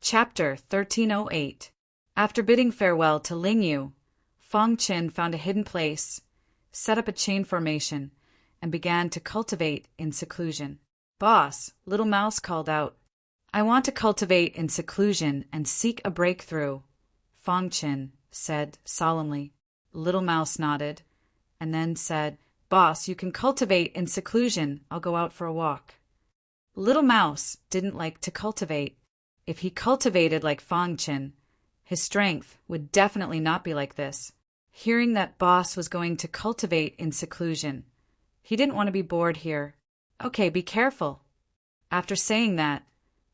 Chapter 1308. After bidding farewell to Ling Yu, Fong Qin found a hidden place, set up a chain formation, and began to cultivate in seclusion. "Boss," Little Mouse called out. "I want to cultivate in seclusion and seek a breakthrough," Fong Qin said solemnly. Little Mouse nodded, and then said, "Boss, you can cultivate in seclusion. I'll go out for a walk." Little Mouse didn't like to cultivate. If he cultivated like Fong Qin, his strength would definitely not be like this. Hearing that Boss was going to cultivate in seclusion, he didn't want to be bored here. "Okay, be careful." After saying that,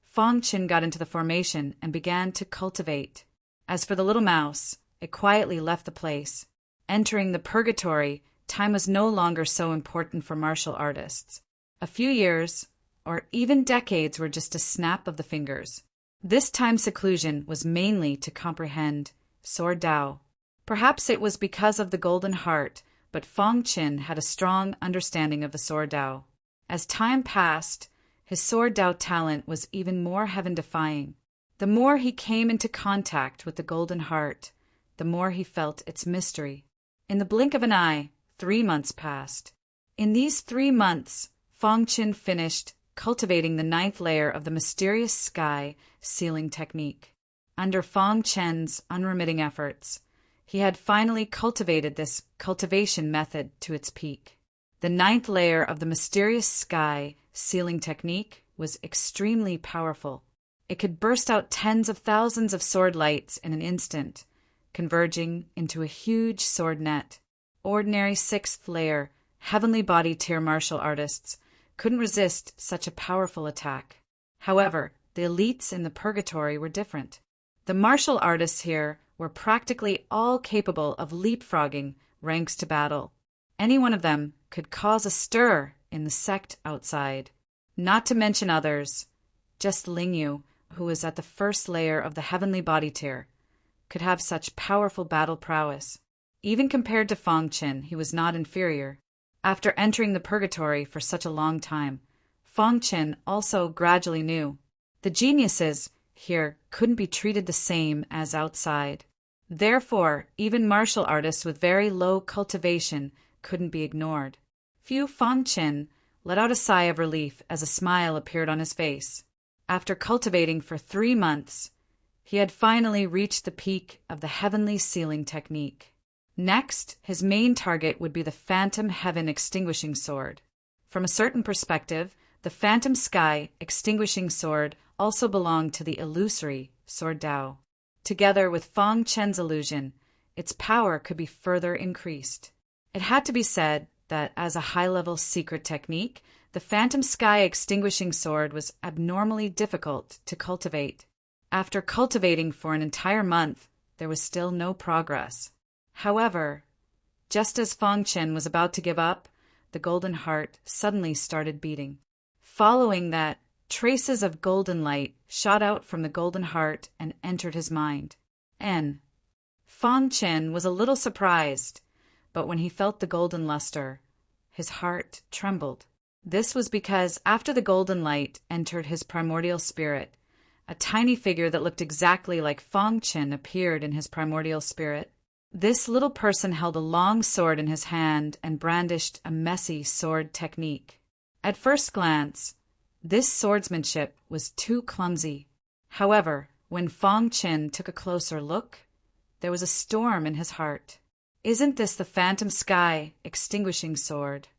Fong Qin got into the formation and began to cultivate. As for the little mouse, it quietly left the place. Entering the purgatory, time was no longer so important for martial artists. A few years, or even decades, were just a snap of the fingers. This time seclusion was mainly to comprehend Sword Dao. Perhaps it was because of the golden heart, but Fong Qin had a strong understanding of the Sword Dao. As time passed, his Sword Dao talent was even more heaven-defying. The more he came into contact with the golden heart, the more he felt its mystery. In the blink of an eye, 3 months passed. In these 3 months, Fong Qin finished cultivating the 9th layer of the mysterious sky sealing technique. Under Fong Qin's unremitting efforts, he had finally cultivated this cultivation method to its peak. The 9th layer of the mysterious sky sealing technique was extremely powerful. It could burst out tens of thousands of sword lights in an instant, converging into a huge sword net. Ordinary 6th layer, heavenly body tier martial artists couldn't resist such a powerful attack. However, the elites in the purgatory were different. The martial artists here were practically all capable of leapfrogging ranks to battle. Any one of them could cause a stir in the sect outside. Not to mention others, just Ling Yu, who was at the 1st layer of the heavenly body tier, could have such powerful battle prowess. Even compared to Fong Qin, he was not inferior. After entering the purgatory for such a long time, Fong Qin also gradually knew the geniuses here couldn't be treated the same as outside. Therefore, even martial artists with very low cultivation couldn't be ignored. Fong Qin let out a sigh of relief as a smile appeared on his face. After cultivating for 3 months, he had finally reached the peak of the heavenly sealing technique. Next, his main target would be the Phantom Heaven Extinguishing Sword. From a certain perspective, the Phantom Sky Extinguishing Sword also belonged to the illusory Sword Dao. Together with Fong Qin's illusion, its power could be further increased. It had to be said that as a high-level secret technique, the Phantom Sky Extinguishing Sword was abnormally difficult to cultivate. After cultivating for an entire month, there was still no progress. However, just as Fong Qin was about to give up, the golden heart suddenly started beating. Following that, traces of golden light shot out from the golden heart and entered his mind. Fong Qin was a little surprised, but when he felt the golden luster, his heart trembled. This was because after the golden light entered his primordial spirit, a tiny figure that looked exactly like Fong Qin appeared in his primordial spirit. This little person held a long sword in his hand and brandished a messy sword technique. At first glance, this swordsmanship was too clumsy. However, when Fong Qin took a closer look, there was a storm in his heart. "Isn't this the Phantom Sky Extinguishing Sword?"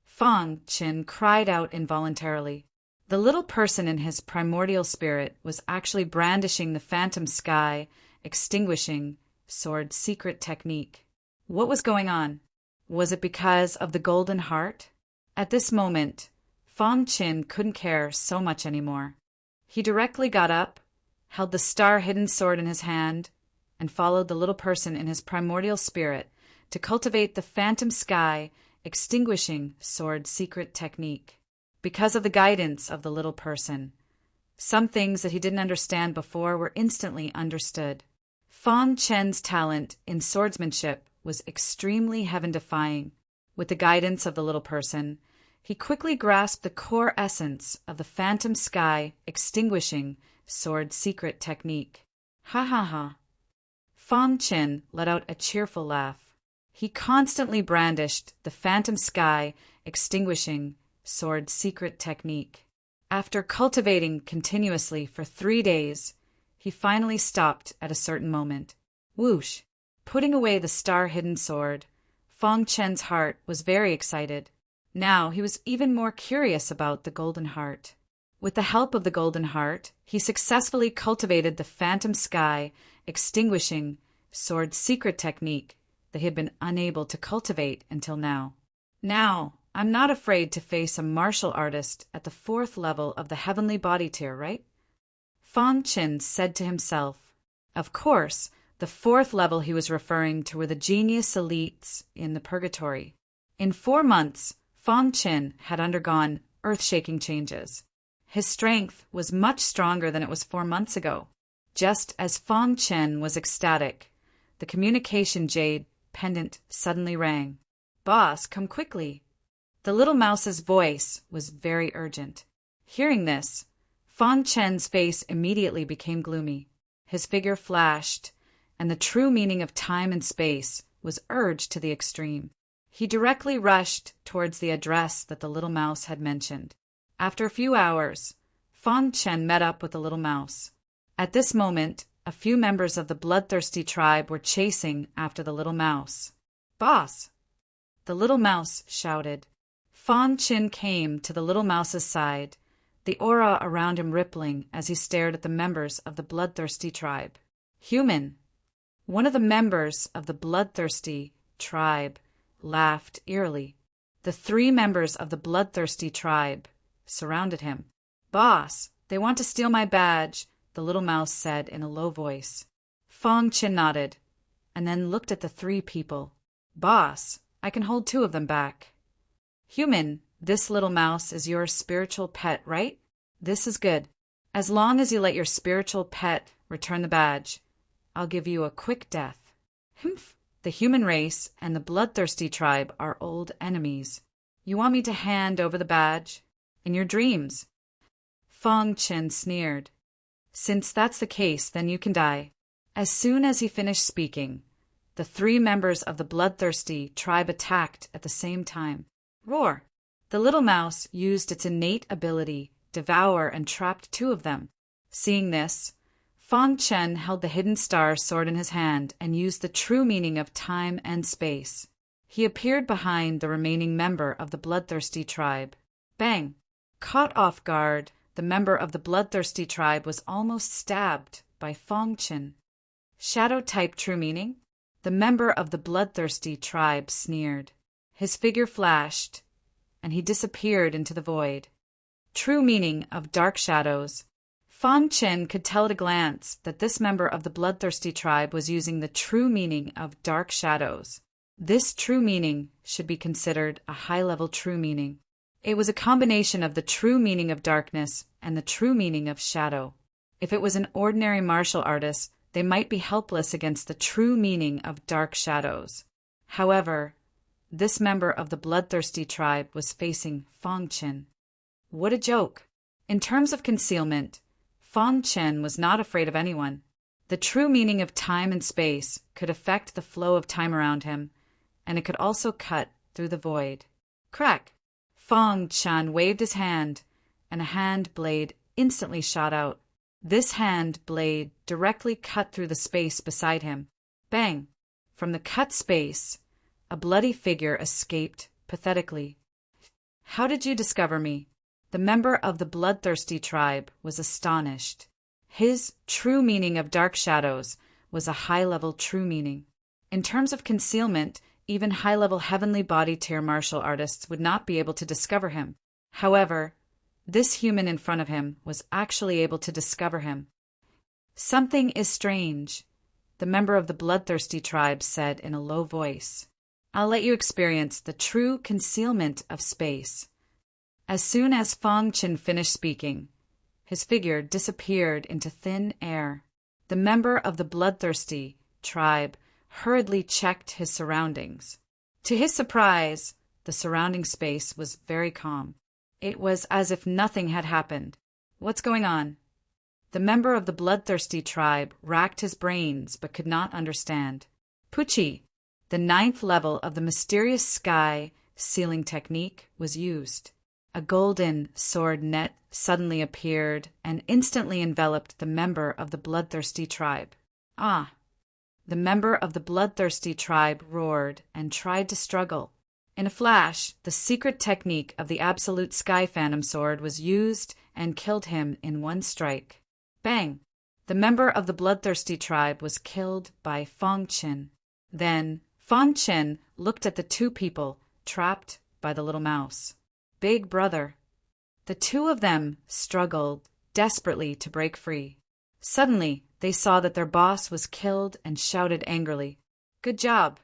Fong Qin cried out involuntarily. The little person in his primordial spirit was actually brandishing the Phantom Sky Extinguishing Sword secret technique. What was going on? Was it because of the golden heart? At this moment, Fong Qin couldn't care so much anymore. He directly got up, held the star-hidden sword in his hand, and followed the little person in his primordial spirit to cultivate the Phantom Sky Extinguishing Sword secret technique. Because of the guidance of the little person, some things that he didn't understand before were instantly understood. Fong Qin's talent in swordsmanship was extremely heaven-defying. With the guidance of the little person, He quickly grasped the core essence of the phantom sky extinguishing sword secret technique. Ha ha ha. Fang Qin let out a cheerful laugh. He constantly brandished the phantom sky extinguishing sword secret technique. After cultivating continuously for 3 days, he finally stopped at a certain moment. Whoosh! Putting away the star-hidden sword, Fang Chen's heart was very excited. Now he was even more curious about the Golden Heart. With the help of the Golden Heart, he successfully cultivated the phantom sky extinguishing sword secret technique that he had been unable to cultivate until now. Now, I'm not afraid to face a martial artist at the 4th level of the heavenly body tier, right? Fang Qin said to himself. Of course, the 4th level he was referring to were the genius elites in the purgatory. In 4 months, Fang Qin had undergone earth-shaking changes. His strength was much stronger than it was 4 months ago. Just as Fang Qin was ecstatic, the communication jade pendant suddenly rang. "Boss, come quickly." The little mouse's voice was very urgent. Hearing this, Fang Chen's face immediately became gloomy. His figure flashed, and the true meaning of time and space was urged to the extreme. He directly rushed towards the address that the little mouse had mentioned. After a few hours, Fang Chen met up with the little mouse. At this moment, a few members of the bloodthirsty tribe were chasing after the little mouse. "Boss!" the little mouse shouted. Fang Chen came to the little mouse's side, the aura around him rippling as he stared at the members of the bloodthirsty tribe. "Human!" One of the members of the bloodthirsty tribe laughed eerily. The 3 members of the bloodthirsty tribe surrounded him. "Boss, they want to steal my badge," the little mouse said in a low voice. Fang Chen nodded, and then looked at the 3 people. "Boss, I can hold 2 of them back." "Human, this little mouse is your spiritual pet, right? This is good. As long as you let your spiritual pet return the badge, I'll give you a quick death." "Humph! The human race and the bloodthirsty tribe are old enemies. You want me to hand over the badge? In your dreams." Fang Chen sneered. "Since that's the case, then you can die." As soon as he finished speaking, the 3 members of the bloodthirsty tribe attacked at the same time. Roar! The little mouse used its innate ability, devour, and trapped 2 of them. Seeing this, Fang Chen held the hidden star sword in his hand and used the true meaning of time and space. He appeared behind the remaining member of the bloodthirsty tribe. Bang! Caught off guard, the member of the bloodthirsty tribe was almost stabbed by Fang Chen. Shadow-type true meaning? The member of the bloodthirsty tribe sneered. His figure flashed, and he disappeared into the void. True meaning of dark shadows. Fang Chen could tell at a glance that this member of the bloodthirsty tribe was using the true meaning of dark shadows. This true meaning should be considered a high-level true meaning. It was a combination of the true meaning of darkness and the true meaning of shadow. If it was an ordinary martial artist, they might be helpless against the true meaning of dark shadows. However, this member of the bloodthirsty tribe was facing Fang Chen. What a joke! In terms of concealment, Fang Chen was not afraid of anyone. The true meaning of time and space could affect the flow of time around him, and it could also cut through the void. Crack! Fang Chen waved his hand, and a hand blade instantly shot out. This hand blade directly cut through the space beside him. Bang! From the cut space, a bloody figure escaped pathetically. "How did you discover me?" The member of the bloodthirsty tribe was astonished. His true meaning of dark shadows was a high-level true meaning. In terms of concealment, even high-level heavenly body tier martial artists would not be able to discover him. However, this human in front of him was actually able to discover him. "Something is strange," the member of the bloodthirsty tribe said in a low voice. "I'll let you experience the true concealment of space." As soon as Fang Chen finished speaking, his figure disappeared into thin air. The member of the bloodthirsty tribe hurriedly checked his surroundings. To his surprise, The surrounding space was very calm. It was as if nothing had happened. What's going on? The member of the bloodthirsty tribe racked his brains but could not understand. Pucci, the 9th level of the mysterious sky sealing technique, was used. A golden sword net suddenly appeared and instantly enveloped the member of the bloodthirsty tribe. Ah! The member of the bloodthirsty tribe roared and tried to struggle. In a flash, the secret technique of the absolute sky phantom sword was used and killed him in one strike. Bang! The member of the bloodthirsty tribe was killed by Fong Qin. Then Fong Qin looked at the two people trapped by the little mouse. Big brother. The two of them struggled desperately to break free. Suddenly, they saw that their boss was killed and shouted angrily, "Good job!"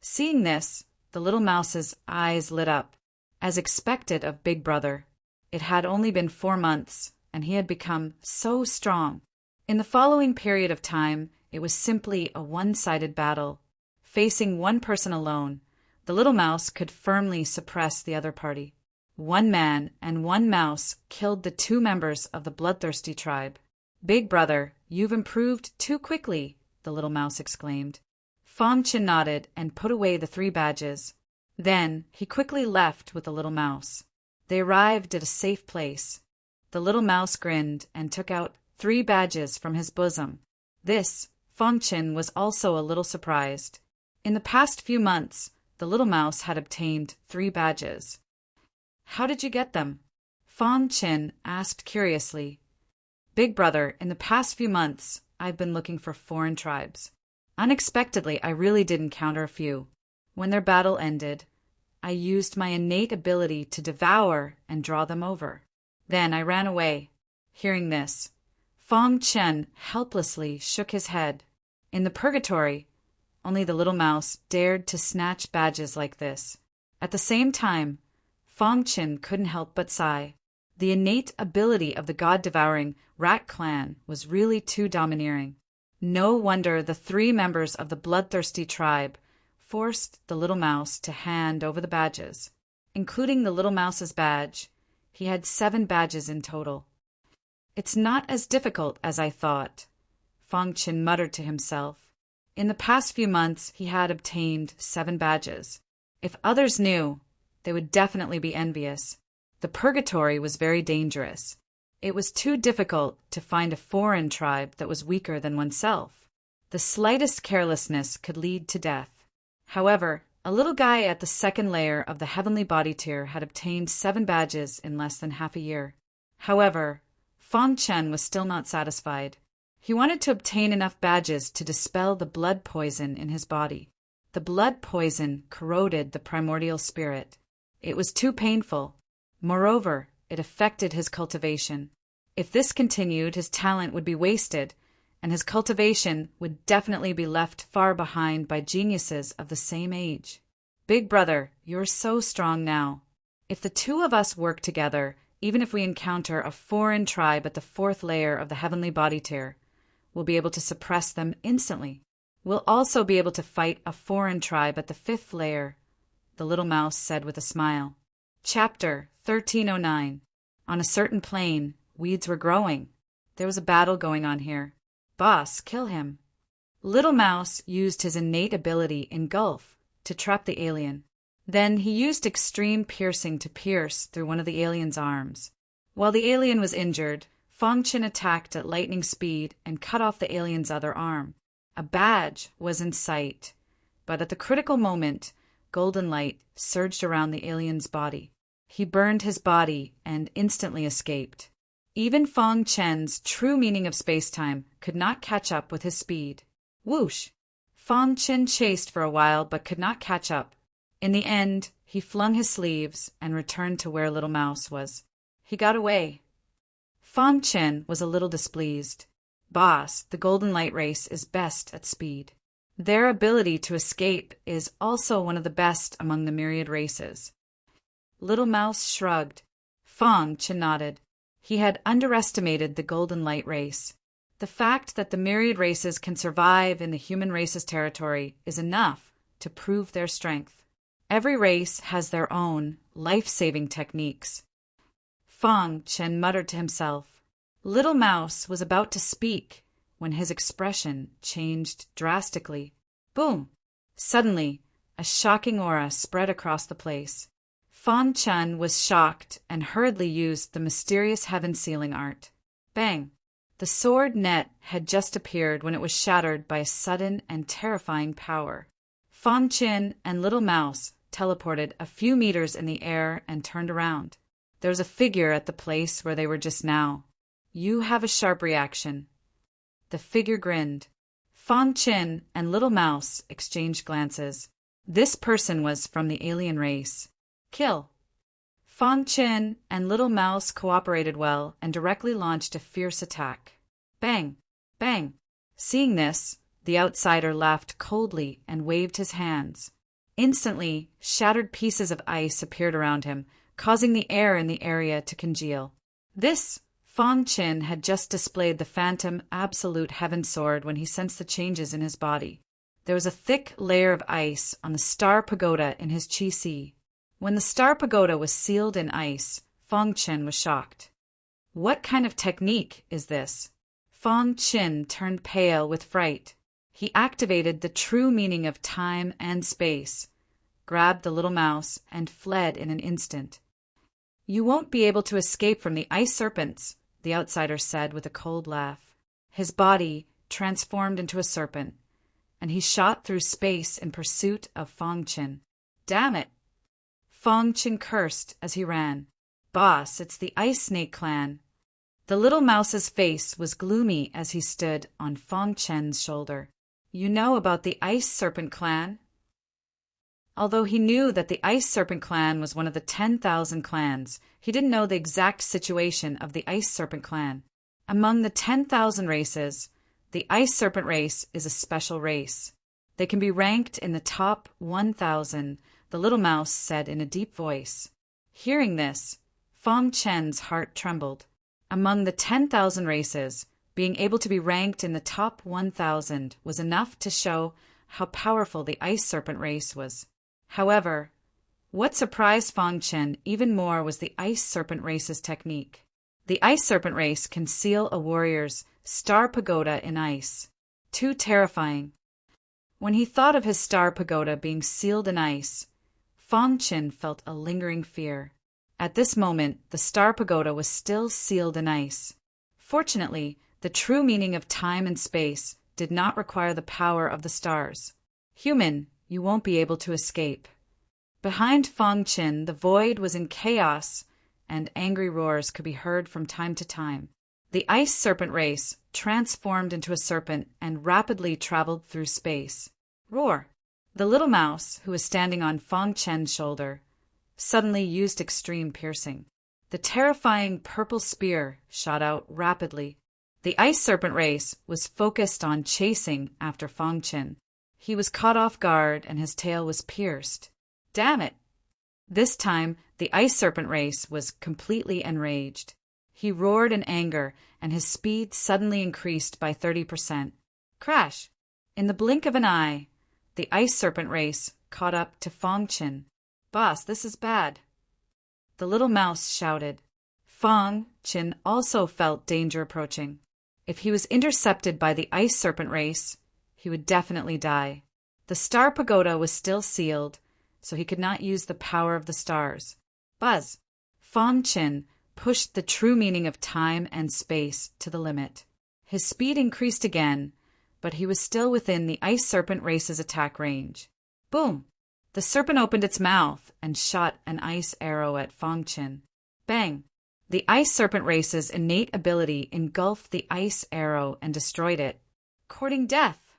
Seeing this, the little mouse's eyes lit up. As expected of Big Brother, it had only been 4 months, and he had become so strong. In the following period of time, it was simply a one-sided battle. Facing one person alone, the little mouse could firmly suppress the other party. 1 man and 1 mouse killed the 2 members of the bloodthirsty tribe. "Big Brother, you've improved too quickly," the little mouse exclaimed. Fong Qin nodded and put away the 3 badges. Then he quickly left with the little mouse. They arrived at a safe place. The little mouse grinned and took out 3 badges from his bosom. This, Fong Qin was also a little surprised. In the past few months, the little mouse had obtained 3 badges. "How did you get them?" Fong Qin asked curiously. "Big Brother, in the past few months, I've been looking for foreign tribes. Unexpectedly, I really did encounter a few. When their battle ended, I used my innate ability to devour and draw them over. Then I ran away." Hearing this, Fong Qin helplessly shook his head. In the purgatory, only the little mouse dared to snatch badges like this. At the same time, Fong Qin couldn't help but sigh. The innate ability of the god-devouring rat clan was really too domineering. No wonder the 3 members of the bloodthirsty tribe forced the little mouse to hand over the badges. Including the little mouse's badge, he had 7 badges in total. "It's not as difficult as I thought," Fong Qin muttered to himself. In the past few months, he had obtained 7 badges. If others knew, they would definitely be envious. The purgatory was very dangerous. It was too difficult to find a foreign tribe that was weaker than oneself. The slightest carelessness could lead to death. However, a little guy at the 2nd layer of the heavenly body tier had obtained 7 badges in less than half a year. However, Fong Qin was still not satisfied. He wanted to obtain enough badges to dispel the blood poison in his body. The blood poison corroded the primordial spirit. It was too painful. Moreover, it affected his cultivation. If this continued, his talent would be wasted, and his cultivation would definitely be left far behind by geniuses of the same age. "Big Brother, you're so strong now. If the 2 of us work together, even if we encounter a foreign tribe at the 4th layer of the heavenly body tier, we'll be able to suppress them instantly. We'll also be able to fight a foreign tribe at the 5th layer," the little mouse said with a smile. Chapter 1309. On a certain plain, weeds were growing. There was a battle going on here. "Boss, kill him." Little Mouse used his innate ability Engulf to trap the alien. Then he used extreme piercing to pierce through one of the alien's arms. While the alien was injured, Fong Qin attacked at lightning speed and cut off the alien's other arm. A badge was in sight, but at the critical moment, golden light surged around the alien's body. He burned his body and instantly escaped. Even Fong Qin's true meaning of space-time could not catch up with his speed. Whoosh! Fong Qin chased for a while but could not catch up. In the end, he flung his sleeves and returned to where Little Mouse was. He got away. Fong Qin was a little displeased. "Boss, the Golden Light race is best at speed. Their ability to escape is also one of the best among the myriad races." Little Mouse shrugged. Fong Qin nodded. He had underestimated the Golden Light race. The fact that the myriad races can survive in the human race's territory is enough to prove their strength. Every race has their own life-saving techniques. Fang Chen muttered to himself. Little Mouse was about to speak when his expression changed drastically. Boom! Suddenly, a shocking aura spread across the place. Fang Chen was shocked and hurriedly used the mysterious heaven sealing art. Bang! The sword net had just appeared when it was shattered by a sudden and terrifying power. Fang Chen and Little Mouse teleported a few meters in the air and turned around. There was a figure at the place where they were just now. You have a sharp reaction. The figure grinned. Fang Chen and Little Mouse exchanged glances. This person was from the alien race. Kill. Fang Chen and Little Mouse cooperated well and directly launched a fierce attack. Bang! Bang! Seeing this, the outsider laughed coldly and waved his hands. Instantly, shattered pieces of ice appeared around him, causing the air in the area to congeal. Fang Chen had just displayed the phantom absolute heaven sword when he sensed the changes in his body. There was a thick layer of ice on the star pagoda in his chi-si. When the star pagoda was sealed in ice, Fang Chen was shocked. What kind of technique is this? Fang Chen turned pale with fright. He activated the true meaning of time and space, grabbed the little mouse, and fled in an instant. You won't be able to escape from the ice serpents, the outsider said with a cold laugh. His body transformed into a serpent, and he shot through space in pursuit of Fang Chen. Damn it! Fang Chen cursed as he ran. Boss, it's the Ice Snake Clan. The little mouse's face was gloomy as he stood on Fang Chen's shoulder. You know about the Ice Serpent Clan? Although he knew that the Ice Serpent Clan was one of the 10,000 clans, he didn't know the exact situation of the Ice Serpent Clan. Among the 10,000 races, the Ice Serpent race is a special race. They can be ranked in the top 1,000, the little mouse said in a deep voice. Hearing this, Fang Chen's heart trembled. Among the 10,000 races, being able to be ranked in the top 1,000 was enough to show how powerful the Ice Serpent race was. However, what surprised Fang Chen even more was the Ice Serpent race's technique. The Ice Serpent race can seal a warrior's star pagoda in ice. Too terrifying. When he thought of his star pagoda being sealed in ice, Fang Chen felt a lingering fear. At this moment, the star pagoda was still sealed in ice. Fortunately, the true meaning of time and space did not require the power of the stars. Human, you won't be able to escape. Behind Fang Chen, the void was in chaos, and angry roars could be heard from time to time. The Ice Serpent race transformed into a serpent and rapidly traveled through space. Roar! The little mouse, who was standing on Fang Chen's shoulder, suddenly used extreme piercing. The terrifying purple spear shot out rapidly. The Ice Serpent race was focused on chasing after Fang Chen. He was caught off guard and his tail was pierced. Damn it! This time, the Ice Serpent race was completely enraged. He roared in anger, and his speed suddenly increased by 30%. Crash! In the blink of an eye, the Ice Serpent race caught up to Fang Chen. Boss, this is bad. The little mouse shouted. Fang Chen also felt danger approaching. If he was intercepted by the Ice Serpent race, he would definitely die. The star pagoda was still sealed, so he could not use the power of the stars. Buzz! Fang Chen pushed the true meaning of time and space to the limit. His speed increased again, but he was still within the Ice Serpent race's attack range. Boom! The serpent opened its mouth and shot an ice arrow at Fang Chen. Bang! The Ice Serpent race's innate ability engulfed the ice arrow and destroyed it, courting death.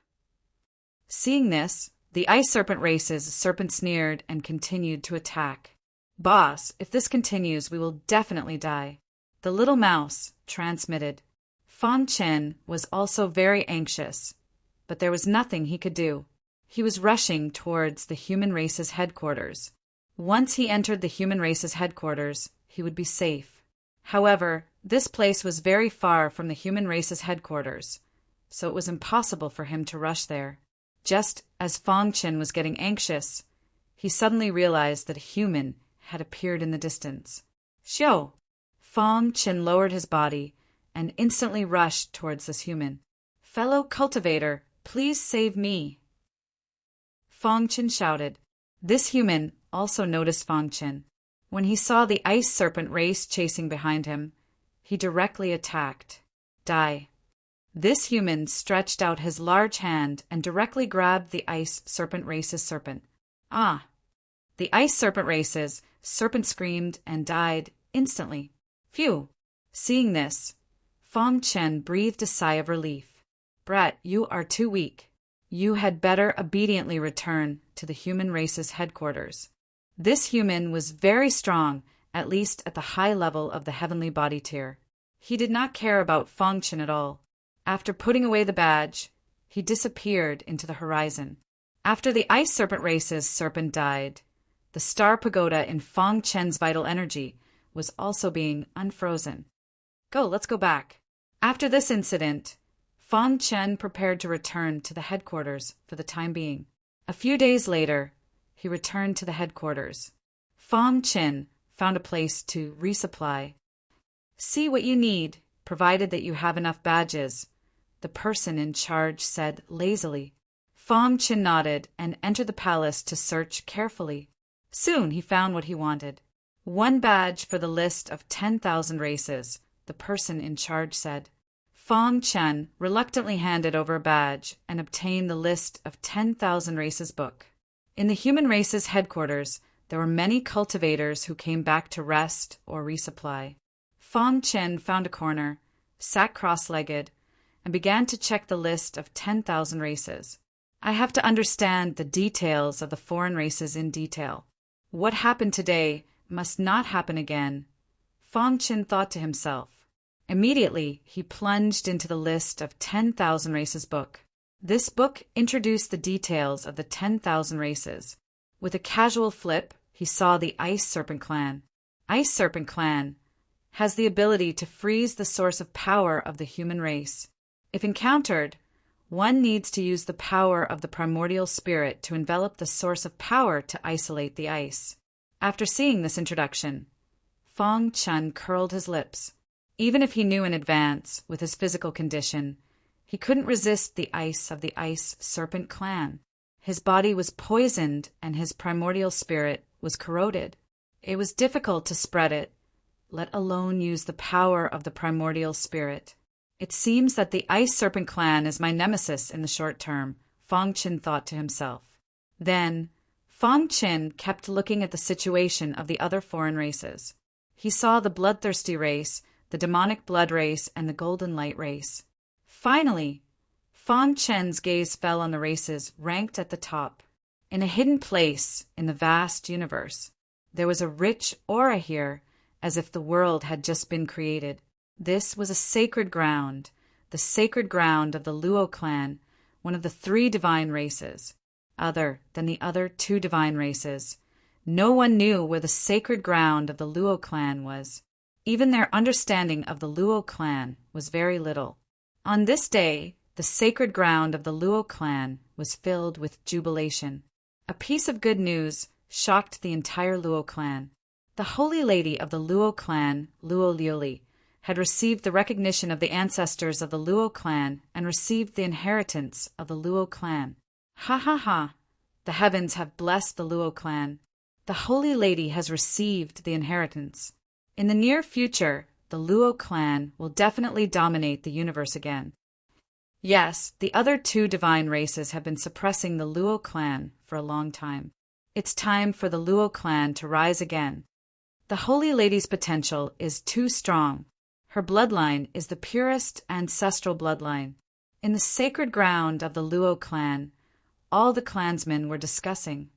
Seeing this, the Ice Serpent race's serpent sneered and continued to attack. Boss, if this continues, we will definitely die. The little mouse transmitted. Fang Chen was also very anxious, but there was nothing he could do. He was rushing towards the human race's headquarters. Once he entered the human race's headquarters, he would be safe. However, this place was very far from the human race's headquarters, so it was impossible for him to rush there. Just as Fang Chen was getting anxious, he suddenly realized that a human had appeared in the distance. Xiao! Fang Qin lowered his body and instantly rushed towards this human. Fellow cultivator, please save me. Fang Qin shouted. This human also noticed Fang Qin. When he saw the ice serpent race chasing behind him, he directly attacked. Die. This human stretched out his large hand and directly grabbed the ice serpent race's serpent. Ah! The ice serpent race's serpent screamed and died instantly. Phew! Seeing this, Fang Qin breathed a sigh of relief. Brat, you are too weak. You had better obediently return to the human race's headquarters. This human was very strong, at least at the high level of the heavenly body tier. He did not care about Fang Qin at all. After putting away the badge, he disappeared into the horizon. After the ice serpent race's serpent died, the star pagoda in Fang Qin's vital energy was also being unfrozen. Let's go back. After this incident, Fang Qin prepared to return to the headquarters for the time being. A few days later, he returned to the headquarters. Fang Qin found a place to resupply. See what you need, provided that you have enough badges, the person in charge said lazily. Fang Qin nodded and entered the palace to search carefully. Soon he found what he wanted. 1 badge for the list of 10,000 races, the person in charge said. Fang Qin reluctantly handed over a badge and obtained the list of 10,000 races book. In the human race's headquarters, there were many cultivators who came back to rest or resupply. Fang Qin found a corner, sat cross-legged, and began to check the list of 10,000 races. I have to understand the details of the foreign races in detail. What happened today must not happen again, Fang Qin thought to himself. Immediately, he plunged into the list of 10,000 races book. This book introduced the details of the 10,000 races. With a casual flip, he saw the Ice Serpent Clan. Ice Serpent Clan has the ability to freeze the source of power of the human race. If encountered, one needs to use the power of the primordial spirit to envelop the source of power to isolate the ice. After seeing this introduction, Fang Qin curled his lips. Even if he knew in advance, with his physical condition, he couldn't resist the ice of the Ice Serpent Clan. His body was poisoned and his primordial spirit was corroded. It was difficult to spread it, let alone use the power of the primordial spirit. It seems that the Ice Serpent Clan is my nemesis in the short term, Fang Qin thought to himself. Then, Fang Qin kept looking at the situation of the other foreign races. He saw the bloodthirsty race, the demonic blood race, and the golden light race. Finally, Fang Qin's gaze fell on the races ranked at the top. In a hidden place in the vast universe, there was a rich aura here, as if the world had just been created. This was a sacred ground, the sacred ground of the Luo clan, one of the 3 divine races. Other than the other 2 divine races, no one knew where the sacred ground of the Luo clan was. Even their understanding of the Luo clan was very little. On this day, the sacred ground of the Luo clan was filled with jubilation. A piece of good news shocked the entire Luo clan. The holy lady of the Luo clan, Luo Liuli, had received the recognition of the ancestors of the Luo clan and received the inheritance of the Luo clan. Ha ha ha! The heavens have blessed the Luo clan. The holy lady has received the inheritance. In the near future, the Luo clan will definitely dominate the universe again. Yes, the other 2 divine races have been suppressing the Luo clan for a long time. It's time for the Luo clan to rise again. The holy lady's potential is too strong. Her bloodline is the purest ancestral bloodline. In the sacred ground of the Luo clan, all the clansmen were discussing.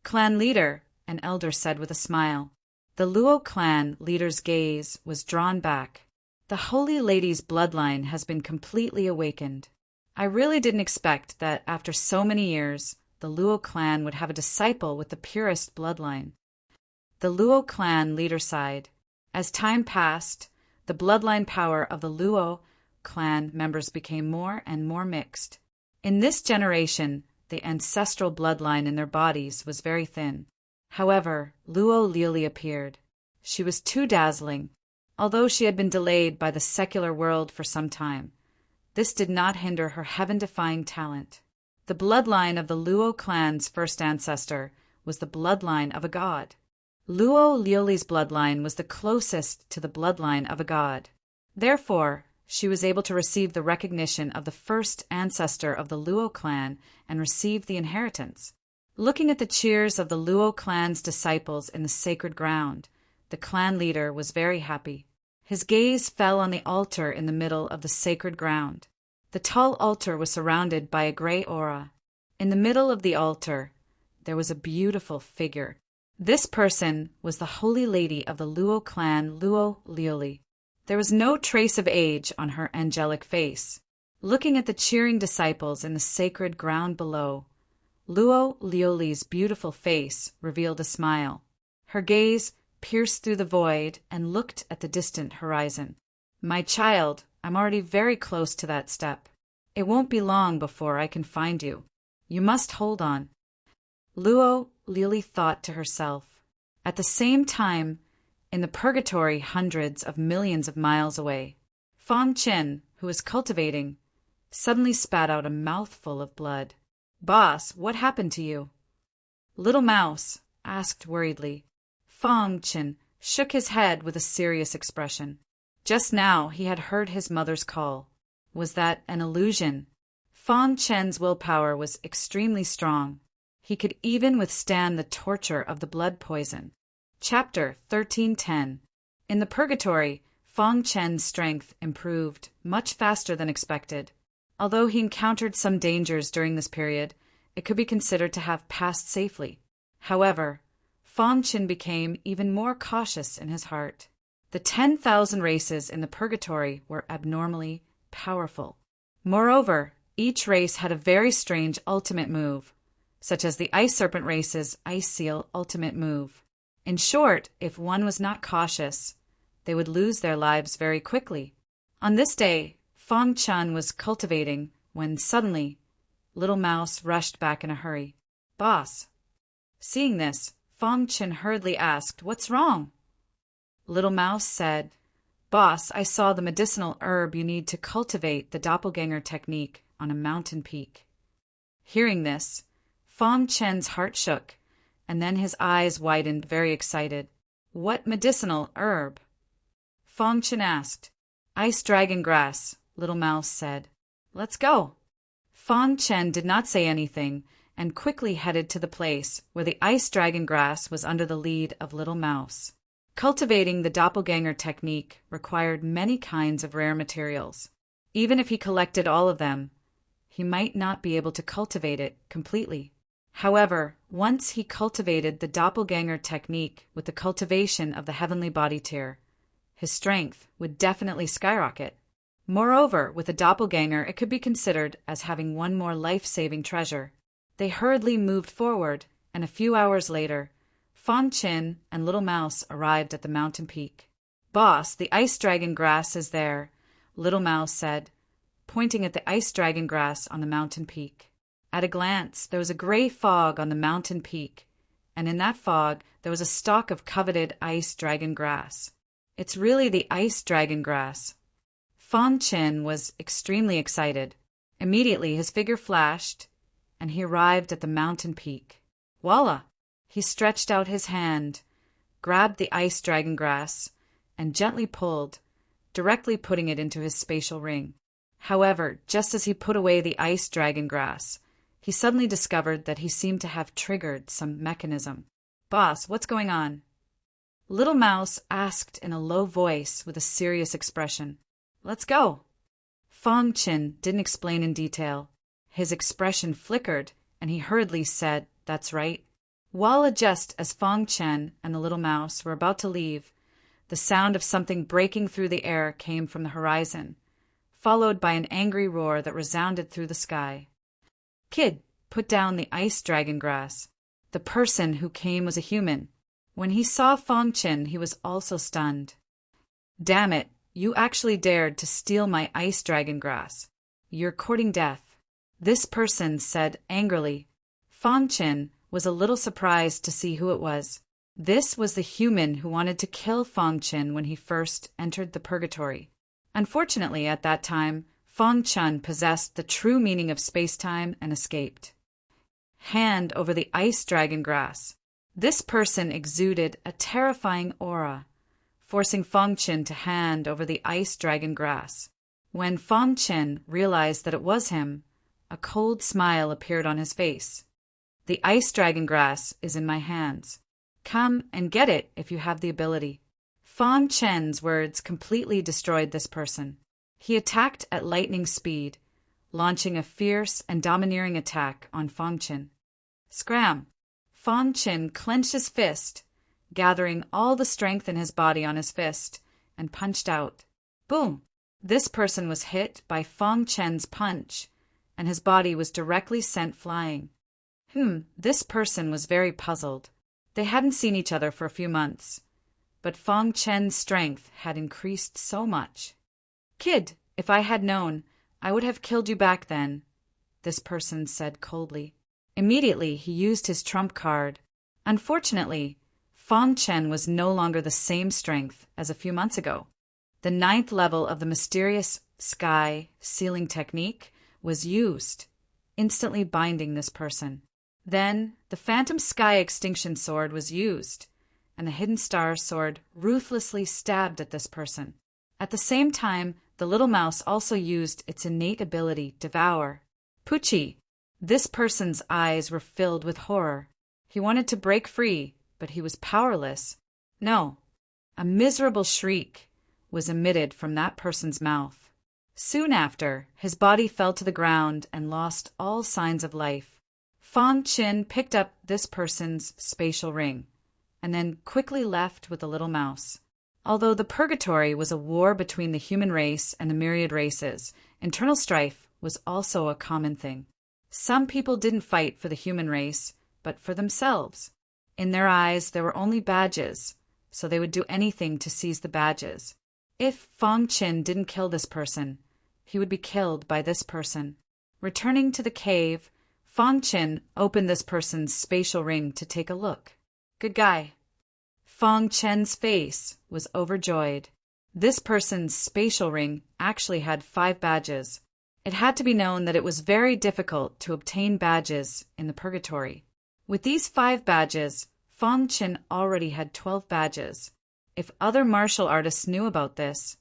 Clan leader, an elder said with a smile. The Luo clan leader's gaze was drawn back. The holy lady's bloodline has been completely awakened. I really didn't expect that after so many years, the Luo clan would have a disciple with the purest bloodline. The Luo clan leader sighed. As time passed, the bloodline power of the Luo clan members became more and more mixed. In this generation, the ancestral bloodline in their bodies was very thin. However, Luo Liuli appeared. She was too dazzling. Although she had been delayed by the secular world for some time, this did not hinder her heaven-defying talent. The bloodline of the Luo clan's first ancestor was the bloodline of a god. Luo Liuli's bloodline was the closest to the bloodline of a god. Therefore, she was able to receive the recognition of the first ancestor of the Luo clan and receive the inheritance. Looking at the cheers of the Luo clan's disciples in the sacred ground, the clan leader was very happy. His gaze fell on the altar in the middle of the sacred ground. The tall altar was surrounded by a gray aura. In the middle of the altar, there was a beautiful figure. This person was the holy lady of the Luo clan, Luo Liuli. There was no trace of age on her angelic face. Looking at the cheering disciples in the sacred ground below, Luo Liuli's beautiful face revealed a smile. Her gaze pierced through the void and looked at the distant horizon. "My child, I'm already very close to that step. It won't be long before I can find you. You must hold on." Luo Liuli thought to herself. At the same time, in the purgatory hundreds of millions of miles away, Fang Chen, who was cultivating, suddenly spat out a mouthful of blood. "Boss, what happened to you?" Little Mouse asked worriedly. Fang Chen shook his head with a serious expression. Just now he had heard his mother's call. Was that an illusion? Fang Chen's willpower was extremely strong. He could even withstand the torture of the blood poison. Chapter 1310. In the purgatory, Fang Chen's strength improved much faster than expected. Although he encountered some dangers during this period, it could be considered to have passed safely. However, Fang Chen became even more cautious in his heart. The 10,000 races in the purgatory were abnormally powerful. Moreover, each race had a very strange ultimate move, such as the Ice Serpent race's Ice Seal ultimate move. In short, if one was not cautious, they would lose their lives very quickly. On this day, Fang Chen was cultivating when suddenly, Little Mouse rushed back in a hurry. "Boss." Seeing this, Fang Chen hurriedly asked, "What's wrong?" Little Mouse said, "Boss, I saw the medicinal herb you need to cultivate the doppelganger technique on a mountain peak." Hearing this, Fang Chen's heart shook, and then his eyes widened, very excited. "What medicinal herb?" Fang Chen asked. "Ice dragon grass," Little Mouse said. "Let's go." Fang Chen did not say anything and quickly headed to the place where the ice dragon grass was under the lead of Little Mouse. Cultivating the doppelganger technique required many kinds of rare materials. Even if he collected all of them, he might not be able to cultivate it completely. However, once he cultivated the doppelganger technique with the cultivation of the heavenly body tier, his strength would definitely skyrocket. Moreover, with a doppelganger, it could be considered as having one more life-saving treasure. They hurriedly moved forward, and a few hours later, Fang Chen and Little Mouse arrived at the mountain peak. "Boss, the ice dragon grass is there," Little Mouse said, pointing at the ice dragon grass on the mountain peak. At a glance, there was a gray fog on the mountain peak, and in that fog there was a stalk of coveted ice dragon grass. "It's really the ice dragon grass." Fang Chen was extremely excited. Immediately his figure flashed, and he arrived at the mountain peak. Voila! He stretched out his hand, grabbed the ice dragon grass, and gently pulled, directly putting it into his spatial ring. However, just as he put away the ice dragon grass, he suddenly discovered that he seemed to have triggered some mechanism. "Boss, what's going on?" Little Mouse asked in a low voice with a serious expression. "Let's go." Fang Chen didn't explain in detail. His expression flickered, and he hurriedly said, "That's right." While just as Fang Chen and the Little Mouse were about to leave, the sound of something breaking through the air came from the horizon, followed by an angry roar that resounded through the sky. "Kid, put down the ice dragon grass." The person who came was a human. When he saw Fang Chen, he was also stunned. "Damn it, you actually dared to steal my ice dragon grass. You're courting death." this person said angrily. Fang Chen was a little surprised to see who it was. This was the human who wanted to kill Fang Chen when he first entered the purgatory. Unfortunately, at that time, Fang Chen possessed the true meaning of space-time and escaped. Hand over the ice dragon grass. This person exuded a terrifying aura, forcing Fang Chen to hand over the ice dragon grass. When Fang Chen realized that it was him, a cold smile appeared on his face. The ice dragon grass is in my hands. Come and get it if you have the ability. Fang Chen's words completely destroyed this person. He attacked at lightning speed, launching a fierce and domineering attack on Fang Chen. Scram! Fang Chen clenched his fist, gathering all the strength in his body on his fist, and punched out. Boom! This person was hit by Fang Chen's punch, and his body was directly sent flying. This person was very puzzled. They hadn't seen each other for a few months, but Fang Chen's strength had increased so much. Kid, if I had known, I would have killed you back then, this person said coldly. Immediately, he used his trump card. Unfortunately, Fang Chen was no longer the same strength as a few months ago. The 9th level of the mysterious sky sealing technique was used, instantly binding this person. Then, the Phantom Sky Extinction Sword was used, and the Hidden Star Sword ruthlessly stabbed at this person. At the same time, the little mouse also used its innate ability, Devour. Poochie! This person's eyes were filled with horror. He wanted to break free, but he was powerless. No. A miserable shriek was emitted from that person's mouth. Soon after, his body fell to the ground and lost all signs of life. Fang Chen picked up this person's spatial ring, and then quickly left with the little mouse. Although the purgatory was a war between the human race and the myriad races, internal strife was also a common thing. Some people didn't fight for the human race, but for themselves. In their eyes, there were only badges, so they would do anything to seize the badges. If Fang Chen didn't kill this person, he would be killed by this person. Returning to the cave, Fang Chen opened this person's spatial ring to take a look. Good guy. Fang Chen's face was overjoyed. This person's spatial ring actually had 5 badges. It had to be known that it was very difficult to obtain badges in the purgatory. With these 5 badges, Fang Chen already had 12 badges. If other martial artists knew about this,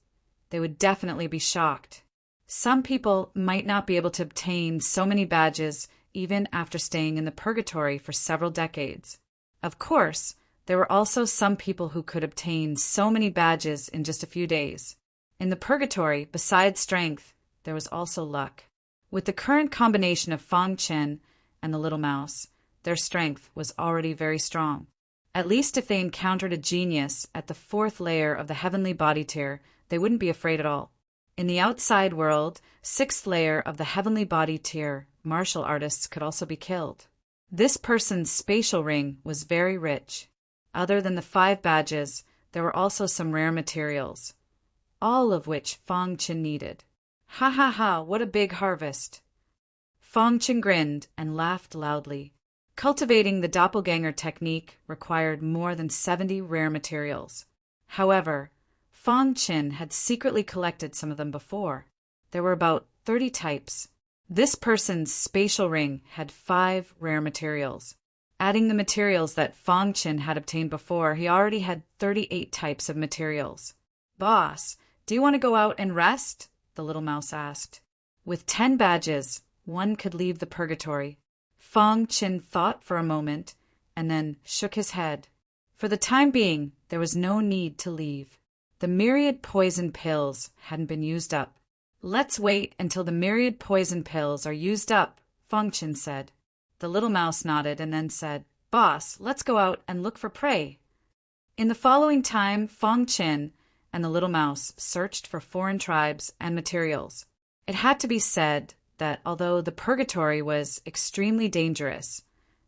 they would definitely be shocked. Some people might not be able to obtain so many badges even after staying in the purgatory for several decades. Of course, there were also some people who could obtain so many badges in just a few days. In the purgatory, besides strength, there was also luck. With the current combination of Fang Chen and the little mouse, their strength was already very strong. At least if they encountered a genius at the 4th layer of the heavenly body tier, they wouldn't be afraid at all. In the outside world, 6th layer of the heavenly body tier, martial artists could also be killed. This person's spatial ring was very rich. Other than the 5 badges, there were also some rare materials, all of which Fang Chen needed. Ha ha ha, what a big harvest! Fang Chen grinned and laughed loudly. Cultivating the doppelganger technique required more than 70 rare materials. However, Fang Chen had secretly collected some of them before. There were about 30 types. This person's spatial ring had 5 rare materials. Adding the materials that Fang Chen had obtained before, he already had 38 types of materials. Boss, do you want to go out and rest? The little mouse asked. With 10 badges, one could leave the purgatory. Fang Chen thought for a moment and then shook his head. For the time being, there was no need to leave. The myriad poison pills hadn't been used up. Let's wait until the myriad poison pills are used up, Fang Chen said. The little mouse nodded and then said, Boss, let's go out and look for prey. In the following time, Fang Chen and the little mouse searched for foreign tribes and materials. It had to be said that although the purgatory was extremely dangerous,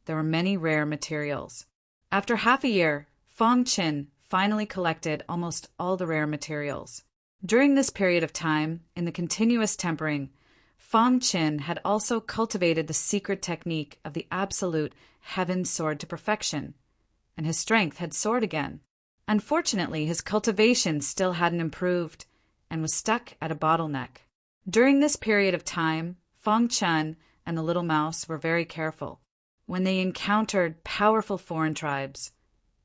there were many rare materials. After half a year, Fang Chen finally collected almost all the rare materials. During this period of time, in the continuous tempering, Fang Qin had also cultivated the secret technique of the absolute heaven sword to perfection, and his strength had soared again. Unfortunately, his cultivation still hadn't improved and was stuck at a bottleneck. During this period of time, Fang Chen and the little mouse were very careful. When they encountered powerful foreign tribes,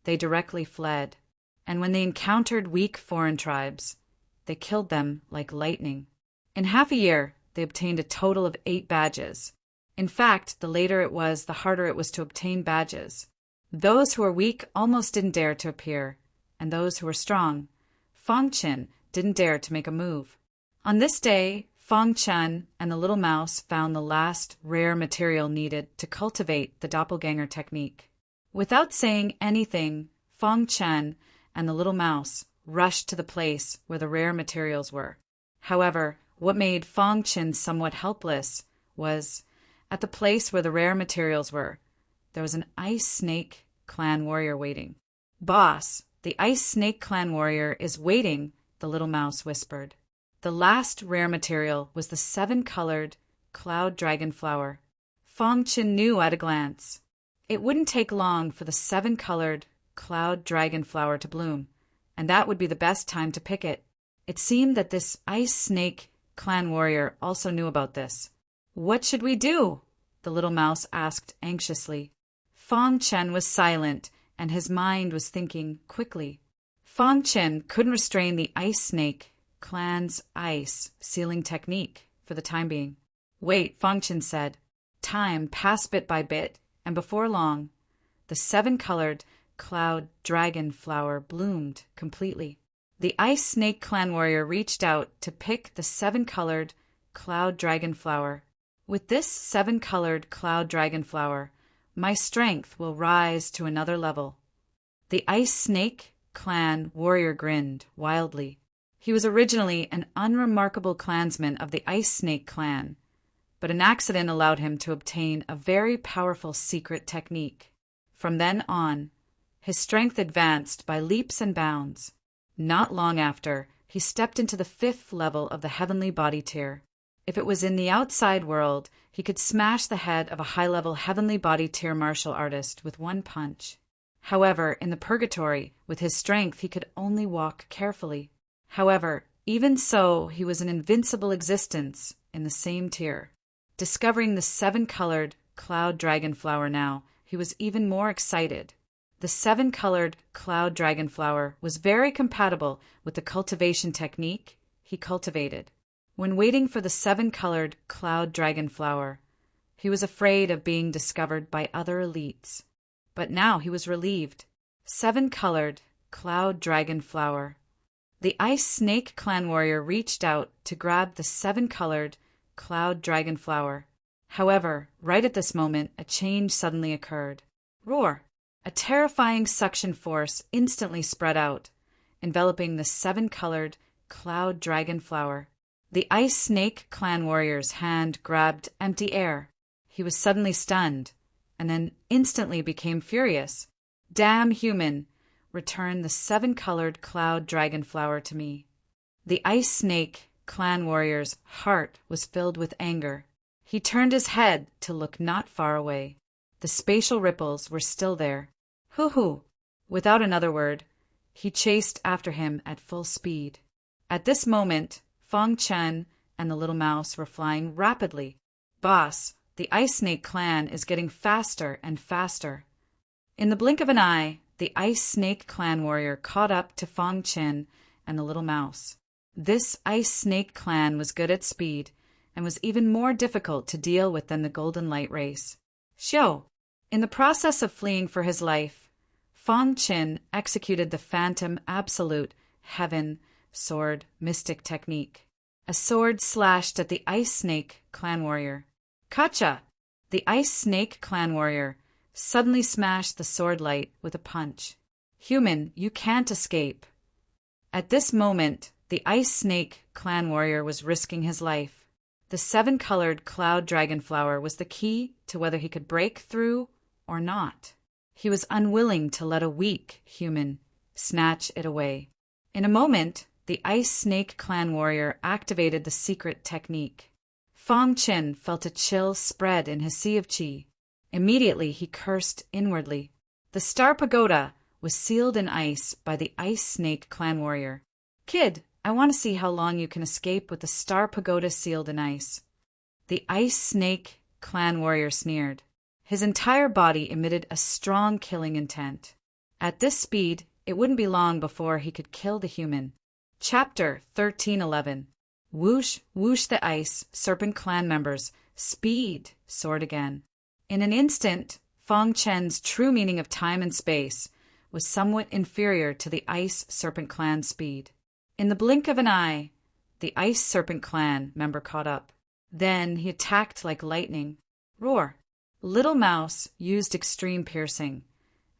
they directly fled, and when they encountered weak foreign tribes, they killed them like lightning. In half a year, they obtained a total of 8 badges. In fact, the later it was, the harder it was to obtain badges. Those who were weak almost didn't dare to appear, and those who were strong, Fang Qin, didn't dare to make a move. On this day, Fang Chen and the little mouse found the last rare material needed to cultivate the doppelganger technique. Without saying anything, Fang Chen and the little mouse rushed to the place where the rare materials were. However, what made Fang Chen somewhat helpless was, at the place where the rare materials were, there was an Ice Snake clan warrior waiting. "Boss, the Ice Snake clan warrior is waiting," the little mouse whispered. The last rare material was the 7-colored cloud dragon flower. Fang Chen knew at a glance. It wouldn't take long for the 7-colored cloud dragon flower to bloom, and that would be the best time to pick it. It seemed that this Ice Snake clan warrior also knew about this. "What should we do?" the little mouse asked anxiously. Fang Chen was silent, and his mind was thinking quickly. Fang Chen couldn't restrain the Ice Snake clan's ice sealing technique for the time being. "Wait," Fang Chen said. Time passed bit by bit, and before long, the 7-colored cloud dragon flower bloomed completely. The Ice Snake clan warrior reached out to pick the 7-colored cloud dragon flower. "With this 7-colored cloud dragon flower, my strength will rise to another level." The Ice Snake clan warrior grinned wildly. He was originally an unremarkable clansman of the Ice Snake clan, but an accident allowed him to obtain a very powerful secret technique. From then on, his strength advanced by leaps and bounds. Not long after, he stepped into the 5th level of the heavenly body tier. If it was in the outside world, he could smash the head of a high-level heavenly body tier martial artist with one punch. However, in the purgatory, with his strength, he could only walk carefully. However, even so, he was an invincible existence in the same tier. Discovering the 7-colored cloud dragon flower now, he was even more excited. The 7-colored cloud dragon flower was very compatible with the cultivation technique he cultivated. When waiting for the 7-colored cloud dragon flower, he was afraid of being discovered by other elites. But now he was relieved. 7-colored cloud dragon flower. The Ice Snake clan warrior reached out to grab the 7-colored cloud dragon flower. However, right at this moment, a change suddenly occurred. Roar! A terrifying suction force instantly spread out, enveloping the 7-colored cloud dragon flower. The Ice Snake clan warrior's hand grabbed empty air. He was suddenly stunned, and then instantly became furious. "Damn human! Return the 7-colored cloud dragon flower to me." The Ice Snake clan warrior's heart was filled with anger. He turned his head to look not far away. The spatial ripples were still there. Hoo-hoo! Without another word, he chased after him at full speed. At this moment, Fang Chen and the little mouse were flying rapidly. "Boss, the Ice Snake clan is getting faster and faster." In the blink of an eye, the Ice Snake clan warrior caught up to Fang Chen and the little mouse. This Ice Snake clan was good at speed and was even more difficult to deal with than the Golden Light race. Xiao! In the process of fleeing for his life, Fang Chen executed the Phantom Absolute Heaven Sword Mystic Technique. A sword slashed at the Ice Snake clan warrior. Kacha! The Ice Snake clan warrior suddenly smashed the sword light with a punch. "Human, you can't escape." At this moment, the Ice Snake clan warrior was risking his life. The 7-colored cloud dragon flower was the key to whether he could break through or not. He was unwilling to let a weak human snatch it away. In a moment, the Ice Snake clan warrior activated the secret technique. Fong Qin felt a chill spread in his sea of qi. Immediately he cursed inwardly. The Star Pagoda was sealed in ice by the Ice Snake clan warrior. "Kid, I want to see how long you can escape with the Star Pagoda sealed in ice." The Ice Snake clan warrior sneered. His entire body emitted a strong killing intent. At this speed, it wouldn't be long before he could kill the human. Chapter 1311. Whoosh, whoosh, the Ice Serpent clan members' speed soared again. In an instant, Fong Chen's true meaning of time and space was somewhat inferior to the Ice Serpent clan's speed. In the blink of an eye, the Ice Serpent clan member caught up. Then he attacked like lightning. Roar! Little Mouse used extreme piercing,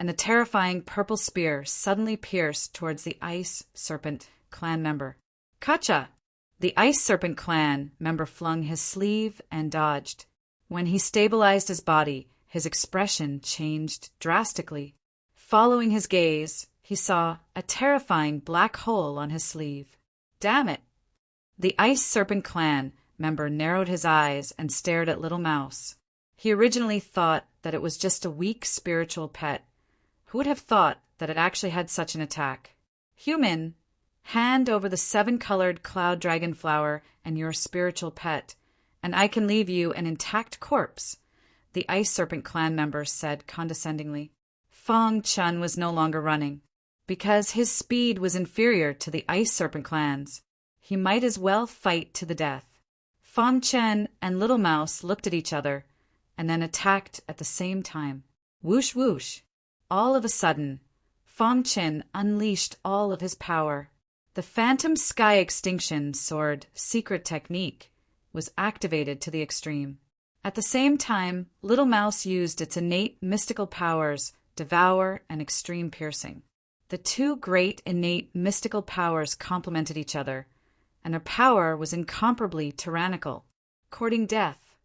and the terrifying purple spear suddenly pierced towards the Ice Serpent clan member. Kacha! The Ice Serpent clan member flung his sleeve and dodged. When he stabilized his body, his expression changed drastically. Following his gaze, he saw a terrifying black hole on his sleeve. Damn it! The Ice Serpent clan member narrowed his eyes and stared at Little Mouse. He originally thought that it was just a weak spiritual pet. Who would have thought that it actually had such an attack? Human, hand over the 7-colored cloud dragon flower and your spiritual pet, and I can leave you an intact corpse, the Ice Serpent clan member said condescendingly. Fong Chun was no longer running. Because his speed was inferior to the Ice Serpent clan's, he might as well fight to the death. Fong Chen and Little Mouse looked at each other and then attacked at the same time. Whoosh whoosh! All of a sudden, Fong Chen unleashed all of his power. The Phantom Sky Extinction Sword secret technique was activated to the extreme. At the same time, Little Mouse used its innate mystical powers, Devour and Extreme Piercing. The two great innate mystical powers complemented each other, and their power was incomparably tyrannical, courting death.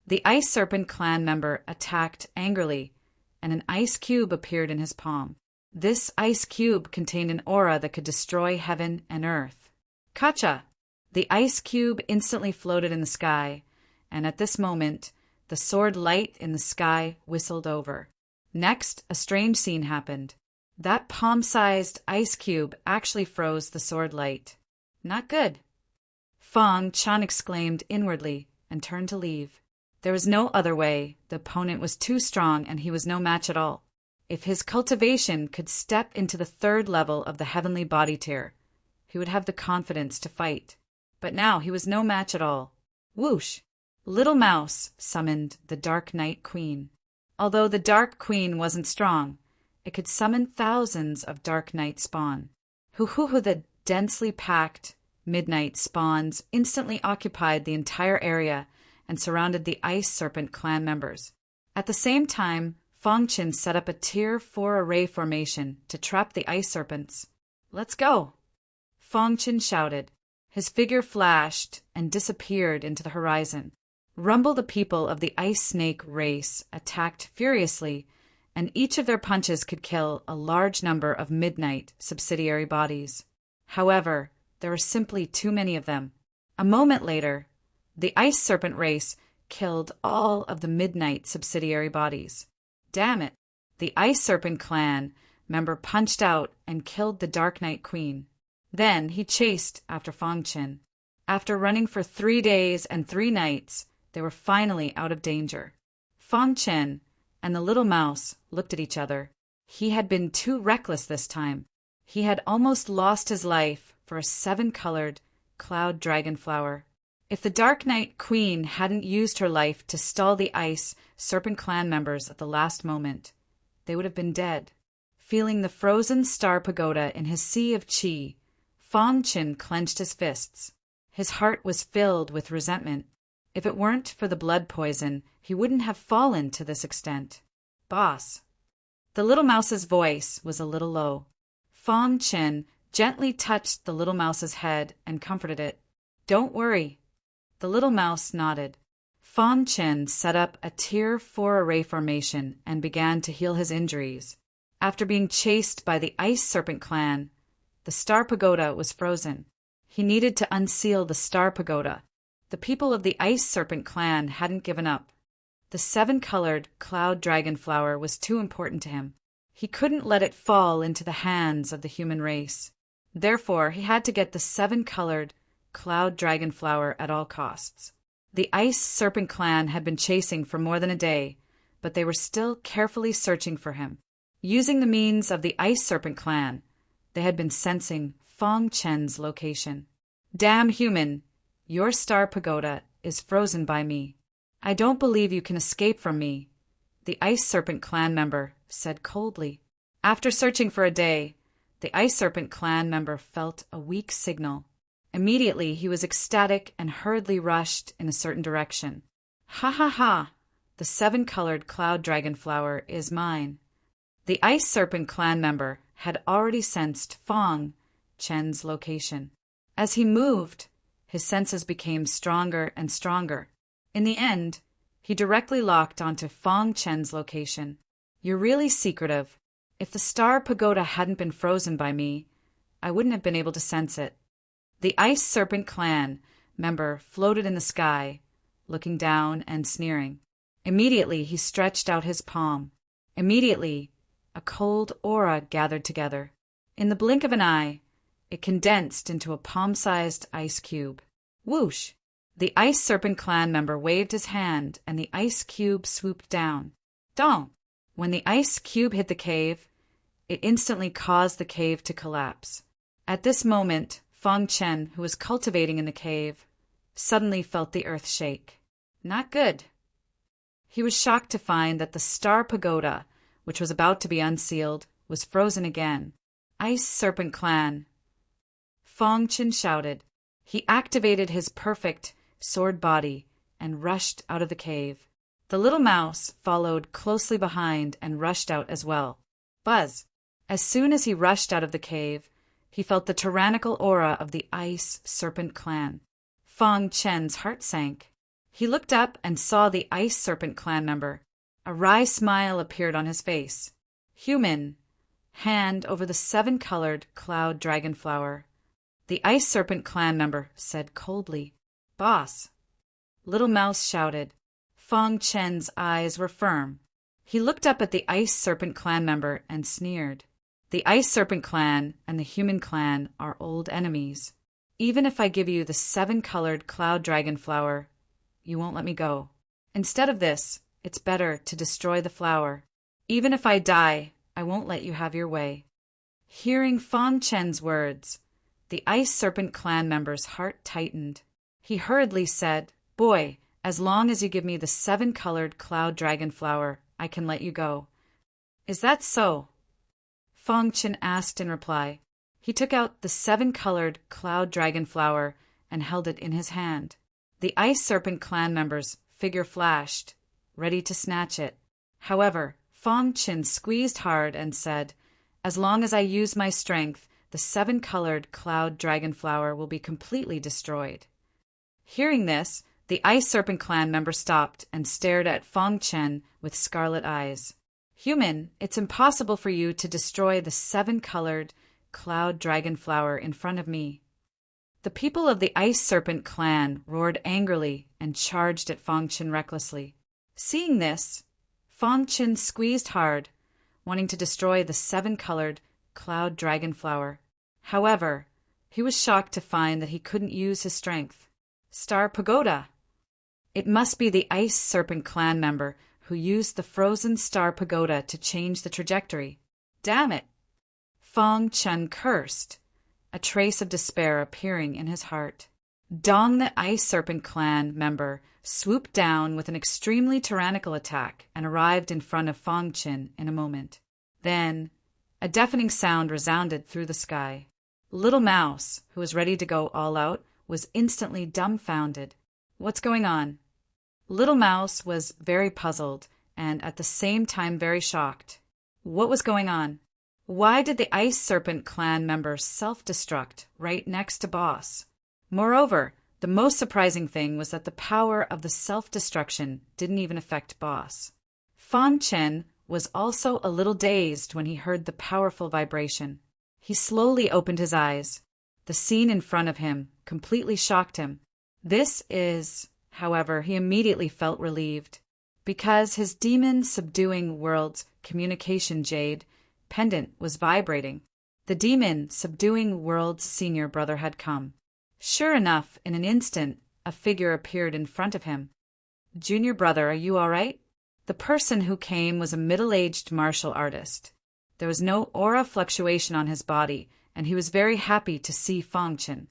The Ice Serpent clan member attacked angrily, and an ice cube appeared in his palm. This ice cube contained an aura that could destroy heaven and earth. Kacha! The ice cube instantly floated in the sky, and at this moment, the sword light in the sky whistled over. Next, a strange scene happened. That palm-sized ice cube actually froze the sword light. Not good. Fong Chan exclaimed inwardly and turned to leave. There was no other way. The opponent was too strong and he was no match at all. If his cultivation could step into the 3rd level of the heavenly body tier, he would have the confidence to fight. But now he was no match at all. Whoosh! Little Mouse summoned the Dark Night Queen. Although the Dark Queen wasn't strong, it could summon thousands of Dark Night spawn. The densely packed midnight spawns instantly occupied the entire area and surrounded the Ice Serpent clan members. At the same time, Fong Qin set up a Tier 4 array formation to trap the Ice Serpents. Let's go! Fong Qin shouted. His figure flashed and disappeared into the horizon. Rumble, the people of the Ice Snake race, attacked furiously, and each of their punches could kill a large number of Midnight subsidiary bodies. However, there were simply too many of them. A moment later, the Ice Serpent race killed all of the Midnight subsidiary bodies. Damn it! The Ice Serpent clan member punched out and killed the Dark Night Queen. Then he chased after Fong Qin. After running for 3 days and 3 nights, they were finally out of danger. Fong Qin and the Little Mouse looked at each other. He had been too reckless this time. He had almost lost his life for a 7-colored cloud dragon flower. If the Dark Night Queen hadn't used her life to stall the Ice Serpent clan members at the last moment, they would have been dead. Feeling the frozen Star Pagoda in his sea of qi, Fong Qin clenched his fists. His heart was filled with resentment. If it weren't for the blood poison, he wouldn't have fallen to this extent. Boss. The Little Mouse's voice was a little low. Fong Qin gently touched the Little Mouse's head and comforted it. Don't worry. The Little Mouse nodded. Fong Qin set up a Tier 4 array formation and began to heal his injuries. After being chased by the Ice Serpent clan, the Star Pagoda was frozen. He needed to unseal the Star Pagoda. The people of the Ice Serpent clan hadn't given up. The 7-colored cloud dragon flower was too important to him. He couldn't let it fall into the hands of the human race. Therefore, he had to get the 7-colored cloud dragon flower at all costs. The Ice Serpent clan had been chasing for more than a day, but they were still carefully searching for him. Using the means of the Ice Serpent clan, they had been sensing Fong Chen's location. Damn human, your star pagoda is frozen by me. I don't believe you can escape from me, the Ice Serpent clan member said coldly. After searching for a day, the Ice Serpent clan member felt a weak signal. Immediately, he was ecstatic and hurriedly rushed in a certain direction. Ha ha ha! The 7-colored cloud dragon flower is mine. The Ice Serpent clan member had already sensed Fong Chen's location. As he moved, his senses became stronger and stronger. In the end, he directly locked onto Fong Chen's location. You're really secretive. If the star pagoda hadn't been frozen by me, I wouldn't have been able to sense it. The Ice Serpent clan member floated in the sky, looking down and sneering. Immediately, he stretched out his palm. Immediately, a cold aura gathered together. In the blink of an eye, it condensed into a palm-sized ice cube. Whoosh! The Ice Serpent clan member waved his hand, and the ice cube swooped down. Dong! When the ice cube hit the cave, it instantly caused the cave to collapse. At this moment, Fong Chen, who was cultivating in the cave, suddenly felt the earth shake. Not good. He was shocked to find that the star pagoda, which was about to be unsealed, was frozen again. Ice Serpent clan! Fong Chen shouted. He activated his perfect sword body and rushed out of the cave. The little mouse followed closely behind and rushed out as well. Buzz! As soon as he rushed out of the cave, he felt the tyrannical aura of the Ice Serpent clan. Fong Chen's heart sank. He looked up and saw the Ice Serpent clan member. A wry smile appeared on his face. Human, hand over the 7-colored cloud dragon flower. The Ice Serpent clan member said coldly. Boss! Little Mouse shouted. Fong Chen's eyes were firm. He looked up at the Ice Serpent clan member and sneered. The Ice Serpent clan and the Human clan are old enemies. Even if I give you the 7-colored cloud dragon flower, you won't let me go. Instead of this, it's better to destroy the flower. Even if I die, I won't let you have your way. Hearing Fong Chen's words, the Ice Serpent clan member's heart tightened. He hurriedly said, Boy, as long as you give me the 7-colored cloud dragon flower, I can let you go. Is that so? Fong Chen asked in reply. He took out the 7-colored cloud dragon flower and held it in his hand. The Ice Serpent clan member's figure flashed, ready to snatch it. However, Fong Chen squeezed hard and said, As long as I use my strength, the 7-colored cloud dragon flower will be completely destroyed. Hearing this, the Ice Serpent clan member stopped and stared at Fong Chen with scarlet eyes. Human, it's impossible for you to destroy the 7-colored cloud dragon flower in front of me. The people of the Ice Serpent clan roared angrily and charged at Fong Chen recklessly. Seeing this, Fong Chen squeezed hard, wanting to destroy the 7-colored cloud dragon flower. However, he was shocked to find that he couldn't use his strength. Star Pagoda! It must be the Ice Serpent clan member who used the frozen star pagoda to change the trajectory. Damn it! Fong Chen cursed, a trace of despair appearing in his heart. Dong, the Ice Serpent clan member, swooped down with an extremely tyrannical attack and arrived in front of Fong Chen in a moment. Then, a deafening sound resounded through the sky. Little Mouse, who was ready to go all out, was instantly dumbfounded. What's going on? Little Mouse was very puzzled and at the same time very shocked. What was going on? Why did the Ice Serpent clan member self-destruct right next to Boss? Moreover, the most surprising thing was that the power of the self-destruction didn't even affect Boss. Fong Chen was also a little dazed when he heard the powerful vibration. He slowly opened his eyes. The scene in front of him completely shocked him. However, he immediately felt relieved, because his demon-subduing world's communication jade pendant was vibrating. The demon-subduing world's senior brother had come. Sure enough, in an instant, a figure appeared in front of him. "Junior brother, are you all right?" The person who came was a middle-aged martial artist. There was no aura fluctuation on his body, and he was very happy to see Fong Chen.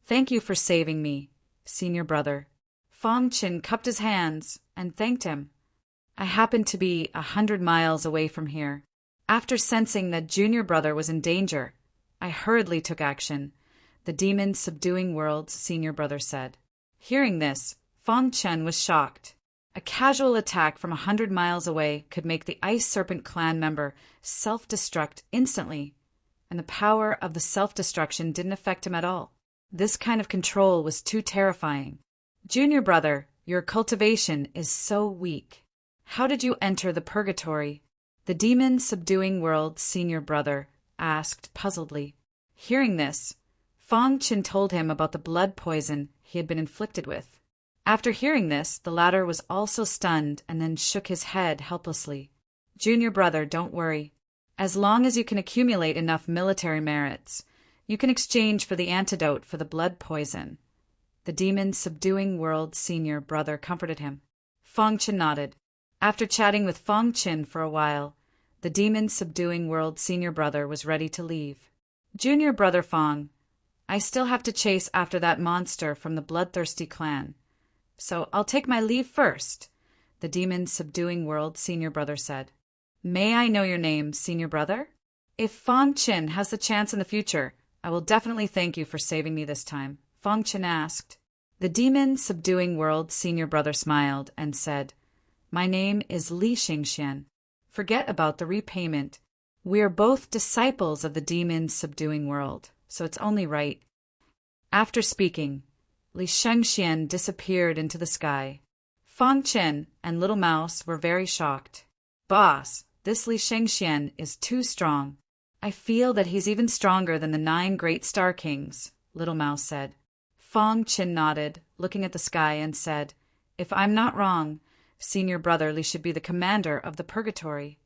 "Thank you for saving me, senior brother." Fong Chen cupped his hands and thanked him. "I happened to be 100 miles away from here. After sensing that junior brother was in danger, I hurriedly took action," the demon-subduing world's senior brother said. Hearing this, Fong Chen was shocked. A casual attack from 100 miles away could make the Ice Serpent clan member self-destruct instantly, and the power of the self-destruction didn't affect him at all. This kind of control was too terrifying. "Junior brother, your cultivation is so weak. How did you enter the purgatory?" the demon-subduing world's senior brother asked puzzledly. Hearing this, Fong Chen told him about the blood poison he had been inflicted with. After hearing this, the latter was also stunned and then shook his head helplessly. "Junior brother, don't worry. As long as you can accumulate enough military merits, you can exchange for the antidote for the blood poison," the demon-subduing world's senior brother comforted him. Fong Chen nodded. After chatting with Fong Chen for a while, the demon-subduing world's senior brother was ready to leave. "Junior brother Fong, I still have to chase after that monster from the bloodthirsty clan, so I'll take my leave first," the demon-subduing world's senior brother said. "May I know your name, senior brother? If Fong Chen has the chance in the future, I will definitely thank you for saving me this time," Fong Chen asked. The demon-subduing world's senior brother smiled and said, "My name is Li Xingxian. Forget about the repayment. We are both disciples of the demon-subduing world, so it's only right." After speaking, Li Shengxian disappeared into the sky. Fong Chen and Little Mouse were very shocked. "Boss, this Li Shengxian is too strong. I feel that he's even stronger than the 9 great Star Kings," Little Mouse said. Fong Chen nodded, looking at the sky, and said, "If I'm not wrong, senior brother Li should be the commander of the purgatory.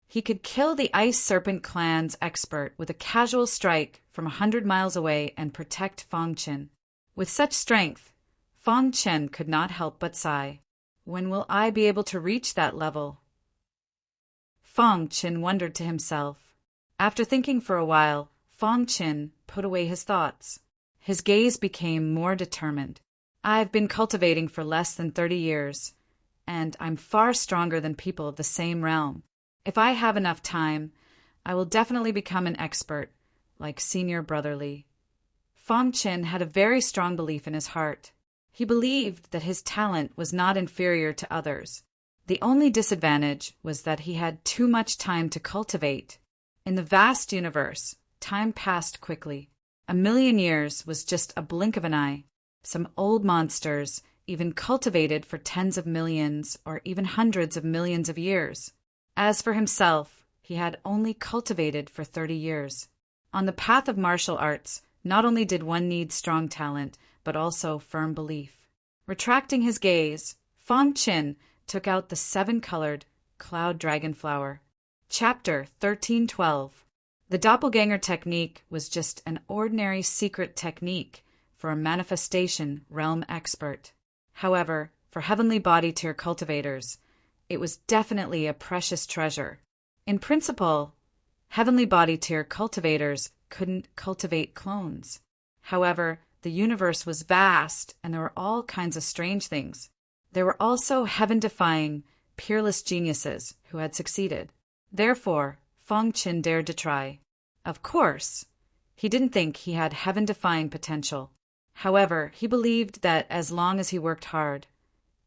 He could kill the Ice Serpent clan's expert with a casual strike from 100 miles away and protect Fong Chen. With such strength, Fong Chen could not help but sigh. When will I be able to reach that level?" Fong Chen wondered to himself. After thinking for a while, Fong Chen put away his thoughts. His gaze became more determined. "I've been cultivating for less than 30 years, and I'm far stronger than people of the same realm. If I have enough time, I will definitely become an expert, like senior brother Li." Fong Chen had a very strong belief in his heart. He believed that his talent was not inferior to others. The only disadvantage was that he had too much time to cultivate. In the vast universe, time passed quickly. 1,000,000 years was just a blink of an eye. Some old monsters even cultivated for tens of millions or even hundreds of millions of years. As for himself, he had only cultivated for 30 years. On the path of martial arts, not only did one need strong talent, but also firm belief. Retracting his gaze, Fong Chen took out the 7-colored cloud dragon flower. Chapter 1312. The doppelganger technique was just an ordinary secret technique for a manifestation realm expert. However, for heavenly body tier cultivators, it was definitely a precious treasure. In principle, heavenly body tier cultivators couldn't cultivate clones. However, the universe was vast and there were all kinds of strange things. There were also heaven-defying, peerless geniuses who had succeeded. Therefore, Fong Chen dared to try. Of course, he didn't think he had heaven-defying potential. However, he believed that as long as he worked hard,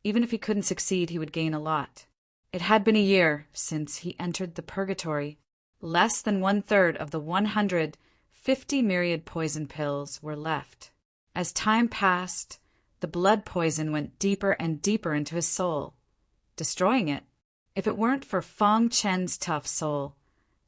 even if he couldn't succeed, he would gain a lot. It had been a year since he entered the purgatory. Less than 1/3 of the 150 myriad poison pills were left. As time passed, the blood poison went deeper and deeper into his soul, destroying it. If it weren't for Fong Chen's tough soul,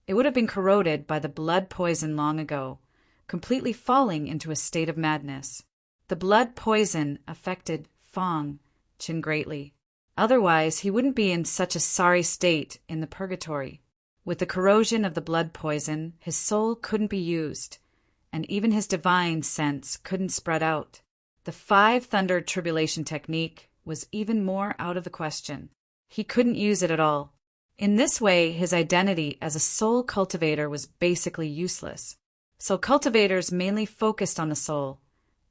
it would have been corroded by the blood poison long ago, completely falling into a state of madness. The blood poison affected Fong Chin greatly. Otherwise, he wouldn't be in such a sorry state in the purgatory. With the corrosion of the blood poison, his soul couldn't be used, and even his divine sense couldn't spread out. The five-thunder tribulation technique was even more out of the question. He couldn't use it at all. In this way, his identity as a soul cultivator was basically useless. So cultivators mainly focused on the soul,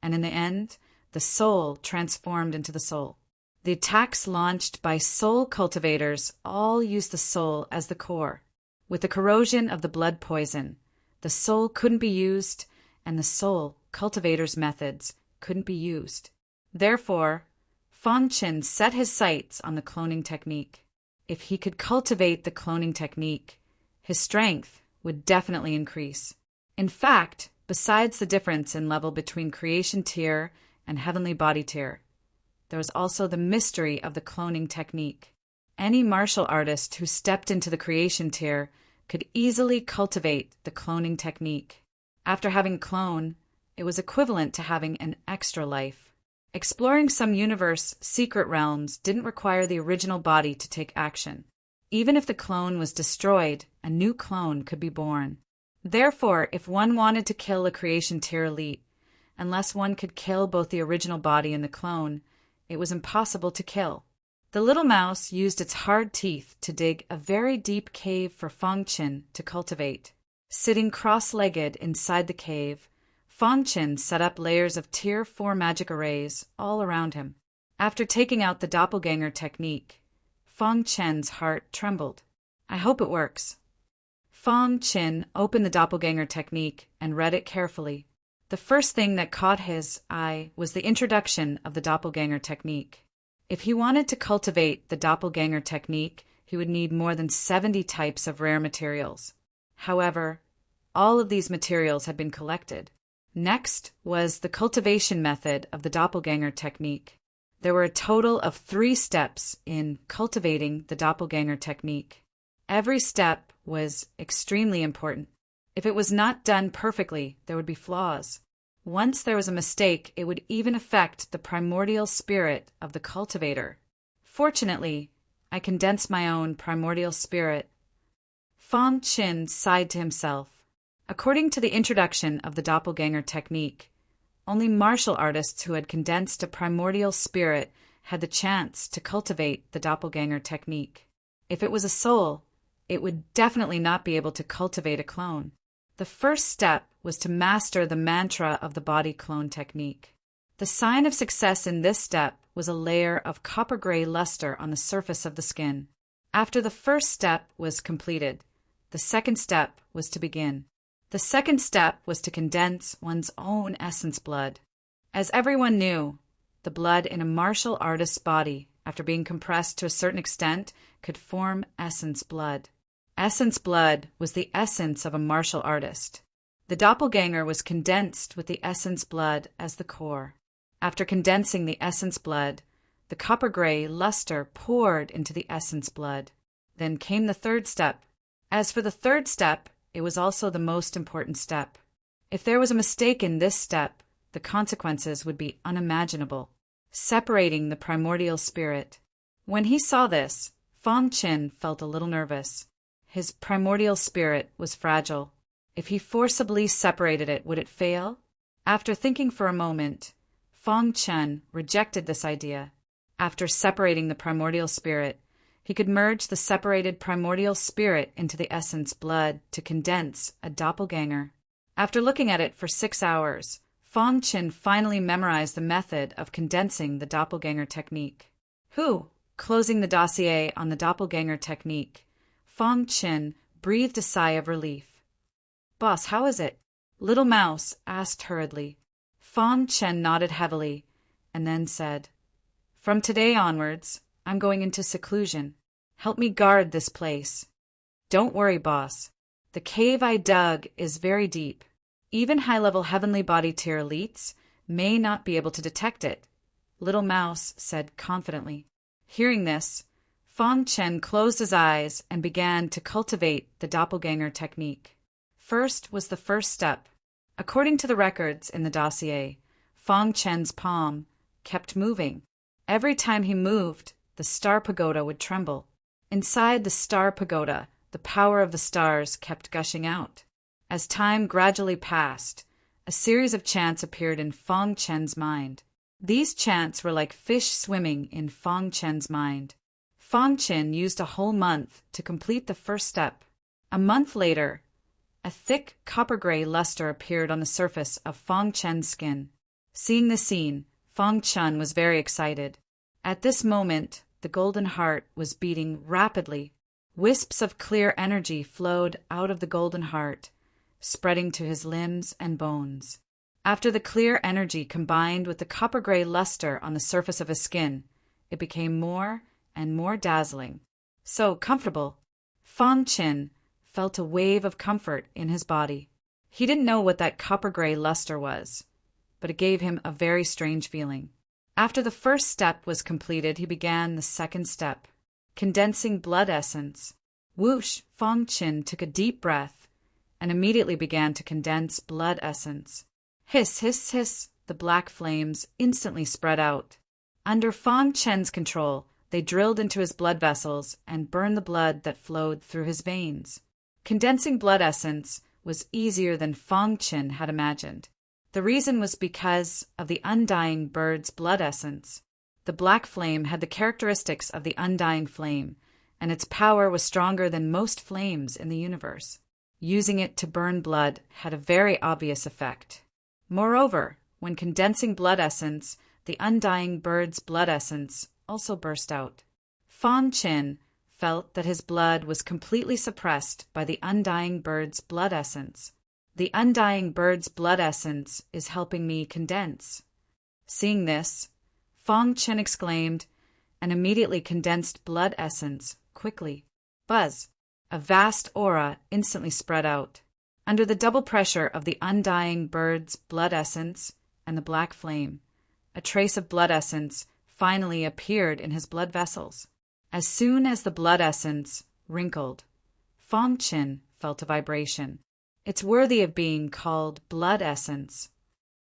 and in the end, the soul transformed into the soul. The attacks launched by soul cultivators all used the soul as the core. With the corrosion of the blood poison, the soul couldn't be used, and the soul cultivators' methods couldn't be used. Therefore, Fong Chin set his sights on the cloning technique. If he could cultivate the cloning technique, his strength would definitely increase. In fact, besides the difference in level between creation tier and heavenly body tier, there was also the mystery of the cloning technique. Any martial artist who stepped into the creation tier could easily cultivate the cloning technique. After having clone, it was equivalent to having an extra life. Exploring some universe secret realms didn't require the original body to take action. Even if the clone was destroyed, a new clone could be born. Therefore, if one wanted to kill a creation tier elite, unless one could kill both the original body and the clone, it was impossible to kill. The little mouse used its hard teeth to dig a very deep cave for Fong Chin to cultivate. Sitting cross-legged inside the cave, Fong Chin set up layers of Tier 4 magic arrays all around him. After taking out the doppelganger technique, Fong Chin's heart trembled. I hope it works. Fong Chin opened the doppelganger technique and read it carefully. The first thing that caught his eye was the introduction of the doppelganger technique. If he wanted to cultivate the doppelganger technique, he would need more than 70 types of rare materials. However, all of these materials had been collected. Next was the cultivation method of the doppelganger technique. There were a total of 3 steps in cultivating the doppelganger technique. Every step was extremely important. If it was not done perfectly, there would be flaws. Once there was a mistake, it would even affect the primordial spirit of the cultivator. Fortunately, I condensed my own primordial spirit. Fong Chin sighed to himself. According to the introduction of the doppelganger technique, only martial artists who had condensed a primordial spirit had the chance to cultivate the doppelganger technique. If it was a soul, it would definitely not be able to cultivate a clone. The first step was to master the mantra of the body clone technique. The sign of success in this step was a layer of copper-gray luster on the surface of the skin. After the first step was completed, the second step was to begin. The second step was to condense one's own essence blood. As everyone knew, the blood in a martial artist's body, after being compressed to a certain extent, could form essence blood. Essence blood was the essence of a martial artist. The doppelganger was condensed with the essence blood as the core. After condensing the essence blood, the copper-gray luster poured into the essence blood. Then came the third step. As for the third step, it was also the most important step. If there was a mistake in this step, the consequences would be unimaginable, separating the primordial spirit. When he saw this, Fong Chin felt a little nervous. His primordial spirit was fragile. If he forcibly separated it, would it fail? After thinking for a moment, Fong Chin rejected this idea. After separating the primordial spirit, he could merge the separated primordial spirit into the essence blood to condense a doppelganger. After looking at it for 6 hours, Fong Chin finally memorized the method of condensing the doppelganger technique. Closing the dossier on the doppelganger technique, Fong Chin breathed a sigh of relief. "Boss, how is it?" Little Mouse asked hurriedly. Fong Chin nodded heavily and then said, "From today onwards, I'm going into seclusion. Help me guard this place." "Don't worry, boss. The cave I dug is very deep. Even high-level heavenly body tier elites may not be able to detect it," Little Mouse said confidently. Hearing this, Fong Chin closed his eyes and began to cultivate the doppelganger technique. First was the first step. According to the records in the dossier, Fong Chen's palm kept moving. Every time he moved, the star pagoda would tremble. Inside the star pagoda, the power of the stars kept gushing out. As time gradually passed, a series of chants appeared in Fong Chen's mind. These chants were like fish swimming in Fong Chen's mind. Fong Chen used a whole month to complete the first step. A month later, a thick copper-gray luster appeared on the surface of Fong Chen's skin. Seeing the scene, Fong Chen was very excited. At this moment, the golden heart was beating rapidly. Wisps of clear energy flowed out of the golden heart, spreading to his limbs and bones. After the clear energy combined with the copper-gray luster on the surface of his skin, it became more and more dazzling. So comfortable. Fong Chen felt a wave of comfort in his body. He didn't know what that copper-gray luster was, but it gave him a very strange feeling. After the first step was completed, he began the second step, condensing blood essence. Whoosh! Fong Chen took a deep breath and immediately began to condense blood essence. Hiss, hiss, hiss! The black flames instantly spread out. Under Fong Chen's control, they drilled into his blood vessels and burned the blood that flowed through his veins. Condensing blood essence was easier than Fong Chen had imagined. The reason was because of the undying bird's blood essence. The black flame had the characteristics of the undying flame, and its power was stronger than most flames in the universe. Using it to burn blood had a very obvious effect. Moreover, when condensing blood essence, the undying bird's blood essence also burst out. Fong Chen felt that his blood was completely suppressed by the undying bird's blood essence. The undying bird's blood essence is helping me condense. Seeing this, Fong Chen exclaimed and immediately condensed blood essence quickly. Buzz! A vast aura instantly spread out. Under the double pressure of the undying bird's blood essence and the black flame, a trace of blood essence finally appeared in his blood vessels. As soon as the blood essence wrinkled, Fong Chen felt a vibration. It's worthy of being called blood essence.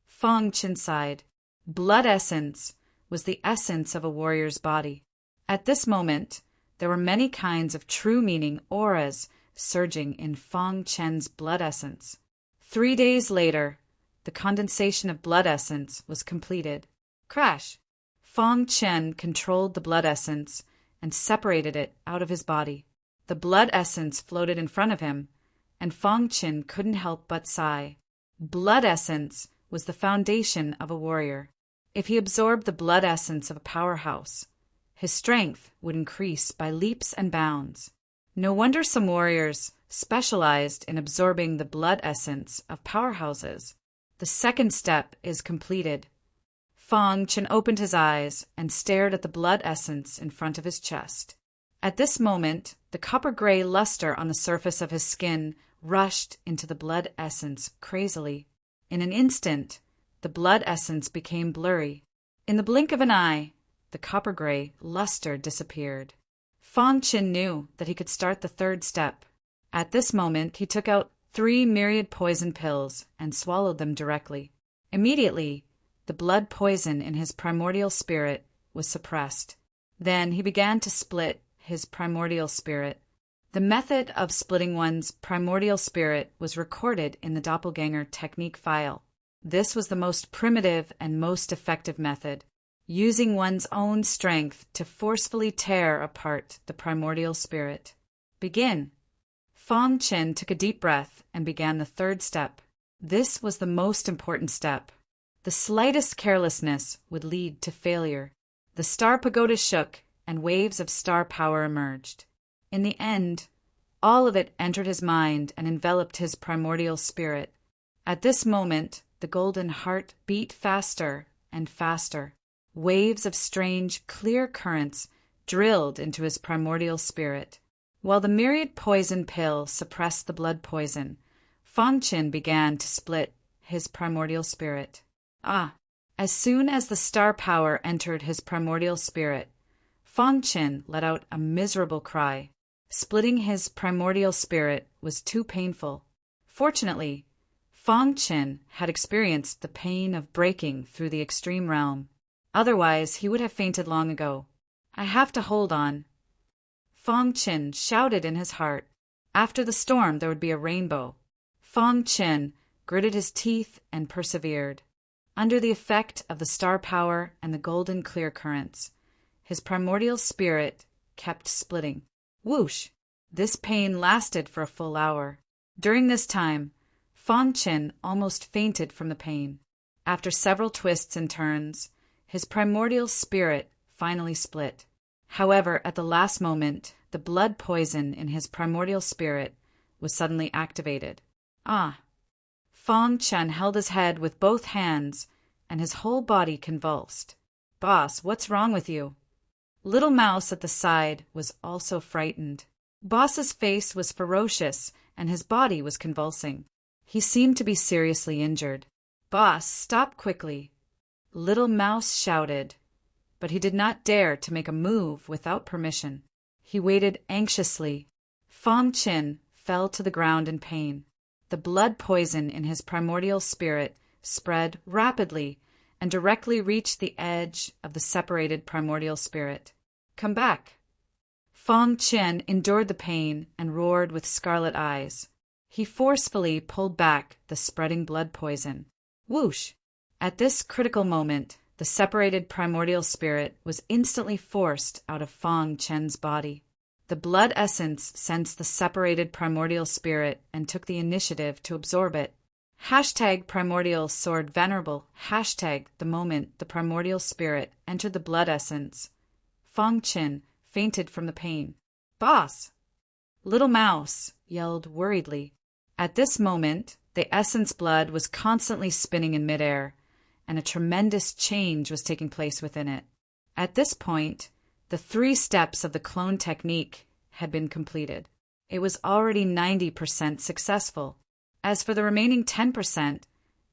Fong Chen sighed. Blood essence was the essence of a warrior's body. At this moment, there were many kinds of true meaning auras surging in Fong Chen's blood essence. 3 days later, the condensation of blood essence was completed. Crash! Fong Chen controlled the blood essence and separated it out of his body. The blood essence floated in front of him, and Fong Chen couldn't help but sigh. Blood essence was the foundation of a warrior. If he absorbed the blood essence of a powerhouse, his strength would increase by leaps and bounds. No wonder some warriors specialized in absorbing the blood essence of powerhouses. The second step is completed. Fong Chen opened his eyes and stared at the blood essence in front of his chest. At this moment, the copper-gray luster on the surface of his skin rushed into the blood essence crazily. In an instant, the blood essence became blurry. In the blink of an eye, the copper-gray luster disappeared. Fong Chen knew that he could start the third step. At this moment, he took out 3 myriad poison pills and swallowed them directly. Immediately, the blood poison in his primordial spirit was suppressed. Then he began to split his primordial spirit. The method of splitting one's primordial spirit was recorded in the doppelganger technique file. This was the most primitive and most effective method, using one's own strength to forcefully tear apart the primordial spirit. Begin. Fong Chen took a deep breath and began the third step. This was the most important step. The slightest carelessness would lead to failure. The star pagoda shook, and waves of star power emerged. In the end, all of it entered his mind and enveloped his primordial spirit. At this moment, the golden heart beat faster and faster. Waves of strange, clear currents drilled into his primordial spirit. While the myriad poison pill suppressed the blood poison, Fong Chen began to split his primordial spirit. As soon as the star power entered his primordial spirit, Fong Chen let out a miserable cry. Splitting his primordial spirit was too painful. Fortunately, Fong Qin had experienced the pain of breaking through the extreme realm. Otherwise, he would have fainted long ago. I have to hold on. Fong Qin shouted in his heart. After the storm, there would be a rainbow. Fong Qin gritted his teeth and persevered. Under the effect of the star power and the golden clear currents, his primordial spirit kept splitting. Whoosh! This pain lasted for a full hour. During this time, Fong Qin almost fainted from the pain. After several twists and turns, his primordial spirit finally split. However, at the last moment, the blood poison in his primordial spirit was suddenly activated. Ah! Fong Qin held his head with both hands, and his whole body convulsed. Boss, what's wrong with you? Little Mouse at the side was also frightened. Boss's face was ferocious, and his body was convulsing. He seemed to be seriously injured. Boss, stop quickly! Little Mouse shouted, but he did not dare to make a move without permission. He waited anxiously. Fong Qin fell to the ground in pain. The blood poison in his primordial spirit spread rapidly and directly reached the edge of the separated primordial spirit. Come back! Fong Qin endured the pain and roared with scarlet eyes. He forcefully pulled back the spreading blood poison. Whoosh! At this critical moment, the separated primordial spirit was instantly forced out of Fong Qin's body. The blood essence sensed the separated primordial spirit and took the initiative to absorb it. #primordial sword venerable. #the moment the primordial spirit entered the blood essence, Fong Qin fainted from the pain. Boss! Little Mouse yelled worriedly. At this moment, the essence blood was constantly spinning in midair, and a tremendous change was taking place within it. At this point, the 3 steps of the clone technique had been completed. It was already 90% successful. As for the remaining 10%,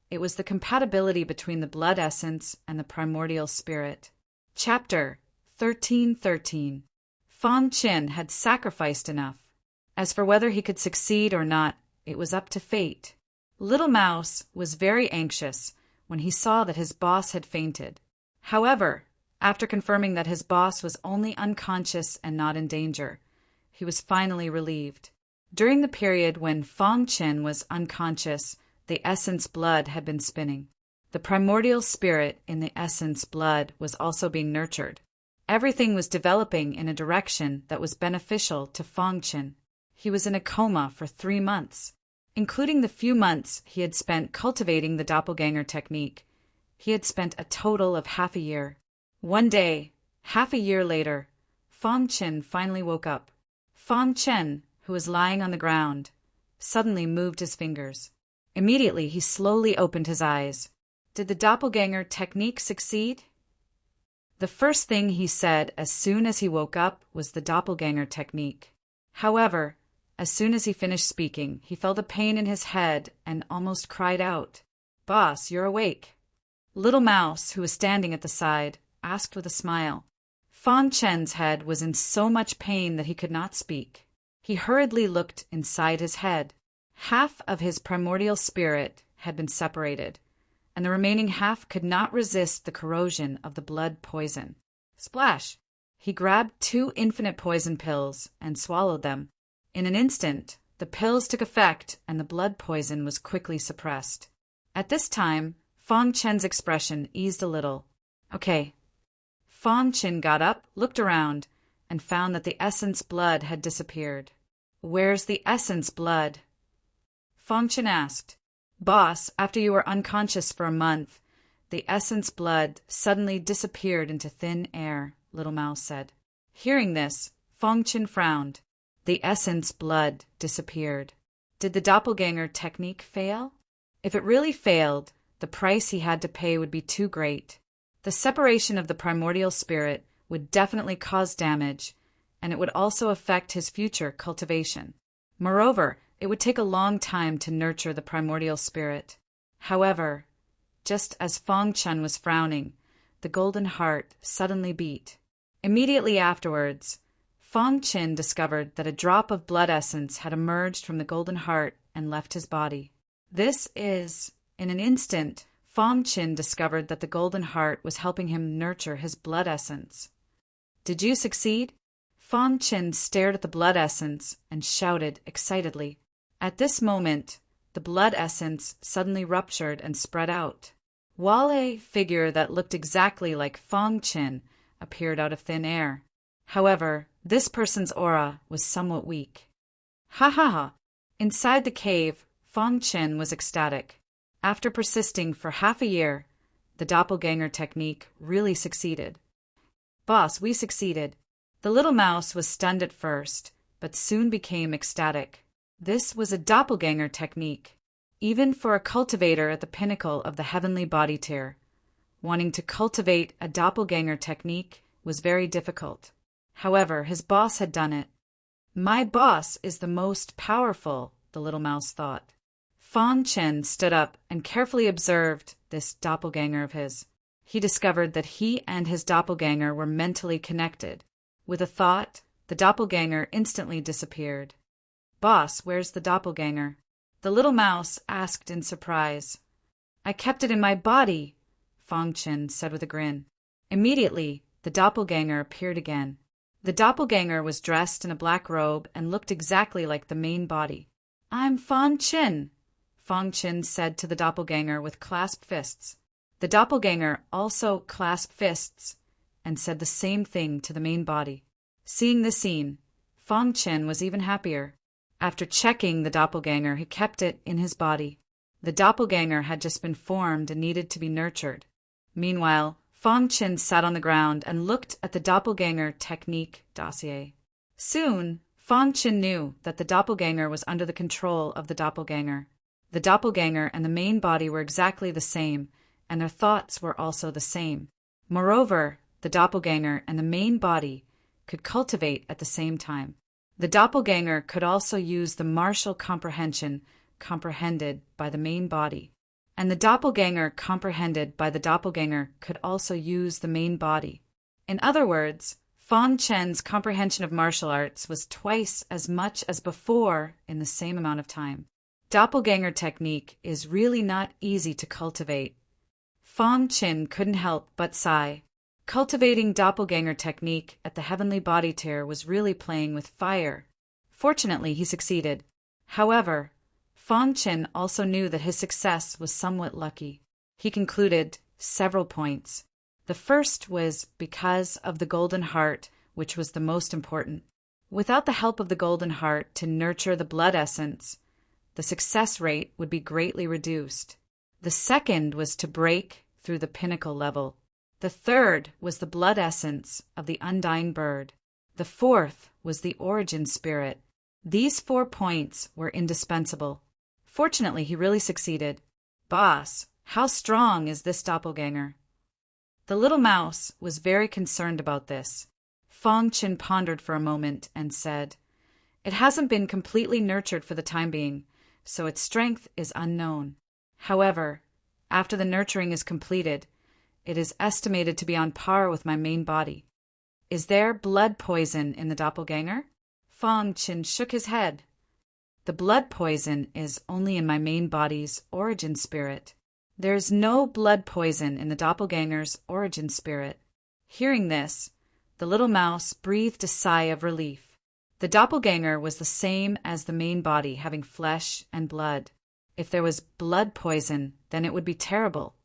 it was the compatibility between the blood essence and the primordial spirit. Chapter 1313. Fong Qin had sacrificed enough. As for whether he could succeed or not, it was up to fate. Little Mouse was very anxious when he saw that his boss had fainted. However, after confirming that his boss was only unconscious and not in danger, he was finally relieved. During the period when Fong Qin was unconscious, the essence blood had been spinning. The primordial spirit in the essence blood was also being nurtured. Everything was developing in a direction that was beneficial to Fong Qin. He was in a coma for 3 months. Including the few months he had spent cultivating the doppelganger technique, he had spent a total of half a year. One day, half a year later, Fong Qin finally woke up. Fong Qin, who was lying on the ground, suddenly moved his fingers. Immediately, he slowly opened his eyes. Did the doppelganger technique succeed? The first thing he said as soon as he woke up was the doppelganger technique. However, as soon as he finished speaking, he felt a pain in his head and almost cried out, Boss, you're awake. Little Mouse, who was standing at the side, asked with a smile. Fong Qin's head was in so much pain that he could not speak. He hurriedly looked inside his head. Half of his primordial spirit had been separated, and the remaining half could not resist the corrosion of the blood poison. Splash! He grabbed 2 infinite poison pills and swallowed them. In an instant, the pills took effect and the blood poison was quickly suppressed. At this time, Fong Qin's expression eased a little. Okay. Fong Qin got up, looked around, and found that the essence blood had disappeared. Where's the essence blood? Fong Qin asked. Boss, after you were unconscious for a month, the essence blood suddenly disappeared into thin air, Little Mouse said. Hearing this, Fong Qin frowned. The essence blood disappeared. Did the doppelganger technique fail? If it really failed, the price he had to pay would be too great. The separation of the primordial spirit would definitely cause damage, and it would also affect his future cultivation. Moreover, it would take a long time to nurture the primordial spirit. However, just as Fong Qin was frowning, the golden heart suddenly beat. Immediately afterwards, Fong Qin discovered that a drop of blood essence had emerged from the golden heart and left his body. In an instant, Fong Qin discovered that the golden heart was helping him nurture his blood essence. Did you succeed? Fong Qin stared at the blood essence and shouted excitedly. At this moment, the blood essence suddenly ruptured and spread out, while a figure that looked exactly like Fong Qin appeared out of thin air. However, this person's aura was somewhat weak. Ha ha ha! Inside the cave, Fong Qin was ecstatic. After persisting for half a year, the doppelganger technique really succeeded. Boss, we succeeded. The little mouse was stunned at first, but soon became ecstatic. This was a doppelganger technique, even for a cultivator at the pinnacle of the heavenly body tier. Wanting to cultivate a doppelganger technique was very difficult. However, his boss had done it. My boss is the most powerful, the little mouse thought. Fong Qin stood up and carefully observed this doppelganger of his. He discovered that he and his doppelganger were mentally connected. With a thought, the doppelganger instantly disappeared. Boss, where's the doppelganger? The little mouse asked in surprise. I kept it in my body, Fong Qin said with a grin. Immediately, the doppelganger appeared again. The doppelganger was dressed in a black robe and looked exactly like the main body. I'm Fong Qin, Fong Qin said to the doppelganger with clasped fists. The doppelganger also clasped fists and said the same thing to the main body. Seeing this scene, Fong Qin was even happier. After checking the doppelganger, he kept it in his body. The doppelganger had just been formed and needed to be nurtured. Meanwhile, Fong Qin sat on the ground and looked at the doppelganger technique dossier. Soon, Fong Qin knew that the doppelganger was under the control of the doppelganger. The doppelganger and the main body were exactly the same, and their thoughts were also the same. Moreover, the doppelganger and the main body could cultivate at the same time. The doppelganger could also use the martial comprehension comprehended by the main body, and the doppelganger comprehended by the doppelganger could also use the main body. In other words, Fong Qin's comprehension of martial arts was twice as much as before in the same amount of time. Doppelganger technique is really not easy to cultivate. Fong Qin couldn't help but sigh. Cultivating doppelganger technique at the heavenly body tier was really playing with fire. Fortunately, he succeeded. However, Fong Qin also knew that his success was somewhat lucky. He concluded several points. The first was because of the golden heart, which was the most important. Without the help of the golden heart to nurture the blood essence, the success rate would be greatly reduced. The second was to break through the pinnacle level. The third was the blood essence of the undying bird. The fourth was the origin spirit. These 4 points were indispensable. Fortunately, he really succeeded. Boss, how strong is this doppelganger? The little mouse was very concerned about this. Fong Qin pondered for a moment and said, It hasn't been completely nurtured for the time being, so its strength is unknown. However, after the nurturing is completed, it is estimated to be on par with my main body. Is there blood poison in the doppelganger? Fong Qin shook his head. The blood poison is only in my main body's origin spirit. There is no blood poison in the doppelganger's origin spirit. Hearing this, the little mouse breathed a sigh of relief. The doppelganger was the same as the main body, having flesh and blood. If there was blood poison, then it would be terrible.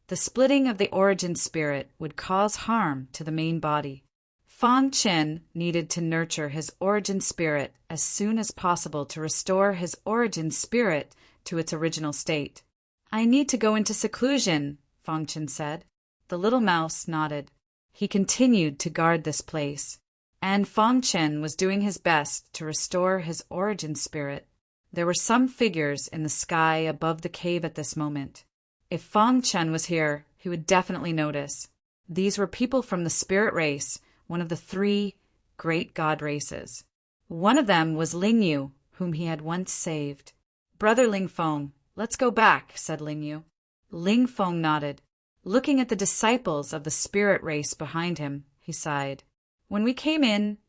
The splitting of the origin spirit would cause harm to the main body. Fong Qin needed to nurture his origin spirit as soon as possible to restore his origin spirit to its original state. I need to go into seclusion, Fong Qin said. The little mouse nodded. He continued to guard this place, and Fong Qin was doing his best to restore his origin spirit. There were some figures in the sky above the cave at this moment. If Fong Qin was here, he would definitely notice. These were people from the spirit race, one of the 3 great god races. One of them was Ling Yu, whom he had once saved. Brother Ling Feng, let's go back, said Ling Yu. Ling Feng nodded. Looking at the disciples of the spirit race behind him, he sighed. When we came in,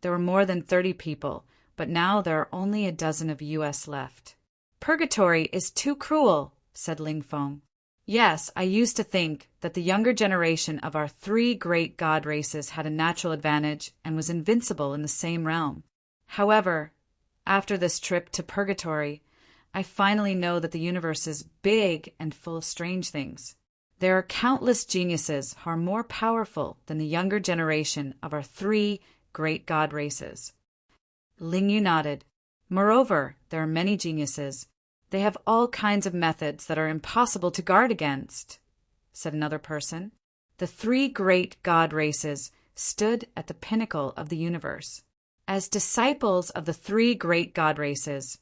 there were more than 30 people, but now there are only a dozen of us left. Purgatory is too cruel, said Ling Feng. Yes, I used to think that the younger generation of our three great god races had a natural advantage and was invincible in the same realm. However, after this trip to Purgatory, I finally know that the universe is big and full of strange things. There are countless geniuses who are more powerful than the younger generation of our three great god races. Ling Yu nodded. Moreover, there are many geniuses. They have all kinds of methods that are impossible to guard against, said another person. The three great god races stood at the pinnacle of the universe. As disciples of the three great god races,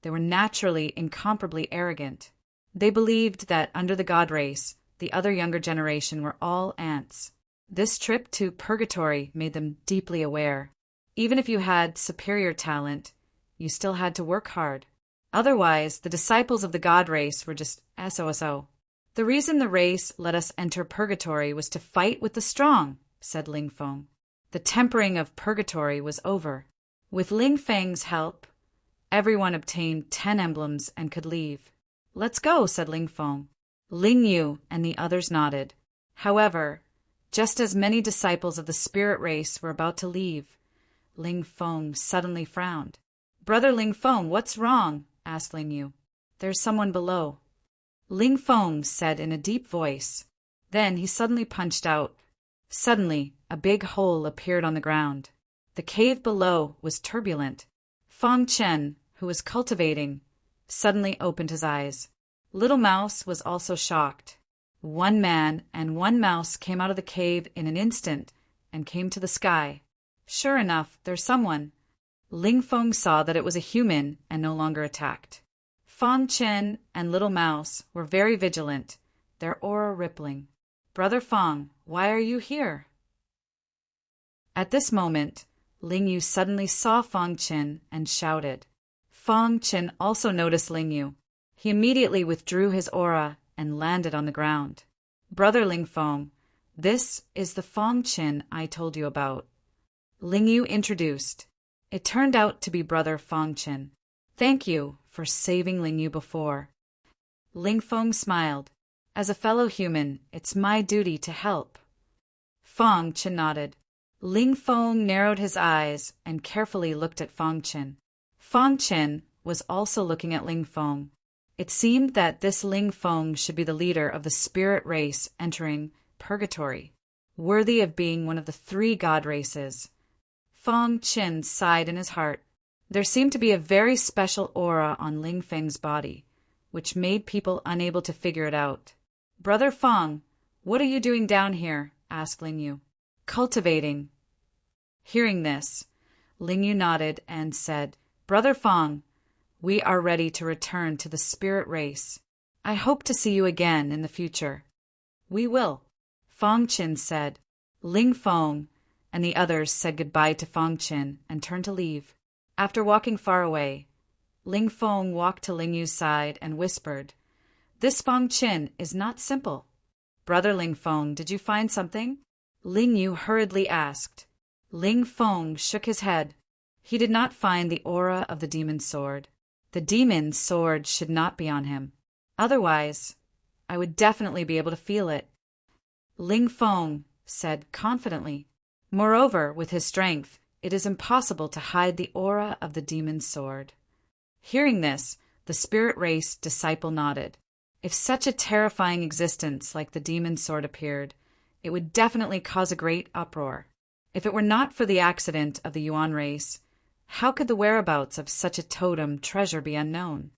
they were naturally incomparably arrogant. They believed that under the god race, the other younger generation were all ants. This trip to Purgatory made them deeply aware. Even if you had superior talent, you still had to work hard. Otherwise, the disciples of the god race were just SOSO. The reason the race let us enter Purgatory was to fight with the strong, said Ling Feng. The tempering of Purgatory was over. With Ling Feng's help, everyone obtained 10 emblems and could leave. Let's go, said Ling Feng. Ling Yu and the others nodded. However, just as many disciples of the spirit race were about to leave, Ling Feng suddenly frowned. Brother Ling Feng, what's wrong? Asked Ling Yu. There's someone below, Ling Feng said in a deep voice. Then he suddenly punched out. Suddenly, a big hole appeared on the ground. The cave below was turbulent. Fang Chen, who was cultivating, suddenly opened his eyes. Little Mouse was also shocked. One man and one mouse came out of the cave in an instant and came to the sky. Sure enough, there's someone. Ling Feng saw that it was a human and no longer attacked. Fang Chen and Little Mouse were very vigilant, their aura rippling. Brother Fang, why are you here? At this moment, Ling Yu suddenly saw Fang Chen and shouted. Fang Chen also noticed Ling Yu. He immediately withdrew his aura and landed on the ground. Brother Ling Feng, this is the Fang Chen I told you about. Ling Yu introduced. It turned out to be Brother Fang Chen. Thank you for saving Ling Yu before. Ling Feng smiled. As a fellow human, it's my duty to help. Fang Chen nodded. Ling Feng narrowed his eyes and carefully looked at Fang Chen. Fang Chen was also looking at Ling Feng. It seemed that this Ling Feng should be the leader of the spirit race entering Purgatory, worthy of being one of the three god races. Fang Chen sighed in his heart. There seemed to be a very special aura on Ling Feng's body, which made people unable to figure it out. Brother Fang, what are you doing down here? Asked Ling Yu. Cultivating. Hearing this, Ling Yu nodded and said, Brother Fang, we are ready to return to the spirit race. I hope to see you again in the future. We will, Fang Chen said. Ling Feng and the others said goodbye to Fang Chen and turned to leave. After walking far away, Ling Feng walked to Ling Yu's side and whispered, This Fang Chen is not simple. Brother Ling Feng, did you find something? Ling Yu hurriedly asked. Ling Feng shook his head. He did not find the aura of the demon's sword. The demon's sword should not be on him. Otherwise, I would definitely be able to feel it. Ling Feng said confidently. Moreover, with his strength, it is impossible to hide the aura of the demon's sword. Hearing this, the spirit race disciple nodded. If such a terrifying existence like the demon's sword appeared, it would definitely cause a great uproar. If it were not for the accident of the Yuan race, how could the whereabouts of such a totem treasure be unknown?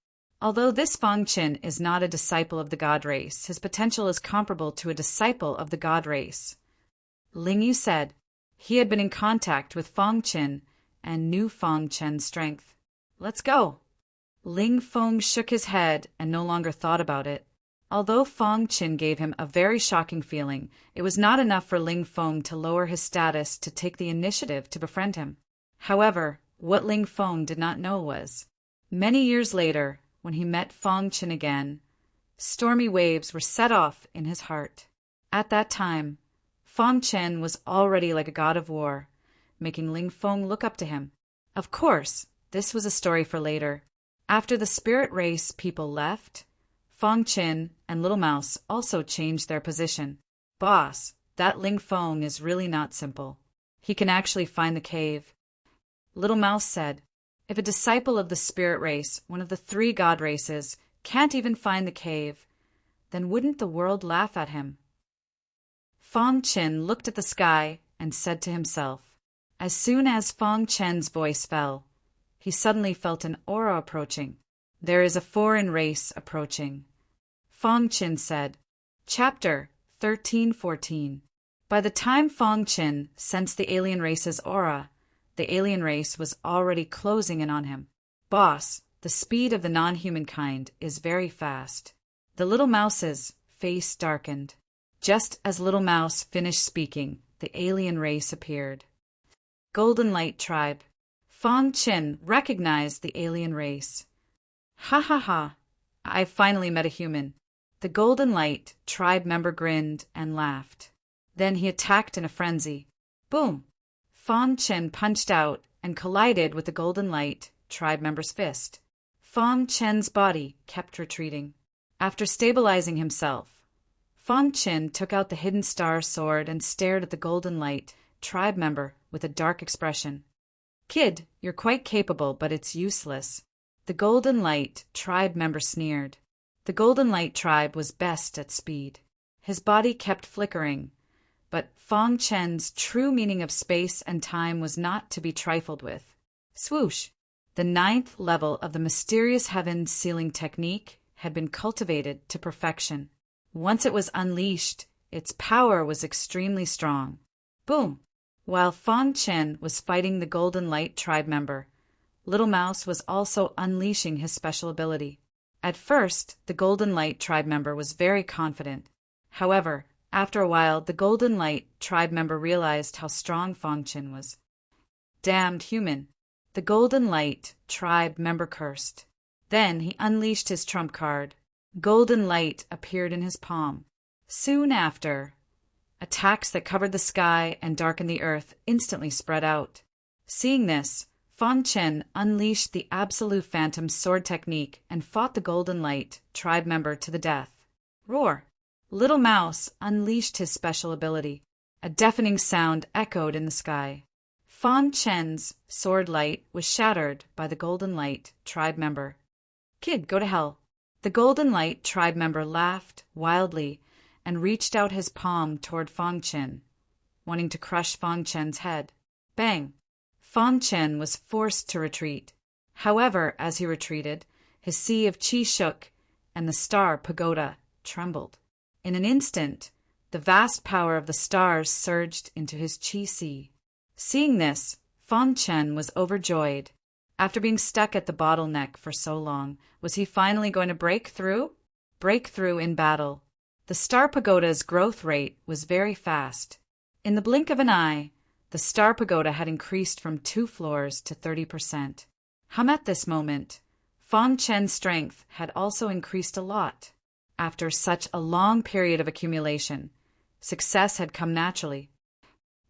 Although this Fang Chen is not a disciple of the god race, his potential is comparable to a disciple of the god race. Ling Yu said. He had been in contact with Fang Chen and knew Fang Chen's strength. Let's go. Ling Feng shook his head and no longer thought about it. Although Fang Chen gave him a very shocking feeling, it was not enough for Ling Feng to lower his status to take the initiative to befriend him. However, what Ling Feng did not know was, many years later, when he met Fang Chen again, stormy waves were set off in his heart. At that time, Fang Chen was already like a god of war, making Ling Feng look up to him. Of course, this was a story for later. After the spirit race people left, Fong Chin and Little Mouse also changed their position. Boss, that Ling Fong is really not simple. He can actually find the cave. Little Mouse said, if a disciple of the spirit race, one of the 3 god races, can't even find the cave, then wouldn't the world laugh at him? Fong Chin looked at the sky and said to himself. As soon as Fong Chen's voice fell, he suddenly felt an aura approaching. There is a foreign race approaching. Fong Chin said. Chapter 13:14. By the time Fong Chin sensed the alien race's aura, the alien race was already closing in on him. Boss, the speed of the non-human kind is very fast. The Little Mouse's face darkened. Just as Little Mouse finished speaking, the alien race appeared. Golden Light Tribe. Fong Chin recognized the alien race. Ha ha ha, I've finally met a human. The Golden Light Tribe member grinned and laughed. Then he attacked in a frenzy. Boom! Fong Chin punched out and collided with the Golden Light Tribe member's fist. Fong Chin's body kept retreating. After stabilizing himself, Fong Chin took out the hidden star sword and stared at the Golden Light Tribe member with a dark expression. Kid, you're quite capable, but it's useless. The Golden Light Tribe member sneered. The Golden Light Tribe was best at speed. His body kept flickering, but Fong Chen's true meaning of space and time was not to be trifled with. Swoosh! The 9th level of the mysterious heaven sealing technique had been cultivated to perfection. Once it was unleashed, its power was extremely strong. Boom! While Fong Chen was fighting the Golden Light Tribe member, Little Mouse was also unleashing his special ability. At first, the Golden Light Tribe member was very confident. However, after a while, the Golden Light Tribe member realized how strong Fong Chen was. Damned human! The Golden Light Tribe member cursed. Then he unleashed his trump card. Golden light appeared in his palm. Soon after, attacks that covered the sky and darkened the earth instantly spread out. Seeing this, Fong Chen unleashed the Absolute Phantom Sword technique and fought the Golden Light Tribe member to the death. Roar! Little Mouse unleashed his special ability. A deafening sound echoed in the sky. Fong Chen's sword light was shattered by the Golden Light Tribe member. Kid, go to hell. The Golden Light Tribe member laughed wildly and reached out his palm toward Fong Chen, wanting to crush Fong Chen's head. Bang! Fong Chen was forced to retreat. However, as he retreated, his sea of qi shook and the star pagoda trembled. In an instant, the vast power of the stars surged into his qi sea. Seeing this, Fong Chen was overjoyed. After being stuck at the bottleneck for so long, was he finally going to break through? Break through in battle. The Star Pagoda's growth rate was very fast. In the blink of an eye, the Star Pagoda had increased from 2 floors to 30%. At this moment, Fong Chen's strength had also increased a lot. After such a long period of accumulation, success had come naturally.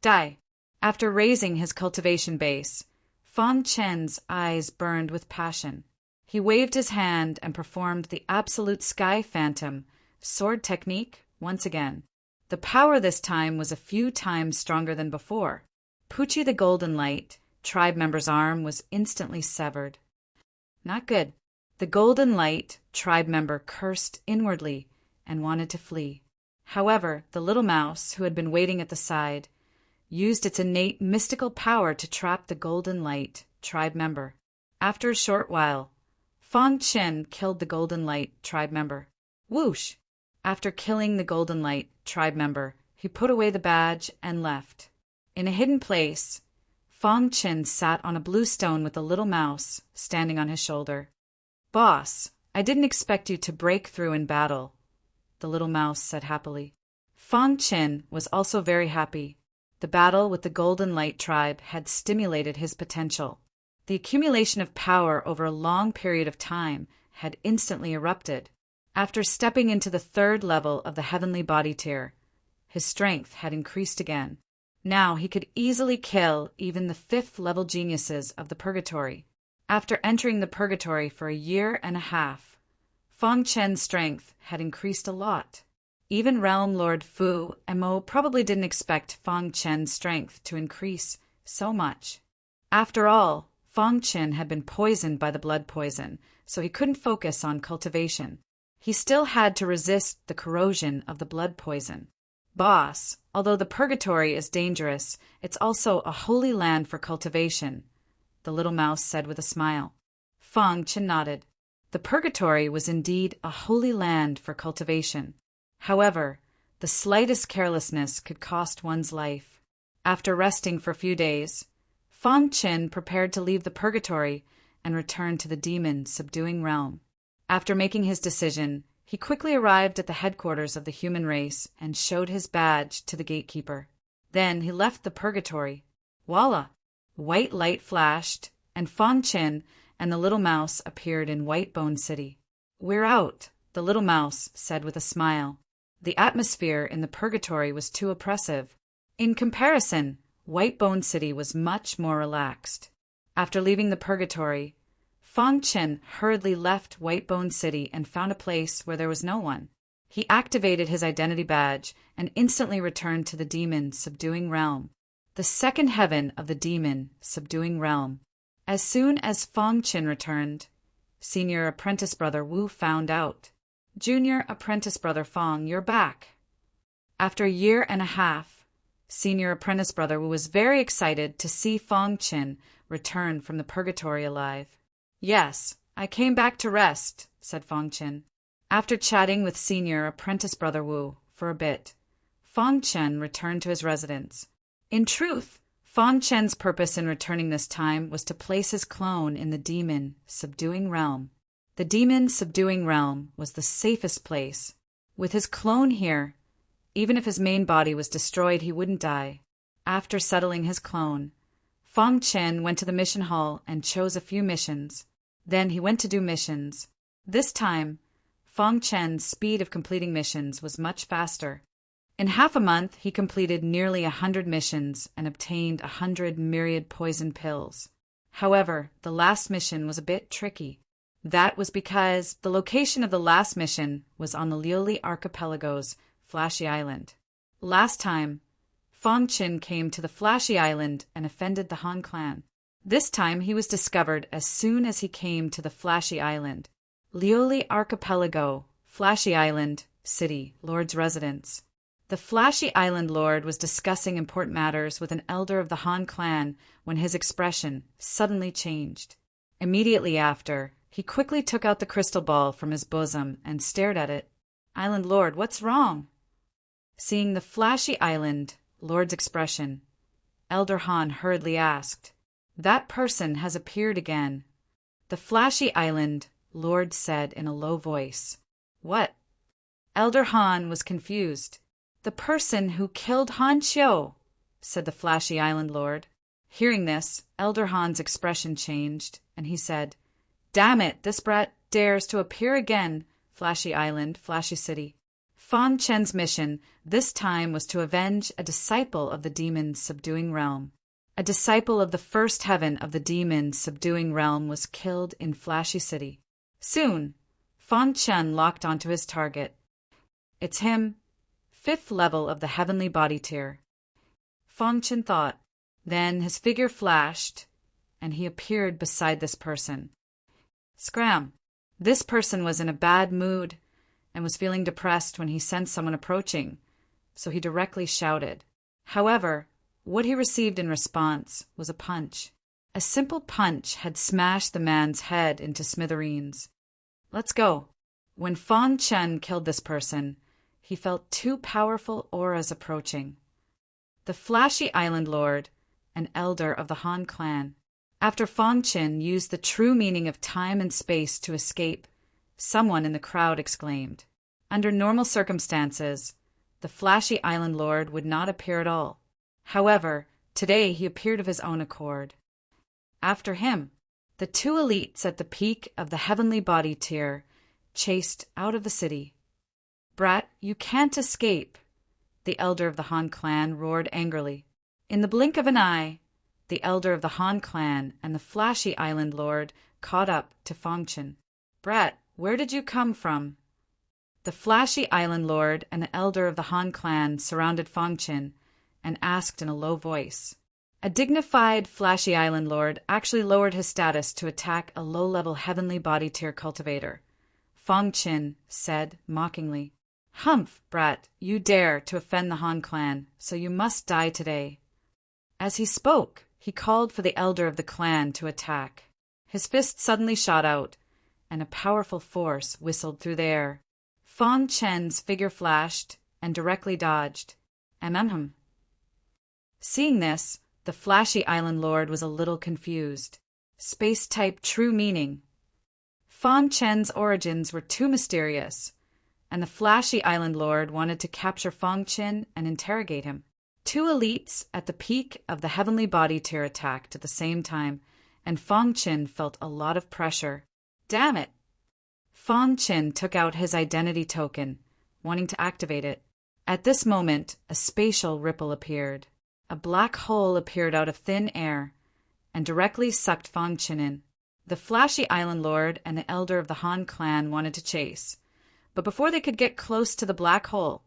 Die. After raising his cultivation base, Fong Chen's eyes burned with passion. He waved his hand and performed the Absolute Sky Phantom sword technique once again. The power this time was a few times stronger than before. Poochie the Golden Light Tribe member's arm was instantly severed. Not good. The Golden Light Tribe member cursed inwardly and wanted to flee. However, the little mouse, who had been waiting at the side, used its innate mystical power to trap the Golden Light Tribe member. After a short while, Fong Chen killed the Golden Light Tribe member. Whoosh! After killing the Golden Light Tribe member, he put away the badge and left. In a hidden place, Fong Chen sat on a blue stone with a little mouse standing on his shoulder. Boss, I didn't expect you to break through in battle, the little mouse said happily. Fong Chen was also very happy. The battle with the Golden Light Tribe had stimulated his potential. The accumulation of power over a long period of time had instantly erupted. After stepping into the 3rd level of the heavenly body tier, his strength had increased again. Now he could easily kill even the 5th level geniuses of the purgatory. After entering the purgatory for a year and a half, Feng Chen's strength had increased a lot. Even Realm Lord Fu and Mo probably didn't expect Feng Chen's strength to increase so much. After all, Feng Chen had been poisoned by the blood poison, so he couldn't focus on cultivation. He still had to resist the corrosion of the blood poison. Boss, although the purgatory is dangerous, it's also a holy land for cultivation, the little mouse said with a smile. Feng Chen nodded. The purgatory was indeed a holy land for cultivation. However, the slightest carelessness could cost one's life. After resting for a few days, Feng Chen prepared to leave the purgatory and return to the demon-subduing realm. After making his decision, he quickly arrived at the headquarters of the human race and showed his badge to the gatekeeper. Then he left the purgatory. Voila! White light flashed, and Feng Chen and the little mouse appeared in Whitebone City. "We're out," the little mouse said with a smile. The atmosphere in the purgatory was too oppressive. In comparison, Whitebone City was much more relaxed. After leaving the purgatory, Feng Chen hurriedly left Whitebone City and found a place where there was no one. He activated his identity badge and instantly returned to the demon-subduing realm, the second heaven of the demon-subduing realm. As soon as Feng Chen returned, Senior Apprentice Brother Wu found out. "Junior Apprentice Brother Feng, you're back." After a year and a half, Senior Apprentice Brother Wu was very excited to see Feng Chen return from the purgatory alive. "Yes, I came back to rest," said Feng Chen. After chatting with Senior Apprentice Brother Wu for a bit, Feng Chen returned to his residence. In truth, Feng Chen's purpose in returning this time was to place his clone in the demon-subduing realm. The demon-subduing realm was the safest place. With his clone here, even if his main body was destroyed, he wouldn't die. After settling his clone, Feng Chen went to the mission hall and chose a few missions. Then he went to do missions. This time, Feng Chen's speed of completing missions was much faster. In half a month, he completed nearly 100 missions and obtained 100 myriad poison pills. However, the last mission was a bit tricky. That was because the location of the last mission was on the Lioli Archipelago's Flashy Island. Last time, Feng Chen came to the Flashy Island and offended the Han clan. This time he was discovered as soon as he came to the Flashy Island. Lioli Archipelago, Flashy Island, City, Lord's residence. The Flashy Island Lord was discussing important matters with an elder of the Han clan when his expression suddenly changed. Immediately after, he quickly took out the crystal ball from his bosom and stared at it. "Island Lord, what's wrong?" Seeing the Flashy Island Lord's expression, Elder Han hurriedly asked, "That person has appeared again." The Flashy Island Lord said in a low voice. "What?" Elder Han was confused. "The person who killed Han Qiu," said the Flashy Island Lord. Hearing this, Elder Han's expression changed, and he said, "Damn it, this brat dares to appear again, Flashy Island, Flashy City." Feng Chen's mission this time was to avenge a disciple of the demon-subduing realm. A disciple of the first heaven of the demon-subduing realm was killed in Flashy City. Soon, Feng Chen locked onto his target. "It's him, 5th level of the heavenly body tier," Feng Chen thought. Then his figure flashed, and he appeared beside this person. Scram! This person was in a bad mood and was feeling depressed when he sensed someone approaching, so he directly shouted. However, what he received in response was a punch. A simple punch had smashed the man's head into smithereens. "Let's go." When Feng Chen killed this person, he felt 2 powerful auras approaching. The Flashy Island Lord, an elder of the Han clan. After Feng Chen used the true meaning of time and space to escape, someone in the crowd exclaimed. Under normal circumstances, the Flashy Island Lord would not appear at all. However, today he appeared of his own accord. After him, the 2 elites at the peak of the heavenly body tier chased out of the city. "Brat, you can't escape," the elder of the Han clan roared angrily. In the blink of an eye, the elder of the Han clan, and the flashy island lord caught up to Fong Chen. "Brat, where did you come from?" The flashy island lord and the elder of the Han clan surrounded Fong Chen and asked in a low voice. A dignified, flashy island lord actually lowered his status to attack a low-level heavenly body tier cultivator. Fong Chen said mockingly, "Humph, brat, you dare to offend the Han clan, so you must die today." As he spoke, he called for the elder of the clan to attack. His fist suddenly shot out, and a powerful force whistled through the air. Fong Chen's figure flashed and directly dodged. Seeing this, the flashy island lord was a little confused. Space-type true meaning. Fong Chen's origins were too mysterious, and the flashy island lord wanted to capture Fong Chen and interrogate him. Two elites at the peak of the heavenly body tier attacked at the same time, and Fong Chen felt a lot of pressure. Damn it! Fong Chen took out his identity token, wanting to activate it. At this moment, a spatial ripple appeared. A black hole appeared out of thin air and directly sucked Fong Chen in. The flashy island lord and the elder of the Han clan wanted to chase, but before they could get close to the black hole,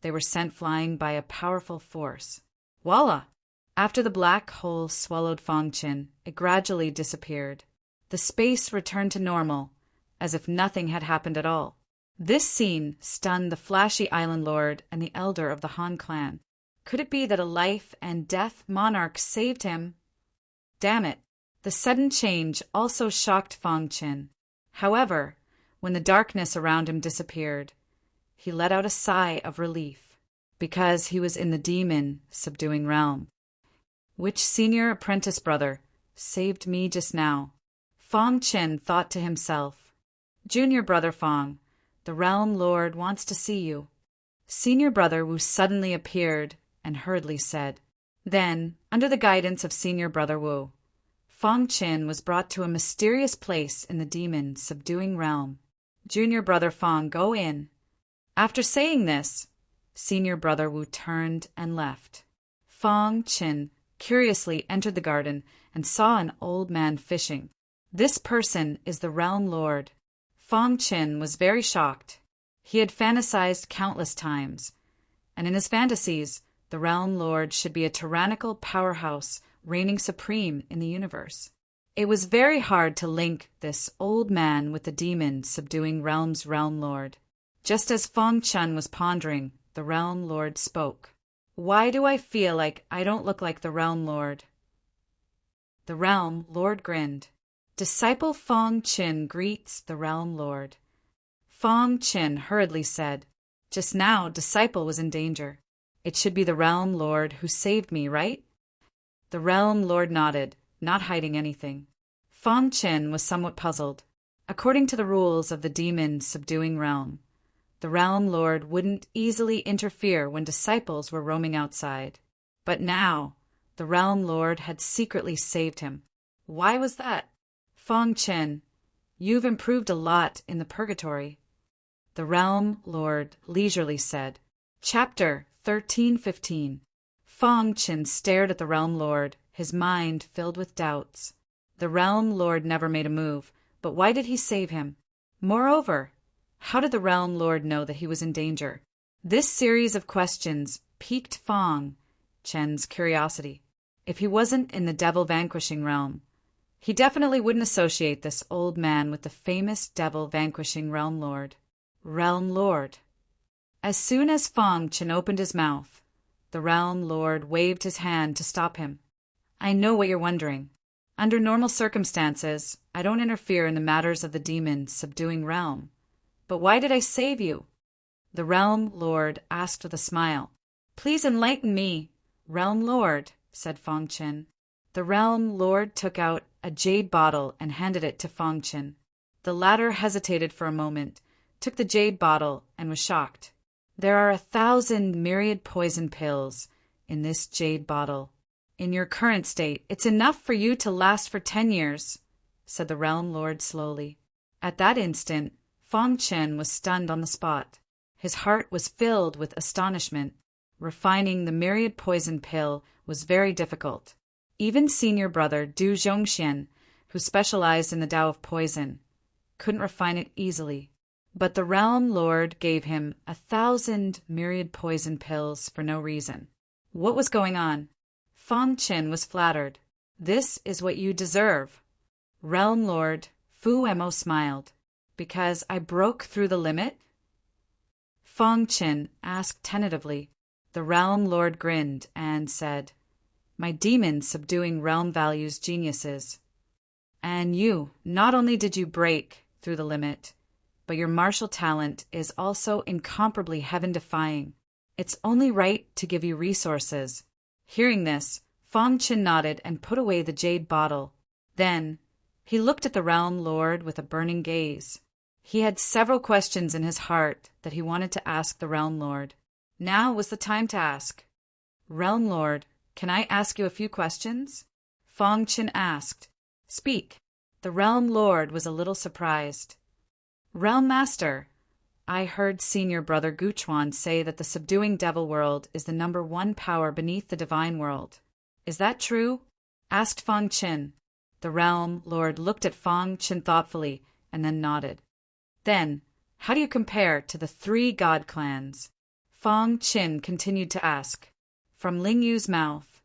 they were sent flying by a powerful force. Voila! After the black hole swallowed Fong Chen, it gradually disappeared. The space returned to normal, as if nothing had happened at all. This scene stunned the flashy island lord and the elder of the Han clan. Could it be that a life and death monarch saved him? Damn it! The sudden change also shocked Fong Chen. However, when the darkness around him disappeared, he let out a sigh of relief, because he was in the demon-subduing realm. Which senior apprentice brother saved me just now? Fong Chen thought to himself. Junior brother Fong, the realm lord wants to see you. Senior brother Wu suddenly appeared and hurriedly said. Then, under the guidance of senior brother Wu, Fong Chen was brought to a mysterious place in the demon-subduing realm. Junior brother Fong, go in. After saying this, senior brother Wu turned and left. Fong Chen curiously entered the garden and saw an old man fishing. This person is the realm lord. Fong Chen was very shocked. He had fantasized countless times, and in his fantasies, the realm lord should be a tyrannical powerhouse reigning supreme in the universe. It was very hard to link this old man with the demon-subduing realm's realm lord. Just as Fong Chen was pondering, the realm lord spoke. Why do I feel like I don't look like the realm lord? The realm lord grinned. Disciple Fong Chen greets the realm lord. Fong Chen hurriedly said, Just now, disciple was in danger. It should be the realm lord who saved me, right? The realm lord nodded, not hiding anything. Fong Chen was somewhat puzzled. According to the rules of the demon-subduing realm, the realm lord wouldn't easily interfere when disciples were roaming outside. But now, the realm lord had secretly saved him. Why was that? Fong Chen, you've improved a lot in the purgatory. The realm lord leisurely said. Chapter 13:15. Fong Chen stared at the realm lord, his mind filled with doubts. The realm lord never made a move, but why did he save him? Moreover, how did the realm lord know that he was in danger? This series of questions piqued Fong Chen's curiosity. If he wasn't in the devil-vanquishing realm, he definitely wouldn't associate this old man with the famous devil-vanquishing realm lord. Realm lord. As soon as Fong Chen opened his mouth, the realm lord waved his hand to stop him. I know what you're wondering. Under normal circumstances, I don't interfere in the matters of the demon-subduing realm. But why did I save you? The realm lord asked with a smile. Please enlighten me, realm lord, said Fong Chen. The realm lord took out a jade bottle and handed it to Fong Chen. The latter hesitated for a moment, took the jade bottle, and was shocked. There are 1,000 myriad poison pills in this jade bottle. In your current state, it's enough for you to last for 10 years, said the realm lord slowly. At that instant, Fong Chen was stunned on the spot. His heart was filled with astonishment. Refining the myriad poison pill was very difficult. Even senior brother Du Zhongxian, who specialized in the Tao of poison, couldn't refine it easily. But the realm lord gave him 1,000 myriad poison pills for no reason. What was going on? Fang Qin was flattered. This is what you deserve. Realm lord Fu Emo smiled. Because I broke through the limit? Fang Qin asked tentatively. The realm lord grinned and said, My demon subduing realm values geniuses. And you, not only did you break through the limit, but your martial talent is also incomparably heaven-defying. It's only right to give you resources. Hearing this, Fang Qin nodded and put away the jade bottle. Then, he looked at the realm lord with a burning gaze. He had several questions in his heart that he wanted to ask the realm lord. Now was the time to ask. Realm lord, can I ask you a few questions? Fang Qin asked. Speak. The realm lord was a little surprised. Realm master, I heard senior brother Guchuan say that the subduing devil world is the #1 power beneath the divine world. Is that true? Asked Fang Qin. The realm lord looked at Fang Qin thoughtfully and then nodded. Then, how do you compare to the 3 god clans? Fang Qin continued to ask. From Ling Yu's mouth,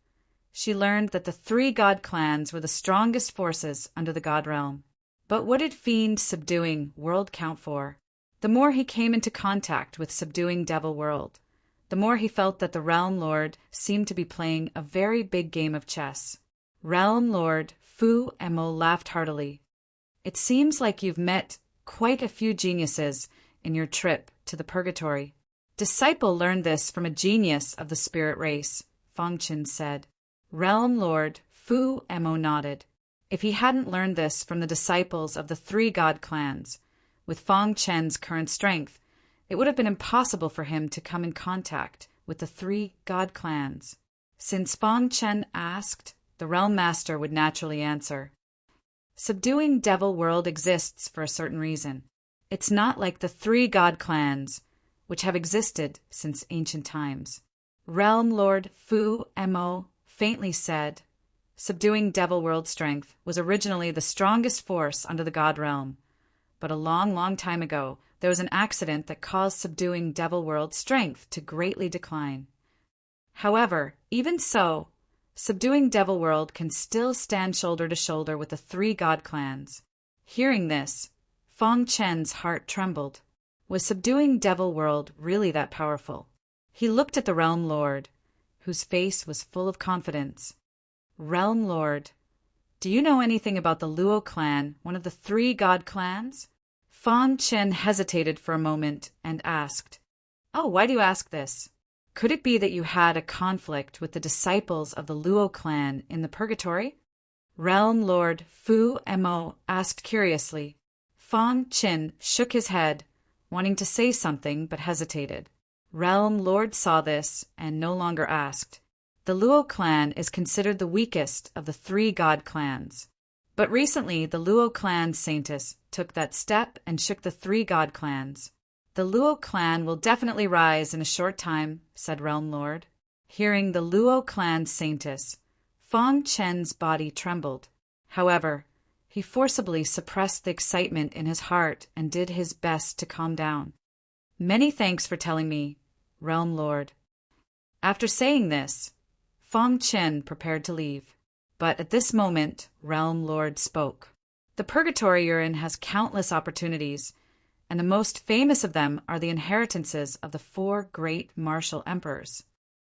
she learned that the 3 god clans were the strongest forces under the god realm. But what did Fiend subduing world count for? The more he came into contact with subduing devil world, the more he felt that the realm lord seemed to be playing a very big game of chess. Realm lord Fu Emo laughed heartily. It seems like you've met quite a few geniuses in your trip to the purgatory. Disciple learned this from a genius of the spirit race, Fang Qin said. Realm lord Fu Emo nodded. If he hadn't learned this from the disciples of the 3 god clans, with Fang Qin's current strength, it would have been impossible for him to come in contact with the 3 god clans. Since Fang Qin asked, the realm master would naturally answer. Subduing devil world exists for a certain reason. It's not like the 3 god clans, which have existed since ancient times. Realm lord Fu Emo faintly said, subduing devil world strength was originally the strongest force under the god realm, but a long, long time ago there was an accident that caused subduing devil world strength to greatly decline. However, even so, subduing devil world can still stand shoulder to shoulder with the 3 god clans. Hearing this, Fang Qin's heart trembled. Was subduing devil world really that powerful? He looked at the realm lord, whose face was full of confidence. Realm lord, do you know anything about the Luo clan, one of the 3 god clans? Fang Qin hesitated for a moment and asked, Oh, why do you ask this? Could it be that you had a conflict with the disciples of the Luo clan in the purgatory? Realm lord Fu Emo asked curiously. Fang Qin shook his head, wanting to say something but hesitated. Realm lord saw this and no longer asked. The Luo clan is considered the weakest of the 3 god clans. But recently the Luo clan saintess took that step and shook the 3 god clans. The Luo clan will definitely rise in a short time, said Realm Lord. Hearing the Luo clan saintess, Fang Qin's body trembled. However, he forcibly suppressed the excitement in his heart and did his best to calm down. Many thanks for telling me, Realm Lord. After saying this, Fang Qin prepared to leave. But at this moment, Realm Lord spoke. The purgatory you're in has countless opportunities, and the most famous of them are the inheritances of the 4 great martial emperors.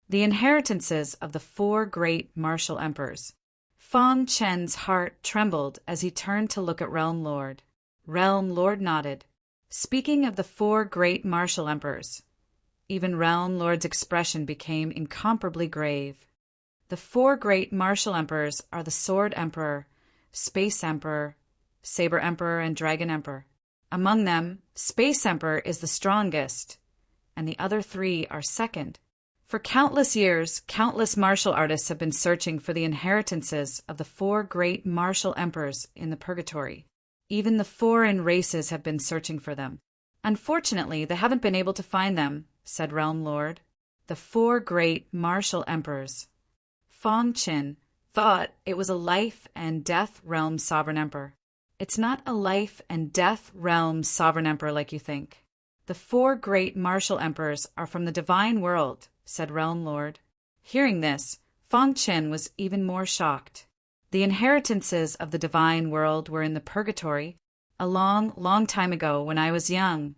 The inheritances of the 4 great martial emperors. Fang Qin's heart trembled as he turned to look at Realm Lord. Realm Lord nodded. Speaking of the 4 great martial emperors, even Realm Lord's expression became incomparably grave. The 4 great martial emperors are the Sword Emperor, Space Emperor, Saber Emperor, and Dragon Emperor. Among them, Space Emperor is the strongest, and the other 3 are second. For countless years, countless martial artists have been searching for the inheritances of the 4 great martial emperors in the purgatory. Even the foreign races have been searching for them. Unfortunately, they haven't been able to find them, said Realm Lord. The 4 great martial emperors. Fang Qin thought it was a life and death realm sovereign emperor. It's not a life and death realm sovereign emperor like you think. The 4 great martial emperors are from the divine world, said Realm Lord. Hearing this, Fong Chen was even more shocked. The inheritances of the divine world were in the purgatory. A long, long time ago, when I was young,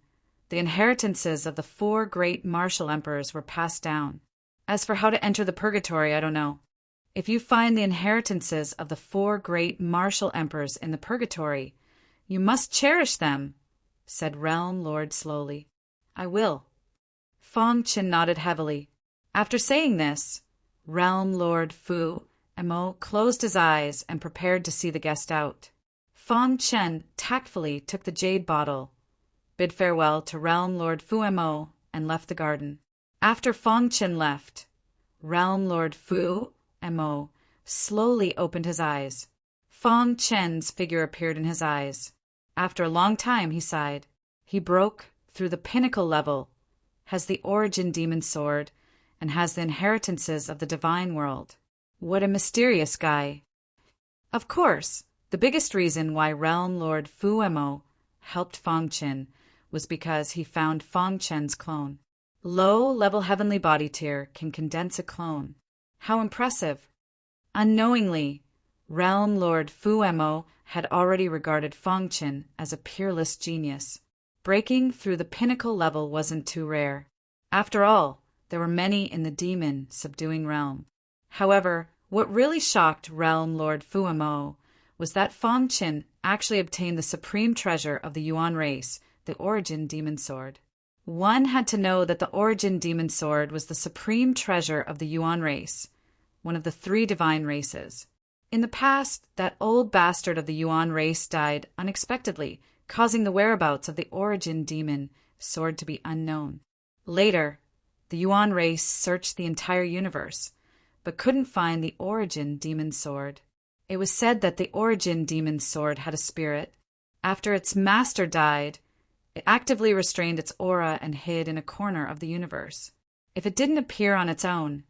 the inheritances of the 4 great martial emperors were passed down. As for how to enter the purgatory, I don't know. If you find the inheritances of the 4 great martial emperors in the purgatory, you must cherish them, said Realm Lord slowly. I will. Fong Chen nodded heavily. After saying this, Realm Lord Fu Mo closed his eyes and prepared to see the guest out. Fong Chen tactfully took the jade bottle, bid farewell to Realm Lord Fu Mo, and left the garden. After Fong Chen left, Realm Lord Fu Mo slowly opened his eyes. Fong Chen's figure appeared in his eyes. After a long time, he sighed. He broke through the pinnacle level, has the origin demon sword, and has the inheritances of the divine world. What a mysterious guy. Of course, the biggest reason why Realm Lord Fu Mo helped Fong Chen was because he found Fong Chen's clone. Low-level heavenly body tier can condense a clone. How impressive. Unknowingly, Realm Lord Fu Mo had already regarded Fong Chen as a peerless genius. Breaking through the pinnacle level wasn't too rare. After all, there were many in the demon subduing realm. However, what really shocked Realm Lord Fu Mo was that Fong Chen actually obtained the supreme treasure of the Yuan race, the Origin Demon Sword. One had to know that the Origin Demon Sword was the supreme treasure of the Yuan race, one of the 3 divine races. In the past, that old bastard of the Yuan race died unexpectedly, causing the whereabouts of the Origin Demon Sword to be unknown. Later, the Yuan race searched the entire universe, but couldn't find the Origin Demon Sword. It was said that the Origin Demon Sword had a spirit. After its master died, it actively restrained its aura and hid in a corner of the universe. If it didn't appear on its own,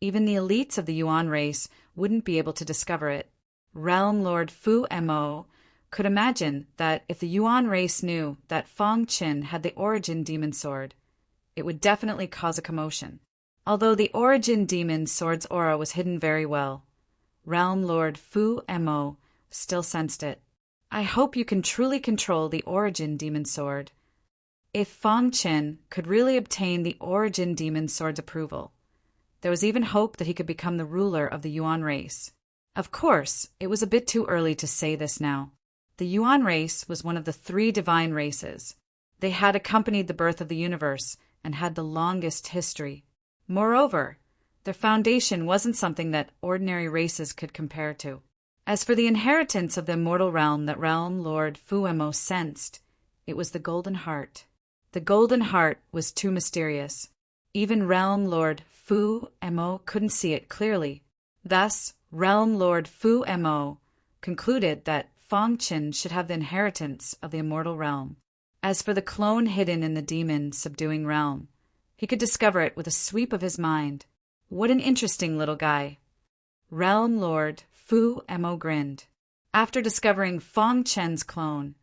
even the elites of the Yuan race wouldn't be able to discover it. Realm Lord Fu Mo could imagine that if the Yuan race knew that Fong Chen had the Origin Demon Sword, it would definitely cause a commotion. Although the Origin Demon Sword's aura was hidden very well, Realm Lord Fu Mo still sensed it. I hope you can truly control the Origin Demon Sword. If Fong Chen could really obtain the Origin Demon Sword's approval, there was even hope that he could become the ruler of the Yuan race. Of course, it was a bit too early to say this now. The Yuan race was one of the 3 divine races. They had accompanied the birth of the universe and had the longest history. Moreover, their foundation wasn't something that ordinary races could compare to. As for the inheritance of the immortal realm that Realm Lord Fu Mo sensed, it was the Golden Heart. The Golden Heart was too mysterious. Even Realm Lord Fu Mo couldn't see it clearly. Thus, Realm Lord Fu Mo concluded that Fong Chen should have the inheritance of the immortal realm. As for the clone hidden in the demon subduing realm, he could discover it with a sweep of his mind. What an interesting little guy. Realm Lord Fu Mo grinned. After discovering Fong Chen's clone,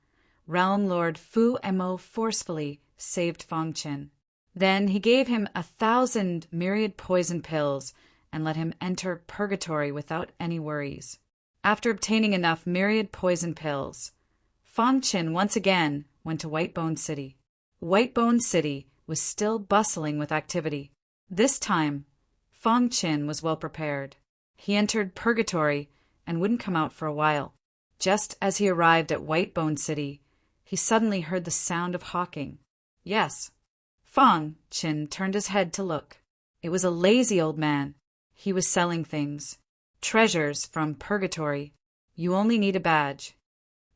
Realm Lord Fu Mo forcefully saved Fong Chen. Then he gave him 1,000 myriad poison pills and let him enter purgatory without any worries. After obtaining enough myriad poison pills, Fong Chen once again went to Whitebone City. Whitebone City was still bustling with activity. This time, Fong Chen was well prepared. He entered purgatory and wouldn't come out for a while. Just as he arrived at Whitebone City, he suddenly heard the sound of hawking. Yes. Fong Chen turned his head to look. It was a lazy old man. He was selling things. Treasures from purgatory. You only need a badge.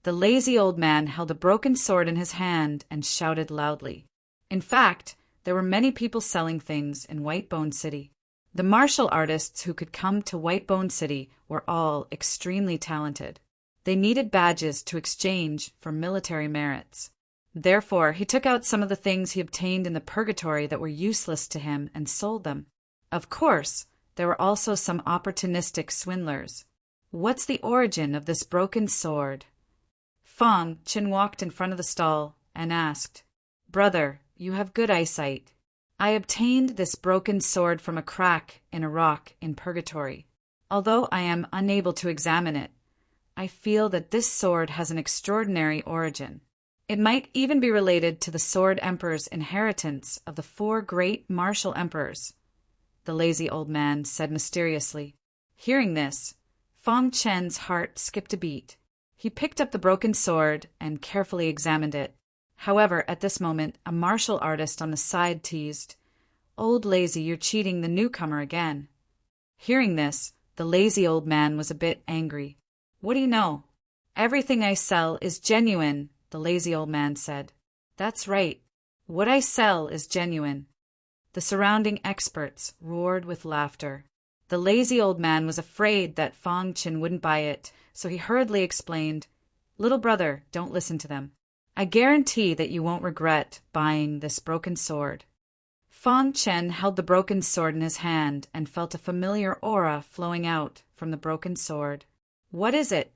The lazy old man held a broken sword in his hand and shouted loudly. In fact, there were many people selling things in Whitebone City. The martial artists who could come to Whitebone City were all extremely talented. They needed badges to exchange for military merits. Therefore, he took out some of the things he obtained in the purgatory that were useless to him and sold them. Of course, there were also some opportunistic swindlers. What's the origin of this broken sword? Fong Chin walked in front of the stall and asked, Brother, you have good eyesight. I obtained this broken sword from a crack in a rock in purgatory. Although I am unable to examine it, I feel that this sword has an extraordinary origin. It might even be related to the Sword Emperor's inheritance of the 4 great martial emperors, the lazy old man said mysteriously. Hearing this, Fong Chen's heart skipped a beat. He picked up the broken sword and carefully examined it. However, at this moment, a martial artist on the side teased, Old Lazy, you're cheating the newcomer again. Hearing this, the lazy old man was a bit angry. What do you know? Everything I sell is genuine, the lazy old man said. That's right. What I sell is genuine. The surrounding experts roared with laughter. The lazy old man was afraid that Fong Chin wouldn't buy it, so he hurriedly explained, Little brother, don't listen to them. I guarantee that you won't regret buying this broken sword. Fong Chen held the broken sword in his hand and felt a familiar aura flowing out from the broken sword. What is it?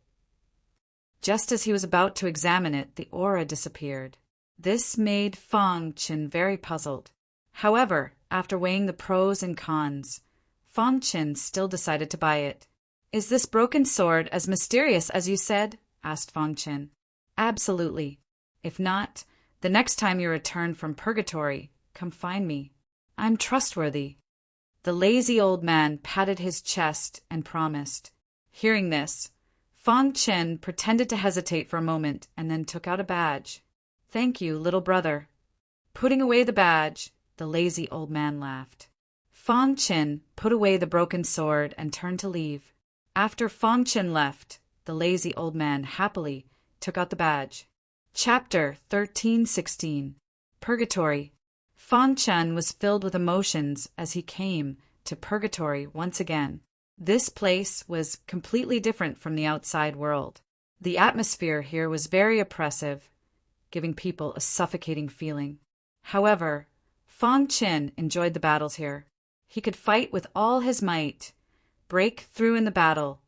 Just as he was about to examine it, the aura disappeared. This made Fong Chen very puzzled. However, after weighing the pros and cons, Fong Chen still decided to buy it. Is this broken sword as mysterious as you said? Asked Fong Chen. Absolutely. If not, the next time you return from purgatory, come find me. I'm trustworthy. The lazy old man patted his chest and promised. Hearing this, Fong Chen pretended to hesitate for a moment and then took out a badge. Thank you, little brother. Putting away the badge, the lazy old man laughed. Fong Chen put away the broken sword and turned to leave. After Fong Chen left, the lazy old man happily took out the badge. Chapter 13:16 Purgatory. Fong Chen was filled with emotions as he came to purgatory once again. This place was completely different from the outside world. The atmosphere here was very oppressive, giving people a suffocating feeling. However, Fong Chen enjoyed the battles here. He could fight with all his might, break through in the battle,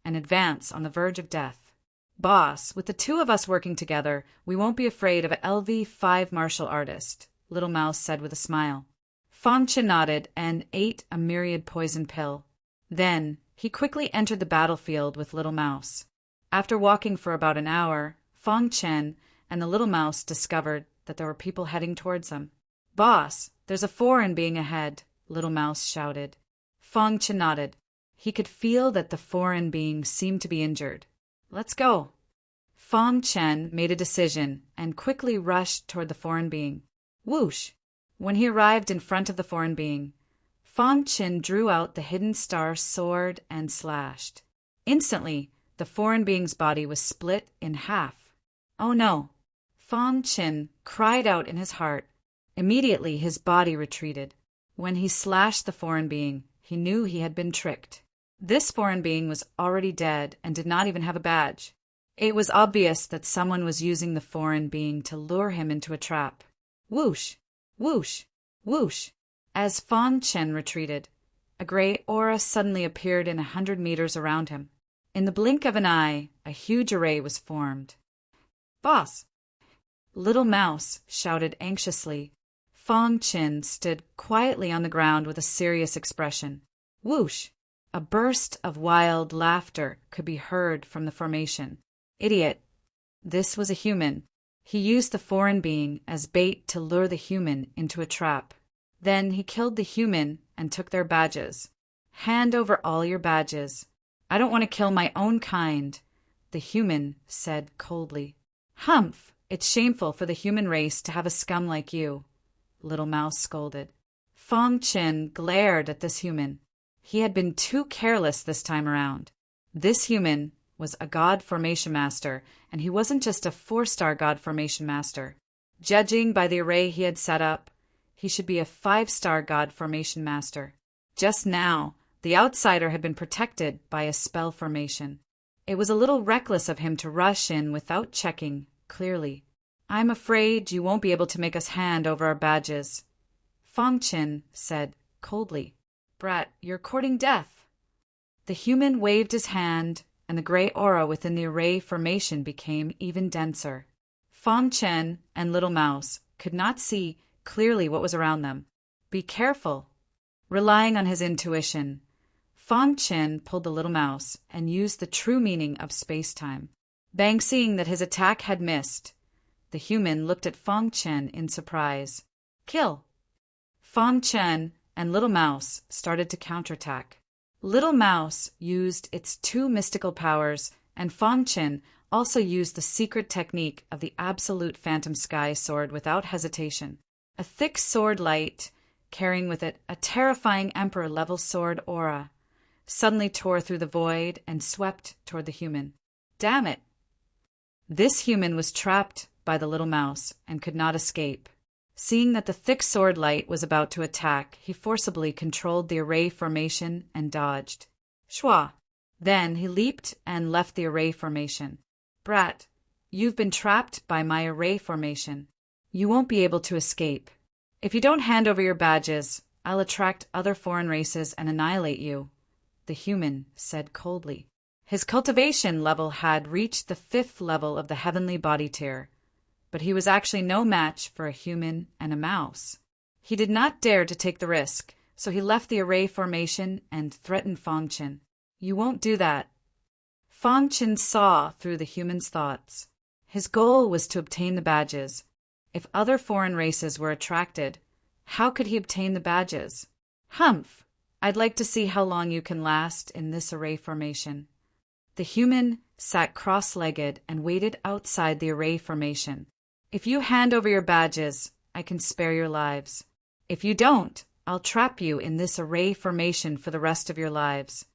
and advance on the verge of death. Boss, with the 2 of us working together, we won't be afraid of a LV5 martial artist, Little Mouse said with a smile. Fong Chen nodded and ate a myriad poison pill. Then, he quickly entered the battlefield with Little Mouse. After walking for about an hour, Fong Chen and the Little Mouse discovered that there were people heading towards them. Boss, there's a foreign being ahead, Little Mouse shouted. Fong Chen nodded. He could feel that the foreign being seemed to be injured. Let's go. Fong Chen made a decision and quickly rushed toward the foreign being. Whoosh! When he arrived in front of the foreign being, Fong Chen drew out the hidden star sword and slashed. Instantly, the foreign being's body was split in half. Oh no! Fong Chen cried out in his heart. Immediately his body retreated. When he slashed the foreign being, he knew he had been tricked. This foreign being was already dead and did not even have a badge. It was obvious that someone was using the foreign being to lure him into a trap. Whoosh! Whoosh! Whoosh! As Fong Chen retreated, a gray aura suddenly appeared in 100 meters around him. In the blink of an eye, a huge array was formed. Boss! Little Mouse shouted anxiously. Fong Chen stood quietly on the ground with a serious expression. Whoosh! A burst of wild laughter could be heard from the formation. Idiot! This was a human. He used the foreign being as bait to lure the human into a trap. Then he killed the human and took their badges. Hand over all your badges. I don't want to kill my own kind, the human said coldly. Humph! It's shameful for the human race to have a scum like you, Little Mouse scolded. Fong Chen glared at this human. He had been too careless this time around. This human was a god formation master, and he wasn't just a 4-star god formation master. Judging by the array he had set up, he should be a 5-star god formation master. Just now, the outsider had been protected by a spell formation. It was a little reckless of him to rush in without checking clearly. I'm afraid you won't be able to make us hand over our badges, Fong Chen said coldly. Brat, you're courting death. The human waved his hand, and the gray aura within the array formation became even denser. Fong Chen and Little Mouse could not see clearly what was around them. Be careful. Relying on his intuition, Fong Chen pulled the Little Mouse and used the true meaning of space-time. Bang, seeing that his attack had missed, the human looked at Fong Chen in surprise. Kill! Fong Chen and Little Mouse started to counterattack. Little Mouse used its two mystical powers, and Fong Chen also used the secret technique of the absolute phantom sky sword without hesitation. A thick sword light, carrying with it a terrifying emperor-level sword aura, suddenly tore through the void and swept toward the human. Damn it! This human was trapped by the Little Mouse and could not escape. Seeing that the thick sword light was about to attack, he forcibly controlled the array formation and dodged. Shwa! Then he leaped and left the array formation. Brat, you've been trapped by my array formation. You won't be able to escape. If you don't hand over your badges, I'll attract other foreign races and annihilate you, the human said coldly. His cultivation level had reached the 5th level of the heavenly body tier, but he was actually no match for a human and a mouse. He did not dare to take the risk, so he left the array formation and threatened Fong Chen. You won't do that. Fong Chen saw through the human's thoughts. His goal was to obtain the badges. If other foreign races were attracted, how could he obtain the badges? Humph! I'd like to see how long you can last in this array formation. The human sat cross-legged and waited outside the array formation. If you hand over your badges, I can spare your lives. If you don't, I'll trap you in this array formation for the rest of your lives.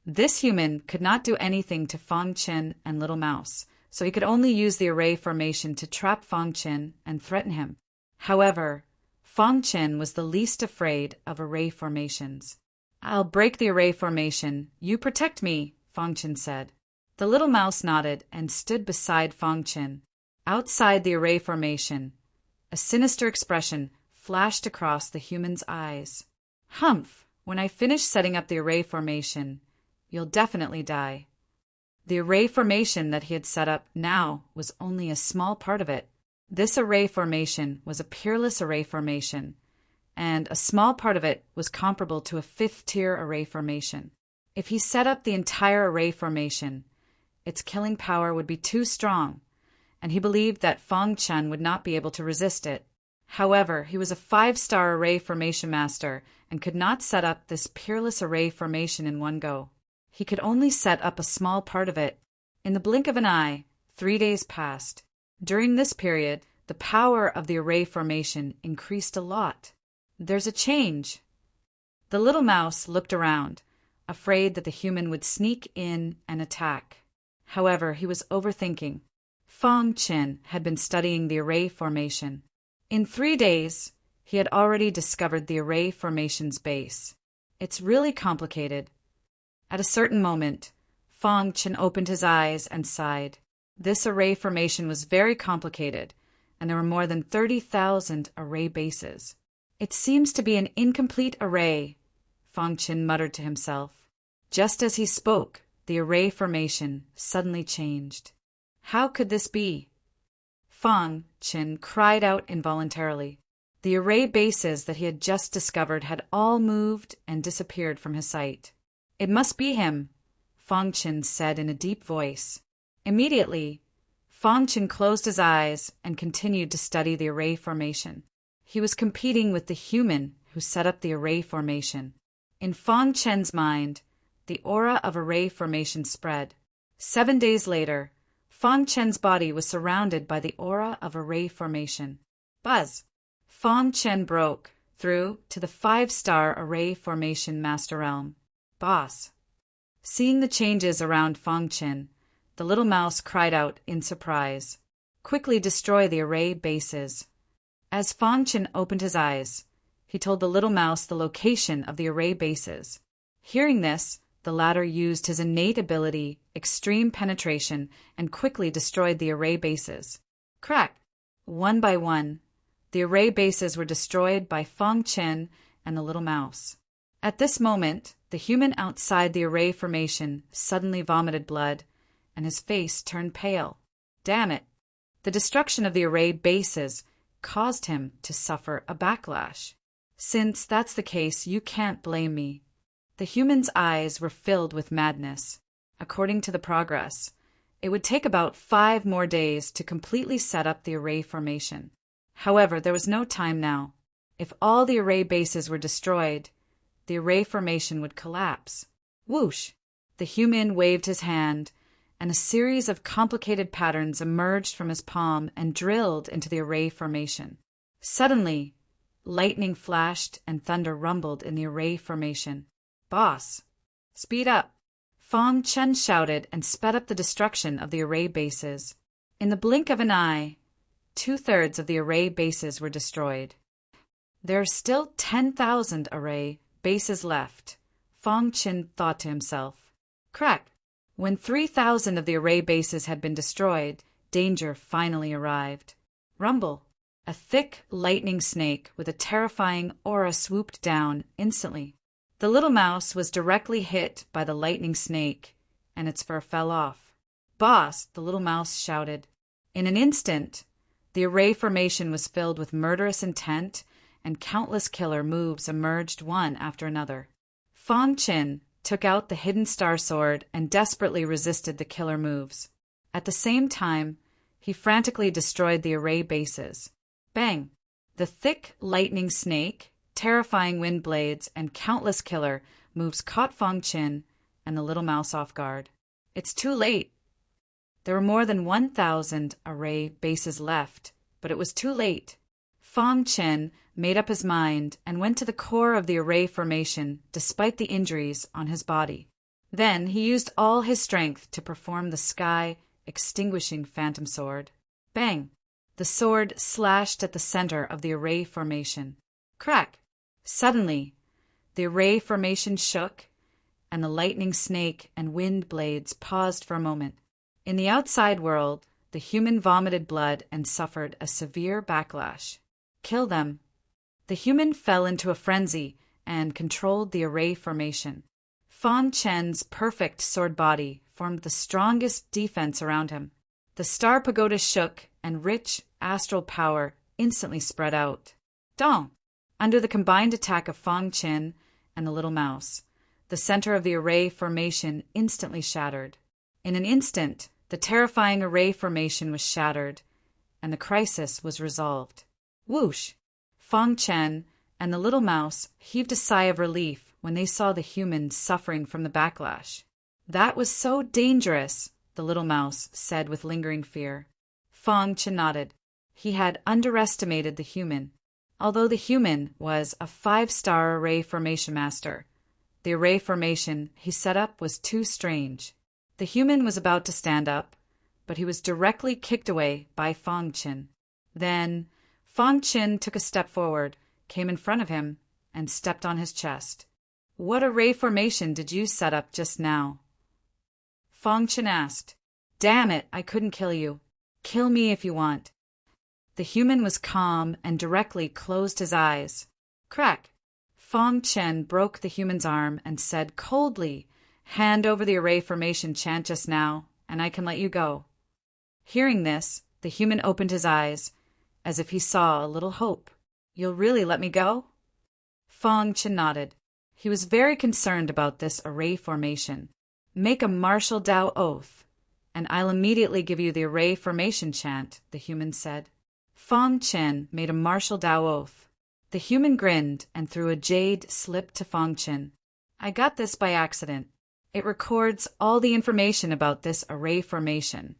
This human could not do anything to Fong Chen and Little Mouse, so he could only use the array formation to trap Fong Chen and threaten him. However, Fong Chen was the least afraid of array formations. I'll break the array formation. You protect me, Fong Chen said. The Little Mouse nodded and stood beside Fong Chen. Outside the array formation, a sinister expression flashed across the human's eyes. Humph! When I finish setting up the array formation, you'll definitely die. The array formation that he had set up now was only a small part of it. This array formation was a peerless array formation, and a small part of it was comparable to a 5th-tier array formation. If he set up the entire array formation, its killing power would be too strong, and he believed that Fong Chen would not be able to resist it. However, he was a 5-star array formation master and could not set up this peerless array formation in one go. He could only set up a small part of it. In the blink of an eye, 3 days passed. During this period, the power of the array formation increased a lot. There's a change. The Little Mouse looked around, afraid that the human would sneak in and attack. However, he was overthinking. Fong Chen had been studying the array formation. In 3 days, he had already discovered the array formation's base. It's really complicated. At a certain moment, Fong Chen opened his eyes and sighed. This array formation was very complicated, and there were more than 30,000 array bases. It seems to be an incomplete array, Fong Chen muttered to himself. Just as he spoke, the array formation suddenly changed. How could this be? Fong Chen cried out involuntarily. The array bases that he had just discovered had all moved and disappeared from his sight. It must be him, Fong Chen said in a deep voice. Immediately, Fong Chen closed his eyes and continued to study the array formation. He was competing with the human who set up the array formation. In Fong Chen's mind, the aura of array formation spread. 7 days later, Fong Chen's body was surrounded by the aura of array formation. Buzz! Fong Chen broke through to the 5-star array formation master realm. Boss! Seeing the changes around Fong Chen, the Little Mouse cried out in surprise. Quickly destroy the array bases. As Fong Chen opened his eyes, he told the Little Mouse the location of the array bases. Hearing this, the latter used his innate ability, extreme penetration, and quickly destroyed the array bases. Crack! One by one, the array bases were destroyed by Fong Chen and the Little Mouse. At this moment, the human outside the array formation suddenly vomited blood, and his face turned pale. Damn it! The destruction of the array bases caused him to suffer a backlash. Since that's the case, you can't blame me. The human's eyes were filled with madness. According to the progress, it would take about 5 more days to completely set up the array formation. However, there was no time now. If all the array bases were destroyed, the array formation would collapse. Whoosh! The human waved his hand, and a series of complicated patterns emerged from his palm and drilled into the array formation. Suddenly, lightning flashed and thunder rumbled in the array formation. Boss, speed up! Fong Chen shouted and sped up the destruction of the array bases. In the blink of an eye, 2/3 of the array bases were destroyed. There are still 10,000 array bases left, Fong Chen thought to himself. Crack! When 3,000 of the array bases had been destroyed, danger finally arrived. Rumble! A thick lightning snake with a terrifying aura swooped down instantly. The little mouse was directly hit by the lightning snake, and its fur fell off. Boss, the little mouse shouted. In an instant, the array formation was filled with murderous intent, and countless killer moves emerged one after another. Fong Chen took out the hidden star sword and desperately resisted the killer moves. At the same time, he frantically destroyed the array bases. Bang! The thick lightning snake, terrifying wind blades, and countless killer moves caught Fong Chen and the little mouse off guard. It's too late. There were more than 1,000 array bases left, but it was too late. Fong Chen made up his mind and went to the core of the array formation despite the injuries on his body. Then he used all his strength to perform the sky-extinguishing phantom sword. Bang! The sword slashed at the center of the array formation. Crack! Suddenly, the array formation shook, and the lightning snake and wind blades paused for a moment. In the outside world, the human vomited blood and suffered a severe backlash. Kill them! The human fell into a frenzy and controlled the array formation. Fong Chen's perfect sword body formed the strongest defense around him. The star pagoda shook, and rich astral power instantly spread out. Dong! Under the combined attack of Fong Chen and the little mouse, the center of the array formation instantly shattered. In an instant, the terrifying array formation was shattered, and the crisis was resolved. Whoosh! Fong Chen and the little mouse heaved a sigh of relief when they saw the human suffering from the backlash. That was so dangerous, the little mouse said with lingering fear. Fong Chen nodded. He had underestimated the human. Although the human was a 5-star array formation master, the array formation he set up was too strange. The human was about to stand up, but he was directly kicked away by Fong Chen. Then Fong Chen took a step forward, came in front of him, and stepped on his chest. What array formation did you set up just now? Fong Chen asked. Damn it, I couldn't kill you. Kill me if you want. The human was calm and directly closed his eyes. Crack! Fong Chen broke the human's arm and said coldly, Hand over the array formation chant just now, and I can let you go. Hearing this, the human opened his eyes, as if he saw a little hope. You'll really let me go? Fong Chen nodded. He was very concerned about this array formation. Make a martial Dao oath, and I'll immediately give you the array formation chant, the human said. Fong Chen made a martial Dao oath. The human grinned and threw a jade slip to Fong Chen. I got this by accident. It records all the information about this array formation,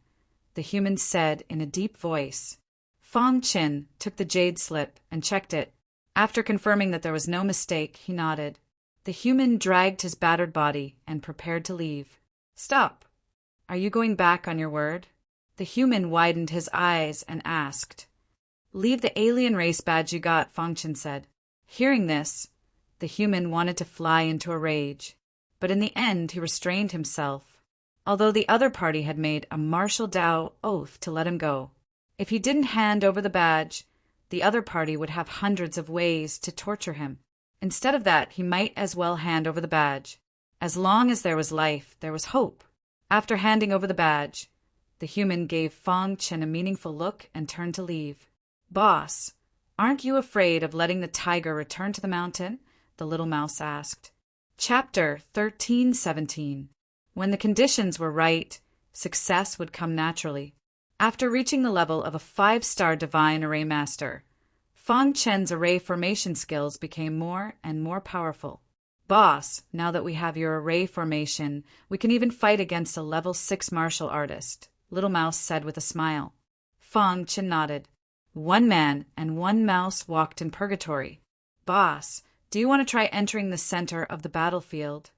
the human said in a deep voice. Fong Chen took the jade slip and checked it. After confirming that there was no mistake, he nodded. The human dragged his battered body and prepared to leave. Stop! Are you going back on your word? The human widened his eyes and asked. Leave the alien race badge you got, Fong Chen said. Hearing this, the human wanted to fly into a rage, but in the end he restrained himself, although the other party had made a martial Dao oath to let him go. If he didn't hand over the badge, the other party would have hundreds of ways to torture him. Instead of that, he might as well hand over the badge. As long as there was life, there was hope. After handing over the badge, the human gave Fong Chen a meaningful look and turned to leave. "Boss, aren't you afraid of letting the tiger return to the mountain?" the little mouse asked. Chapter 13:17. When the conditions were right, success would come naturally. After reaching the level of a 5-star divine array master, Fong Chen's array formation skills became more and more powerful. "Boss, now that we have your array formation, we can even fight against a level 6 martial artist," Little Mouse said with a smile. Fong Chen nodded. "One man and one mouse walked in purgatory. Boss, do you want to try entering the center of the battlefield?"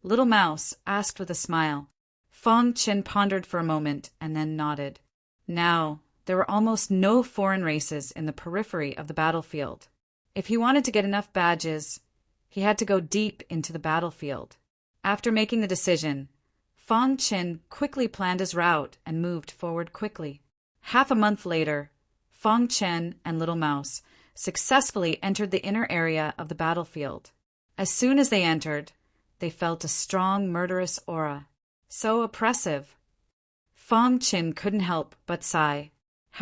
Little Mouse asked with a smile. Fong Chen pondered for a moment and then nodded. Now, there were almost no foreign races in the periphery of the battlefield. If he wanted to get enough badges, he had to go deep into the battlefield. After making the decision, Fong Chen quickly planned his route and moved forward quickly. Half a month later, Fong Chen and Little Mouse successfully entered the inner area of the battlefield. As soon as they entered, they felt a strong, murderous aura. So oppressive. Fong Chen couldn't help but sigh.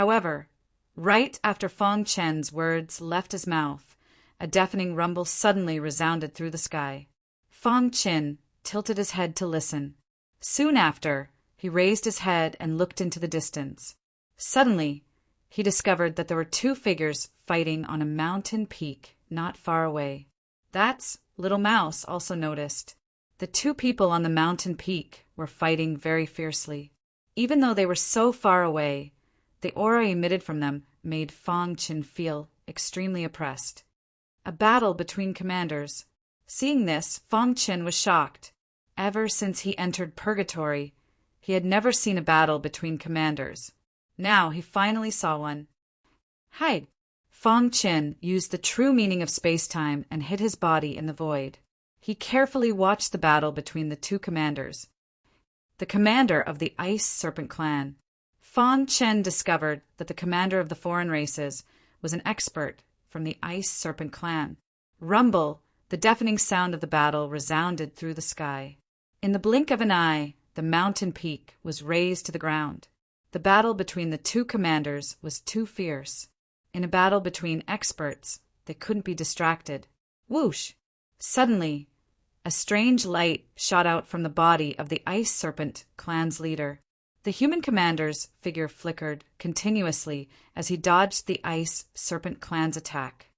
However, right after Fong Chen's words left his mouth, a deafening rumble suddenly resounded through the sky. Fong Chen tilted his head to listen. Soon after, he raised his head and looked into the distance. Suddenly, he discovered that there were 2 figures fighting on a mountain peak not far away. That's Little Mouse also noticed. The 2 people on the mountain peak were fighting very fiercely. Even though they were so far away, the aura emitted from them made Fong Chen feel extremely oppressed. A battle between commanders. Seeing this, Fong Chen was shocked. Ever since he entered purgatory, he had never seen a battle between commanders. Now he finally saw one. Hide! Fong Chen used the true meaning of space-time and hid his body in the void. He carefully watched the battle between the 2 commanders. The commander of the Ice Serpent clan. Fong Chen discovered that the commander of the foreign races was an expert from the Ice Serpent clan. Rumble, the deafening sound of the battle, resounded through the sky. In the blink of an eye, the mountain peak was razed to the ground. The battle between the 2 commanders was too fierce. In a battle between experts, they couldn't be distracted. Whoosh! Suddenly, a strange light shot out from the body of the Ice Serpent clan's leader. The human commander's figure flickered continuously as he dodged the Ice Serpent clan's attack.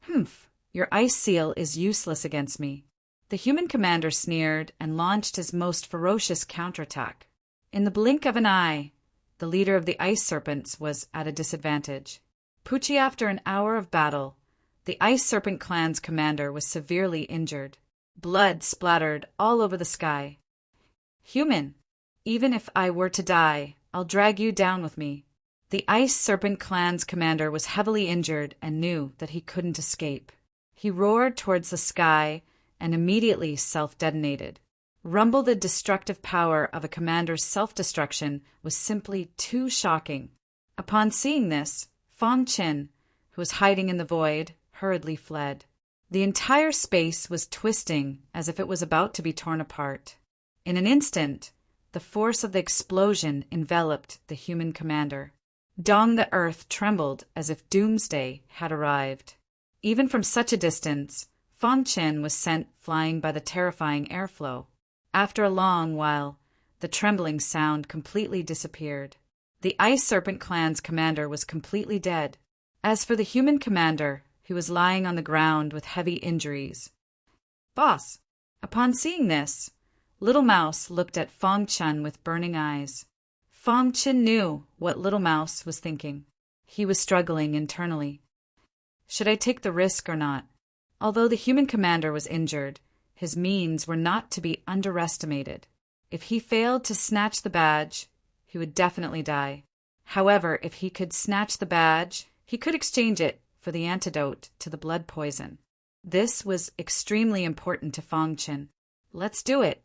"Humph, your ice seal is useless against me." The human commander sneered and launched his most ferocious counterattack. In the blink of an eye, the leader of the Ice Serpents was at a disadvantage. Pucci, after an hour of battle, the Ice Serpent clan's commander was severely injured. Blood splattered all over the sky. "Human, even if I were to die, I'll drag you down with me." The Ice Serpent clan's commander was heavily injured and knew that he couldn't escape. He roared towards the sky and immediately self-detonated. Rumble, the destructive power of a commander's self-destruction was simply too shocking. Upon seeing this, Fong Chen, who was hiding in the void, hurriedly fled. The entire space was twisting as if it was about to be torn apart. In an instant, the force of the explosion enveloped the human commander. Dong the earth trembled as if doomsday had arrived. Even from such a distance, Fong Chen was sent flying by the terrifying airflow. After a long while, the trembling sound completely disappeared. The Ice Serpent clan's commander was completely dead. As for the human commander, he was lying on the ground with heavy injuries. "Boss!" Upon seeing this, Little Mouse looked at Fong Chen with burning eyes. Fong Chen knew what Little Mouse was thinking. He was struggling internally. Should I take the risk or not? Although the human commander was injured, his means were not to be underestimated. If he failed to snatch the badge, he would definitely die. However, if he could snatch the badge, he could exchange it for the antidote to the blood poison. This was extremely important to Fong Chen. "Let's do it."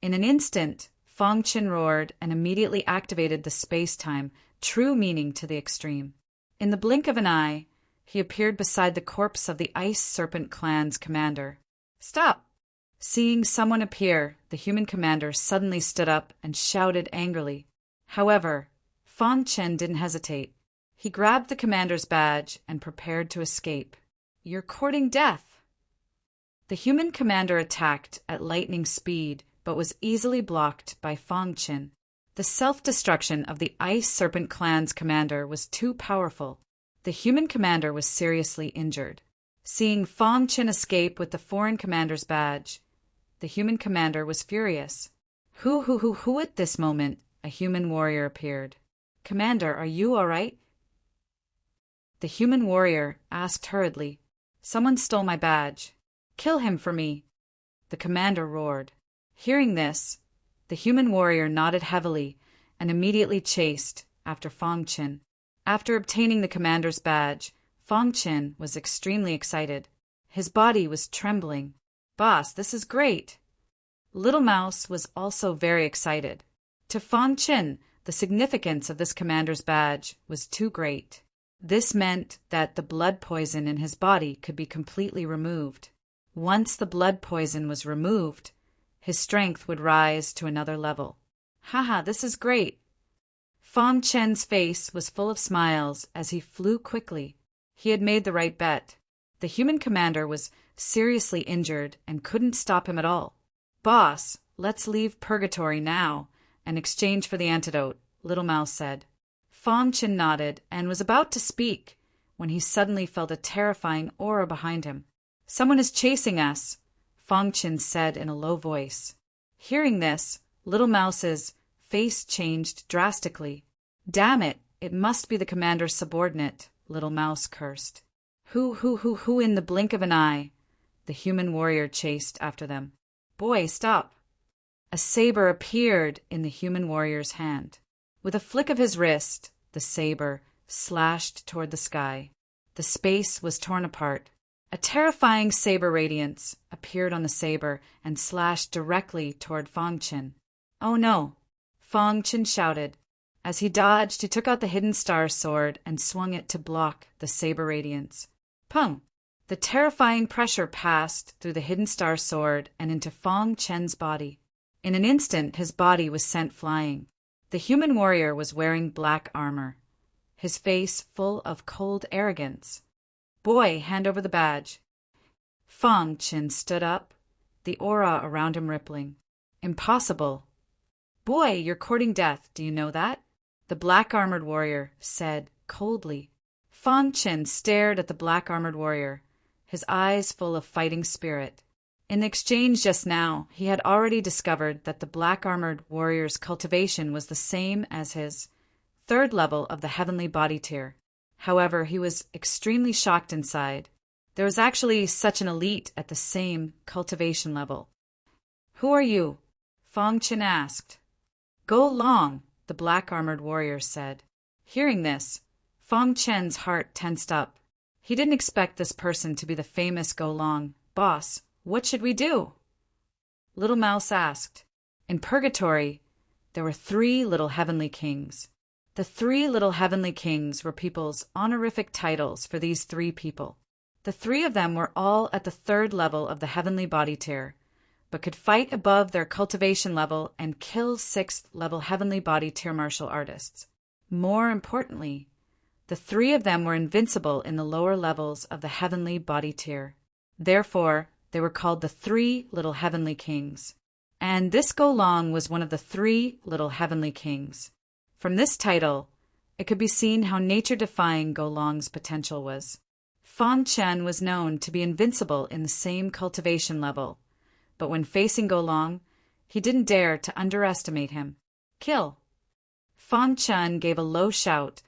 In an instant, Fong Chen roared and immediately activated the space-time, true meaning to the extreme. In the blink of an eye, he appeared beside the corpse of the Ice Serpent Clan's commander. Stop! Seeing someone appear, the human commander suddenly stood up and shouted angrily. However, Fang Chen didn't hesitate. He grabbed the commander's badge and prepared to escape. You're courting death! The human commander attacked at lightning speed, but was easily blocked by Fang Chen. The self-destruction of the Ice Serpent Clan's commander was too powerful. The human commander was seriously injured. Seeing Fang Chen escape with the foreign commander's badge, the human commander was furious. Who at this moment, a human warrior appeared. Commander, are you all right? The human warrior asked hurriedly. Someone stole my badge. Kill him for me. The commander roared. Hearing this, the human warrior nodded heavily and immediately chased after Fang Chen. After obtaining the commander's badge, Fang Chen was extremely excited. His body was trembling. Boss, this is great! Little Mouse was also very excited. To Fang Chen, the significance of this commander's badge was too great. This meant that the blood poison in his body could be completely removed. Once the blood poison was removed, his strength would rise to another level. Haha, this is great! Fang Chen's face was full of smiles as he flew quickly. He had made the right bet. The human commander was seriously injured and couldn't stop him at all. Boss, let's leave purgatory now and exchange for the antidote, Little Mouse said. Fang Chen nodded and was about to speak when he suddenly felt a terrifying aura behind him. Someone is chasing us, Fang Chen said in a low voice. Hearing this, Little Mouse's face changed drastically. Damn it, it must be the commander's subordinate, Little Mouse cursed. Who in the blink of an eye? The human warrior chased after them. Boy, stop! A saber appeared in the human warrior's hand. With a flick of his wrist, the saber slashed toward the sky. The space was torn apart. A terrifying saber radiance appeared on the saber and slashed directly toward Fang Chen. Oh no! Fang Chen shouted. As he dodged, he took out the hidden star sword and swung it to block the saber radiance. Pung! The terrifying pressure passed through the hidden star sword and into Fang Chen's body. In an instant, his body was sent flying. The human warrior was wearing black armor, his face full of cold arrogance. Boy, hand over the badge. Fang Chen stood up, the aura around him rippling. Impossible. Boy, you're courting death, do you know that? The black-armored warrior said coldly. Fang Chen stared at the black-armored warrior, his eyes full of fighting spirit. In the exchange just now, he had already discovered that the black-armored warrior's cultivation was the same as his, third level of the heavenly body tier. However, he was extremely shocked inside. There was actually such an elite at the same cultivation level. Who are you? Fang Chen asked. Go Long, the black-armored warrior said. Hearing this, Fang Chen's heart tensed up. He didn't expect this person to be the famous Go Long. Boss, what should we do? Little Mouse asked. In purgatory, there were 3 little heavenly kings. The 3 little heavenly kings were people's honorific titles for these 3 people. The 3 of them were all at the 3rd level of the heavenly body tier, but could fight above their cultivation level and kill 6th level heavenly body tier martial artists. More importantly, the 3 of them were invincible in the lower levels of the heavenly body tier. Therefore, they were called the 3 little heavenly kings. And this Go Long was one of the 3 little heavenly kings. From this title, it could be seen how nature-defying Go Long's potential was. Fang Chen was known to be invincible in the same cultivation level, but when facing Go Long, he didn't dare to underestimate him. Kill! Fang Chen gave a low shout,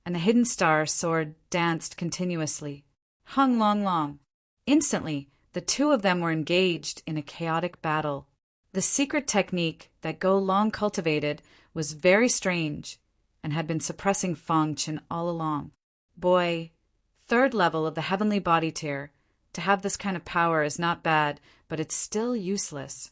and the hidden star sword danced continuously. Hung Long Long. Instantly, the 2 of them were engaged in a chaotic battle. The secret technique that Go Long cultivated was very strange and had been suppressing Fang Chen all along. Boy, 3rd level of the heavenly body tier, to have this kind of power is not bad, but it's still useless.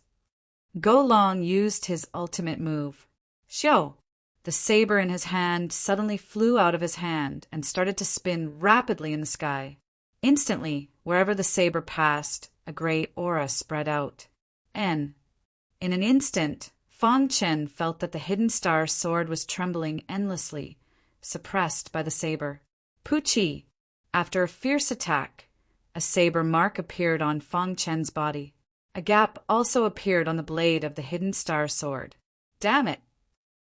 Go Long used his ultimate move. Xiao! The saber in his hand suddenly flew out of his hand and started to spin rapidly in the sky. Instantly, wherever the saber passed, a gray aura spread out. In an instant, Fang Chen felt that the hidden star sword was trembling endlessly, suppressed by the saber. Puchi! After a fierce attack, a saber mark appeared on Fang Chen's body. A gap also appeared on the blade of the hidden star sword. Damn it!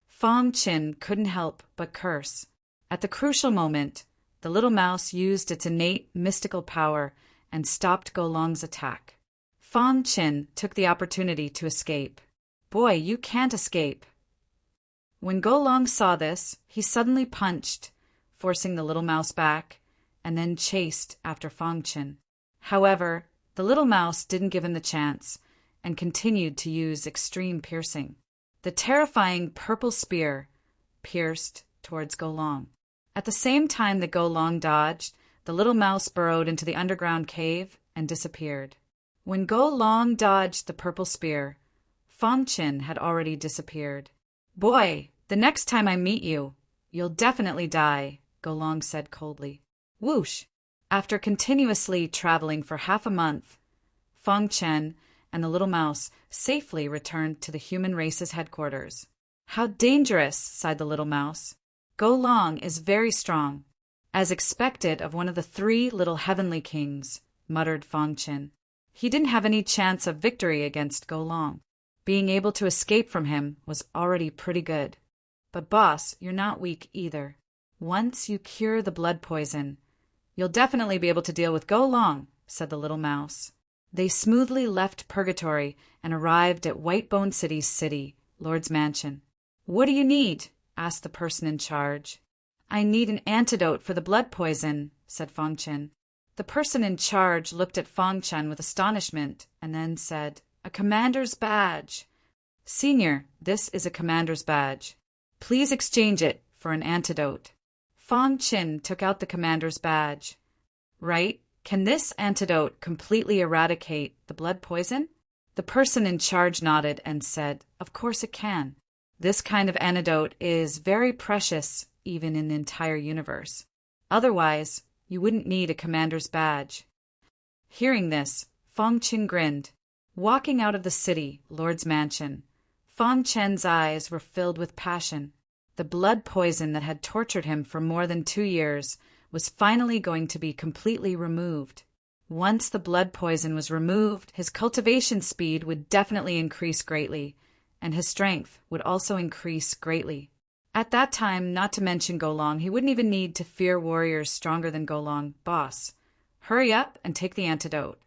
Fang Chen couldn't help but curse. At the crucial moment, the little mouse used its innate mystical power and stopped Go Long's attack. Fang Chen took the opportunity to escape. Boy, you can't escape. When Go Long saw this, he suddenly punched, forcing the little mouse back, and then chased after Fang Chen. However, the little mouse didn't give him the chance and continued to use extreme piercing. The terrifying purple spear pierced towards Go Long. At the same time that Go Long dodged, the little mouse burrowed into the underground cave and disappeared. When Go Long dodged the purple spear, Fang Chen had already disappeared. Boy, the next time I meet you, you'll definitely die, Go Long said coldly. Whoosh! After continuously traveling for half a month, Fang Chen and the little mouse safely returned to the human race's headquarters. How dangerous, sighed the little mouse. Go Long is very strong. As expected of one of the 3 little heavenly kings, muttered Fang Chen. He didn't have any chance of victory against Go Long. Being able to escape from him was already pretty good. But boss, you're not weak either. Once you cure the blood poison, you'll definitely be able to deal with Go Long, said the little mouse. They smoothly left Purgatory and arrived at Whitebone City's city, Lord's mansion. What do you need? Asked the person in charge. I need an antidote for the blood poison, said Fang Chen. The person in charge looked at Fang Chen with astonishment and then said, A commander's badge. Senior, this is a commander's badge. Please exchange it for an antidote. Fang Chen took out the commander's badge. Right? Can this antidote completely eradicate the blood poison? The person in charge nodded and said, Of course it can. This kind of antidote is very precious even in the entire universe. Otherwise, you wouldn't need a commander's badge. Hearing this, Fang Chen grinned. Walking out of the city, Lord's mansion, Fang Chen's eyes were filled with passion. The blood poison that had tortured him for more than 2 years was finally going to be completely removed. Once the blood poison was removed, his cultivation speed would definitely increase greatly, and his strength would also increase greatly. At that time, not to mention Go Long, he wouldn't even need to fear warriors stronger than Go Long. Boss, hurry up and take the antidote.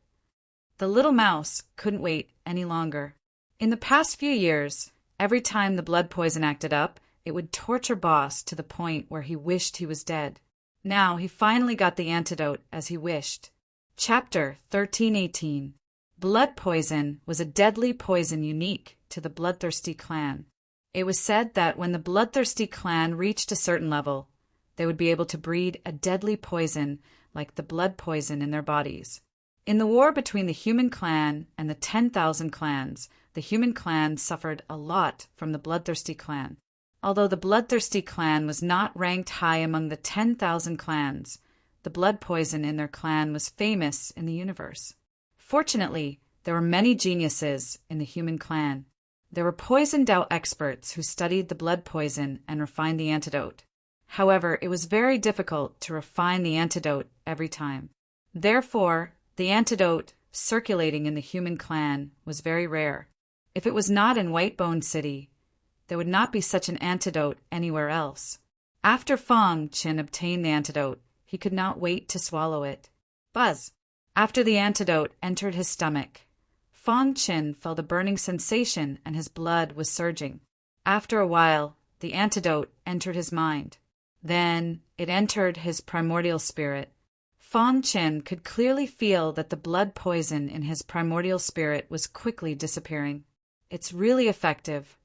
The little mouse couldn't wait any longer. In the past few years, every time the blood poison acted up, it would torture Boss to the point where he wished he was dead. Now he finally got the antidote as he wished. Chapter 1318. Blood poison was a deadly poison unique to the Bloodthirsty clan. It was said that when the Bloodthirsty clan reached a certain level, they would be able to breed a deadly poison like the blood poison in their bodies. In the war between the human clan and the 10,000 clans, the human clan suffered a lot from the Bloodthirsty clan. Although the Bloodthirsty clan was not ranked high among the 10,000 clans, the blood poison in their clan was famous in the universe. Fortunately, there were many geniuses in the human clan. There were poisoned out experts who studied the blood poison and refined the antidote. However, it was very difficult to refine the antidote every time. Therefore, the antidote circulating in the human clan was very rare. If it was not in Whitebone City, there would not be such an antidote anywhere else. After Fang Chen obtained the antidote, he could not wait to swallow it. Buzz! After the antidote entered his stomach, Fang Chen felt a burning sensation and his blood was surging. After a while, the antidote entered his mind. Then it entered his primordial spirit. Fang Chen could clearly feel that the blood poison in his primordial spirit was quickly disappearing. It's really effective.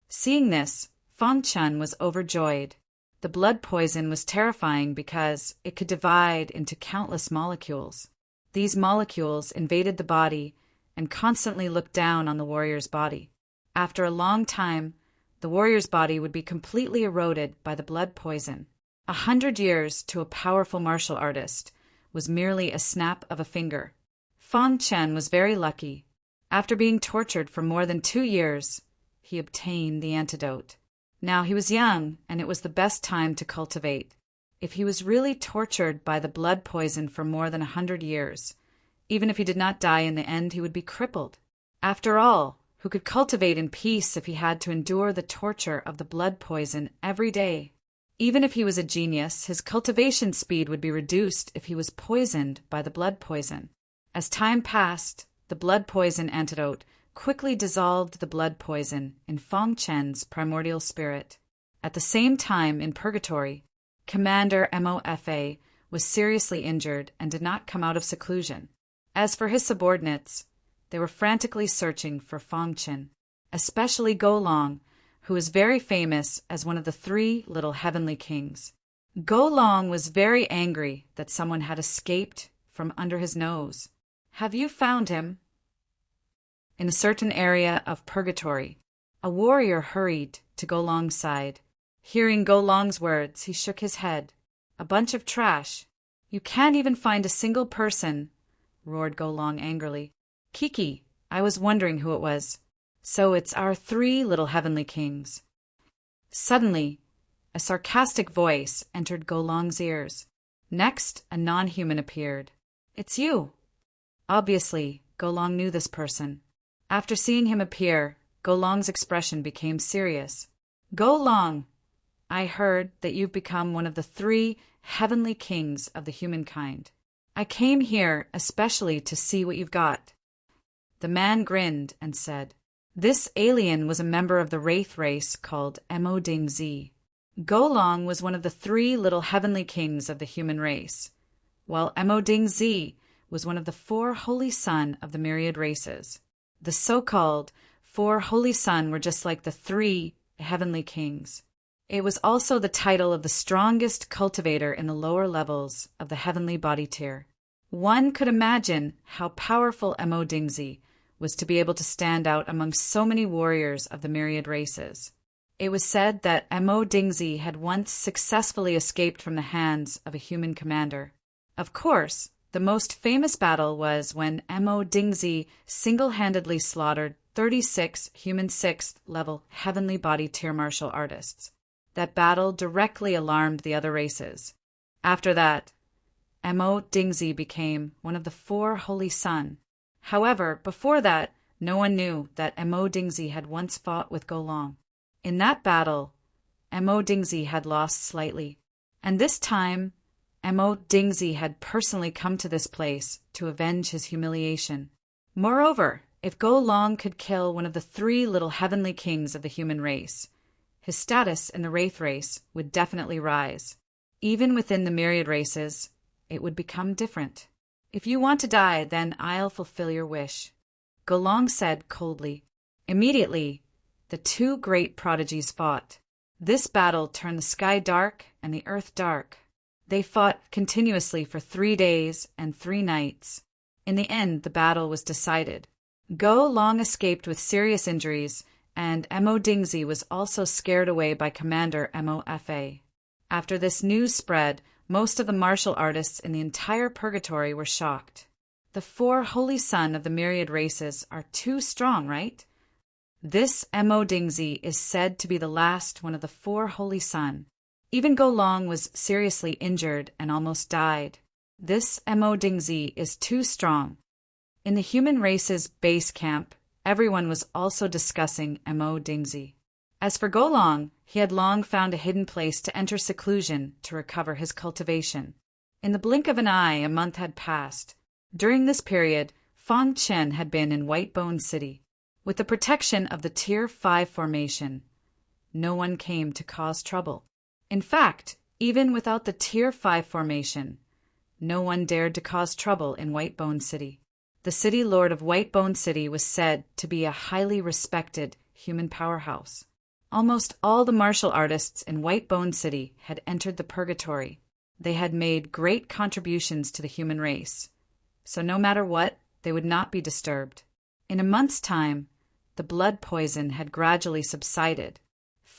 Seeing this, Fang Chen was overjoyed. The blood poison was terrifying because it could divide into countless molecules. These molecules invaded the body and constantly looked down on the warrior's body. After a long time, the warrior's body would be completely eroded by the blood poison. 100 years to a powerful martial artist was merely a snap of a finger. Fang Chen was very lucky. After being tortured for more than 2 years, he obtained the antidote. Now he was young, and it was the best time to cultivate. If he was really tortured by the blood poison for more than 100 years, even if he did not die in the end, he would be crippled. After all, who could cultivate in peace if he had to endure the torture of the blood poison every day? Even if he was a genius, his cultivation speed would be reduced if he was poisoned by the blood poison. As time passed, the blood poison antidote quickly dissolved the blood poison in Fang Chen's primordial spirit. At the same time, in purgatory, Commander Mofa was seriously injured and did not come out of seclusion. As for his subordinates, they were frantically searching for Fang Chen, especially Go Long, who was very famous as one of the 3 little heavenly kings. Go Long was very angry that someone had escaped from under his nose. "Have you found him?" In a certain area of purgatory, a warrior hurried to Go Long's side. Hearing Go Long's words, he shook his head. "A bunch of trash. You can't even find a single person," roared Go Long angrily. "Kiki, I was wondering who it was. So it's our 3 little heavenly kings." Suddenly, a sarcastic voice entered Go Long's ears. Next, a non-human appeared. "It's you." Obviously, Go Long knew this person. After seeing him appear, Go Long's expression became serious. "Go Long, I heard that you've become one of the 3 heavenly kings of the humankind. I came here especially to see what you've got." The man grinned and said, "This alien was a member of the wraith race called Mo Ding Zi. Go Long was one of the 3 little heavenly kings of the human race, while Mo Ding Zi was one of the 4 holy sun of the myriad races. The so-called 4 holy sun were just like the 3 heavenly kings. It was also the title of the strongest cultivator in the lower levels of the heavenly body tier. One could imagine how powerful Mo Ding Zi was to be able to stand out among so many warriors of the myriad races. It was said that Mo Ding Zi had once successfully escaped from the hands of a human commander. Of course, the most famous battle was when Mo Ding Zi single-handedly slaughtered 36 human 6th level heavenly body tier martial artists. That battle directly alarmed the other races. After that, Mo Ding Zi became one of the 4 holy sun. However, before that, no one knew that Mo Ding Zi had once fought with Go Long. In that battle, Mo Ding Zi had lost slightly, and this time, Mo Ding Zi had personally come to this place to avenge his humiliation. Moreover, if Go Long could kill one of the 3 little heavenly kings of the human race, his status in the wraith race would definitely rise. Even within the myriad races, it would become different. "If you want to die, then I'll fulfill your wish," Go Long said coldly. Immediately, the 2 great prodigies fought. This battle turned the sky dark and the earth dark. They fought continuously for 3 days and 3 nights. In the end, the battle was decided. Go Long escaped with serious injuries, and Mo Ding Zi was also scared away by Commander Mofa. After this news spread, most of the martial artists in the entire purgatory were shocked. The 4 holy sun of the myriad races are too strong, right? This Mo Ding Zi is said to be the last one of the 4 holy sun. Even Go Long was seriously injured and almost died. This Mo Ding Zi is too strong. In the human race's base camp, everyone was also discussing Mo Ding Zi. As for Go Long, he had long found a hidden place to enter seclusion to recover his cultivation. In the blink of an eye, a month had passed. During this period, Fang Chen had been in Whitebone City. With the protection of the Tier 5 formation, no one came to cause trouble. In fact, even without the Tier 5 formation, no one dared to cause trouble in Whitebone City. The city lord of Whitebone City was said to be a highly respected human powerhouse. Almost all the martial artists in Whitebone City had entered the purgatory. They had made great contributions to the human race, so no matter what, they would not be disturbed. In a month's time, the blood poison had gradually subsided.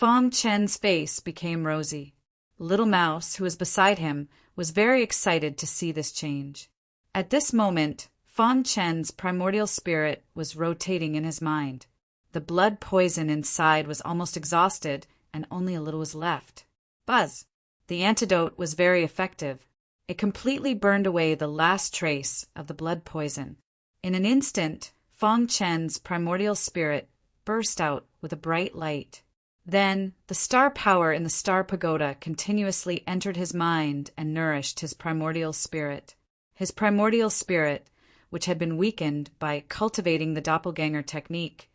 Fong Chen's face became rosy. Little Mouse, who was beside him, was very excited to see this change. At this moment, Fong Chen's primordial spirit was rotating in his mind. The blood poison inside was almost exhausted, and only a little was left. Buzz! The antidote was very effective. It completely burned away the last trace of the blood poison. In an instant, Fong Chen's primordial spirit burst out with a bright light. Then, the star power in the star pagoda continuously entered his mind and nourished his primordial spirit. His primordial spirit, which had been weakened by cultivating the doppelganger technique,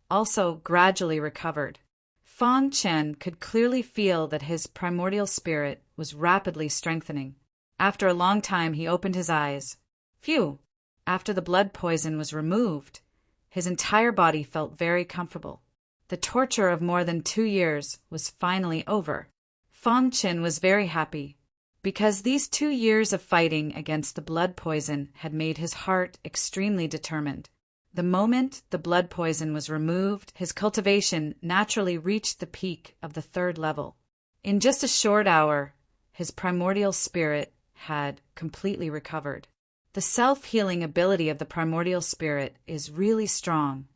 also gradually recovered. Fong Chen could clearly feel that his primordial spirit was rapidly strengthening. After a long time, he opened his eyes. Phew! After the blood poison was removed, his entire body felt very comfortable. The torture of more than 2 years was finally over. Fong Chen was very happy, because these 2 years of fighting against the blood poison had made his heart extremely determined. The moment the blood poison was removed, his cultivation naturally reached the peak of the 3rd level. In just a short hour, his primordial spirit had completely recovered. The self-healing ability of the primordial spirit is really strong.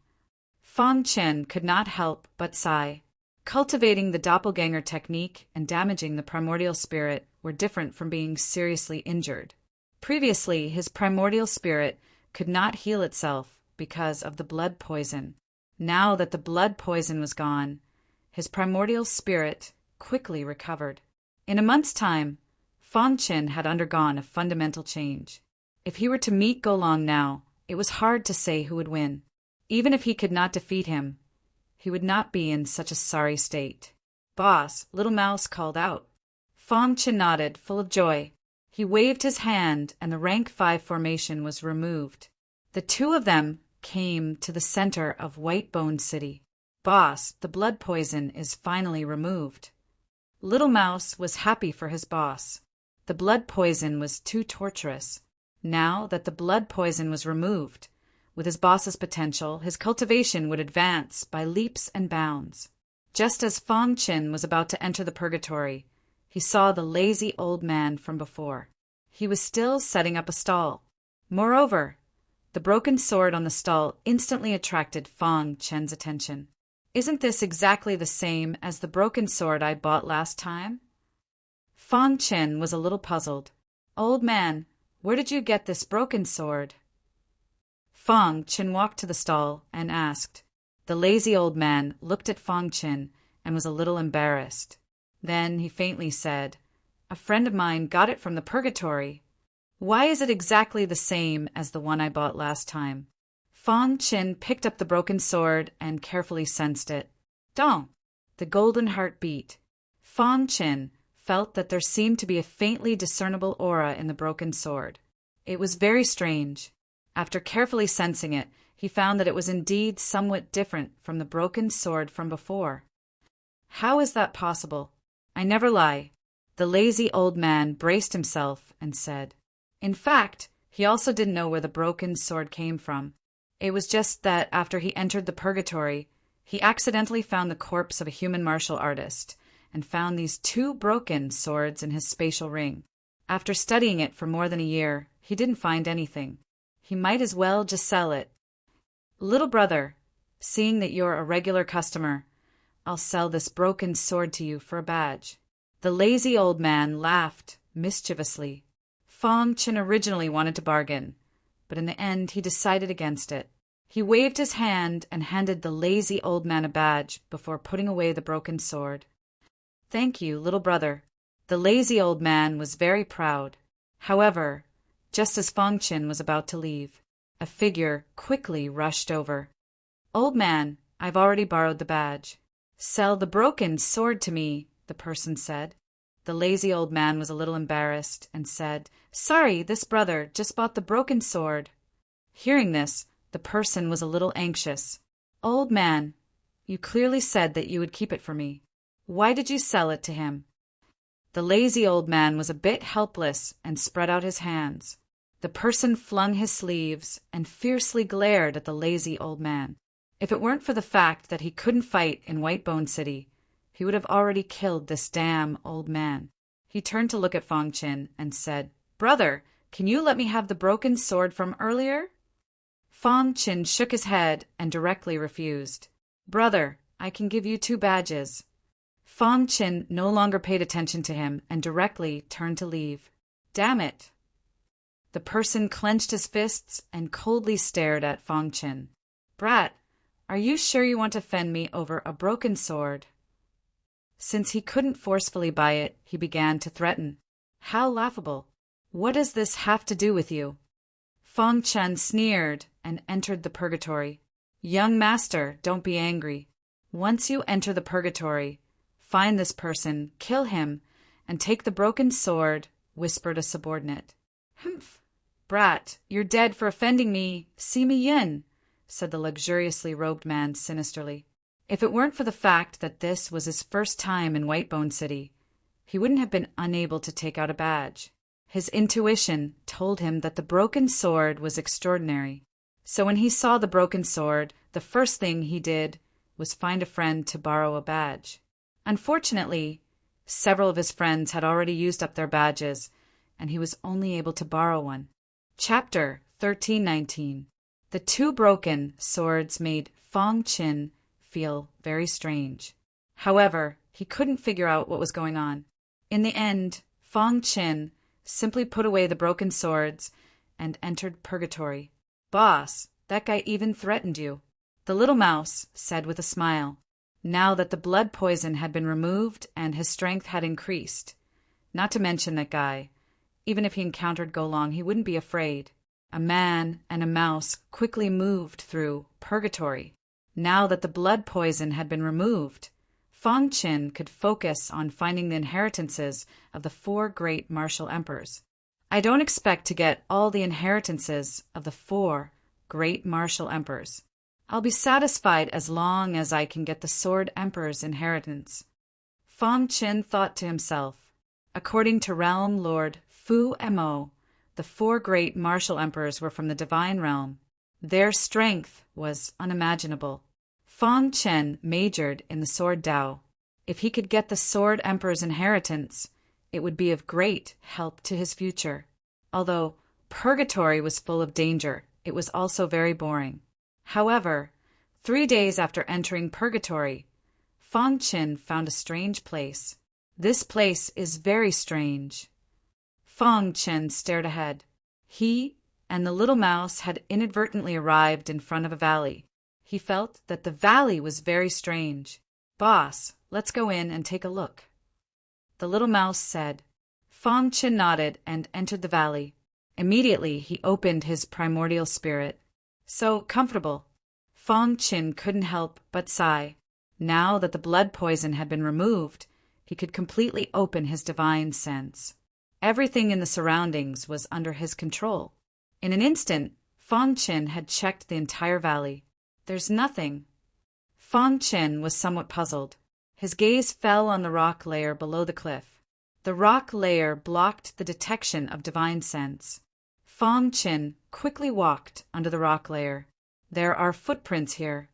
Fong Chen could not help but sigh. Cultivating the doppelganger technique and damaging the primordial spirit were different from being seriously injured. Previously, his primordial spirit could not heal itself because of the blood poison. Now that the blood poison was gone, his primordial spirit quickly recovered. In a month's time, Fong Chen had undergone a fundamental change. If he were to meet Golong now, it was hard to say who would win. Even if he could not defeat him, he would not be in such a sorry state. "Boss," Little Mouse called out. Fong Chen nodded, full of joy. He waved his hand, and the rank 5 formation was removed. The two of them came to the center of Whitebone City. "Boss, the blood poison is finally removed." Little Mouse was happy for his boss. The blood poison was too torturous. Now that the blood poison was removed, with his boss's potential, his cultivation would advance by leaps and bounds. Just as Fong Chen was about to enter the purgatory, he saw the lazy old man from before. He was still setting up a stall. Moreover, the broken sword on the stall instantly attracted Fong Chen's attention. "Isn't this exactly the same as the broken sword I bought last time?" Fong Chen was a little puzzled. "Old man, where did you get this broken sword?" Fong Chen walked to the stall and asked. The lazy old man looked at Fong Chen and was a little embarrassed. Then he faintly said, "A friend of mine got it from the purgatory." "Why is it exactly the same as the one I bought last time?" Fong Chen picked up the broken sword and carefully sensed it. Dong! The golden heart beat. Fong Chen felt that there seemed to be a faintly discernible aura in the broken sword. It was very strange. After carefully sensing it, he found that it was indeed somewhat different from the broken sword from before. "How is that possible? I never lie." The lazy old man braced himself and said. In fact, he also didn't know where the broken sword came from. It was just that after he entered the purgatory, he accidentally found the corpse of a human martial artist and found these 2 broken swords in his spatial ring. After studying it for more than a year, he didn't find anything. He might as well just sell it. "Little brother, seeing that you're a regular customer, I'll sell this broken sword to you for a badge." The lazy old man laughed mischievously. Fong Chen originally wanted to bargain, but in the end he decided against it. He waved his hand and handed the lazy old man a badge before putting away the broken sword. "Thank you, little brother." The lazy old man was very proud. However, just as Fong Chen was about to leave, a figure quickly rushed over. "Old man, I've already borrowed the badge." "Sell the broken sword to me," the person said. The lazy old man was a little embarrassed and said, "Sorry, this brother just bought the broken sword." Hearing this, the person was a little anxious. "Old man, you clearly said that you would keep it for me. Why did you sell it to him?" The lazy old man was a bit helpless and spread out his hands. The person flung his sleeves and fiercely glared at the lazy old man. If it weren't for the fact that he couldn't fight in Whitebone City, he he would have already killed this damn old man. He turned to look at Fong Chin and said, "Brother, can you let me have the broken sword from earlier?" Fong Chin shook his head and directly refused. "Brother, I can give you 2 badges." Fong Chin no longer paid attention to him and directly turned to leave. "Damn it." The person clenched his fists and coldly stared at Fong Chin. "Brat, are you sure you want to fend me over a broken sword?" Since he couldn't forcefully buy it, he began to threaten. "How laughable. What does this have to do with you?" Fong Chin sneered and entered the purgatory. "Young master, don't be angry. Once you enter the purgatory, find this person, kill him, and take the broken sword," whispered a subordinate. "Humph! Brat, you're dead for offending me, Sima Yin," said the luxuriously robed man sinisterly. If it weren't for the fact that this was his first time in Whitebone City, he wouldn't have been unable to take out a badge. His intuition told him that the broken sword was extraordinary. So when he saw the broken sword, the first thing he did was find a friend to borrow a badge. Unfortunately, several of his friends had already used up their badges, and he was only able to borrow one. Chapter 1319. The 2 broken swords made Fong Chin feel very strange. However, he couldn't figure out what was going on. In the end, Fong Chin simply put away the broken swords and entered purgatory. "Boss, that guy even threatened you," the little mouse said with a smile, now that the blood poison had been removed and his strength had increased. Not to mention that guy, even if he encountered Golong, he wouldn't be afraid. A man and a mouse quickly moved through purgatory. Now that the blood poison had been removed, Fong Chin could focus on finding the inheritances of the 4 great martial emperors. I don't expect to get all the inheritances of the 4 great martial emperors. I'll be satisfied as long as I can get the Sword Emperor's inheritance. Fong Chin thought to himself. According to Realm Lord Fu Mo, the 4 great martial emperors were from the Divine Realm. Their strength was unimaginable. Fong Chin majored in the Sword Dao. If he could get the Sword Emperor's inheritance, it would be of great help to his future. Although purgatory was full of danger, it was also very boring. However, 3 days after entering purgatory, Fong Chin found a strange place. "This place is very strange." Fong Chin stared ahead. He and the little mouse had inadvertently arrived in front of a valley. He felt that the valley was very strange. "Boss, let's go in and take a look," the little mouse said. Fong Chin nodded and entered the valley. Immediately he opened his primordial spirit. So comfortable. Fong Chin couldn't help but sigh. Now that the blood poison had been removed, he could completely open his divine sense. Everything in the surroundings was under his control. In an instant, Fong Chin had checked the entire valley. "There's nothing." Fong Chin was somewhat puzzled. His gaze fell on the rock layer below the cliff. The rock layer blocked the detection of divine sense. Fong Chin quickly walked under the rock layer. "There are footprints here."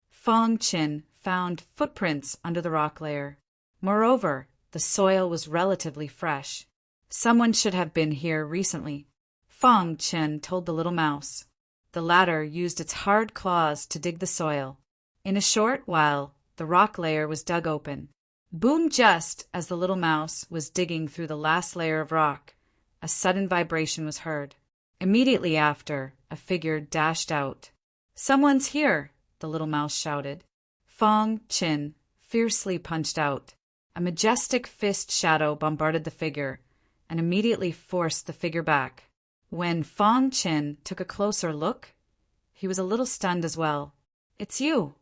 Fong Chin found footprints under the rock layer. Moreover, the soil was relatively fresh. Someone should have been here recently. Fong Chin told the little mouse. The latter used its hard claws to dig the soil. In a short while, the rock layer was dug open. Boom! Just as the little mouse was digging through the last layer of rock, a sudden vibration was heard. Immediately after, a figure dashed out. "Someone's here!" the little mouse shouted. Fong Chin fiercely punched out. A majestic fist shadow bombarded the figure and immediately forced the figure back. When Fong Chin took a closer look, he was a little stunned as well. "It's you,"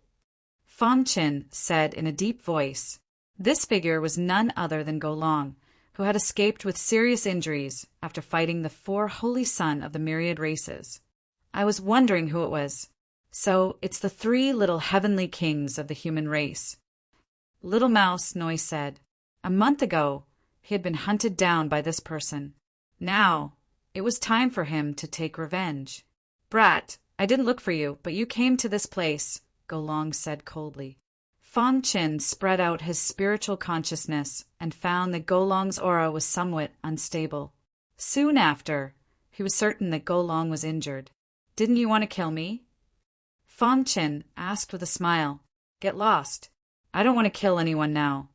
Fong Chin said in a deep voice. This figure was none other than Golong, who had escaped with serious injuries after fighting the 4 holy son of the myriad races. "I was wondering who it was. So it's the 3 little heavenly kings of the human race." Little Mouse Noi said. A month ago, he had been hunted down by this person. Now, it was time for him to take revenge. "Brat, I didn't look for you, but you came to this place," Golong said coldly. Fong Qin spread out his spiritual consciousness and found that Go Long's aura was somewhat unstable. Soon after, he was certain that Go Long was injured. "Didn't you want to kill me?" Fong Qin asked with a smile. "Get lost. I don't want to kill anyone now."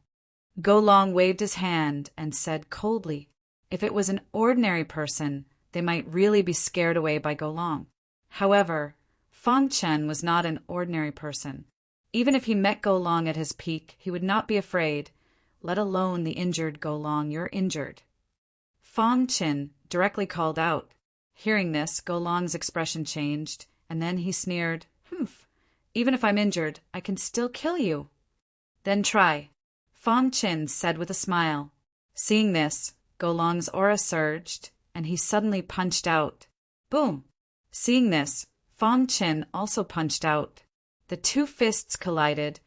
Go Long waved his hand and said coldly, if it was an ordinary person, they might really be scared away by Go Long. However, Fong Qin was not an ordinary person. Even if he met Go Long at his peak, he would not be afraid, let alone the injured Go Long. "You're injured." Fong Qin directly called out. Hearing this, Go Long's expression changed, and then he sneered, "Humph, even if I'm injured, I can still kill you." "Then try," Fong Qin said with a smile. Seeing this, Go Long's aura surged, and he suddenly punched out. Boom! Seeing this, Fong Qin also punched out. The two fists collided,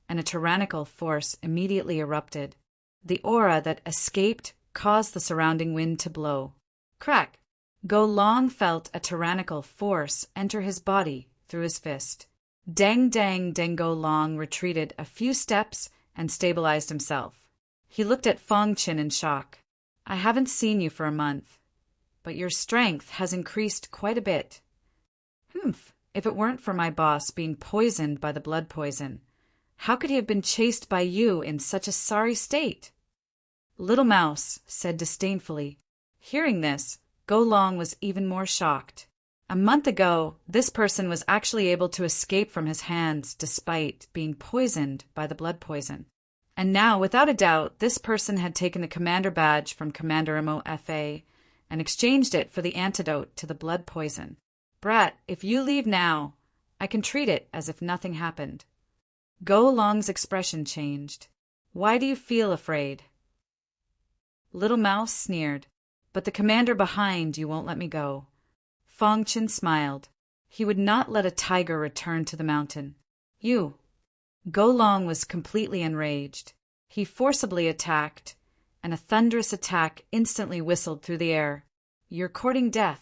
and a tyrannical force immediately erupted. The aura that escaped caused the surrounding wind to blow. Crack! Go Long felt a tyrannical force enter his body through his fist. Dang dang dang! Go Long retreated a few steps and stabilized himself. He looked at Fong Qin in shock. "I haven't seen you for a month, but your strength has increased quite a bit." "Humph, if it weren't for my boss being poisoned by the blood poison, how could he have been chased by you in such a sorry state?" Little Mouse said disdainfully. Hearing this, Go Long was even more shocked. A month ago, this person was actually able to escape from his hands despite being poisoned by the blood poison. And now, without a doubt, this person had taken the commander badge from Commander MOFA and exchanged it for the antidote to the blood poison. "Brat, if you leave now, I can treat it as if nothing happened." Go Long's expression changed. "Why do you feel afraid?" Little Mouse sneered. "But the commander behind you won't let me go." Fong Qin smiled. He would not let a tiger return to the mountain. "You." Go Long was completely enraged. He forcibly attacked, and a thunderous attack instantly whistled through the air. "You're courting death."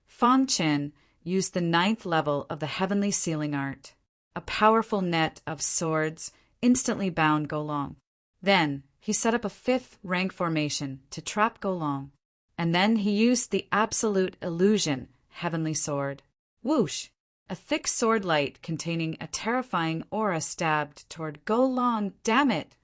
Fong Qin used the 9th level of the heavenly sealing art. A powerful net of swords instantly bound Go Long. Then he set up a 5th rank formation to trap Go Long. And then he used the absolute illusion heavenly sword. Whoosh! A thick sword light containing a terrifying aura stabbed toward Go Long. Damn it!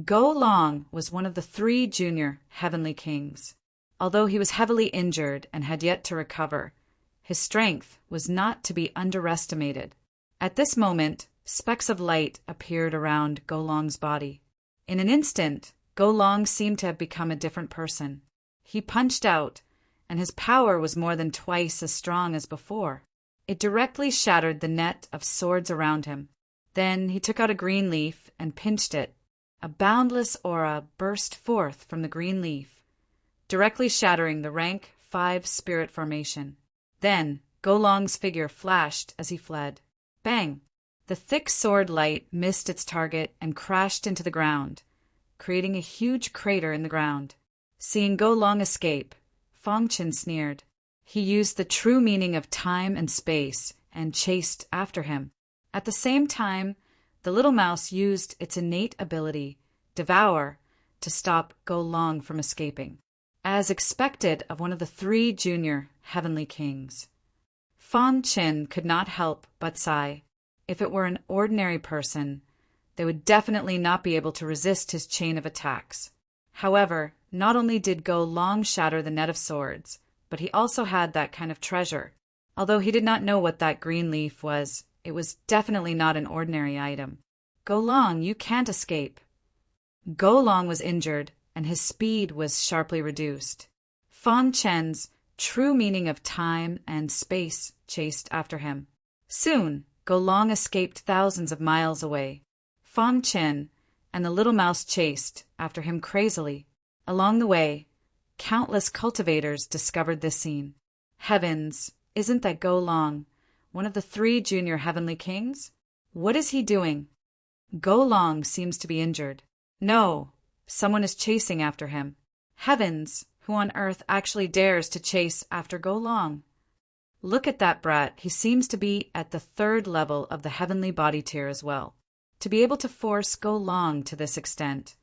Go Long was one of the 3 junior heavenly kings. Although he was heavily injured and had yet to recover, his strength was not to be underestimated. At this moment, specks of light appeared around Go Long's body. In an instant, Go Long seemed to have become a different person. He punched out, and his power was more than twice as strong as before. It directly shattered the net of swords around him. Then he took out a green leaf and pinched it. A boundless aura burst forth from the green leaf, directly shattering the rank 5 spirit formation. Then Go Long's figure flashed as he fled. Bang! The thick sword light missed its target and crashed into the ground, creating a huge crater in the ground. Seeing Go Long escape, Fong Qin sneered. He used the true meaning of time and space and chased after him. At the same time, the little mouse used its innate ability, Devour, to stop Go Long from escaping, as expected of one of the 3 junior heavenly kings. Fong Qin could not help but sigh. If it were an ordinary person, they would definitely not be able to resist his chain of attacks. However, not only did Go Long shatter the net of swords, but he also had that kind of treasure. Although he did not know what that green leaf was, it was definitely not an ordinary item. "Go Long, you can't escape." Go Long was injured, and his speed was sharply reduced. Fong Qin's true meaning of time and space chased after him. Soon, Go Long escaped thousands of miles away. Fong Qin and the little mouse chased after him crazily. Along the way, countless cultivators discovered this scene. Heavens, isn't that Go Long, one of the 3 junior heavenly kings? What is he doing? Go Long seems to be injured. No, someone is chasing after him. Heavens, who on earth actually dares to chase after Go Long? Look at that brat, he seems to be at the 3rd level of the heavenly body tier as well. To be able to force Go Long to this extent,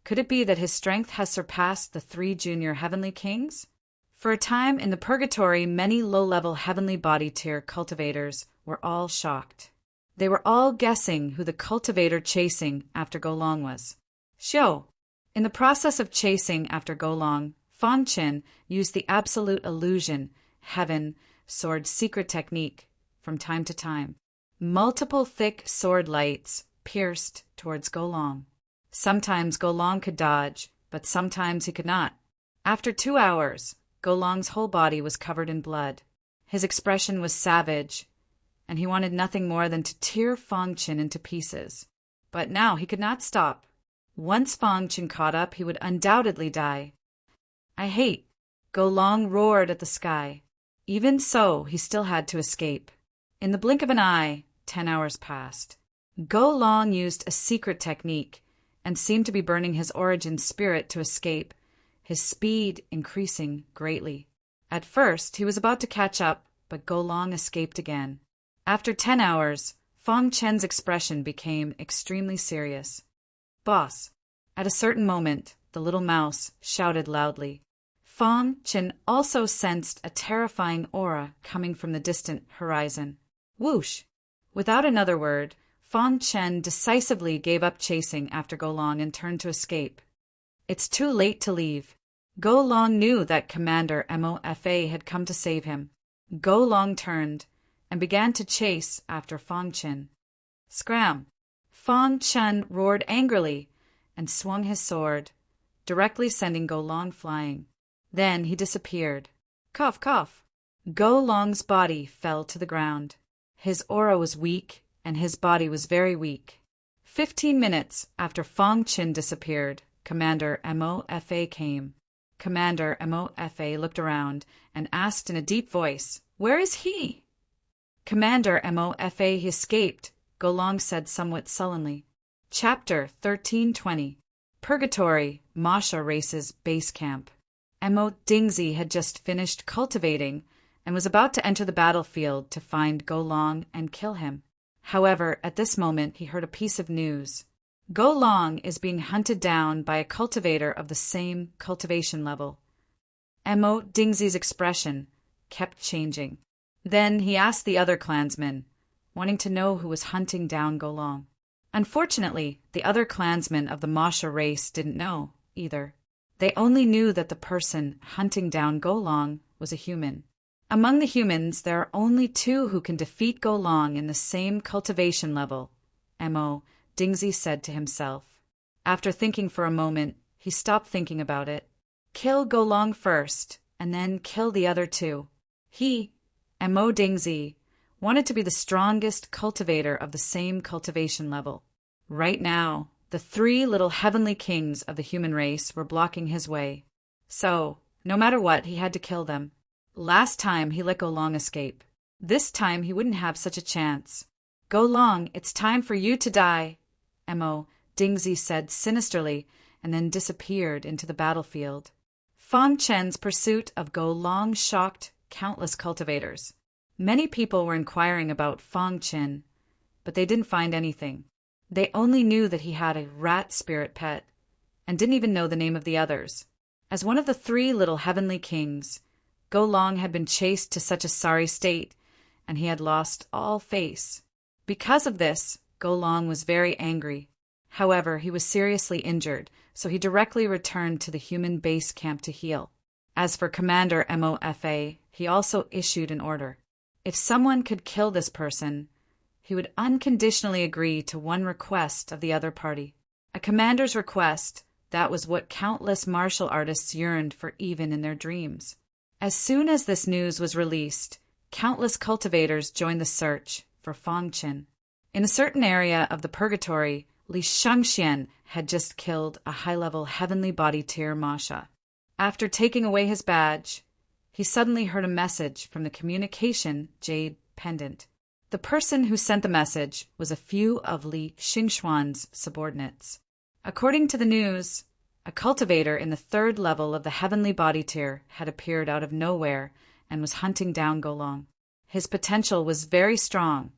could it be that his strength has surpassed the 3 junior heavenly kings? For a time in the purgatory, many low-level heavenly body tier cultivators were all shocked. They were all guessing who the cultivator chasing after Go Long was. Xiao. In the process of chasing after Go Long, Fang Qin used the absolute illusion, heaven, sword secret technique from time to time. Multiple thick sword lights pierced towards Go Long. Sometimes Go Long could dodge, but sometimes he could not. After 2 hours, Go Long's whole body was covered in blood. His expression was savage, and he wanted nothing more than to tear Fang Qin into pieces. But now he could not stop. Once Fang Qin caught up, he would undoubtedly die. I hate. Go Long roared at the sky. Even so, he still had to escape. In the blink of an eye, 10 hours passed. Go Long used a secret technique and seemed to be burning his origin spirit to escape, his speed increasing greatly. At first, he was about to catch up, but Go Long escaped again. After 10 hours, Fang Chen's expression became extremely serious. Boss. At a certain moment, the little mouse shouted loudly. Fang Chen also sensed a terrifying aura coming from the distant horizon. Whoosh! Without another word, Fang Chen decisively gave up chasing after Go Long and turned to escape. It's too late to leave. Go Long knew that Commander Mofa had come to save him. Go Long turned and began to chase after Fang Chen. Scram! Fang Chen roared angrily and swung his sword, directly sending Go Long flying. Then he disappeared. Cough, cough. Go Long's body fell to the ground. His aura was weak, and his body was very weak. 15 minutes after Fang Chen disappeared, Commander Mofa came. Commander Mofa looked around and asked in a deep voice, "Where is he?" Commander Mofa escaped, Go Long said somewhat sullenly. Chapter 1320. Purgatory, Masha Race's Base Camp. Mo Dingzi had just finished cultivating and was about to enter the battlefield to find Go Long and kill him. However, at this moment he heard a piece of news. Go Long is being hunted down by a cultivator of the same cultivation level. Mo Dingzi's expression kept changing. Then he asked the other clansmen, wanting to know who was hunting down Go Long. Unfortunately, the other clansmen of the Masha race didn't know, either. They only knew that the person hunting down Go Long was a human. Among the humans, there are only 2 who can defeat Go Long in the same cultivation level, Mo Dingzi said to himself. After thinking for a moment, he stopped thinking about it. Kill Go Long first, and then kill the other 2. He, Mo Dingzi, wanted to be the strongest cultivator of the same cultivation level. Right now, the 3 little heavenly kings of the human race were blocking his way. So, no matter what, he had to kill them. Last time he let Go Long escape. This time he wouldn't have such a chance. Go Long, it's time for you to die, Mo Dingzi said sinisterly, and then disappeared into the battlefield. Fang Chen's pursuit of Go Long shocked countless cultivators. Many people were inquiring about Fang Chen, but they didn't find anything. They only knew that he had a rat spirit pet, and didn't even know the name of the others. As one of the 3 little heavenly kings, Go Long had been chased to such a sorry state, and he had lost all face. Because of this, Go Long was very angry. However, he was seriously injured, so he directly returned to the human base camp to heal. As for Commander Mofa, he also issued an order. If someone could kill this person, he would unconditionally agree to one request of the other party. A commander's request, that was what countless martial artists yearned for even in their dreams. As soon as this news was released, countless cultivators joined the search for Fang Chen. In a certain area of the purgatory, Li Shangxian had just killed a high-level heavenly body tier Masha. After taking away his badge, he suddenly heard a message from the communication jade pendant. The person who sent the message was a few of Li Xingxuan's subordinates. According to the news, a cultivator in the 3rd level of the heavenly body tier had appeared out of nowhere and was hunting down Go Long. His potential was very strong,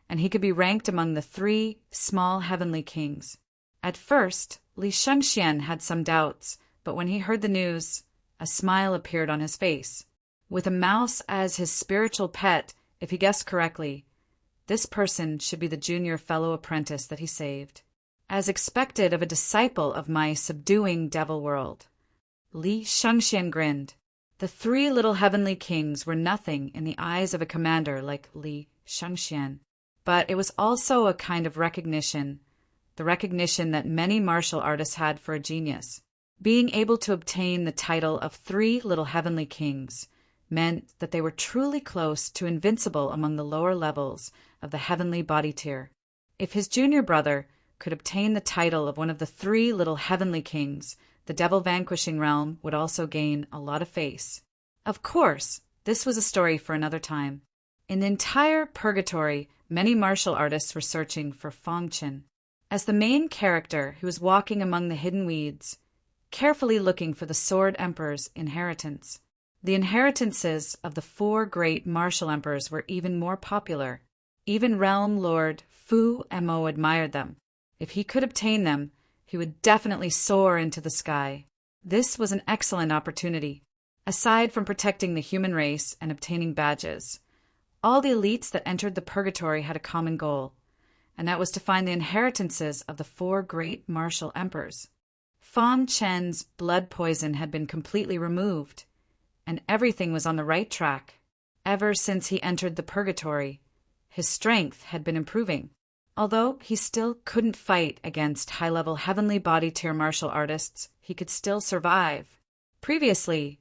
and he could be ranked among the 3 small heavenly kings. At first, Li Shengxian had some doubts, but when he heard the news, a smile appeared on his face. With a mouse as his spiritual pet, if he guessed correctly, this person should be the junior fellow apprentice that he saved. As expected of a disciple of my subduing devil world, Li Shengxian grinned. The 3 little heavenly kings were nothing in the eyes of a commander like Li Shengxian, but it was also a kind of recognition, the recognition that many martial artists had for a genius. Being able to obtain the title of 3 little heavenly kings meant that they were truly close to invincible among the lower levels of the heavenly body tier. If his junior brother could obtain the title of one of the 3 little heavenly kings, the devil-vanquishing realm would also gain a lot of face. Of course, this was a story for another time. In the entire purgatory, many martial artists were searching for Fang Qin. As the main character who was walking among the hidden weeds, carefully looking for the Sword Emperor's inheritance. The inheritances of the 4 great martial emperors were even more popular. Even Realm Lord Fu Mo admired them. If he could obtain them, he would definitely soar into the sky. This was an excellent opportunity. Aside from protecting the human race and obtaining badges, all the elites that entered the purgatory had a common goal, and that was to find the inheritances of the 4 great martial emperors. Fang Chen's blood poison had been completely removed, and everything was on the right track. Ever since he entered the purgatory, his strength had been improving. Although he still couldn't fight against high-level heavenly body tier martial artists, he could still survive. Previously,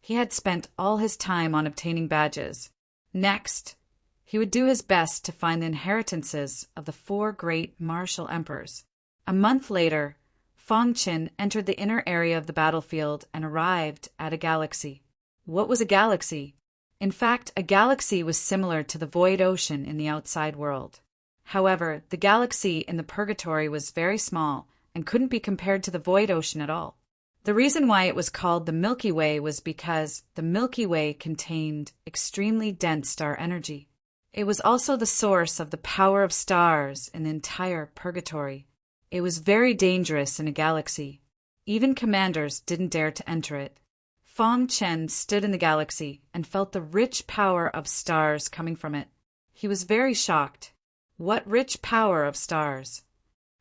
he had spent all his time on obtaining badges. Next, he would do his best to find the inheritances of the 4 great martial emperors. A month later, Fang Qin entered the inner area of the battlefield and arrived at a galaxy. What was a galaxy? In fact, a galaxy was similar to the void ocean in the outside world. However, the galaxy in the purgatory was very small and couldn't be compared to the void ocean at all. The reason why it was called the Milky Way was because the Milky Way contained extremely dense star energy. It was also the source of the power of stars in the entire purgatory. It was very dangerous in a galaxy. Even commanders didn't dare to enter it. Fang Chen stood in the galaxy and felt the rich power of stars coming from it. He was very shocked. What rich power of stars!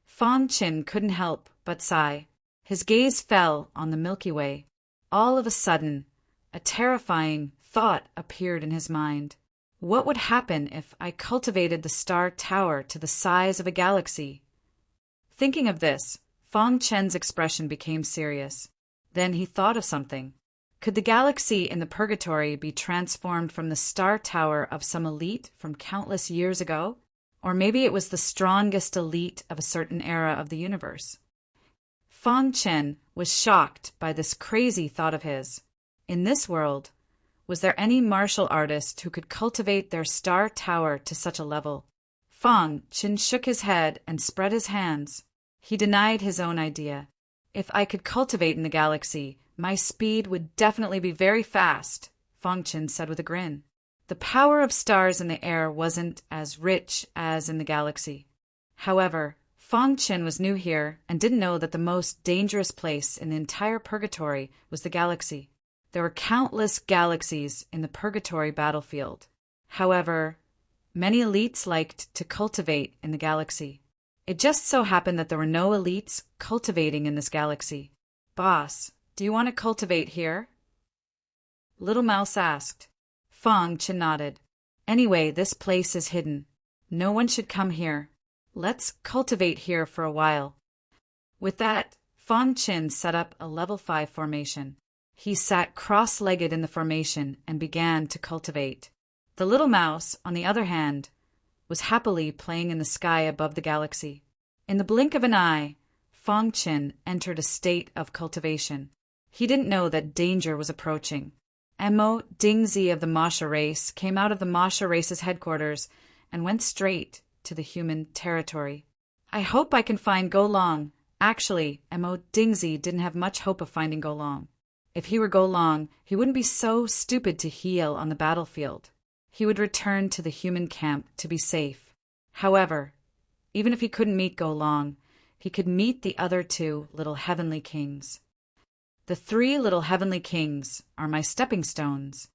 Fang Chen couldn't help but sigh. His gaze fell on the Milky Way. All of a sudden, a terrifying thought appeared in his mind. What would happen if I cultivated the star tower to the size of a galaxy? Thinking of this, Fang Chen's expression became serious. Then he thought of something. Could the galaxy in the purgatory be transformed from the star tower of some elite from countless years ago? Or maybe it was the strongest elite of a certain era of the universe. Fang Chen was shocked by this crazy thought of his. In this world, was there any martial artist who could cultivate their star tower to such a level? Fang Chen shook his head and spread his hands. He denied his own idea. If I could cultivate in the galaxy, my speed would definitely be very fast, Fang Chen said with a grin. The power of stars in the air wasn't as rich as in the galaxy. However, Fang Chen was new here and didn't know that the most dangerous place in the entire purgatory was the galaxy. There were countless galaxies in the purgatory battlefield. However, many elites liked to cultivate in the galaxy. It just so happened that there were no elites cultivating in this galaxy. Boss, do you want to cultivate here? Little Mouse asked. Fang Chen nodded. Anyway, this place is hidden. No one should come here. Let's cultivate here for a while. With that, Fang Chen set up a level 5 formation. He sat cross-legged in the formation and began to cultivate. The little mouse, on the other hand, was happily playing in the sky above the galaxy. In the blink of an eye, Fang Chen entered a state of cultivation. He didn't know that danger was approaching. Mo Dingzi of the Masha race came out of the Masha race's headquarters and went straight to the human territory. I hope I can find Go Long. Actually, Mo Dingzi didn't have much hope of finding Go Long. If he were Go Long, he wouldn't be so stupid to heal on the battlefield. He would return to the human camp to be safe. However, even if he couldn't meet Go Long, he could meet the other two little heavenly kings. The three little heavenly kings are my stepping stones.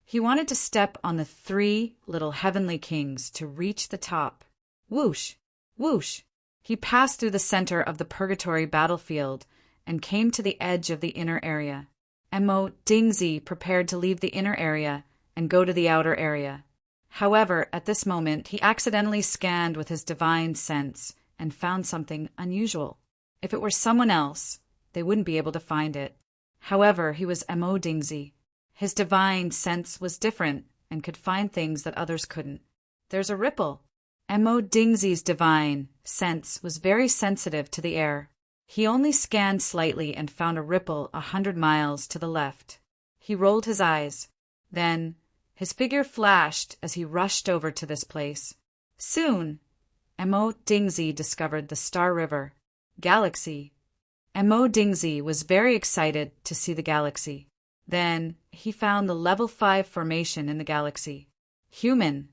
He wanted to step on the three little heavenly kings to reach the top. Whoosh! Whoosh! He passed through the center of the purgatory battlefield and came to the edge of the inner area. Mo Dingzi prepared to leave the inner area and go to the outer area. However, at this moment, he accidentally scanned with his divine sense and found something unusual. If it were someone else, they wouldn't be able to find it. However, he was Mo Dingzi. His divine sense was different and could find things that others couldn't. There's a ripple. Mo Dingzi's divine sense was very sensitive to the air. He only scanned slightly and found a ripple 100 miles to the left. He rolled his eyes. Then, his figure flashed as he rushed over to this place. Soon, Mo Dingzi discovered the Star River Galaxy. Mo Dingzi was very excited to see the galaxy. Then, he found the level 5 formation in the galaxy. Human.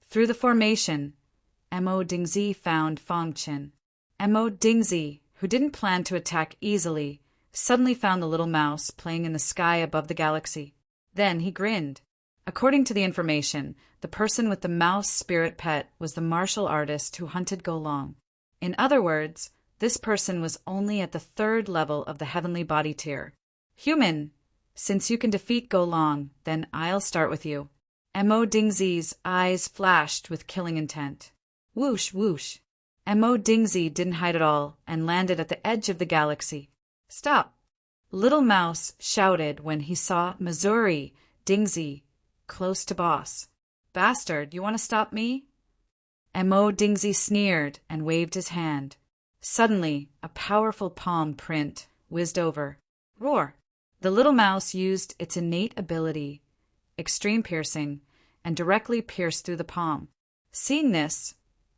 Through the formation, Mo Dingzi found Fong Chen. Mo Dingzi, who didn't plan to attack easily, suddenly found the little mouse playing in the sky above the galaxy. Then he grinned. According to the information, the person with the mouse spirit pet was the martial artist who hunted Go Long. In other words, this person was only at the 3rd level of the heavenly body tier. Human, since you can defeat Go Long, then I'll start with you. Mo Dingzi's eyes flashed with killing intent. Whoosh, whoosh. Mo Dingzi didn't hide at all and landed at the edge of the galaxy. Stop! Little Mouse shouted when he saw Missouri Dingzi close to boss. Bastard, you want to stop me? Mo Dingzi sneered and waved his hand. Suddenly, a powerful palm print whizzed over. Roar! The little mouse used its innate ability, extreme piercing, and directly pierced through the palm. Seeing this,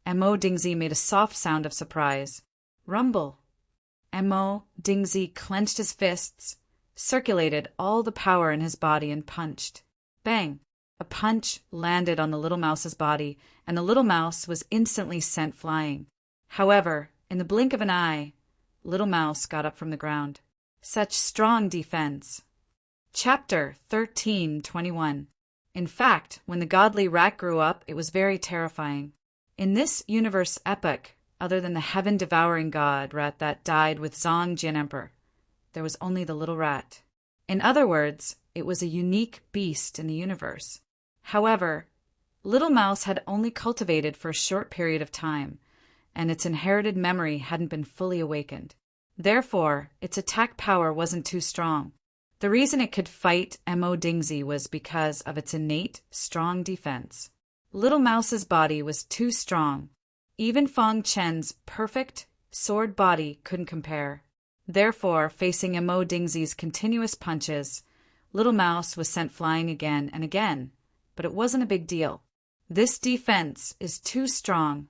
Mo Dingzi made a soft sound of surprise. Rumble. Mo Dingzi clenched his fists, circulated all the power in his body and punched. Bang! A punch landed on the little mouse's body, and the little mouse was instantly sent flying. However, in the blink of an eye, Little Mouse got up from the ground. Such strong defense. Chapter 13:21. In fact, when the godly rat grew up, it was very terrifying. In this universe epic, other than the heaven-devouring god rat that died with Zhang Jianemperor, there was only the little rat. In other words, it was a unique beast in the universe. However, Little Mouse had only cultivated for a short period of time, and its inherited memory hadn't been fully awakened. Therefore, its attack power wasn't too strong. The reason it could fight Mo Dingzi was because of its innate, strong defense. Little Mouse's body was too strong. Even Fong Chen's perfect sword body couldn't compare. Therefore, facing Mo Dingzi's continuous punches, Little Mouse was sent flying again and again, but it wasn't a big deal. This defense is too strong.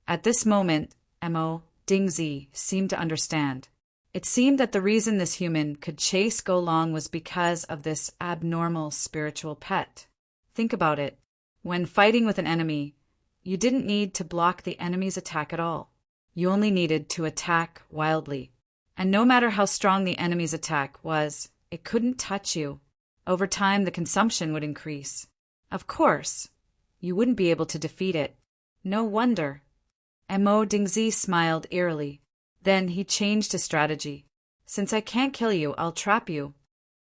At this moment, Mo Dingzi seemed to understand. It seemed that the reason this human could chase Go Long was because of this abnormal spiritual pet. Think about it. When fighting with an enemy, you didn't need to block the enemy's attack at all. You only needed to attack wildly. And no matter how strong the enemy's attack was, it couldn't touch you. Over time, the consumption would increase. Of course, you wouldn't be able to defeat it. No wonder. Mo Dingzi smiled eerily. Then he changed his strategy. Since I can't kill you, I'll trap you.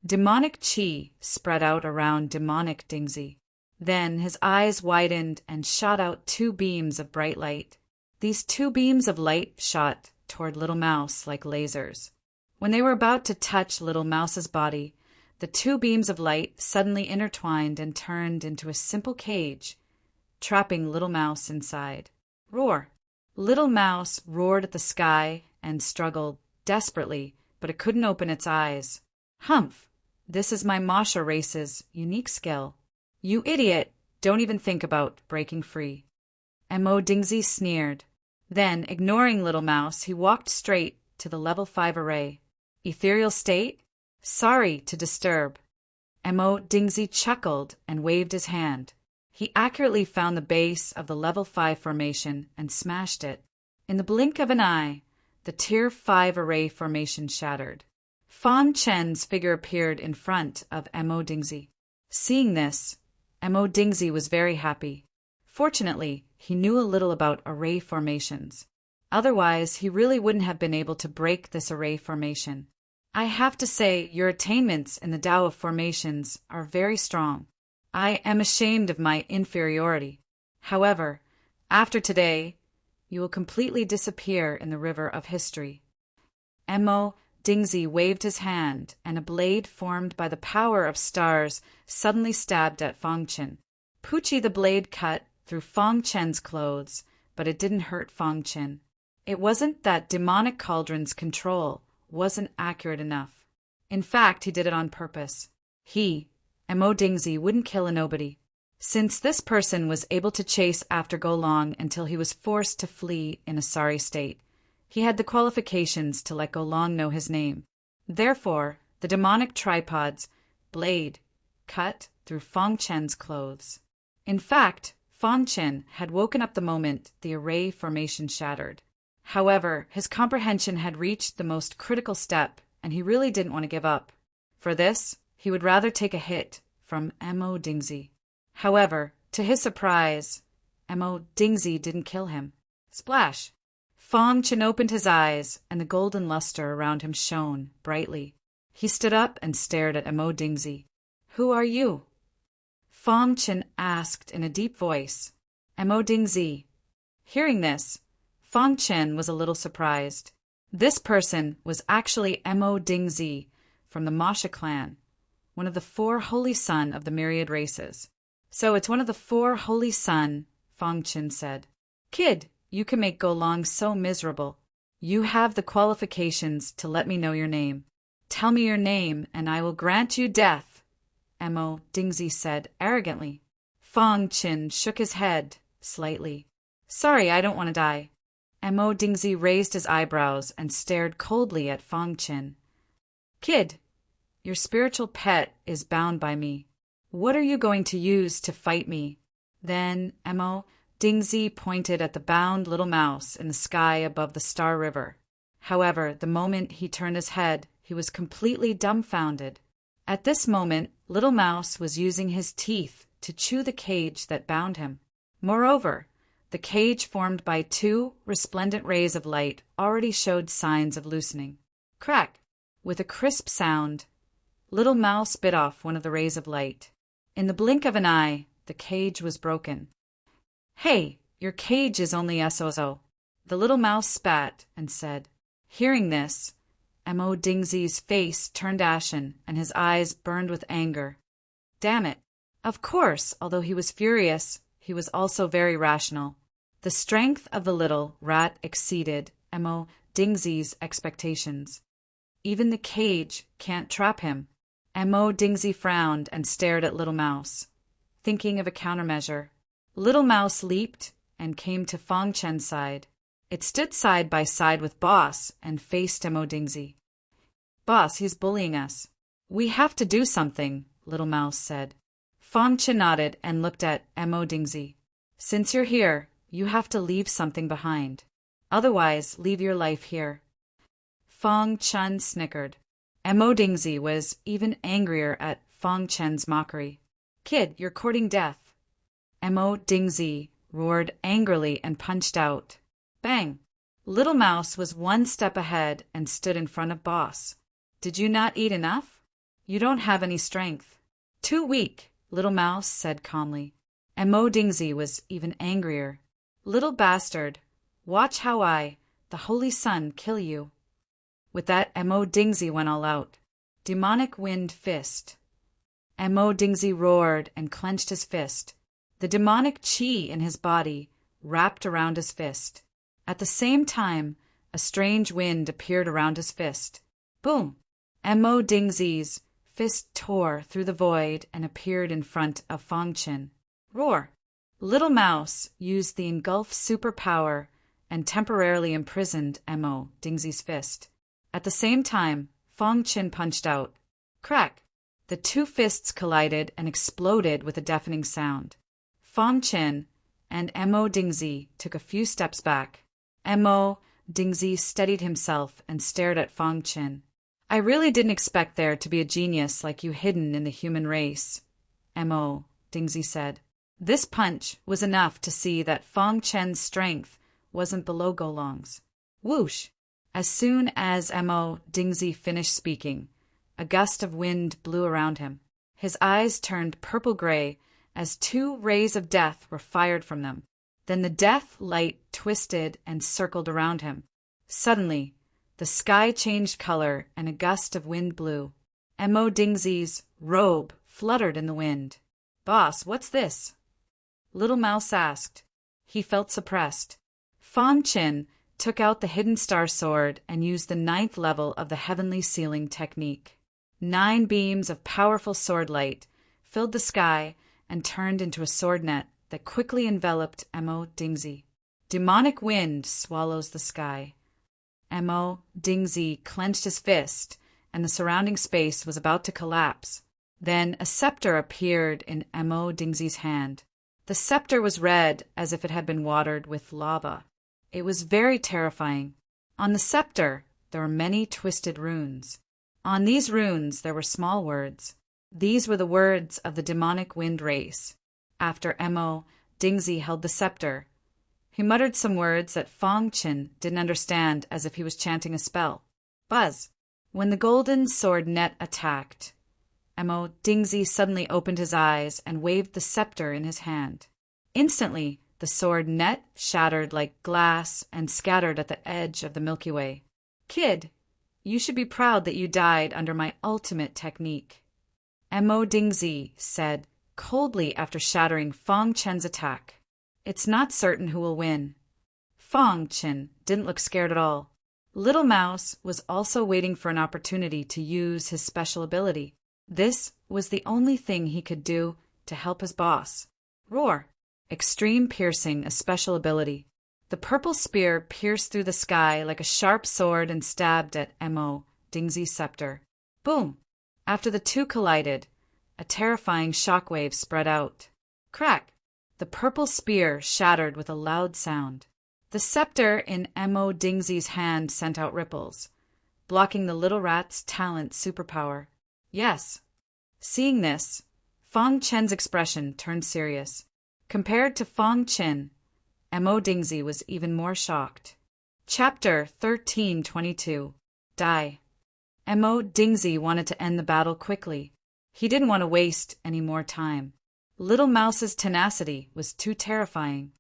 Demonic chi spread out around demonic Dingzi. Then his eyes widened and shot out 2 beams of bright light. These 2 beams of light shot toward Little Mouse like lasers. When they were about to touch Little Mouse's body, the 2 beams of light suddenly intertwined and turned into a simple cage, trapping Little Mouse inside. Roar! Little Mouse roared at the sky and struggled desperately, but it couldn't open its eyes. Humph! This is my Masha race's unique skill. You idiot! Don't even think about breaking free. Mo Dingzi sneered. Then, ignoring Little Mouse, he walked straight to the level 5 array. Ethereal state? Sorry to disturb. Mo Dingzi chuckled and waved his hand. He accurately found the base of the level 5 formation and smashed it. In the blink of an eye, the Tier 5 array formation shattered. Fang Chen's figure appeared in front of Mo Dingzi. Seeing this, Mo Dingzi was very happy. Fortunately, he knew a little about array formations. Otherwise, he really wouldn't have been able to break this array formation. I have to say, your attainments in the Tao of formations are very strong. I am ashamed of my inferiority. However, after today, you will completely disappear in the river of history. Mo Dingzi waved his hand, and a blade formed by the power of stars suddenly stabbed at Fang Chen. Pucci the blade cut through Fang Chen's clothes, but it didn't hurt Fang Chen. It wasn't that demonic cauldron's control wasn't accurate enough. In fact, he did it on purpose. He, Mo Dingzi, wouldn't kill a nobody. Since this person was able to chase after Go Long until he was forced to flee in a sorry state, he had the qualifications to let Go Long know his name. Therefore, the demonic tripod's blade cut through Fang Chen's clothes. In fact, Fang Chen had woken up the moment the array formation shattered. However, his comprehension had reached the most critical step, and he really didn't want to give up. For this, he would rather take a hit from Mo Dingzi. However, to his surprise, Mo Dingzi didn't kill him. Splash! Fang Chen opened his eyes, and the golden luster around him shone brightly. He stood up and stared at Mo Dingzi. "Who are you?" Fang Chen asked in a deep voice. "Mo Dingzi." Hearing this, Fang Chen was a little surprised. This person was actually Mo Dingzi from the Masha clan, one of the 4 holy sun of the myriad races. "So it's one of the 4 holy sun," Fang Chen said. "Kid, you can make Go Long so miserable. You have the qualifications to let me know your name. Tell me your name, and I will grant you death," Mo Dingzi said arrogantly. Fang Chen shook his head slightly. "Sorry, I don't want to die." Mo Dingzi raised his eyebrows and stared coldly at Fang Chen. "Kid, your spiritual pet is bound by me. What are you going to use to fight me?" Then Mo Dingzi pointed at the bound little mouse in the sky above the Star River. However, the moment he turned his head, he was completely dumbfounded. At this moment, little mouse was using his teeth to chew the cage that bound him. Moreover, the cage formed by 2 resplendent rays of light already showed signs of loosening. Crack! With a crisp sound, little mouse bit off one of the rays of light. In the blink of an eye, the cage was broken. "Hey, your cage is only SOSO," the little mouse spat and said. Hearing this, Mo Dingzi's face turned ashen and his eyes burned with anger. Damn it! Of course, although he was furious, he was also very rational. The strength of the little rat exceeded Mo Dingzi's expectations. Even the cage can't trap him. Mo Dingzi frowned and stared at Little Mouse, thinking of a countermeasure. Little Mouse leaped and came to Fang Chen's side. It stood side by side with Boss and faced Mo Dingzi. "Boss, he's bullying us. We have to do something," Little Mouse said. Fang Chen nodded and looked at Mo Dingzi. "Since you're here, you have to leave something behind. Otherwise, leave your life here." Fang Chen snickered. Mo Dingzi was even angrier at Fang Chen's mockery. "Kid, you're courting death." Mo Dingzi roared angrily and punched out. Bang! Little Mouse was 1 step ahead and stood in front of Boss. "Did you not eat enough? You don't have any strength." "Too weak," Little Mouse said calmly. Mo Dingzi was even angrier. "Little bastard, watch how I, the Holy Sun, kill you." With that, Mo Dingzi went all out. Demonic Wind Fist. Mo Dingzi roared and clenched his fist. The demonic chi in his body wrapped around his fist. At the same time, a strange wind appeared around his fist. Boom! Mo Dingzi's fist tore through the void and appeared in front of Fang Chen. Roar! Little Mouse used the engulf superpower and temporarily imprisoned Mo Dingzi's fist. At the same time, Fang Chen punched out. Crack! The 2 fists collided and exploded with a deafening sound. Fong Chen and Mo Dingzi took a few steps back. Mo Dingzi steadied himself and stared at Fong Chen. I really didn't expect there to be a genius like you hidden in the human race, Mo Dingzi said. This punch was enough to see that Fong Chen's strength wasn't below Golong's. Whoosh! As soon as Mo Dingzi finished speaking, a gust of wind blew around him. His eyes turned purple-gray as 2 rays of death were fired from them. Then the death light twisted and circled around him. Suddenly, the sky changed color and a gust of wind blew. Mo Dingzi's robe fluttered in the wind. "Boss, what's this?" Little Mouse asked. He felt suppressed. Fong Chen took out the hidden star sword and used the 9th level of the heavenly sealing technique. 9 beams of powerful sword light filled the sky and turned into a sword net that quickly enveloped Mo Dingzi. Demonic wind swallows the sky. Mo Dingzi clenched his fist, and the surrounding space was about to collapse. Then a scepter appeared in Mo Dingzi's hand. The scepter was red as if it had been watered with lava. It was very terrifying. On the scepter, there were many twisted runes. On these runes, there were small words. These were the words of the demonic wind race. After Mo Dingzi held the scepter, he muttered some words that Fong Chen didn't understand, as if he was chanting a spell. Buzz! When the golden sword net attacked, Mo Dingzi suddenly opened his eyes and waved the scepter in his hand. Instantly, the sword net shattered like glass and scattered at the edge of the Milky Way. "Kid, you should be proud that you died under my ultimate technique," Mo Dingzi said coldly after shattering Fong Chen's attack. "It's not certain who will win." Fong Chen didn't look scared at all. Little Mouse was also waiting for an opportunity to use his special ability. This was the only thing he could do to help his boss. Roar! Extreme Piercing, a special ability. The purple spear pierced through the sky like a sharp sword and stabbed at Mo Dingzi's scepter. Boom! After the 2 collided, a terrifying shockwave spread out. Crack! The purple spear shattered with a loud sound. The scepter in Mo Dingzi's hand sent out ripples, blocking the little rat's talent superpower. Yes. Seeing this, Fong Chen's expression turned serious. Compared to Fong Chen, Mo Dingzi was even more shocked. Chapter 1322. Die. Mo Dingzi wanted to end the battle quickly. He didn't want to waste any more time. Little Mouse's tenacity was too terrifying.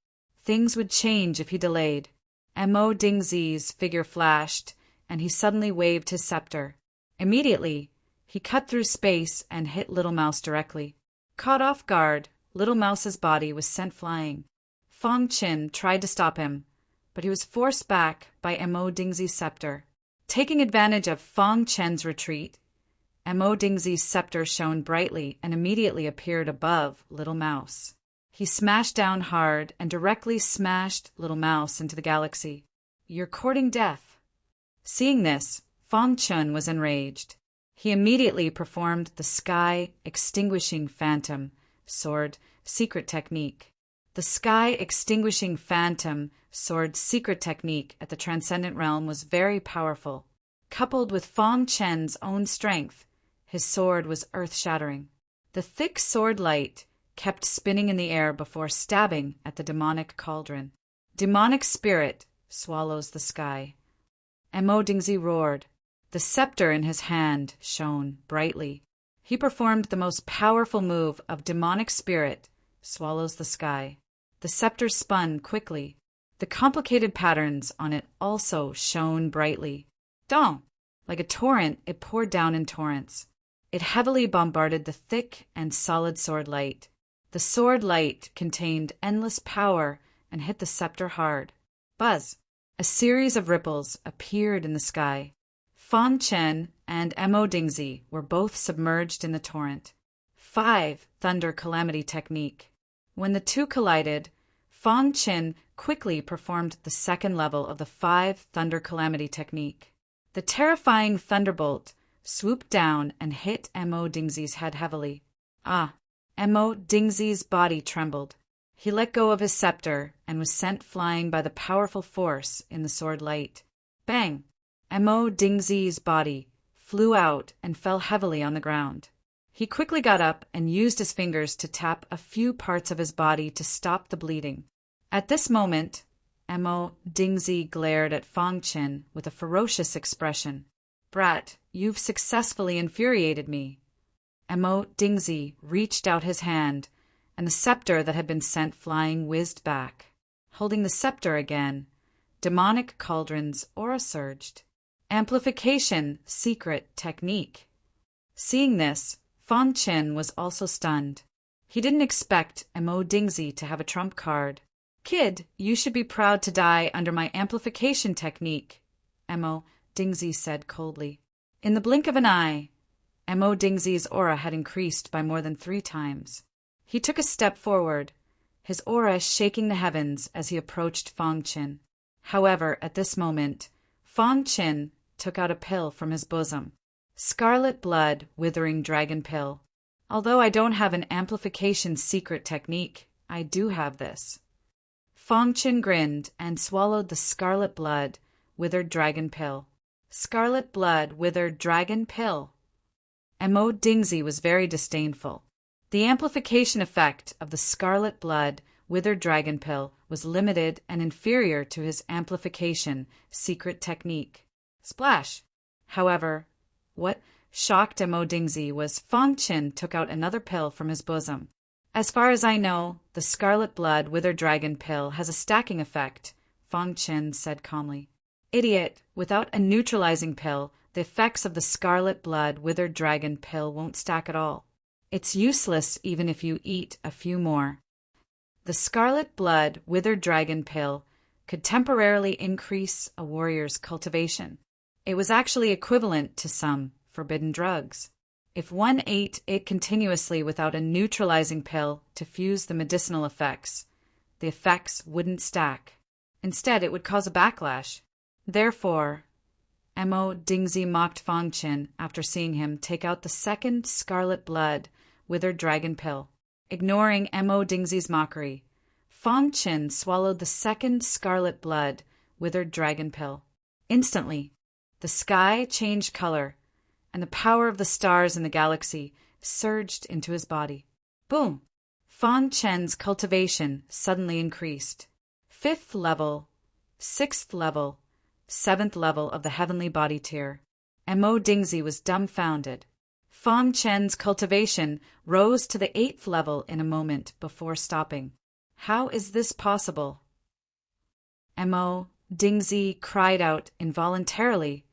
Things would change if he delayed. Mo Dingzi's figure flashed, and he suddenly waved his scepter. Immediately, he cut through space and hit Little Mouse directly. Caught off guard, Little Mouse's body was sent flying. Fong Chen tried to stop him, but he was forced back by Mo Dingzi's scepter. Taking advantage of Fong Chen's retreat, Mo Dingzi's scepter shone brightly and immediately appeared above Little Mouse. He smashed down hard and directly smashed Little Mouse into the galaxy. "You're courting death." Seeing this, Fong Chen was enraged. He immediately performed the Sky Extinguishing Phantom Sword secret technique. The Sky Extinguishing Phantom Sword secret technique at the Transcendent Realm was very powerful. Coupled with Fong Chen's own strength, his sword was earth-shattering. The thick sword light kept spinning in the air before stabbing at the demonic cauldron. Demonic spirit swallows the sky. Mo Dingzi roared. The scepter in his hand shone brightly. He performed the most powerful move of demonic spirit swallows the sky. The scepter spun quickly. The complicated patterns on it also shone brightly. Dong! Like a torrent, it poured down in torrents. It heavily bombarded the thick and solid sword light. The sword light contained endless power and hit the scepter hard. Buzz! A series of ripples appeared in the sky. Fong Chen and Mo Dingzi were both submerged in the torrent. 5 Thunder Calamity Technique. When the 2 collided, Fong Chen quickly performed the 2nd level of the 5 Thunder Calamity Technique. The terrifying thunderbolt swooped down and hit Mo Dingzi's head heavily. Mo Dingzi's body trembled. He let go of his scepter and was sent flying by the powerful force in the sword light. Bang! Mo Dingzi's body flew out and fell heavily on the ground. He quickly got up and used his fingers to tap a few parts of his body to stop the bleeding. At this moment, Mo Dingzi glared at Fang Qin with a ferocious expression. "Brat, you've successfully infuriated me." Mo Dingzi reached out his hand, and the scepter that had been sent flying whizzed back. Holding the scepter again, demonic cauldron's aura surged. Amplification secret technique. Seeing this, Fang Qin was also stunned. He didn't expect Mo Dingzi to have a trump card. "Kid, you should be proud to die under my amplification technique," Mo Dingzi said coldly. In the blink of an eye, Mo Dingzi's aura had increased by more than 3 times. He took a step forward, his aura shaking the heavens as he approached Fang Qin. However, at this moment, Fang Qin took out a pill from his bosom. Scarlet Blood Withering Dragon Pill. Although I don't have an amplification secret technique, I do have this. Fang Qin grinned and swallowed the Scarlet Blood Withered Dragon Pill. Scarlet Blood Withered Dragon Pill. Mo Dingzi was very disdainful. The amplification effect of the Scarlet Blood Withered Dragon Pill was limited and inferior to his amplification secret technique. Splash! However, what shocked Mo Dingzi was Fang Qin took out another pill from his bosom. "As far as I know, the Scarlet Blood Withered Dragon Pill has a stacking effect," Fang Qin said calmly. "Idiot, without a neutralizing pill, the effects of the Scarlet Blood Withered Dragon Pill won't stack at all. It's useless even if you eat a few more." The Scarlet Blood Withered Dragon Pill could temporarily increase a warrior's cultivation. It was actually equivalent to some forbidden drugs. If one ate it continuously without a neutralizing pill to fuse the medicinal effects, the effects wouldn't stack. Instead, it would cause a backlash. Therefore, Mo Dingzi mocked Fang Qin after seeing him take out the second Scarlet Blood Withered Dragon Pill. Ignoring Mo Dingzi's mockery, Fang Qin swallowed the second Scarlet Blood Withered Dragon Pill. Instantly, the sky changed color, and the power of the stars in the galaxy surged into his body. Boom! Fang Qin's cultivation suddenly increased. 5th level, 6th level, 7th level of the heavenly body tier. Mo Dingzi was dumbfounded. Fang Qin's cultivation rose to the 8th level in a moment before stopping. How is this possible? Mo Dingzi cried out involuntarily,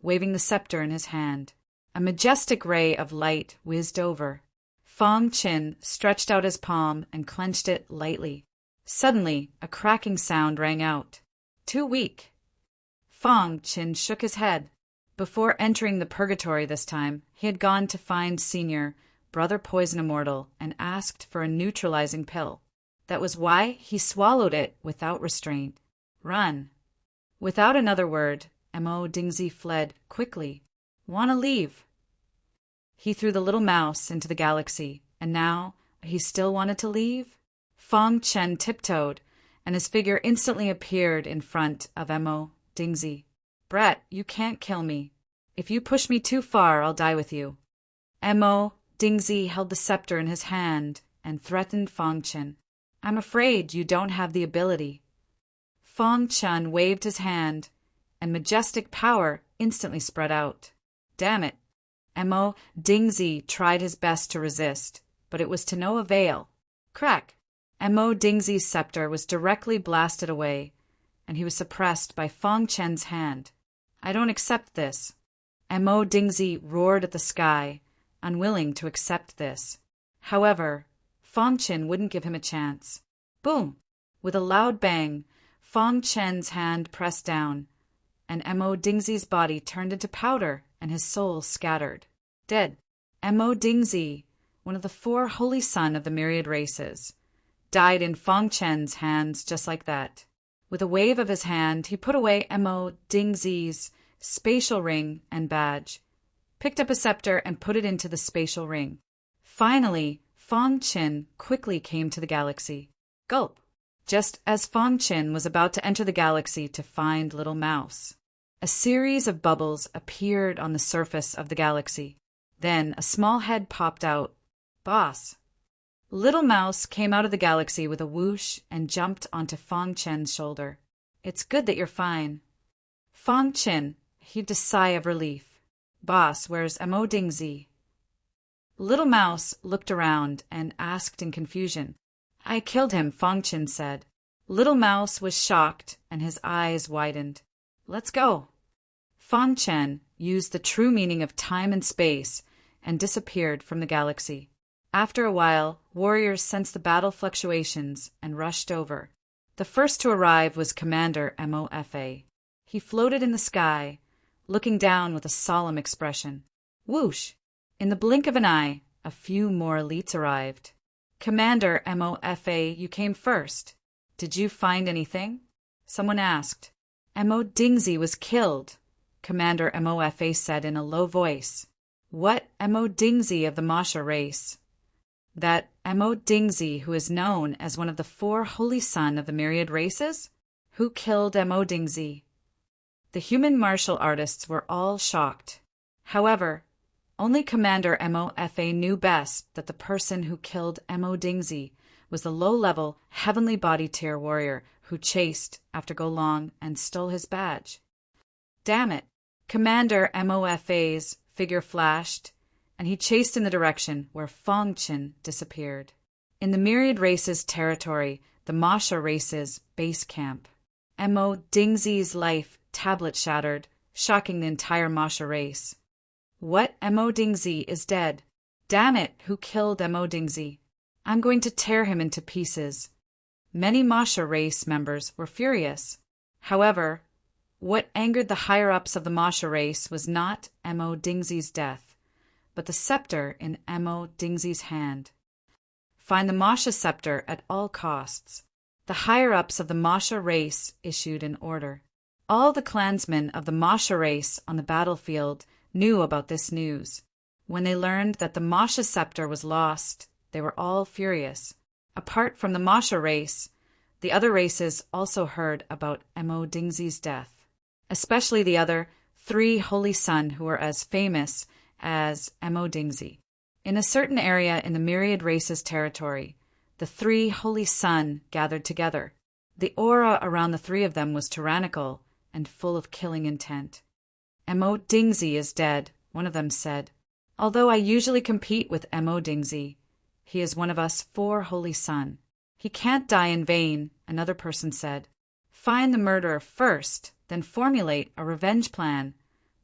waving the scepter in his hand. A majestic ray of light whizzed over. Fang Qin stretched out his palm and clenched it lightly. Suddenly, a cracking sound rang out. Too weak. Fang Qin shook his head. Before entering the purgatory this time, he had gone to find Senior, Brother Poison Immortal, and asked for a neutralizing pill. That was why he swallowed it without restraint. Run. Without another word, Mo Dingzi fled quickly. "Wanna leave." He threw the little mouse into the galaxy, and now he still wanted to leave? Fang Qin tiptoed, and his figure instantly appeared in front of Mo Dingzi. "Brett, you can't kill me. If you push me too far, I'll die with you." Mo Dingzi held the scepter in his hand and threatened Fang Qin. "I'm afraid you don't have the ability." Fang Qin waved his hand, and majestic power instantly spread out. Damn it. Mo Dingzi tried his best to resist, but it was to no avail. Crack! Mo Dingzi's scepter was directly blasted away, and he was suppressed by Fang Qin's hand. "I don't accept this." Mo Dingzi roared at the sky, unwilling to accept this. However, Fang Qin wouldn't give him a chance. Boom! With a loud bang, Fang Qin's hand pressed down, and Mo Dingzi's body turned into powder and his soul scattered. Dead. Mo Dingzi, one of the 4 holy son of the myriad races, died in Fang Qin's hands just like that. With a wave of his hand, he put away Mo Dingzi's spatial ring and badge, picked up a scepter and put it into the spatial ring. Finally, Fang Qin quickly came to the galaxy. Gulp. Just as Fong Chin was about to enter the galaxy to find Little Mouse, a series of bubbles appeared on the surface of the galaxy. Then a small head popped out. Boss. Little Mouse came out of the galaxy with a whoosh and jumped onto Fong Chen's shoulder. It's good that you're fine. Fong Chen heaved a sigh of relief. Boss, where's Mo Dingzi? Little Mouse looked around and asked in confusion. I killed him, Fong Chen said. Little Mouse was shocked and his eyes widened. Let's go. Fong Chen used the true meaning of time and space and disappeared from the galaxy. After a while, warriors sensed the battle fluctuations and rushed over. The first to arrive was Commander Mofa. He floated in the sky, looking down with a solemn expression. Whoosh! In the blink of an eye, a few more elites arrived. Commander Mofa, you came first. Did you find anything? Someone asked. Mo Dingzi was killed, Commander Mofa said in a low voice. What Mo Dingzi of the Masha race? That Mo Dingzi who is known as one of the 4 holy son of the myriad races? Who killed Mo Dingzi? The human martial artists were all shocked. However, only Commander Mofa knew best that the person who killed Mo Dingzi was the low-level, heavenly body tier warrior who chased after Go Long and stole his badge. Damn it! Commander Mofa's figure flashed, and he chased in the direction where Fong Chin disappeared. In the myriad races territory, the Masha race's base camp. Mo Dingzi's life tablet shattered, shocking the entire Masha race. What? Mo Dingzi is dead. Damn it, who killed Mo Dingzi? I'm going to tear him into pieces. Many Masha race members were furious. However, what angered the higher-ups of the Masha race was not Mo Dingzi's death, but the scepter in Mo Dingzi's hand. Find the Masha scepter at all costs. The higher-ups of the Masha race issued an order. All the clansmen of the Masha race on the battlefield knew about this news. When they learned that the Masha scepter was lost, they were all furious. Apart from the Masha race, the other races also heard about Mo Dingzi's death, especially the other 3 holy son who were as famous as Mo Dingzi. In a certain area in the myriad races territory, the 3 holy son gathered together. The aura around the 3 of them was tyrannical and full of killing intent. Mo Dingzi is dead, one of them said. Although I usually compete with Mo Dingzi, he is one of us 4 holy son. He can't die in vain, another person said. Find the murderer first, then formulate a revenge plan,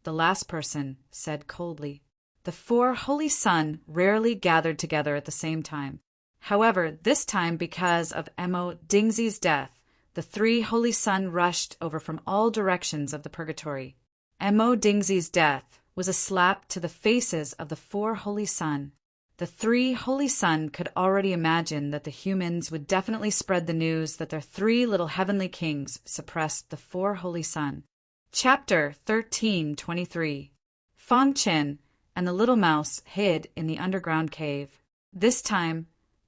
the last person said coldly. The 4 holy son rarely gathered together at the same time. However, this time because of Mo Dingzi's death, the 3 holy son rushed over from all directions of the purgatory. Mo Dingzi's death was a slap to the faces of the 4 holy son. The 3 holy son could already imagine that the humans would definitely spread the news that their 3 little heavenly kings suppressed the 4 holy son. Chapter 13:23. Fong Chin and the little mouse hid in the underground cave. This time,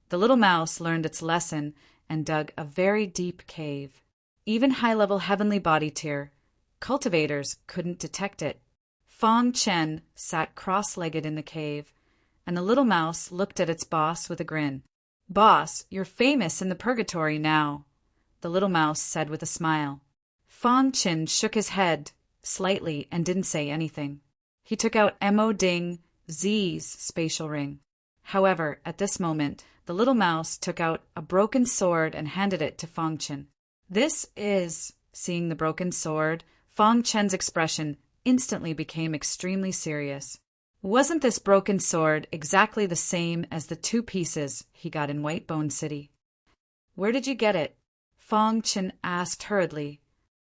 the little mouse learned its lesson and dug a very deep cave. Even high-level heavenly body tier cultivators couldn't detect it. Fong Chen sat cross-legged in the cave, and the little mouse looked at its boss with a grin. Boss, you're famous in the purgatory now, the little mouse said with a smile. Fong Chen shook his head slightly and didn't say anything. He took out Mo Dingzi's spatial ring. However, at this moment, the little mouse took out a broken sword and handed it to Fong Chen. This is... Seeing the broken sword, Fong Chen's expression instantly became extremely serious. Wasn't this broken sword exactly the same as the 2 pieces he got in Whitebone City? Where did you get it? Fong Chen asked hurriedly.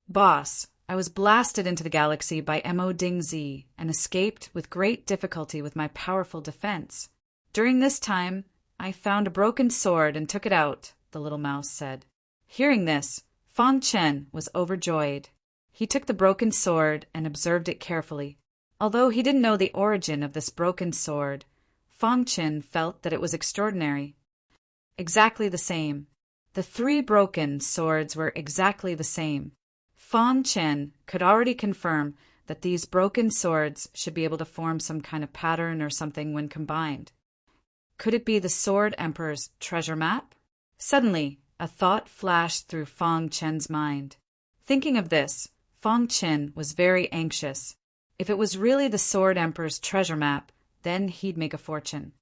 Boss, I was blasted into the galaxy by Mo Dingzi and escaped with great difficulty with my powerful defense. During this time, I found a broken sword and took it out, the little mouse said. Hearing this, Fong Chen was overjoyed. He took the broken sword and observed it carefully. Although he didn't know the origin of this broken sword, Fong Chen felt that it was extraordinary. Exactly the same. The 3 broken swords were exactly the same. Fong Chen could already confirm that these broken swords should be able to form some kind of pattern or something when combined. Could it be the Sword Emperor's treasure map? Suddenly, a thought flashed through Fong Chen's mind. Thinking of this, Fong Chen was very anxious. If it was really the Sword Emperor's treasure map, then he'd make a fortune.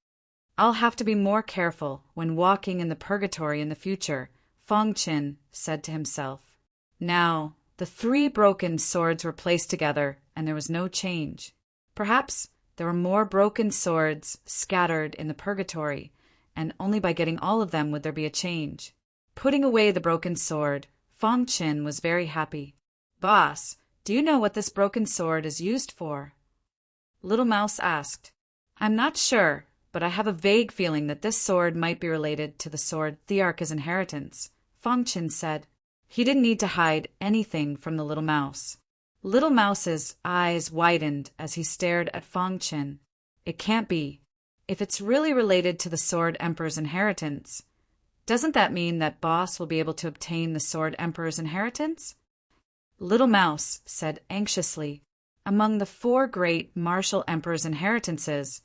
I'll have to be more careful when walking in the purgatory in the future, Fong Chen said to himself. Now, the 3 broken swords were placed together, and there was no change. Perhaps there were more broken swords scattered in the purgatory, and only by getting all of them would there be a change. Putting away the broken sword, Fong Chen was very happy. "Boss, do you know what this broken sword is used for?" Little Mouse asked. "I'm not sure, but I have a vague feeling that this sword might be related to the sword Thearka's inheritance," Fong Chen said. He didn't need to hide anything from the little mouse. Little Mouse's eyes widened as he stared at Fong Chen. It can't be. If it's really related to the Sword Emperor's inheritance, doesn't that mean that Boss will be able to obtain the Sword Emperor's inheritance? Little Mouse said anxiously, "Among the 4 great martial emperor's inheritances,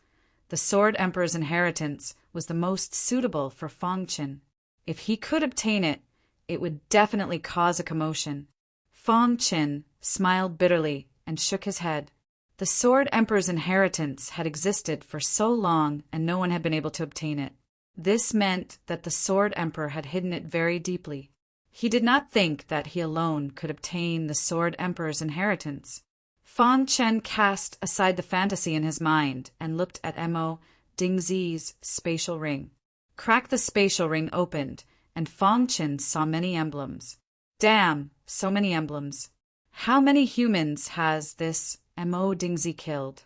the Sword Emperor's inheritance was the most suitable for Fong Chen. If he could obtain it, it would definitely cause a commotion." Fong Chen smiled bitterly and shook his head. The Sword Emperor's inheritance had existed for so long and no one had been able to obtain it. This meant that the Sword Emperor had hidden it very deeply. He did not think that he alone could obtain the Sword Emperor's inheritance. Fong Chen cast aside the fantasy in his mind and looked at Mo Dingzi's spatial ring. Crack the spatial ring opened, and Fong Chen saw many emblems. Damn, so many emblems. How many humans has this Mo Dingzi killed?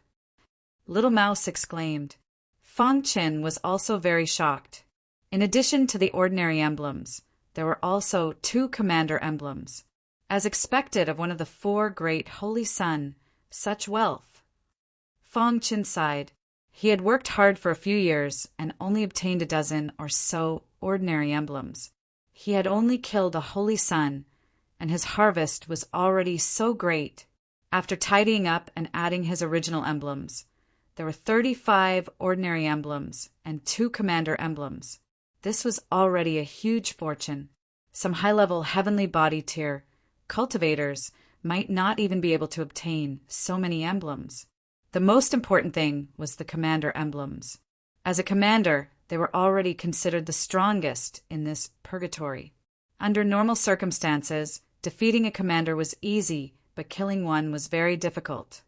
Little Mouse exclaimed. Fong Chen was also very shocked. In addition to the ordinary emblems, there were also 2 commander emblems. As expected of one of the 4 great Holy Sun, such wealth. Fong Chen sighed. He had worked hard for a few years and only obtained a dozen or so ordinary emblems. He had only killed a Holy Sun, and his harvest was already so great. After tidying up and adding his original emblems, there were 35 ordinary emblems and 2 commander emblems. This was already a huge fortune. Some high-level heavenly body tier cultivators might not even be able to obtain so many emblems. The most important thing was the commander emblems. As a commander, they were already considered the strongest in this purgatory. Under normal circumstances, defeating a commander was easy, but killing one was very difficult.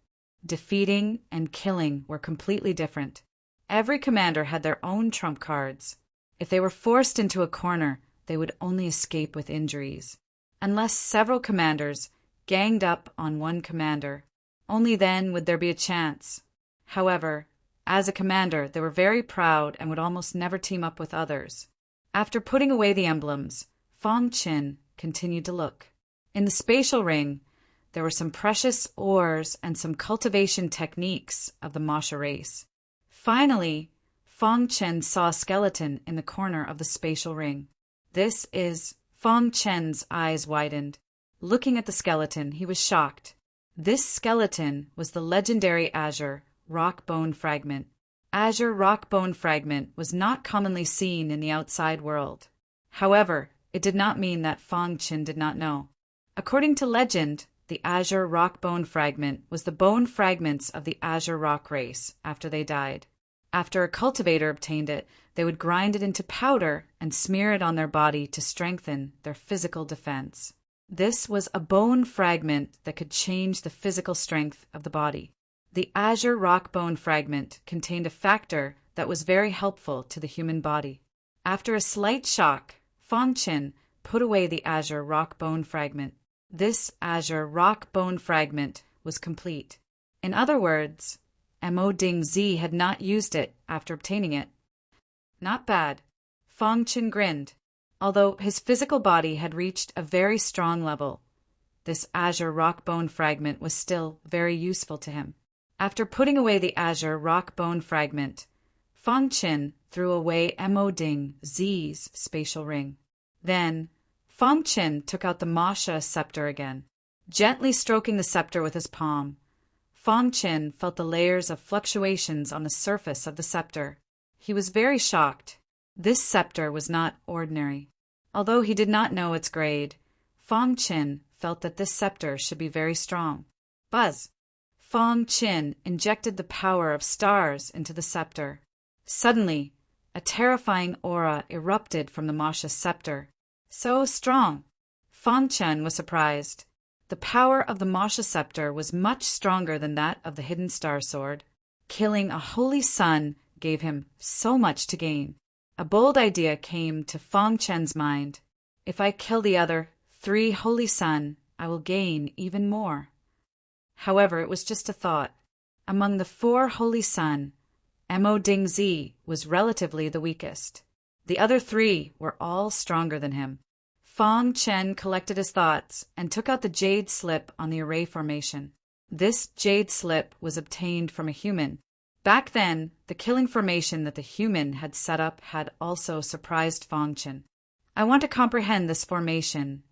Defeating and killing were completely different. Every commander had their own trump cards. If they were forced into a corner, they would only escape with injuries. Unless several commanders ganged up on one commander, only then would there be a chance. However, as a commander, they were very proud and would almost never team up with others. After putting away the emblems, Fong Chen continued to look. In the spatial ring, there were some precious ores and some cultivation techniques of the Masha race. Finally, Fong Chen saw a skeleton in the corner of the spatial ring. This is... Fong Chen's eyes widened. Looking at the skeleton, he was shocked. This skeleton was the legendary Azure rock bone fragment. Azure rock bone fragment was not commonly seen in the outside world. However, it did not mean that Fong Chen did not know. According to legend, the Azure rock bone fragment was the bone fragments of the Azure rock race after they died. After a cultivator obtained it, they would grind it into powder and smear it on their body to strengthen their physical defense. This was a bone fragment that could change the physical strength of the body. The Azure rock bone fragment contained a factor that was very helpful to the human body. After a slight shock, Fong Chen put away the Azure rock bone fragment. This Azure rock bone fragment was complete. In other words, Mo Dingzi had not used it after obtaining it. Not bad. Fong Chen grinned. Although his physical body had reached a very strong level, this Azure rock bone fragment was still very useful to him. After putting away the Azure rock bone fragment, Fong Chen threw away Mo Dingzi's spatial ring. Then, Fong Qin took out the Masha scepter again. Gently stroking the scepter with his palm, Fong Qin felt the layers of fluctuations on the surface of the scepter. He was very shocked. This scepter was not ordinary. Although he did not know its grade, Fong Qin felt that this scepter should be very strong. Buzz! Fong Qin injected the power of stars into the scepter. Suddenly, a terrifying aura erupted from the Masha scepter. So strong! Fong Qin was surprised. The power of the Masha scepter was much stronger than that of the hidden star sword. Killing a holy sun gave him so much to gain. A bold idea came to Fong Qin's mind. If I kill the other 3 holy sun, I will gain even more. However, it was just a thought. Among the 4 holy sun, Mo Dingzi was relatively the weakest. The other 3 were all stronger than him. Fong Qin collected his thoughts and took out the jade slip on the array formation. This jade slip was obtained from a human. Back then, the killing formation that the human had set up had also surprised Fong Qin. I want to comprehend this formation,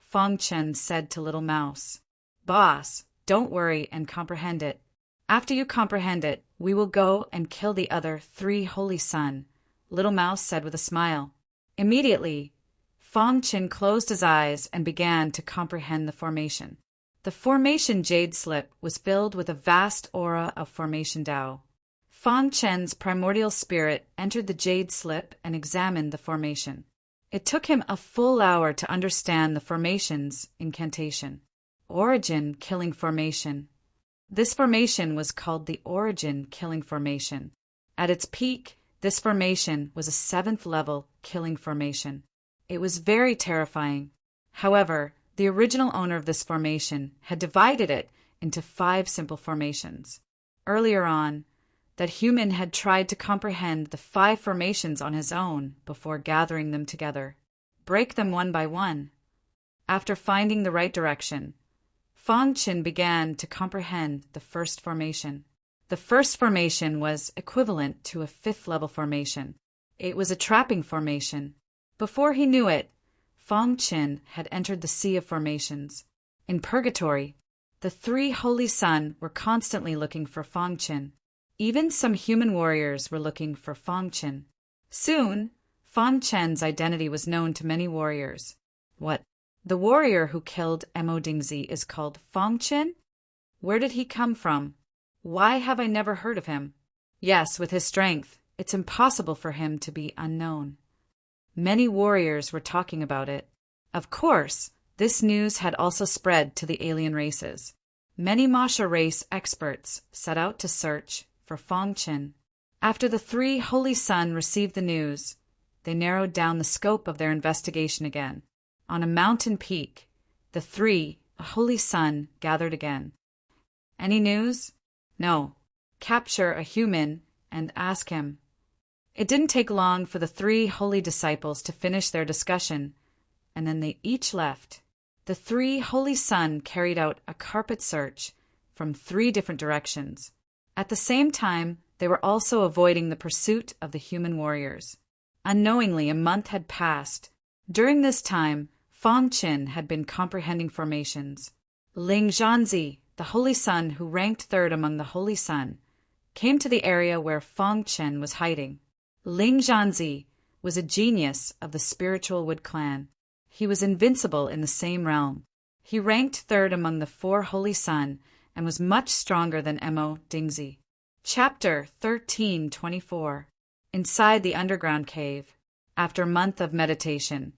Fong Qin said to Little Mouse. Boss, don't worry and comprehend it. After you comprehend it, we will go and kill the other 3 holy sun, Little Mouse said with a smile. Immediately, Fong Qin closed his eyes and began to comprehend the formation. The formation jade slip was filled with a vast aura of formation Tao. Fong Qin's primordial spirit entered the jade slip and examined the formation. It took him a full hour to understand the formation's incantation. Origin Killing Formation. This formation was called the Origin Killing Formation. At its peak, this formation was a 7th level killing formation. It was very terrifying. However, the original owner of this formation had divided it into 5 simple formations. Earlier on, that human had tried to comprehend the 5 formations on his own before gathering them together. Break them one by one. After finding the right direction, Fong Qin began to comprehend the first formation. The first formation was equivalent to a 5th level formation. It was a trapping formation. Before he knew it, Fong Qin had entered the sea of formations. In purgatory, the 3 holy sun were constantly looking for Fong Qin. Even some human warriors were looking for Fong Qin. Soon, Fong Qin's identity was known to many warriors. What? The warrior who killed Mo Dingzi is called Fong Qin? Where did he come from? Why have I never heard of him? Yes, with his strength, it's impossible for him to be unknown. Many warriors were talking about it. Of course, this news had also spread to the alien races. Many Masha race experts set out to search for Fong Qin. After the 3 holy sun received the news, they narrowed down the scope of their investigation again. On a mountain peak, the 3 holy sun gathered again. Any news? No. Capture a human and ask him. It didn't take long for the 3 holy disciples to finish their discussion, and then they each left. The 3 holy sun carried out a carpet search from 3 different directions. At the same time, they were also avoiding the pursuit of the human warriors. Unknowingly, a month had passed. During this time, Fong Qin had been comprehending formations. Ling Zhanzi, the holy sun who ranked 3rd among the holy sun, came to the area where Fong Qin was hiding. Ling Zhanzi was a genius of the spiritual Wood clan. He was invincible in the same realm. He ranked 3rd among the 4 holy sun and was much stronger than Mo Dingzi. Chapter 1324. Inside the underground cave. After a month of meditation,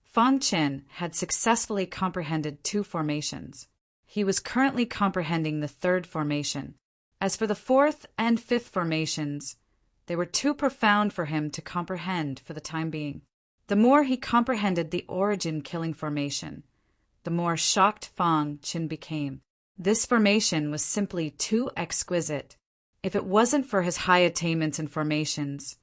Fong Qin had successfully comprehended 2 formations. He was currently comprehending the 3rd formation. As for the 4th and 5th formations, they were too profound for him to comprehend for the time being. The more he comprehended the origin killing formation, the more shocked Fong Qin became. This formation was simply too exquisite. If it wasn't for his high attainments in formations,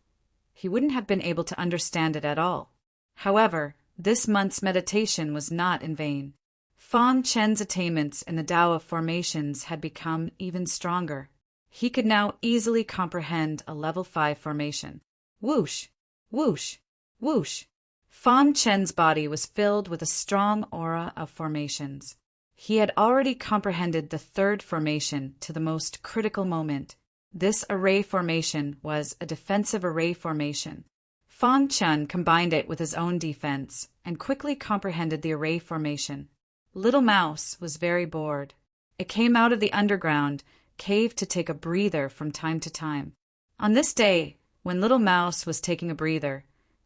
he wouldn't have been able to understand it at all. However, this month's meditation was not in vain. Fong Qin's attainments in the Tao of formations had become even stronger. He could now easily comprehend a level 5 formation. Whoosh! Whoosh! Whoosh! Fang Chen's body was filled with a strong aura of formations. He had already comprehended the third formation to the most critical moment. This array formation was a defensive array formation. Fang Chen combined it with his own defense and quickly comprehended the array formation. Little Mouse was very bored. It came out of the underground cave to take a breather from time to time. On this day, when Little Mouse was taking a breather,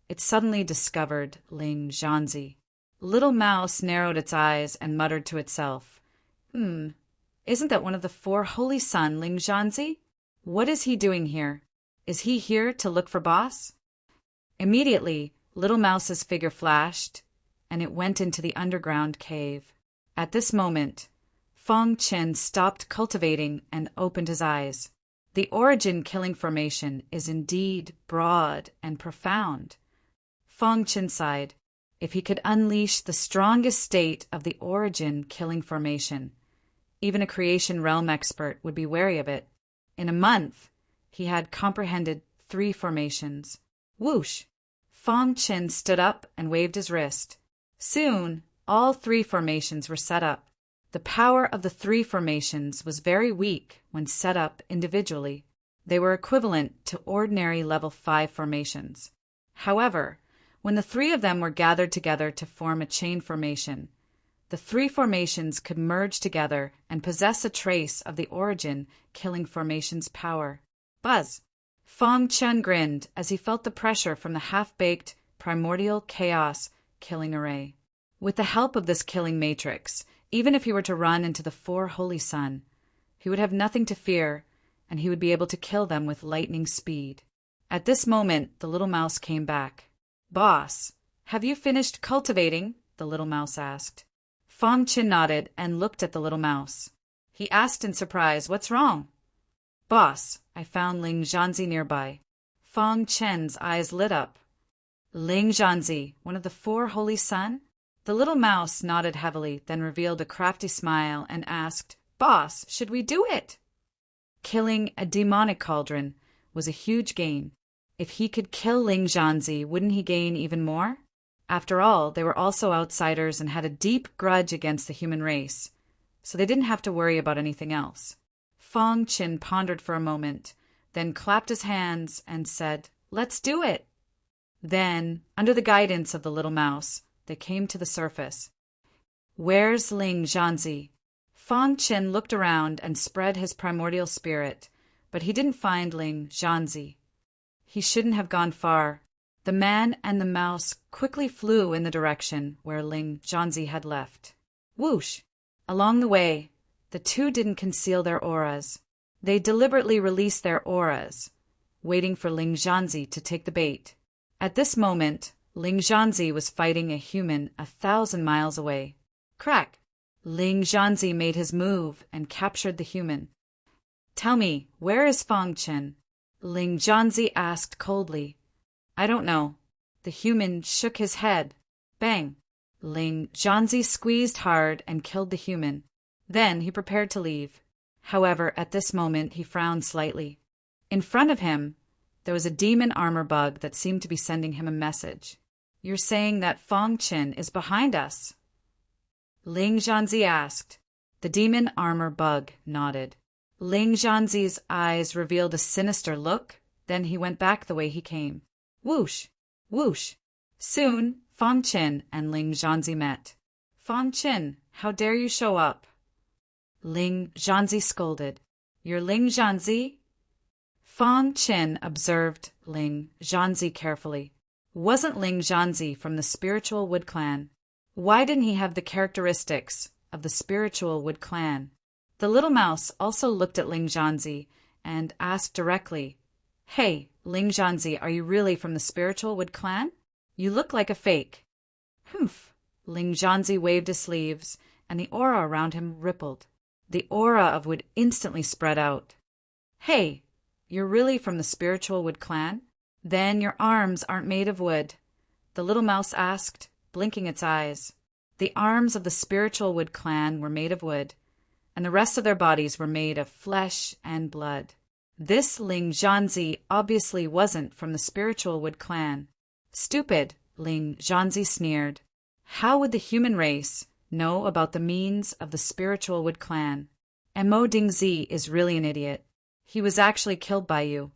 it suddenly discovered Ling Zhanzi. Little Mouse narrowed its eyes and muttered to itself, Isn't that one of the four holy sun, Ling Zhanzi? What is he doing here? Is he here to look for Boss? Immediately, Little Mouse's figure flashed, and it went into the underground cave. At this moment, Fang Chen stopped cultivating and opened his eyes. The origin killing formation is indeed broad and profound. Fang Chen sighed. If he could unleash the strongest state of the origin killing formation, even a creation realm expert would be wary of it. In a month, he had comprehended 3 formations. Whoosh! Fang Chen stood up and waved his wrist. Soon, all 3 formations were set up. The power of the 3 formations was very weak when set up individually. They were equivalent to ordinary level 5 formations. However, when the 3 of them were gathered together to form a chain formation, the 3 formations could merge together and possess a trace of the origin killing formation's power. Buzz! Fang Chen grinned as he felt the pressure from the half-baked primordial chaos killing array. With the help of this killing matrix, even if he were to run into the 4 holy sun, he would have nothing to fear, and he would be able to kill them with lightning speed. At this moment, the little mouse came back. Boss, have you finished cultivating? The little mouse asked. Fang Chen nodded and looked at the little mouse. He asked in surprise, What's wrong? Boss, I found Ling Zhanzi nearby. Fang Chen's eyes lit up. Ling Zhanzi, one of the 4 holy sun? The little mouse nodded heavily, then revealed a crafty smile and asked, Boss, should we do it? Killing a demonic cauldron was a huge gain. If he could kill Ling Zhanzi, wouldn't he gain even more? After all, they were also outsiders and had a deep grudge against the human race, so they didn't have to worry about anything else. Fang Chen pondered for a moment, then clapped his hands and said, Let's do it! Then, under the guidance of the little mouse, they came to the surface. Where's Ling Zhanzi? Fang Chen looked around and spread his primordial spirit, but he didn't find Ling Zhanzi. He shouldn't have gone far. The man and the mouse quickly flew in the direction where Ling Zhanzi had left. Whoosh! Along the way, the 2 didn't conceal their auras. They deliberately released their auras, waiting for Ling Zhanzi to take the bait. At this moment, Ling Zhanzi was fighting a human 1,000 miles away. Crack! Ling Zhanzi made his move and captured the human. Tell me, where is Fang Chen? Ling Zhanzi asked coldly. I don't know. The human shook his head. Bang! Ling Zhanzi squeezed hard and killed the human. Then he prepared to leave. However, at this moment he frowned slightly. In front of him, there was a demon armor bug that seemed to be sending him a message. You're saying that Fang Chen is behind us? Ling Zhanzi asked. The demon armor bug nodded. Ling Zhanzi's eyes revealed a sinister look, then he went back the way he came. Whoosh! Whoosh! Soon, Fang Chen and Ling Zhanzi met. Fang Chen, how dare you show up? Ling Zhanzi scolded. You're Ling Zhanzi? Fang Chen observed Ling Zhanzi carefully. Wasn't Ling Zhanzi from the spiritual Wood clan? Why didn't he have the characteristics of the spiritual Wood clan? The little mouse also looked at Ling Zhanzi and asked directly, Hey, Ling Zhanzi, are you really from the spiritual Wood clan? You look like a fake. Humph. Ling Zhanzi waved his sleeves, and the aura around him rippled. The aura of wood instantly spread out. Hey, you're really from the spiritual Wood clan? Then your arms aren't made of wood, the little mouse asked, blinking its eyes. The arms of the spiritual Wood clan were made of wood, and the rest of their bodies were made of flesh and blood. This Ling Zhanzi obviously wasn't from the spiritual Wood clan. Stupid, Ling Zhanzi sneered. How would the human race know about the means of the spiritual Wood clan? And Mo Dingzi is really an idiot. He was actually killed by you.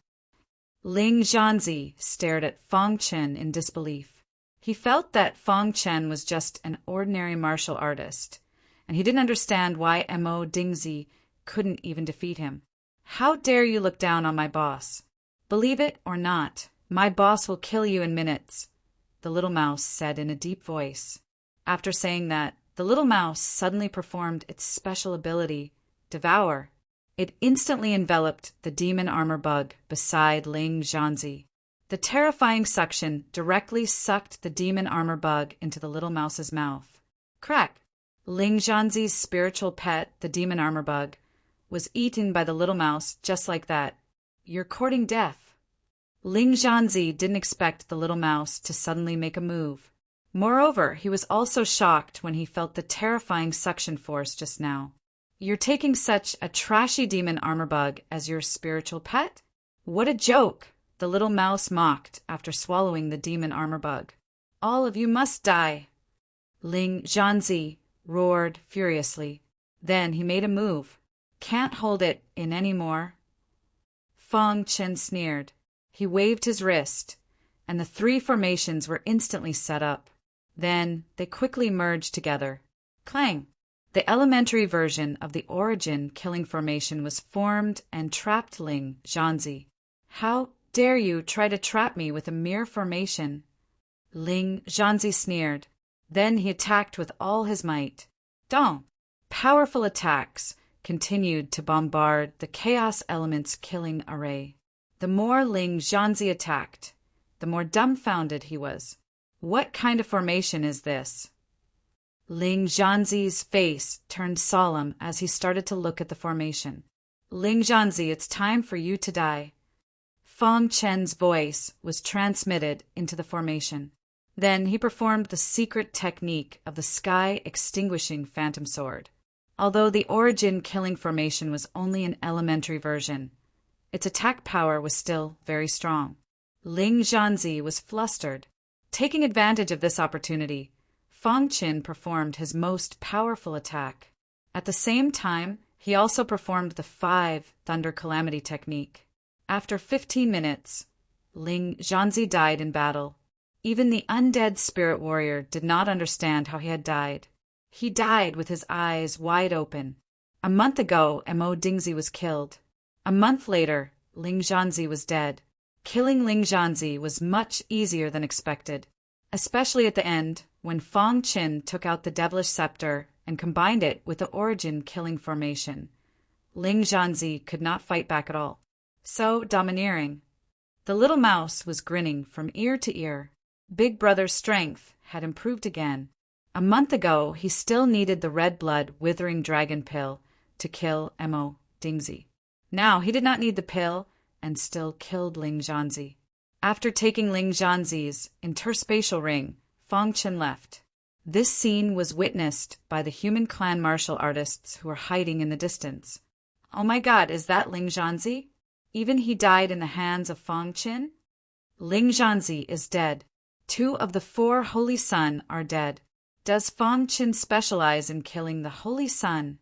Ling Zhanzi stared at Fang Chen in disbelief. He felt that Fang Chen was just an ordinary martial artist, and he didn't understand why Mo Dingzi couldn't even defeat him. How dare you look down on my boss? Believe it or not, my boss will kill you in minutes, the little mouse said in a deep voice. After saying that, the little mouse suddenly performed its special ability, Devour. It instantly enveloped the demon armor bug beside Ling Zhanzi. The terrifying suction directly sucked the demon armor bug into the little mouse's mouth. Crack! Ling Zhanzi's spiritual pet, the demon armor bug, was eaten by the little mouse just like that. You're courting death. Ling Zhanzi didn't expect the little mouse to suddenly make a move. Moreover, he was also shocked when he felt the terrifying suction force just now. You're taking such a trashy demon armor bug as your spiritual pet? What a joke! The little mouse mocked after swallowing the demon armor bug. All of you must die! Ling Zhanzi roared furiously. Then he made a move. Can't hold it in any more. Fang Chen sneered. He waved his wrist, and the three formations were instantly set up. Then they quickly merged together. Clang! The elementary version of the origin killing formation was formed and trapped Ling Zhanzi. How dare you try to trap me with a mere formation? Ling Zhanzi sneered. Then he attacked with all his might. Dong! Powerful attacks continued to bombard the Chaos Element's killing array. The more Ling Zhanzi attacked, the more dumbfounded he was. What kind of formation is this? Ling Zhanzi's face turned solemn as he started to look at the formation. Ling Zhanzi, it's time for you to die. Fang Chen's voice was transmitted into the formation. Then he performed the secret technique of the sky-extinguishing phantom sword. Although the origin killing formation was only an elementary version, its attack power was still very strong. Ling Zhanzi was flustered. Taking advantage of this opportunity, Fang Chen performed his most powerful attack. At the same time, he also performed the 5 Thunder Calamity technique. After 15 minutes, Ling Zhanzi died in battle. Even the undead spirit warrior did not understand how he had died. He died with his eyes wide open. A month ago, Mo Dingzi was killed. A month later, Ling Zhanzi was dead. Killing Ling Zhanzi was much easier than expected, especially at the end when Fang Chen took out the devilish scepter and combined it with the origin killing formation. Ling Zhanzi could not fight back at all. So domineering. The little mouse was grinning from ear to ear. Big Brother's strength had improved again. A month ago, he still needed the red blood withering dragon pill to kill Mo Dingzi. Now he did not need the pill and still killed Ling Zhanzi. After taking Ling Zhanzi's interspatial ring, Fang Chen left. This scene was witnessed by the human clan martial artists who were hiding in the distance. Oh my god, is that Ling Zhanzi? Even he died in the hands of Fang Chen? Ling Zhanzi is dead. 2 of the 4 Holy Sun are dead. Does Fang Chen specialize in killing the Holy Sun?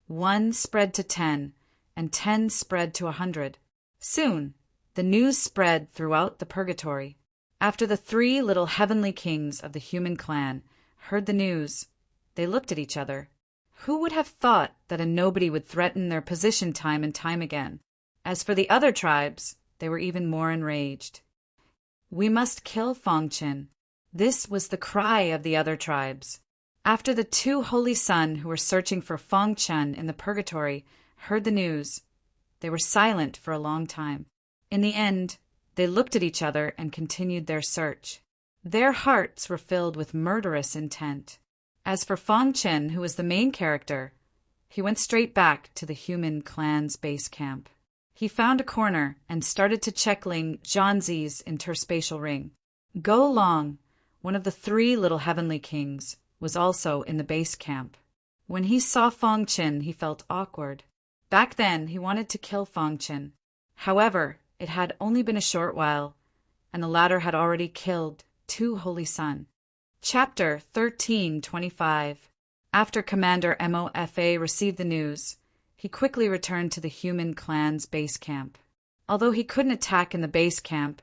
1 spread to 10, and 10 spread to 100. Soon, the news spread throughout the purgatory. After the 3 little heavenly kings of the human clan heard the news, they looked at each other. Who would have thought that a nobody would threaten their position time and time again? As for the other tribes, they were even more enraged. We must kill Fang Chen. This was the cry of the other tribes. After the 2 Holy Sun who were searching for Fang Chen in the purgatory heard the news, they were silent for a long time. In the end, they looked at each other and continued their search. Their hearts were filled with murderous intent. As for Fang Chen, who was the main character, he went straight back to the human clan's base camp. He found a corner and started to check Ling Zhanzi's interspatial ring. Go Long, one of the 3 little heavenly kings, was also in the base camp. When he saw Fang Chen, he felt awkward. Back then, he wanted to kill Fang Chen. However, it had only been a short while, and the latter had already killed too holy sun. Chapter 1325. After Commander Mofa received the news, he quickly returned to the human clan's base camp. Although he couldn't attack in the base camp,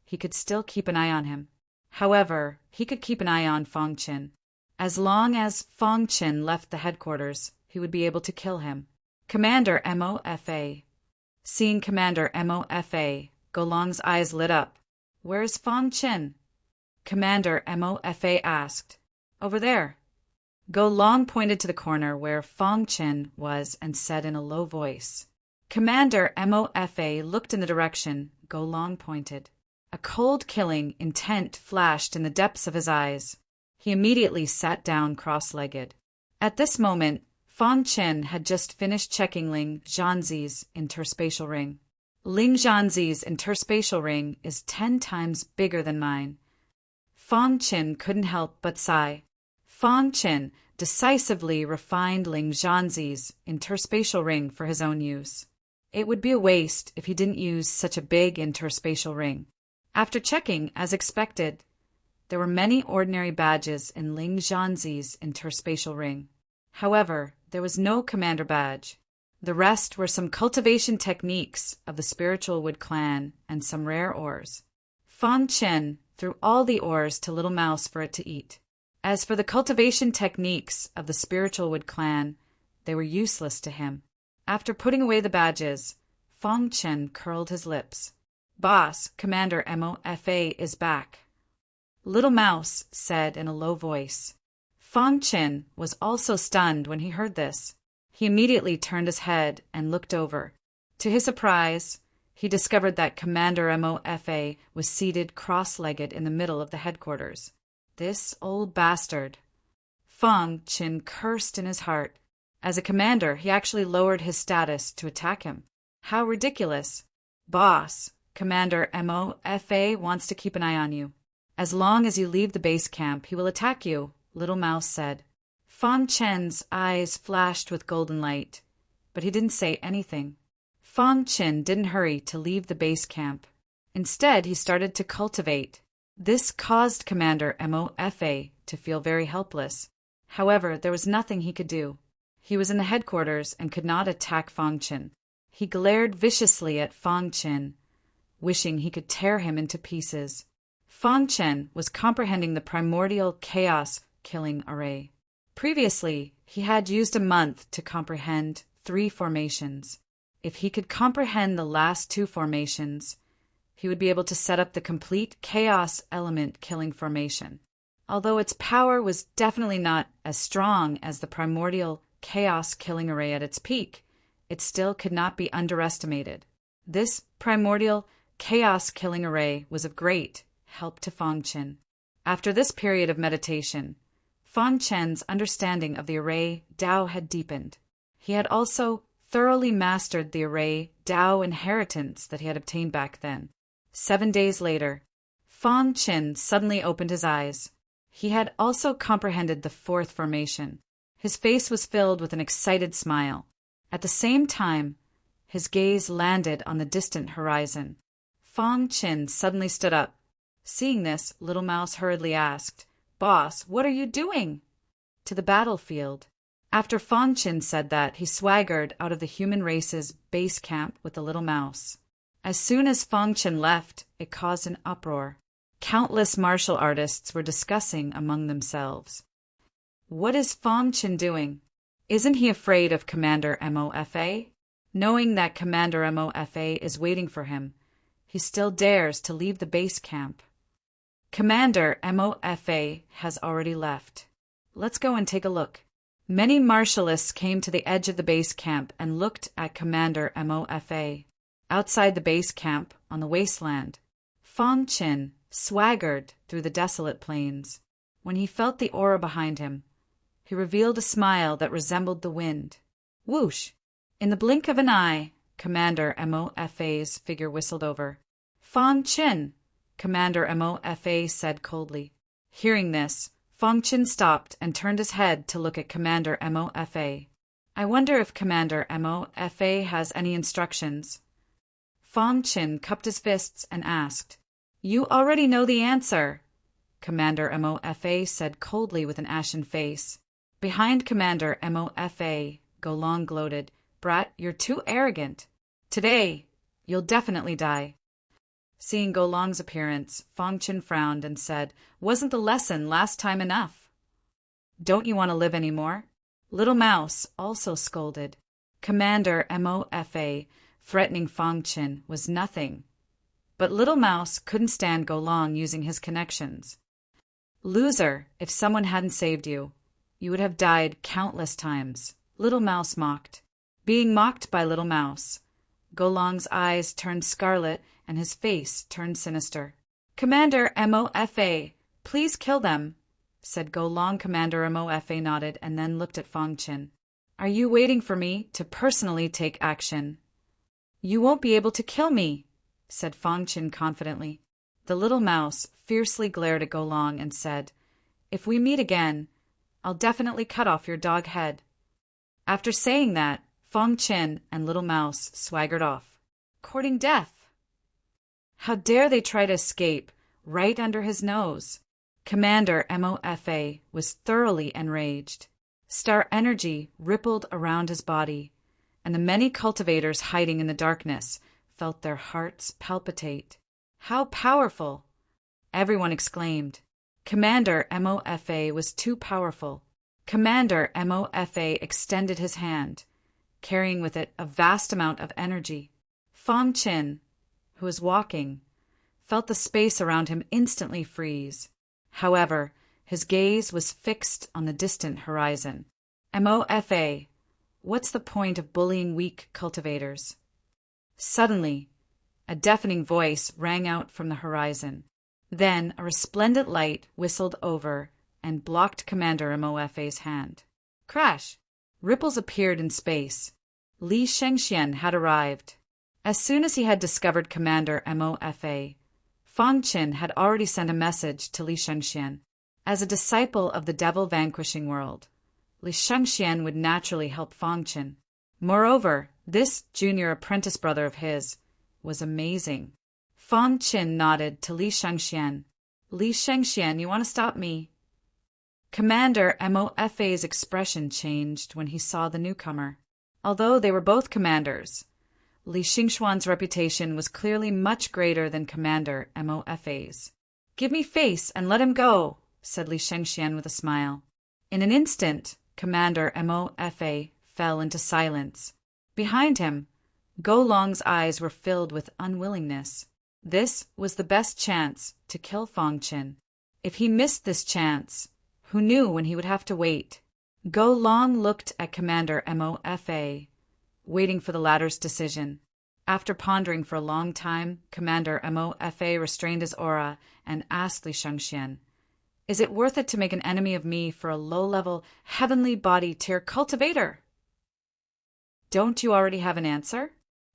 he could still keep an eye on him. However, he could keep an eye on Fong Qin. As long as Fong Qin left the headquarters, he would be able to kill him. Commander Mofa. Seeing Commander Mofa, Golong's eyes lit up. "Where's Fong Qin?" Commander Mofa asked. "Over there." Golong pointed to the corner where Fong Qin was and said in a low voice. Commander Mofa looked in the direction Golong pointed. A cold, killing intent flashed in the depths of his eyes. He immediately sat down cross-legged. At this moment, Fong Qin had just finished checking Ling Zhanzi's interspatial ring. Ling Zhanzi's interspatial ring is 10 times bigger than mine. Fong Qin couldn't help but sigh. Fong Qin decisively refined Ling Zhanzi's interspatial ring for his own use. It would be a waste if he didn't use such a big interspatial ring. After checking, as expected, there were many ordinary badges in Ling Zhanzi's interspatial ring. However, there was no commander badge. The rest were some cultivation techniques of the Spiritual Wood clan and some rare ores. Fong Qin threw all the ores to Little Mouse for it to eat. As for the cultivation techniques of the Spiritual Wood clan, they were useless to him. After putting away the badges, Fong Qin curled his lips. "Boss, Commander Mofa is back," Little Mouse said in a low voice. Fong Qin was also stunned when he heard this. He immediately turned his head and looked over. To his surprise, he discovered that Commander Mofa was seated cross-legged in the middle of the headquarters. This old bastard. Fong Qin cursed in his heart. As a commander, he actually lowered his status to attack him. How ridiculous. "Boss, Commander Mofa wants to keep an eye on you. As long as you leave the base camp, he will attack you," Little Mouse said. Fong Qin's eyes flashed with golden light, but he didn't say anything. Fong Qin didn't hurry to leave the base camp. Instead, he started to cultivate. This caused Commander Mofa to feel very helpless. However, there was nothing he could do. He was in the headquarters and could not attack Fong Qin. He glared viciously at Fong Qin, wishing he could tear him into pieces. Fong Qin was comprehending the primordial chaos killing array. Previously, he had used a month to comprehend 3 formations. If he could comprehend the last 2 formations, he would be able to set up the complete chaos element killing formation. Although its power was definitely not as strong as the primordial chaos killing array at its peak, it still could not be underestimated. This primordial chaos killing array was of great help to Fong Qin. After this period of meditation, Fong Qin's understanding of the array Tao had deepened. He had also thoroughly mastered the array Tao inheritance that he had obtained back then. 7 days later, Fong Qin suddenly opened his eyes. He had also comprehended the 4th formation. His face was filled with an excited smile. At the same time, his gaze landed on the distant horizon. Fong Qin suddenly stood up. Seeing this, Little Mouse hurriedly asked, "Boss, what are you doing?" "To the battlefield." After Fong Qin said that, he swaggered out of the human race's base camp with the Little Mouse. As soon as Fong Qin left, it caused an uproar. Countless martial artists were discussing among themselves. What is Fong Qin doing? Isn't he afraid of Commander Mofa? Knowing that Commander Mofa is waiting for him, he still dares to leave the base camp. Commander Mofa has already left. Let's go and take a look. Many martialists came to the edge of the base camp and looked at Commander Mofa. Outside the base camp, on the wasteland, Fong Qin swaggered through the desolate plains. When he felt the aura behind him, he revealed a smile that resembled the wind. Whoosh! In the blink of an eye, Commander Mofa's figure whistled over. "Fong Qin," Commander Mofa said coldly. Hearing this, Fong Qin stopped and turned his head to look at Commander Mofa. "I wonder if Commander Mofa has any instructions." Fong Qin cupped his fists and asked. "You already know the answer." Commander Mofa said coldly with an ashen face. Behind Commander Mofa, Golong gloated. Brat, you're too arrogant. Today, you'll definitely die. Seeing Golong's appearance, Fong Qin frowned and said, Wasn't the lesson last time enough? Don't you want to live anymore? Little Mouse also scolded. Commander Mofa, threatening Fong Qin, was nothing. But Little Mouse couldn't stand Golong using his connections. Loser, if someone hadn't saved you, you would have died countless times, Little Mouse mocked. Being mocked by Little Mouse, Golong's eyes turned scarlet and his face turned sinister. Commander Mofa, please kill them, said Golong. Commander Mofa nodded and then looked at Fong Qin. Are you waiting for me to personally take action? You won't be able to kill me, said Fong Qin confidently. The little mouse fiercely glared at Golong and said, If we meet again, I'll definitely cut off your dog head. After saying that, Fong Qin and Little Mouse swaggered off, courting death. How dare they try to escape right under his nose? Commander Mofa was thoroughly enraged. Star energy rippled around his body, and the many cultivators hiding in the darkness felt their hearts palpitate. How powerful! Everyone exclaimed. Commander Mofa was too powerful. Commander Mofa extended his hand, carrying with it a vast amount of energy. Fong Qin, who was walking, felt the space around him instantly freeze. However, his gaze was fixed on the distant horizon. Mofa, what's the point of bullying weak cultivators? Suddenly, a deafening voice rang out from the horizon. Then a resplendent light whistled over and blocked Commander Mofa's hand. Crash! Ripples appeared in space. Li Shengxian had arrived. As soon as he had discovered Commander Mofa, Fong Qin had already sent a message to Li Shengxian. As a disciple of the devil-vanquishing world, Li Shengxian would naturally help Fong Qin. Moreover, this junior apprentice brother of his was amazing. Fong Qin nodded to Li Shengxian. Li Shengxian, you want to stop me? Commander Mofa's expression changed when he saw the newcomer. Although they were both commanders, Li Xingxuan's reputation was clearly much greater than Commander Mofa's. Give me face and let him go, said Li Shengxian with a smile. In an instant, Commander Mofa fell into silence. Behind him, Golong's eyes were filled with unwillingness. This was the best chance to kill Fong Qin. If he missed this chance, who knew when he would have to wait? Golong looked at Commander Mofa, waiting for the latter's decision. After pondering for a long time, Commander Mofa restrained his aura and asked Li Shengxian, Is it worth it to make an enemy of me for a low-level, heavenly body tier cultivator? Don't you already have an answer?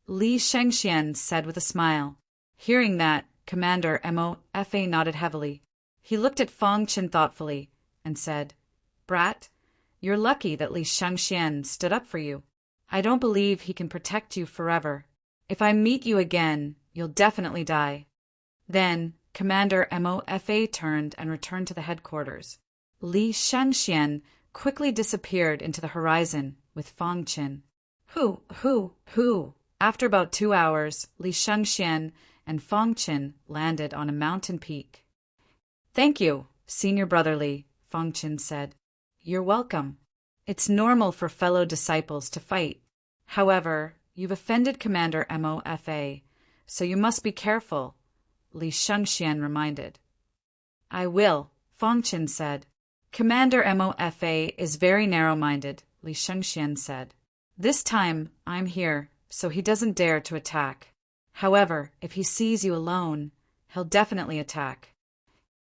Li Shengxian said with a smile. Hearing that, Commander Mofa nodded heavily. He looked at Fong Qin thoughtfully and said, Brat, you're lucky that Li Shengxian stood up for you. I don't believe he can protect you forever. If I meet you again, you'll definitely die. Then, Commander Mofa turned and returned to the headquarters. Li Shengxian quickly disappeared into the horizon with Fong Qin. Who? After about 2 hours, Li Shengxian and Fong Qin landed on a mountain peak. Thank you, Senior Brother Li, Fong Qin said. You're welcome. It's normal for fellow disciples to fight. However, you've offended Commander Mofa, so you must be careful, Li Shengxian reminded. I will, Fong Qin said. Commander Mofa is very narrow-minded, Li Shengxian said. This time, I'm here, so he doesn't dare to attack. However, if he sees you alone, he'll definitely attack.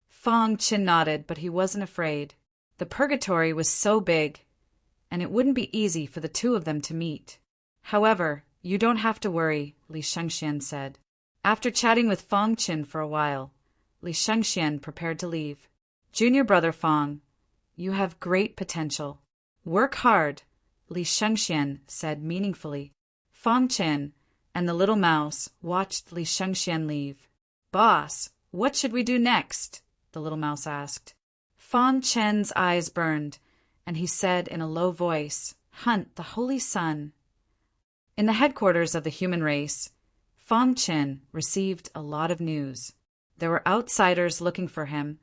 Fong Qin nodded, but he wasn't afraid. The purgatory was so big, and it wouldn't be easy for the two of them to meet. However, you don't have to worry, Li Shengxian said. After chatting with Fong Qin for a while, Li Shengxian prepared to leave. Junior brother Fong, you have great potential. Work hard, Li Shengxian said meaningfully. Fong Qin and the little mouse watched Li Shengxian leave. Boss, what should we do next? the little mouse asked. Fang Chen's eyes burned, and he said in a low voice, "Hunt the Holy Sun." In the headquarters of the human race, Fang Chen received a lot of news. There were outsiders looking for him,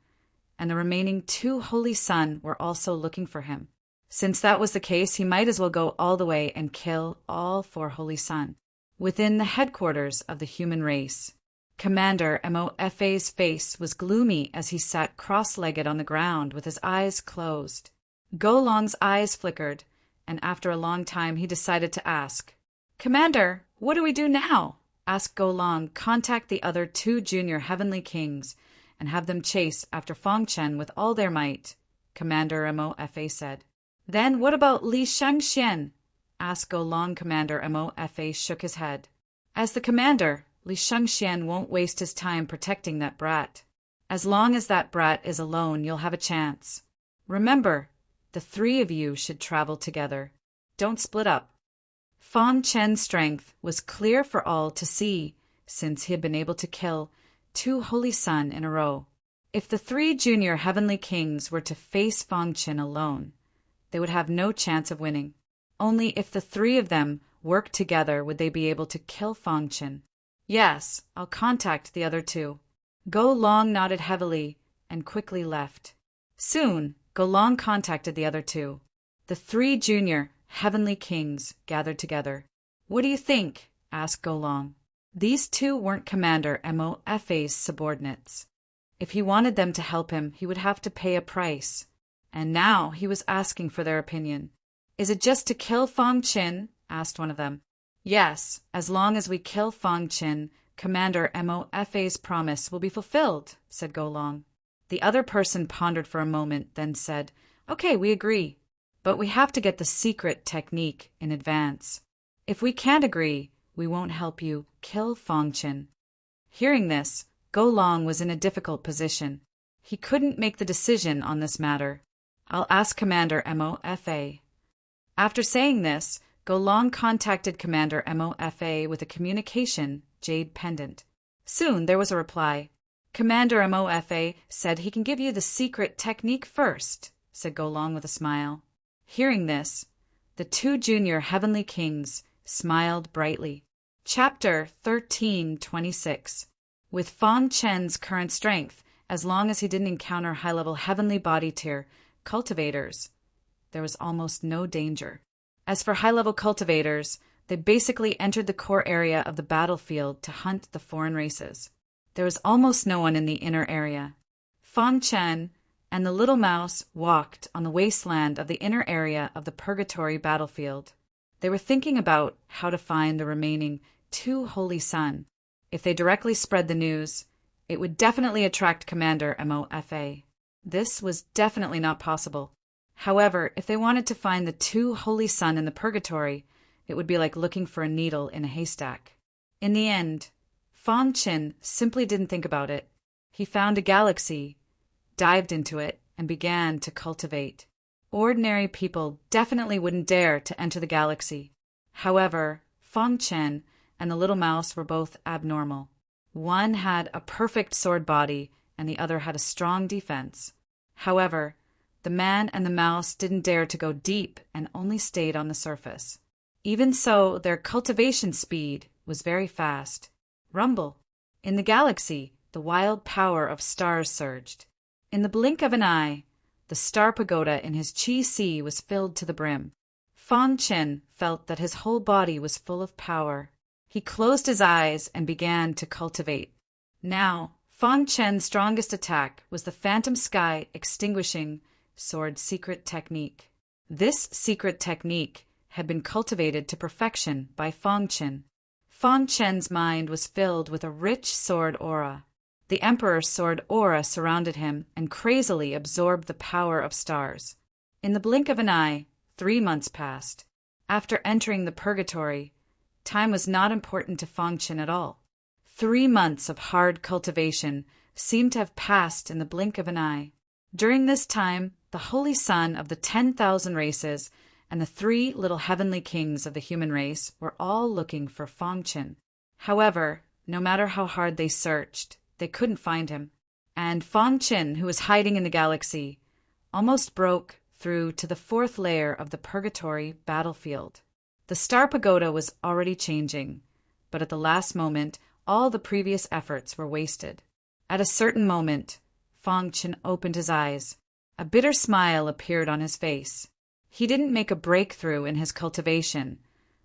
and the remaining 2 Holy Sun were also looking for him. Since that was the case, he might as well go all the way and kill all 4 Holy Sun. Within the headquarters of the human race, Commander Mofa's face was gloomy as he sat cross-legged on the ground with his eyes closed. Go Long's eyes flickered, and after a long time he decided to ask, "Commander, what do we do now?" Ask Go Long contact the other 2 junior heavenly kings and have them chase after Fang Chen with all their might, Commander Mofa said. Then what about Li Shangxian? Asked Go Long. Commander Mofa shook his head. As the commander, Li Shangxian won't waste his time protecting that brat. As long as that brat is alone, you'll have a chance. Remember, the 3 of you should travel together. Don't split up. Fang Chen's strength was clear for all to see, since he had been able to kill 2 Holy Sun in a row. If the 3 junior heavenly kings were to face Fang Chen alone, they would have no chance of winning. Only if the 3 of them worked together would they be able to kill Fang Chen. Yes, I'll contact the other 2. Go Long nodded heavily and quickly left. Soon, Go Long contacted the other 2. The 3 junior heavenly kings gathered together. What do you think? Asked Go Long. These 2 weren't Commander Mofa's subordinates. If he wanted them to help him, he would have to pay a price. And now he was asking for their opinion. Is it just to kill Fang Chen? Asked one of them. Yes, as long as we kill Fang Chen, Commander Mofa's promise will be fulfilled, said Go Long. The other person pondered for a moment, then said, Okay, we agree. But we have to get the secret technique in advance. If we can't agree, we won't help you kill Fang Chen. Hearing this, Go Long was in a difficult position. He couldn't make the decision on this matter. I'll ask Commander Mofa. After saying this, Go Long contacted Commander Mofa with a communication jade pendant. Soon there was a reply. Commander Mofa said he can give you the secret technique first, said Go Long with a smile. Hearing this, the 2 junior heavenly kings smiled brightly. Chapter 1326. With Fang Chen's current strength, as long as he didn't encounter high-level heavenly body tier cultivators, there was almost no danger. As for high-level cultivators, they basically entered the core area of the battlefield to hunt the foreign races. There was almost no one in the inner area. Fang Chen and the little mouse walked on the wasteland of the inner area of the purgatory battlefield. They were thinking about how to find the remaining 2 Holy Sun. If they directly spread the news, it would definitely attract Commander Mofa. This was definitely not possible. However, if they wanted to find the 2 Holy Sun in the purgatory, it would be like looking for a needle in a haystack. In the end, Fang Chen simply didn't think about it. He found a galaxy, dived into it, and began to cultivate. Ordinary people definitely wouldn't dare to enter the galaxy. However, Fang Chen and the little mouse were both abnormal. One had a perfect sword body, and the other had a strong defense. However, the man and the mouse didn't dare to go deep and only stayed on the surface. Even so, their cultivation speed was very fast. Rumble. In the galaxy, the wild power of stars surged. In the blink of an eye, the star pagoda in his chi sea was filled to the brim. Fang Chen felt that his whole body was full of power. He closed his eyes and began to cultivate. Now, Fang Chen's strongest attack was the Phantom Sky Extinguishing Sword secret technique. This secret technique had been cultivated to perfection by Fang Chen. Fang Chen's mind was filled with a rich sword aura. The Emperor's sword aura surrounded him and crazily absorbed the power of stars. In the blink of an eye, 3 months passed. After entering the purgatory, time was not important to Fang Chen at all. 3 months of hard cultivation seemed to have passed in the blink of an eye. During this time, the Holy Sun of the 10,000 races and the 3 little heavenly kings of the human race were all looking for Fang Chen. However, no matter how hard they searched, they couldn't find him. and Fong Qin, who was hiding in the galaxy, almost broke through to the fourth layer of the purgatory battlefield. The Star Pagoda was already changing, but at the last moment, all the previous efforts were wasted. At a certain moment, Fong Qin opened his eyes. A bitter smile appeared on his face. He didn't make a breakthrough in his cultivation,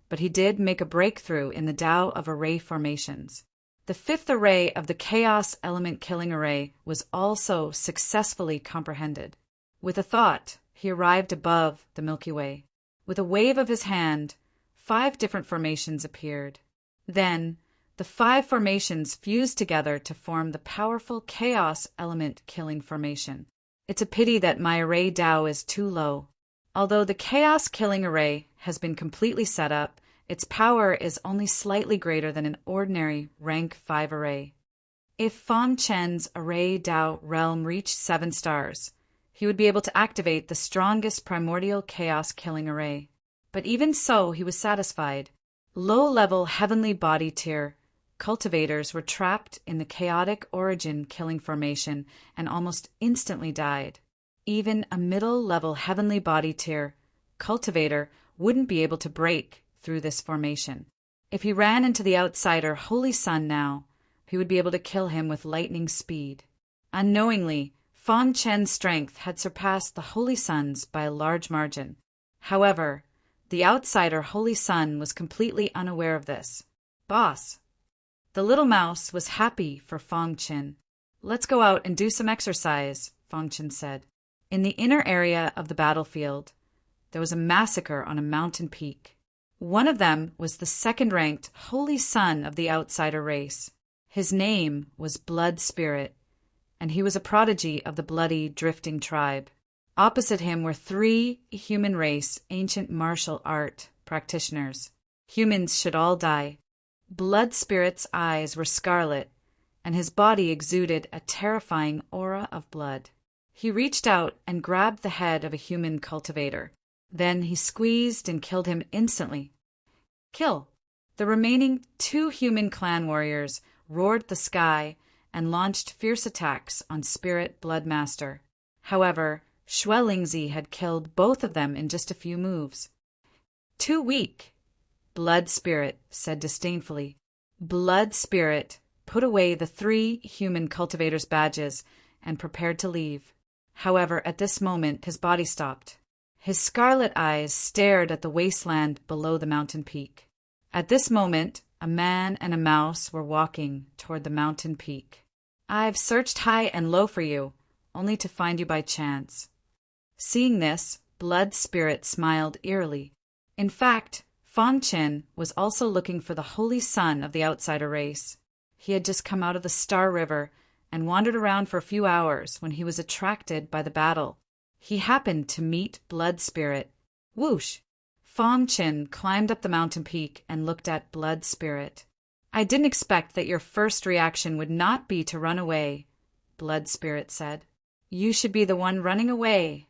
but he did make a breakthrough in the Tao of array formations. The fifth array of the Chaos Element Killing Array was also successfully comprehended. With a thought, he arrived above the Milky Way. With a wave of his hand, 5 different formations appeared. Then, the 5 formations fused together to form the powerful Chaos Element Killing Formation. It's a pity that my array Tao is too low. Although the Chaos Killing Array has been completely set up, its power is only slightly greater than an ordinary rank 5 array. If Fong Chen's array Tao realm reached 7 stars, he would be able to activate the strongest primordial chaos killing array. But even so, he was satisfied. Low-level heavenly body tier cultivators were trapped in the chaotic origin killing formation and almost instantly died. Even a middle-level heavenly body tier cultivator wouldn't be able to break through this formation. If he ran into the outsider Holy Sun now, he would be able to kill him with lightning speed. Unknowingly, Fong Chen's strength had surpassed the Holy Sun's by a large margin. However, the outsider Holy Sun was completely unaware of this. "Boss." The little mouse was happy for Fong Chen. "Let's go out and do some exercise," Fong Chen said. In the inner area of the battlefield, there was a massacre on a mountain peak. One of them was the second-ranked Holy Son of the outsider race. His name was Blood Spirit, and he was a prodigy of the bloody, drifting tribe. Opposite him were 3 human race ancient martial art practitioners. Humans should all die. Blood Spirit's eyes were scarlet, and his body exuded a terrifying aura of blood. He reached out and grabbed the head of a human cultivator. Then he squeezed and killed him instantly. Kill! The remaining 2 human clan warriors roared the sky and launched fierce attacks on Spirit Bloodmaster. However, Xuelingzi had killed both of them in just a few moves. "Too weak," Blood Spirit said disdainfully. Blood Spirit put away the 3 human cultivators' badges and prepared to leave. However, at this moment, his body stopped. His scarlet eyes stared at the wasteland below the mountain peak. At this moment, a man and a mouse were walking toward the mountain peak. "I've searched high and low for you, only to find you by chance." Seeing this, Blood Spirit smiled eerily. In fact, Fong Chen was also looking for the Holy Son of the outsider race. He had just come out of the Star River and wandered around for a few hours when he was attracted by the battle. He happened to meet Blood Spirit. Whoosh! Fong Chen climbed up the mountain peak and looked at Blood Spirit. "I didn't expect that your first reaction would not be to run away," Blood Spirit said. "You should be the one running away,"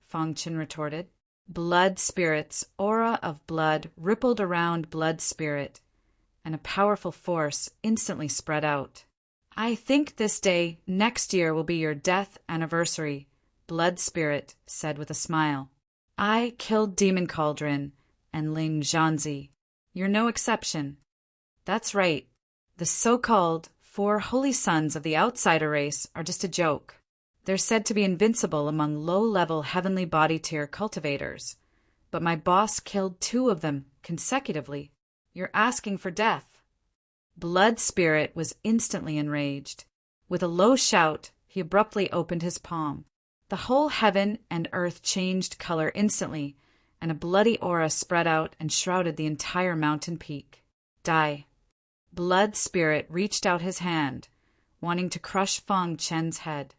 Fong Chen retorted. Blood Spirit's aura of blood rippled around Blood Spirit, and a powerful force instantly spread out. "I think this day next year will be your death anniversary," Blood Spirit said with a smile. "I killed Demon Cauldron and Ling Zhanzi. You're no exception." "That's right. The so-called 4 holy sons of the outsider race are just a joke. They're said to be invincible among low-level heavenly body tier cultivators, but my boss killed 2 of them consecutively. You're asking for death." Blood Spirit was instantly enraged. With a low shout, he abruptly opened his palm. The whole heaven and earth changed color instantly, and a bloody aura spread out and shrouded the entire mountain peak. "Die." Blood Spirit reached out his hand, wanting to crush Fong Chen's head.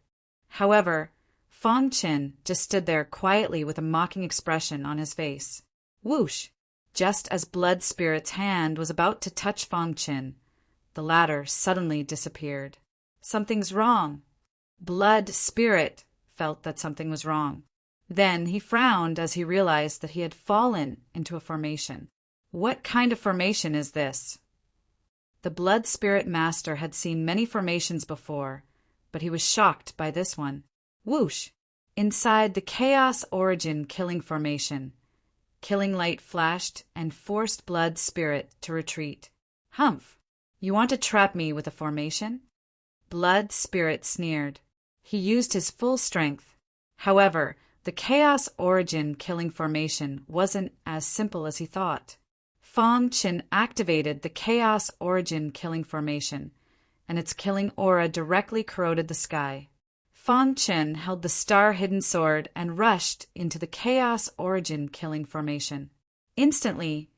However, Fong Chen just stood there quietly with a mocking expression on his face. Whoosh! Just as Blood Spirit's hand was about to touch Fong Chen, the latter suddenly disappeared. "Something's wrong." Blood Spirit felt that something was wrong. Then he frowned as he realized that he had fallen into a formation. "What kind of formation is this?" The Blood Spirit Master had seen many formations before, but he was shocked by this one. Whoosh! Inside the Chaos Origin Killing Formation, killing light flashed and forced Blood Spirit to retreat. Humph! You want to trap me with a formation? Blood Spirit sneered. He used his full strength. However, the Chaos Origin Killing Formation wasn't as simple as he thought. Fong Qin activated the Chaos Origin Killing Formation, and its killing aura directly corroded the sky. Fong Qin held the star-hidden sword and rushed into the Chaos Origin Killing Formation. Instantly,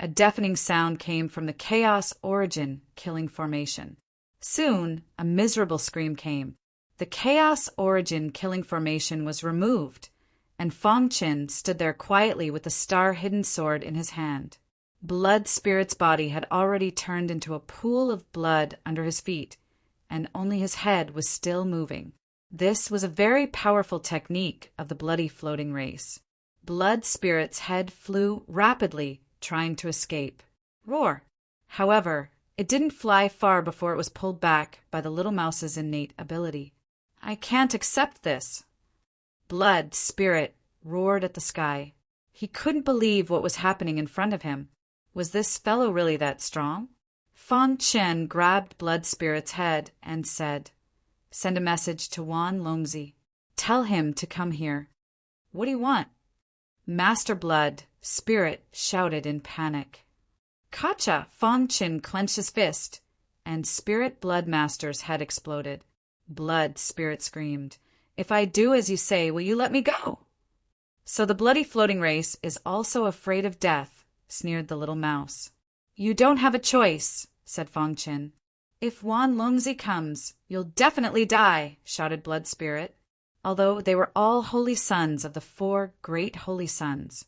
a deafening sound came from the Chaos Origin Killing Formation. Soon, a miserable scream came. The Chaos Origin Killing Formation was removed, and Fong Qin stood there quietly with the star-hidden sword in his hand. Blood Spirit's body had already turned into a pool of blood under his feet, and only his head was still moving. This was a very powerful technique of the bloody floating race. Blood Spirit's head flew rapidly, trying to escape. Roar! However, it didn't fly far before it was pulled back by the little mouse's innate ability. I can't accept this. Blood Spirit roared at the sky. He couldn't believe what was happening in front of him. Was this fellow really that strong? Fong Qin grabbed Blood Spirit's head and said, "Send a message to Wan Longzi. Tell him to come here." "What do you want?" Master Blood Spirit shouted in panic. "Gotcha!" Fong Qin clenched his fist, and Spirit Blood Master's head exploded. Blood Spirit screamed, "If I do as you say, will you let me go?" "So the bloody floating race is also afraid of death," sneered the little mouse. "You don't have a choice," said Fong Qin. "If Wan Longzi comes, you'll definitely die," shouted Blood Spirit. Although they were all holy sons of the 4 great holy sons,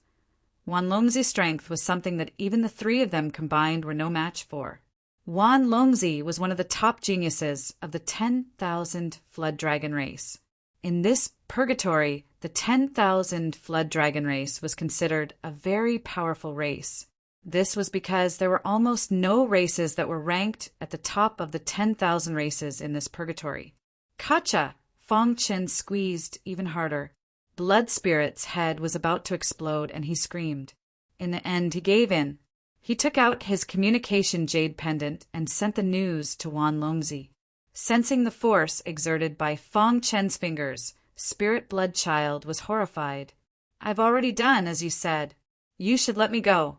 Wan Longzi's strength was something that even the 3 of them combined were no match for. Wan Longzi was one of the top geniuses of the 10,000 Flood Dragon race. In this purgatory, the 10,000 Flood Dragon race was considered a very powerful race. This was because there were almost no races that were ranked at the top of the 10,000 races in this purgatory. Gotcha! Fong Qin squeezed even harder. Blood Spirit's head was about to explode, and he screamed. In the end, he gave in. He took out his communication jade pendant and sent the news to Wan Longzi. Sensing the force exerted by Fong Qin's fingers, Spirit Blood Child was horrified. "I've already done as you said. You should let me go."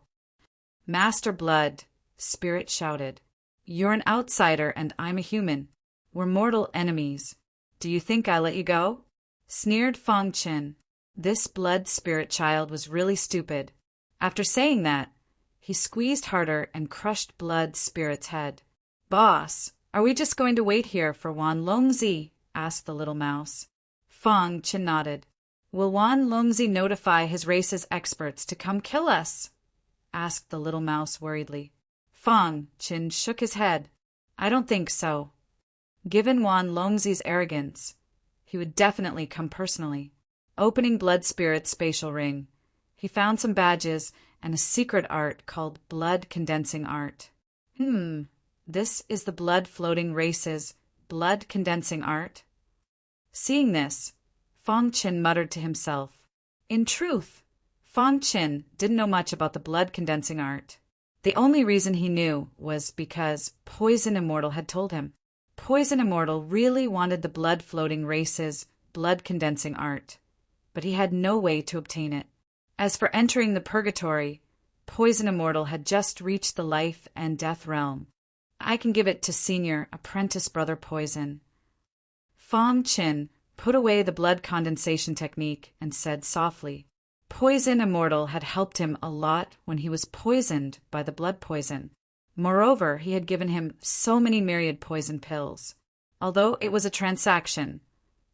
"Master Blood," Spirit shouted. "You're an outsider and I'm a human. We're mortal enemies. Do you think I'll let you go?" Sneered Fong Qin. This Blood Spirit Child was really stupid. After saying that, he squeezed harder and crushed Blood Spirit's head. "Boss, are we just going to wait here for Wan Longzi?" asked the little mouse. Fong Qin nodded. "Will Wan Longzi notify his race's experts to come kill us?" asked the little mouse worriedly. Fong Qin shook his head. "I don't think so. Given Wan Longzi's arrogance, he would definitely come personally." Opening Blood Spirit's spatial ring, he found some badges and a secret art called Blood Condensing Art. This is the blood floating race's blood condensing art? Seeing this, Fong Qin muttered to himself. In truth, Fong Qin didn't know much about the blood condensing art. The only reason he knew was because Poison Immortal had told him. Poison Immortal really wanted the blood floating race's blood condensing art, but he had no way to obtain it. As for entering the purgatory, Poison Immortal had just reached the life and death realm. I can give it to Senior Apprentice Brother Poison. Fong Qin put away the blood condensation technique and said softly, Poison Immortal had helped him a lot when he was poisoned by the blood poison. Moreover, he had given him so many myriad poison pills. Although it was a transaction,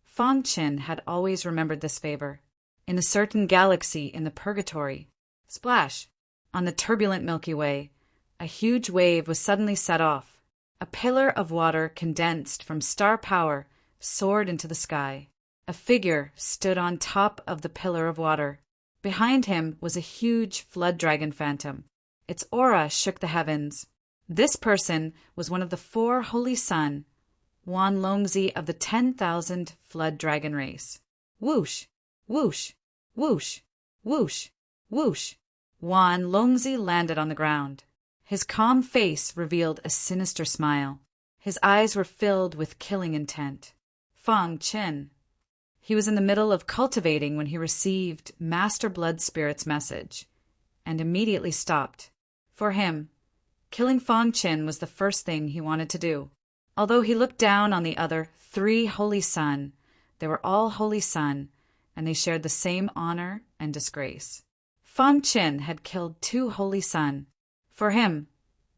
Fong Qin had always remembered this favor. In a certain galaxy in the purgatory, splash, on the turbulent Milky Way, a huge wave was suddenly set off. A pillar of water condensed from star power soared into the sky. A figure stood on top of the pillar of water. Behind him was a huge flood dragon phantom. Its aura shook the heavens. This person was one of the 4 Holy Sun, Wan Longzi of the 10,000 Flood Dragon race. Whoosh, whoosh, whoosh, whoosh, whoosh. Wan Longzi landed on the ground. His calm face revealed a sinister smile. His eyes were filled with killing intent. Fang Qin. He was in the middle of cultivating when he received Master Blood Spirit's message, and immediately stopped. For him, killing Fang Qin was the first thing he wanted to do. Although he looked down on the other 3 Holy Sun, they were all Holy Sun, and they shared the same honor and disgrace. Fang Qin had killed 2 Holy Sun. For him,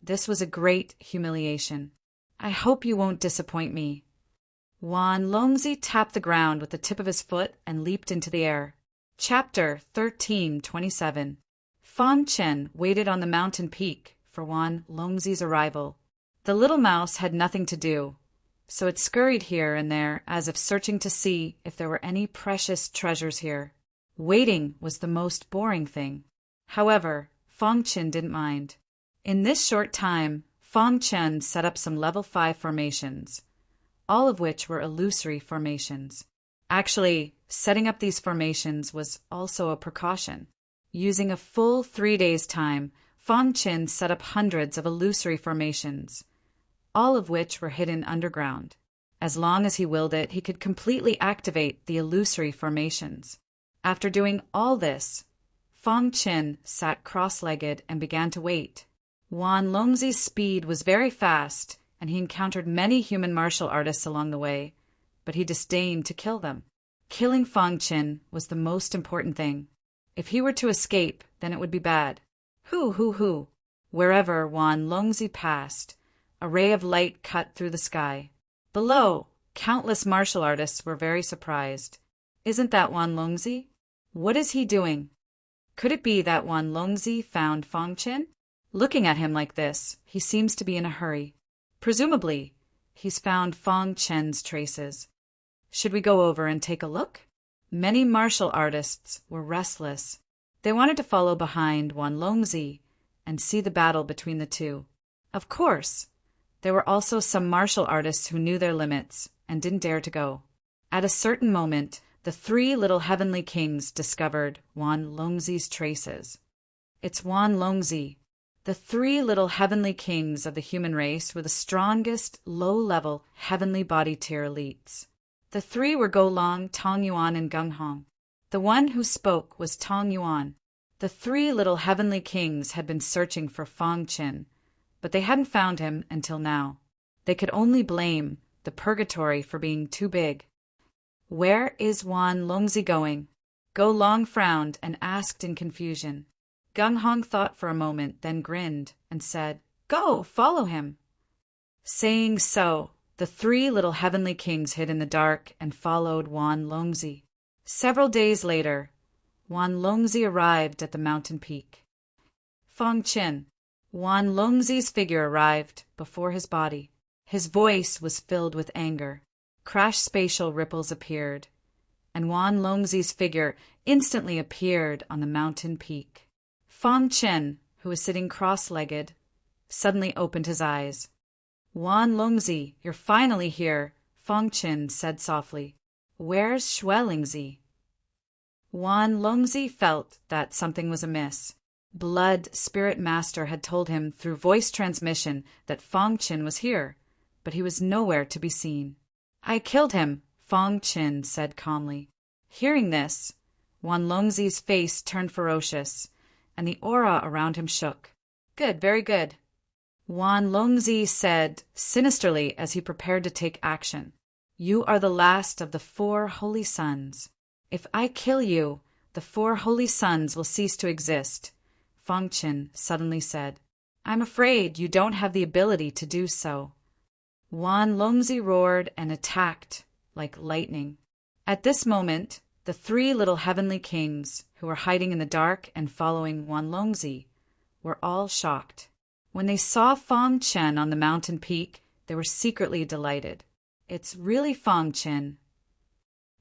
this was a great humiliation. I hope you won't disappoint me. Wan Longzi tapped the ground with the tip of his foot and leaped into the air. Chapter 13:27. Fang Qin waited on the mountain peak for Wan Longzi's arrival. The little mouse had nothing to do, so it scurried here and there as if searching to see if there were any precious treasures here. Waiting was the most boring thing. However, Fang Qin didn't mind. In this short time, Fang Qin set up some level 5 formations, all of which were illusory formations. Actually, setting up these formations was also a precaution. Using a full 3 days' time, Fang Qin set up hundreds of illusory formations, all of which were hidden underground. As long as he willed it, he could completely activate the illusory formations. After doing all this, Fang Qin sat cross-legged and began to wait. Wan Longzi's speed was very fast, and he encountered many human martial artists along the way, but he disdained to kill them. Killing Fang Qin was the most important thing. If he were to escape, then it would be bad. Hoo! Wherever Wan Longzi passed, a ray of light cut through the sky. Below, countless martial artists were very surprised. Isn't that Wan Longzi? What is he doing? Could it be that Wan Longzi found Fang Qin? Looking at him like this, he seems to be in a hurry. Presumably, he's found Fang Qin's traces. Should we go over and take a look? Many martial artists were restless. They wanted to follow behind Wan Longzi and see the battle between the two. Of course, there were also some martial artists who knew their limits and didn't dare to go. At a certain moment, the 3 little heavenly kings discovered Wan Longzi's traces. It's Wan Longzi. The 3 little heavenly kings of the human race were the strongest, low-level, heavenly body tier elites. The 3 were Golong, Tong Yuan, and Gung Hong. The one who spoke was Tong Yuan. The 3 little heavenly kings had been searching for Fang Qin, but they hadn't found him until now. They could only blame the purgatory for being too big. Where is Wan Longzi going? Golong frowned and asked in confusion. Gung Hong thought for a moment, then grinned and said, "Go, follow him." Saying so, the 3 little heavenly kings hid in the dark and followed Wan Longzi. Several days later, Wan Longzi arrived at the mountain peak. Fang Qin. Wan Longzi's figure arrived before his body. His voice was filled with anger. Crash spatial ripples appeared, and Wan Longzi's figure instantly appeared on the mountain peak. Fang Qin, who was sitting cross-legged, suddenly opened his eyes. "Wan Longzi, you're finally here," Fang Qin said softly. "Where's Xuelingzi?" Wan Longzi felt that something was amiss. Blood Spirit Master had told him through voice transmission that Fang Qin was here, but he was nowhere to be seen. "I killed him," Fang Qin said calmly. Hearing this, Wan Longzi's face turned ferocious, and the aura around him shook. "Good, very good," Wan Longzi said sinisterly as he prepared to take action. "You are the last of the 4 holy sons. If I kill you, the 4 holy sons will cease to exist," Fang Qin suddenly said. "I'm afraid you don't have the ability to do so." Wan Longzi roared and attacked like lightning. At this moment, the 3 little heavenly kings, who were hiding in the dark and following Wan Longzi, were all shocked. When they saw Fang Qin on the mountain peak, they were secretly delighted. "It's really Fang Qin."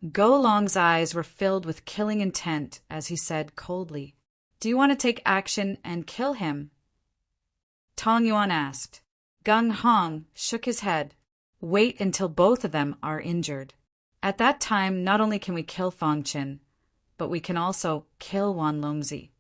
Golong's eyes were filled with killing intent as he said coldly, "Do you want to take action and kill him?" Tong Yuan asked. Gung Hong shook his head. Wait until both of them are injured. At that time, not only can we kill Fang Qin, but we can also kill Wan Longzi."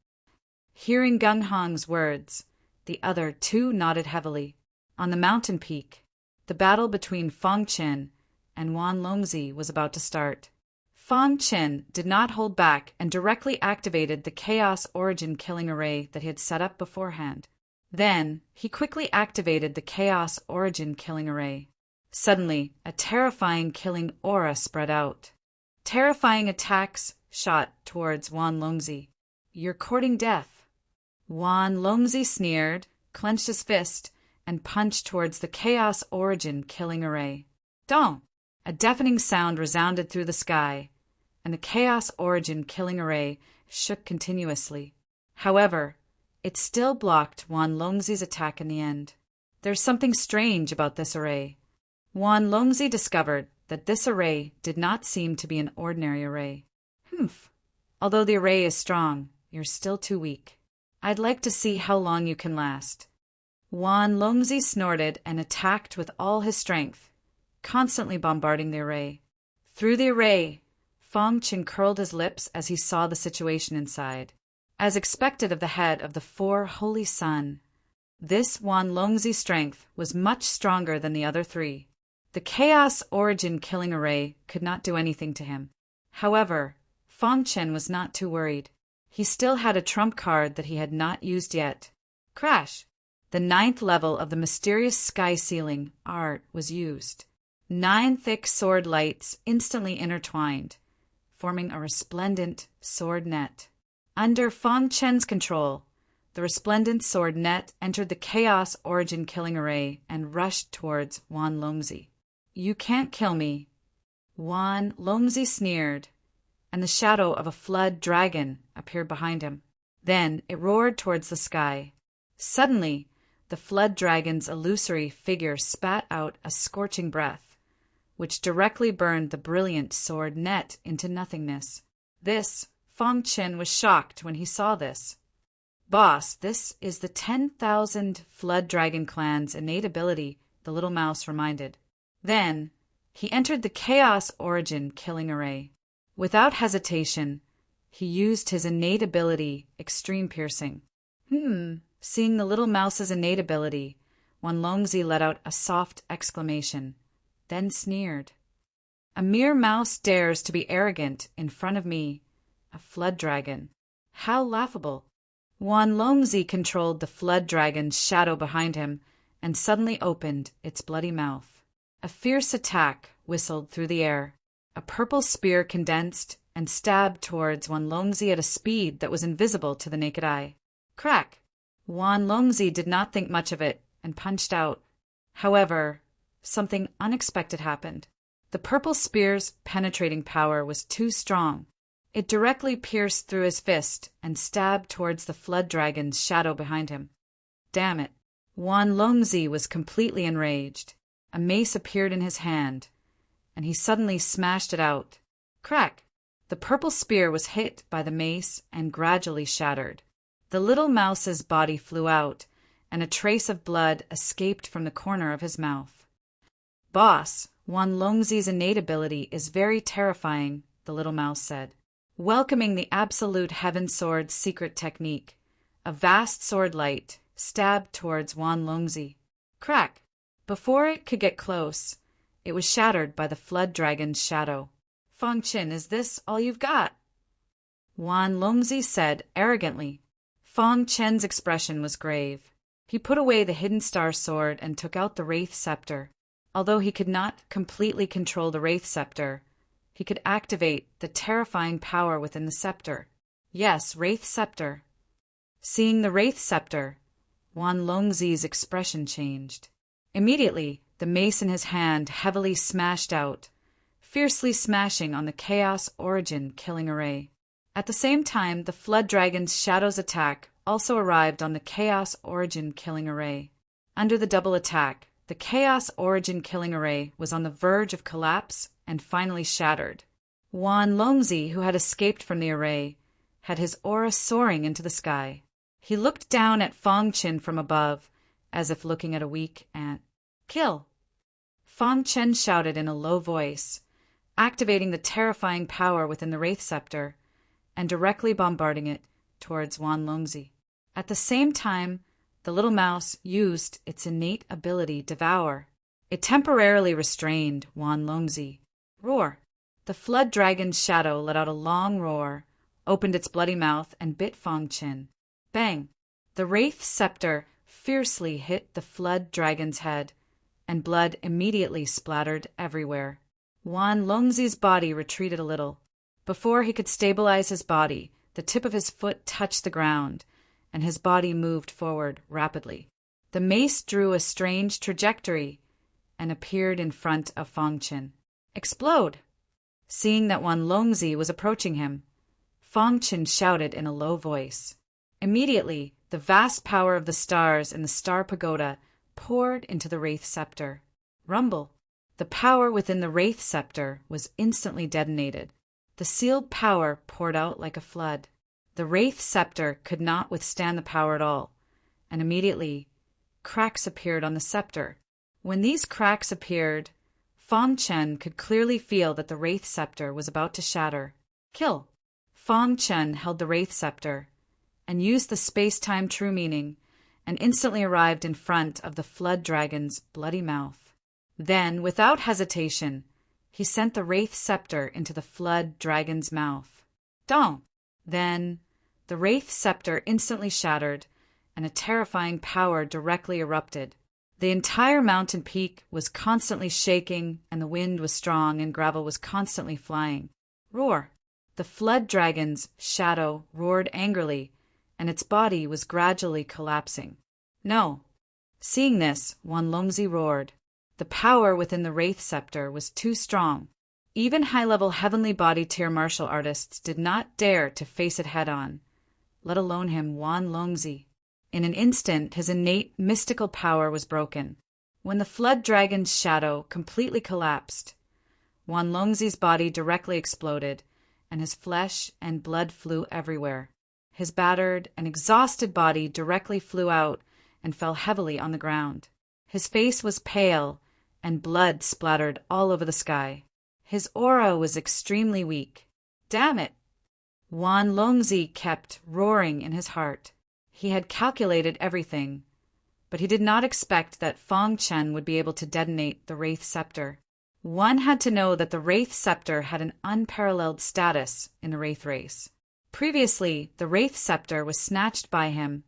Hearing Gung Hong's words, the other two nodded heavily. On the mountain peak, the battle between Fang Qin and Wan Longzi was about to start. Fang Qin did not hold back and directly activated the Chaos Origin killing array that he had set up beforehand. Then, he quickly activated the Chaos Origin killing array. Suddenly, a terrifying killing aura spread out. Terrifying attacks shot towards Wan Longzi. "You're courting death." Wan Longzi sneered, clenched his fist, and punched towards the Chaos Origin killing array. Dong! A deafening sound resounded through the sky, and the Chaos Origin killing array shook continuously. However, it still blocked Wan Longzi's attack in the end. There's something strange about this array. Wan Longzi discovered that this array did not seem to be an ordinary array. "Humph. Although the array is strong, you're still too weak. I'd like to see how long you can last." Wan Longzi snorted and attacked with all his strength, constantly bombarding the array. Through the array, Fang Qin curled his lips as he saw the situation inside. As expected of the head of the four holy sun, this Wan Longzi's strength was much stronger than the other three. The Chaos Origin killing array could not do anything to him. However, Fang Qin was not too worried. He still had a trump card that he had not used yet. Crash! The 9th level of the mysterious sky ceiling art was used. 9 thick sword lights instantly intertwined, forming a resplendent sword net. Under Fang Qin's control, the resplendent sword net entered the Chaos Origin killing array and rushed towards Wan Longzi. "You can't kill me." Wan Longzi sneered, and the shadow of a flood dragon appeared behind him. Then it roared towards the sky. Suddenly, the flood dragon's illusory figure spat out a scorching breath, which directly burned the brilliant sword net into nothingness. Fang Qin was shocked when he saw this. "Boss, this is the 10,000 Flood Dragon clan's innate ability," the little mouse reminded. Then, he entered the Chaos Origin killing array. Without hesitation, he used his innate ability, Extreme Piercing. Seeing the little mouse's innate ability, Wan Longzi let out a soft exclamation, then sneered. "A mere mouse dares to be arrogant in front of me, a flood dragon. How laughable." Wan Longzi controlled the flood dragon's shadow behind him and suddenly opened its bloody mouth. A fierce attack whistled through the air. A purple spear condensed and stabbed towards Wan Longzi at a speed that was invisible to the naked eye. Crack! Wan Longzi did not think much of it and punched out. However, something unexpected happened. The purple spear's penetrating power was too strong. It directly pierced through his fist and stabbed towards the flood dragon's shadow behind him. Damn it! Wan Longzi was completely enraged. A mace appeared in his hand, and he suddenly smashed it out. Crack! The purple spear was hit by the mace and gradually shattered. The little mouse's body flew out, and a trace of blood escaped from the corner of his mouth. "Boss, Wan Longzi's innate ability is very terrifying," the little mouse said. Welcoming the absolute heaven sword secret technique, a vast sword light stabbed towards Wan Longzi. Crack! Before it could get close, it was shattered by the flood dragon's shadow. "Fang Qin, is this all you've got?" Wan Longzi said arrogantly. Fang Qin's expression was grave. He put away the hidden star sword and took out the Wraith Scepter. Although he could not completely control the Wraith Scepter, he could activate the terrifying power within the scepter. Yes, Wraith Scepter. Seeing the Wraith Scepter, Wan Longzi's expression changed. Immediately, the mace in his hand heavily smashed out, fiercely smashing on the Chaos Origin killing array. At the same time, the Flood Dragon's Shadow's attack also arrived on the Chaos Origin killing array. Under the double attack, the Chaos Origin killing array was on the verge of collapse and finally shattered. Wan Longzi, who had escaped from the array, had his aura soaring into the sky. He looked down at Fang Qin from above, as if looking at a weak ant. "Kill!" Fang Chen shouted in a low voice, activating the terrifying power within the Wraith Scepter and directly bombarding it towards Wan Longzi. At the same time, the little mouse used its innate ability Devour. It temporarily restrained Wan Longzi. Roar! The flood dragon's shadow let out a long roar, opened its bloody mouth, and bit Fang Chen. Bang! The Wraith Scepter fiercely hit the flood dragon's head, and blood immediately splattered everywhere. Wan Longzi's body retreated a little. Before he could stabilize his body, the tip of his foot touched the ground, and his body moved forward rapidly. The mace drew a strange trajectory and appeared in front of Fang Chen. Explode! Seeing that Wan Longzi was approaching him, Fang Chen shouted in a low voice. Immediately, the vast power of the stars in the Star Pagoda poured into the Wraith Scepter. Rumble! The power within the Wraith Scepter was instantly detonated. The sealed power poured out like a flood. The Wraith Scepter could not withstand the power at all, and immediately cracks appeared on the scepter. When these cracks appeared, Fang Chen could clearly feel that the Wraith Scepter was about to shatter. Kill! Fang Chen held the Wraith Scepter and used the space-time true meaning and instantly arrived in front of the flood dragon's bloody mouth. Then, without hesitation, he sent the Wraith Scepter into the flood dragon's mouth. Dong! Then, the Wraith Scepter instantly shattered, and a terrifying power directly erupted. The entire mountain peak was constantly shaking, and the wind was strong, and gravel was constantly flying. Roar! The flood dragon's shadow roared angrily, and its body was gradually collapsing. No! Seeing this, Wan Longzi roared. The power within the Wraith Scepter was too strong. Even high-level heavenly body tier martial artists did not dare to face it head-on, let alone him, Wan Longzi. In an instant, his innate mystical power was broken. When the flood dragon's shadow completely collapsed, Wan Longzi's body directly exploded, and his flesh and blood flew everywhere. His battered and exhausted body directly flew out and fell heavily on the ground. His face was pale, and blood splattered all over the sky. His aura was extremely weak. Damn it! Wan Longzi kept roaring in his heart. He had calculated everything, but he did not expect that Fang Chen would be able to detonate the Wraith Scepter. One had to know that the Wraith Scepter had an unparalleled status in the Wraith race. Previously, the Wraith Scepter was snatched by him,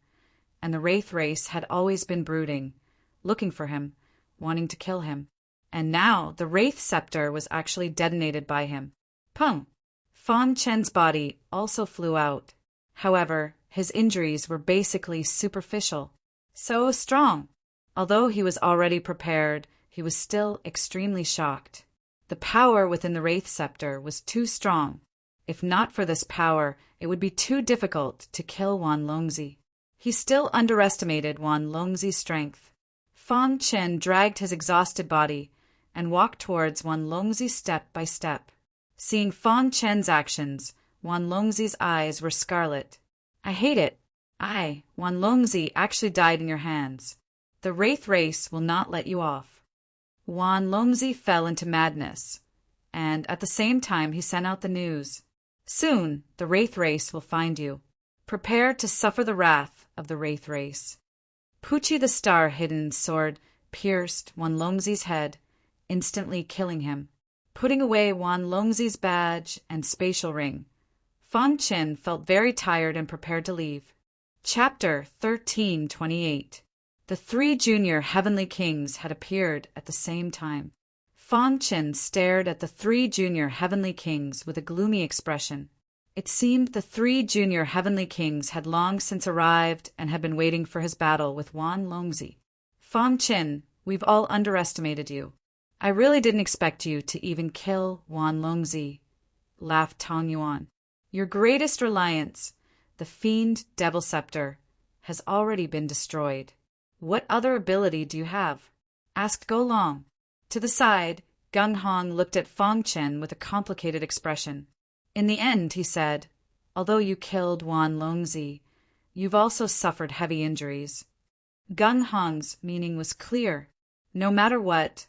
and the Wraith race had always been brooding, looking for him, wanting to kill him. And now the Wraith Scepter was actually detonated by him. Pung! Fang Chen's body also flew out. However, his injuries were basically superficial. So strong! Although he was already prepared, he was still extremely shocked. The power within the Wraith Scepter was too strong. If not for this power, it would be too difficult to kill Wan Longzi. He still underestimated Wan Longzi's strength. Fang Chen dragged his exhausted body and walked towards Wan Longzi step by step. Seeing Fang Chen's actions, Wan Longzi's eyes were scarlet. I hate it. Wan Longzi actually died in your hands. The Wraith race will not let you off. Wan Longzi fell into madness, and at the same time he sent out the news. Soon, the Wraith race will find you. Prepare to suffer the wrath of the Wraith race. Pucci the Star-Hidden's sword pierced Wan Longzi's head, instantly killing him. Putting away Wan Longzi's badge and spatial ring, Fang Chen felt very tired and prepared to leave. Chapter 1328. The three junior heavenly kings had appeared at the same time. Fang Chen stared at the three junior heavenly kings with a gloomy expression. It seemed the three junior heavenly kings had long since arrived and had been waiting for his battle with Wan Longzi. Fang Chen, we've all underestimated you. I really didn't expect you to even kill Wan Longzi, laughed Tang Yuan. Your greatest reliance, the fiend Devil Scepter, has already been destroyed. What other ability do you have? Asked Go Long. To the side, Gung Hong looked at Fang Chen with a complicated expression. In the end, he said, although you killed Wan Longzi, you've also suffered heavy injuries. Gung Hong's meaning was clear. No matter what,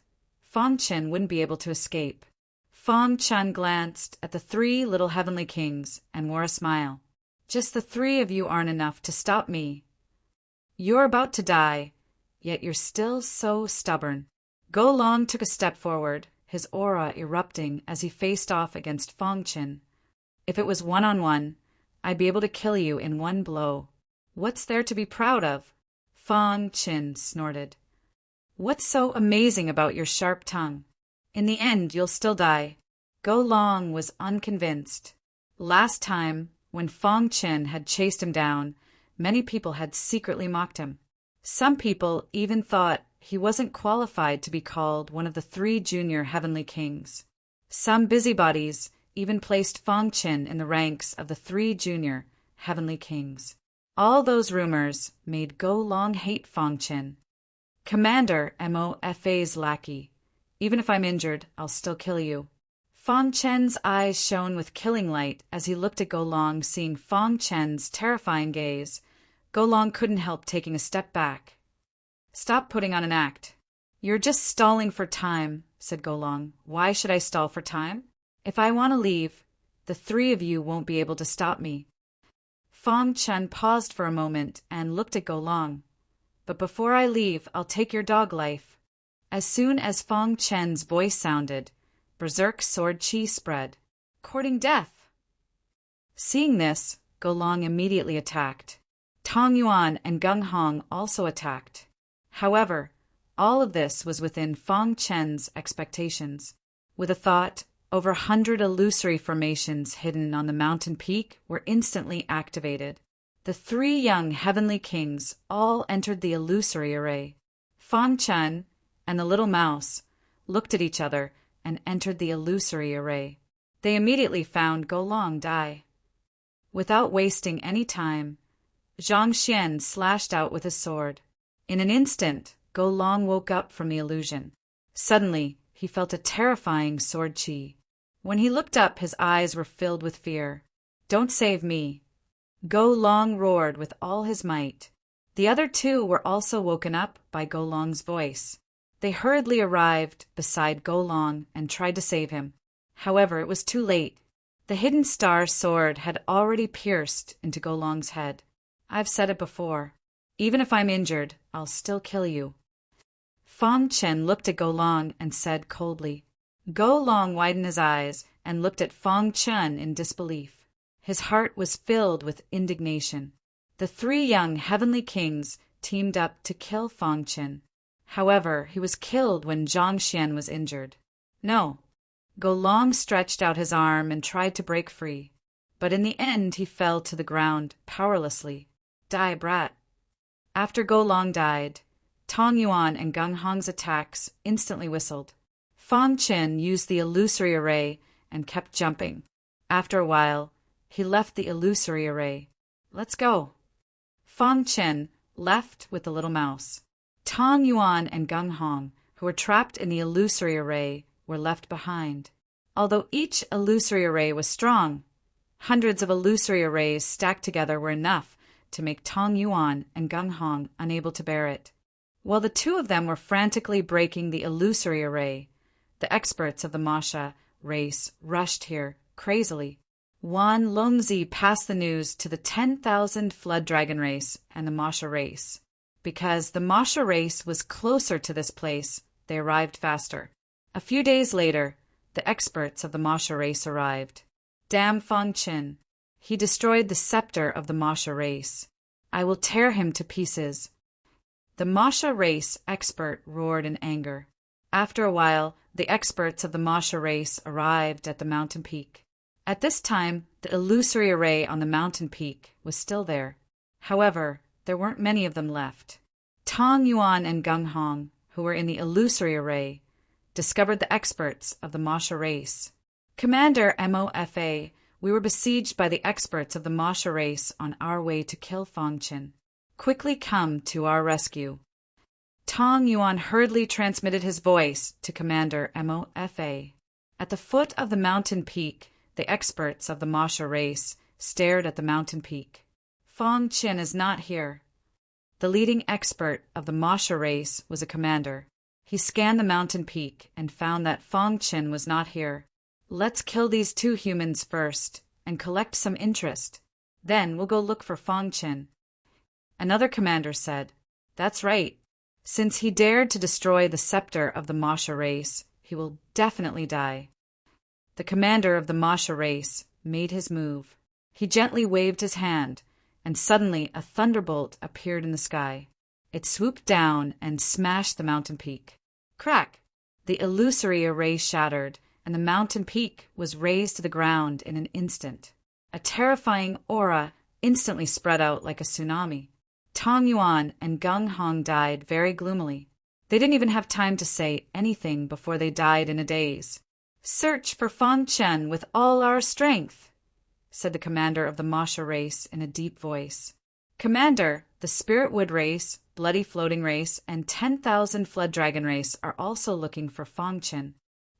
Fang Chen wouldn't be able to escape. Fang Chen glanced at the three little heavenly kings and wore a smile. Just the three of you aren't enough to stop me. You're about to die, yet you're still so stubborn. Go Long took a step forward, his aura erupting as he faced off against Fang Chen. If it was one-on-one, I'd be able to kill you in one blow. What's there to be proud of? Fang Chen snorted. What's so amazing about your sharp tongue? In the end, you'll still die. Go Long was unconvinced. Last time, when Fang Chen had chased him down, many people had secretly mocked him. Some people even thought he wasn't qualified to be called one of the three junior heavenly kings. Some busybodies even placed Fang Chen in the ranks of the three junior heavenly kings. All those rumors made Go Long hate Fang Chen. Commander Mofa's lackey. Even if I'm injured, I'll still kill you. Fang Chen's eyes shone with killing light as he looked at Go Long, seeing Fang Chen's terrifying gaze. Go Long couldn't help taking a step back. Stop putting on an act. You're just stalling for time, said Go Long. Why should I stall for time? If I want to leave, the three of you won't be able to stop me. Fang Chen paused for a moment and looked at Go Long. But before I leave, I'll take your dog life. As soon as Fang Chen's voice sounded, berserk sword chi spread, courting death. Seeing this, Go Long immediately attacked. Tong Yuan and Gung Hong also attacked. However, all of this was within Fang Chen's expectations. With a thought, over 100 illusory formations hidden on the mountain peak were instantly activated. The three young heavenly kings all entered the illusory array. Fang Chen and the little mouse looked at each other and entered the illusory array. They immediately found Go Long die. Without wasting any time, Zhang Xian slashed out with his sword. In an instant, Go Long woke up from the illusion. Suddenly, he felt a terrifying sword chi. When he looked up, his eyes were filled with fear. Don't save me. Go Long roared with all his might. The other two were also woken up by Go Long's voice. They hurriedly arrived beside Go Long and tried to save him. However, it was too late. The hidden star sword had already pierced into Go Long's head. I've said it before. Even if I'm injured, I'll still kill you. Fang Chen looked at Go Long and said coldly. Go Long widened his eyes and looked at Fang Chen in disbelief. His heart was filled with indignation. The three young heavenly kings teamed up to kill Fang Chen. However, he was killed when Zhang Xian was injured. No. Go Long stretched out his arm and tried to break free. But in the end he fell to the ground, powerlessly. Die, brat. After Go Long died, Tong Yuan and Gung Hong's attacks instantly whistled. Fang Chen used the illusory array and kept jumping. After a while, he left the illusory array. Let's go. Fang Chen left with the little mouse. Tong Yuan and Gung Hong, who were trapped in the illusory array, were left behind. Although each illusory array was strong, hundreds of illusory arrays stacked together were enough to make Tong Yuan and Gung Hong unable to bear it. While the two of them were frantically breaking the illusory array, the experts of the Masha race rushed here, crazily. Wan Longzi passed the news to the 10,000 Flood Dragon race and the Masha race. Because the Masha race was closer to this place, they arrived faster. A few days later, the experts of the Masha race arrived. Damn Fang Chen. He destroyed the scepter of the Masha race. I will tear him to pieces. The Masha race expert roared in anger. After a while, the experts of the Masha race arrived at the mountain peak. At this time, the illusory array on the mountain peak was still there. However, there weren't many of them left. Tong Yuan and Gung Hong, who were in the illusory array, discovered the experts of the Masha race. Commander Mofa, we were besieged by the experts of the Masha race on our way to kill Fang Chen. Quickly come to our rescue. Tong Yuan hurriedly transmitted his voice to Commander Mofa. At the foot of the mountain peak, the experts of the Masha race stared at the mountain peak. Fang Chen is not here. The leading expert of the Masha race was a commander. He scanned the mountain peak and found that Fong Qin was not here. Let's kill these two humans first and collect some interest. Then we'll go look for Fong Qin. Another commander said, That's right. Since he dared to destroy the scepter of the Masha race, he will definitely die. The commander of the Masha race made his move. He gently waved his hand, and suddenly a thunderbolt appeared in the sky. It swooped down and smashed the mountain peak. Crack! The illusory array shattered, and the mountain peak was razed to the ground in an instant. A terrifying aura instantly spread out like a tsunami. Tong Yuan and Gung Hong died very gloomily. They didn't even have time to say anything before they died in a daze. Search for Fong Qin with all our strength, said the commander of the Masha race in a deep voice. Commander, the Spirit Wood race, Bloody Floating race, and 10,000 Flood Dragon race are also looking for Fong Qin.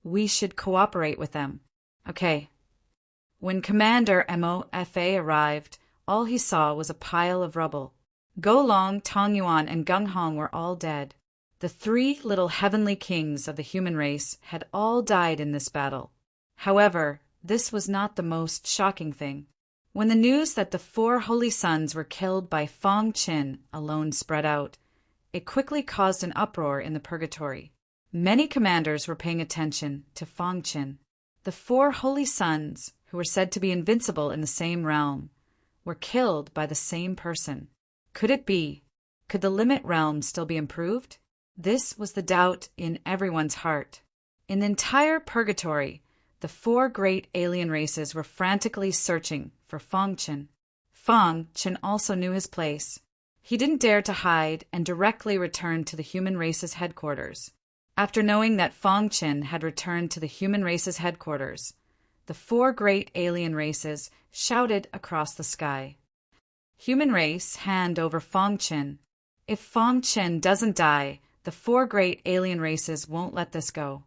We should cooperate with them. Okay. When Commander Mofa arrived, all he saw was a pile of rubble. Go Long, Tong Yuan, and Gung Hong were all dead. The three little heavenly kings of the human race had all died in this battle. However, this was not the most shocking thing. When the news that the 4 holy sons were killed by Fong Qin alone spread out, it quickly caused an uproar in the purgatory. Many commanders were paying attention to Fong Qin. The 4 holy sons, who were said to be invincible in the same realm, were killed by the same person. Could it be? Could the limit realm still be improved? This was the doubt in everyone's heart. In the entire purgatory, the 4 great alien races were frantically searching for Fong Qin. Fong Qin also knew his place. He didn't dare to hide and directly returned to the human race's headquarters. After knowing that Fong Qin had returned to the human race's headquarters, the 4 great alien races shouted across the sky. Human race, hand over Fong Qin. If Fong Qin doesn't die, the 4 great alien races won't let this go.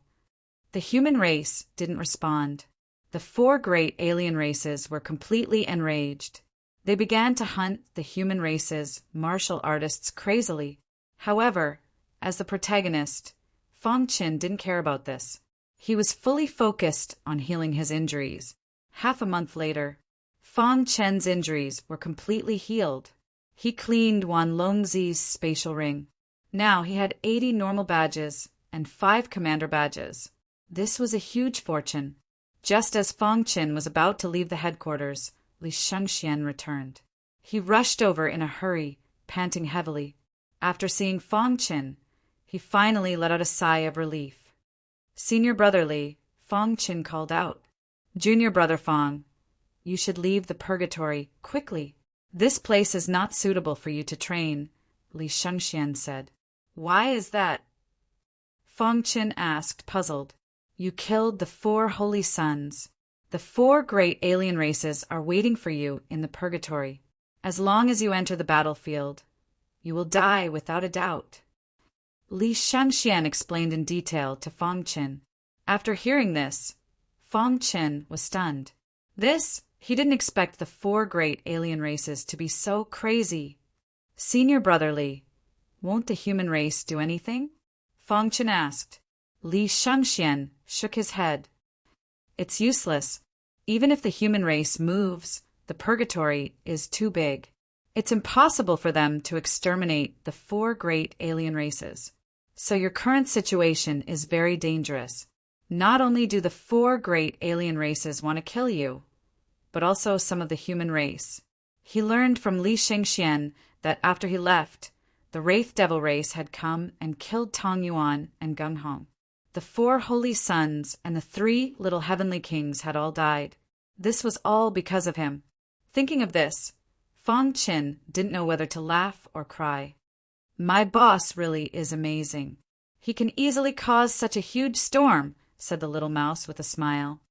The human race didn't respond. The 4 great alien races were completely enraged. They began to hunt the human race's martial artists crazily. However, as the protagonist, Fong Qin didn't care about this. He was fully focused on healing his injuries. Half a month later, Fong Qin's injuries were completely healed. He cleaned Wan Longzi's spatial ring. Now he had 80 normal badges and 5 commander badges. This was a huge fortune. Just as Fong Qin was about to leave the headquarters, Li Shengxian returned. He rushed over in a hurry, panting heavily. After seeing Fong Qin, he finally let out a sigh of relief. Senior brother Li, Fong Qin called out. Junior brother Fong, you should leave the purgatory quickly. This place is not suitable for you to train, Li Shengxian said. Why is that? Fong Qin asked, puzzled. You killed the 4 holy sons. The 4 great alien races are waiting for you in the purgatory. As long as you enter the battlefield, you will die without a doubt. Li Shengxian explained in detail to Fong Qin. After hearing this, Fong Qin was stunned. He didn't expect the 4 great alien races to be so crazy. Senior brother Li, won't the human race do anything? Fong Qin asked. Li Shengxian shook his head. It's useless. Even if the human race moves, the purgatory is too big. It's impossible for them to exterminate the 4 great alien races. So your current situation is very dangerous. Not only do the 4 great alien races want to kill you, but also some of the human race. He learned from Li Shengxian that after he left, the Wraith Devil race had come and killed Tong Yuan and Gung Hong. The 4 holy sons and the 3 little heavenly kings had all died. This was all because of him. Thinking of this, Fong Qin didn't know whether to laugh or cry. My boss really is amazing. He can easily cause such a huge storm, said the little mouse with a smile.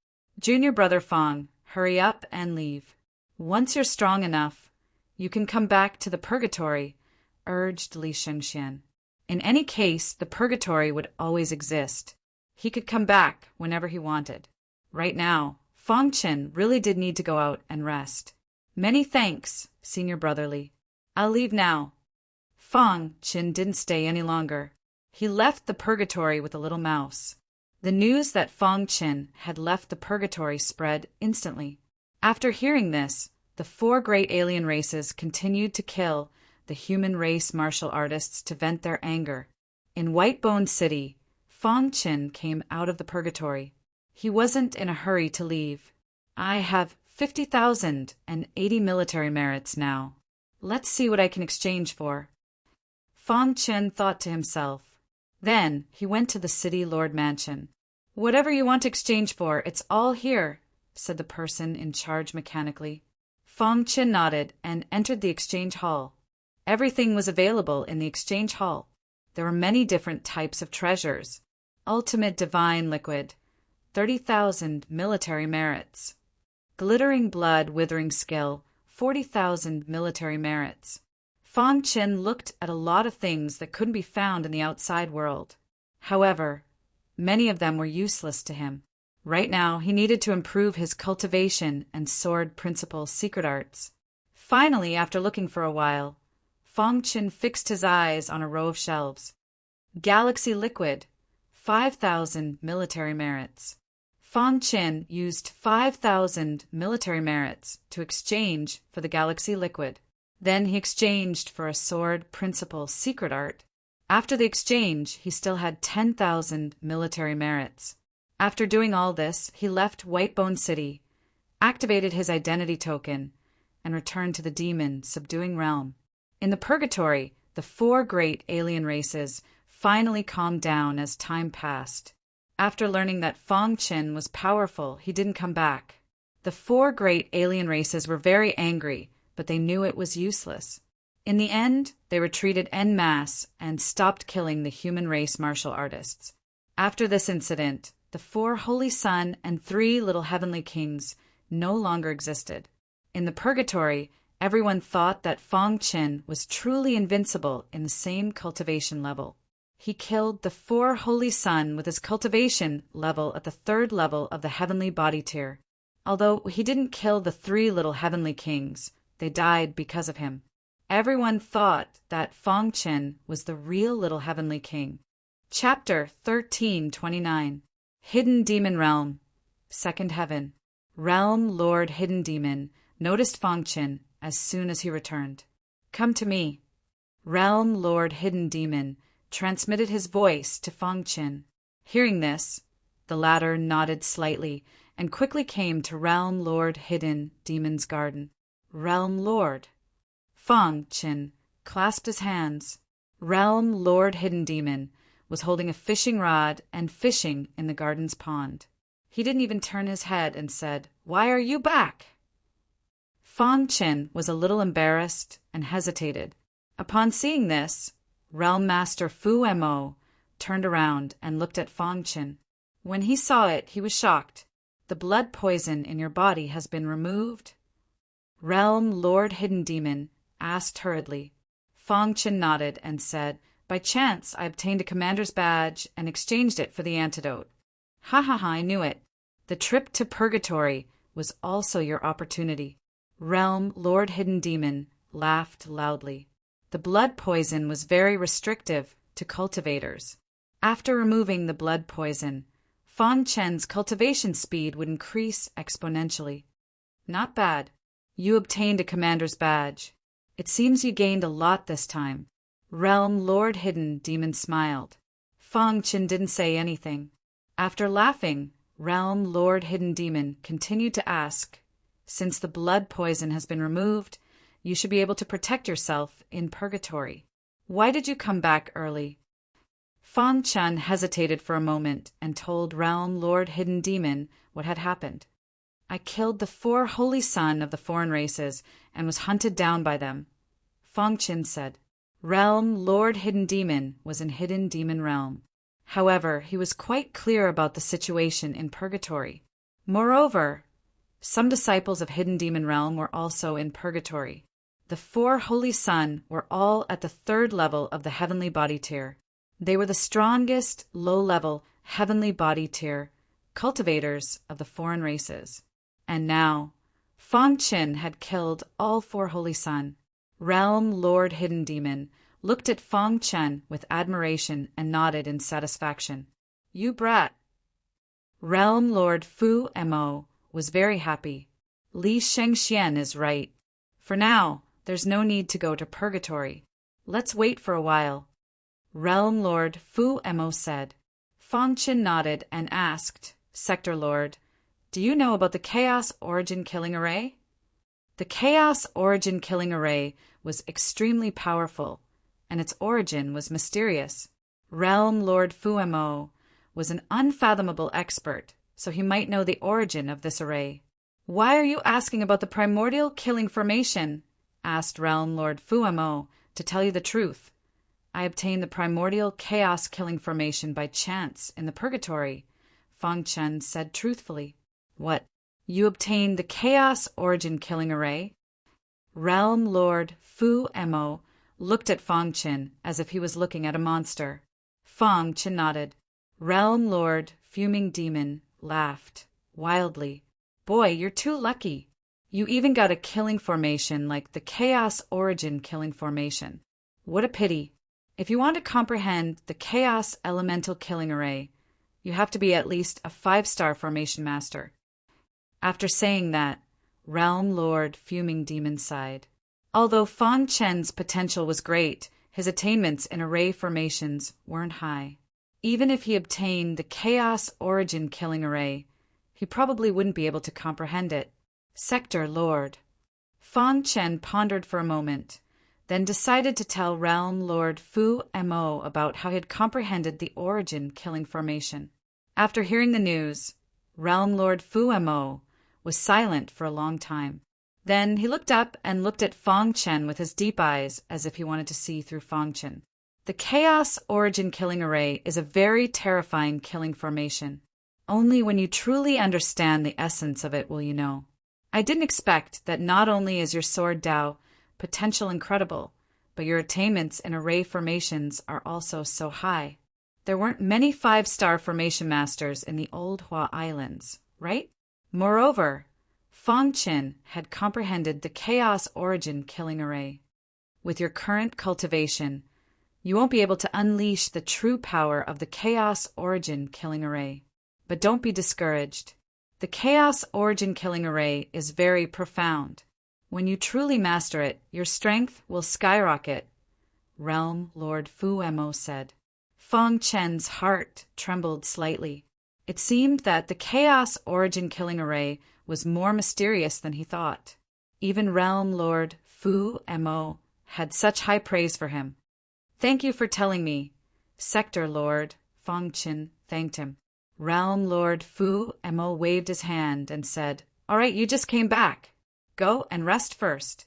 Junior brother Fong, hurry up and leave. Once you're strong enough, you can come back to the purgatory, urged Li Shengxian. In any case, the purgatory would always exist. He could come back whenever he wanted. Right now, Fong Qin really did need to go out and rest. Many thanks, Senior Brotherly. I'll leave now. Fong Qin didn't stay any longer. He left the purgatory with a little mouse. The news that Fong Qin had left the purgatory spread instantly. After hearing this, the 4 great alien races continued to kill the human race martial artists to vent their anger. In Whitebone City, Fong Qin came out of the purgatory. He wasn't in a hurry to leave. I have 50,080 military merits now. Let's see what I can exchange for. Fong Qin thought to himself. Then he went to the city lord mansion. Whatever you want to exchange for, it's all here, said the person in charge mechanically. Fong Qin nodded and entered the exchange hall. Everything was available in the exchange hall. There were many different types of treasures. Ultimate divine liquid, 30,000 military merits. Glittering blood, withering skill, 40,000 military merits. Fong Qin looked at a lot of things that couldn't be found in the outside world. However, many of them were useless to him. Right now, he needed to improve his cultivation and sword principle secret arts. Finally, after looking for a while, Fong Qin fixed his eyes on a row of shelves. Galaxy Liquid, 5,000 military merits. Fong Qin used 5,000 military merits to exchange for the Galaxy Liquid. Then he exchanged for a sword principle secret art. After the exchange, he still had 10,000 military merits. After doing all this, he left Whitebone City, activated his identity token, and returned to the demon subduing realm. In the purgatory, the 4 great alien races finally calmed down as time passed. After learning that Fong Qin was powerful, he didn't come back. The 4 great alien races were very angry, but they knew it was useless. In the end, they retreated en masse and stopped killing the human race martial artists. After this incident, the 4 Holy Sun and 3 Little Heavenly Kings no longer existed. In the purgatory, everyone thought that Fong Qin was truly invincible in the same cultivation level. He killed the 4 Holy Sun with his cultivation level at the 3rd level of the heavenly body tier. Although he didn't kill the 3 Little Heavenly Kings, they died because of him. Everyone thought that Fong Qin was the real Little Heavenly King. Chapter 1329. Hidden Demon Realm. Second Heaven. Realm Lord Hidden Demon noticed Fong Qin as soon as he returned. Come to me. Realm Lord Hidden Demon transmitted his voice to Fong Qin. Hearing this, the latter nodded slightly and quickly came to Realm Lord Hidden Demon's garden. Realm Lord. Fong Qin clasped his hands. Realm Lord Hidden Demon was holding a fishing rod and fishing in the garden's pond. He didn't even turn his head and said, "Why are you back?" Fong Qin was a little embarrassed and hesitated. Upon seeing this, Realm Master Fu Mo turned around and looked at Fong Qin. When he saw it, he was shocked. "The blood poison in your body has been removed?" Realm Lord Hidden Demon asked hurriedly. Fong Qin nodded and said, "By chance, I obtained a commander's badge and exchanged it for the antidote." "Ha ha ha, I knew it. The trip to purgatory was also your opportunity." Realm Lord Hidden Demon laughed loudly. The blood poison was very restrictive to cultivators. After removing the blood poison, Fong Qin's cultivation speed would increase exponentially. "Not bad. You obtained a commander's badge. It seems you gained a lot this time." Realm Lord Hidden Demon smiled. Fong Qin didn't say anything. After laughing, Realm Lord Hidden Demon continued to ask, "Since the blood poison has been removed, you should be able to protect yourself in purgatory. Why did you come back early?" Fong Qin hesitated for a moment and told Realm Lord Hidden Demon what had happened. "I killed the 4 Holy Sun of the foreign races and was hunted down by them," Fong Qin said. Realm Lord Hidden Demon was in Hidden Demon Realm. However, he was quite clear about the situation in purgatory. Moreover, some disciples of Hidden Demon Realm were also in purgatory. The 4 Holy Sun were all at the 3rd level of the heavenly body tier. They were the strongest low-level heavenly body tier cultivators of the foreign races. And now, Fong Qin had killed all 4 Holy Sun. Realm Lord Hidden Demon looked at Fong Chen with admiration and nodded in satisfaction. You brat. Realm Lord Fu Mo was very happy. Li Shengxian is right. For now, there's no need to go to purgatory. Let's wait for a while. Realm Lord Fu Mo said. Fong Chen nodded and asked, Sector Lord, do you know about the Chaos Origin Killing Array? The Chaos Origin Killing Array was extremely powerful, and its origin was mysterious. Realm Lord Fu Mo was an unfathomable expert, so he might know the origin of this array. Why are you asking about the primordial killing formation? Asked Realm Lord Fu Mo. To tell you the truth, I obtained the primordial chaos killing formation by chance in the purgatory, Fong Chen said truthfully. What? You obtained the chaos origin killing array? Realm Lord Fu Mo looked at Fong Chen as if he was looking at a monster. Fong Chen nodded. Realm Lord Fuming Demon laughed wildly. Boy, you're too lucky. You even got a killing formation like the Chaos Origin Killing Formation. What a pity. If you want to comprehend the Chaos Elemental Killing Array, you have to be at least a 5-star formation master. After saying that, Realm Lord Fuming Demon sighed. Although Fong Chen's potential was great, his attainments in array formations weren't high. Even if he obtained the Chaos Origin Killing Array, he probably wouldn't be able to comprehend it. Sector Lord. Fong Chen pondered for a moment, then decided to tell Realm Lord Fu Mo about how he had comprehended the origin killing formation. After hearing the news, Realm Lord Fu Mo was silent for a long time. Then he looked up and looked at Fong Chen with his deep eyes as if he wanted to see through Fong Chen. The Chaos Origin Killing Array is a very terrifying killing formation. Only when you truly understand the essence of it will you know. I didn't expect that not only is your sword Dao potential incredible, but your attainments in array formations are also so high. There weren't many 5-star formation masters in the Old Hua Islands, right? Moreover, Fong Chen had comprehended the Chaos Origin Killing Array. With your current cultivation, you won't be able to unleash the true power of the Chaos Origin Killing Array. But don't be discouraged. The Chaos Origin Killing Array is very profound. When you truly master it, your strength will skyrocket, Realm Lord Fu Mo said. Fong Chen's heart trembled slightly. It seemed that the Chaos Origin Killing Array was more mysterious than he thought. Even Realm Lord Fu Mo had such high praise for him. Thank you for telling me, Sector Lord, Fong Chen thanked him. Realm Lord Fu Mo waved his hand and said, All right, you just came back. Go and rest first.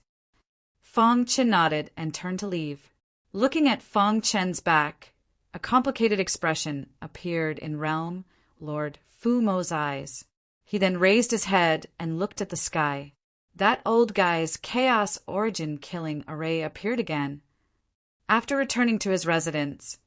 Fong Chen nodded and turned to leave. Looking at Fong Chen's back, a complicated expression appeared in Realm Lord Fu Mo's eyes. He then raised his head and looked at the sky. That old guy's Chaos Origin Killing Array appeared again. After returning to his residence,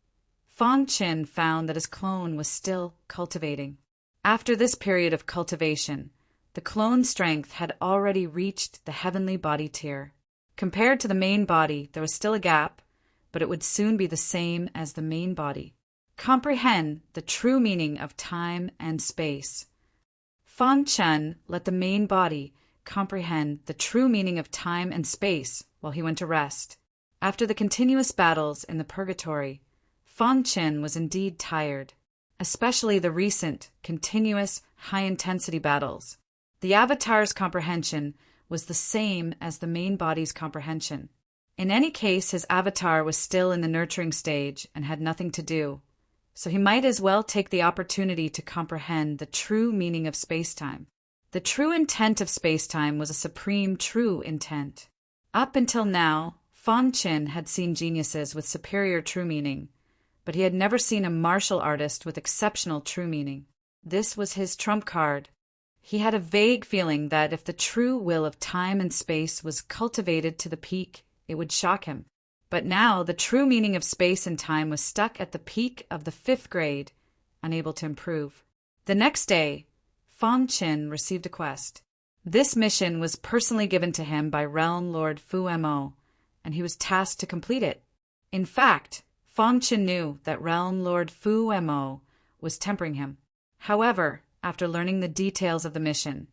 Fong Chen found that his clone was still cultivating. After this period of cultivation, the clone strength had already reached the heavenly body tier. Compared to the main body, there was still a gap, but it would soon be the same as the main body. Comprehend the true meaning of time and space. Fong Chen let the main body comprehend the true meaning of time and space while he went to rest. After the continuous battles in the purgatory, Fong Chen was indeed tired, especially the recent, continuous, high-intensity battles. The Avatar's comprehension was the same as the main body's comprehension. In any case, his Avatar was still in the nurturing stage and had nothing to do, so he might as well take the opportunity to comprehend the true meaning of space-time. The true intent of space-time was a supreme true intent. Up until now, Fong Chen had seen geniuses with superior true meaning, but he had never seen a martial artist with exceptional true meaning. This was his trump card. He had a vague feeling that if the true will of time and space was cultivated to the peak, it would shock him. But now the true meaning of space and time was stuck at the peak of the 5th grade, unable to improve. The next day, Fong Chen received a quest. This mission was personally given to him by Realm Lord Fu Mo, and he was tasked to complete it. In fact, Fong Qin knew that Realm Lord Fu Mo was tempering him. However, after learning the details of the mission,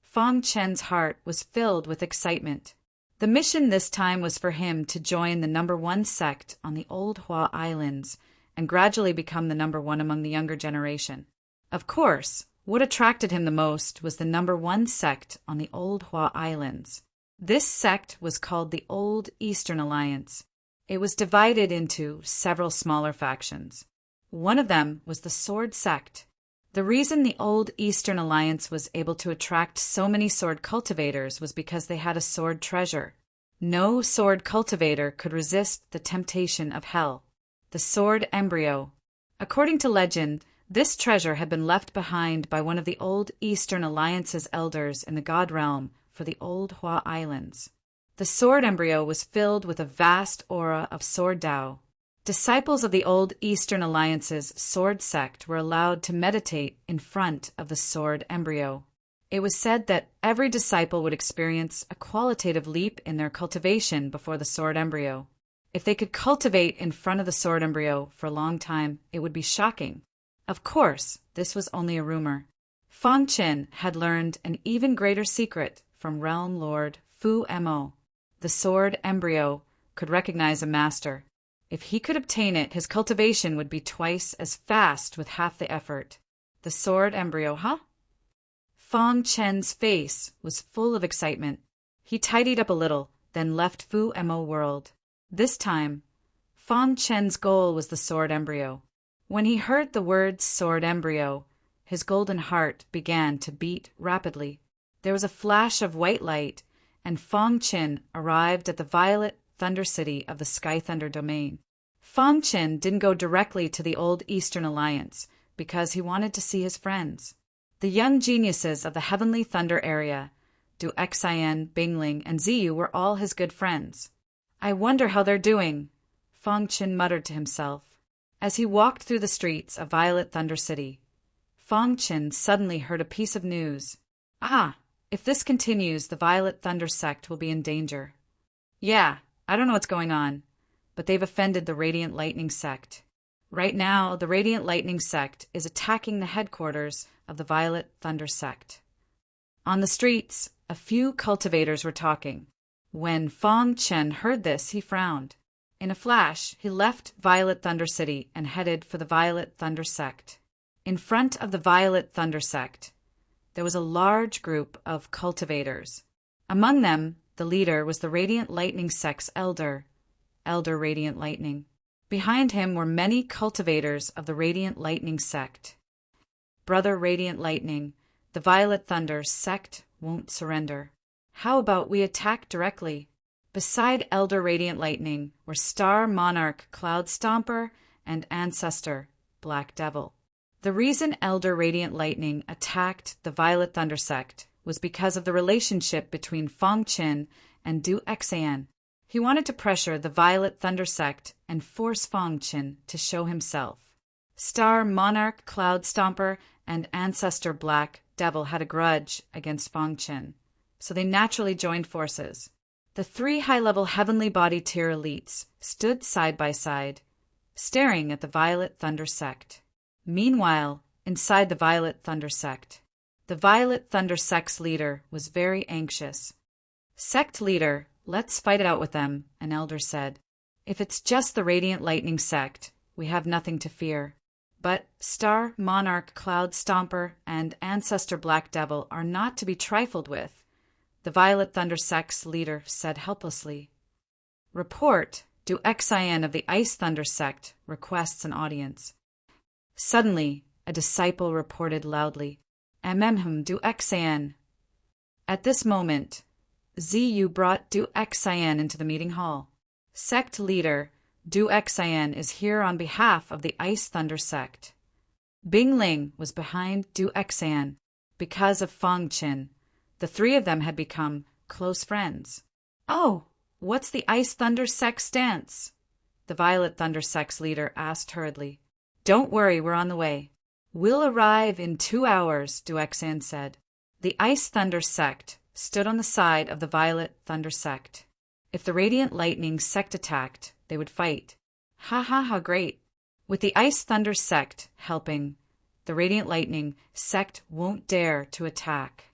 Fong Chen's heart was filled with excitement. The mission this time was for him to join the #1 sect on the Old Hua Islands and gradually become the #1 among the younger generation. Of course, what attracted him the most was the #1 sect on the Old Hua Islands. This sect was called the Old Eastern Alliance. It was divided into several smaller factions. One of them was the Sword Sect. The reason the Old Eastern Alliance was able to attract so many sword cultivators was because they had a sword treasure. No sword cultivator could resist the temptation of hell, the sword embryo. According to legend, this treasure had been left behind by one of the Old Eastern Alliance's elders in the God Realm for the Old Hua Islands. The sword embryo was filled with a vast aura of sword Tao. Disciples of the Old Eastern Alliance's sword sect were allowed to meditate in front of the sword embryo. It was said that every disciple would experience a qualitative leap in their cultivation before the sword embryo. If they could cultivate in front of the sword embryo for a long time, it would be shocking. Of course, this was only a rumor. Fong Qin had learned an even greater secret from Realm Lord Fu Mo. The sword embryo could recognize a master. If he could obtain it, his cultivation would be twice as fast with half the effort. The sword embryo, huh? Fong Chen's face was full of excitement. He tidied up a little, then left Fu Mo world. This time, Fong Chen's goal was the sword embryo. When he heard the words sword embryo, his golden heart began to beat rapidly. There was a flash of white light, and Fong Qin arrived at the Violet Thunder City of the Sky Thunder domain. Fong Qin didn't go directly to the Old Eastern Alliance because he wanted to see his friends. The young geniuses of the Heavenly Thunder area, Du Xian, Bingling, and Ziyu were all his good friends. I wonder how they're doing, Fong Qin muttered to himself. As he walked through the streets of Violet Thunder City, Fong Qin suddenly heard a piece of news. If this continues, the Violet Thunder sect will be in danger. Yeah, I don't know what's going on, but they've offended the Radiant Lightning sect. Right now, the Radiant Lightning sect is attacking the headquarters of the Violet Thunder sect. On the streets, a few cultivators were talking. When Fong Qin heard this, he frowned. In a flash, he left Violet Thunder City and headed for the Violet Thunder sect. In front of the Violet Thunder sect, there was a large group of cultivators. Among them, the leader was the Radiant Lightning sect's Elder Radiant Lightning. Behind him were many cultivators of the Radiant Lightning sect. Brother Radiant Lightning, the Violet Thunder sect won't surrender. How about we attack directly? Beside Elder Radiant Lightning were Star Monarch Cloud Stomper and Ancestor Black Devil. The reason Elder Radiant Lightning attacked the Violet Thunder sect was because of the relationship between Fong Qin and Du Xian. He wanted to pressure the Violet Thunder sect and force Fong Qin to show himself. Star Monarch Cloud Stomper and Ancestor Black Devil had a grudge against Fong Qin, so they naturally joined forces. The 3 high-level heavenly body tier elites stood side by side, staring at the Violet Thunder sect. Meanwhile, inside the Violet Thunder sect, the Violet Thunder sect's leader was very anxious. Sect leader, let's fight it out with them, an elder said. If it's just the Radiant Lightning sect, we have nothing to fear. But Star Monarch Cloud Stomper and Ancestor Black Devil are not to be trifled with, the Violet Thunder sect's leader said helplessly. Report, Du Xian of the Ice Thunder sect requests an audience. Suddenly, a disciple reported loudly, Du Xian. At this moment, Ziyu brought Du Xian into the meeting hall. Sect leader, Du Xian is here on behalf of the Ice Thunder sect. Bingling was behind Du Xian because of Fong Qin. The 3 of them had become close friends. Oh, what's the Ice Thunder sect's stance? The Violet Thunder sect's leader asked hurriedly. Don't worry, we're on the way. We'll arrive in 2 hours, Du Xian said. The Ice Thunder sect stood on the side of the Violet Thunder sect. If the Radiant Lightning sect attacked, they would fight. Ha ha, how great. With the Ice Thunder sect helping, the Radiant Lightning sect won't dare to attack.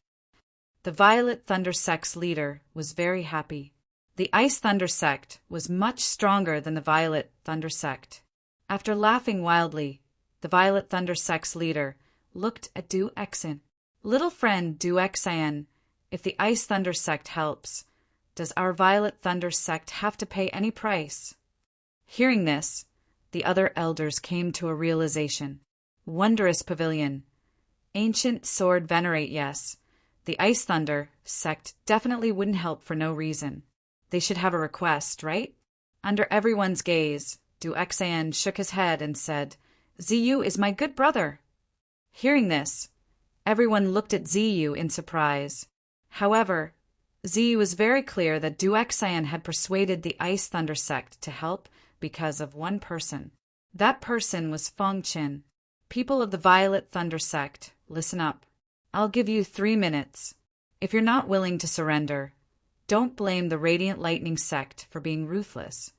The Violet Thunder sect's leader was very happy. The Ice Thunder sect was much stronger than the Violet Thunder sect. After laughing wildly, the Violet Thunder sect's leader looked at Du Exin. Little friend Du Exin, if the Ice Thunder sect helps, does our Violet Thunder sect have to pay any price? Hearing this, the other elders came to a realization. Wondrous pavilion. Ancient sword venerate, yes. The Ice Thunder sect definitely wouldn't help for no reason. They should have a request, right? Under everyone's gaze, Du Exin shook his head and said, Ziyu is my good brother. Hearing this, everyone looked at Ziyu in surprise. However, Ziyu was very clear that Du Exin had persuaded the Ice Thunder sect to help because of one person. That person was Feng Qin. People of the Violet Thunder sect, listen up. I'll give you 3 minutes. If you're not willing to surrender, don't blame the Radiant Lightning sect for being ruthless.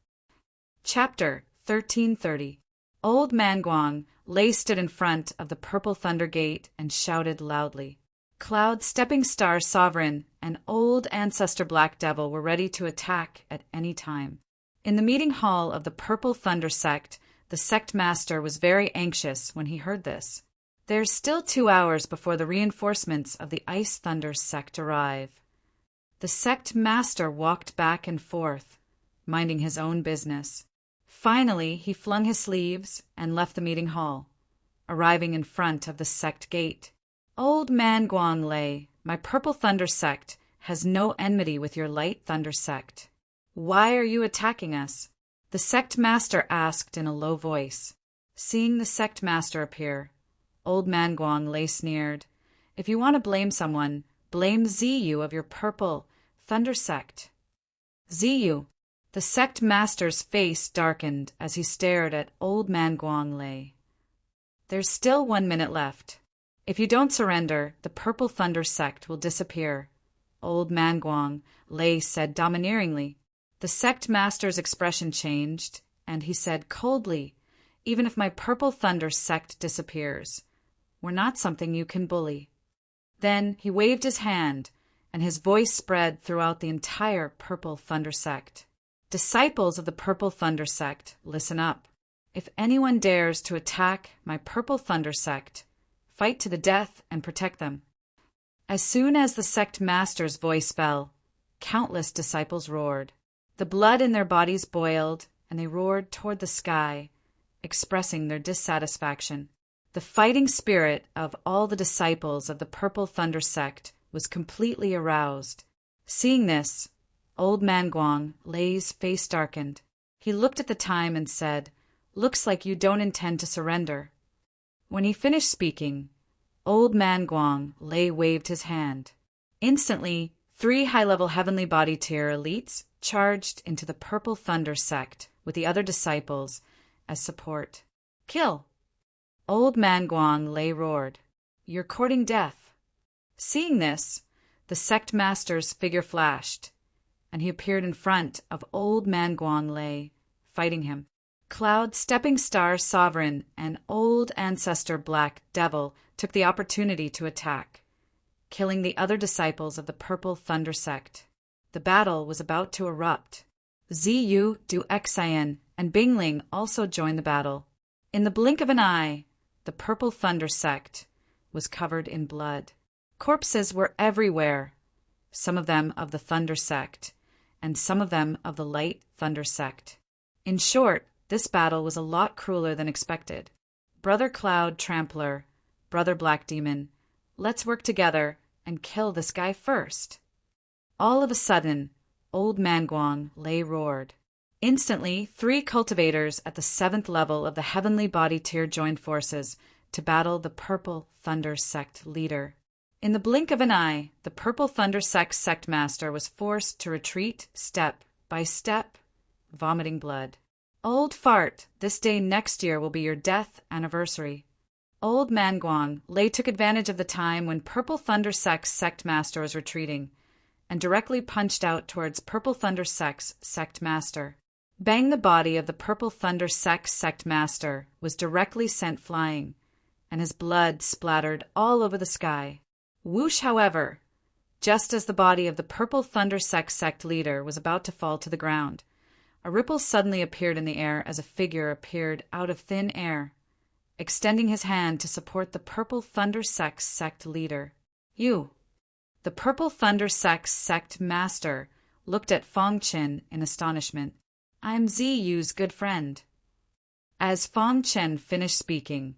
Chapter 1330. Old Man Guang Lei stood in front of the Purple Thunder Gate and shouted loudly. Cloud, Stepping Star Sovereign, and Old Ancestor Black Devil were ready to attack at any time. In the meeting hall of the Purple Thunder sect, the sect master was very anxious when he heard this. There's still 2 hours before the reinforcements of the Ice Thunder sect arrive. The sect master walked back and forth, minding his own business. Finally, he flung his sleeves and left the meeting hall, arriving in front of the sect gate. Old Man Guang Lei, my Purple Thunder sect has no enmity with your Light Thunder sect. Why are you attacking us? The sect master asked in a low voice. Seeing the sect master appear, Old Man Guang Lei sneered. If you want to blame someone, blame Ziyu of your Purple Thunder sect. Ziyu. The sect master's face darkened as he stared at Old Man Guang Lei. There's still 1 minute left. If you don't surrender, the Purple Thunder sect will disappear, Old Man Guang Lei said domineeringly. The sect master's expression changed, and he said coldly, even if my Purple Thunder sect disappears, we're not something you can bully. Then he waved his hand, and his voice spread throughout the entire Purple Thunder sect. Disciples of the Purple Thunder sect, listen up. If anyone dares to attack my Purple Thunder sect, fight to the death and protect them. As soon as the sect master's voice fell, countless disciples roared. The blood in their bodies boiled, and they roared toward the sky, expressing their dissatisfaction. The fighting spirit of all the disciples of the Purple Thunder sect was completely aroused. Seeing this, Old Man Guang Lei's face darkened. He looked at the time and said, Looks like you don't intend to surrender. When he finished speaking, Old Man Guang Lei waved his hand. Instantly, 3 high-level heavenly body tier elites charged into the Purple Thunder sect with the other disciples as support. Kill! Old Man Guang Lei roared. You're courting death. Seeing this, the sect master's figure flashed, and he appeared in front of Old Man Guang Lei, fighting him. Cloud, Stepping Star Sovereign, and Old Ancestor Black Devil took the opportunity to attack, killing the other disciples of the Purple Thunder sect. The battle was about to erupt. Ziyu, Du Exin, and Bingling also joined the battle. In the blink of an eye, the Purple Thunder sect was covered in blood. Corpses were everywhere, some of them of the Thunder sect, and some of them of the Light Thunder sect. In short, this battle was a lot crueler than expected. Brother Cloud Trampler, Brother Black Demon, let's work together and kill this guy first. All of a sudden, Old Man Guang Lei roared. Instantly, 3 cultivators at the 7th level of the Heavenly Body Tier joined forces to battle the Purple Thunder sect leader. In the blink of an eye, the Purple Thunder sect master was forced to retreat step by step, vomiting blood. Old fart, this day next year will be your death anniversary. Old Man Guang Lei took advantage of the time when Purple Thunder sect's sect master was retreating, and directly punched out towards Purple Thunder sect's sect master. Bang, the body of the Purple Thunder sect master was directly sent flying, and his blood splattered all over the sky. Whoosh, however, just as the body of the Purple Thunder sect leader was about to fall to the ground, a ripple suddenly appeared in the air as a figure appeared out of thin air, extending his hand to support the Purple Thunder sect leader. You. The Purple Thunder sect master looked at Fong Chen in astonishment. I'm Ziyu's good friend. As Fong Chen finished speaking,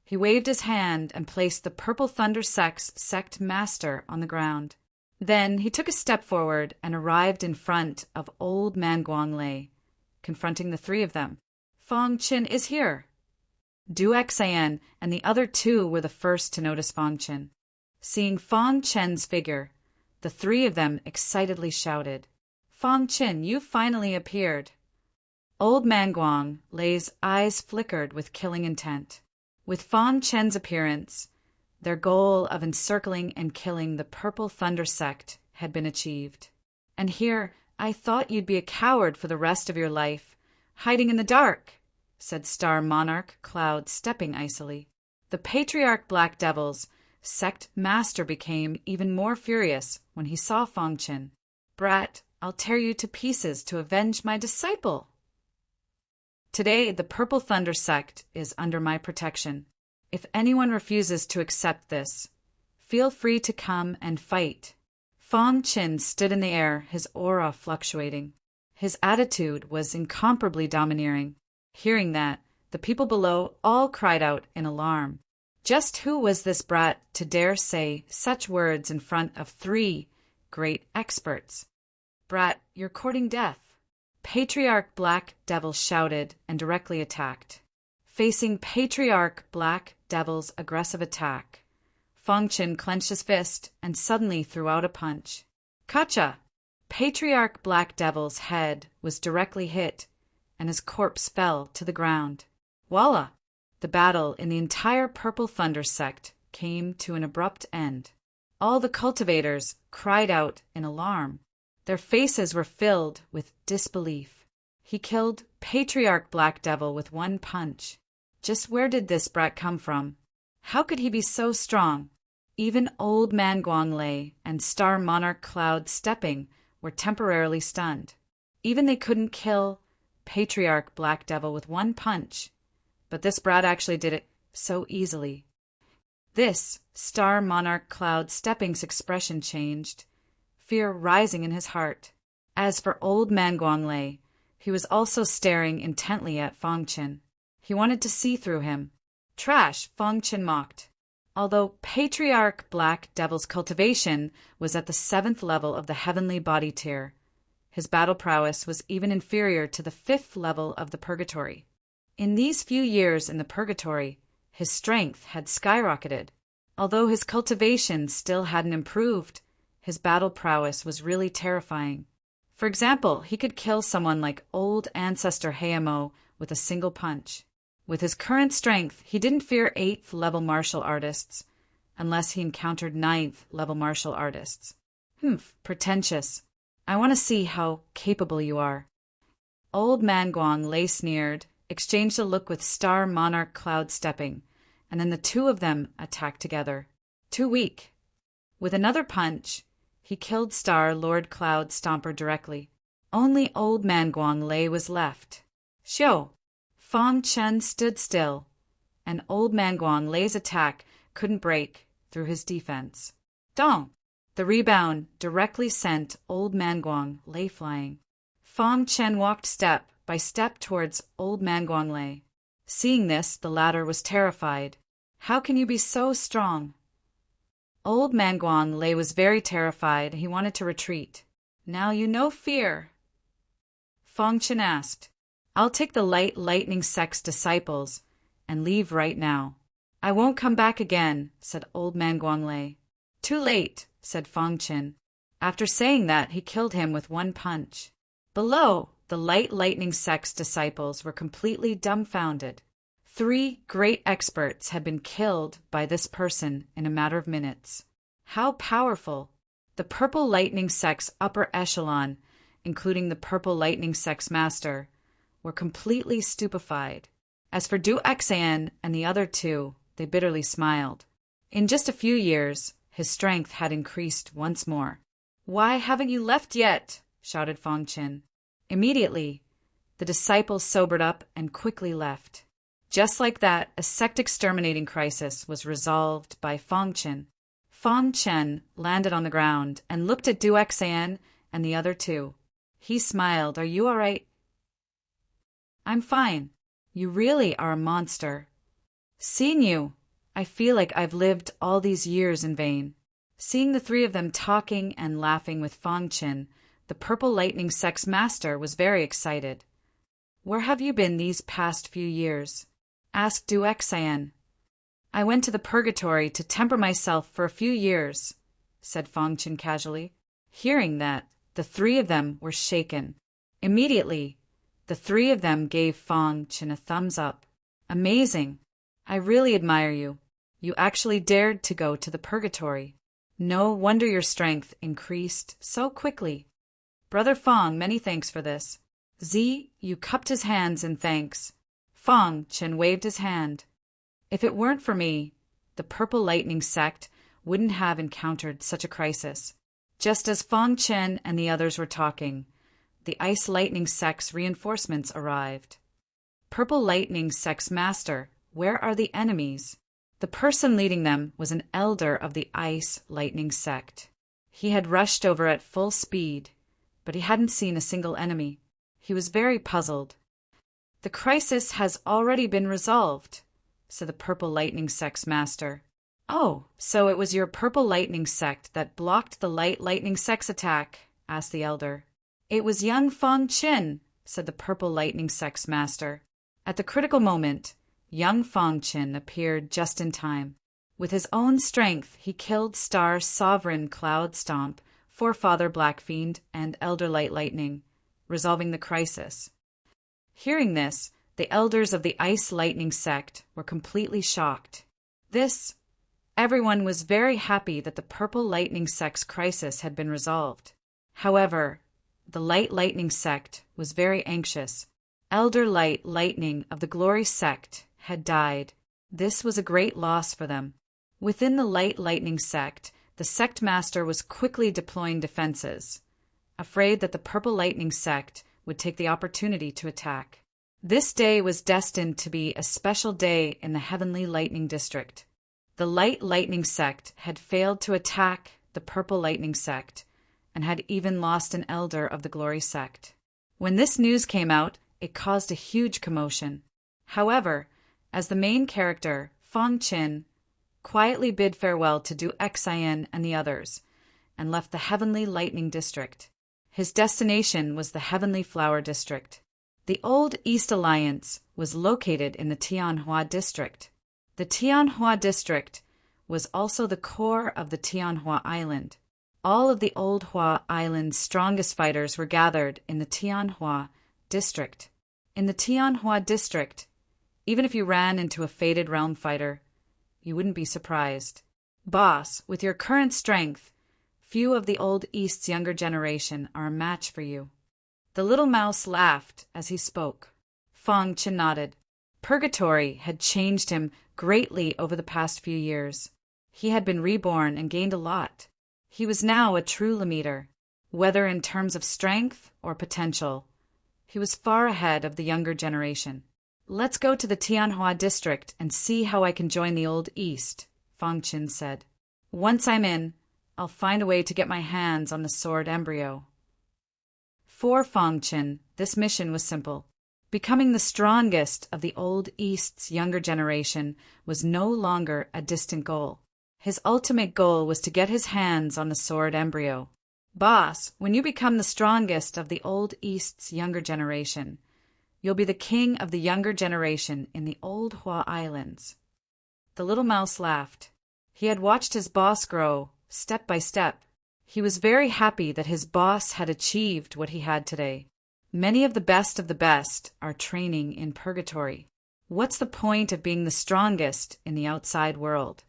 he waved his hand and placed the Purple Thunder sect master on the ground. Then he took a step forward and arrived in front of Old Man Guanglei, confronting the three of them. Fong Chen is here. Du Xian and the other two were the first to notice Fong Chen. Seeing Fong Chen's figure, the three of them excitedly shouted, Fong Chen, you finally appeared. Old Man Guanglei's eyes flickered with killing intent. With Fong Chen's appearance, their goal of encircling and killing the Purple Thunder sect had been achieved. And here, I thought you'd be a coward for the rest of your life, hiding in the dark, said Star Monarch Cloud, stepping icily. The Patriarch Black Devil's sect master became even more furious when he saw Fong Chen. Brat, I'll tear you to pieces to avenge my disciple. Today, the Purple Thunder sect is under my protection. If anyone refuses to accept this, feel free to come and fight. Fong Chen stood in the air, his aura fluctuating. His attitude was incomparably domineering. Hearing that, the people below all cried out in alarm. Just who was this brat to dare say such words in front of three great experts? Brat, you're courting death. Patriarch Black Devil shouted and directly attacked. Facing Patriarch Black Devil's aggressive attack, Fong Chen clenched his fist and suddenly threw out a punch. Kacha! Patriarch Black Devil's head was directly hit, and his corpse fell to the ground. Voila! The battle in the entire Purple Thunder sect came to an abrupt end. All the cultivators cried out in alarm. Their faces were filled with disbelief. He killed Patriarch Black Devil with one punch. Just where did this brat come from? How could he be so strong? Even Old Man Guanglei and Star Monarch Cloud stepping were temporarily stunned. Even they couldn't kill Patriarch Black Devil with one punch, but this brat actually did it so easily. This Star Monarch Cloud stepping's expression changed, fear rising in his heart. As for Old Man Guanglei, he was also staring intently at Fong Chen. He wanted to see through him. Trash, Fong Chen mocked. Although Patriarch Black Devil's cultivation was at the 7th level of the heavenly body tier, his battle prowess was even inferior to the 5th level of the purgatory. In these few years in the purgatory, his strength had skyrocketed. Although his cultivation still hadn't improved, his battle prowess was really terrifying. For example, he could kill someone like old ancestor Hayamo with a single punch. With his current strength, he didn't fear 8th level martial artists, unless he encountered 9th level martial artists. Pretentious. I want to see how capable you are. Old Man Guanglei sneered, exchanged a look with Star Monarch Cloud stepping, and then the two of them attacked together. Too weak. With another punch, he killed Star Lord Cloud Stomper directly. Only Old Man Guanglei was left. Xiao! Fong Chen stood still, and Old Man Guanglei's attack couldn't break through his defense. Dong! The rebound directly sent Old Man Guanglei flying. Fong Chen walked step by step towards Old Man Guanglei. Seeing this, the latter was terrified. How can you be so strong? Old Man Guanglei was very terrified. He wanted to retreat. Now you know fear. Fong Chen asked, I'll take the Lightning Sect's disciples and leave right now. I won't come back again, said Old Man Guanglei. Too late, said Fong Chen. After saying that, he killed him with one punch. Below, the Lightning Sect's disciples were completely dumbfounded. 3 great experts had been killed by this person in a matter of minutes. How powerful! The Purple Lightning Sect's upper echelon, including the Purple Lightning Sect's master, were completely stupefied. As for Du Xan and the other two, they bitterly smiled. In just a few years, his strength had increased once more. "Why haven't you left yet?" shouted Fong Qin. Immediately, the disciples sobered up and quickly left. Just like that, a sect-exterminating crisis was resolved by Fong Qin. Fong Chen landed on the ground and looked at Du Xan and the other two. He smiled. "Are you all right?" "I'm fine. You really are a monster. Seeing you, I feel like I've lived all these years in vain." Seeing the three of them talking and laughing with Fong Qin, the Purple Lightning Sect's master was very excited. "Where have you been these past few years?" asked Du Xan. "I went to the purgatory to temper myself for a few years," said Fong Qin casually. Hearing that, the three of them were shaken. Immediately, the three of them gave Fong Qin a thumbs up. "Amazing! I really admire you. You actually dared to go to the purgatory. No wonder your strength increased so quickly. Brother Fong, many thanks for this." Yu cupped his hands in thanks. Fong Qin waved his hand. "If it weren't for me, the Purple Lightning Sect wouldn't have encountered such a crisis." Just as Fong Qin and the others were talking, the Ice Lightning Sect's reinforcements arrived. "Purple Lightning Sect's master, where are the enemies?" The person leading them was an elder of the Ice Lightning Sect. He had rushed over at full speed, but he hadn't seen a single enemy. He was very puzzled. "The crisis has already been resolved," said the Purple Lightning Sect's master. "Oh, so it was your Purple Lightning Sect that blocked the Light Lightning Sect's attack?" asked the elder. "It was young Fong Qin," said the Purple Lightning Sect's master. At the critical moment, young Fong Qin appeared just in time. With his own strength, he killed Star Sovereign Cloud Stomp, Forefather Black Fiend, and Elder Light Lightning, resolving the crisis. Hearing this, the elders of the Ice Lightning Sect were completely shocked. Everyone was very happy that the Purple Lightning Sect's crisis had been resolved. However, the Light Lightning Sect was very anxious. Elder Light Lightning of the Glory Sect had died. This was a great loss for them. Within the Light Lightning Sect, the sect master was quickly deploying defenses, afraid that the Purple Lightning Sect would take the opportunity to attack. This day was destined to be a special day in the Heavenly Lightning District. The Light Lightning Sect had failed to attack the Purple Lightning Sect, and had even lost an elder of the Glory Sect. When this news came out, it caused a huge commotion. However, as the main character, Fong Qin, quietly bid farewell to Du Xan and the others, and left the Heavenly Lightning District. His destination was the Heavenly Flower District. The old East Alliance was located in the Tianhua District. The Tianhua District was also the core of the Tianhua Island. All of the old Hua Island's strongest fighters were gathered in the Tianhua District. In the Tianhua District, even if you ran into a Fated Realm fighter, you wouldn't be surprised. "Boss, with your current strength, few of the old East's younger generation are a match for you." The little mouse laughed as he spoke. Fong Qin nodded. Purgatory had changed him greatly over the past few years. He had been reborn and gained a lot. He was now a true Lamiter. Whether in terms of strength or potential, he was far ahead of the younger generation. "Let's go to the Tianhua District and see how I can join the Old East," Fong Qin said. "Once I'm in, I'll find a way to get my hands on the sword embryo." For Fong Qin, this mission was simple. Becoming the strongest of the Old East's younger generation was no longer a distant goal. His ultimate goal was to get his hands on the sword embryo. "Boss, when you become the strongest of the Old East's younger generation, you'll be the king of the younger generation in the old Hua Islands." The little mouse laughed. He had watched his boss grow, step by step. He was very happy that his boss had achieved what he had today. Many of the best are training in purgatory. What's the point of being the strongest in the outside world?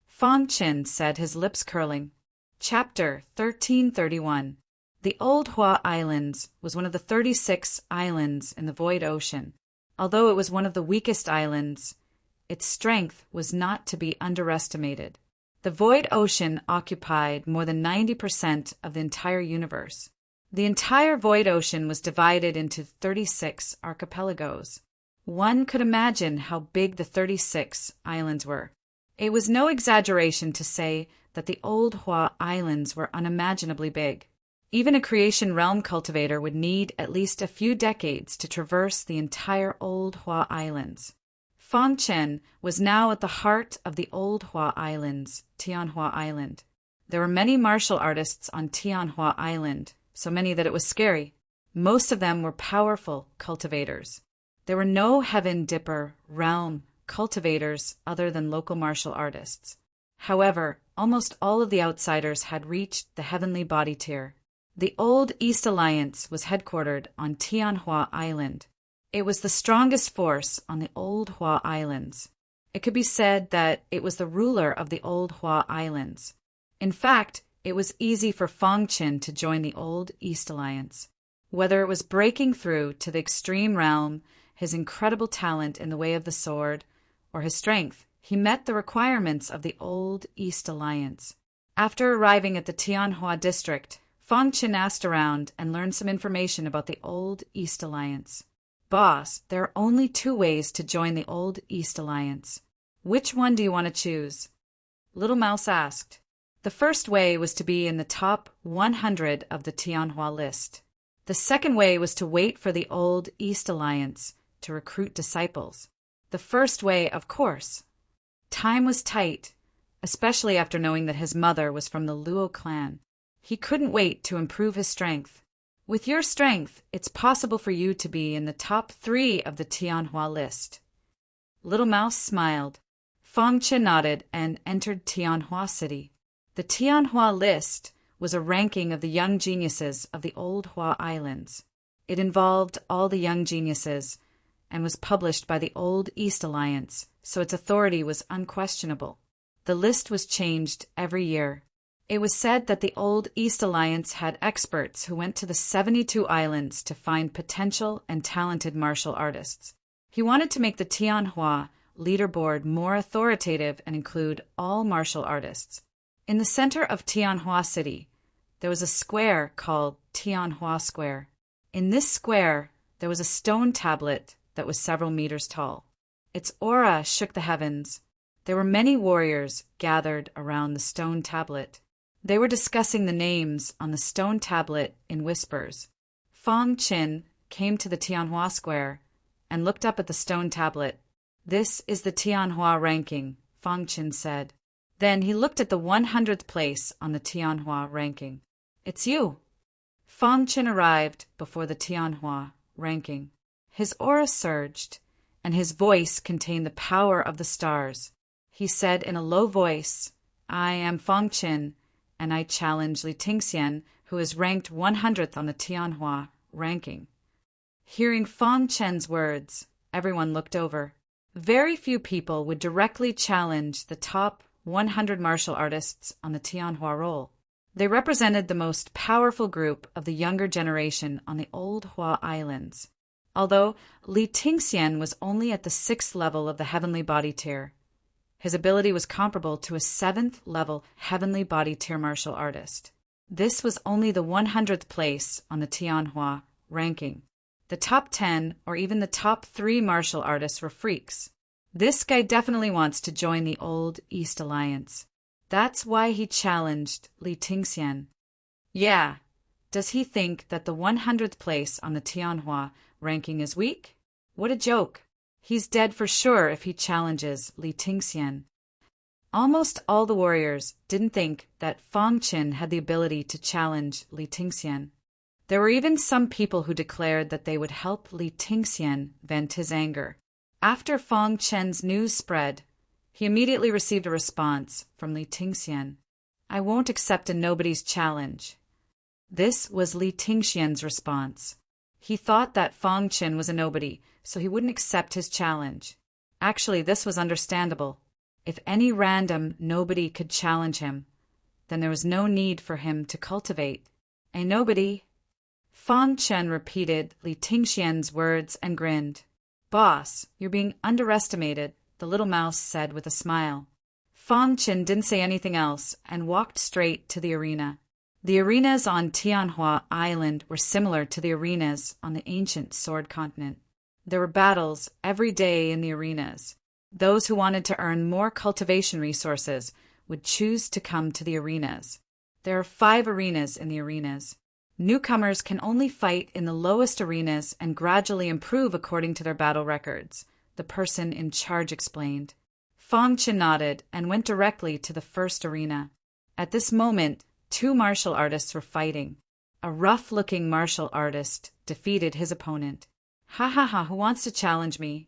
Fong Qin said, his lips curling. Chapter 1331. The Old Hua Islands was one of the 36 islands in the Void Ocean. Although it was one of the weakest islands, its strength was not to be underestimated. The Void Ocean occupied more than 90% of the entire universe. The entire Void Ocean was divided into 36 archipelagos. One could imagine how big the 36 islands were. It was no exaggeration to say that the Old Hua Islands were unimaginably big. Even a creation realm cultivator would need at least a few decades to traverse the entire Old Hua Islands. Fong Chen was now at the heart of the Old Hua Islands, Tianhua Island. There were many martial artists on Tianhua Island, so many that it was scary. Most of them were powerful cultivators. There were no Heaven Dipper realm cultivators other than local martial artists. However, almost all of the outsiders had reached the heavenly body tier. The old East Alliance was headquartered on Tianhua Island. It was the strongest force on the Old Hua Islands. It could be said that it was the ruler of the Old Hua Islands. In fact, it was easy for Fong Chen to join the old East Alliance. Whether it was breaking through to the extreme realm, his incredible talent in the way of the sword, or his strength, he met the requirements of the old East Alliance. After arriving at the Tianhua district, Fong Chen asked around and learned some information about the old East Alliance. Boss, there are only 2 ways to join the old East Alliance. Which one do you want to choose? Little Mouse asked. The first way was to be in the top 100 of the Tianhua list. The second way was to wait for the old East Alliance to recruit disciples. The first way, of course. Time was tight, especially after knowing that his mother was from the Luo clan. He couldn't wait to improve his strength. With your strength, it's possible for you to be in the top 3 of the Tianhua list. Little Mouse smiled. Fong Chen nodded and entered Tianhua City. The Tianhua list was a ranking of the young geniuses of the Old Hua Islands. It involved all the young geniuses and was published by the Old East Alliance, so its authority was unquestionable. The list was changed every year. It was said that the Old East Alliance had experts who went to the 72 islands to find potential and talented martial artists. He wanted to make the Tianhua leaderboard more authoritative and include all martial artists. In the center of Tianhua City, there was a square called Tianhua Square. In this square, there was a stone tablet that was several meters tall. Its aura shook the heavens. There were many warriors gathered around the stone tablet. They were discussing the names on the stone tablet in whispers. Fong Chen came to the Tianhua Square and looked up at the stone tablet. This is the Tianhua ranking, Fong Chen said. Then he looked at the 100th place on the Tianhua ranking. It's you. Fong Chen arrived before the Tianhua ranking. His aura surged, and his voice contained the power of the stars. He said in a low voice, I am Fong Chen, and I challenge Li Tingxian, who is ranked 100th on the Tianhua ranking. Hearing Fong Chen's words, everyone looked over. Very few people would directly challenge the top 100 martial artists on the Tianhua roll. They represented the most powerful group of the younger generation on the Old Hua Islands. Although Li Tingxian was only at the 6th level of the heavenly body tier, his ability was comparable to a 7th level heavenly body tier martial artist. This was only the 100th place on the Tianhua ranking. The top 10 or even the top 3 martial artists were freaks. This guy definitely wants to join the Old East Alliance. That's why he challenged Li Tingxian. Yeah, does he think that the 100th place on the Tianhua ranking is weak? What a joke. He's dead for sure if he challenges Li Tingxian. Almost all the warriors didn't think that Fong Chen had the ability to challenge Li Tingxian. There were even some people who declared that they would help Li Tingxian vent his anger. After Fong Chen's news spread, he immediately received a response from Li Tingxian. I won't accept a nobody's challenge. This was Li Tingxian's response. He thought that Fong Chen was a nobody, so he wouldn't accept his challenge. Actually, this was understandable. If any random nobody could challenge him, then there was no need for him to cultivate. A nobody. Fang Chen repeated Li Tingxian's words and grinned. Boss, you're being underestimated, the little mouse said with a smile. Fang Chen didn't say anything else and walked straight to the arena. The arenas on Tianhua Island were similar to the arenas on the ancient Sword Continent. There were battles every day in the arenas. Those who wanted to earn more cultivation resources would choose to come to the arenas. There are 5 arenas in the arenas. Newcomers can only fight in the lowest arenas and gradually improve according to their battle records, the person in charge explained. Fang Chen nodded and went directly to the first arena. At this moment, 2 martial artists were fighting. A rough-looking martial artist defeated his opponent. Ha ha ha, who wants to challenge me?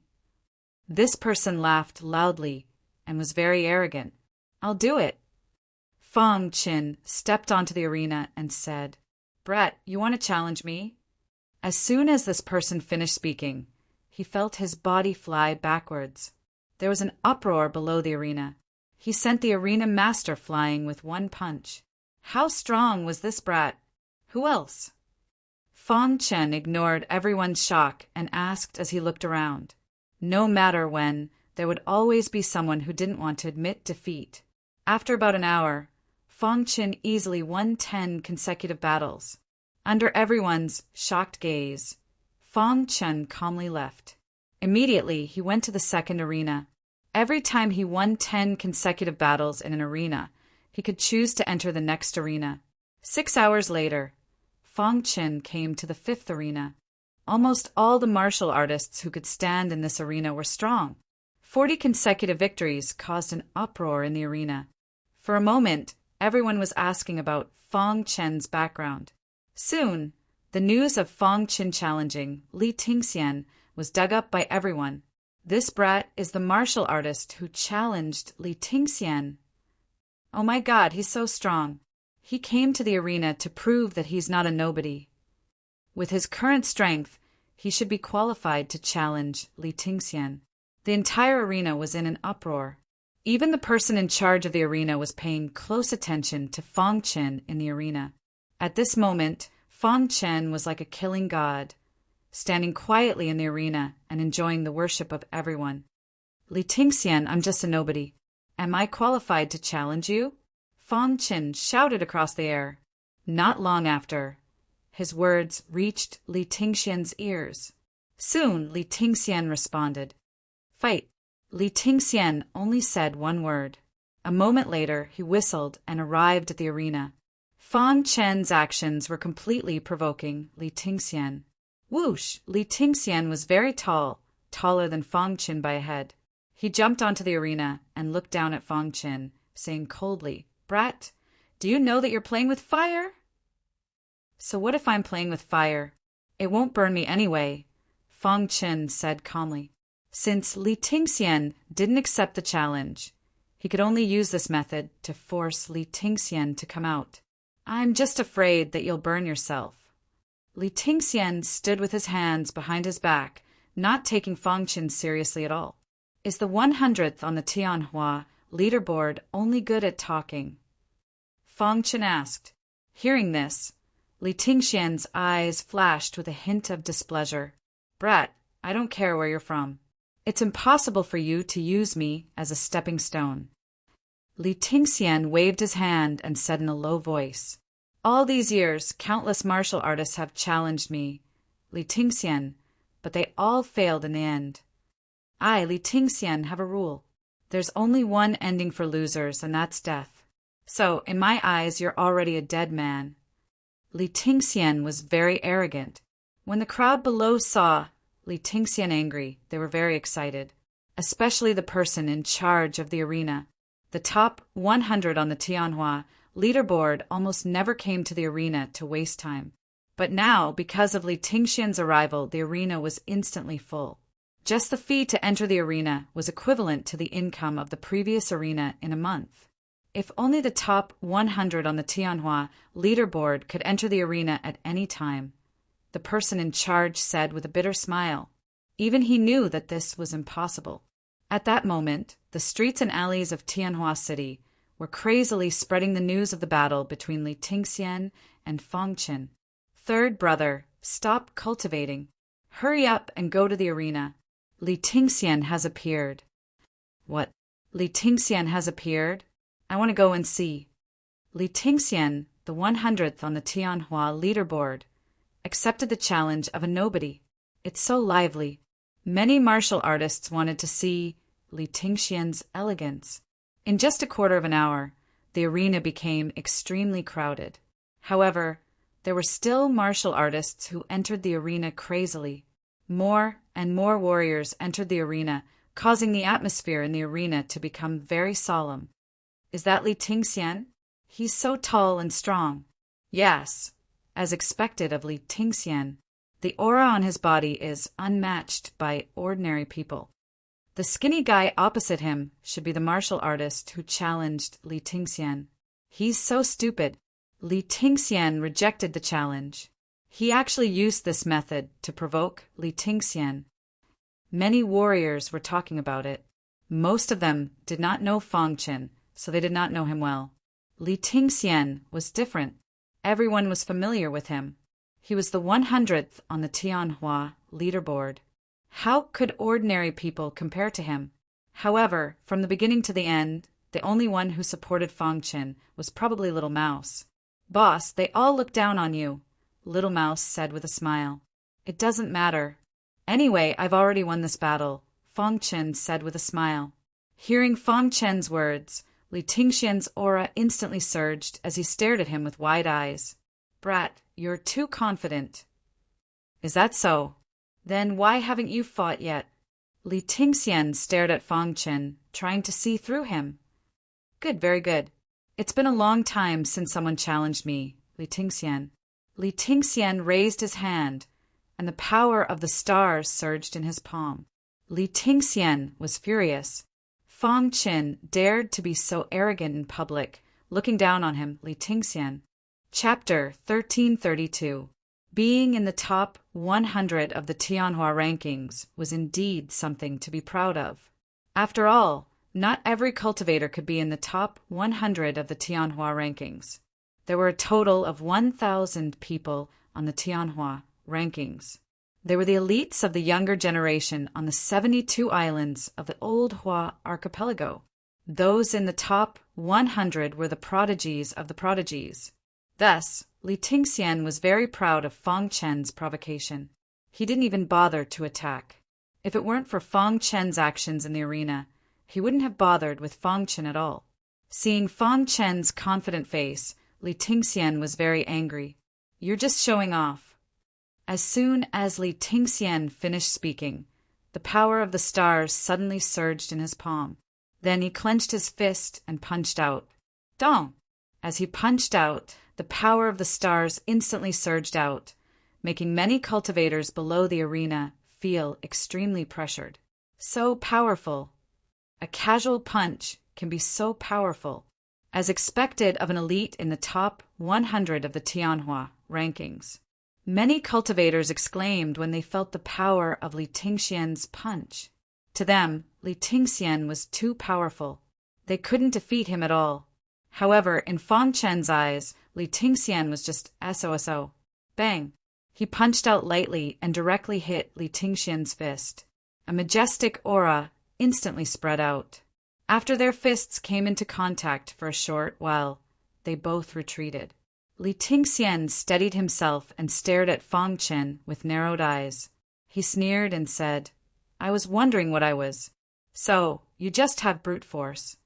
This person laughed loudly and was very arrogant. I'll do it. Fang Chen stepped onto the arena and said, Brett, you want to challenge me? As soon as this person finished speaking, he felt his body fly backwards. There was an uproar below the arena. He sent the arena master flying with one punch. How strong was this brat? Who else? Fang Chen ignored everyone's shock and asked as he looked around. No matter when, there would always be someone who didn't want to admit defeat. After about an hour, Fang Chen easily won 10 consecutive battles. Under everyone's shocked gaze, Fang Chen calmly left. Immediately, he went to the second arena. Every time he won 10 consecutive battles in an arena, he could choose to enter the next arena. 6 hours later, Fang Chen came to the 5th arena. Almost all the martial artists who could stand in this arena were strong. 40 consecutive victories caused an uproar in the arena. For a moment, everyone was asking about Fang Chen's background. Soon, the news of Fang Chen challenging Li Tingxian was dug up by everyone. This brat is the martial artist who challenged Li Tingxian. Oh my God, he's so strong. He came to the arena to prove that he's not a nobody. With his current strength, he should be qualified to challenge Li Tingxian. The entire arena was in an uproar. Even the person in charge of the arena was paying close attention to Fang Chen in the arena. At this moment, Fang Chen was like a killing god, standing quietly in the arena and enjoying the worship of everyone. Li Tingxian, I'm just a nobody. Am I qualified to challenge you? Fang Chen shouted across the air. Not long after, his words reached Li Tingxian's ears. Soon, Li Tingxian responded. Fight. Li Tingxian only said one word. A moment later, he whistled and arrived at the arena. Fang Chen's actions were completely provoking Li Tingxian. Whoosh! Li Tingxian was very tall, taller than Fang Chen by a head. He jumped onto the arena and looked down at Fang Chen, saying coldly, Brat, do you know that you're playing with fire? So what if I'm playing with fire? It won't burn me anyway, Fang Chen said calmly. Since Li Tingxian didn't accept the challenge, he could only use this method to force Li Tingxian to come out. I'm just afraid that you'll burn yourself. Li Tingxian stood with his hands behind his back, not taking Fang Chen seriously at all. Is the 100th on the Tianhua leaderboard only good at talking? Fang Chen asked. Hearing this, Li Tingxian's eyes flashed with a hint of displeasure. Brat, I don't care where you're from. It's impossible for you to use me as a stepping stone. Li Tingxian waved his hand and said in a low voice, All these years, countless martial artists have challenged me, Li Tingxian, but they all failed in the end. I, Li Tingxian, have a rule. There's only one ending for losers, and that's death. So, in my eyes, you're already a dead man. Li Tingxian was very arrogant. When the crowd below saw Li Tingxian angry, they were very excited, especially the person in charge of the arena. The top 100 on the Tianhua leaderboard almost never came to the arena to waste time. But now, because of Li Tingxian's arrival, the arena was instantly full. Just the fee to enter the arena was equivalent to the income of the previous arena in a month. If only the top 100 on the Tianhua leaderboard could enter the arena at any time, the person in charge said with a bitter smile. Even he knew that this was impossible. At that moment, the streets and alleys of Tianhua City were crazily spreading the news of the battle between Li Tingxian and Fong Qin. Third brother, stop cultivating. Hurry up and go to the arena. Li Tingxian has appeared. What? Li Tingxian has appeared? I want to go and see. Li Tingxian, the 100th on the Tianhua leaderboard, accepted the challenge of a nobody. It's so lively. Many martial artists wanted to see Li Tingxian's elegance. In just a quarter of an hour, the arena became extremely crowded. However, there were still martial artists who entered the arena crazily. More and more warriors entered the arena, causing the atmosphere in the arena to become very solemn. Is that Li Tingxian? He's so tall and strong. Yes, as expected of Li Tingxian. The aura on his body is unmatched by ordinary people. The skinny guy opposite him should be the martial artist who challenged Li Tingxian. He's so stupid. Li Tingxian rejected the challenge. He actually used this method to provoke Li Tingxian. Many warriors were talking about it. Most of them did not know Fong Qin, so they did not know him well. Li Tingxian was different. Everyone was familiar with him. He was the 100th on the Tianhua leaderboard. How could ordinary people compare to him? However, from the beginning to the end, the only one who supported Fong Qin was probably Little Mouse. Boss, they all look down on you, Little Mouse said with a smile. It doesn't matter. Anyway, I've already won this battle, Fong Qin said with a smile. Hearing Fong Qin's words, Li Tingxian's aura instantly surged as he stared at him with wide eyes. Brat, you're too confident. Is that so? Then why haven't you fought yet? Li Tingxian stared at Fong Qin, trying to see through him. Good, very good. It's been a long time since someone challenged me, Li Tingxian. Li Tingxian raised his hand, and the power of the stars surged in his palm. Li Tingxian was furious. Fong Qin dared to be so arrogant in public, looking down on him, Li Tingxian. Chapter 1332. Being in the top 100 of the Tianhua rankings was indeed something to be proud of. After all, not every cultivator could be in the top 100 of the Tianhua rankings. There were a total of 1,000 people on the Tianhua rankings. They were the elites of the younger generation on the 72 islands of the Old Hua archipelago. Those in the top 100 were the prodigies of the prodigies. Thus, Li Tingxian was very proud of Fong Qin's provocation. He didn't even bother to attack. If it weren't for Fong Qin's actions in the arena, he wouldn't have bothered with Fong Qin at all. Seeing Fong Qin's confident face, Li Tingxian was very angry. You're just showing off. As soon as Li Tingxian finished speaking, the power of the stars suddenly surged in his palm. Then he clenched his fist and punched out. Dong! As he punched out, the power of the stars instantly surged out, making many cultivators below the arena feel extremely pressured. So powerful. A casual punch can be so powerful, as expected of an elite in the top 100 of the Tianhua rankings. Many cultivators exclaimed when they felt the power of Li Tingxian's punch. To them, Li Tingxian was too powerful. They couldn't defeat him at all. However, in Fong Qin's eyes, Li Tingxian was just SOSO. Bang! He punched out lightly and directly hit Li Tingxian's fist. A majestic aura instantly spread out. After their fists came into contact for a short while, they both retreated. Li Tingxian steadied himself and stared at Fong Qin with narrowed eyes. He sneered and said, I was wondering what I was. So, you just have brute force.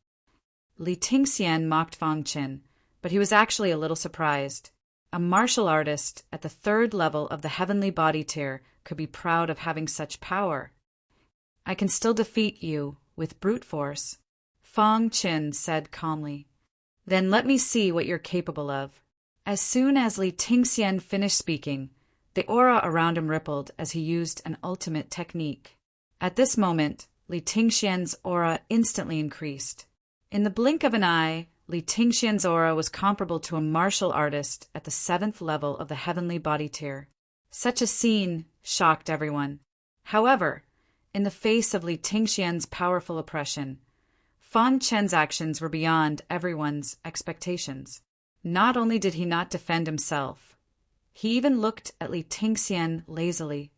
Li Tingxian mocked Fong Qin, but he was actually a little surprised. A martial artist at the 3rd level of the heavenly body tier could be proud of having such power. I can still defeat you with brute force, Fong Qin said calmly. Then let me see what you're capable of. As soon as Li Tingxian finished speaking, the aura around him rippled as he used an ultimate technique. At this moment, Li Tingxian's aura instantly increased. In the blink of an eye, Li Tingxian's aura was comparable to a martial artist at the 7th level of the heavenly body tier. Such a scene shocked everyone. However, in the face of Li Tingxian's powerful oppression, Fong Qin's actions were beyond everyone's expectations. Not only did he not defend himself, he even looked at Li Tingxian lazily.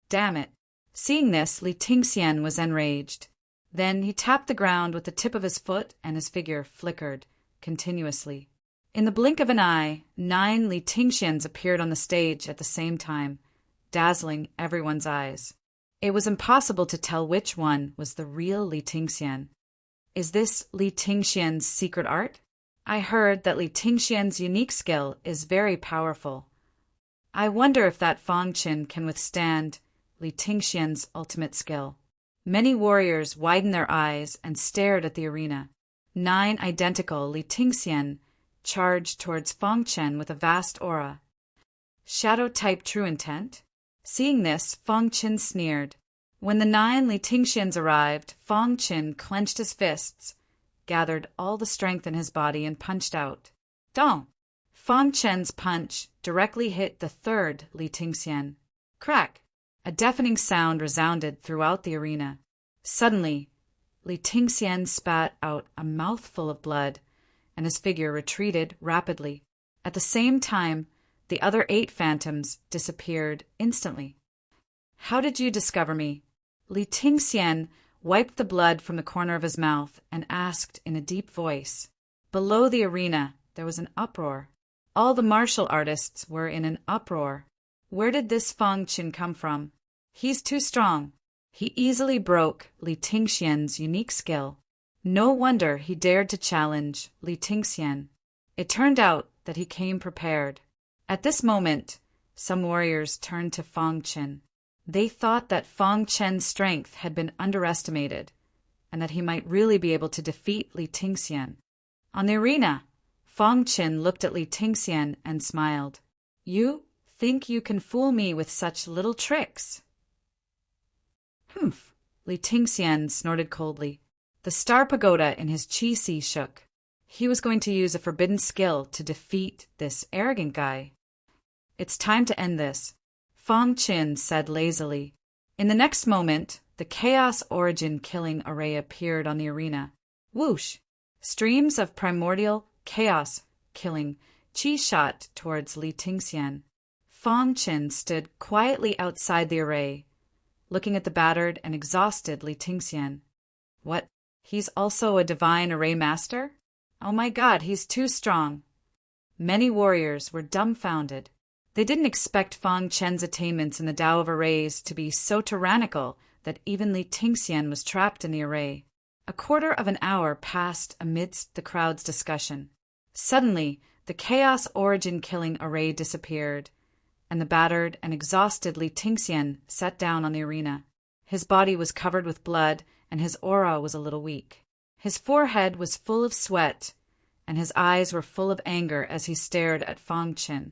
Damn it! Seeing this, Li Tingxian was enraged. Then he tapped the ground with the tip of his foot and his figure flickered continuously. In the blink of an eye, 9 Li Tingxians appeared on the stage at the same time, dazzling everyone's eyes. It was impossible to tell which one was the real Li Tingxian. Is this Li Tingxian's secret art? I heard that Li Tingxian's unique skill is very powerful. I wonder if that Fang Qin can withstand Li Tingxian's ultimate skill. Many warriors widened their eyes and stared at the arena. 9 identical Li Tingxian charged towards Fang Qin with a vast aura. Shadow-type true intent? Seeing this, Fang Qin sneered. When the 9 Li Tingxians arrived, Fang Qin clenched his fists, gathered all the strength in his body, and punched out. Dong! Fang Qin's punch directly hit the 3rd Li Tingxian. Crack! A deafening sound resounded throughout the arena. Suddenly, Li Tingxian spat out a mouthful of blood, and his figure retreated rapidly. At the same time, the other 8 phantoms disappeared instantly. How did you discover me? Li Tingxian wiped the blood from the corner of his mouth and asked in a deep voice. Below the arena, there was an uproar. All the martial artists were in an uproar. Where did this Fang Qin come from? He's too strong. He easily broke Li Tingxian's unique skill. No wonder he dared to challenge Li Tingxian. It turned out that he came prepared. At this moment, some warriors turned to Fang Qin. They thought that Fang Qin's strength had been underestimated, and that he might really be able to defeat Li Tingxian. On the arena, Fang Qin looked at Li Tingxian and smiled. You think you can fool me with such little tricks? Humph! Li Tingxian snorted coldly. The star pagoda in his chi-si shook. He was going to use a forbidden skill to defeat this arrogant guy. It's time to end this, Fang Qin said lazily. In the next moment, the Chaos Origin killing array appeared on the arena. Whoosh! Streams of primordial chaos killing chi shot towards Li Tingxian. Fang Qin stood quietly outside the array, looking at the battered and exhausted Li Tingxian. What? He's also a divine array master? Oh my God, he's too strong. Many warriors were dumbfounded. They didn't expect Fang Qin's attainments in the Tao of Arrays to be so tyrannical that even Li Tingxian was trapped in the array. A quarter of an hour passed amidst the crowd's discussion. Suddenly, the Chaos Origin killing array disappeared, and the battered and exhausted Li Tingxian sat down on the arena. His body was covered with blood, and his aura was a little weak. His forehead was full of sweat, and his eyes were full of anger as he stared at Fang Qin.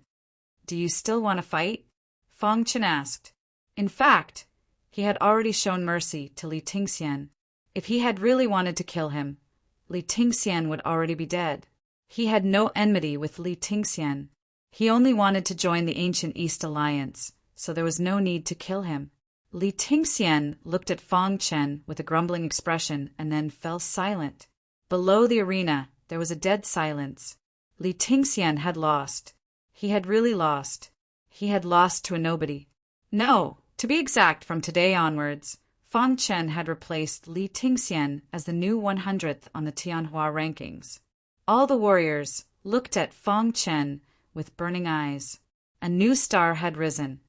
Do you still want to fight? Fang Qin asked. In fact, he had already shown mercy to Li Tingxian. If he had really wanted to kill him, Li Tingxian would already be dead. He had no enmity with Li Tingxian. He only wanted to join the ancient East Alliance, so there was no need to kill him. Li Tingxian looked at Fang Qin with a grumbling expression and then fell silent. Below the arena, there was a dead silence. Li Tingxian had lost. He had really lost. He had lost to a nobody. No, to be exact, from today onwards, Fang Qin had replaced Li Tingxian as the new 100th on the Tianhua rankings. All the warriors looked at Fang Qin with burning eyes. A new star had risen.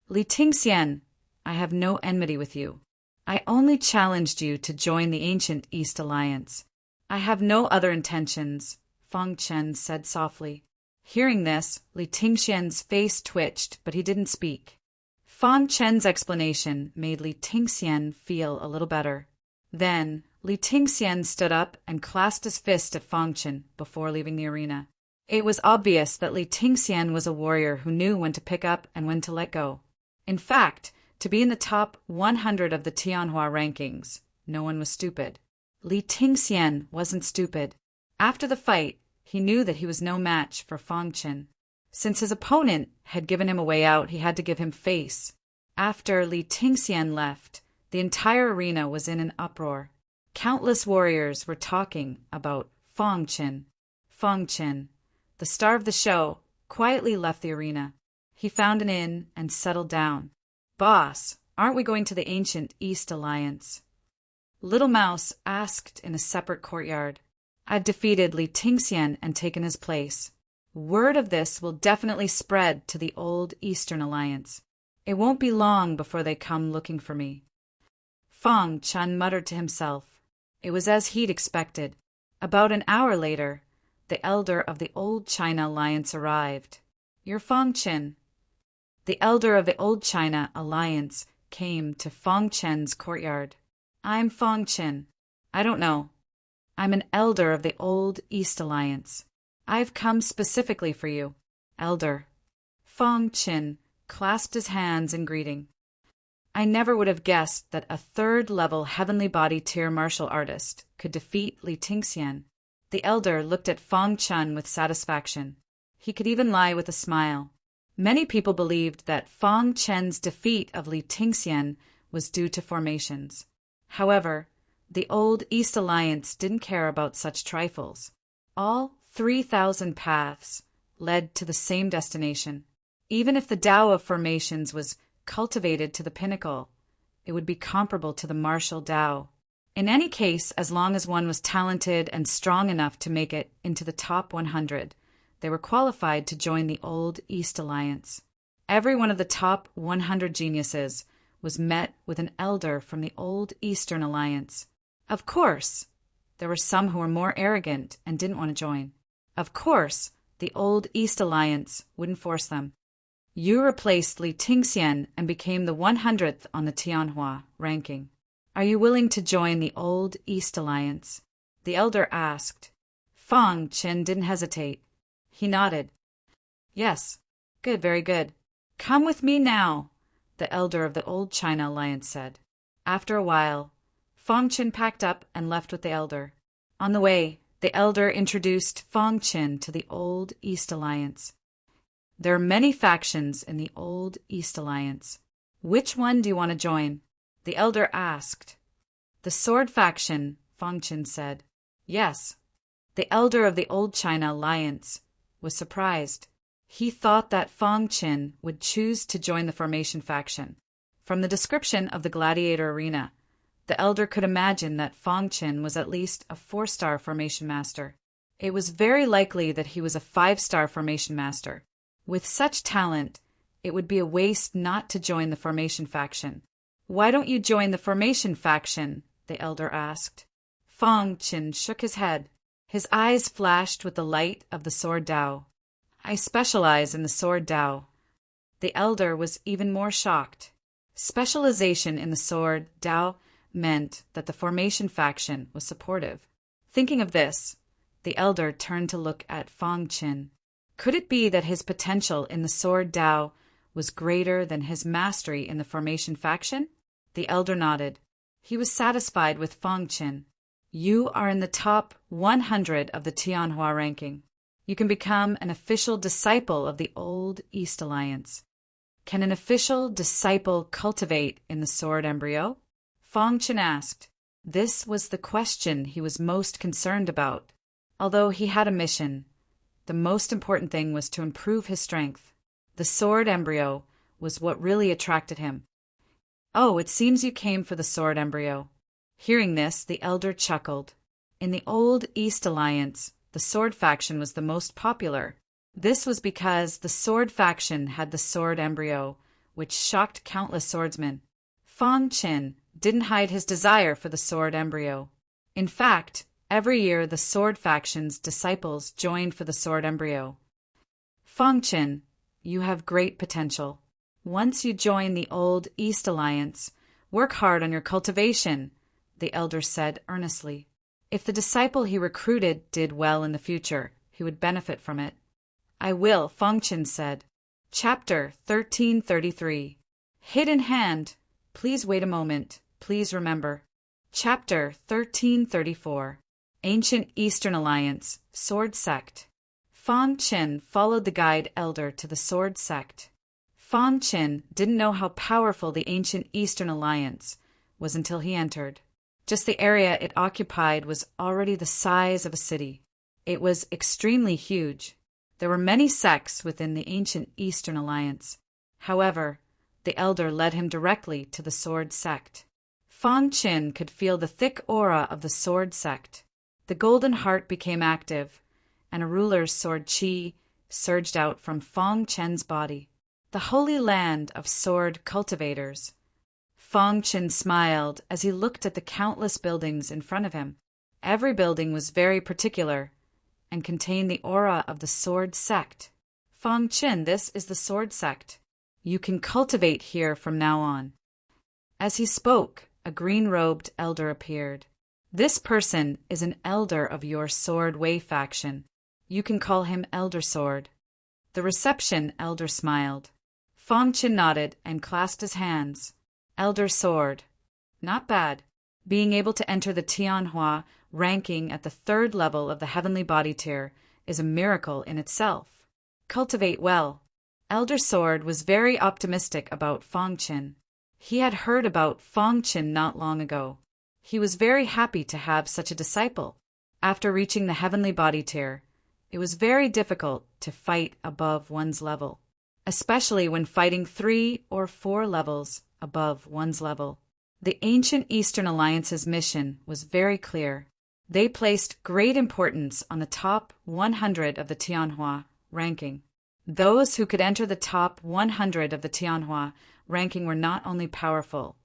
Li Tingxian, I have no enmity with you. I only challenged you to join the ancient East Alliance. I have no other intentions, Fang Qin said softly. Hearing this, Li Tingxian's face twitched, but he didn't speak. Fang Qin's explanation made Li Tingxian feel a little better. Then, Li Tingxian stood up and clasped his fist at Fang Qin before leaving the arena. It was obvious that Li Tingxian was a warrior who knew when to pick up and when to let go. In fact, to be in the top 100 of the Tianhua rankings, no one was stupid. Li Tingxian wasn't stupid. After the fight, he knew that he was no match for Fang Qin. Since his opponent had given him a way out, he had to give him face. After Li Tingxian left, the entire arena was in an uproar. Countless warriors were talking about Fang Qin. Fang Qin, the star of the show, quietly left the arena. He found an inn and settled down. "Boss, aren't we going to the ancient East Alliance?" Little Mouse asked in a separate courtyard. "I've defeated Li Tingxian and taken his place. Word of this will definitely spread to the old Eastern Alliance. It won't be long before they come looking for me." Fang Chen muttered to himself. It was as he'd expected. About an hour later, the elder of the Old China Alliance arrived. "You're Fang Chen." The elder of the Old China Alliance came to Fang Chen's courtyard. "I'm Fang Chen." "I don't know. I'm an elder of the Old East Alliance. I've come specifically for you." "Elder." Fang Chen clasped his hands in greeting. "I never would have guessed that a third-level heavenly body tier martial artist could defeat Li Tingxian." The elder looked at Fang Chen with satisfaction. He could even lie with a smile. Many people believed that Fang Chen's defeat of Li Tingxian was due to formations. However, the Old East Alliance didn't care about such trifles. All 3,000 paths led to the same destination. Even if the Tao of formations was cultivated to the pinnacle, it would be comparable to the martial Tao. In any case, as long as one was talented and strong enough to make it into the top 100, they were qualified to join the Old East Alliance. Every one of the top 100 geniuses was met with an elder from the Old Eastern Alliance. Of course, there were some who were more arrogant and didn't want to join. Of course, the Old East Alliance wouldn't force them. You replaced Li Tingxian and became the 100th on the Tianhua ranking. Are you willing to join the Old East Alliance? The elder asked. Fang Chen didn't hesitate. He nodded. Yes. Good, very good. Come with me now, the elder of the Old China Alliance said. After a while, Fang Chen packed up and left with the elder. On the way, the elder introduced Fang Chen to the Old East Alliance. There are many factions in the Old East Alliance. Which one do you want to join? The elder asked. The sword faction, Fang Chen said. Yes. The elder of the Old China Alliance was surprised. He thought that Fang Chen would choose to join the formation faction. From the description of the gladiator arena, the elder could imagine that Fang Chen was at least a 4-star formation master. It was very likely that he was a 5-star formation master. With such talent, it would be a waste not to join the formation faction. Why don't you join the formation faction? The elder asked. Fang Chen shook his head. His eyes flashed with the light of the sword Tao. I specialize in the sword Tao. The elder was even more shocked. Specialization in the sword Tao meant that the formation faction was supportive. Thinking of this, the elder turned to look at Fang Chen. Could it be that his potential in the sword Tao was greater than his mastery in the formation faction? The elder nodded. He was satisfied with Fang Chen. You are in the top 100 of the Tianhua ranking. You can become an official disciple of the Old East Alliance. Can an official disciple cultivate in the sword embryo? Fang Chen asked. This was the question he was most concerned about. Although he had a mission, the most important thing was to improve his strength. The sword embryo was what really attracted him. Oh, it seems you came for the sword embryo. Hearing this, the elder chuckled. In the Old East Alliance, the sword faction was the most popular. This was because the sword faction had the sword embryo, which shocked countless swordsmen. Fang Chen didn't hide his desire for the sword embryo. In fact, every year the sword faction's disciples joined for the sword embryo. Fang Chen, you have great potential. Once you join the Old East Alliance, work hard on your cultivation, the elder said earnestly. If the disciple he recruited did well in the future, he would benefit from it. I will, Fang Chen said. Chapter 1333. Hidden Hand. Please wait a moment. Please remember. Chapter 1334. Ancient Eastern Alliance, Sword Sect. Fang Chen followed the guide elder to the Sword Sect. Fang Chen didn't know how powerful the Ancient Eastern Alliance was until he entered. Just the area it occupied was already the size of a city. It was extremely huge. There were many sects within the ancient Eastern Alliance. However, the elder led him directly to the Sword sect. Fang Qin could feel the thick aura of the Sword sect. The golden heart became active, and a ruler's sword qi surged out from Fang Chen's body. The holy land of sword cultivators. Fang Qin smiled as he looked at the countless buildings in front of him. Every building was very particular and contained the aura of the Sword sect. Fang Qin, this is the Sword sect. You can cultivate here from now on. As he spoke, a green-robed elder appeared. This person is an elder of your Sword Way faction. You can call him Elder Sword. The reception elder smiled. Fang Qin nodded and clasped his hands. Elder Sword. Not bad. Being able to enter the Tianhua ranking at the 3rd level of the heavenly body tier is a miracle in itself. Cultivate well. Elder Sword was very optimistic about Fang Qin. He had heard about Fang Qin not long ago. He was very happy to have such a disciple. After reaching the heavenly body tier, it was very difficult to fight above one's level, especially when fighting 3 or 4 levels above one's level. The ancient Eastern Alliance's mission was very clear. They placed great importance on the top 100 of the Tianhua ranking. Those who could enter the top 100 of the Tianhua ranking were not only powerful,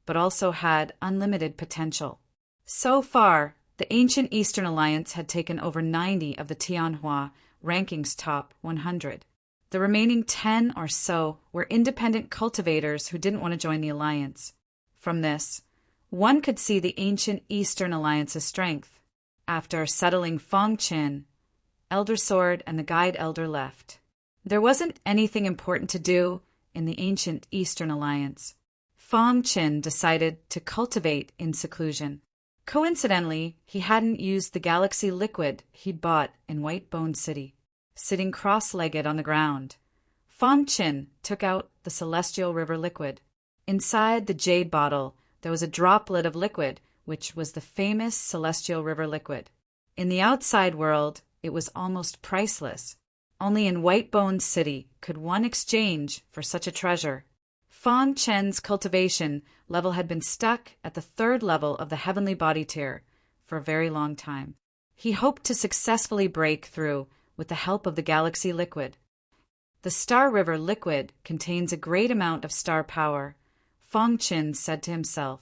but also had unlimited potential. So far, the ancient Eastern Alliance had taken over 90 of the Tianhua ranking's top 100. The remaining 10 or so were independent cultivators who didn't want to join the alliance. From this, one could see the ancient Eastern Alliance's strength. After settling Fang Qin, Elder Sword and the Guide Elder left. There wasn't anything important to do in the ancient Eastern Alliance. Fang Qin decided to cultivate in seclusion. Coincidentally, he hadn't used the galaxy liquid he'd bought in Whitebone City. Sitting cross-legged on the ground, Fang Qin took out the celestial river liquid. Inside the jade bottle, there was a droplet of liquid, which was the famous celestial river liquid. In the outside world, it was almost priceless. Only in Whitebone City could one exchange for such a treasure. Fang Chen's cultivation level had been stuck at the 3rd level of the heavenly body tier for a very long time. He hoped to successfully break through with the help of the galaxy liquid. The Star River liquid contains a great amount of star power, Fang Qin said to himself.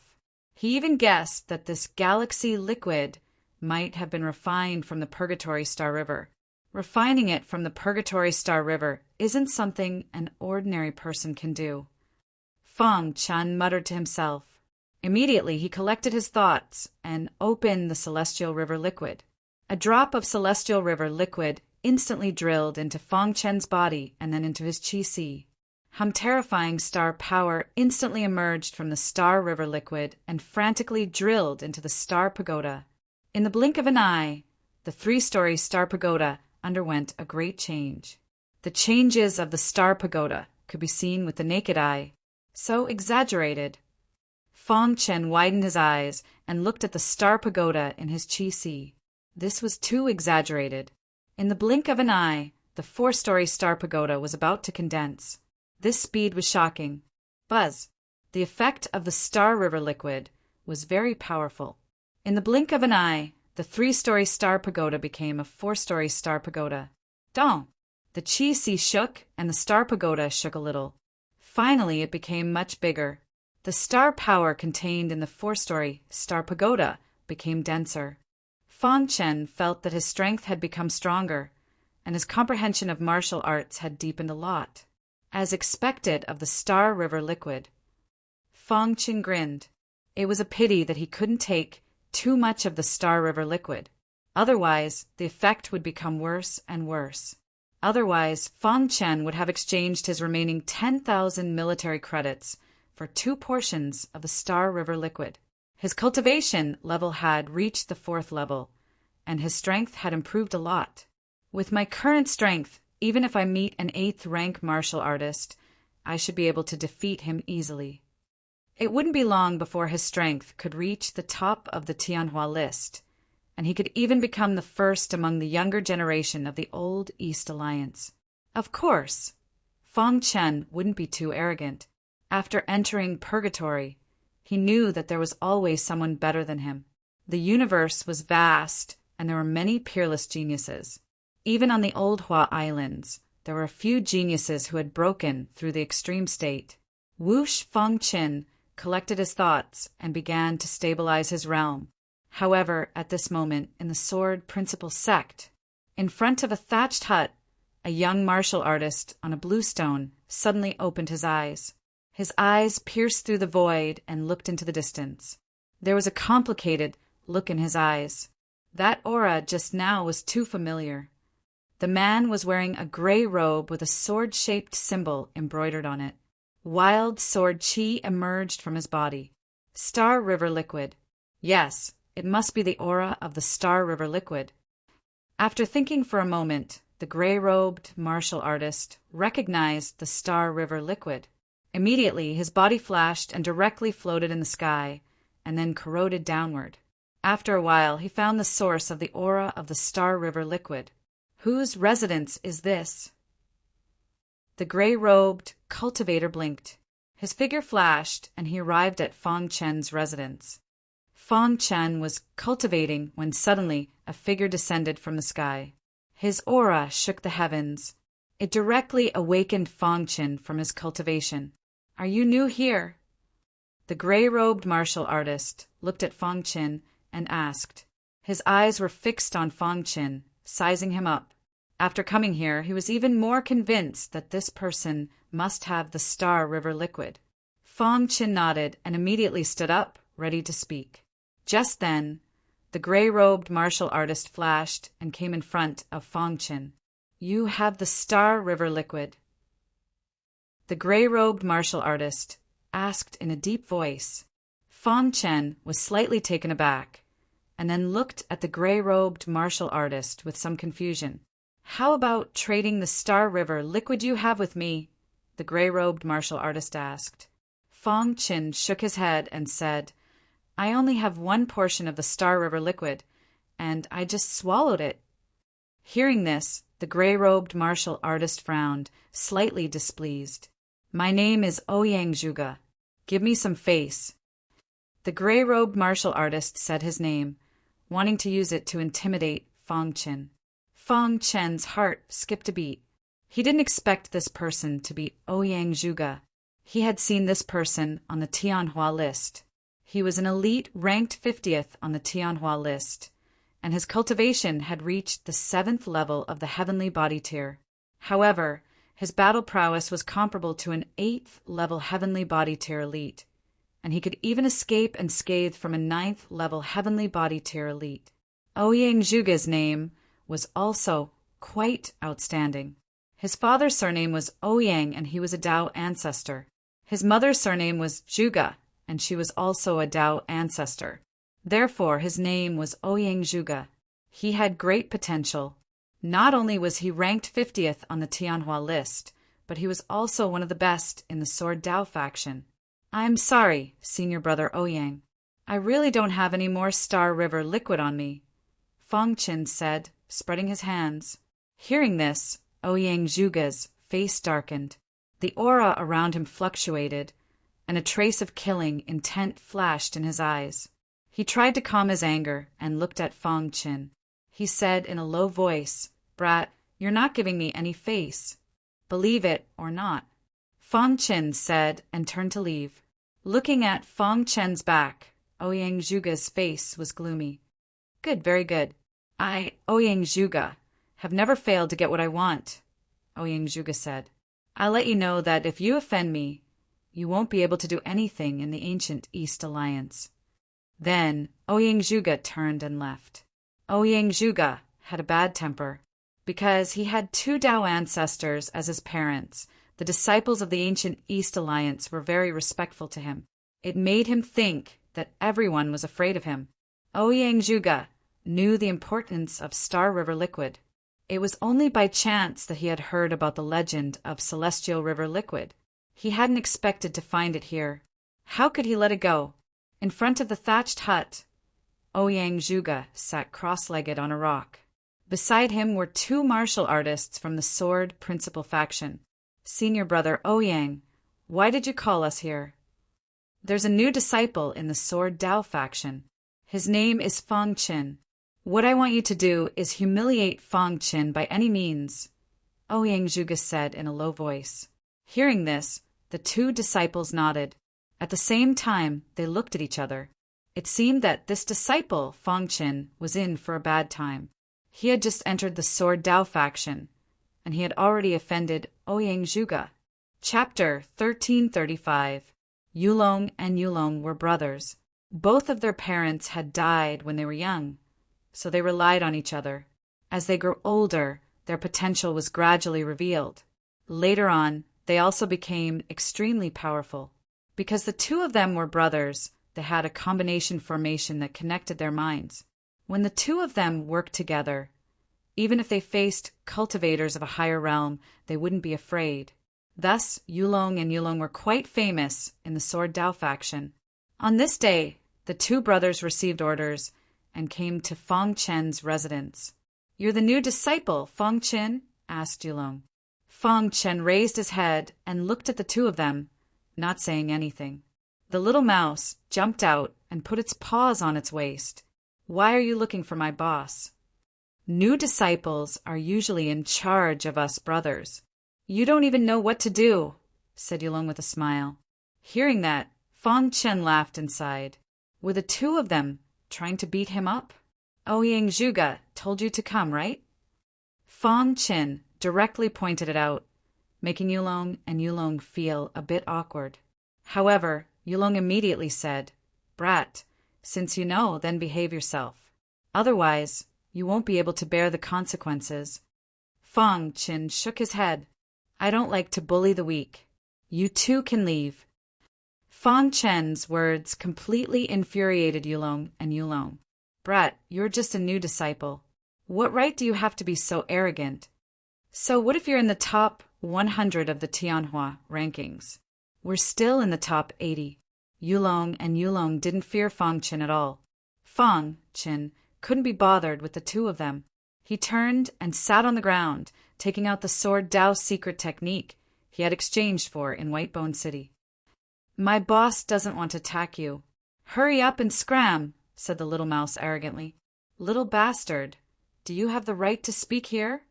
He even guessed that this galaxy liquid might have been refined from the Purgatory Star River. Refining it from the Purgatory Star River isn't something an ordinary person can do. Fang Qin muttered to himself. Immediately he collected his thoughts and opened the celestial river liquid. A drop of celestial river liquid instantly drilled into Fang Chen's body and then into his qi. Terrifying star power instantly emerged from the Star River liquid and frantically drilled into the Star Pagoda. In the blink of an eye, the 3-story Star Pagoda underwent a great change. The changes of the Star Pagoda could be seen with the naked eye, so exaggerated. Fang Qin widened his eyes and looked at the Star Pagoda in his qi. This was too exaggerated. In the blink of an eye, the 4-story Star Pagoda was about to condense. This speed was shocking. Buzz! The effect of the Star River liquid was very powerful. In the blink of an eye, the 3-story Star Pagoda became a 4-story Star Pagoda. Dong! The qi shook and the Star Pagoda shook a little. Finally, it became much bigger. The star power contained in the 4-story Star Pagoda became denser. Fang Qin felt that his strength had become stronger, and his comprehension of martial arts had deepened a lot. As expected of the Star River liquid, Fang Qin grinned. It was a pity that he couldn't take too much of the Star River liquid. Otherwise, the effect would become worse and worse. Otherwise, Fang Qin would have exchanged his remaining 10,000 military credits for 2 portions of the Star River liquid. His cultivation level had reached the 4th level, and his strength had improved a lot. With my current strength, even if I meet an 8th rank martial artist, I should be able to defeat him easily. It wouldn't be long before his strength could reach the top of the Tianhua list, and he could even become the first among the younger generation of the old East Alliance. Of course, Fong Chen wouldn't be too arrogant. After entering purgatory, he knew that there was always someone better than him. The universe was vast, and there were many peerless geniuses. Even on the old Hua Islands, there were a few geniuses who had broken through the extreme state. Whoosh Fong Chen collected his thoughts and began to stabilize his realm. However, at this moment, in the Sword Principal Sect, in front of a thatched hut, a young martial artist on a blue stone suddenly opened his eyes. His eyes pierced through the void and looked into the distance. There was a complicated look in his eyes. That aura just now was too familiar. The man was wearing a gray robe with a sword-shaped symbol embroidered on it. Wild sword chi emerged from his body. Star River Liquid. Yes, it must be the aura of the Star River Liquid. After thinking for a moment, the gray-robed martial artist recognized the Star River Liquid. Immediately, his body flashed and directly floated in the sky, and then corroded downward. After a while, he found the source of the aura of the Star River Liquid. Whose residence is this? The gray-robed cultivator blinked. His figure flashed, and he arrived at Fong Chen's residence. Fong Chen was cultivating when suddenly a figure descended from the sky. His aura shook the heavens. It directly awakened Fong Chen from his cultivation. Are you new here? The gray-robed martial artist looked at Fong Chen and asked. His eyes were fixed on Fong Chen, sizing him up. After coming here, he was even more convinced that this person must have the Star River Liquid. Fong Chen nodded and immediately stood up, ready to speak. Just then, the gray-robed martial artist flashed and came in front of Fong Chen. You have the Star River Liquid. The gray-robed martial artist asked in a deep voice. Fong Chen was slightly taken aback, and then looked at the gray-robed martial artist with some confusion. How about trading the Star River Liquid you have with me? The gray-robed martial artist asked. Fong Chen shook his head and said, I only have one portion of the Star River Liquid, and I just swallowed it. Hearing this, the gray-robed martial artist frowned, slightly displeased. My name is Ouyang Zhuge. Give me some face. The gray-robed martial artist said his name, wanting to use it to intimidate Fong Chen. Fong Chen's heart skipped a beat. He didn't expect this person to be Ouyang Zhuge. He had seen this person on the Tianhua list. He was an elite ranked 50th on the Tianhua list, and his cultivation had reached the 7th level of the heavenly body tier. However, his battle prowess was comparable to an 8th level heavenly body tier elite, and he could even escape unscathed from a 9th level heavenly body tier elite. Ouyang Zhuge's name was also quite outstanding. His father's surname was Ouyang, and he was a Dao ancestor. His mother's surname was Zhuge, and she was also a Dao ancestor. Therefore, his name was Ouyang Zhuge. He had great potential. Not only was he ranked 50th on the Tianhua list, but he was also one of the best in the Sword Dao faction. I'm sorry, senior brother Ouyang. I really don't have any more Star River Liquid on me, Fong Chen said, spreading his hands. Hearing this, Ouyang Zhuge's face darkened. The aura around him fluctuated, and a trace of killing intent flashed in his eyes. He tried to calm his anger and looked at Fong Chen. He said in a low voice, Brat, you're not giving me any face. Believe it or not. Fong Chen said and turned to leave. Looking at Fong Chen's back, Ouyang Zhuge's face was gloomy. Good, very good. I, Ouyang Zhuge, have never failed to get what I want, Ouyang Zhuge said. I'll let you know that if you offend me, you won't be able to do anything in the ancient East Alliance. Then Ouyang Zhuge turned and left. Ouyang Zhuge had a bad temper. Because he had 2 Dao ancestors as his parents, the disciples of the ancient East Alliance were very respectful to him. It made him think that everyone was afraid of him. Ouyang Zhuge knew the importance of Star River Liquid. It was only by chance that he had heard about the legend of Celestial River Liquid. He hadn't expected to find it here. How could he let it go? In front of the thatched hut, Ouyang Zhuge sat cross-legged on a rock. Beside him were two martial artists from the Sword Principal faction. Senior brother Ouyang, why did you call us here? There's a new disciple in the Sword Dao faction. His name is Fang Qin. What I want you to do is humiliate Fang Qin by any means, Ouyang Zhuge said in a low voice. Hearing this, the two disciples nodded. At the same time, they looked at each other. It seemed that this disciple, Fang Qin, was in for a bad time. He had just entered the Sword Dao faction, and he had already offended Ouyang Zhuge. Chapter 1335. Yulong and Yulong were brothers. Both of their parents had died when they were young, so they relied on each other. As they grew older, their potential was gradually revealed. Later on, they also became extremely powerful. Because the two of them were brothers, they had a combination formation that connected their minds. When the two of them worked together, even if they faced cultivators of a higher realm, they wouldn't be afraid. Thus, Yulong and Yulong were quite famous in the Sword Dao faction. On this day, the two brothers received orders and came to Fang Qin's residence. You're the new disciple, Fang Qin? Asked Yulong. Fang Qin raised his head and looked at the two of them, not saying anything. The little mouse jumped out and put its paws on its waist. Why are you looking for my boss? New disciples are usually in charge of us brothers. You don't even know what to do, said Yulong with a smile. Hearing that, Fang Qin laughed inside. Were the two of them trying to beat him up? Ouyang Zhuge told you to come, right? Fang Qin directly pointed it out, making Yulong and Yulong feel a bit awkward. However, Yulong immediately said, Brat, since you know, then behave yourself. Otherwise, you won't be able to bear the consequences. Fang Qin shook his head. I don't like to bully the weak. You two can leave. Fang Qin's words completely infuriated Yulong and Yulong. Brat, you're just a new disciple. What right do you have to be so arrogant? So what if you're in the top 100 of the Tianhua rankings? We're still in the top 80. Yulong and Yulong didn't fear Fang Qin at all. Fang Qin couldn't be bothered with the two of them. He turned and sat on the ground, taking out the Sword Dao secret technique he had exchanged for in Whitebone City. My boss doesn't want to attack you. Hurry up and scram, said the little mouse arrogantly. Little bastard, do you have the right to speak here?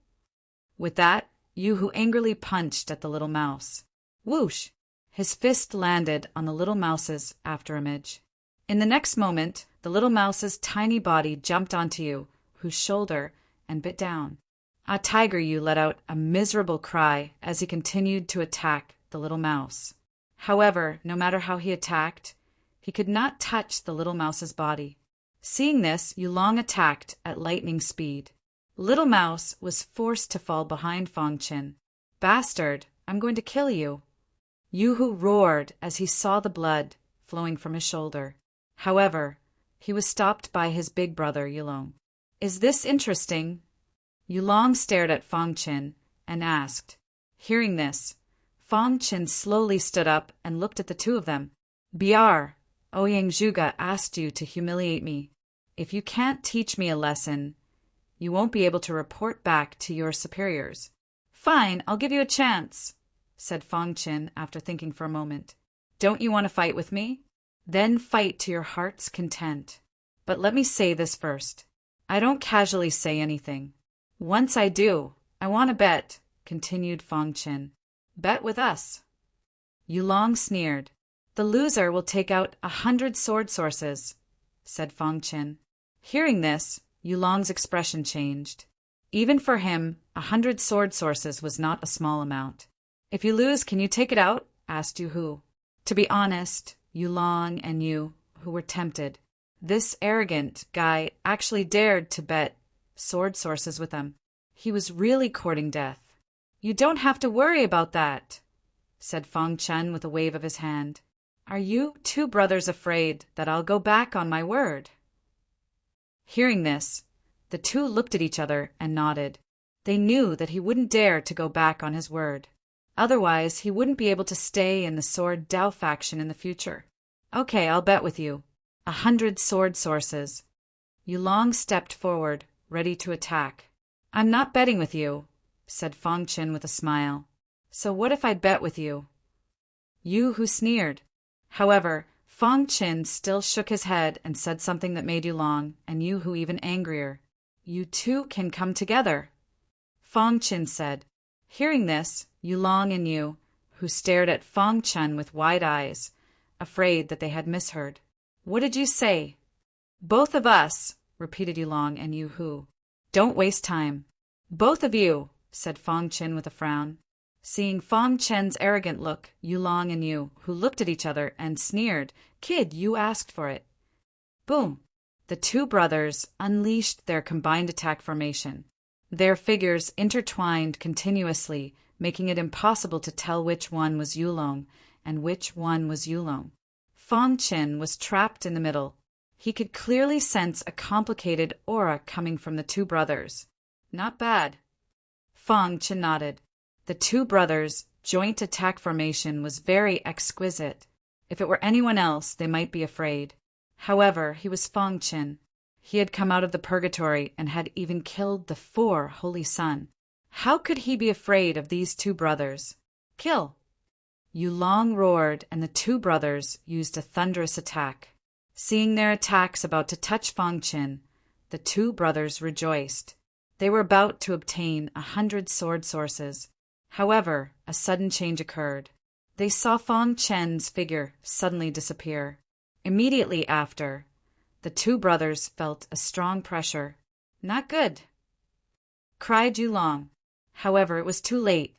With that, Yoo-hoo angrily punched at the little mouse. Whoosh! His fist landed on the little mouse's afterimage. In the next moment, the little mouse's tiny body jumped onto Yoo-hoo's shoulder and bit down. Ah Tiger Yu let out a miserable cry as he continued to attack the little mouse. However, no matter how he attacked, he could not touch the little mouse's body. Seeing this, Yulong attacked at lightning speed. Little Mouse was forced to fall behind Fang Qin. Bastard, I'm going to kill you. Yoo-hoo roared as he saw the blood flowing from his shoulder. However, he was stopped by his big brother, Yulong. Is this interesting? Yulong stared at Fang Qin and asked. Hearing this, Fang Qin slowly stood up and looked at the two of them. Biar, Ouyang Zhuge asked you to humiliate me. If you can't teach me a lesson, you won't be able to report back to your superiors. Fine, I'll give you a chance, said Fang Qin after thinking for a moment. Don't you want to fight with me? Then fight to your heart's content. But let me say this first. I don't casually say anything. Once I do, I want to bet, continued Fang Qin. Bet with us. Yulong sneered. The loser will take out 100 sword sources, said Fang Qin. Hearing this, Yulong's expression changed. Even for him, 100 sword sources was not a small amount. If you lose, can you take it out? Asked Yoo-hoo. To be honest, Yulong and Yoo-hoo were tempted. This arrogant guy actually dared to bet sword sources with them. He was really courting death. You don't have to worry about that, said Fang Qin with a wave of his hand. Are you two brothers afraid that I'll go back on my word? Hearing this, the two looked at each other and nodded. They knew that he wouldn't dare to go back on his word. Otherwise, he wouldn't be able to stay in the Sword Dao faction in the future. Okay, I'll bet with you. 100 sword sources. Yulong stepped forward, ready to attack. I'm not betting with you, said Fong Qin with a smile. So what if I bet with you? Yu Hu sneered. However, Fong Qin still shook his head and said something that made Yulong and Yu Hu even angrier. You two can come together, Fong Qin said. Hearing this, Yulong and Yu Hu stared at Fong Qin with wide eyes, afraid that they had misheard. What did you say? Both of us, repeated Yulong and Yu Hu. Don't waste time. Both of you, said Fong Qin with a frown. Seeing Fong Qin's arrogant look, Yulong and Yu Hu looked at each other and sneered. Kid, you asked for it. Boom! The two brothers unleashed their combined attack formation. Their figures intertwined continuously, making it impossible to tell which one was Yulong and which one was Yulong. Fong Qin was trapped in the middle. He could clearly sense a complicated aura coming from the two brothers. Not bad. Fong Qin nodded. The two brothers' joint attack formation was very exquisite. If it were anyone else, they might be afraid. However, he was Fong Qin. He had come out of the purgatory and had even killed the 4 Holy Sun. How could he be afraid of these two brothers? Kill! Yulong roared, and the two brothers used a thunderous attack. Seeing their attacks about to touch Fong Qin, the two brothers rejoiced. They were about to obtain 100 sword sources. However, a sudden change occurred. They saw Fong Qin's figure suddenly disappear. Immediately after, the two brothers felt a strong pressure. Not good, cried Yulong. However, it was too late.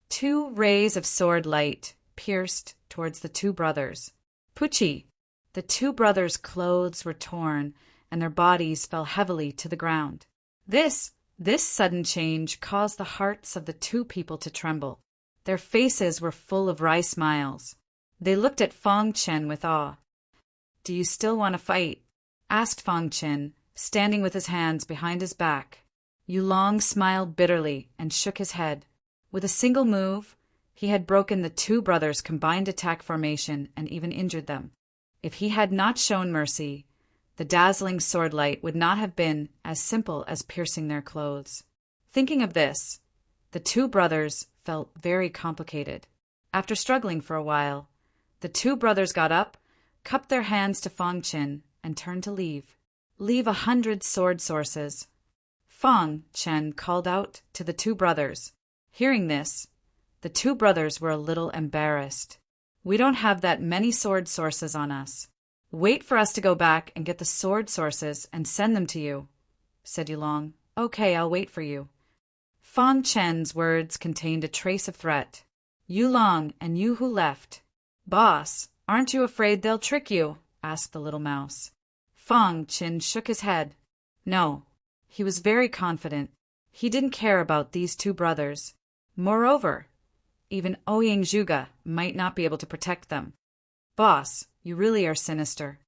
2 rays of sword light pierced towards the two brothers. Pucci! The two brothers' clothes were torn, and their bodies fell heavily to the ground. This sudden change caused the hearts of the two people to tremble. Their faces were full of wry smiles. They looked at Fong Qin with awe. Do you still want to fight? Asked Fong Qin, standing with his hands behind his back. Yulong smiled bitterly and shook his head. With a single move, he had broken the two brothers' combined attack formation and even injured them. If he had not shown mercy, the dazzling sword light would not have been as simple as piercing their clothes. Thinking of this, the two brothers felt very complicated. After struggling for a while, the two brothers got up, cupped their hands to Fong Qin, and turned to leave. Leave 100 sword sources. Fong Qin called out to the two brothers. Hearing this, the two brothers were a little embarrassed. We don't have that many sword sources on us. Wait for us to go back and get the sword sources and send them to you, said Yulong. Okay, I'll wait for you. Fong Qin's words contained a trace of threat. Yulong and Yu Hu left. Boss, aren't you afraid they'll trick you? Asked the little mouse. Fong Qin shook his head. No, he was very confident. He didn't care about these two brothers. Moreover, even Ouyang Zhuge might not be able to protect them. Boss, you really are sinister.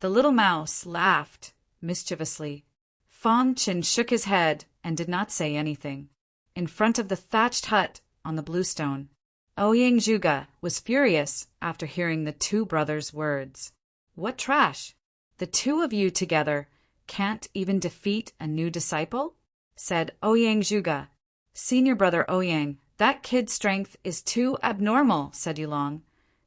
The little mouse laughed mischievously. Fong Qin shook his head and did not say anything. In front of the thatched hut on the bluestone, Ouyang Zhuge was furious after hearing the two brothers' words. What trash! The two of you together can't even defeat a new disciple? Said Ouyang Zhuge. Senior brother Ouyang, that kid's strength is too abnormal, said Yulong.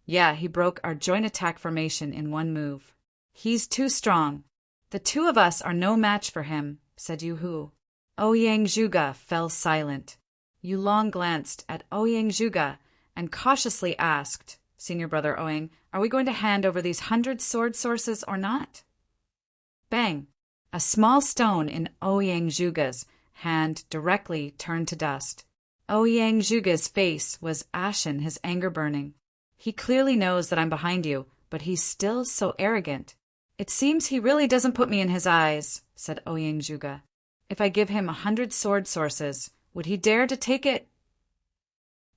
Yeah, he broke our joint attack formation in one move. He's too strong. The two of us are no match for him, said Yu Hu. Ouyang Zhuge fell silent. Yulong glanced at Ouyang Zhuge and cautiously asked, Senior brother Ouyang, are we going to hand over these 100 sword sources or not? Bang! A small stone in Ouyang Zhuge's hand directly turned to dust. Ouyang Zhuge's face was ashen, his anger burning. He clearly knows that I'm behind you, but he's still so arrogant. It seems he really doesn't put me in his eyes, said Ouyang Zhuge. If I give him 100 sword sources, would he dare to take it?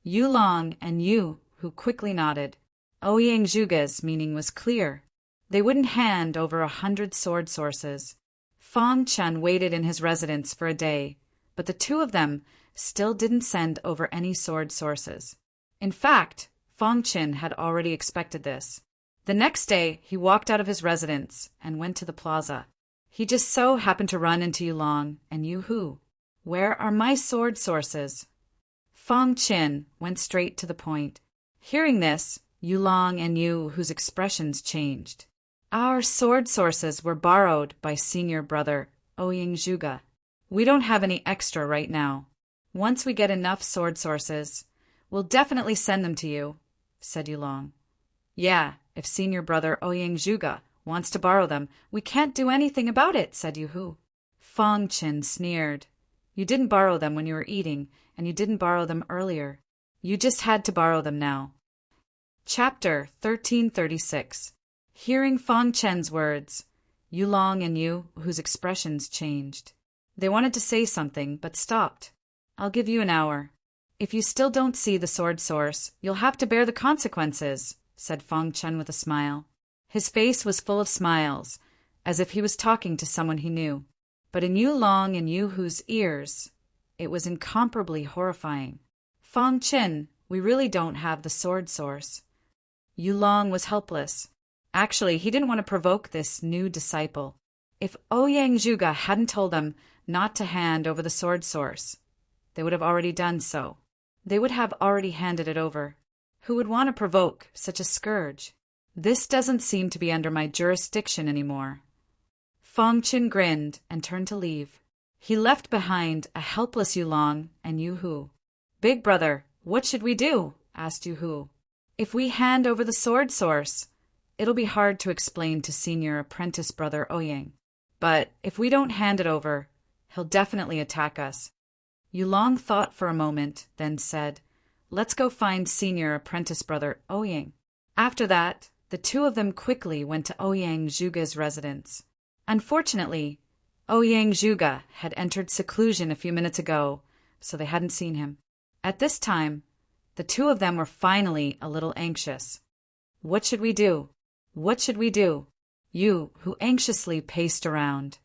Yulong and Yu Hu quickly nodded. Ouyang Zhuge's meaning was clear. They wouldn't hand over 100 sword sources. Fong Qin waited in his residence for a day, but the two of them still didn't send over any sword sources. In fact, Fong Qin had already expected this. The next day, he walked out of his residence and went to the plaza. He just so happened to run into Yulong and Yu Hu. Where are my sword sources? Fang Qin went straight to the point. Hearing this, Yulong and Yu Hu's expressions changed. Our sword sources were borrowed by senior brother Ouyang Zhuge. We don't have any extra right now. Once we get enough sword sources, we'll definitely send them to you, said Yulong. Yeah, if senior brother Ouyang Zhuge wants to borrow them, we can't do anything about it, said Yu Hu. Fang Qin sneered. You didn't borrow them when you were eating, and you didn't borrow them earlier. You just had to borrow them now. Chapter 1336. Hearing Fang Chen's words, Yulong and Yu Hu's expressions changed. They wanted to say something, but stopped. I'll give you an hour. If you still don't see the sword source, you'll have to bear the consequences, said Fang Chen with a smile. His face was full of smiles, as if he was talking to someone he knew. But in Yulong and Yu Hu's ears, it was incomparably horrifying. Fang Chen, we really don't have the sword source. Yulong was helpless. Actually, he didn't want to provoke this new disciple. If Ouyang Zhuge hadn't told them not to hand over the sword source, they would have already done so. They would have already handed it over. Who would want to provoke such a scourge? This doesn't seem to be under my jurisdiction anymore. Fang Chen grinned and turned to leave. He left behind a helpless Yulong and Yu Hu. Big brother, what should we do? Asked Yu Hu. If we hand over the sword source, it'll be hard to explain to senior apprentice brother Ouyang. But if we don't hand it over, he'll definitely attack us. Yulong thought for a moment, then said, Let's go find senior apprentice brother Ouyang. After that, the two of them quickly went to Ouyang Zhuge's residence. Unfortunately, Ouyang Zhuge had entered seclusion a few minutes ago, so they hadn't seen him. At this time, the two of them were finally a little anxious. What should we do? What should we do? Yu Hu anxiously paced around.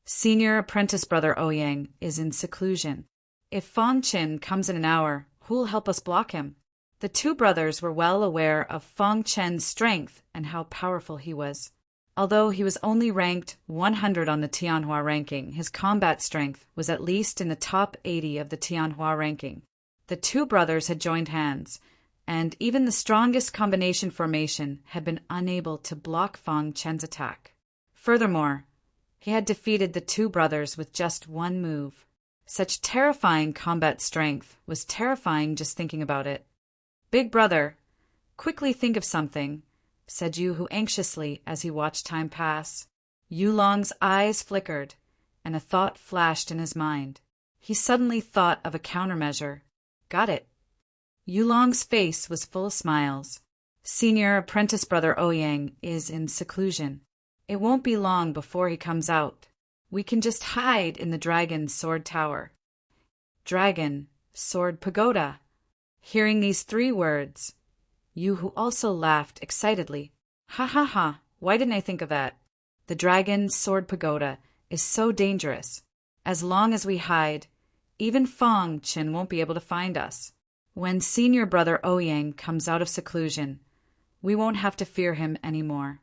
Senior apprentice brother Ouyang is in seclusion. If Fang Chen comes in an hour, who'll help us block him? The two brothers were well aware of Fang Chen's strength and how powerful he was. Although he was only ranked 100 on the Tianhua ranking, his combat strength was at least in the top 80 of the Tianhua ranking. The two brothers had joined hands, and even the strongest combination formation had been unable to block Fang Chen's attack. Furthermore, he had defeated the two brothers with just one move. Such terrifying combat strength was terrifying just thinking about it. Big brother, quickly think of something, said Yu Hu anxiously as he watched time pass. Yulong's eyes flickered, and a thought flashed in his mind. He suddenly thought of a countermeasure. Got it. Yulong's face was full of smiles. Senior apprentice brother Ouyang is in seclusion. It won't be long before he comes out. We can just hide in the Dragon's Sword Tower. Dragon, Sword Pagoda. Hearing these three words, Yu Hu also laughed excitedly. Ha ha ha, why didn't I think of that? The Dragon's Sword Pagoda is so dangerous. As long as we hide, even Fang Chen won't be able to find us. When senior brother Ouyang comes out of seclusion, we won't have to fear him anymore.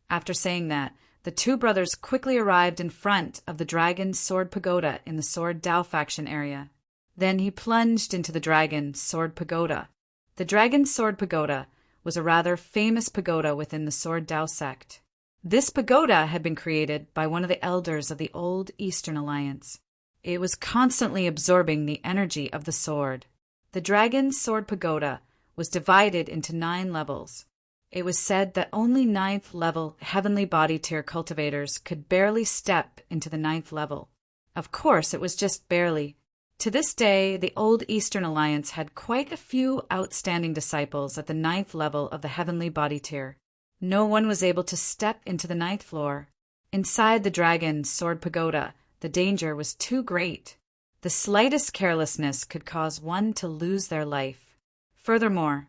After saying that, the two brothers quickly arrived in front of the Dragon's Sword Pagoda in the Sword Dao faction area. Then he plunged into the Dragon's Sword Pagoda. The Dragon's Sword Pagoda was a rather famous pagoda within the Sword Dao sect. This pagoda had been created by one of the elders of the old Eastern Alliance. It was constantly absorbing the energy of the sword. The Dragon's Sword Pagoda was divided into 9 levels. It was said that only 9th level heavenly body tier cultivators could barely step into the 9th level. Of course, it was just barely. To this day, the old Eastern Alliance had quite a few outstanding disciples at the 9th level of the heavenly body tier. No one was able to step into the 9th floor. Inside the Dragon's Sword Pagoda, the danger was too great. The slightest carelessness could cause one to lose their life. Furthermore,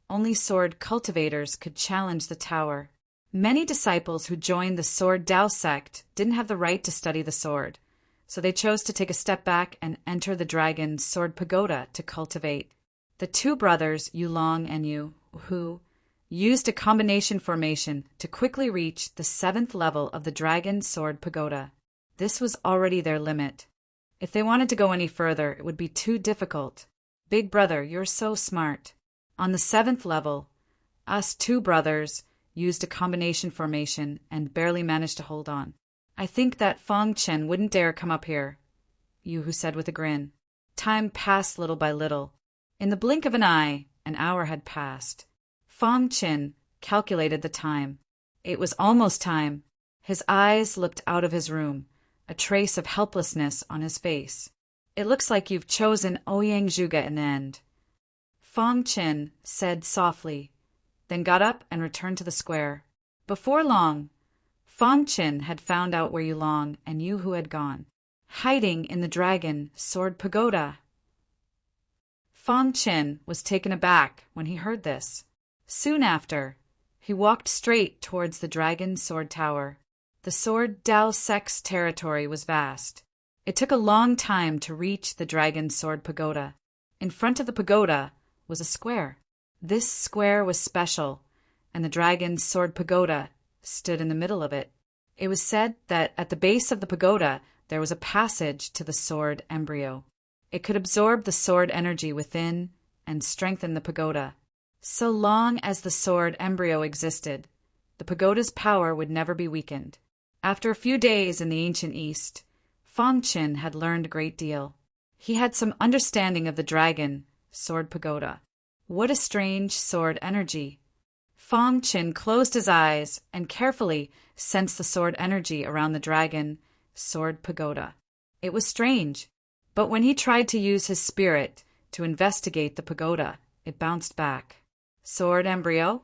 only sword cultivators could challenge the tower. Many disciples who joined the Sword Dao sect didn't have the right to study the sword, so they chose to take a step back and enter the Dragon's Sword Pagoda to cultivate. The two brothers, Yulong and Yu Hu, used a combination formation to quickly reach the 7th level of the Dragon Sword Pagoda. This was already their limit. If they wanted to go any further, it would be too difficult. Big brother, you're so smart. On the 7th level, us two brothers used a combination formation and barely managed to hold on. I think that Fong Chen wouldn't dare come up here, Yu said with a grin. Time passed little by little. In the blink of an eye, an hour had passed. Fong Chen calculated the time. It was almost time. His eyes looked out of his room, a trace of helplessness on his face. It looks like you've chosen Ouyang Zhuge in the end, Fong Chen said softly, then got up and returned to the square. Before long, Fong Chen had found out where Yulong and Yu Hu had gone, hiding in the Dragon Sword Pagoda. Fong Chen was taken aback when he heard this. Soon after, he walked straight towards the Dragon Sword Tower. The Sword Dao Sect's territory was vast. It took a long time to reach the Dragon Sword Pagoda. In front of the pagoda was a square. This square was special, and the Dragon Sword Pagoda stood in the middle of it. It was said that at the base of the pagoda there was a passage to the sword embryo. It could absorb the sword energy within and strengthen the pagoda. So long as the sword embryo existed, the pagoda's power would never be weakened. After a few days in the ancient East, Fong Chen had learned a great deal. He had some understanding of the Dragon Sword Pagoda. What a strange sword energy! Fong Chen closed his eyes and carefully sensed the sword energy around the Dragon Sword Pagoda. It was strange, but when he tried to use his spirit to investigate the pagoda, it bounced back. Sword embryo?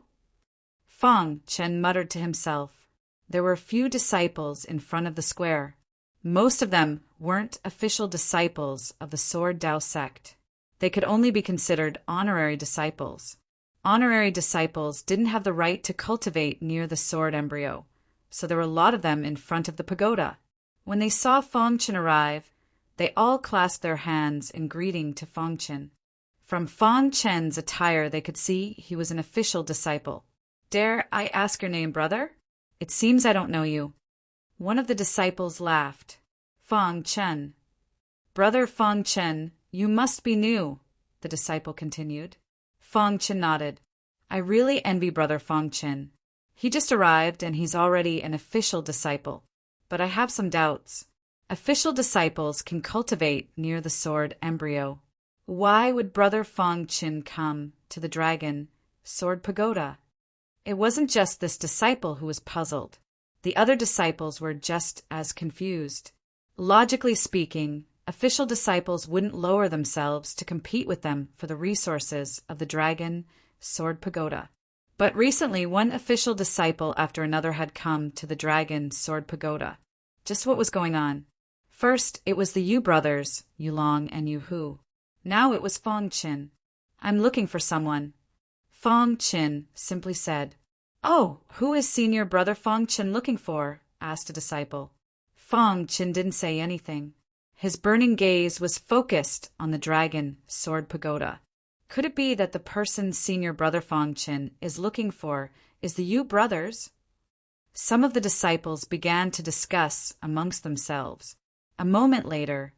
Fong Chen muttered to himself. There were a few disciples in front of the square. Most of them weren't official disciples of the Sword Dao sect. They could only be considered honorary disciples. Honorary disciples didn't have the right to cultivate near the sword embryo, so there were a lot of them in front of the pagoda. When they saw Fong Chen arrive, they all clasped their hands in greeting to Fong Chen. From Fong Chen's attire they could see he was an official disciple. Dare I ask your name, brother? It seems I don't know you. One of the disciples laughed. Fong Chen. Brother Fong Chen, you must be new, the disciple continued. Fong Chen nodded. I really envy Brother Fong Chen. He just arrived and he's already an official disciple. But I have some doubts. Official disciples can cultivate near the sword embryo. Why would Brother Fong Chen come to the Dragon Sword Pagoda? It wasn't just this disciple who was puzzled. The other disciples were just as confused. Logically speaking, official disciples wouldn't lower themselves to compete with them for the resources of the Dragon Sword Pagoda. But recently, one official disciple after another had come to the Dragon Sword Pagoda. Just what was going on? First, it was the Yu brothers, Yulong and Yu Hu. Now it was Fong Chen. I'm looking for someone. Fong Chen simply said. Oh, who is Senior Brother Fong Chen looking for? Asked a disciple. Fong Chen didn't say anything. His burning gaze was focused on the Dragon Sword Pagoda. Could it be that the person Senior Brother Fong Chen is looking for is the Yu brothers? Some of the disciples began to discuss amongst themselves. A moment later,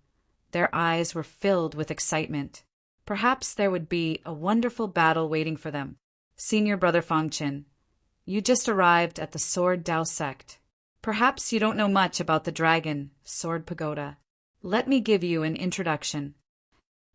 their eyes were filled with excitement. Perhaps there would be a wonderful battle waiting for them. Senior Brother Fong Chen, you just arrived at the Sword Dao sect. Perhaps you don't know much about the Dragon Sword Pagoda. Let me give you an introduction.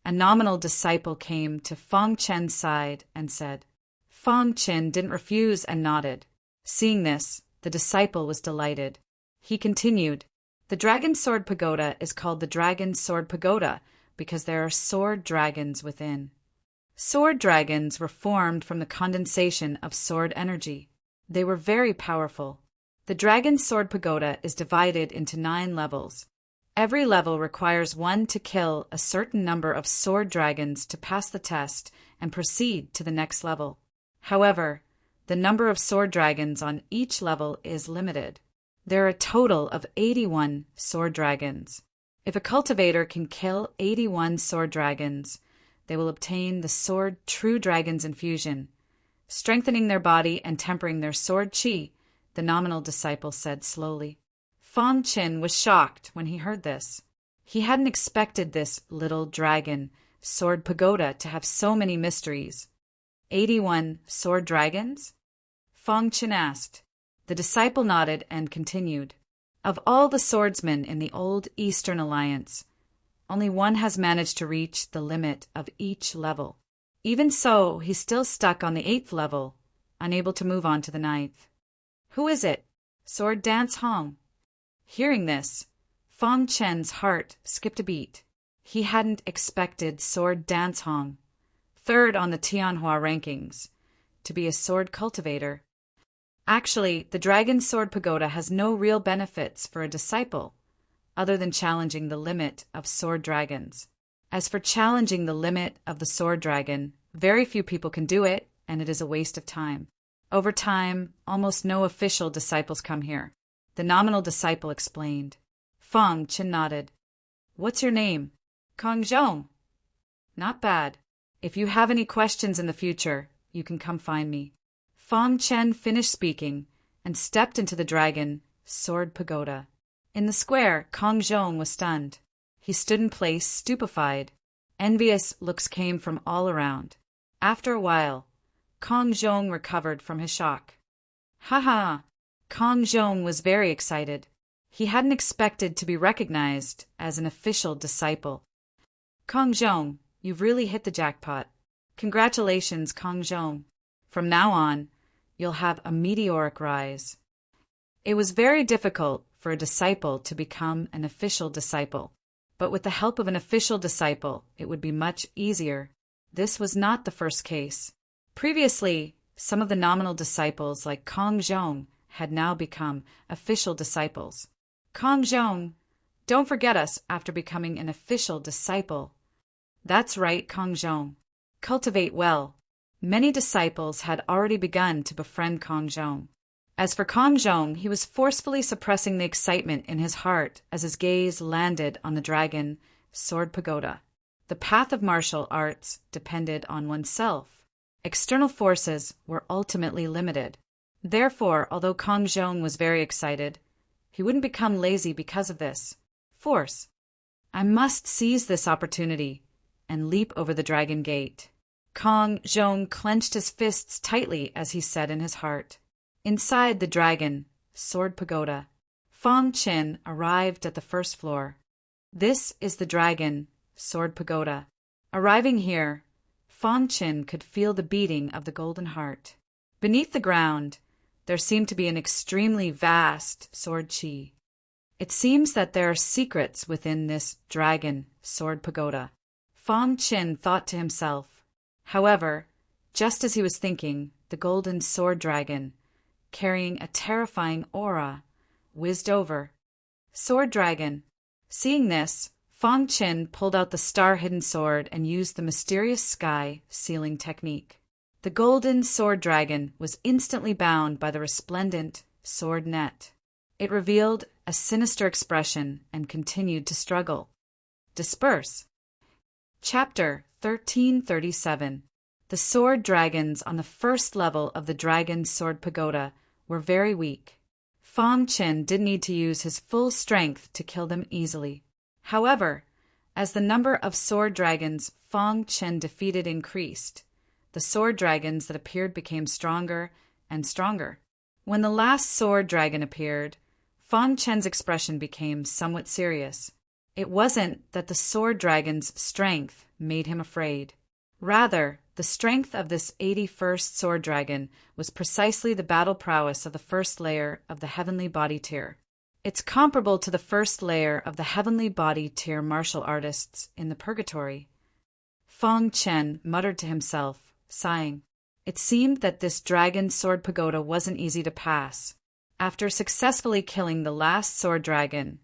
A nominal disciple came to Fong Chen's side and said. Fong Chen didn't refuse and nodded. Seeing this, the disciple was delighted. He continued, the Dragon Sword Pagoda is called the Dragon Sword Pagoda because there are sword dragons within. Sword dragons were formed from the condensation of sword energy. They were very powerful. The Dragon Sword Pagoda is divided into 9 levels. Every level requires one to kill a certain number of sword dragons to pass the test and proceed to the next level. However, the number of sword dragons on each level is limited. There are a total of 81 sword dragons. If a cultivator can kill 81 sword dragons, they will obtain the Sword True Dragon's Infusion. strengthening their body and tempering their sword chi, the nominal disciple said slowly. Fang Qin was shocked when he heard this. He hadn't expected this little dragon sword pagoda to have so many mysteries. 81 sword dragons? Fang Qin asked. The disciple nodded and continued. Of all the swordsmen in the old Eastern Alliance, only one has managed to reach the limit of each level. Even so, he's still stuck on the 8th level, unable to move on to the 9th. Who is it? Sword Dance Hong. Hearing this, Fang Chen's heart skipped a beat. He hadn't expected Sword Dance Hong, 3rd on the Tianhua rankings, to be a sword cultivator. Actually, the Dragon Sword Pagoda has no real benefits for a disciple, other than challenging the limit of sword dragons. As for challenging the limit of the sword dragon, very few people can do it, and it is a waste of time. Over time, almost no official disciples come here. The nominal disciple explained. Fang Qin nodded. What's your name? Kong Zhong. Not bad. If you have any questions in the future, you can come find me. Fang Chen finished speaking and stepped into the dragon sword pagoda. In the square, Kong Zhong was stunned. He stood in place, stupefied. Envious looks came from all around. After a while, Kong Zhong recovered from his shock. Ha ha! Kong Zhong was very excited. He hadn't expected to be recognized as an official disciple. Kong Zhong, you've really hit the jackpot. Congratulations, Kong Zhong. From now on, you'll have a meteoric rise. It was very difficult for a disciple to become an official disciple, but with the help of an official disciple, it would be much easier. This was not the first case. Previously, some of the nominal disciples like Kong Zhong had now become official disciples. Kong Zhong, don't forget us after becoming an official disciple. That's right, Kong Zhong. Cultivate well. Many disciples had already begun to befriend Kong Zhong. As for Kong Zhong, he was forcefully suppressing the excitement in his heart as his gaze landed on the dragon sword pagoda. The path of martial arts depended on oneself. External forces were ultimately limited. Therefore, although Kong Zhong was very excited, he wouldn't become lazy because of this. Force. I must seize this opportunity and leap over the dragon gate. Kong Zhong clenched his fists tightly as he said in his heart. Inside the dragon sword pagoda, Fang Qin arrived at the first floor. This is the dragon sword pagoda. Arriving here, Fang Qin could feel the beating of the golden heart. Beneath the ground, there seemed to be an extremely vast sword chi. It seems that there are secrets within this dragon sword pagoda. Fang Qin thought to himself. However, just as he was thinking, the golden sword dragon, carrying a terrifying aura, whizzed over. Sword dragon. Seeing this, Fang Qin pulled out the star-hidden sword and used the mysterious sky sealing technique. The golden sword dragon was instantly bound by the resplendent sword net. It revealed a sinister expression and continued to struggle. Disperse. Chapter 1337. The sword dragons on the first level of the dragon sword pagoda were very weak. Fang Qin didn't need to use his full strength to kill them easily. However, as the number of sword dragons Fang Qin defeated increased, the sword dragons that appeared became stronger and stronger. When the last sword dragon appeared, Fang Qin's expression became somewhat serious. It wasn't that the sword dragon's strength made him afraid. Rather, the strength of this 81st sword dragon was precisely the battle prowess of the first layer of the heavenly body tier. It's comparable to the first layer of the heavenly body tier martial artists in the purgatory. Fang Qin muttered to himself, sighing. It seemed that this dragon sword pagoda wasn't easy to pass. After successfully killing the last sword dragon,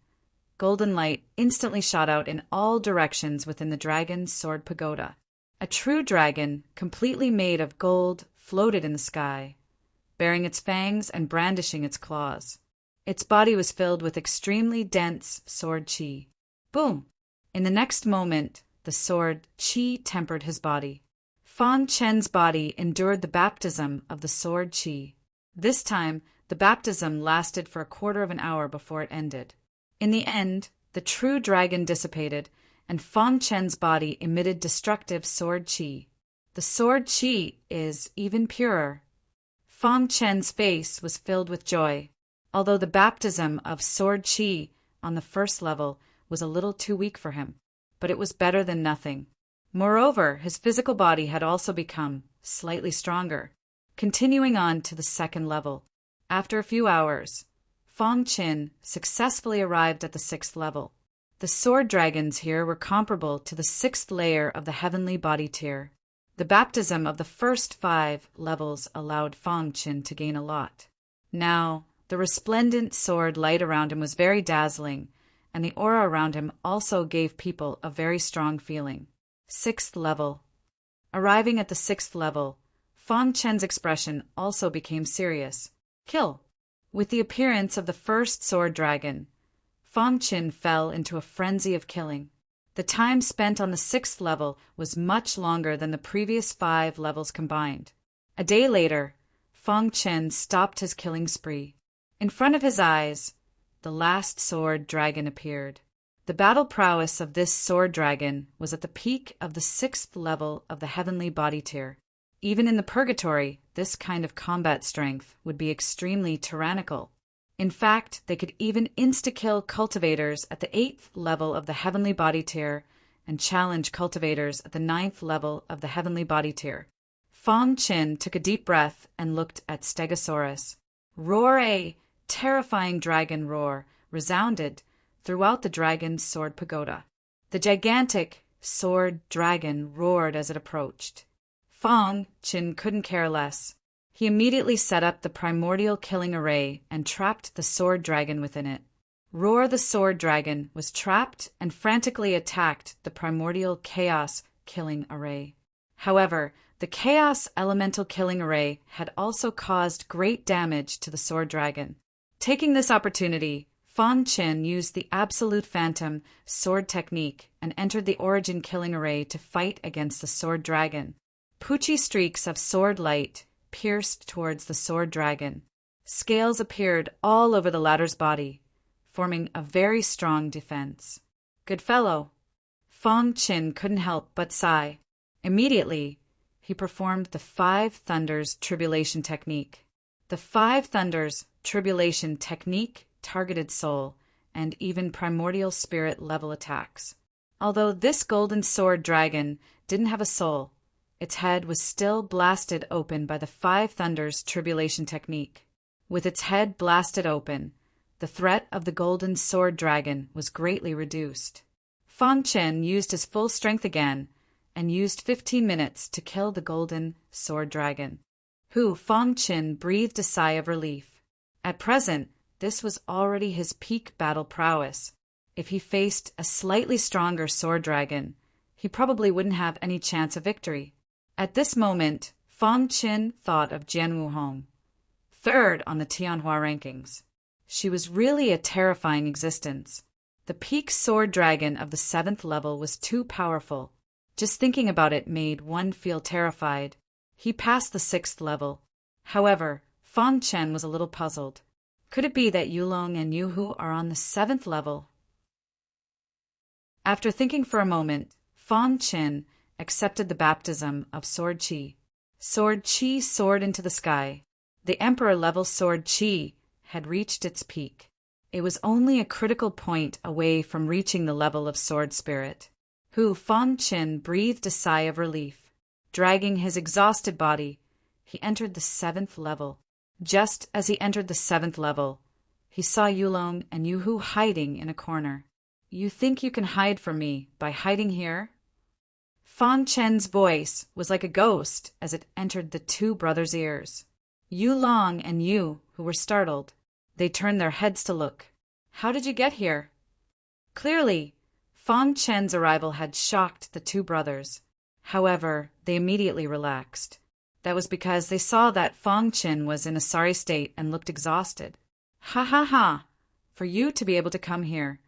golden light instantly shot out in all directions within the dragon's sword pagoda. A true dragon, completely made of gold, floated in the sky, bearing its fangs and brandishing its claws. Its body was filled with extremely dense sword chi. Boom! In the next moment, the sword chi tempered his body. Fang Chen's body endured the baptism of the sword qi. This time, the baptism lasted for a quarter of an hour before it ended. In the end, the true dragon dissipated, and Fang Chen's body emitted destructive sword qi. The sword qi is even purer. Fang Chen's face was filled with joy, although the baptism of sword qi on the first level was a little too weak for him, but it was better than nothing. Moreover, his physical body had also become slightly stronger. Continuing on to the second level, after a few hours, Fang Chen successfully arrived at the 6th level. The sword dragons here were comparable to the 6th layer of the heavenly body tier. The baptism of the first 5 levels allowed Fang Chen to gain a lot. Now, the resplendent sword light around him was very dazzling, and the aura around him also gave people a very strong feeling. 6th level. Arriving at the 6th level, Fang Chen's expression also became serious. Kill. With the appearance of the first sword dragon, Fang Chen fell into a frenzy of killing. The time spent on the 6th level was much longer than the previous 5 levels combined. A day later, Fang Chen stopped his killing spree. In front of his eyes, the last sword dragon appeared. The battle prowess of this sword dragon was at the peak of the 6th level of the heavenly body tier. Even in the purgatory, this kind of combat strength would be extremely tyrannical. In fact, they could even insta-kill cultivators at the 8th level of the heavenly body tier and challenge cultivators at the 9th level of the heavenly body tier. Fang Chen took a deep breath and looked at Stegosaurus. Roar! A terrifying dragon roar resounded throughout the dragon's sword pagoda. The gigantic sword dragon roared as it approached. Fang Chen couldn't care less. He immediately set up the primordial killing array and trapped the sword dragon within it. Roar the sword dragon was trapped and frantically attacked the primordial chaos killing array. However, the chaos elemental killing array had also caused great damage to the sword dragon. Taking this opportunity, Fang Chen used the absolute phantom sword technique and entered the origin killing array to fight against the sword dragon. Pucci streaks of sword light pierced towards the sword dragon. Scales appeared all over the latter's body, forming a very strong defense. Good fellow. Fang Chen couldn't help but sigh. Immediately, he performed the 5 Thunders Tribulation Technique. The 5 Thunders Tribulation Technique targeted soul and even primordial spirit level attacks. Although this golden sword dragon didn't have a soul, its head was still blasted open by the 5 Thunders Tribulation Technique. With its head blasted open, the threat of the golden sword dragon was greatly reduced. Fang Chen used his full strength again and used 15 minutes to kill the golden sword dragon. Fang Chen breathed a sigh of relief. At present, this was already his peak battle prowess. If he faced a slightly stronger sword dragon, he probably wouldn't have any chance of victory. At this moment, Fang Chen thought of Jian Wuhong, 3rd on the Tianhua rankings. She was really a terrifying existence. The peak sword dragon of the 7th level was too powerful. Just thinking about it made one feel terrified. He passed the 6th level. However, Fang Chen was a little puzzled. Could it be that Yulong and Yuhu are on the 7th level? After thinking for a moment, Fang Chen accepted the baptism of sword qi. Sword qi soared into the sky. The emperor-level sword qi had reached its peak. It was only a critical point away from reaching the level of sword spirit. Fang Chen breathed a sigh of relief. Dragging his exhausted body, he entered the 7th level. Just as he entered the 7th level, he saw Yulong and Yuhu hiding in a corner. You think you can hide from me by hiding here? Fang Chen's voice was like a ghost as it entered the 2 brothers' ears. Yulong and Yu, who were startled, they turned their heads to look. How did you get here? Clearly, Fang Chen's arrival had shocked the 2 brothers. However, they immediately relaxed. That was because they saw that Fang Chen was in a sorry state and looked exhausted. Ha ha ha! For you to be able to come here,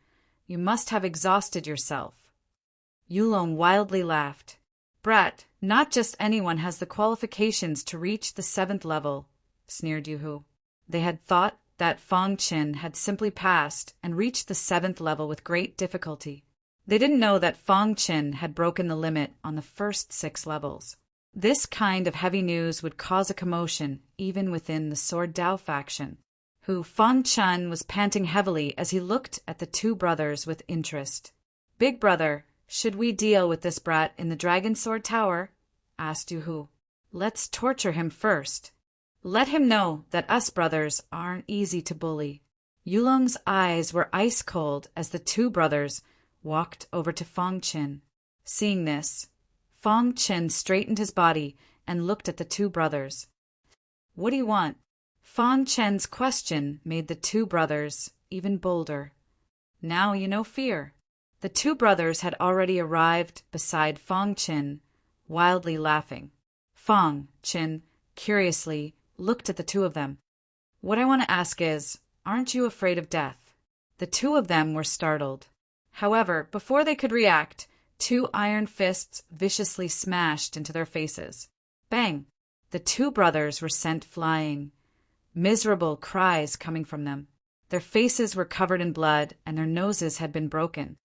you must have exhausted yourself. Yulong wildly laughed. Brat, not just anyone has the qualifications to reach the 7th level, sneered Yu-Hu. They had thought that Fang Qin had simply passed and reached the 7th level with great difficulty. They didn't know that Fang Qin had broken the limit on the first 6 levels. This kind of heavy news would cause a commotion even within the Sword Dao faction, who Fang Chen was panting heavily as he looked at the 2 brothers with interest. Big brother, should we deal with this brat in the Dragon Sword Tower? Asked Yu-Hu. Let's torture him first. Let him know that us brothers aren't easy to bully. Yulong's eyes were ice cold as the 2 brothers walked over to Fang Qin. Seeing this, Fang Qin straightened his body and looked at the 2 brothers. What do you want? Fang Qin's question made the 2 brothers even bolder. Now you know fear. The 2 brothers had already arrived beside Fang Qin, wildly laughing. Fang Qin curiously looked at the 2 of them. What I want to ask is, aren't you afraid of death? The 2 of them were startled. However, before they could react, 2 iron fists viciously smashed into their faces. Bang! The 2 brothers were sent flying, miserable cries coming from them. Their faces were covered in blood and their noses had been broken.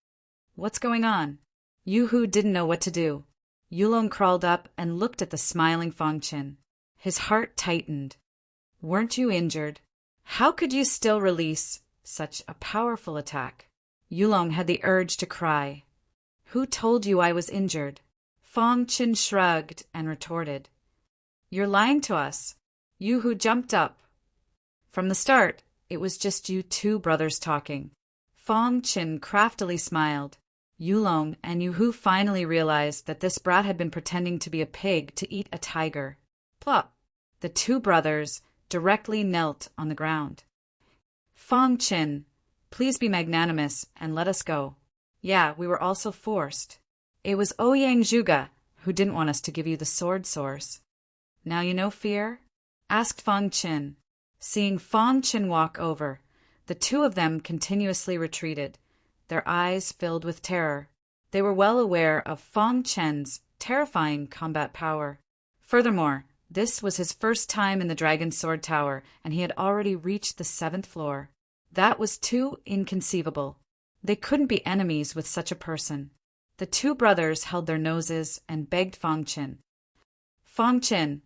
What's going on? Yu-Hu didn't know what to do. Yulong crawled up and looked at the smiling Fang Qin. His heart tightened. Weren't you injured? How could you still release such a powerful attack? Yulong had the urge to cry. Who told you I was injured? Fang Qin shrugged and retorted. You're lying to us. Yu-Hu jumped up. From the start, it was just you 2 brothers talking. Fang Qin craftily smiled. Yulong and Yu-Hu finally realized that this brat had been pretending to be a pig to eat a tiger. Plop! The 2 brothers directly knelt on the ground. Fang Qin, please be magnanimous and let us go. Yeah, we were also forced. It was Ouyang Zhuge who didn't want us to give you the sword source. Now you know fear? Asked Fang Qin. Seeing Fang Qin walk over, the 2 of them continuously retreated, their eyes filled with terror. They were well aware of Fang Qin's terrifying combat power. Furthermore, this was his first time in the Dragon Sword Tower, and he had already reached the 7th floor. That was too inconceivable. They couldn't be enemies with such a person. The 2 brothers held their noses and begged Fang Qin. Fang Qin,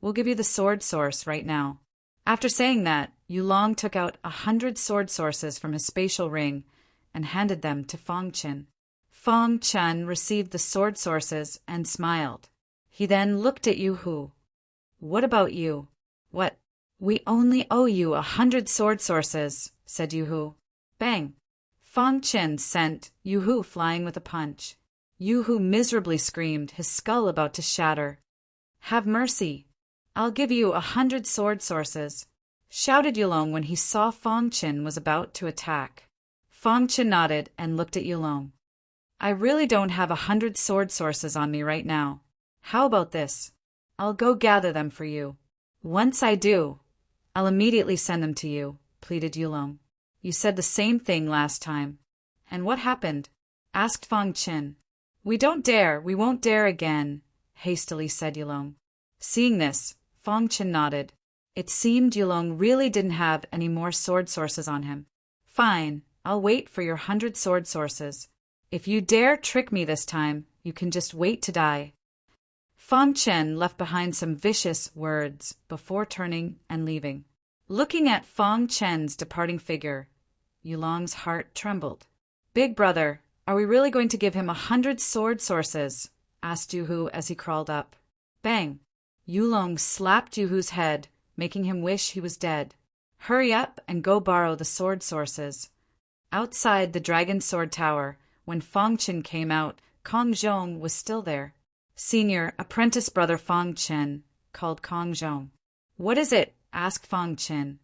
we'll give you the sword source right now. After saying that, Yulong took out 100 sword sources from his spatial ring and handed them to Fang Qin. Fang Qin received the sword sources and smiled. He then looked at Yu-Hu. What about you? What? We only owe you 100 sword sources, said Yu-Hu. Bang! Fang Qin sent Yu-Hu flying with a punch. Yu-Hu miserably screamed, his skull about to shatter. Have mercy! I'll give you 100 sword sources, shouted Yulong when he saw Fang Qin was about to attack. Fang Qin nodded and looked at Yulong. I really don't have 100 sword sources on me right now. How about this? I'll go gather them for you. Once I do, I'll immediately send them to you, pleaded Yulong. You said the same thing last time. And what happened? Asked Fang Qin. We won't dare again, hastily said Yulong. Seeing this, Fang Qin nodded. It seemed Yulong really didn't have any more sword sources on him. Fine, I'll wait for your 100 sword sources. If you dare trick me this time, you can just wait to die. Fang Qin left behind some vicious words before turning and leaving. Looking at Fang Qin's departing figure, Yulong's heart trembled. Big brother, are we really going to give him 100 sword sources? Asked Yu-Hu as he crawled up. Bang! Yulong slapped Yu-Hu's head, making him wish he was dead. Hurry up and go borrow the sword sources. Outside the Dragon Sword Tower, when Fang Qin came out, Kong Zhong was still there. Senior apprentice brother Fang Qin called Kong Zhong. What is it? Asked Fang Qin.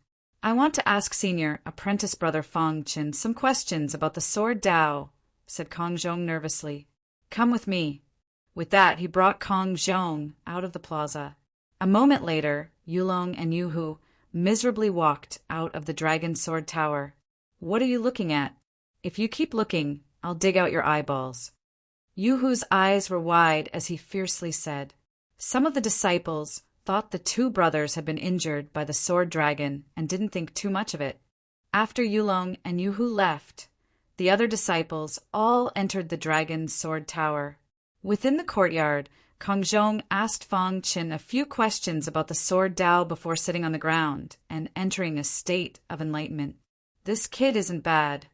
I want to ask senior apprentice brother Fang Qin some questions about the sword Dao, said Kong Zhong nervously. Come with me. With that, he brought Kong Zhong out of the plaza. A moment later, Yulong and Yu-Hu miserably walked out of the Dragon Sword Tower. What are you looking at? If you keep looking, I'll dig out your eyeballs. Yuhu's eyes were wide as he fiercely said. Some of the disciples thought the two brothers had been injured by the sword dragon and didn't think too much of it. After Yulong and Yuhu left, the other disciples all entered the dragon's sword tower. Within the courtyard, Kongzhong asked Fang Qin a few questions about the sword Dao before sitting on the ground and entering a state of enlightenment. This kid isn't bad.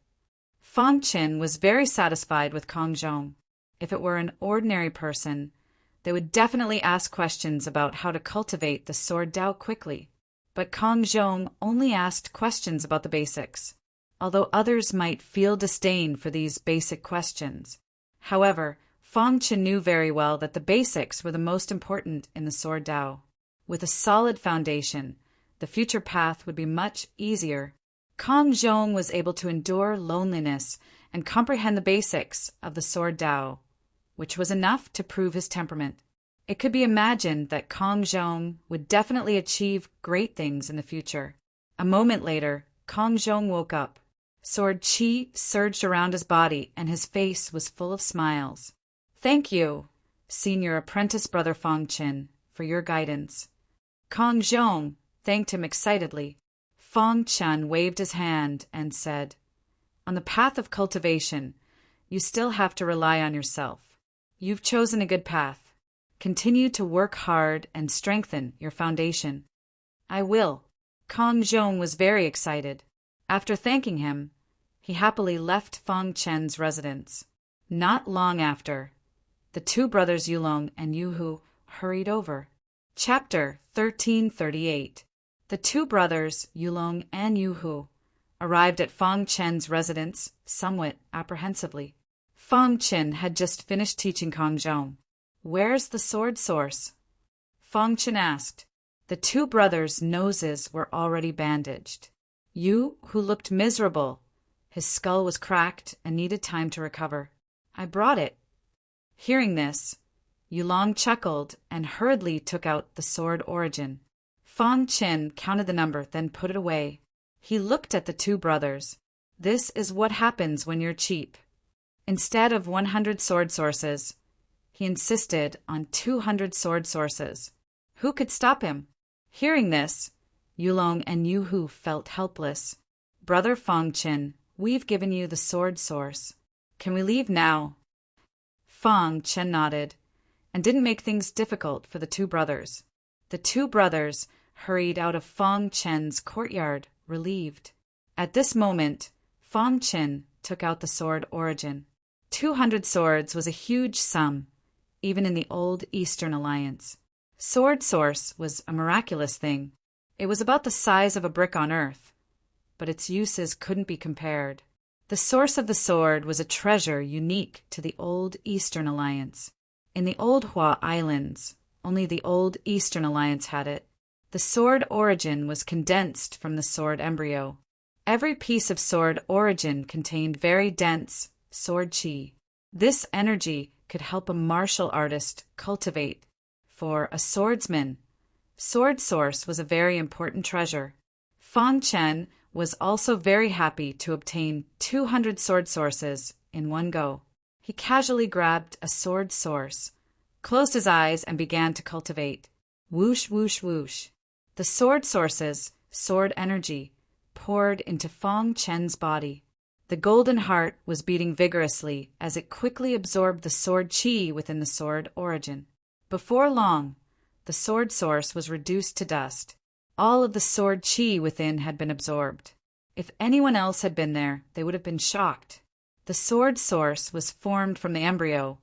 Fang Qin was very satisfied with Kongzhong. If it were an ordinary person, they would definitely ask questions about how to cultivate the sword Dao quickly. But Kongzhong only asked questions about the basics, although others might feel disdain for these basic questions. However, Fang Qin knew very well that the basics were the most important in the sword Dao. With a solid foundation, the future path would be much easier. Kongzhong was able to endure loneliness and comprehend the basics of the sword Dao, which was enough to prove his temperament. It could be imagined that Kongzhong would definitely achieve great things in the future. A moment later, Kongzhong woke up. Sword Qi surged around his body and his face was full of smiles. Thank you, Senior Apprentice Brother Fang Qin, for your guidance. Kongzhong thanked him excitedly. Fang Qin waved his hand and said, On the path of cultivation, you still have to rely on yourself. You've chosen a good path. Continue to work hard and strengthen your foundation. I will. Kongzhong was very excited. After thanking him, he happily left Fang Qin's residence. Not long after, the two brothers Yulong and Yuhu hurried over. Chapter 1338. The two brothers, Yulong and Yuhu, arrived at Fang Qin's residence somewhat apprehensively. Fang Qin had just finished teaching Kongzhong. Where's the sword source? Fang Qin asked. The two brothers' noses were already bandaged. Yu, who looked miserable, his skull was cracked and needed time to recover. I brought it. Hearing this, Yulong chuckled and hurriedly took out the sword origin. Fang Qin counted the number, then put it away. He looked at the two brothers. This is what happens when you're cheap. Instead of 100 sword sources, he insisted on 200 sword sources. Who could stop him? Hearing this, Yulong and Yuhu felt helpless. Brother Fang Qin, we've given you the sword source. Can we leave now? Fang Qin nodded, and didn't make things difficult for the two brothers. The two brothers hurried out of Fang Qin's courtyard, relieved. At this moment, Fang Qin took out the sword origin. 200 swords was a huge sum, even in the old Eastern Alliance. Sword source was a miraculous thing. It was about the size of a brick on earth, but its uses couldn't be compared. The source of the sword was a treasure unique to the old Eastern Alliance. In the old Hua Islands, only the old Eastern Alliance had it. The sword origin was condensed from the sword embryo. Every piece of sword origin contained very dense sword qi. This energy could help a martial artist cultivate. For a swordsman, sword source was a very important treasure. Fang Qin was also very happy to obtain 200 sword sources in one go. He casually grabbed a sword source, closed his eyes, and began to cultivate. Whoosh, whoosh, whoosh. The sword sources, sword energy, poured into Fang Qin's body. The golden heart was beating vigorously as it quickly absorbed the sword qi within the sword origin. Before long, the sword source was reduced to dust. All of the sword qi within had been absorbed. If anyone else had been there, they would have been shocked. The sword source was formed from the embryo,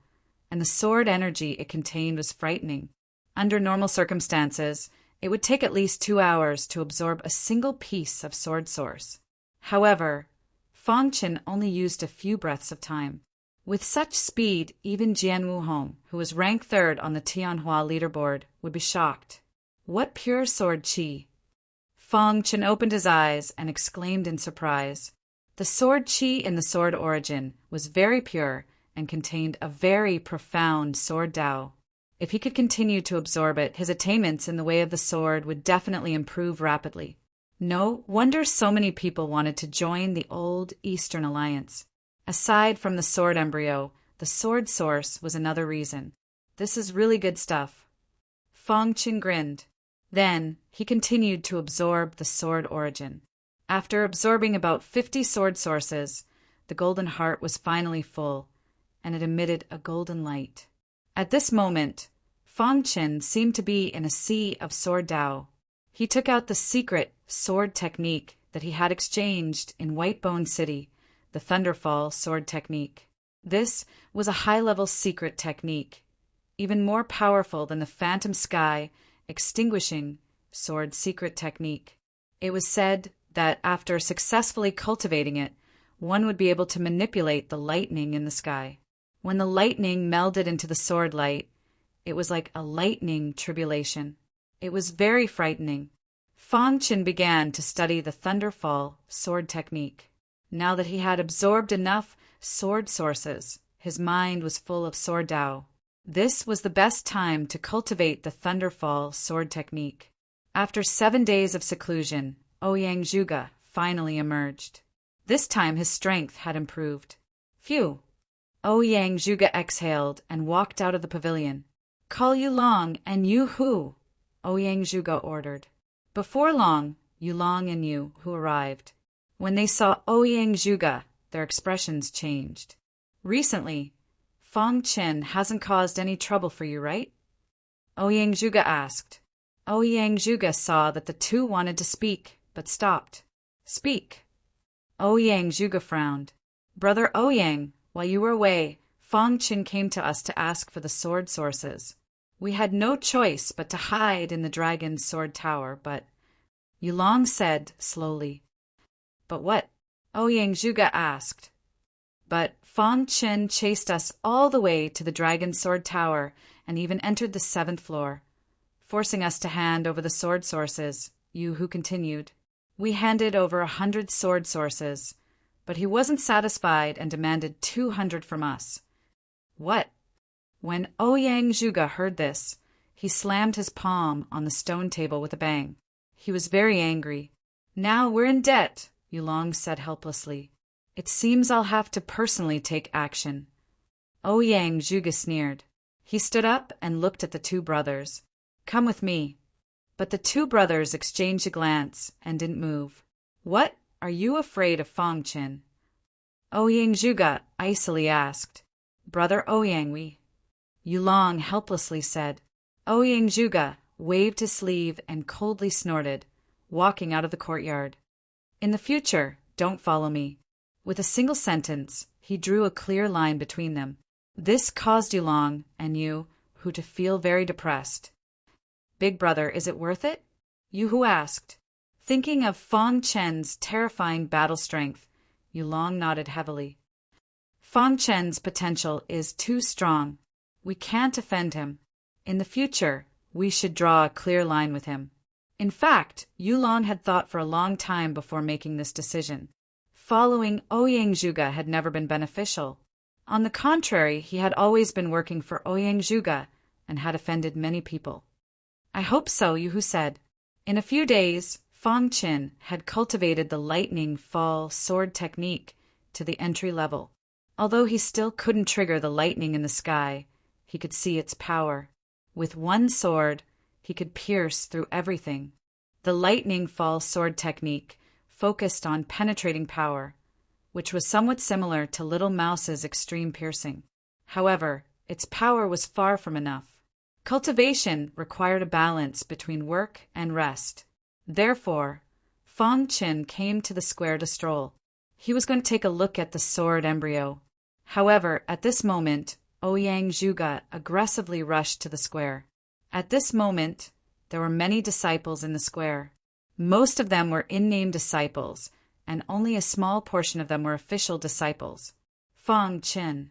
and the sword energy it contained was frightening. Under normal circumstances, it would take at least 2 hours to absorb a single piece of sword source. However, Fang Qin only used a few breaths of time. With such speed, even Jian Wuhong, who was ranked 3rd on the Tianhua leaderboard, would be shocked. What pure sword qi! Fang Qin opened his eyes and exclaimed in surprise. The sword qi in the sword origin was very pure and contained a very profound sword Dao. If he could continue to absorb it, his attainments in the way of the sword would definitely improve rapidly. No wonder so many people wanted to join the old Eastern Alliance. Aside from the sword embryo, the sword source was another reason. This is really good stuff. Fang Qin grinned. Then he continued to absorb the sword origin. After absorbing about 50 sword sources, the golden heart was finally full, and it emitted a golden light. At this moment, Fang Qin seemed to be in a sea of sword Dao. He took out the secret sword technique that he had exchanged in Whitebone City, the Thunderfall sword technique. This was a high-level secret technique, even more powerful than the Phantom Sky extinguishing sword secret technique. It was said that after successfully cultivating it, one would be able to manipulate the lightning in the sky. When the lightning melded into the sword light, it was like a lightning tribulation. It was very frightening. Fang Qin began to study the Thunderfall sword technique. Now that he had absorbed enough sword sources, his mind was full of sword Dao. This was the best time to cultivate the Thunderfall sword technique. After 7 days of seclusion, Ouyang Zhuge finally emerged. This time his strength had improved. Phew! Ouyang Zhuge exhaled and walked out of the pavilion. Call Yulong and Yu Hu, Ouyang Zhuge ordered. Before long, Yulong and Yu Hu arrived. When they saw Ouyang Zhuge, their expressions changed. Recently, Fang Qin hasn't caused any trouble for you, right? Ouyang Zhuge asked. Ouyang Zhuge saw that the two wanted to speak, but stopped. Speak. Ouyang Zhuge frowned. Brother Ouyang, while you were away, Fang Qin came to us to ask for the sword sources. We had no choice but to hide in the dragon's sword tower, but... Yulong said slowly. But what? Ouyang Zhuge asked. But Fang Qin chased us all the way to the dragon's sword tower and even entered the 7th floor, forcing us to hand over the sword sources, Yu Hu continued. We handed over 100 sword sources, but he wasn't satisfied and demanded 200 from us. What? When Ouyang Zhuge heard this, he slammed his palm on the stone table with a bang. He was very angry. Now we're in debt, Yulong said helplessly. It seems I'll have to personally take action. Ouyang Zhuge sneered. He stood up and looked at the two brothers. Come with me. But the two brothers exchanged a glance and didn't move. What? Are you afraid of Fang Qin? Ouyang Zhuge icily asked. Brother Ouyang, we... Yulong helplessly said. Ouyang Zhuge waved his sleeve and coldly snorted, walking out of the courtyard. In the future, don't follow me. With a single sentence, he drew a clear line between them. This caused Yulong and Yu Hu to feel very depressed. Big brother, is it worth it? Yu Hu asked. Thinking of Fang Qin's terrifying battle strength, Yulong nodded heavily. Fang Qin's potential is too strong. We can't offend him. In the future, we should draw a clear line with him. In fact, Yulong had thought for a long time before making this decision. Following Ouyang Zhuge had never been beneficial. On the contrary, he had always been working for Ouyang Zhuge and had offended many people. I hope so, Yu Hu said. In a few days, Fang Qin had cultivated the lightning fall sword technique to the entry level. Although he still couldn't trigger the lightning in the sky, he could see its power. With one sword, he could pierce through everything. The lightning fall sword technique focused on penetrating power, which was somewhat similar to Little Mouse's extreme piercing. However, its power was far from enough. Cultivation required a balance between work and rest. Therefore, Fang Qin came to the square to stroll. He was going to take a look at the sword embryo. However, at this moment, Ouyang Zhuge aggressively rushed to the square. At this moment, there were many disciples in the square. Most of them were in-name disciples, and only a small portion of them were official disciples. Fang Qin.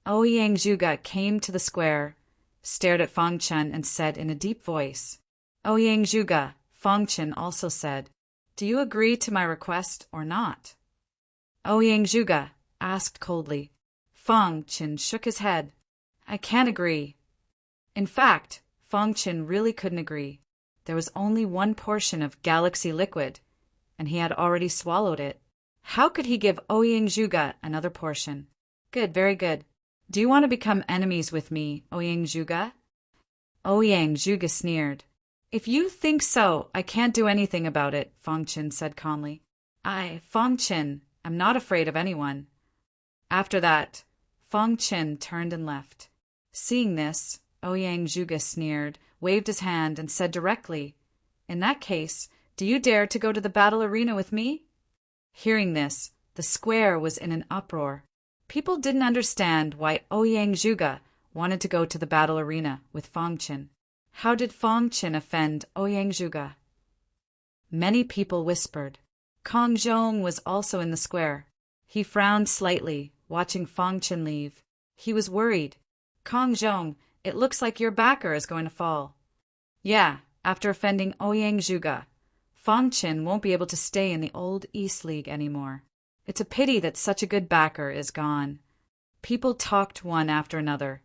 Ouyang Zhuge came to the square, stared at Fang Qin, and said in a deep voice, Ouyang Zhuge, Fang Qin also said, Do you agree to my request or not? Ouyang Zhuge asked coldly. Fang Qin shook his head. I can't agree. In fact, Fang Qin really couldn't agree. There was only one portion of galaxy liquid, and he had already swallowed it. How could he give Ouyang Zhuge another portion? Good, very good. Do you want to become enemies with me, Ouyang Zhuge? Ouyang Zhuge sneered. If you think so, I can't do anything about it, Fang Qin said calmly. I, Fang Qin, am not afraid of anyone. After that, Fang Qin turned and left. Seeing this, Ouyang Zhuge sneered, waved his hand, and said directly, In that case, do you dare to go to the battle arena with me? Hearing this, the square was in an uproar. People didn't understand why Ouyang Zhuge wanted to go to the battle arena with Fang Qin. How did Fang Qin offend Ouyang Zhuge? Many people whispered. Kong Zhong was also in the square. He frowned slightly, watching Fang Qin leave. He was worried. Kong Zhong, it looks like your backer is going to fall. Yeah, after offending Ouyang Zhuge, Fang Qin won't be able to stay in the old East League anymore. It's a pity that such a good backer is gone. People talked one after another,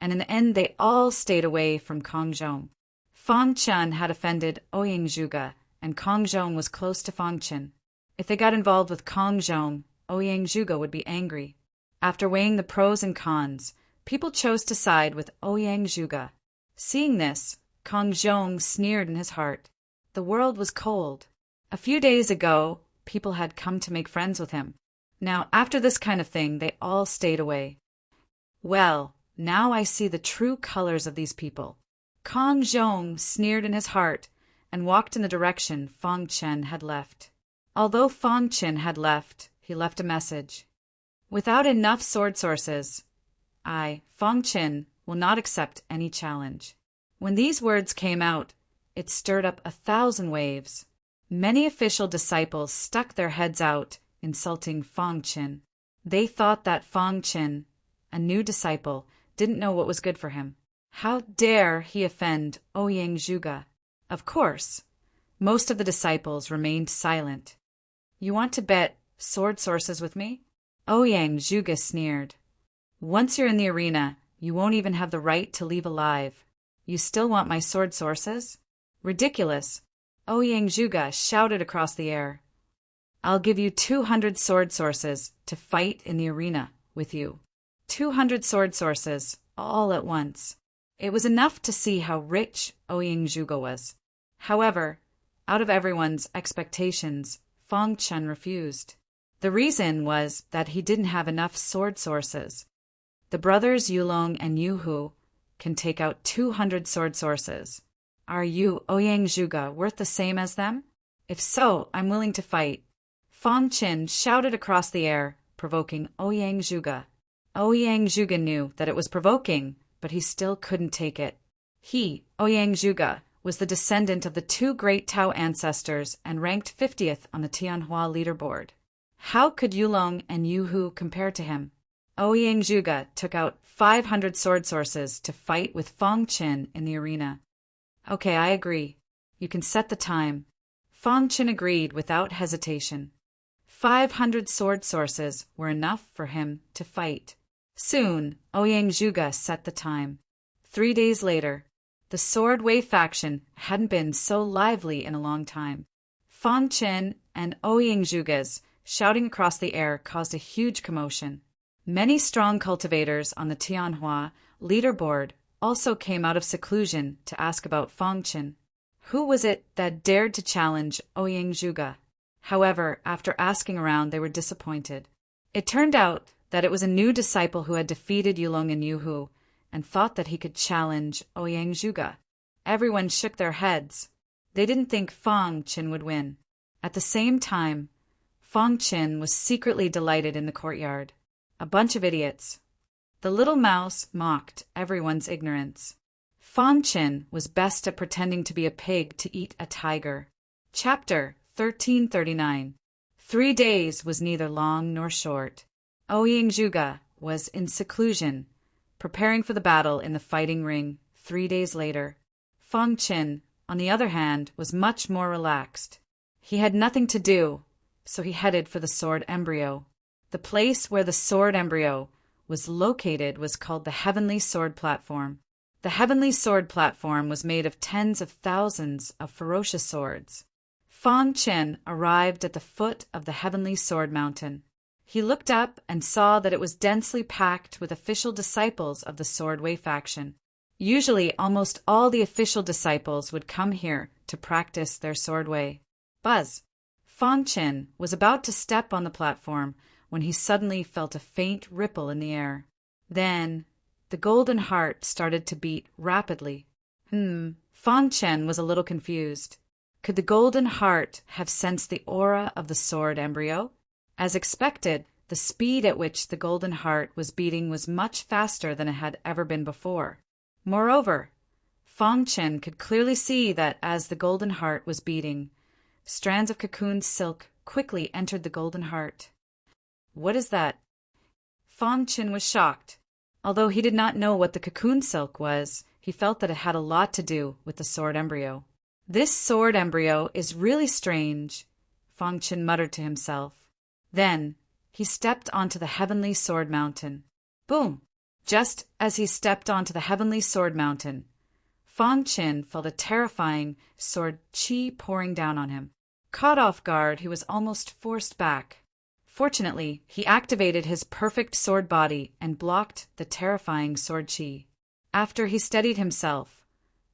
and in the end they all stayed away from Kong Zhong. Fang Qin had offended Ouyang Zhuge, and Kong Zhong was close to Fang Qin. If they got involved with Kong Zhong, Ouyang Zhuge would be angry. After weighing the pros and cons, people chose to side with Ouyang Zhuge. Seeing this, Kong Zhong sneered in his heart. The world was cold. A few days ago, people had come to make friends with him. Now, after this kind of thing, they all stayed away. Well, now I see the true colors of these people. Kong Zhong sneered in his heart and walked in the direction Fang Qin had left. Although Fang Qin had left, he left a message. Without enough sword sources, I, Fang Qin, will not accept any challenge. When these words came out, it stirred up 1,000 waves. Many official disciples stuck their heads out, insulting Fang Qin. They thought that Fang Qin, a new disciple, didn't know what was good for him. How dare he offend Ouyang Zhuge? Of course, most of the disciples remained silent. You want to bet sword sources with me? Ouyang Zhuge sneered. Once you're in the arena, you won't even have the right to leave alive. You still want my sword sources? Ridiculous. Ouyang Zhuge shouted across the air. I'll give you 200 sword sources to fight in the arena with you. 200 sword sources, all at once. It was enough to see how rich Ouyang Zhuge was. However, out of everyone's expectations, Fang Qin refused. The reason was that he didn't have enough sword sources. The brothers Yulong and Yuhu can take out 200 sword sources. Are you, Ouyang Zhuge, worth the same as them? If so, I'm willing to fight. Fang Qin shouted across the air, provoking Ouyang Zhuge. Ouyang Zhuge knew that it was provoking, but he still couldn't take it. He, Ouyang Zhuge, was the descendant of the 2 great Tao ancestors and ranked 50th on the Tianhua leaderboard. How could Yulong and Yuhu compare to him? Ouyang Zhuge took out 500 sword sources to fight with Fang Qin in the arena. Okay, I agree. You can set the time. Fang Qin agreed without hesitation. 500 sword sources were enough for him to fight. Soon, Ouyang Zhuge set the time. 3 days later, the Sword Wei faction hadn't been so lively in a long time. Fang Qin and Ouyang Zhuge's shouting across the air caused a huge commotion. Many strong cultivators on the Tianhua leaderboard also came out of seclusion to ask about Fang Qin. Who was it that dared to challenge Ouyang Zhuge? However, after asking around, they were disappointed. It turned out that it was a new disciple who had defeated Yulong and Yuhu and thought that he could challenge Ouyang Zhuge. Everyone shook their heads. They didn't think Fang Qin would win. At the same time, Fang Qin was secretly delighted in the courtyard. A bunch of idiots. The little mouse mocked everyone's ignorance. Fang Qin was best at pretending to be a pig to eat a tiger. Chapter 1339. 3 days was neither long nor short. Ouyang Zhuge was in seclusion, preparing for the battle in the fighting ring 3 days later. Fang Qin, on the other hand, was much more relaxed. He had nothing to do, so he headed for the sword embryo. The place where the sword embryo was located was called the Heavenly Sword Platform. The Heavenly Sword Platform was made of tens of thousands of ferocious swords. Fang Qin arrived at the foot of the Heavenly Sword Mountain. He looked up and saw that it was densely packed with official disciples of the Sword Way faction. Usually, almost all the official disciples would come here to practice their sword way. Buzz! Fang Chen was about to step on the platform when he suddenly felt a faint ripple in the air. Then, the golden heart started to beat rapidly. Fang Chen was a little confused. Could the golden heart have sensed the aura of the sword embryo? As expected, the speed at which the golden heart was beating was much faster than it had ever been before. Moreover, Fang Chen could clearly see that as the golden heart was beating, strands of cocoon silk quickly entered the golden heart. What is that? Fang Chen was shocked. Although he did not know what the cocoon silk was, he felt that it had a lot to do with the sword embryo. This sword embryo is really strange, Fang Chen muttered to himself. Then, he stepped onto the heavenly sword mountain. Boom! Just as he stepped onto the heavenly sword mountain, Fang Chen felt a terrifying sword chi pouring down on him. Caught off guard, he was almost forced back. Fortunately, he activated his perfect sword body and blocked the terrifying sword chi. After he steadied himself,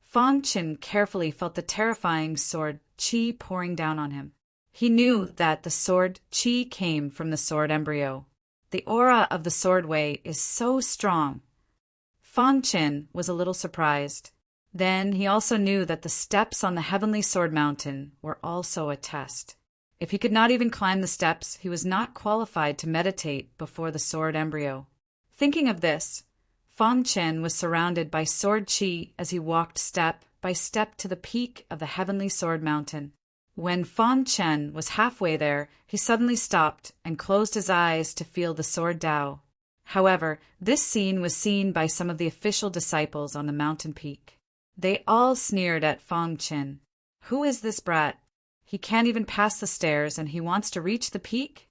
Fang Chen carefully felt the terrifying sword chi pouring down on him. He knew that the sword chi came from the sword embryo. The aura of the sword way is so strong. Fang Chen was a little surprised. Then he also knew that the steps on the heavenly sword mountain were also a test. If he could not even climb the steps, he was not qualified to meditate before the sword embryo. Thinking of this, Fang Chen was surrounded by sword chi as he walked step by step to the peak of the heavenly sword mountain. When Fang Chen was halfway there, he suddenly stopped and closed his eyes to feel the sword Dao. However, this scene was seen by some of the official disciples on the mountain peak. They all sneered at Fang Chen. Who is this brat? He can't even pass the stairs and he wants to reach the peak?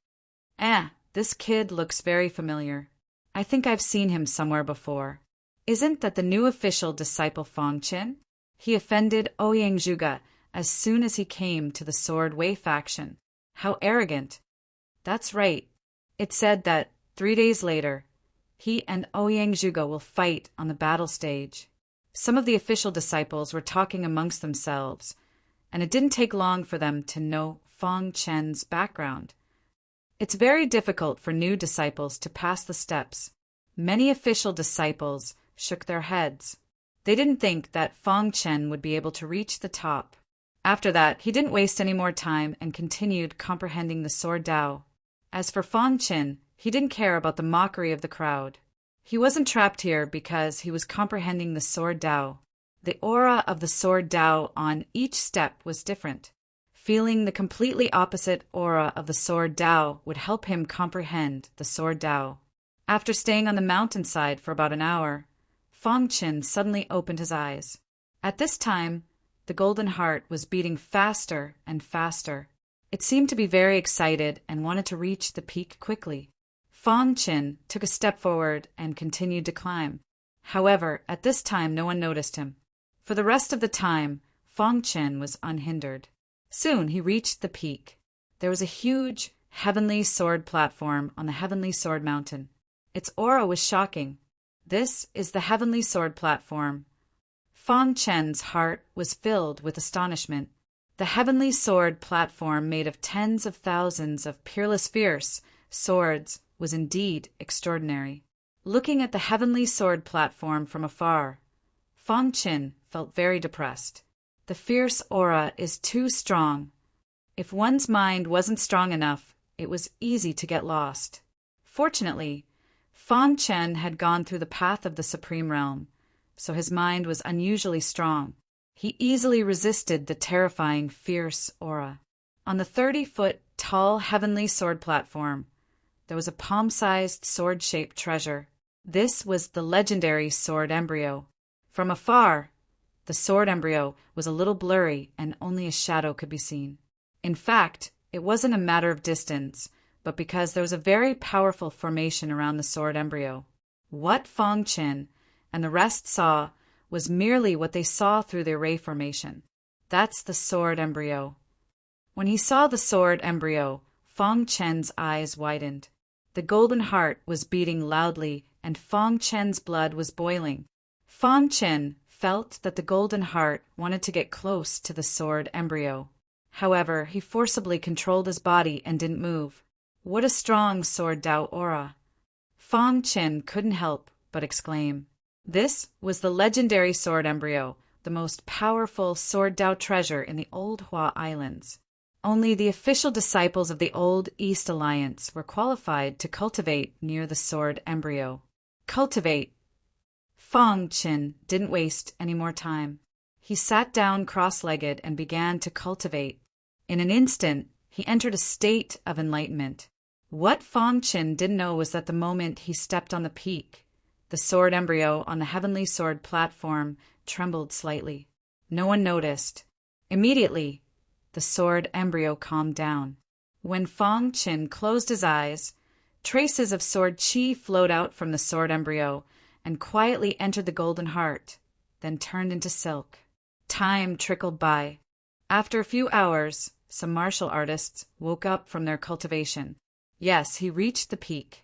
This kid looks very familiar. I think I've seen him somewhere before. Isn't that the new official disciple Fang Chen? He offended Ouyang Zhuge as soon as he came to the Sword Way faction. How arrogant. That's right. It said that 3 days later, he and Ouyang Zhuge will fight on the battle stage. Some of the official disciples were talking amongst themselves, and it didn't take long for them to know Fang Chen's background. It's very difficult for new disciples to pass the steps. Many official disciples shook their heads. They didn't think that Fang Chen would be able to reach the top. After that, he didn't waste any more time and continued comprehending the sword Dao. As for Fang Chen, he didn't care about the mockery of the crowd. He wasn't trapped here because he was comprehending the sword Dao. The aura of the sword Dao on each step was different. Feeling the completely opposite aura of the sword Dao would help him comprehend the sword Dao. After staying on the mountainside for about an hour, Fang Chen suddenly opened his eyes. At this time, the golden heart was beating faster and faster. It seemed to be very excited and wanted to reach the peak quickly. Fang Chen took a step forward and continued to climb. However, at this time no one noticed him. For the rest of the time, Fang Chen was unhindered. Soon he reached the peak. There was a huge heavenly sword platform on the heavenly sword mountain. Its aura was shocking. This is the heavenly sword platform. Fang Chen's heart was filled with astonishment. The heavenly sword platform made of tens of thousands of peerless fierce swords was indeed extraordinary. Looking at the heavenly sword platform from afar, Fang Chen felt very depressed. The fierce aura is too strong. If one's mind wasn't strong enough, it was easy to get lost. Fortunately, Fang Chen had gone through the path of the Supreme Realm, so his mind was unusually strong. He easily resisted the terrifying, fierce aura. On the 30-foot tall heavenly sword platform, there was a palm-sized sword-shaped treasure. This was the legendary sword embryo. From afar, the sword embryo was a little blurry and only a shadow could be seen. In fact, it wasn't a matter of distance, but because there was a very powerful formation around the sword embryo. What Fang Chen and the rest saw was merely what they saw through the array formation. That's the sword embryo. When he saw the sword embryo, Fang Chen's eyes widened. The golden heart was beating loudly, and Fong Chen's blood was boiling. Fong Chen felt that the golden heart wanted to get close to the sword embryo. However, he forcibly controlled his body and didn't move. What a strong sword Dao aura! Fong Chen couldn't help but exclaim. This was the legendary sword embryo, the most powerful sword Dao treasure in the Old Hua Islands. Only the official disciples of the Old East Alliance were qualified to cultivate near the sword embryo. Cultivate. Fong Chen didn't waste any more time. He sat down cross-legged and began to cultivate. In an instant, he entered a state of enlightenment. What Fong Chen didn't know was that the moment he stepped on the peak, the sword embryo on the heavenly sword platform trembled slightly. No one noticed. Immediately, the sword embryo calmed down. When Fong Chen closed his eyes, traces of sword qi flowed out from the sword embryo and quietly entered the golden heart, then turned into silk. Time trickled by. After a few hours, some martial artists woke up from their cultivation. Yes, he reached the peak.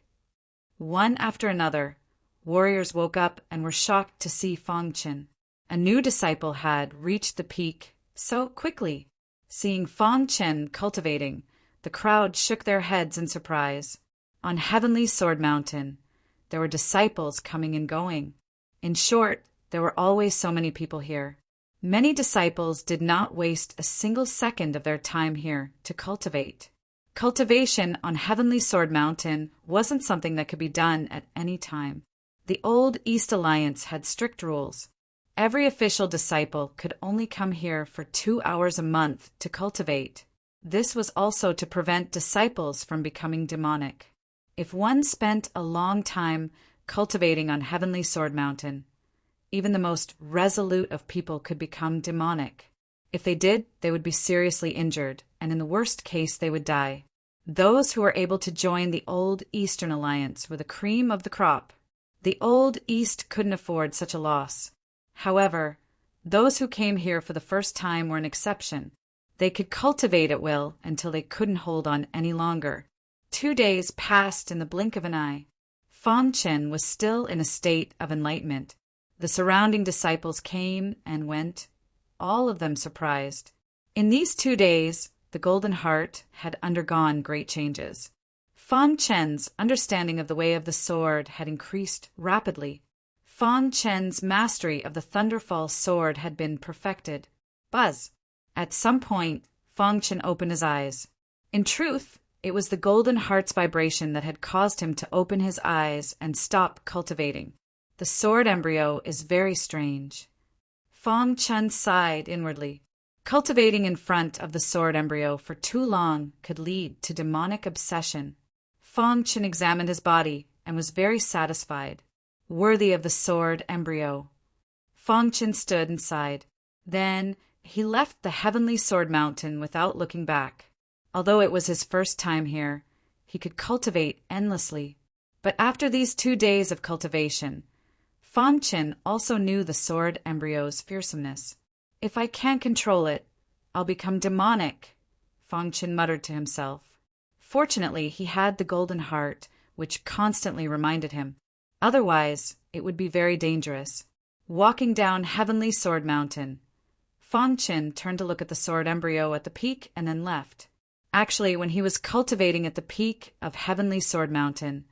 One after another, warriors woke up and were shocked to see Fong Chen. A new disciple had reached the peak so quickly. Seeing Fong Chen cultivating, the crowd shook their heads in surprise. On Heavenly Sword Mountain, there were disciples coming and going. In short, there were always so many people here. Many disciples did not waste a single second of their time here to cultivate. Cultivation on Heavenly Sword Mountain wasn't something that could be done at any time. The Old East Alliance had strict rules. Every official disciple could only come here for 2 hours a month to cultivate. This was also to prevent disciples from becoming demonic. If one spent a long time cultivating on Heavenly Sword Mountain, even the most resolute of people could become demonic. If they did, they would be seriously injured, and in the worst case, they would die. Those who were able to join the Old Eastern Alliance were the cream of the crop. The Old East couldn't afford such a loss. However, those who came here for the first time were an exception. They could cultivate at will until they couldn't hold on any longer. 2 days passed in the blink of an eye. Fong Chen was still in a state of enlightenment. The surrounding disciples came and went, all of them surprised. In these 2 days, the Golden Heart had undergone great changes. Fong Chen's understanding of the way of the sword had increased rapidly. Fong Chen's mastery of the Thunderfall sword had been perfected. Buzz. At some point, Fong Chen opened his eyes. In truth, it was the Golden Heart's vibration that had caused him to open his eyes and stop cultivating. The sword embryo is very strange. Fong Chen sighed inwardly. Cultivating in front of the sword embryo for too long could lead to demonic obsession. Fong Chen examined his body and was very satisfied. Worthy of the sword embryo. Fong Chen stood and sighed. Then he left the Heavenly Sword Mountain without looking back. Although it was his first time here, he could cultivate endlessly. But after these 2 days of cultivation, Fong Chen also knew the sword embryo's fearsomeness. If I can't control it, I'll become demonic, Fong Chen muttered to himself. Fortunately, he had the Golden Heart, which constantly reminded him. Otherwise, it would be very dangerous. Walking down Heavenly Sword Mountain, Fong Chen turned to look at the sword embryo at the peak and then left. Actually, when he was cultivating at the peak of Heavenly Sword Mountain,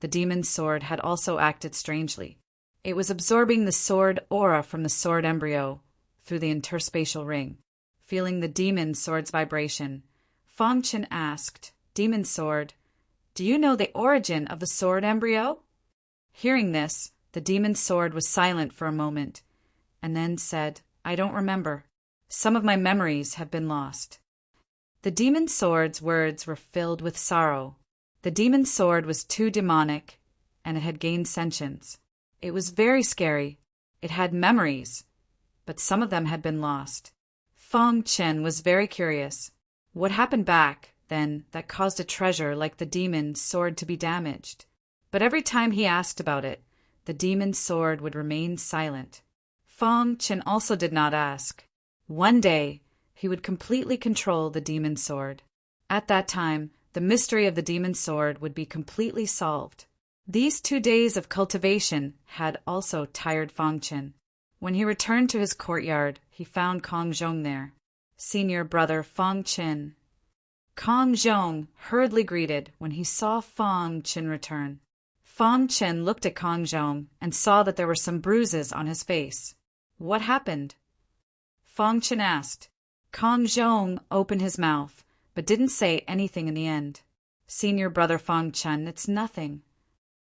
the demon's sword had also acted strangely. It was absorbing the sword aura from the sword embryo through the interspatial ring. Feeling the demon sword's vibration, Fong Chen asked, "Demon sword, do you know the origin of the sword embryo?" Hearing this, the demon sword was silent for a moment, and then said, "I don't remember. Some of my memories have been lost." The demon sword's words were filled with sorrow. The demon sword was too demonic, and it had gained sentience. It was very scary. It had memories, but some of them had been lost. Fong Chen was very curious. What happened back, then, that caused a treasure like the demon sword to be damaged? But every time he asked about it, the demon sword would remain silent. Fong Chen also did not ask. One day, he would completely control the demon sword. At that time, the mystery of the demon sword would be completely solved. These 2 days of cultivation had also tired Fang Chen. When he returned to his courtyard, he found Kong Zhong there. Senior brother Fang Chen. Kong Zhong hurriedly greeted when he saw Fang Chen return. Fang Chen looked at Kong Zhong and saw that there were some bruises on his face. What happened? Fang Chen asked. Kong Zhong opened his mouth, but didn't say anything in the end. Senior brother Fang Chen, it's nothing.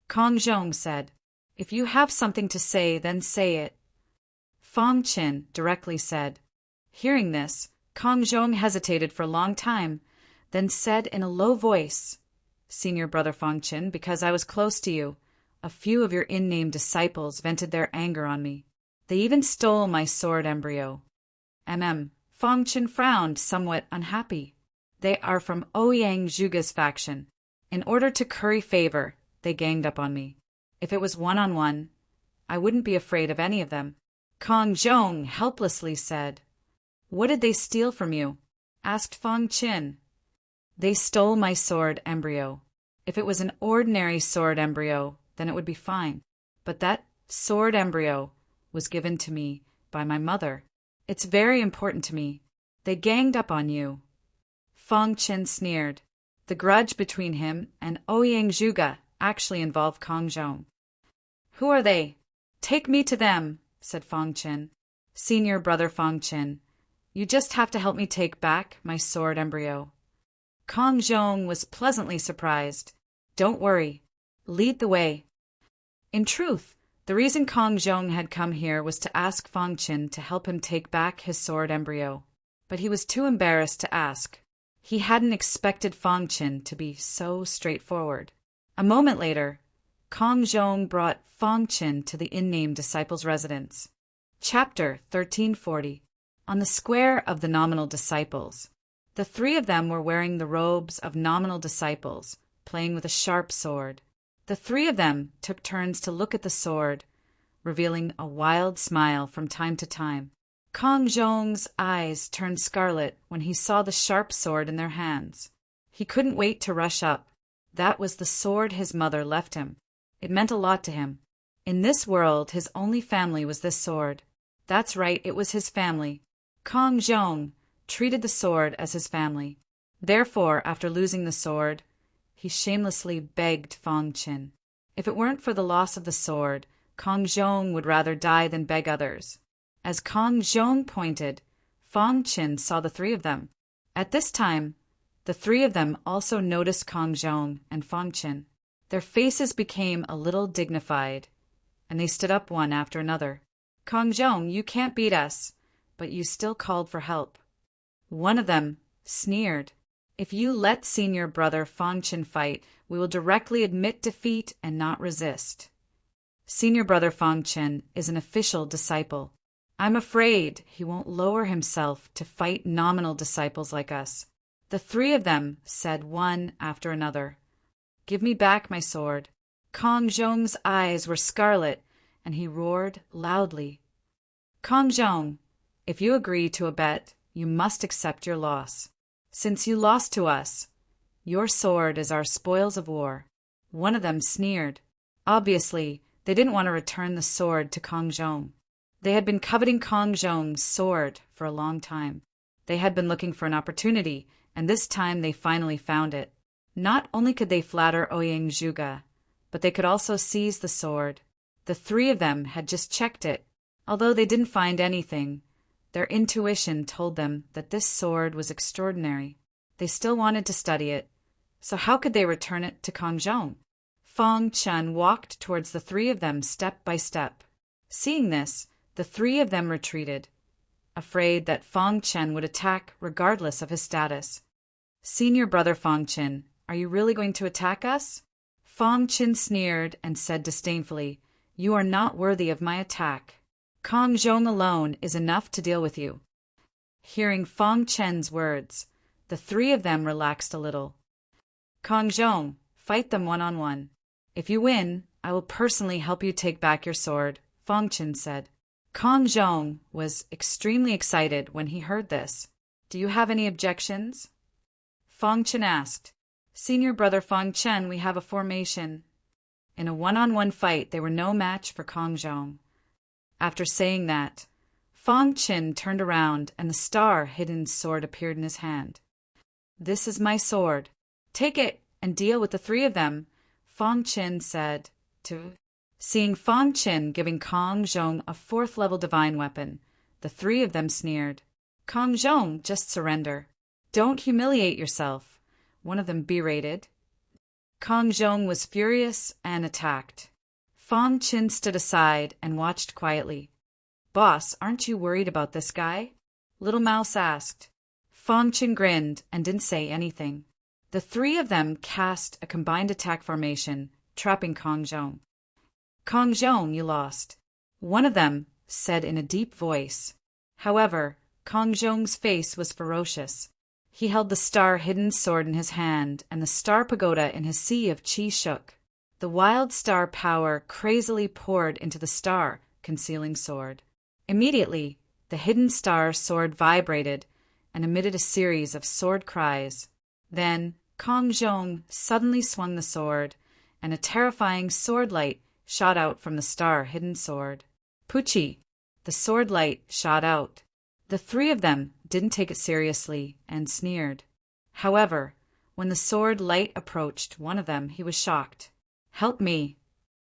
Kong Zhong said, if you have something to say, then say it. Fang Chen directly said. Hearing this, Kong Zhong hesitated for a long time, then said in a low voice, Senior brother Fang Chen, because I was close to you, a few of your in-name disciples vented their anger on me. They even stole my sword embryo. Fang Chen frowned, somewhat unhappy. They are from Ouyang Zhuge's faction. In order to curry favor, they ganged up on me. If it was one-on-one, I wouldn't be afraid of any of them. Kong Zhong helplessly said. What did they steal from you? Asked Fang Chen. They stole my sword embryo. If it was an ordinary sword embryo, then it would be fine. But that sword embryo was given to me by my mother. It's very important to me. They ganged up on you. Fang Chen sneered. The grudge between him and Ouyang Zhuge actually involved Kong Zhong. Who are they? Take me to them, said Fang Chen. Senior brother Fang Chen, you just have to help me take back my sword embryo. Kong Zhong was pleasantly surprised. Don't worry. Lead the way. In truth, the reason Kong Zhong had come here was to ask Fang Chen to help him take back his sword embryo. But he was too embarrassed to ask. He hadn't expected Fang Chen to be so straightforward. A moment later, Kong Zhong brought Fang Chen to the in-name disciple's residence. Chapter 1340. On the square of the nominal disciples. The 3 of them were wearing the robes of nominal disciples, playing with a sharp sword. The 3 of them took turns to look at the sword, revealing a wild smile from time to time. Kong Zhong's eyes turned scarlet when he saw the sharp sword in their hands. He couldn't wait to rush up. That was the sword his mother left him. It meant a lot to him. In this world, his only family was this sword. That's right, it was his family. Kong Zhong treated the sword as his family. Therefore, after losing the sword, he shamelessly begged Fang Chen. If it weren't for the loss of the sword, Kong Zhong would rather die than beg others. As Kong Zhong pointed, Fang Chen saw the 3 of them. At this time, the 3 of them also noticed Kong Zhong and Fang Chen. Their faces became a little dignified, and they stood up one after another. Kong Zhong, you can't beat us, but you still called for help. One of them sneered. If you let senior brother Fang Chen fight, we will directly admit defeat and not resist. Senior brother Fang Chen is an official disciple. I'm afraid he won't lower himself to fight nominal disciples like us. The 3 of them said one after another, Give me back my sword. Kong Zhong's eyes were scarlet, and he roared loudly. Kong Zhong, if you agree to a bet, you must accept your loss. Since you lost to us, your sword is our spoils of war. One of them sneered. Obviously, they didn't want to return the sword to Kong Zhong. They had been coveting Kong Zhong's sword for a long time. They had been looking for an opportunity, and this time they finally found it. Not only could they flatter Ouyang Zhuge, but they could also seize the sword. The 3 of them had just checked it. Although they didn't find anything, their intuition told them that this sword was extraordinary. They still wanted to study it, so how could they return it to Kong Zhong? Fang Chen walked towards the 3 of them step by step. Seeing this, the 3 of them retreated, afraid that Fang Chen would attack regardless of his status. Senior brother Fang Chen, are you really going to attack us? Fang Chen sneered and said disdainfully, You are not worthy of my attack. Kong Zhong alone is enough to deal with you. Hearing Fang Chen's words, the 3 of them relaxed a little. Kong Zhong, fight them one-on-one. If you win, I will personally help you take back your sword, Fang Chen said. Kong Zhong was extremely excited when he heard this. Do you have any objections? Fang Chen asked. Senior brother Fang Chen, we have a formation. In a one-on-one fight, they were no match for Kong Zhong. After saying that, Fang Chen turned around and the star-hidden sword appeared in his hand. This is my sword. Take it and deal with the three of them, Fang Chen said. Seeing Fang Chen giving Kong Zhong a fourth-level divine weapon, the three of them sneered. Kong Zhong, just surrender. Don't humiliate yourself, one of them berated. Kong Zhong was furious and attacked. Fang Chen stood aside and watched quietly. Boss, aren't you worried about this guy? Little Mouse asked. Fang Chen grinned and didn't say anything. The three of them cast a combined attack formation, trapping Kong Zhong. Kong Zhong, you lost, one of them said in a deep voice. However, Kong Zhong's face was ferocious. He held the star-hidden sword in his hand, and the star pagoda in his sea of chi shook. The wild star power crazily poured into the star-concealing sword. Immediately, the hidden star sword vibrated and emitted a series of sword cries. Then, Kong Zhong suddenly swung the sword, and a terrifying sword light shot out from the star-hidden sword. Pucci! The sword light shot out. The three of them didn't take it seriously and sneered. However, when the sword light approached one of them, he was shocked. Help me!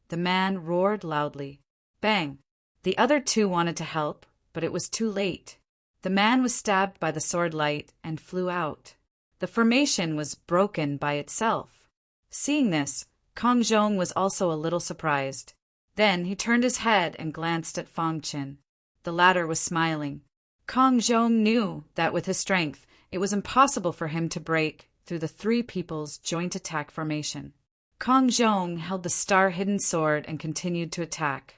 The man roared loudly. Bang! The other two wanted to help, but it was too late. The man was stabbed by the sword light and flew out. The formation was broken by itself. Seeing this, Kong Zhong was also a little surprised. Then he turned his head and glanced at Fang Chen. The latter was smiling. Kong Zhong knew that with his strength, it was impossible for him to break through the three people's joint attack formation. Kong Zhong held the star-hidden sword and continued to attack.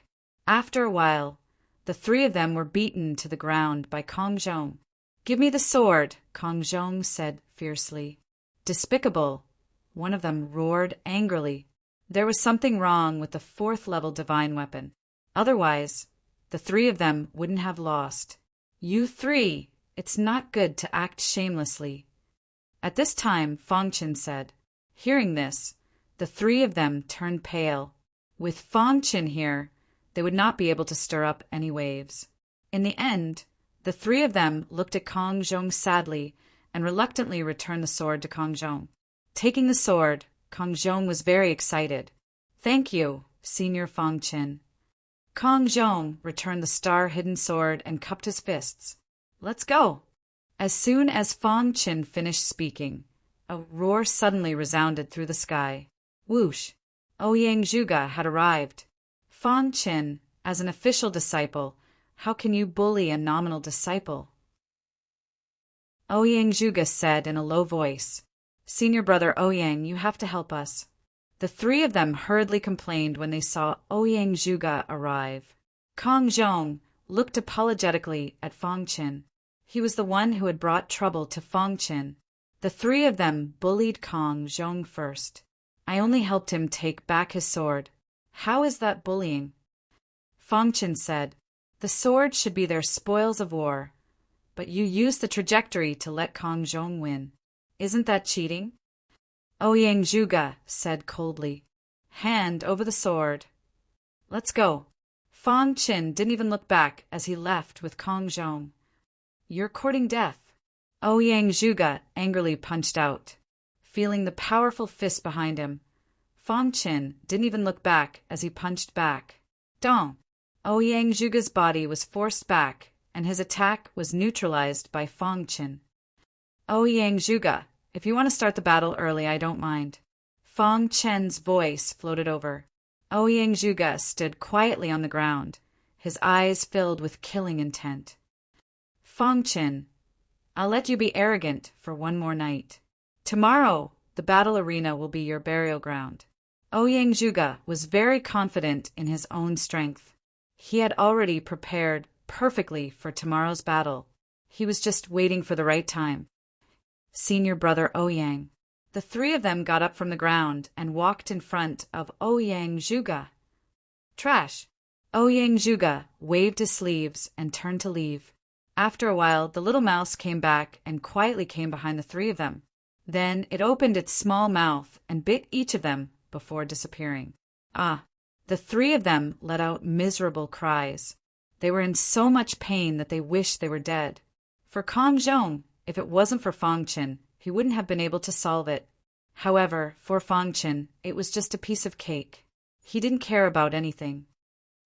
After a while, the three of them were beaten to the ground by Kong Zhong. Give me the sword, Kong Zhong said fiercely. Despicable, one of them roared angrily. There was something wrong with the fourth-level divine weapon. Otherwise, the three of them wouldn't have lost. You three, it's not good to act shamelessly. At this time, Fang Chen said. Hearing this, the three of them turned pale. With Fang Chen here, they would not be able to stir up any waves. In the end, the three of them looked at Kong Zhong sadly and reluctantly returned the sword to Kong Zhong. Taking the sword, Kong Zhong was very excited. Thank you, Senior Fang Chen. Kong Zhong returned the star-hidden sword and cupped his fists. Let's go! As soon as Fang Chen finished speaking, a roar suddenly resounded through the sky. Whoosh! Ouyang Zhuge had arrived. Fang Chen, as an official disciple, how can you bully a nominal disciple? Ouyang Zhuge said in a low voice. Senior brother Ouyang, you have to help us. The three of them hurriedly complained when they saw Ouyang Zhuge arrive. Kong Zhong looked apologetically at Fang Chen. He was the one who had brought trouble to Fang Chen. The three of them bullied Kong Zhong first. I only helped him take back his sword. How is that bullying? Fang Chen said, the sword should be their spoils of war, but you used the trajectory to let Kong Zhong win. Isn't that cheating? Ouyang Zhuge said coldly. Hand over the sword. Let's go. Fang Chen didn't even look back as he left with Kong Zhong. You're courting death. Ouyang Zhuge angrily punched out. Feeling the powerful fist behind him, Fang Chen didn't even look back as he punched back. Dong! Ouyang Zhuge's body was forced back, and his attack was neutralized by Fang Chen. Ouyang Zhuge, if you want to start the battle early, I don't mind. Fang Chen's voice floated over. Ouyang Zhuge stood quietly on the ground, his eyes filled with killing intent. Fang Chen, I'll let you be arrogant for one more night. Tomorrow, the battle arena will be your burial ground. Ouyang Zhuge was very confident in his own strength. He had already prepared perfectly for tomorrow's battle. He was just waiting for the right time. Senior brother Ouyang. The three of them got up from the ground and walked in front of Ouyang Zhuge. Trash! Ouyang Zhuge waved his sleeves and turned to leave. After a while, the little mouse came back and quietly came behind the three of them. Then it opened its small mouth and bit each of them before disappearing. Ah! The three of them let out miserable cries. They were in so much pain that they wished they were dead. For Kong Zhong, if it wasn't for Fang Qin, he wouldn't have been able to solve it. However, for Fang Qin, it was just a piece of cake. He didn't care about anything.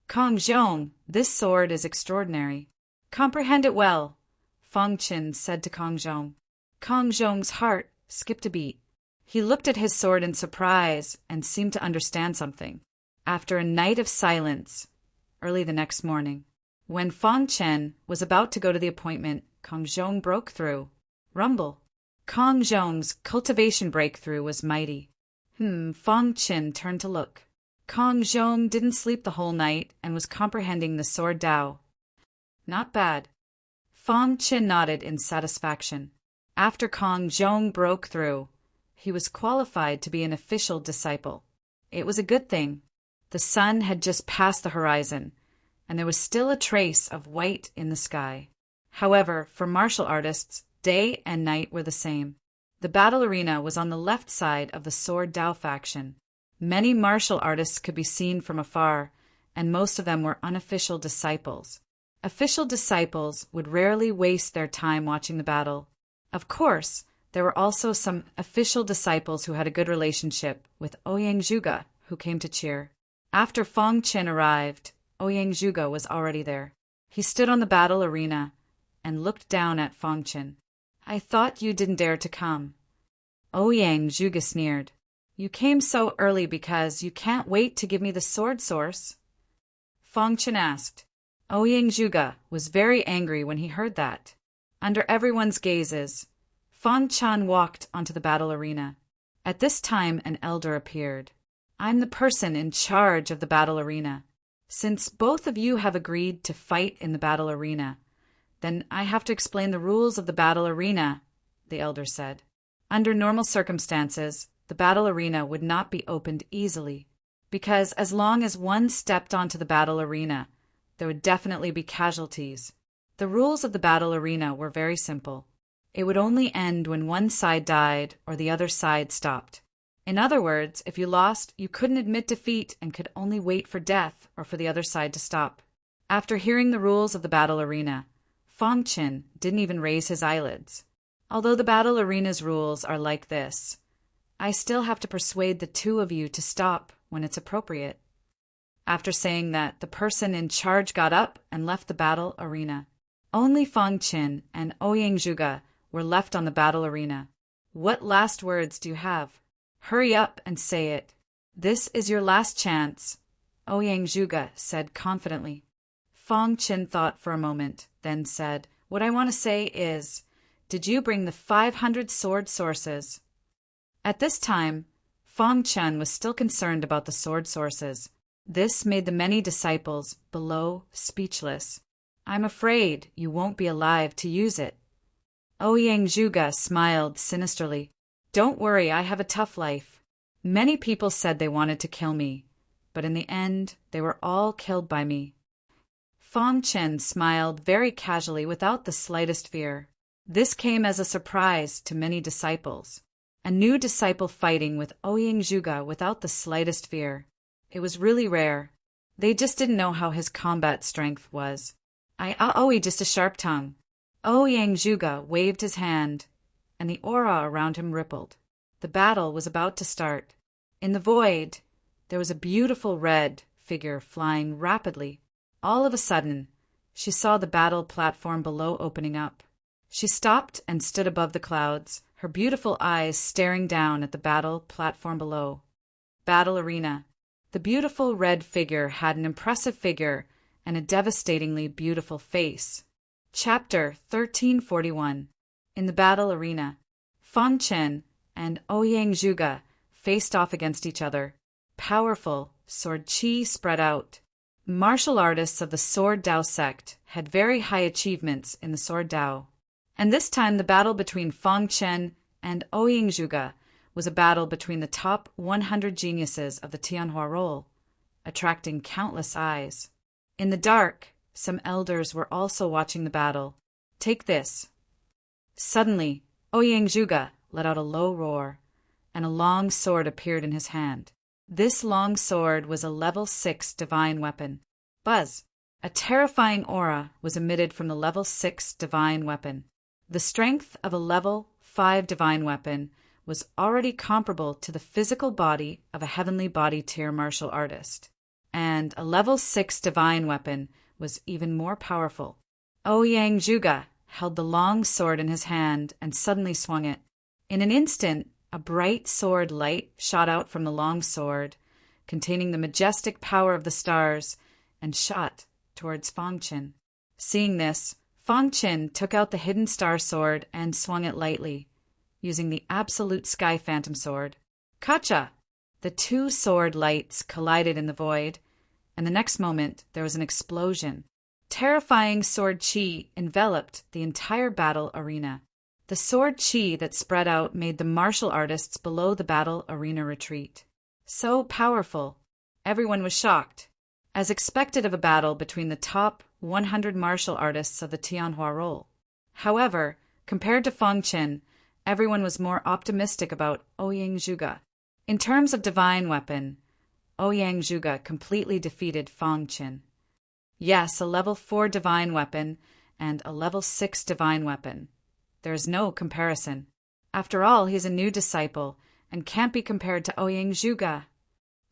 Kong Zhong, this sword is extraordinary. Comprehend it well, Fang Qin said to Kong Zhong. Kong Zhong's heart skipped a beat. He looked at his sword in surprise and seemed to understand something. After a night of silence, early the next morning, when Fang Chen was about to go to the appointment, Kong Zhong broke through. Rumble. Kong Zhong's cultivation breakthrough was mighty. Fang Chen turned to look. Kong Zhong didn't sleep the whole night and was comprehending the sword Dao. Not bad. Fang Chen nodded in satisfaction. After Kong Zhong broke through, he was qualified to be an official disciple. It was a good thing. The sun had just passed the horizon, and there was still a trace of white in the sky. However, for martial artists, day and night were the same. The battle arena was on the left side of the Sword Dao faction. Many martial artists could be seen from afar, and most of them were unofficial disciples. Official disciples would rarely waste their time watching the battle. Of course, there were also some official disciples who had a good relationship with Ouyang Zhuge, who came to cheer. After Fang Chen arrived, Ouyang Zhuge was already there. He stood on the battle arena and looked down at Fang Chen. I thought you didn't dare to come. Ouyang Zhuge sneered. You came so early because you can't wait to give me the sword source. Fang Chen asked. Ouyang Zhuge was very angry when he heard that. Under everyone's gazes, Fang Chen walked onto the battle arena. At this time, an elder appeared. I'm the person in charge of the battle arena. Since both of you have agreed to fight in the battle arena, then I have to explain the rules of the battle arena, the elder said. Under normal circumstances, the battle arena would not be opened easily, because as long as one stepped onto the battle arena, there would definitely be casualties. The rules of the battle arena were very simple. It would only end when one side died or the other side stopped. In other words, if you lost, you couldn't admit defeat and could only wait for death or for the other side to stop. After hearing the rules of the battle arena, Fang Chen didn't even raise his eyelids. Although the battle arena's rules are like this, I still have to persuade the two of you to stop when it's appropriate. After saying that, the person in charge got up and left the battle arena. Only Fang Chen and Ouyang Zhuge were left on the battle arena. What last words do you have? Hurry up and say it. This is your last chance, Ouyang Zhuge said confidently. Fang Chen thought for a moment, then said, What I want to say is, did you bring the 500 sword sources? At this time, Fang Chen was still concerned about the sword sources. This made the many disciples below speechless. I'm afraid you won't be alive to use it. Ouyang Zhuge smiled sinisterly. Don't worry, I have a tough life. Many people said they wanted to kill me, but in the end, they were all killed by me. Fang Chen smiled very casually without the slightest fear. This came as a surprise to many disciples. A new disciple fighting with Ouyang Zhuge without the slightest fear. It was really rare. They just didn't know how his combat strength was. Just a sharp tongue. Ouyang Zhuge waved his hand, and the aura around him rippled. The battle was about to start. In the void, there was a beautiful red figure flying rapidly. All of a sudden, she saw the battle platform below opening up. She stopped and stood above the clouds, her beautiful eyes staring down at the battle platform below. Battle arena. The beautiful red figure had an impressive figure and a devastatingly beautiful face. Chapter 1341. In the battle arena, Fang Chen and Ouyang Zhuge faced off against each other. Powerful sword qi spread out. Martial artists of the Sword Dao sect had very high achievements in the Sword Dao. And this time the battle between Fang Chen and Ouyang Zhuge was a battle between the top 100 geniuses of the Tianhua role, attracting countless eyes. In the dark, some elders were also watching the battle. Take this. Suddenly, Ouyang Zhuge let out a low roar, and a long sword appeared in his hand. This long sword was a level 6 divine weapon. Buzz! A terrifying aura was emitted from the level 6 divine weapon. The strength of a level 5 divine weapon was already comparable to the physical body of a heavenly body tier martial artist. And a level 6 divine weapon was even more powerful. Ouyang Zhuge held the long sword in his hand and suddenly swung it. In an instant, a bright sword light shot out from the long sword, containing the majestic power of the stars, and shot towards Fang Qin. Seeing this, Fang Qin took out the hidden star sword and swung it lightly, using the absolute sky phantom sword. Kacha! The two sword lights collided in the void, and the next moment there was an explosion. Terrifying sword chi enveloped the entire battle arena. The sword chi that spread out made the martial artists below the battle arena retreat. So powerful, everyone was shocked. As expected of a battle between the top 100 martial artists of the Tianhua role. However, compared to Fang Qin, everyone was more optimistic about Ouyang Zhuge. In terms of divine weapon, Ouyang Zhuge completely defeated Fang Qin. Yes, a level 4 divine weapon and a level 6 divine weapon. There is no comparison. After all, he's a new disciple and can't be compared to Ouyang Zhuge.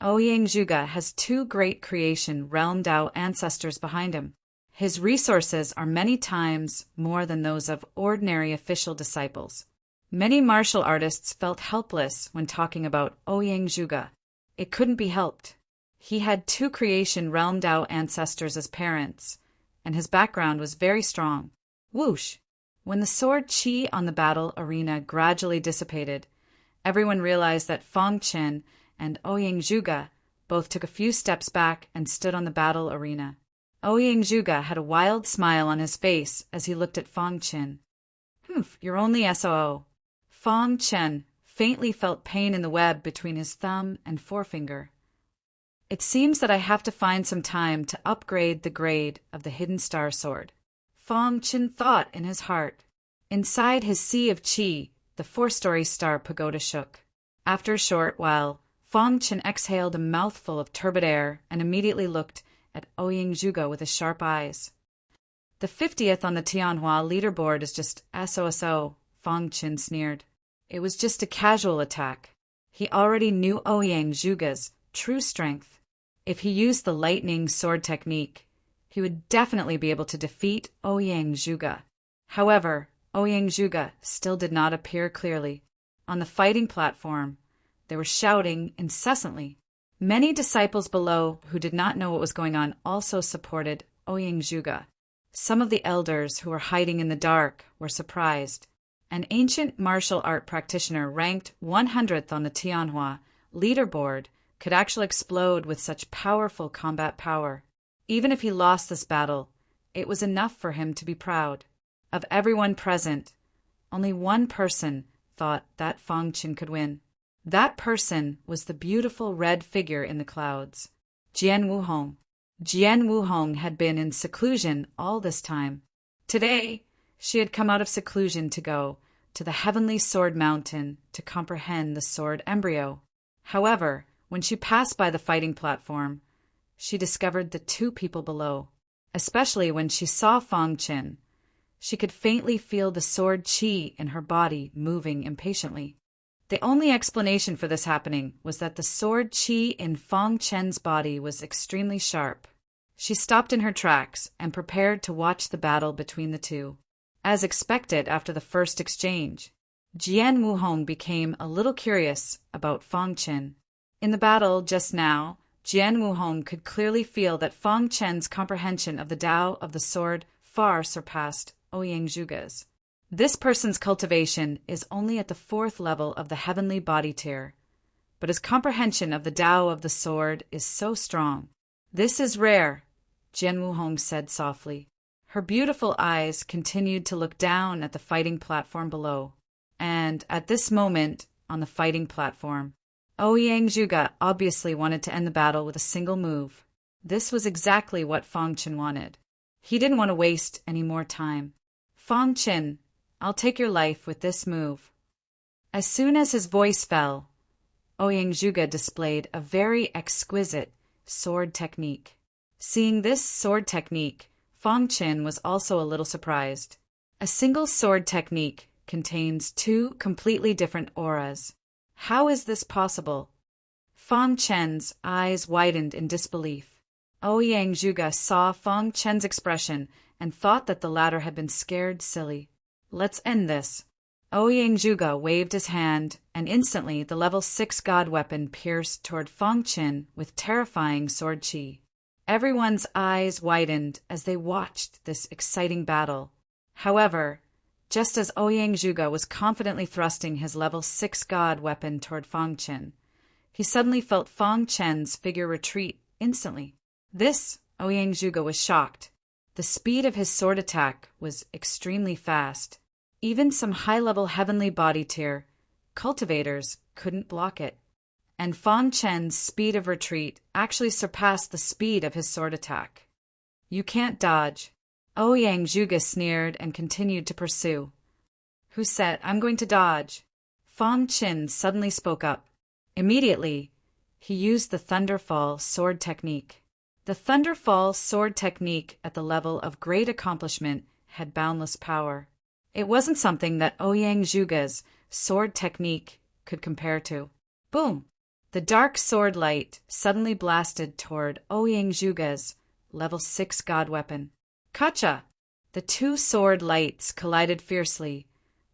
Ouyang Zhuge has 2 great creation realm Dao ancestors behind him. His resources are many times more than those of ordinary official disciples. Many martial artists felt helpless when talking about Ouyang Zhuge. It couldn't be helped. He had 2 creation realm Dao ancestors as parents, and his background was very strong. Whoosh! When the sword chi on the battle arena gradually dissipated, everyone realized that Fang Qin and Ouyang Zhuge both took a few steps back and stood on the battle arena. Ouyang Zhuge had a wild smile on his face as he looked at Fang Qin. Humph, you're only SOO. Fang Qin faintly felt pain in the web between his thumb and forefinger. It seems that I have to find some time to upgrade the grade of the hidden star sword. Fang Qin thought in his heart. Inside his sea of qi, the 4-story star pagoda shook. After a short while, Fang Qin exhaled a mouthful of turbid air and immediately looked at Ouyang Zhuge with his sharp eyes. The 50th on the Tianhua leaderboard is just SOSO, Fang Qin sneered. It was just a casual attack. He already knew Ouyang Zhuge's true strength. If he used the lightning sword technique, he would definitely be able to defeat Ouyang Zhuge. However, Ouyang Zhuge still did not appear clearly. On the fighting platform, they were shouting incessantly. Many disciples below who did not know what was going on also supported Ouyang Zhuge. Some of the elders who were hiding in the dark were surprised. An ancient martial art practitioner ranked 100th on the Tianhua leaderboard could actually explode with such powerful combat power. Even if he lost this battle, it was enough for him to be proud. Of everyone present, only one person thought that Fang Qin could win. That person was the beautiful red figure in the clouds, Jian Wuhong. Jian Wuhong had been in seclusion all this time. Today, she had come out of seclusion to go to the heavenly sword mountain to comprehend the sword embryo. However, when she passed by the fighting platform, she discovered the 2 people below. Especially when she saw Fang Qin, she could faintly feel the sword chi in her body moving impatiently. The only explanation for this happening was that the sword chi in Fang Qin's body was extremely sharp. She stopped in her tracks and prepared to watch the battle between the 2. As expected after the first exchange, Jian Wuhong became a little curious about Fang Qin. In the battle just now, Jian Wuhong could clearly feel that Fang Qin's comprehension of the Tao of the sword far surpassed Ouyang Zhuge's. This person's cultivation is only at the 4th level of the heavenly body tier, but his comprehension of the Tao of the sword is so strong. This is rare, Jian Wuhong said softly. Her beautiful eyes continued to look down at the fighting platform below, and at this moment, on the fighting platform, Ouyang Zhuge obviously wanted to end the battle with a single move. This was exactly what Fang Qin wanted. He didn't want to waste any more time. Fang Qin, I'll take your life with this move. As soon as his voice fell, Ouyang displayed a very exquisite sword technique. Seeing this sword technique, Fong Qin was also a little surprised. A single sword technique contains two completely different auras. How is this possible? Fong Chen's eyes widened in disbelief. Ouyang saw Fong Chen's expression and thought that the latter had been scared silly. Let's end this. Ouyang waved his hand, and instantly the level 6 god weapon pierced toward Fong Qin with terrifying sword chi. Everyone's eyes widened as they watched this exciting battle. However, just as Ouyang was confidently thrusting his level 6 god weapon toward Fong Qin, he suddenly felt Fong Chen's figure retreat instantly. This, Ouyang was shocked. The speed of his sword attack was extremely fast. Even some high-level heavenly body tier cultivators couldn't block it. And Fong Chen's speed of retreat actually surpassed the speed of his sword attack. You can't dodge. Ouyang sneered and continued to pursue. Who said, I'm going to dodge? Fong Qin suddenly spoke up. Immediately, he used the Thunderfall sword technique. The Thunderfall sword technique at the level of great accomplishment had boundless power. It wasn't something that Ouyang sword technique could compare to. Boom! The dark sword light suddenly blasted toward Ouyang level 6 god weapon. Kacha! The two sword lights collided fiercely,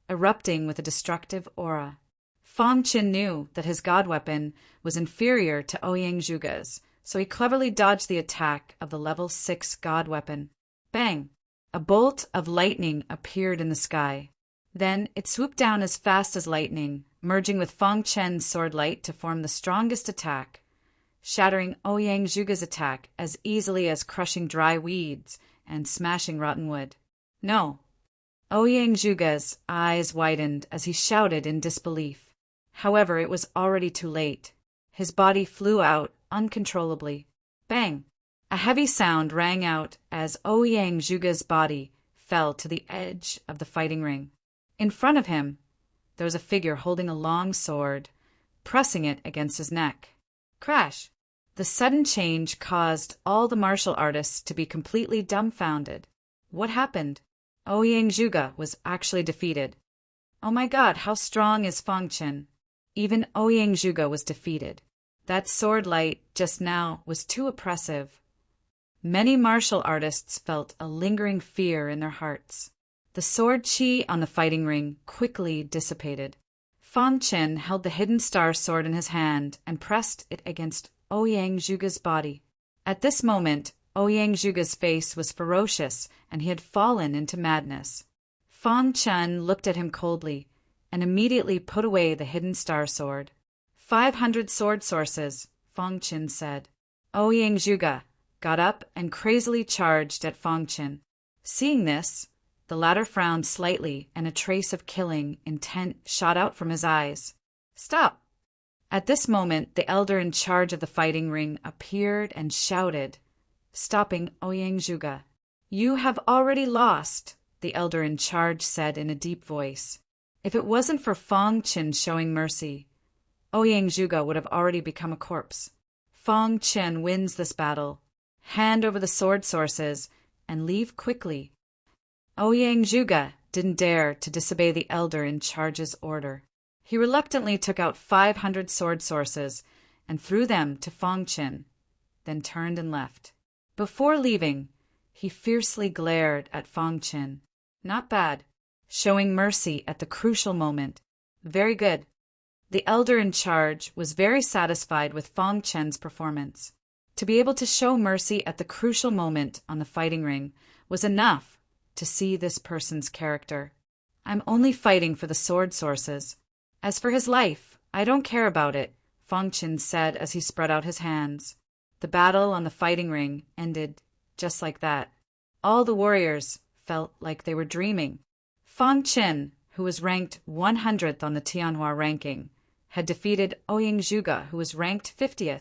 erupting with a destructive aura. Fong Qin knew that his god weapon was inferior to Ouyang so he cleverly dodged the attack of the level 6 god weapon. Bang! A bolt of lightning appeared in the sky. Then it swooped down as fast as lightning, merging with Fong Chen's sword light to form the strongest attack, shattering Ouyang attack as easily as crushing dry weeds and smashing rotten wood. No. Ouyang eyes widened as he shouted in disbelief. However, it was already too late. His body flew out uncontrollably. Bang! A heavy sound rang out as Ouyang body fell to the edge of the fighting ring. In front of him, there was a figure holding a long sword, pressing it against his neck. Crash! The sudden change caused all the martial artists to be completely dumbfounded. What happened? Ouyang was actually defeated. Oh my god, how strong is Fong Qin? Even Ouyang was defeated. That sword light just now was too oppressive. Many martial artists felt a lingering fear in their hearts. The sword chi on the fighting ring quickly dissipated. Fong Qin held the hidden star sword in his hand and pressed it against Ouyang body. At this moment, Ouyang face was ferocious and he had fallen into madness. Fong Qin looked at him coldly and immediately put away the hidden star sword. 500 sword sources, Fong Qin said. Ouyang got up and crazily charged at Fong Qin. Seeing this, the latter frowned slightly and a trace of killing intent shot out from his eyes. Stop! At this moment, the elder in charge of the fighting ring appeared and shouted, stopping Ouyang. You have already lost, the elder in charge said in a deep voice. If it wasn't for Fong Qin showing mercy, Ouyang would have already become a corpse. Fong Qin wins this battle. Hand over the sword sources and leave quickly. Ouyang didn't dare to disobey the elder in charge's order. He reluctantly took out 500 sword sources and threw them to Fong Qin, then turned and left. Before leaving, he fiercely glared at Fong Qin. Not bad. Showing mercy at the crucial moment. Very good. The elder in charge was very satisfied with Fong Qin's performance. To be able to show mercy at the crucial moment on the fighting ring was enough to see this person's character. I'm only fighting for the sword sources. As for his life, I don't care about it, Fong Qin said as he spread out his hands. The battle on the fighting ring ended just like that. All the warriors felt like they were dreaming. Fong Qin, who was ranked 100th on the Tianhua ranking, had defeated Ouyang who was ranked 50th.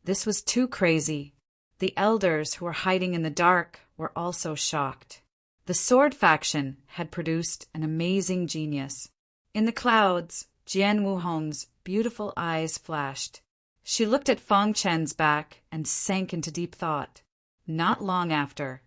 This was too crazy. The elders who were hiding in the dark were also shocked. The sword faction had produced an amazing genius. In the clouds, Jian Wuhong's beautiful eyes flashed. She looked at Fang Chen's back and sank into deep thought. Not long after,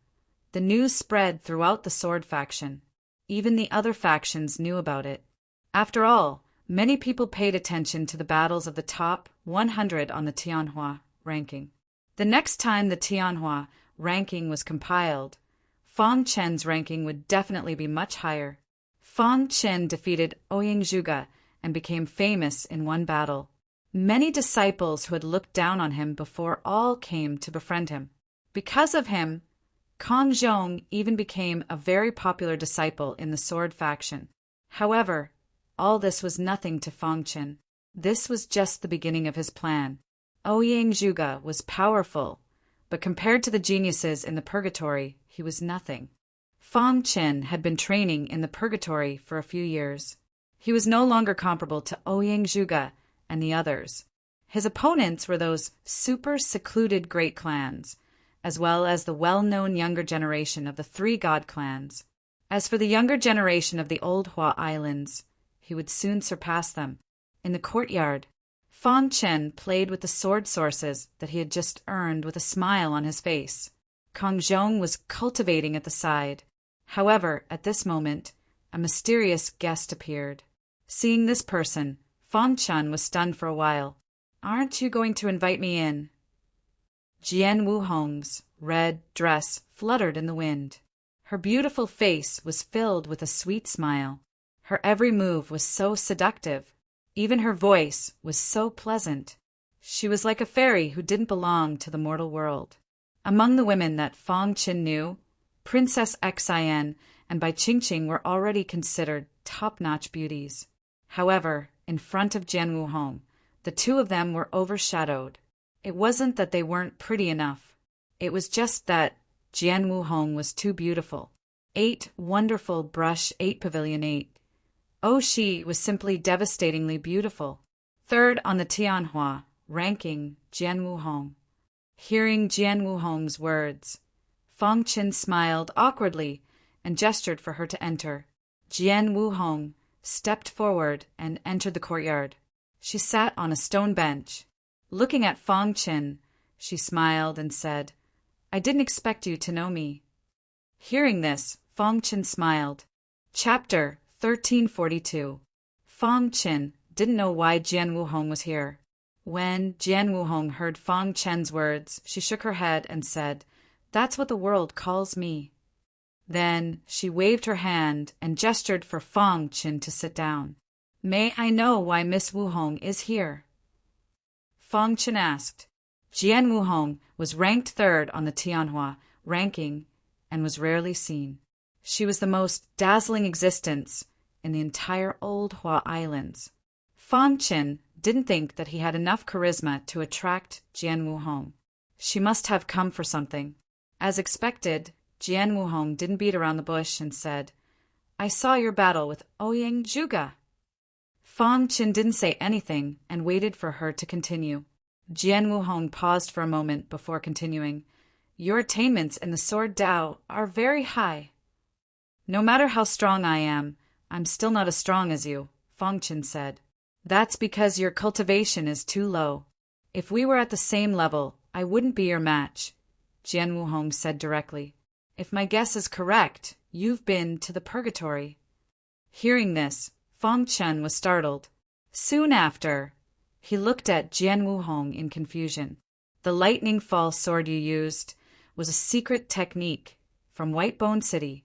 the news spread throughout the sword faction. Even the other factions knew about it. After all, many people paid attention to the battles of the top 100 on the Tianhua ranking. The next time the Tianhua ranking was compiled, Fang Chen's ranking would definitely be much higher. Fang Chen defeated Ouyang Zhuge and became famous in one battle. Many disciples who had looked down on him before all came to befriend him. Because of him, Kang Zhong even became a very popular disciple in the sword faction. However, all this was nothing to Fang Chen. This was just the beginning of his plan. Ouyang Zhuge was powerful, but compared to the geniuses in the purgatory, he was nothing. Fang Chen had been training in the purgatory for a few years. He was no longer comparable to Ouyang Zhuge and the others. His opponents were those super secluded great clans, as well as the well-known younger generation of the three god clans. As for the younger generation of the old Hua Islands, he would soon surpass them. In the courtyard, Fang Chen played with the sword sources that he had just earned with a smile on his face. Kang Zhong was cultivating at the side. However, at this moment, a mysterious guest appeared. Seeing this person, Fang Chen was stunned for a while. "Aren't you going to invite me in?" Jian Wuhong's red dress fluttered in the wind. Her beautiful face was filled with a sweet smile. Her every move was so seductive. Even her voice was so pleasant. She was like a fairy who didn't belong to the mortal world. Among the women that Fang Chen knew, Princess Xin and Bai Qingqing were already considered top-notch beauties. However, in front of Jian Wuhong, the two of them were overshadowed. It wasn't that they weren't pretty enough. It was just that Jian Wuhong was too beautiful. 8 wonderful brush 8 Pavilion 8. Shi was simply devastatingly beautiful. Third on the Tianhua, ranking Jian Wuhong. Hearing Jian Wuhong's words, Fang Chen smiled awkwardly and gestured for her to enter. Jian Wuhong stepped forward and entered the courtyard. She sat on a stone bench. Looking at Fang Chen, she smiled and said, "I didn't expect you to know me." Hearing this, Fang Chen smiled. Chapter 1342. Fang Chen didn't know why Jian Wuhong was here. When Jian Wuhong heard Fang Chen's words, she shook her head and said, "That's what the world calls me." Then she waved her hand and gestured for Fang Chen to sit down. "May I know why Miss Wuhong is here?" Fang Chen asked. Jian Wuhong was ranked third on the Tianhua ranking and was rarely seen. She was the most dazzling existence in the entire old Hua Islands. Fang Chen didn't think that he had enough charisma to attract Jian Wuhong. She must have come for something. As expected, Jian Wuhong didn't beat around the bush and said, "I saw your battle with Ouyang Zhuge." Fang Chen didn't say anything and waited for her to continue. Jian Wuhong paused for a moment before continuing. "Your attainments in the sword Dao are very high." "No matter how strong I am, I'm still not as strong as you," Fang Chen said. "That's because your cultivation is too low. If we were at the same level, I wouldn't be your match," Jian Wuhong said directly. "If my guess is correct, you've been to the purgatory." Hearing this, Fang Chen was startled. Soon after, he looked at Jian Wuhong in confusion. "The lightning fall sword you used was a secret technique from Whitebone City,"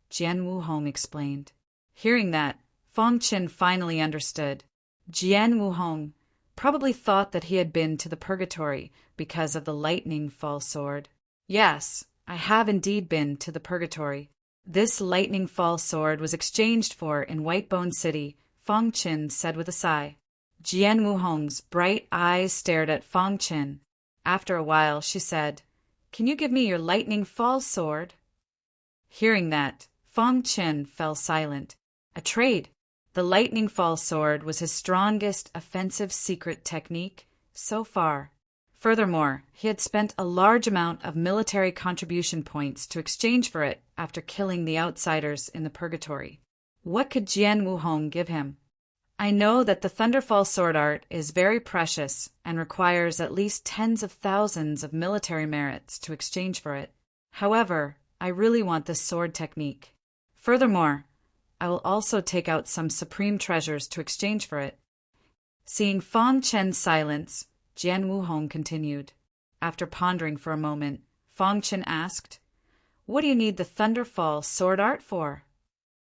Jian Wuhong explained. Hearing that, Fang Chen finally understood. Jian Wuhong probably thought that he had been to the purgatory because of the lightning fall sword. "Yes, I have indeed been to the purgatory. This lightning fall sword was exchanged for in Whitebone City," Fang Chen said with a sigh. Jian Wuhong's bright eyes stared at Fang Chen. After a while, she said, "Can you give me your lightning fall sword?" Hearing that, Fang Chen fell silent. A trade. The lightning fall sword was his strongest offensive secret technique so far. Furthermore, he had spent a large amount of military contribution points to exchange for it after killing the outsiders in the purgatory. What could Jian Wuhong give him? I know that the Thunderfall sword art is very precious and requires at least tens of thousands of military merits to exchange for it. However, I really want this sword technique. Furthermore, I will also take out some supreme treasures to exchange for it. Seeing Fang Chen's silence, Jian Wuhong continued. After pondering for a moment, Fang Chen asked, "What do you need the Thunderfall sword art for?"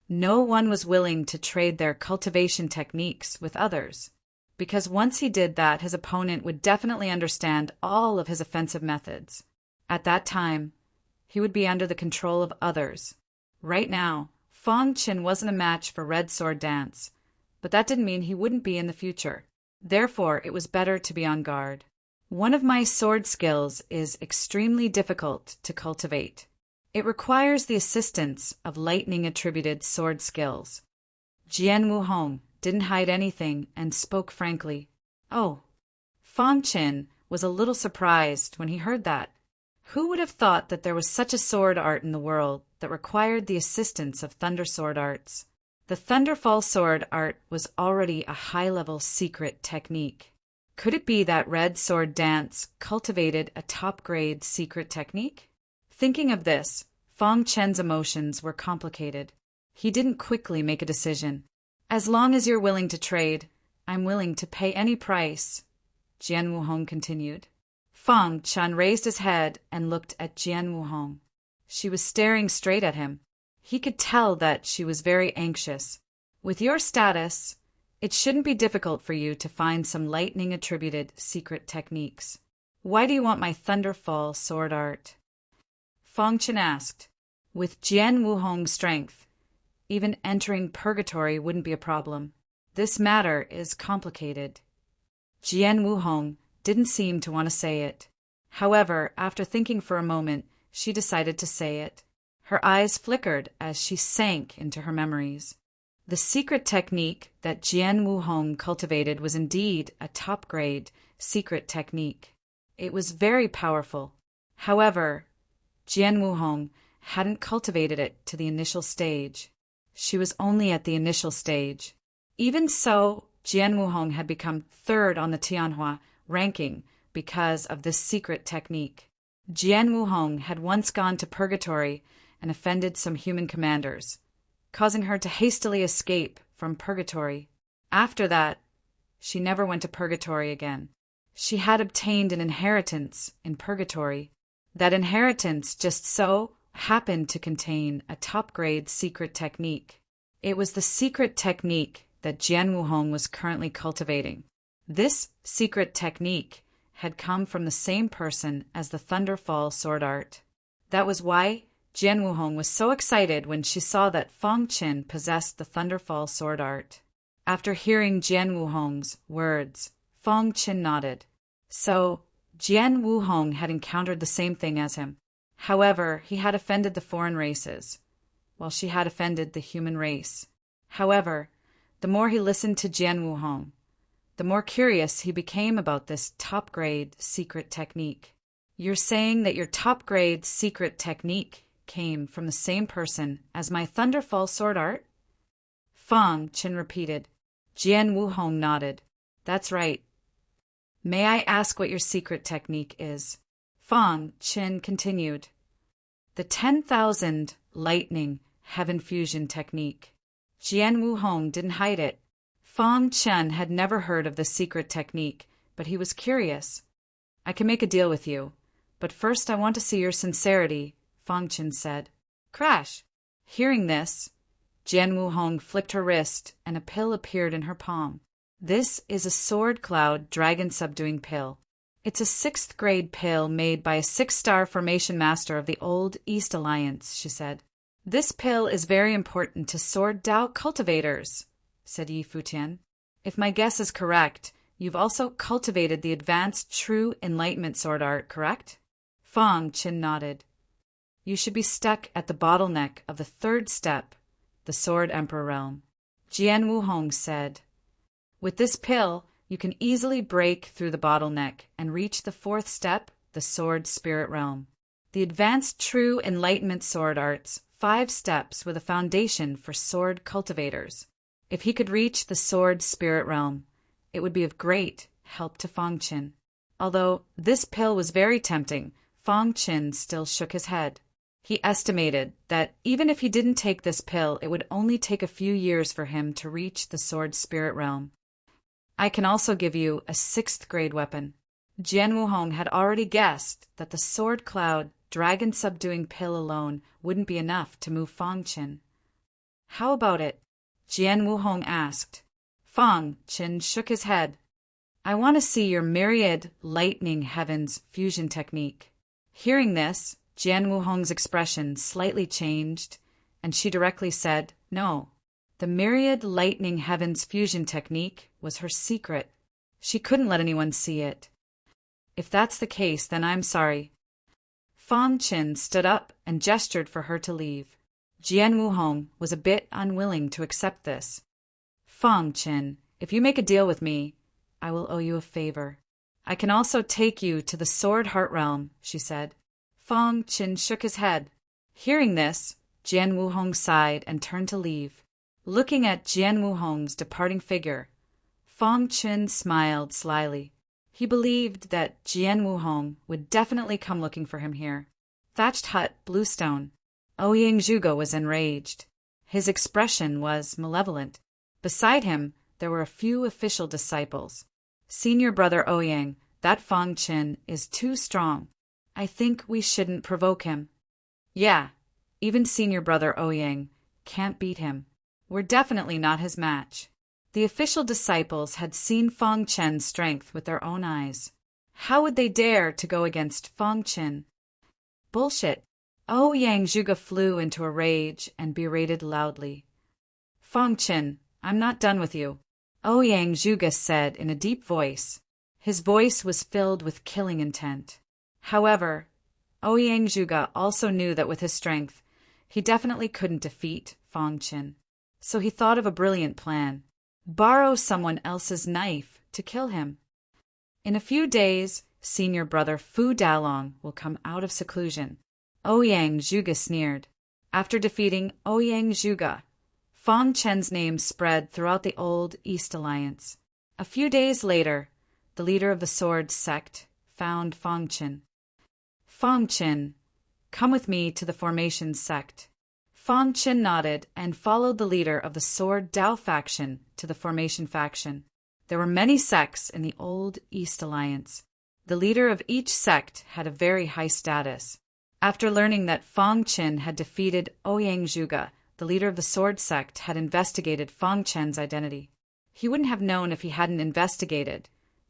No one was willing to trade their cultivation techniques with others, because once he did that, his opponent would definitely understand all of his offensive methods. At that time, he would be under the control of others. Right now, Fang Chen wasn't a match for Red Sword Dance, but that didn't mean he wouldn't be in the future. Therefore, it was better to be on guard. One of my sword skills is extremely difficult to cultivate. It requires the assistance of lightning-attributed sword skills. Jian Wuhong didn't hide anything and spoke frankly. Oh, Fang Chen was a little surprised when he heard that. Who would have thought that there was such a sword art in the world that required the assistance of thunder sword arts? The Thunderfall sword art was already a high-level secret technique. Could it be that Red Sword Dance cultivated a top-grade secret technique? Thinking of this, Fang Chen's emotions were complicated. He didn't quickly make a decision. "As long as you're willing to trade, I'm willing to pay any price," Jian Wuhong continued. Fang Chen raised his head and looked at Jian Wuhong. She was staring straight at him. He could tell that she was very anxious. "With your status, it shouldn't be difficult for you to find some lightning-attributed secret techniques. Why do you want my Thunderfall sword art?" Fang Chen asked. With Jian Wuhong's strength, even entering purgatory wouldn't be a problem. This matter is complicated. Jian Wuhong didn't seem to want to say it. However, after thinking for a moment, she decided to say it. Her eyes flickered as she sank into her memories. The secret technique that Jian Wuhong cultivated was indeed a top-grade secret technique. It was very powerful. However, Jian Wuhong hadn't cultivated it to the initial stage. She was only at the initial stage. Even so, Jian Wuhong had become third on the Tianhua ranking because of this secret technique. Jian Wuhong had once gone to purgatory and offended some human commanders, causing her to hastily escape from purgatory. After that, she never went to purgatory again. She had obtained an inheritance in purgatory. That inheritance just so happened to contain a top-grade secret technique. It was the secret technique that Jian Wuhong was currently cultivating. This secret technique had come from the same person as the Thunderfall sword art. That was why Jian Wuhong was so excited when she saw that Fang Chen possessed the Thunderfall sword art. After hearing Jian Wuhong's words, Fang Chen nodded. So, Jian Wuhong had encountered the same thing as him. However, he had offended the foreign races, while she had offended the human race. However, the more he listened to Jian Wuhong, the more curious he became about this top-grade secret technique. "You're saying that your top-grade secret technique came from the same person as my Thunderfall sword art?" Fang Chen repeated. Jian Wuhong nodded. "That's right. May I ask what your secret technique is?" Fang Chen continued. "The 10,000 lightning heaven fusion technique." Jian Wuhong didn't hide it. Fang Chen had never heard of the secret technique, but he was curious. "I can make a deal with you, but first I want to see your sincerity," Fang Chen said. Crash! Hearing this, Jian Wuhong flicked her wrist and a pill appeared in her palm. This is a Sword Cloud Dragon Subduing Pill. It's a 6th grade pill made by a 6-star formation master of the old East Alliance, she said. "This pill is very important to Sword Dao cultivators," said Yi Futian. "If my guess is correct, you've also cultivated the advanced True Enlightenment sword art, correct?" Fang Chen nodded. "You should be stuck at the bottleneck of the 3rd step, the Sword Emperor realm," Jian Wuhong said. "With this pill, you can easily break through the bottleneck and reach the 4th step, the Sword Spirit realm. The advanced True Enlightenment sword arts, 5 steps with a foundation for sword cultivators. If he could reach the sword spirit realm, it would be of great help to Fang Qin. Although this pill was very tempting, Fang Qin still shook his head. He estimated that even if he didn't take this pill, it would only take a few years for him to reach the sword spirit realm. I can also give you a 6th grade weapon. Jian Wuhong had already guessed that the sword cloud dragon-subduing pill alone wouldn't be enough to move Fang Qin. How about it? Jian Wuhong asked. Fang Qin shook his head. I want to see your myriad lightning heavens fusion technique. Hearing this, Jian Wuhong's expression slightly changed, and she directly said, no. The myriad lightning heavens fusion technique was her secret. She couldn't let anyone see it. If that's the case, then I'm sorry. Fang Qin stood up and gestured for her to leave. Jian Wuhong was a bit unwilling to accept this. Fang Qin, if you make a deal with me, I will owe you a favor. I can also take you to the Sword Heart Realm, she said. Fang Qin shook his head. Hearing this, Jian Wuhong sighed and turned to leave. Looking at Jian Wuhong's departing figure, Fang Qin smiled slyly. He believed that Jian Wuhong would definitely come looking for him here. Thatched hut, bluestone. Ouyang Zhuge was enraged. His expression was malevolent. Beside him, there were a few official disciples. Senior brother Ouyang, that Fang Qin is too strong. I think we shouldn't provoke him. Yeah, even senior brother Ouyang can't beat him. We're definitely not his match. The official disciples had seen Fang Qin's strength with their own eyes. How would they dare to go against Fang Qin? Bullshit. Ouyang Zhuge flew into a rage and berated loudly. Fang Qin, I'm not done with you, Ouyang Zhuge said in a deep voice. His voice was filled with killing intent. However, Ouyang Zhuge also knew that with his strength, he definitely couldn't defeat Fang Qin. So he thought of a brilliant plan. Borrow someone else's knife to kill him. In a few days, senior brother Fu Dalong will come out of seclusion. Ouyang Zhuge sneered. After defeating Ouyang Zhuge, Fang Qin's name spread throughout the old East Alliance. A few days later, the leader of the Sword sect found Fang Qin. Fang Qin, come with me to the Formation sect. Fang Qin nodded and followed the leader of the Sword Dao faction to the Formation faction. There were many sects in the old East Alliance. The leader of each sect had a very high status. After learning that Fang Qin had defeated Ouyang Zhuge, the leader of the Sword sect had investigated Fang Qin's identity. He wouldn't have known if he hadn't investigated,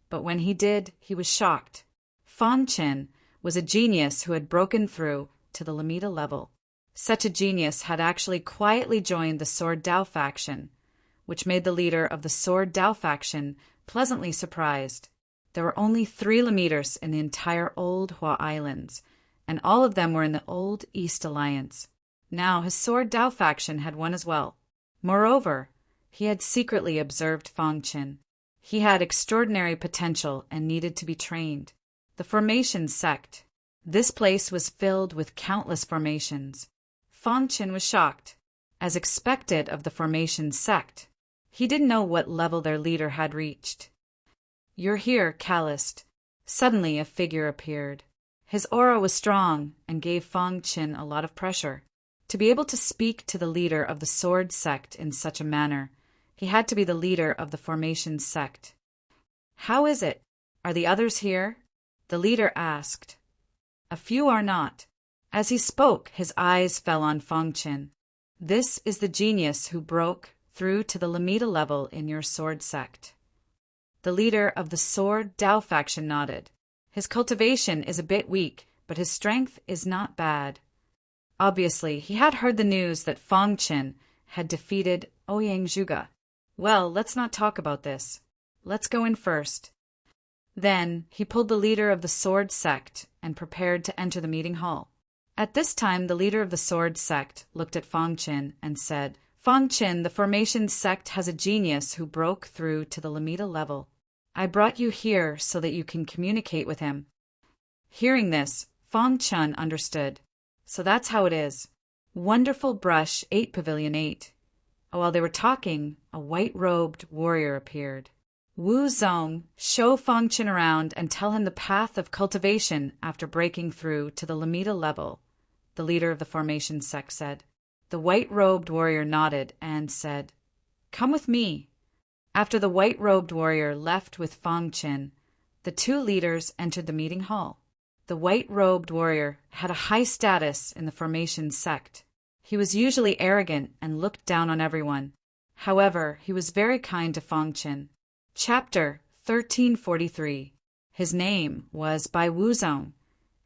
but when he did, he was shocked. Fang Qin was a genius who had broken through to the Lamita level. Such a genius had actually quietly joined the Sword Dao faction, which made the leader of the Sword Dao faction pleasantly surprised. There were only 3 Lamiters in the entire Old Hua Islands, and all of them were in the old East Alliance. Now his Sword Dao faction had one as well. Moreover, he had secretly observed Fang Qin. He had extraordinary potential and needed to be trained. The Formation sect. This place was filled with countless formations. Fang Qin was shocked. As expected of the Formation sect, he didn't know what level their leader had reached. You're here, calloused. Suddenly a figure appeared. His aura was strong and gave Fang Qin a lot of pressure. To be able to speak to the leader of the Sword sect in such a manner, he had to be the leader of the Formation sect. How is it? Are the others here? The leader asked. A few are not. As he spoke, his eyes fell on Fang Qin. This is the genius who broke through to the Lamita level in your Sword sect. The leader of the Sword Dao faction nodded. His cultivation is a bit weak, but his strength is not bad. Obviously, he had heard the news that Fang Qin had defeated Ouyang Zhuge. Well, let's not talk about this. Let's go in first. Then he pulled the leader of the Sword sect and prepared to enter the meeting hall. At this time, the leader of the Sword sect looked at Fang Qin and said, Fang Qin, the Formation sect has a genius who broke through to the Lamita level. I brought you here so that you can communicate with him. Hearing this, Fang Qin understood. So that's how it is. Wonderful brush 8 Pavilion 8. While they were talking, a white-robed warrior appeared. Wu Zong, show Fangchen around and tell him the path of cultivation after breaking through to the Lamita level, the leader of the formation sect said. The white-robed warrior nodded and said, Come with me. After the white-robed warrior left with Fangchen, the two leaders entered the meeting hall. The white-robed warrior had a high status in the formation sect. He was usually arrogant and looked down on everyone. However, he was very kind to Fangchen. Chapter 1343. His name was Bai Wuzong,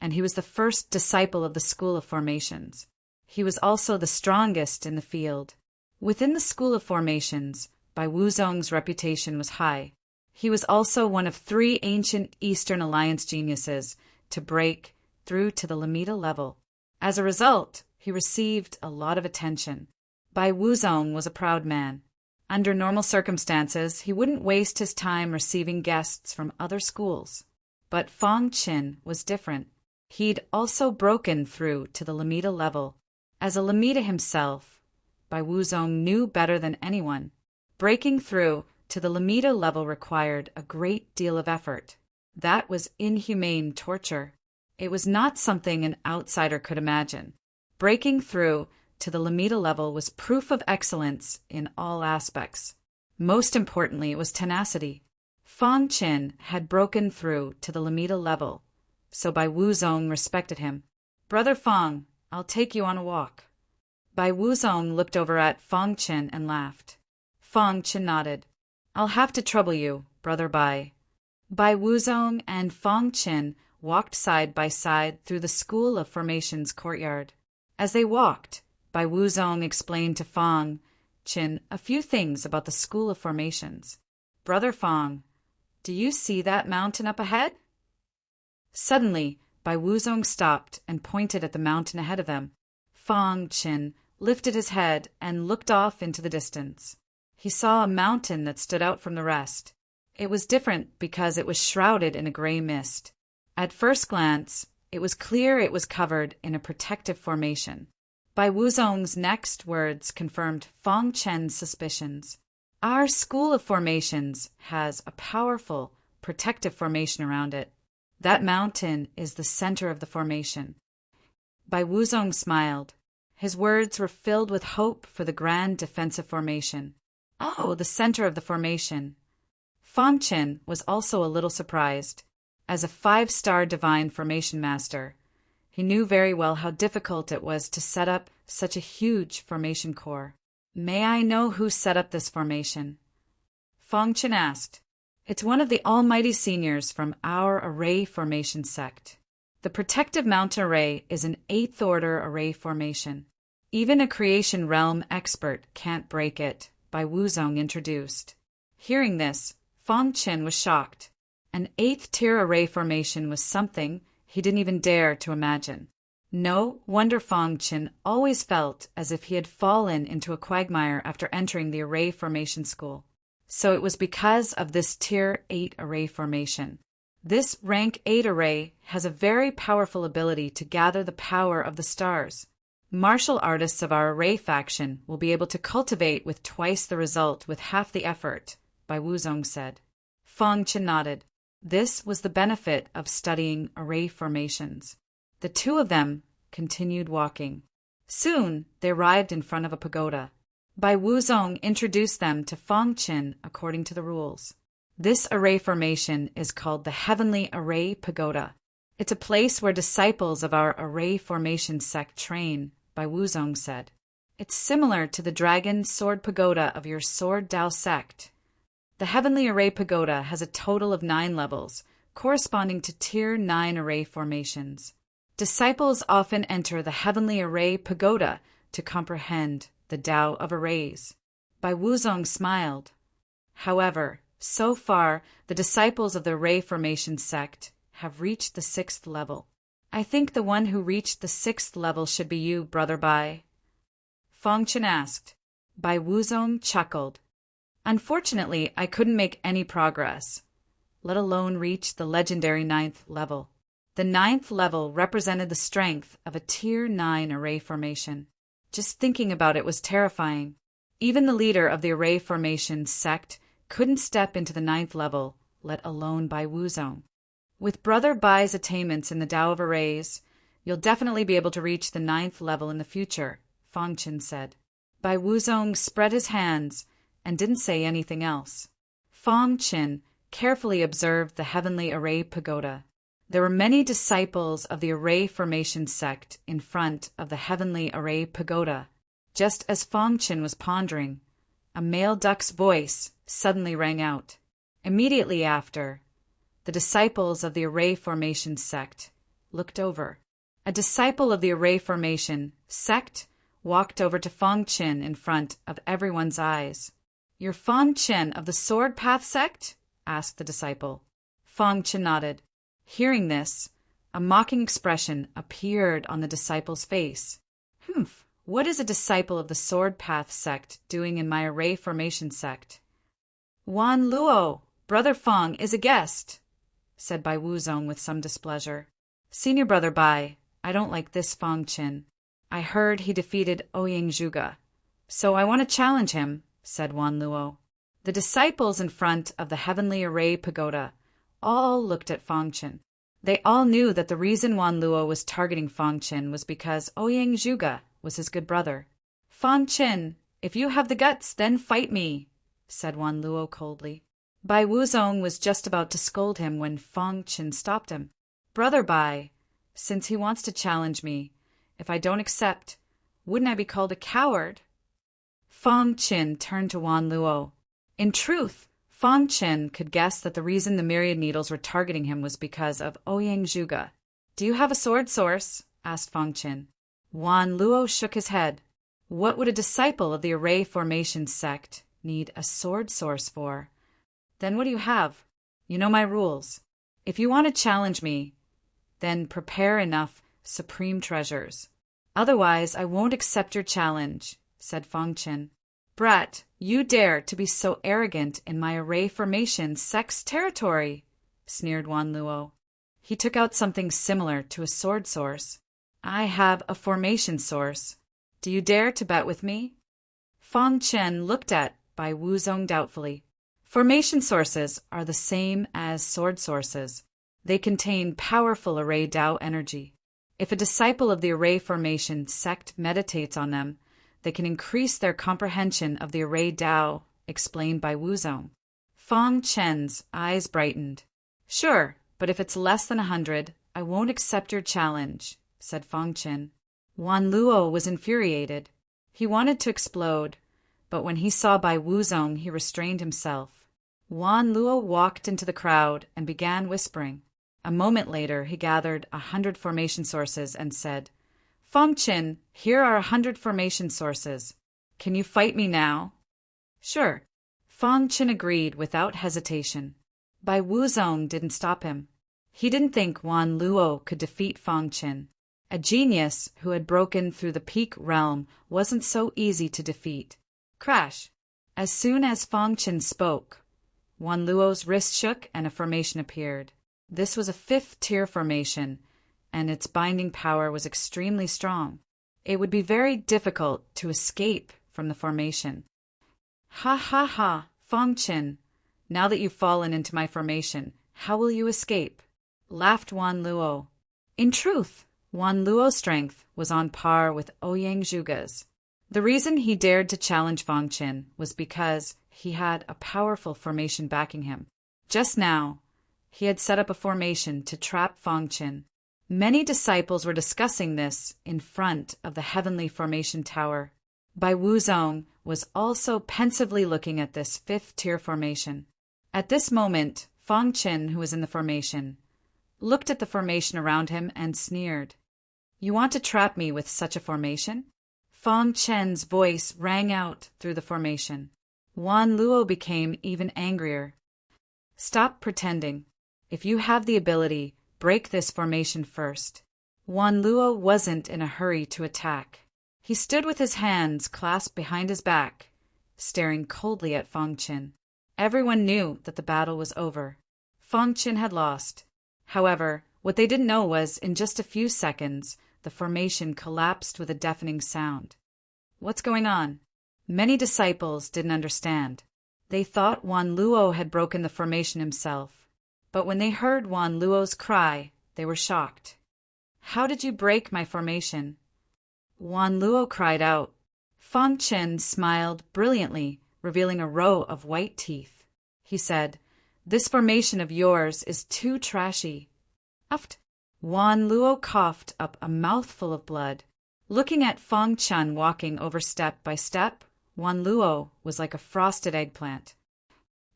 and he was the first disciple of the School of Formations. He was also the strongest in the field. Within the School of Formations, Bai Wuzong's reputation was high. He was also one of 3 ancient Eastern Alliance geniuses to break through to the Lamita level. As a result, he received a lot of attention. Bai Wuzong was a proud man. Under normal circumstances, he wouldn't waste his time receiving guests from other schools. But Fangchen was different. He'd also broken through to the Lamita level. As a Lamita himself, Bai Wuzong knew better than anyone. Breaking through to the Lamita level required a great deal of effort. That was inhumane torture. It was not something an outsider could imagine. Breaking through to the Lamita level was proof of excellence in all aspects. Most importantly, it was tenacity. Fangchen had broken through to the Lamita level, so Bai Wuzong respected him. Brother Fang, I'll take you on a walk. Bai Wuzong looked over at Fangchen and laughed. Fangchen nodded. I'll have to trouble you, Brother Bai. Bai Wuzong and Fangchen walked side by side through the School of Formations courtyard. As they walked, Bai Wuzong explained to Fangchen a few things about the School of Formations. Brother Fang, do you see that mountain up ahead? Suddenly, Bai Wuzong stopped and pointed at the mountain ahead of them. Fangchen lifted his head and looked off into the distance. He saw a mountain that stood out from the rest. It was different because it was shrouded in a gray mist. At first glance, it was clear it was covered in a protective formation. Bai Wuzong's next words confirmed Fangchen's suspicions. Our School of Formations has a powerful, protective formation around it. That mountain is the center of the formation. Bai Wuzong smiled. His words were filled with hope for the grand defensive formation. Oh, the center of the formation. Fangchen was also a little surprised. As a 5-star divine formation master, he knew very well how difficult it was to set up such a huge formation core. May I know who set up this formation? Fangchen asked. It's one of the almighty seniors from our array formation sect. The protective mountain array is an 8th order array formation. Even a creation realm expert can't break it, Bai Wuzong introduced. Hearing this, Fangchen was shocked. An 8th tier array formation was something he didn't even dare to imagine. No wonder Fangchen always felt as if he had fallen into a quagmire after entering the array formation school. So it was because of this tier 8 array formation. This rank 8 array has a very powerful ability to gather the power of the stars. Martial artists of our array faction will be able to cultivate with twice the result with half the effort, Bai Wuzong said. Fangchen nodded. This was the benefit of studying array formations. The two of them continued walking. Soon they arrived in front of a pagoda. Bai Wuzong introduced them to Fangchen according to the rules. This array formation is called the Heavenly Array Pagoda. It's a place where disciples of our array formation sect train, Bai Wuzong said. It's similar to the Dragon Sword Pagoda of your Sword Dao sect. The Heavenly Array Pagoda has a total of 9 levels, corresponding to Tier 9 array formations. Disciples often enter the Heavenly Array Pagoda to comprehend the Tao of arrays. Bai Wuzong smiled. However, so far, the disciples of the array formation sect have reached the 6th level. I think the one who reached the 6th level should be you, Brother Bai. Fangchen asked. Bai Wuzong chuckled. Unfortunately, I couldn't make any progress, let alone reach the legendary 9th level. The 9th level represented the strength of a Tier 9 array formation. Just thinking about it was terrifying. Even the leader of the array formation sect couldn't step into the 9th level, let alone Bai Wuzong. With Brother Bai's attainments in the Tao of Arrays, you'll definitely be able to reach the 9th level in the future, Fang Qin said. Bai Wuzong spread his hands and didn't say anything else. Fang Qin carefully observed the heavenly array pagoda. There were many disciples of the array formation sect in front of the heavenly array pagoda. Just as Fang Qin was pondering, a male duck's voice suddenly rang out. Immediately after, the disciples of the array formation sect looked over. A disciple of the array formation sect walked over to Fang Qin in front of everyone's eyes. "You're Fang Qin of the Sword Path sect?" asked the disciple. Fang Qin nodded. Hearing this, a mocking expression appeared on the disciple's face. "Humph, what is a disciple of the Sword Path sect doing in my array formation sect?" "Wan Luo, Brother Fang is a guest," said Bai Wuzong with some displeasure. "Senior Brother Bai, I don't like this Fang Qin. I heard he defeated Ouyang Zhuge, so I want to challenge him," said Wan Luo. The disciples in front of the heavenly array pagoda all looked at Fang Qin. They all knew that the reason Wan Luo was targeting Fang Qin was because Ouyang Zhuge was his good brother. "Fang Qin, if you have the guts, then fight me," said Wan Luo coldly. Bai Wuzong was just about to scold him when Fang Qin stopped him. "Brother Bai, since he wants to challenge me, if I don't accept, wouldn't I be called a coward?" Fang Qin turned to Wan Luo. In truth, Fang Qin could guess that the reason the myriad needles were targeting him was because of Ouyang Zhuge. "Do you have a sword source?" asked Fang Qin. Wan Luo shook his head. What would a disciple of the array formation sect need a sword source for? "Then what do you have? You know my rules. If you want to challenge me, then prepare enough supreme treasures. Otherwise, I won't accept your challenge," said Fang Qin. "Brat, you dare to be so arrogant in my array formation sect's territory," sneered Wan Luo. He took out something similar to a sword source. "I have a formation source. Do you dare to bet with me?" Fang Qin looked at Bai Wuzong doubtfully. Formation sources are the same as sword sources. They contain powerful array Tao energy. If a disciple of the array formation sect meditates on them, they can increase their comprehension of the array Tao, explained by Wuzong. Fang Qin's eyes brightened. "Sure, but if it's less than 100, I won't accept your challenge," said Fang Qin. Wan Luo was infuriated. He wanted to explode, but when he saw Bai Wuzong, he restrained himself. Wan Luo walked into the crowd and began whispering. A moment later, he gathered 100 formation sources and said, "Fang Qin, here are 100 formation sources. Can you fight me now?" "Sure." Fang Qin agreed without hesitation. Bai Wuzong didn't stop him. He didn't think Wan Luo could defeat Fang Qin. A genius who had broken through the peak realm wasn't so easy to defeat. Crash! As soon as Fang Qin spoke, Wan Luo's wrist shook and a formation appeared. This was a 5th-tier formation, and its binding power was extremely strong. It would be very difficult to escape from the formation. "Ha ha ha, Fang Qin, now that you've fallen into my formation, how will you escape?" laughed Wan Luo. In truth, Wan Luo's strength was on par with Ouyang Zhuge's. The reason he dared to challenge Fang Qin was because he had a powerful formation backing him. Just now, he had set up a formation to trap Fang Qin. Many disciples were discussing this in front of the heavenly formation tower. Bai Wuzong was also pensively looking at this 5th-tier formation. At this moment, Fang Qin, who was in the formation, looked at the formation around him and sneered. "You want to trap me with such a formation?" Fang Qin's voice rang out through the formation. Wan Luo became even angrier. "Stop pretending. If you have the ability, break this formation first." Wan Luo wasn't in a hurry to attack. He stood with his hands clasped behind his back, staring coldly at Fang Qin. Everyone knew that the battle was over. Fang Qin had lost. However, what they didn't know was, in just a few seconds, the formation collapsed with a deafening sound. "What's going on?" Many disciples didn't understand. They thought Wan Luo had broken the formation himself. But when they heard Wan Luo's cry, they were shocked. "How did you break my formation?" Wan Luo cried out. Fang Chen smiled brilliantly, revealing a row of white teeth. He said, "This formation of yours is too trashy." Uft! Wan Luo coughed up a mouthful of blood. Looking at Fang Chen walking over step by step, Wan Luo was like a frosted eggplant.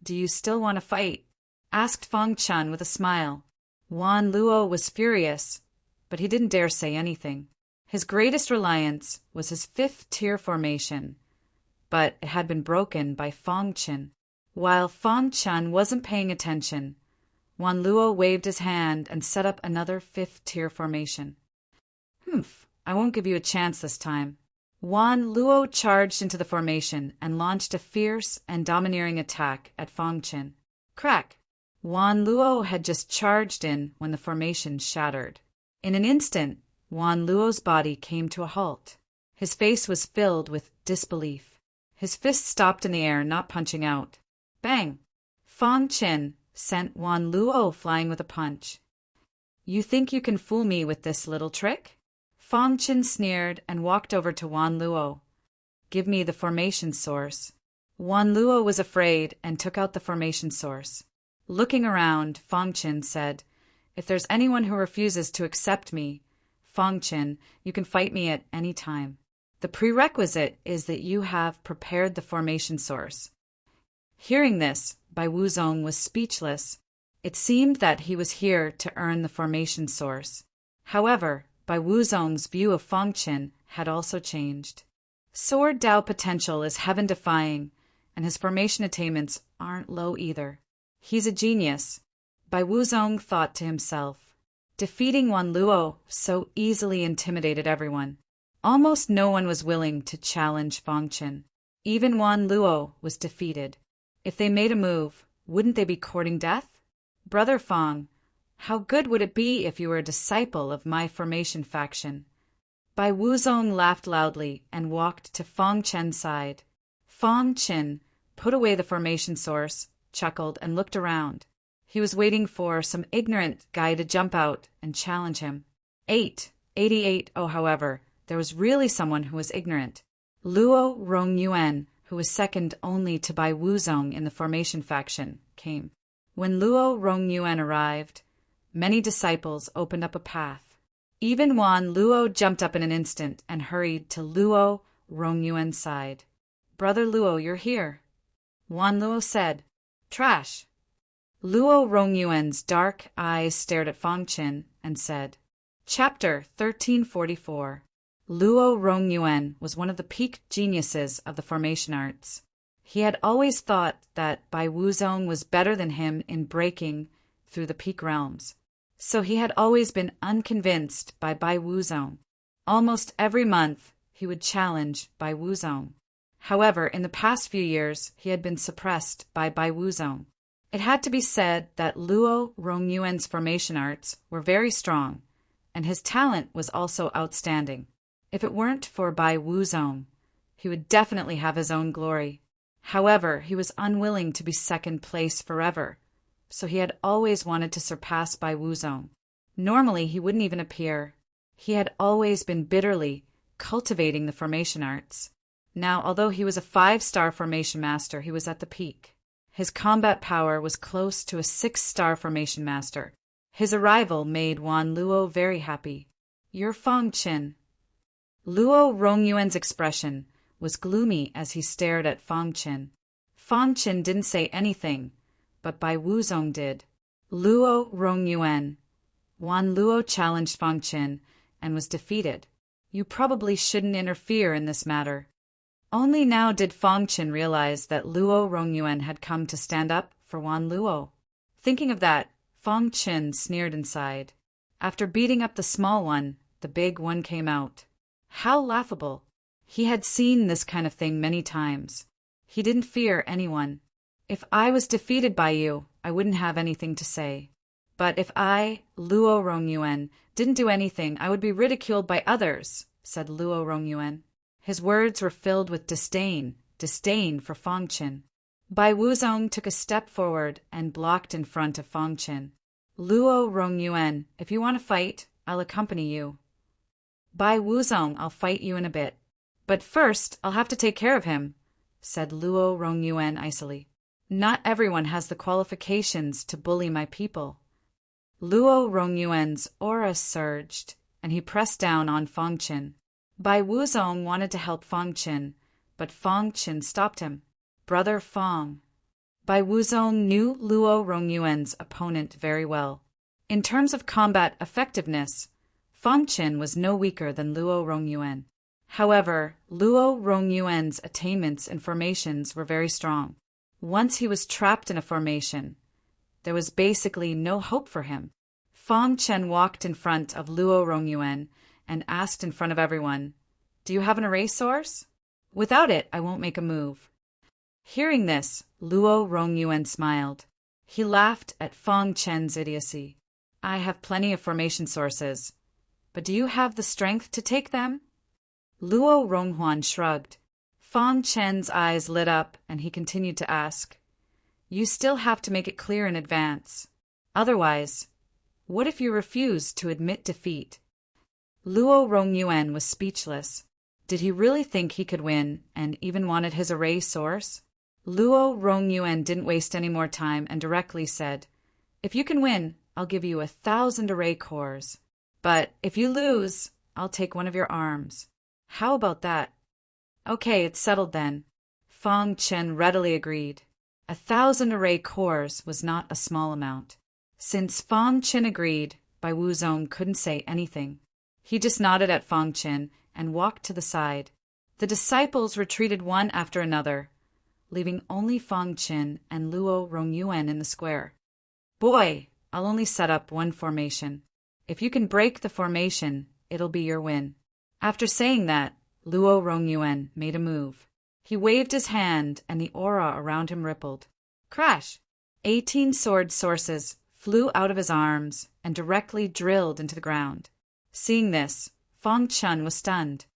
"Do you still want to fight?" asked Fang Chen with a smile. Wan Luo was furious, but he didn't dare say anything. His greatest reliance was his fifth-tier formation, but it had been broken by Fang Chen. While Fang Chen wasn't paying attention, Wan Luo waved his hand and set up another fifth-tier formation. "Humph, I won't give you a chance this time." Wan Luo charged into the formation and launched a fierce and domineering attack at Fang Chen. Crack! Wan Luo had just charged in when the formation shattered. In an instant, Wan Luo's body came to a halt. His face was filled with disbelief. His fist stopped in the air, not punching out. Bang! Fang Chen sent Wan Luo flying with a punch. "You think you can fool me with this little trick?" Fang Chen sneered and walked over to Wan Luo. "Give me the formation source." Wan Luo was afraid and took out the formation source. Looking around, Fang Chen said, "If there's anyone who refuses to accept me, Fang Chen, you can fight me at any time. The prerequisite is that you have prepared the formation source." Hearing this, Bai Wuzong was speechless. It seemed that he was here to earn the formation source. However, Bai Wuzong's view of Fang Chen had also changed. Sword Dao potential is heaven-defying, and his formation attainments aren't low either. He's a genius, Bai Wuzong thought to himself. Defeating Wan Luo so easily intimidated everyone. Almost no one was willing to challenge Fang Chen. Even Wan Luo was defeated. If they made a move, wouldn't they be courting death? "Brother Fang, how good would it be if you were a disciple of my formation faction?" Bai Wuzong laughed loudly and walked to Fang Chen's side. Fang Chen put away the formation source, chuckled, and looked around. He was waiting for some ignorant guy to jump out and challenge him. 88. Oh, however, there was really someone who was ignorant. Luo Rongyuan, who was second only to Bai Wuzong in the formation faction, came. When Luo Rongyuan arrived, many disciples opened up a path. Even Wan Luo jumped up in an instant and hurried to Luo Rongyuan's side. "Brother Luo, you're here." Wan Luo said, "Trash." Luo Rongyuan's dark eyes stared at Fang Chen and said, Chapter 1344. Luo Rongyuan was one of the peak geniuses of the formation arts. He had always thought that Bai Wuzong was better than him in breaking through the peak realms. So he had always been unconvinced by Bai Wuzong. Almost every month, he would challenge Bai Wuzong. However, in the past few years, he had been suppressed by Bai Wuzong. It had to be said that Luo Rongyuan's formation arts were very strong, and his talent was also outstanding. If it weren't for Bai Wuzong, he would definitely have his own glory. However, he was unwilling to be second place forever, so he had always wanted to surpass Bai Wuzong. Normally, he wouldn't even appear. He had always been bitterly cultivating the formation arts. Now, although he was a 5-star formation master, he was at the peak. His combat power was close to a 6-star formation master. His arrival made Wan Luo very happy. "You're Fang Chen." Luo Rongyuan's expression was gloomy as he stared at Fang Chen. Fang Chen didn't say anything, but Bai Wuzong did. "Luo Rongyuan." Wan Luo challenged Fang Chen and was defeated. "You probably shouldn't interfere in this matter." Only now did Fang Chen realize that Luo Rongyuan had come to stand up for Wan Luo. Thinking of that, Fang Chen sneered inside. After beating up the small one, the big one came out. How laughable! He had seen this kind of thing many times. He didn't fear anyone. "If I was defeated by you, I wouldn't have anything to say. But if I, Luo Rongyuan, didn't do anything, I would be ridiculed by others," said Luo Rongyuan. His words were filled with disdain disdain for Fong Qin. Bai Wuzong took a step forward and blocked in front of Fong Qin. Luo Rongyuan, if you want to fight, I'll accompany you. Bai Wuzong, I'll fight you in a bit. But first, I'll have to take care of him, said Luo Rongyuan icily. Not everyone has the qualifications to bully my people. Luo Rongyuan's aura surged, and he pressed down on Fong Qin. Bai Wuzong wanted to help Fong Qin, but Fong Qin stopped him. Brother Fong. Bai Wuzong knew Luo Rongyuan's opponent very well. In terms of combat effectiveness, Fong Qin was no weaker than Luo Rongyuan. However, Luo Rongyuan's attainments and formations were very strong. Once he was trapped in a formation, there was basically no hope for him. Fong Qin walked in front of Luo Rongyuan and asked in front of everyone, "Do you have an erase source? Without it, I won't make a move." Hearing this, Luo Rongyuan smiled. He laughed at Fong Qin's idiocy. "I have plenty of formation sources, but do you have the strength to take them?" Luo Ronghuan shrugged. Fong Qin's eyes lit up and he continued to ask, "You still have to make it clear in advance. Otherwise, what if you refuse to admit defeat?" Luo Rongyuan was speechless. Did he really think he could win and even wanted his array source? Luo Rongyuan didn't waste any more time and directly said, "If you can win, I'll give you 1,000 array cores. But if you lose, I'll take one of your arms. How about that?" "Okay, it's settled then." Fong Qin readily agreed. 1,000 array cores was not a small amount. Since Fong Qin agreed, Bai Wuzong couldn't say anything. He just nodded at Fong Qin and walked to the side. The disciples retreated one after another, leaving only Fong Qin and Luo Rongyuan in the square. "Boy, I'll only set up one formation. If you can break the formation, it'll be your win." After saying that, Luo Rongyuan made a move. He waved his hand and the aura around him rippled. Crash! 18 sword sources flew out of his arms and directly drilled into the ground. Seeing this, Fong Qin was stunned.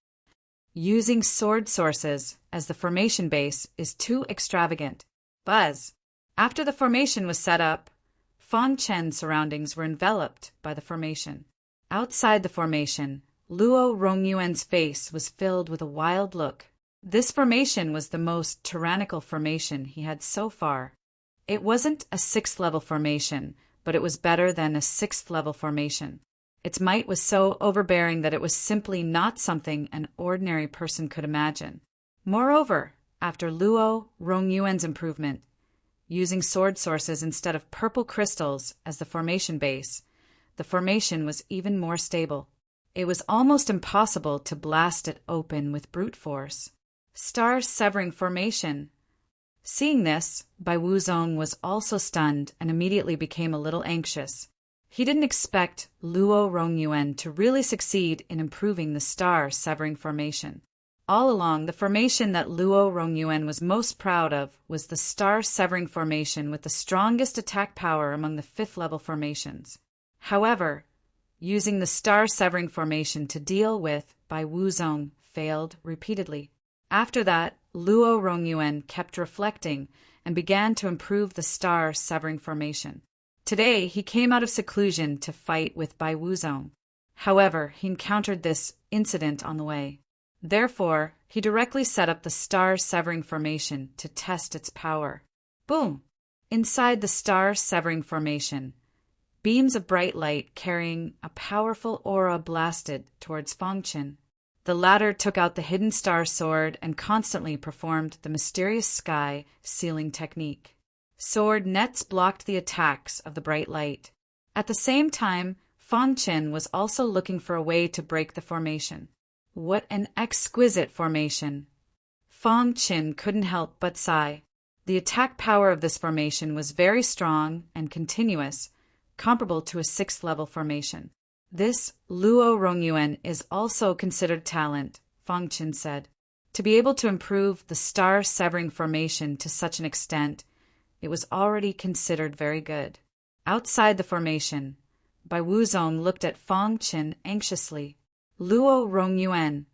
Using sword sources as the formation base is too extravagant. Buzz! After the formation was set up, Fong Qin's surroundings were enveloped by the formation. Outside the formation, Luo Rongyuan's face was filled with a wild look. This formation was the most tyrannical formation he had so far. It wasn't a 6th level formation, but it was better than a 6th level formation. Its might was so overbearing that it was simply not something an ordinary person could imagine. Moreover, after Luo Rongyuan's improvement, using sword sources instead of purple crystals as the formation base, the formation was even more stable. It was almost impossible to blast it open with brute force. Star-severing formation. Seeing this, Bai Wuzong was also stunned and immediately became a little anxious. He didn't expect Luo Rongyuan to really succeed in improving the star-severing formation. All along, the formation that Luo Rongyuan was most proud of was the star-severing formation with the strongest attack power among the 5th-level formations. However, using the star-severing formation to deal with Bai Wuzong failed repeatedly. After that, Luo Rongyuan kept reflecting and began to improve the star-severing formation. Today, he came out of seclusion to fight with Bai Wuzong. However, he encountered this incident on the way. Therefore, he directly set up the star-severing formation to test its power. Boom! Inside the star-severing formation, beams of bright light carrying a powerful aura blasted towards Fong Qin. The latter took out the hidden star sword and constantly performed the mysterious sky sealing technique. Sword nets blocked the attacks of the bright light. At the same time, Fong Qin was also looking for a way to break the formation. What an exquisite formation! Fong Qin couldn't help but sigh. The attack power of this formation was very strong and continuous, comparable to a 6th-level formation. This Luo Rongyuan is also considered talent, Fong Qin said. To be able to improve the star-severing formation to such an extent, it was already considered very good. Outside the formation, Bai Wuzong looked at Fong Qin anxiously. Luo Rongyuan,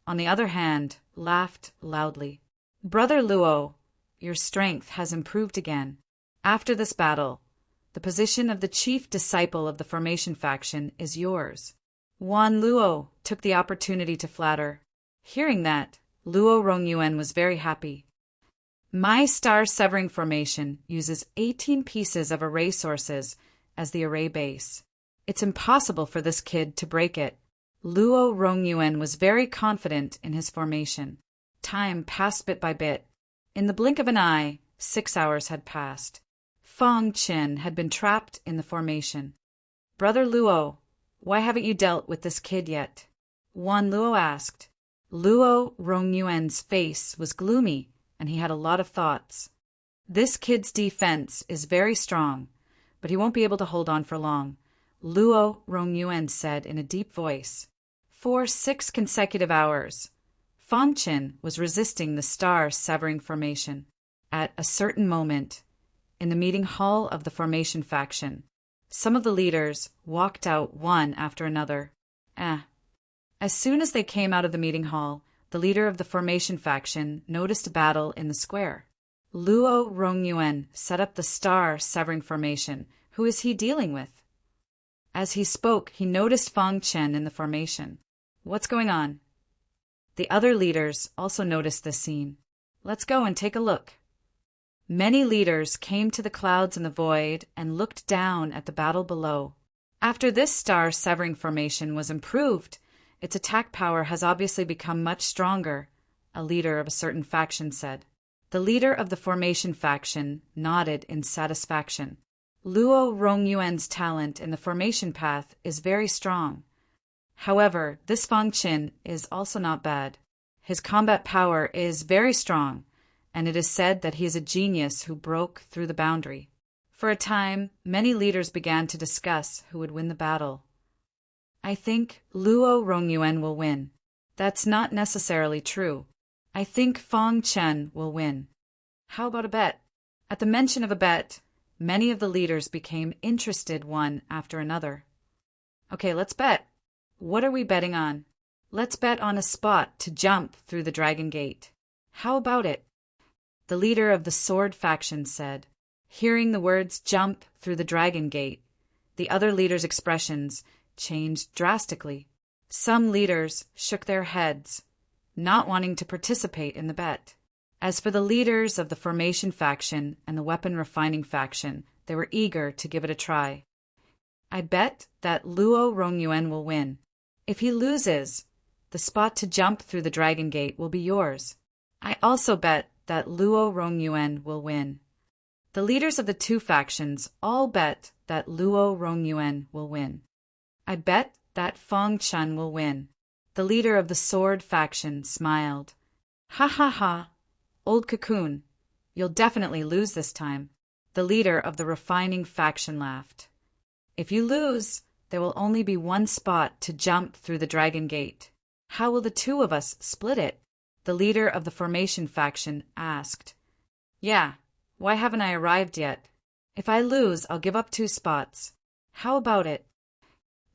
on the other hand, laughed loudly. Brother Luo, your strength has improved again. After this battle, the position of the chief disciple of the formation faction is yours. Wan Luo took the opportunity to flatter. Hearing that, Luo Rongyuan was very happy. My star-severing formation uses 18 pieces of array sources as the array base. It's impossible for this kid to break it. Luo Rongyuan was very confident in his formation. Time passed bit by bit. In the blink of an eye, 6 hours had passed. Fang Qin had been trapped in the formation. Brother Luo, why haven't you dealt with this kid yet? Wan Luo asked. Luo Rongyuan's face was gloomy, and he had a lot of thoughts. This kid's defense is very strong, but he won't be able to hold on for long, Luo Rongyuan said in a deep voice. For 6 consecutive hours, Fang Qin was resisting the star-severing formation. At a certain moment, in the meeting hall of the formation faction, some of the leaders walked out one after another. As soon as they came out of the meeting hall, the leader of the formation faction noticed a battle in the square. Luo Rongyuan set up the star-severing formation. Who is he dealing with? As he spoke, he noticed Fang Qin in the formation. What's going on? The other leaders also noticed this scene. Let's go and take a look. Many leaders came to the clouds in the void and looked down at the battle below. After this star-severing formation was improved, its attack power has obviously become much stronger, a leader of a certain faction said. The leader of the formation faction nodded in satisfaction. Luo Rongyuan's talent in the formation path is very strong. However, this Fang Qin is also not bad. His combat power is very strong, and it is said that he is a genius who broke through the boundary. For a time, many leaders began to discuss who would win the battle. I think Luo Rongyuan will win. That's not necessarily true. I think Fang Qin will win. How about a bet? At the mention of a bet, many of the leaders became interested one after another. Okay, let's bet. What are we betting on? Let's bet on a spot to jump through the Dragon Gate. How about it? The leader of the Sword faction said. Hearing the words jump through the Dragon Gate, the other leaders' expressions changed drastically. Some leaders shook their heads, not wanting to participate in the bet. As for the leaders of the Formation faction and the Weapon Refining faction, they were eager to give it a try. I bet that Luo Rongyuan will win. If he loses, the spot to jump through the Dragon Gate will be yours. I also bet that Luo Rongyuan will win. The leaders of the two factions all bet that Luo Rongyuan will win. I bet that Fang Qin will win. The leader of the Sword faction smiled. Ha ha ha, old cocoon, you'll definitely lose this time. The leader of the Refining faction laughed. If you lose, there will only be one spot to jump through the Dragon Gate. How will the two of us split it? The leader of the Formation faction asked. Yeah, why haven't I arrived yet? If I lose, I'll give up 2 spots. How about it?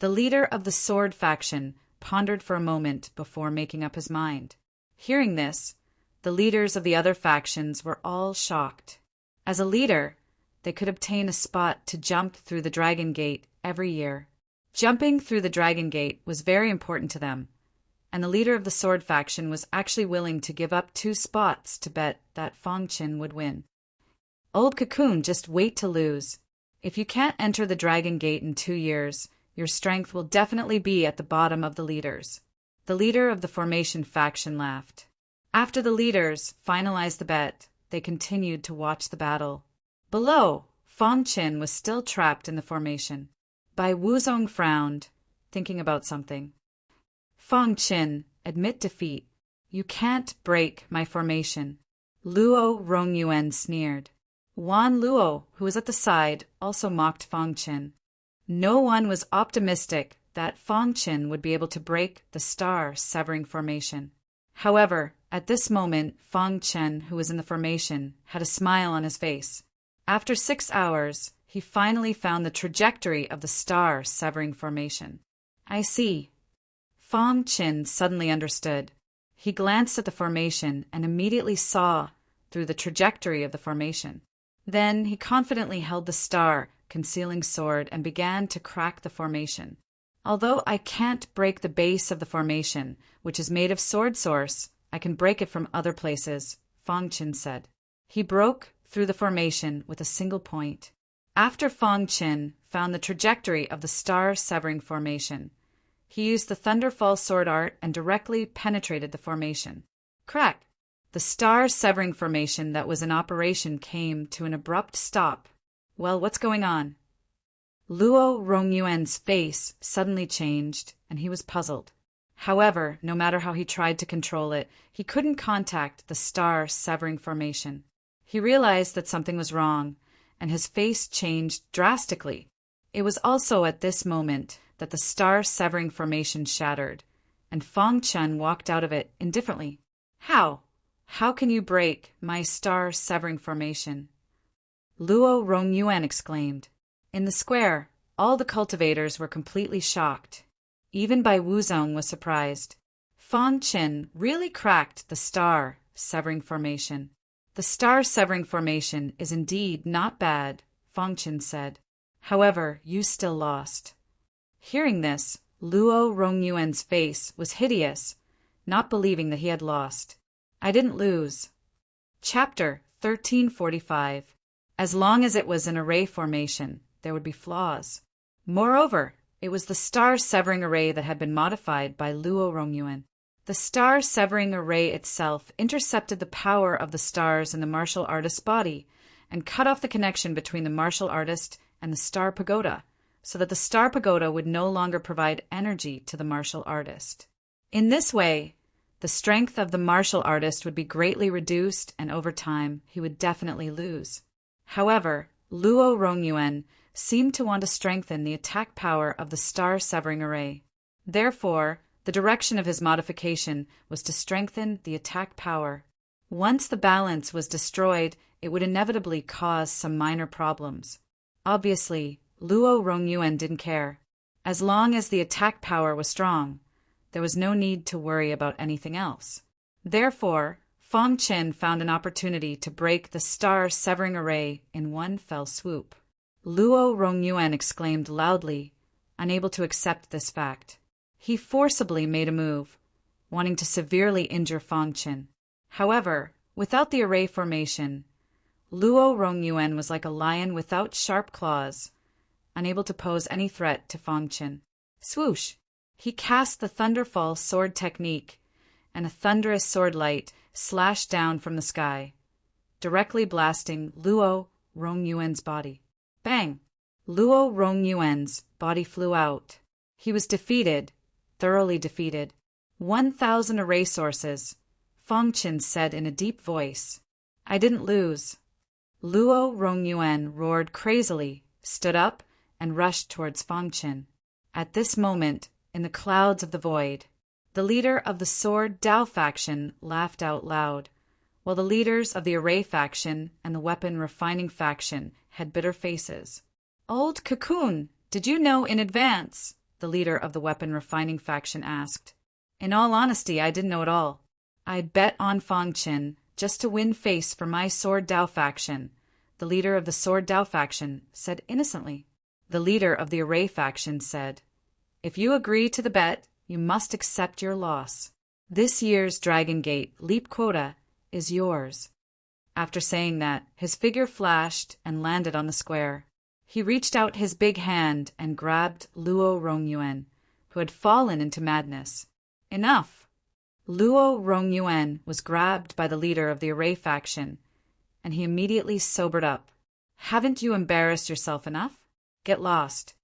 The leader of the Sword faction pondered for a moment before making up his mind. Hearing this, the leaders of the other factions were all shocked. As a leader, they could obtain a spot to jump through the Dragon Gate every year. Jumping through the Dragon Gate was very important to them, and the leader of the Sword faction was actually willing to give up 2 spots to bet that Fang Qin would win. Old cocoon, just wait to lose. If you can't enter the Dragon Gate in 2 years, your strength will definitely be at the bottom of the leaders. The leader of the Formation faction laughed. After the leaders finalized the bet, they continued to watch the battle. Below, Fang Qin was still trapped in the formation. Bai Wuzong frowned, thinking about something. Fang Qin, admit defeat. You can't break my formation. Luo Rongyuan sneered. Wan Luo, who was at the side, also mocked Fang Qin. No one was optimistic that Fang Qin would be able to break the star-severing formation. However, at this moment, Fang Qin, who was in the formation, had a smile on his face. After 6 hours, he finally found the trajectory of the star-severing formation. I see. Fang Qin suddenly understood. He glanced at the formation and immediately saw through the trajectory of the formation. Then he confidently held the star concealing sword and began to crack the formation. Although I can't break the base of the formation, which is made of sword source, I can break it from other places, Fang Qin said. He broke through the formation with a single point. After Fang Qin found the trajectory of the star-severing formation, he used the Thunderfall sword art and directly penetrated the formation. Crack! The star-severing formation that was in operation came to an abrupt stop. Well, what's going on? Luo Rongyuan's face suddenly changed, and he was puzzled. However, no matter how he tried to control it, he couldn't contact the star-severing formation. He realized that something was wrong, and his face changed drastically. It was also at this moment that the star-severing formation shattered, and Fang Qin walked out of it indifferently. How? How can you break my star-severing formation? Luo Rongyuan exclaimed. In the square, all the cultivators were completely shocked. Even Bai Wuzong was surprised. Fang Qin really cracked the star-severing formation. The star-severing formation is indeed not bad, Fang Qin said. However, you still lost. Hearing this, Luo Rongyuan's face was hideous, not believing that he had lost. I didn't lose. Chapter 1345. As long as it was an array formation, there would be flaws. Moreover, it was the star-severing array that had been modified by Luo Rongyuan. The star-severing array itself intercepted the power of the stars in the martial artist's body and cut off the connection between the martial artist and the star pagoda, so that the star pagoda would no longer provide energy to the martial artist. In this way, the strength of the martial artist would be greatly reduced, and over time, he would definitely lose. However, Luo Rongyuan seemed to want to strengthen the attack power of the star-severing array. Therefore, the direction of his modification was to strengthen the attack power. Once the balance was destroyed, it would inevitably cause some minor problems. Obviously, Luo Rongyuan didn't care. As long as the attack power was strong, there was no need to worry about anything else. Therefore, Fang Qin found an opportunity to break the star-severing array in one fell swoop. Luo Rongyuan exclaimed loudly, unable to accept this fact. He forcibly made a move, wanting to severely injure Fang Qin. However, without the array formation, Luo Rongyuan was like a lion without sharp claws, unable to pose any threat to Fang Qin. Swoosh! He cast the Thunderfall sword technique, and a thunderous sword light slashed down from the sky, directly blasting Luo Rongyuan's body. Bang! Luo Rongyuan's body flew out. He was defeated, thoroughly defeated. 1,000 array sources, Fang Qin said in a deep voice. I didn't lose. Luo Rongyuan roared crazily, stood up, and rushed towards Fang Qin. At this moment, in the clouds of the void, the leader of the Sword Dao faction laughed out loud, while the leaders of the Array faction and the Weapon Refining faction had bitter faces. Old Cocoon, did you know in advance? The leader of the Weapon Refining faction asked. In all honesty, I didn't know at all. I'd bet on Fang Qin just to win face for my Sword Dao faction, the leader of the Sword Dao faction said innocently. The leader of the Array faction said, If you agree to the bet, you must accept your loss. This year's Dragon Gate leap quota is yours. After saying that, his figure flashed and landed on the square. He reached out his big hand and grabbed Luo Rongyuan, who had fallen into madness. Enough! Luo Rongyuan was grabbed by the leader of the Array faction, and he immediately sobered up. Haven't you embarrassed yourself enough? Get lost.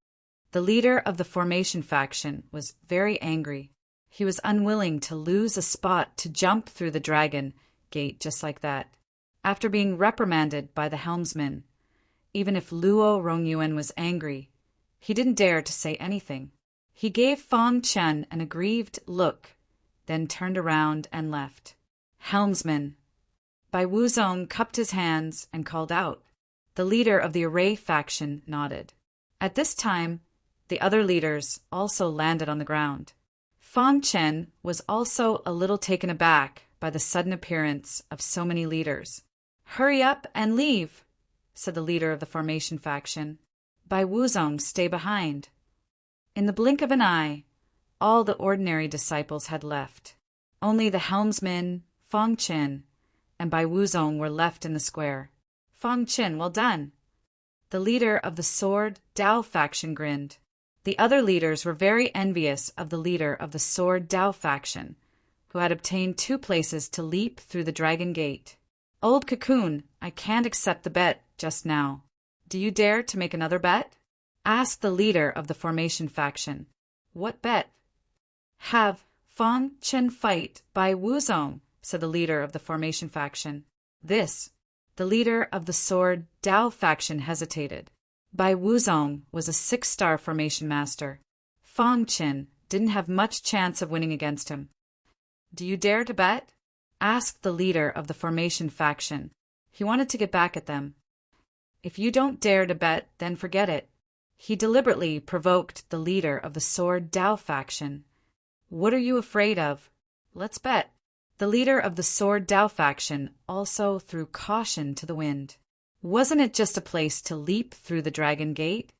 The leader of the Formation faction was very angry. He was unwilling to lose a spot to jump through the Dragon Gate just like that. After being reprimanded by the helmsman, even if Luo Rongyuan was angry, he didn't dare to say anything. He gave Fang Qin an aggrieved look, then turned around and left. Helmsman. Bai Wuzong cupped his hands and called out. The leader of the Array faction nodded. At this time, the other leaders also landed on the ground. Fang Chen was also a little taken aback by the sudden appearance of so many leaders. "Hurry up and leave," said the leader of the formation faction. "Bai Wuzong, stay behind." In the blink of an eye, all the ordinary disciples had left. Only the helmsman, Fang Chen, and Bai Wuzong were left in the square. "Fang Chen, well done." The leader of the Sword Dao faction grinned. The other leaders were very envious of the leader of the Sword Dao faction, who had obtained 2 places to leap through the Dragon Gate. "Old Cocoon, I can't accept the bet just now. Do you dare to make another bet?" asked the leader of the formation faction. "What bet?" "Have Fang Chen fight Bai Wuzong," said the leader of the formation faction. The leader of the Sword Dao faction hesitated. Bai Wuzong was a 6-star formation master. Fang Chen didn't have much chance of winning against him. "Do you dare to bet?" asked the leader of the formation faction. He wanted to get back at them. "If you don't dare to bet, then forget it." He deliberately provoked the leader of the Sword Dao faction. "What are you afraid of? Let's bet." The leader of the Sword Dao faction also threw caution to the wind. "Wasn't it just a place to leap through the Dragon Gate?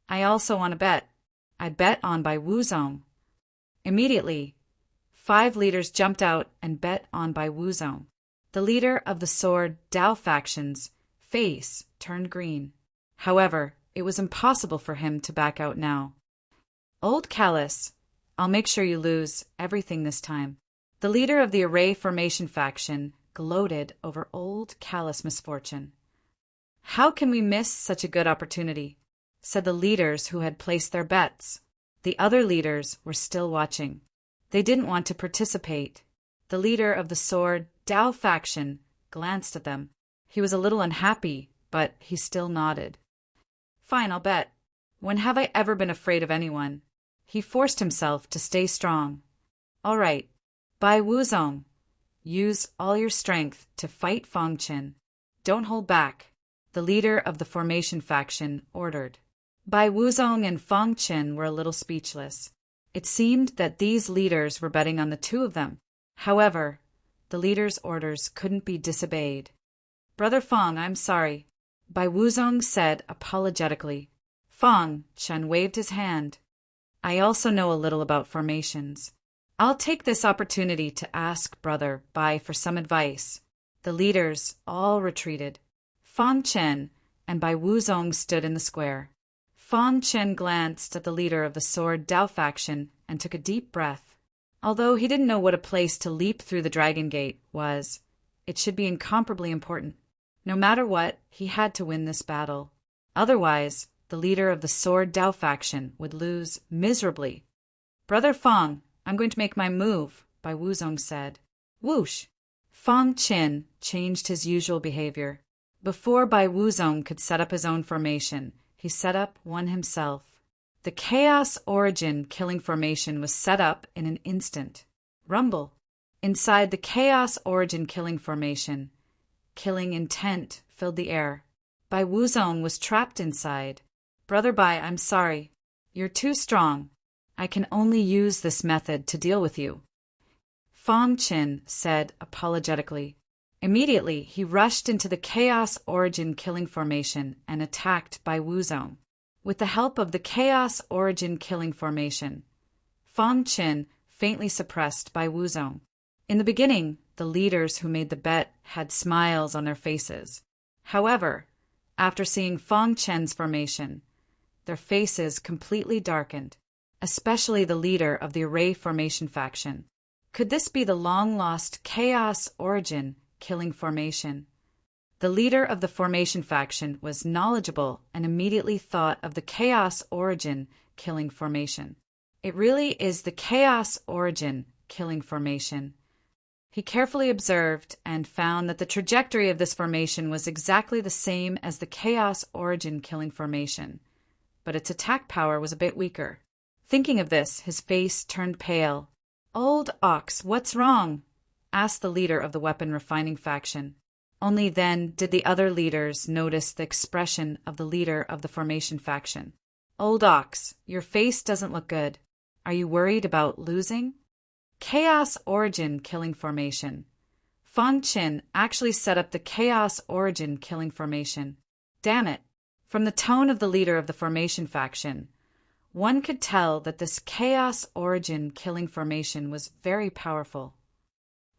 I also want to bet. I'd bet on Bai Wuzong." Immediately, 5 leaders jumped out and bet on Bai Wuzong. The leader of the Sword Dao faction's face turned green. However, it was impossible for him to back out now. "Old Callus, I'll make sure you lose everything this time." The leader of the Array formation faction gloated over Old Callus' misfortune. "How can we miss such a good opportunity?" said the leaders who had placed their bets. The other leaders were still watching. They didn't want to participate. The leader of the Sword Dao faction glanced at them. He was a little unhappy, but he still nodded. "Fine, I'll bet. When have I ever been afraid of anyone?" He forced himself to stay strong. "All right. Bai Wuzong, use all your strength to fight Fang Chen. Don't hold back," the leader of the formation faction ordered. Bai Wuzong and Fang Chen were a little speechless. It seemed that these leaders were betting on the 2 of them. However, the leaders' orders couldn't be disobeyed. "Brother Fang, I'm sorry," Bai Wuzong said apologetically. Fang Chen waved his hand. "I also know a little about formations. I'll take this opportunity to ask Brother Bai for some advice." The leaders all retreated. Fang Chen and Bai Wuzong stood in the square. Fang Chen glanced at the leader of the Sword Dao faction and took a deep breath. Although he didn't know what a place to leap through the Dragon Gate was, it should be incomparably important. No matter what, he had to win this battle. Otherwise, the leader of the Sword Dao faction would lose miserably. "Brother Fang, I'm going to make my move," Bai Wuzong said. Whoosh! Fang Chen changed his usual behavior. Before Bai Wuzong could set up his own formation, he set up one himself. The Chaos Origin killing formation was set up in an instant. Rumble! Inside the Chaos Origin killing formation, killing intent filled the air. Bai Wuzong was trapped inside. "Brother Bai, I'm sorry. You're too strong. I can only use this method to deal with you," Fang Chen said apologetically. Immediately, he rushed into the Chaos Origin killing formation and attacked Bai Wuzong. With the help of the Chaos Origin killing formation, Fang Chen faintly suppressed Bai Wuzong. In the beginning, the leaders who made the bet had smiles on their faces. However, after seeing Fang Chen's formation, their faces completely darkened, especially the leader of the Array formation faction. Could this be the long-lost Chaos Origin killing formation? The leader of the formation faction was knowledgeable and immediately thought of the Chaos Origin killing formation. It really is the Chaos Origin killing formation. He carefully observed and found that the trajectory of this formation was exactly the same as the Chaos Origin killing formation, but its attack power was a bit weaker. Thinking of this, his face turned pale. "Old Ox, what's wrong?" asked the leader of the weapon refining faction. Only then did the other leaders notice the expression of the leader of the formation faction. "Old Ox, your face doesn't look good. Are you worried about losing? Chaos Origin Killing Formation. Fang Qin actually set up the Chaos Origin Killing Formation. Damn it. From the tone of the leader of the formation faction, one could tell that this Chaos Origin Killing Formation was very powerful.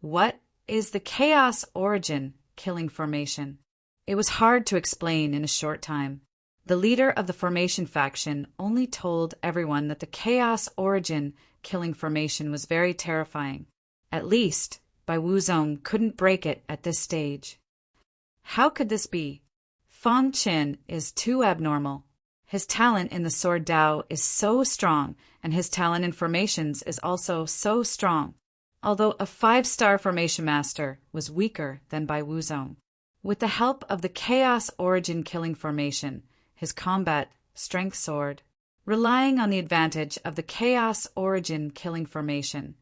What is the Chaos Origin Killing Formation? It was hard to explain in a short time. The leader of the formation faction only told everyone that the Chaos Origin Killing Formation was very terrifying. At least, Bai Wuzong couldn't break it at this stage. How could this be? Fang Qin is too abnormal. His talent in the Sword Dao is so strong, and his talent in formations is also so strong. Although a 5-star formation master was weaker than Bai Wuzong. With the help of the Chaos Origin Killing Formation, his combat strength soared. Relying on the advantage of the Chaos Origin Killing Formation,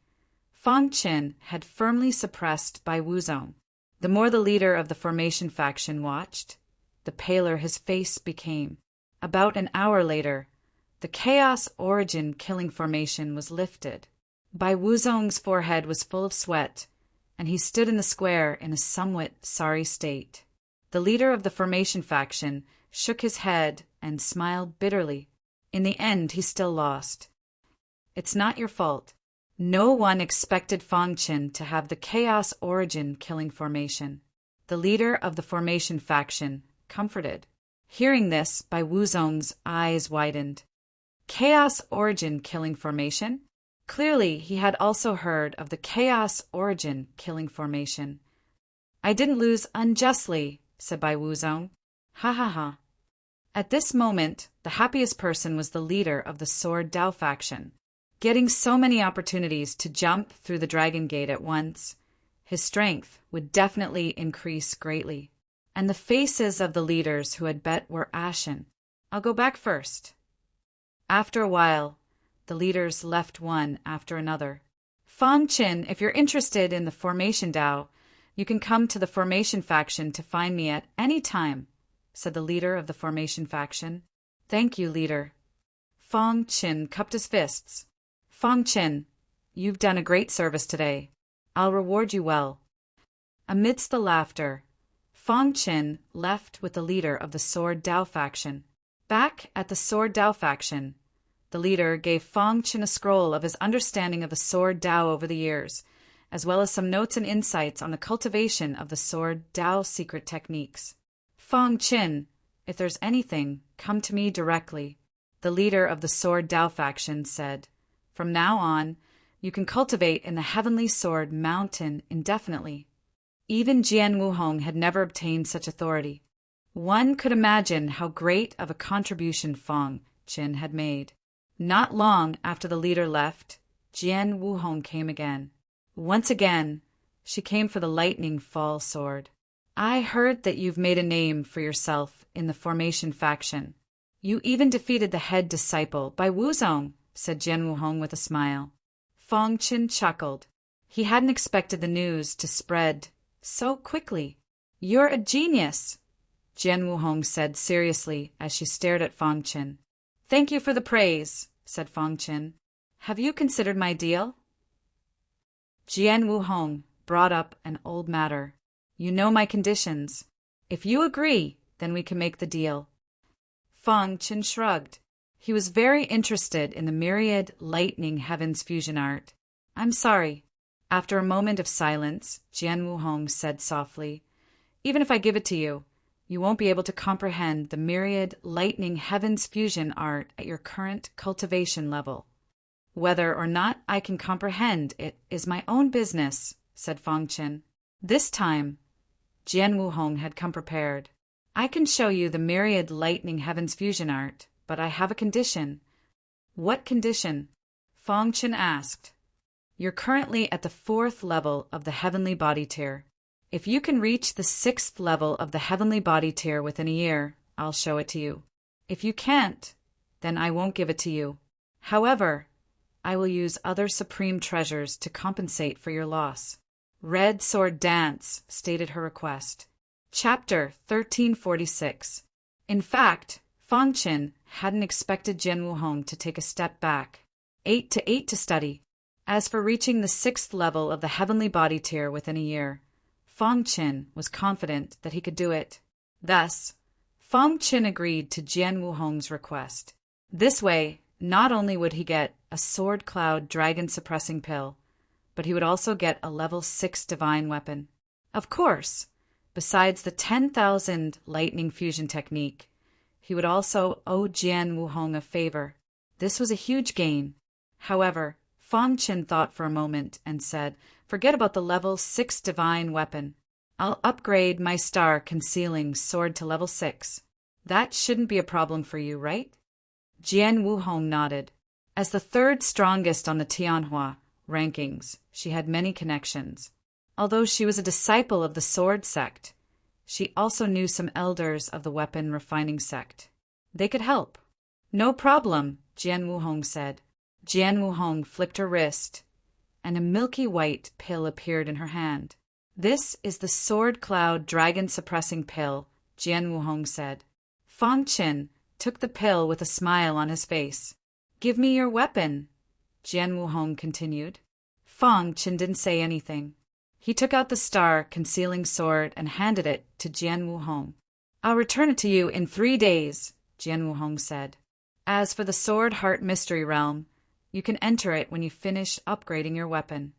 Fang Qin had firmly suppressed Bai Wuzong. The more the leader of the formation faction watched, the paler his face became. About an hour later, the Chaos Origin Killing Formation was lifted. Bai Wuzong's forehead was full of sweat, and he stood in the square in a somewhat sorry state. The leader of the formation faction shook his head and smiled bitterly. In the end, he still lost. It's not your fault. No one expected Fang Qin to have the Chaos Origin Killing Formation. The leader of the formation faction comforted. Hearing this, Bai Wuzong's eyes widened. Chaos Origin Killing Formation? Clearly, he had also heard of the Chaos Origin Killing Formation. I didn't lose unjustly, said Bai Wuzong. Ha ha ha. At this moment, the happiest person was the leader of the Sword Dao faction. Getting so many opportunities to jump through the Dragon Gate at once, his strength would definitely increase greatly. And the faces of the leaders who had bet were ashen. I'll go back first. After a while, the leaders left one after another. Fang Qin, if you're interested in the Formation Dao, you can come to the Formation faction to find me at any time, said the leader of the Formation faction. Thank you, leader. Fang Qin cupped his fists. Fang Qin, you've done a great service today. I'll reward you well. Amidst the laughter, Fang Qin left with the leader of the Sword Dao faction. Back at the Sword Dao faction, the leader gave Fang Qin a scroll of his understanding of the Sword Dao over the years, as well as some notes and insights on the cultivation of the Sword Dao secret techniques. Fang Qin, if there's anything, come to me directly, the leader of the Sword Dao faction said. From now on, you can cultivate in the Heavenly Sword Mountain indefinitely. Even Jian Wuhong had never obtained such authority. One could imagine how great of a contribution Fang Qin had made. Not long after the leader left, Jian Wuhong came again. Once again, she came for the lightning fall sword. I heard that you've made a name for yourself in the formation faction. You even defeated the head disciple, Bai Wuzong, said Jian Wuhong with a smile. Fang Qin chuckled. He hadn't expected the news to spread so quickly. You're a genius, Jian Wuhong said seriously as she stared at Fang Qin. Thank you for the praise, said Fang Qin. Have you considered my deal? Jian Wuhong brought up an old matter. You know my conditions. If you agree, then we can make the deal. Fang Qin shrugged. He was very interested in the myriad lightning heavens fusion art. I'm sorry. After a moment of silence, Jian Wuhong said softly, even if I give it to you, you won't be able to comprehend the myriad lightning heavens fusion art at your current cultivation level. Whether or not I can comprehend it is my own business, said Fang Qin. This time, Jian Wuhong had come prepared. I can show you the myriad lightning heavens fusion art, but I have a condition. What condition? Fang Qin asked. You're currently at the 4th level of the heavenly body tier. If you can reach the 6th level of the heavenly body tier within a year, I'll show it to you. If you can't, then I won't give it to you. However, I will use other supreme treasures to compensate for your loss. Red Sword Dance stated her request. Chapter 1346. In fact, Fang Qin hadn't expected Jian Wuhong to take a step back. 8 to 8 to study. As for reaching the 6th level of the heavenly body tier within a year, Fong Qin was confident that he could do it. Thus, Fong Qin agreed to Jian Wuhong's request. This way, not only would he get a Sword Cloud Dragon Suppressing Pill, but he would also get a level 6 divine weapon. Of course, besides the 10,000 lightning fusion technique, he would also owe Jian Wuhong a favor. This was a huge gain. However, Fong Qin thought for a moment and said, "Forget about the level 6 divine weapon. I'll upgrade my star concealing sword to level 6. That shouldn't be a problem for you, right?" Jian Wuhong nodded. As the 3rd strongest on the Tianhua rankings, she had many connections. Although she was a disciple of the sword sect, she also knew some elders of the weapon refining sect. They could help. "No problem," Jian Wuhong said. Jian Wuhong flicked her wrist, and a milky white pill appeared in her hand. "This is the Sword Cloud Dragon Suppressing Pill," Jian Wuhong said. Fong Qin took the pill with a smile on his face. "Give me your weapon," Jian Wuhong continued. Fong Qin didn't say anything. He took out the star concealing sword and handed it to Jian Wuhong. "I'll return it to you in 3 days," Jian Wuhong said. "As for the Sword Heart Mystery Realm, you can enter it when you finish upgrading your weapon."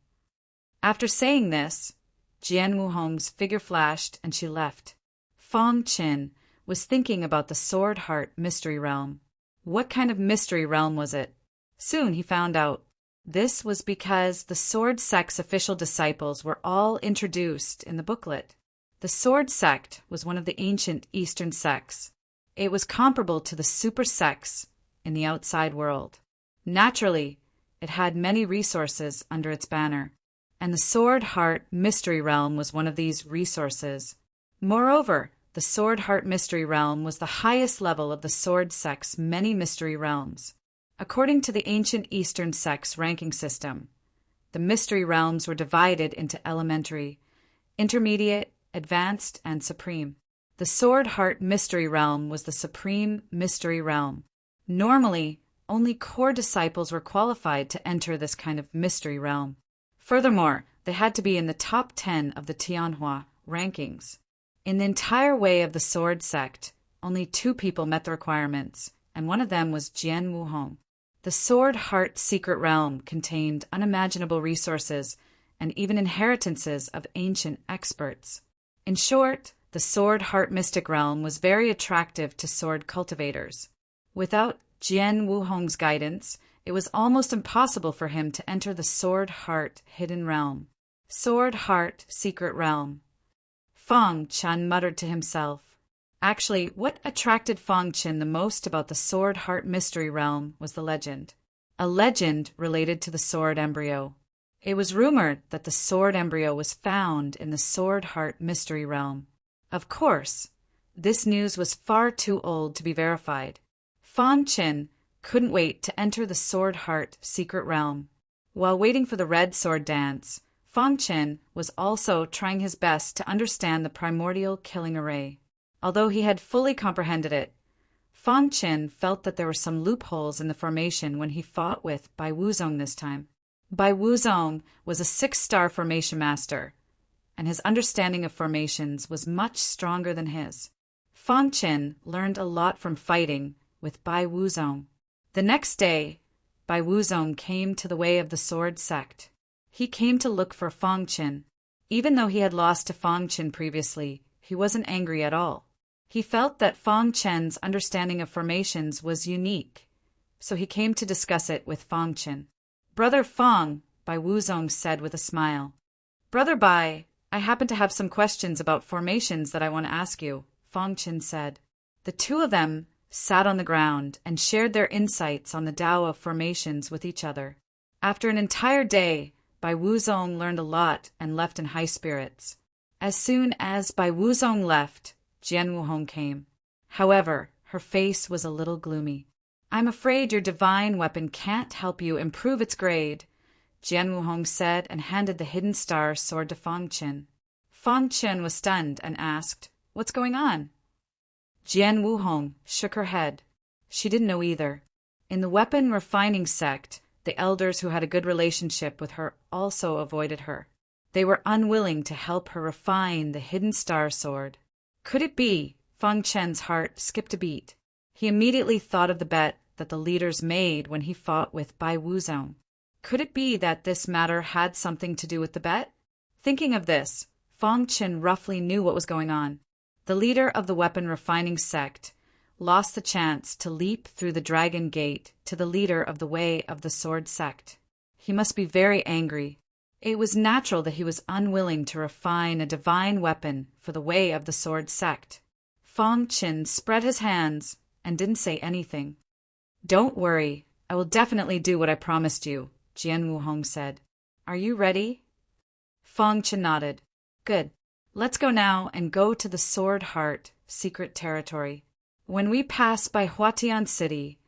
After saying this, Jian Wuhong's figure flashed and she left. Fong Qin was thinking about the Sword Heart Mystery Realm. What kind of mystery realm was it? Soon he found out. This was because the Sword Sect's official disciples were all introduced in the booklet. The Sword Sect was one of the ancient Eastern sects. It was comparable to the super sects in the outside world. Naturally, it had many resources under its banner, and the Sword Heart Mystery Realm was one of these resources. Moreover, the Sword Heart Mystery Realm was the highest level of the Sword Sect's many mystery realms. According to the ancient Eastern sect's ranking system, the mystery realms were divided into elementary, intermediate, advanced, and supreme. The Sword Heart Mystery Realm was the supreme mystery realm. Normally, only core disciples were qualified to enter this kind of mystery realm. Furthermore, they had to be in the top 10 of the Tianhua rankings. In the entire way of the Sword Sect, only 2 people met the requirements, and one of them was Jian Wuhong. The Sword Heart Secret Realm contained unimaginable resources and even inheritances of ancient experts. In short, the Sword Heart Mystic Realm was very attractive to sword cultivators. Without Jian Wuhong's guidance, it was almost impossible for him to enter the Sword Heart Hidden Realm. Sword Heart Secret Realm. Fong Qin muttered to himself. Actually, what attracted Fong Qin the most about the Sword Heart Mystery Realm was the legend. A legend related to the sword embryo. It was rumored that the sword embryo was found in the Sword Heart Mystery Realm. Of course, this news was far too old to be verified. Fong Qin couldn't wait to enter the Sword Heart Secret Realm. While waiting for the Red Sword Dance, Fong Qin was also trying his best to understand the primordial killing array. Although he had fully comprehended it, Fong Qin felt that there were some loopholes in the formation when he fought with Bai Wuzong this time. Bai Wuzong was a 6-star formation master, and his understanding of formations was much stronger than his. Fong Qin learned a lot from fighting with Bai Wuzong. The next day, Bai Wuzong came to the way of the Sword Sect. He came to look for Fong Qin. Even though he had lost to Fong Qin previously, he wasn't angry at all. He felt that Fong Qin's understanding of formations was unique, so he came to discuss it with Fong Qin. "Brother Fong," Bai Wuzong said with a smile. "Brother Bai, I happen to have some questions about formations that I want to ask you," Fong Qin said. The two of them sat on the ground and shared their insights on the Tao of formations with each other. After an entire day, Bai Wuzong learned a lot and left in high spirits. As soon as Bai Wuzong left, Jian Wuhong came. However, her face was a little gloomy. "I'm afraid your divine weapon can't help you improve its grade," Jian Wuhong said and handed the hidden star sword to Fong Qin. Fong Qin was stunned and asked, "What's going on?" Jian Wuhong shook her head. She didn't know either. In the weapon refining sect, The elders who had a good relationship with her also avoided her. They were unwilling to help her refine the hidden star sword. Could it be? Feng Chen's heart skipped a beat. He immediately thought of the bet that the leaders made when he fought with Bai Wuzong. Could it be that this matter had something to do with the bet? Thinking of this, Feng Chen roughly knew what was going on. The leader of the weapon refining sect lost the chance to leap through the dragon gate to the leader of the Way of the Sword sect. He must be very angry. It was natural that he was unwilling to refine a divine weapon for the Way of the Sword sect. Feng Chen spread his hands and didn't say anything. "Don't worry, I will definitely do what I promised you," Jian Wuhong said. "Are you ready?" Feng Chen nodded. "Good. Let's go now and go to the Sword Heart secret territory. When we pass by Huatian City,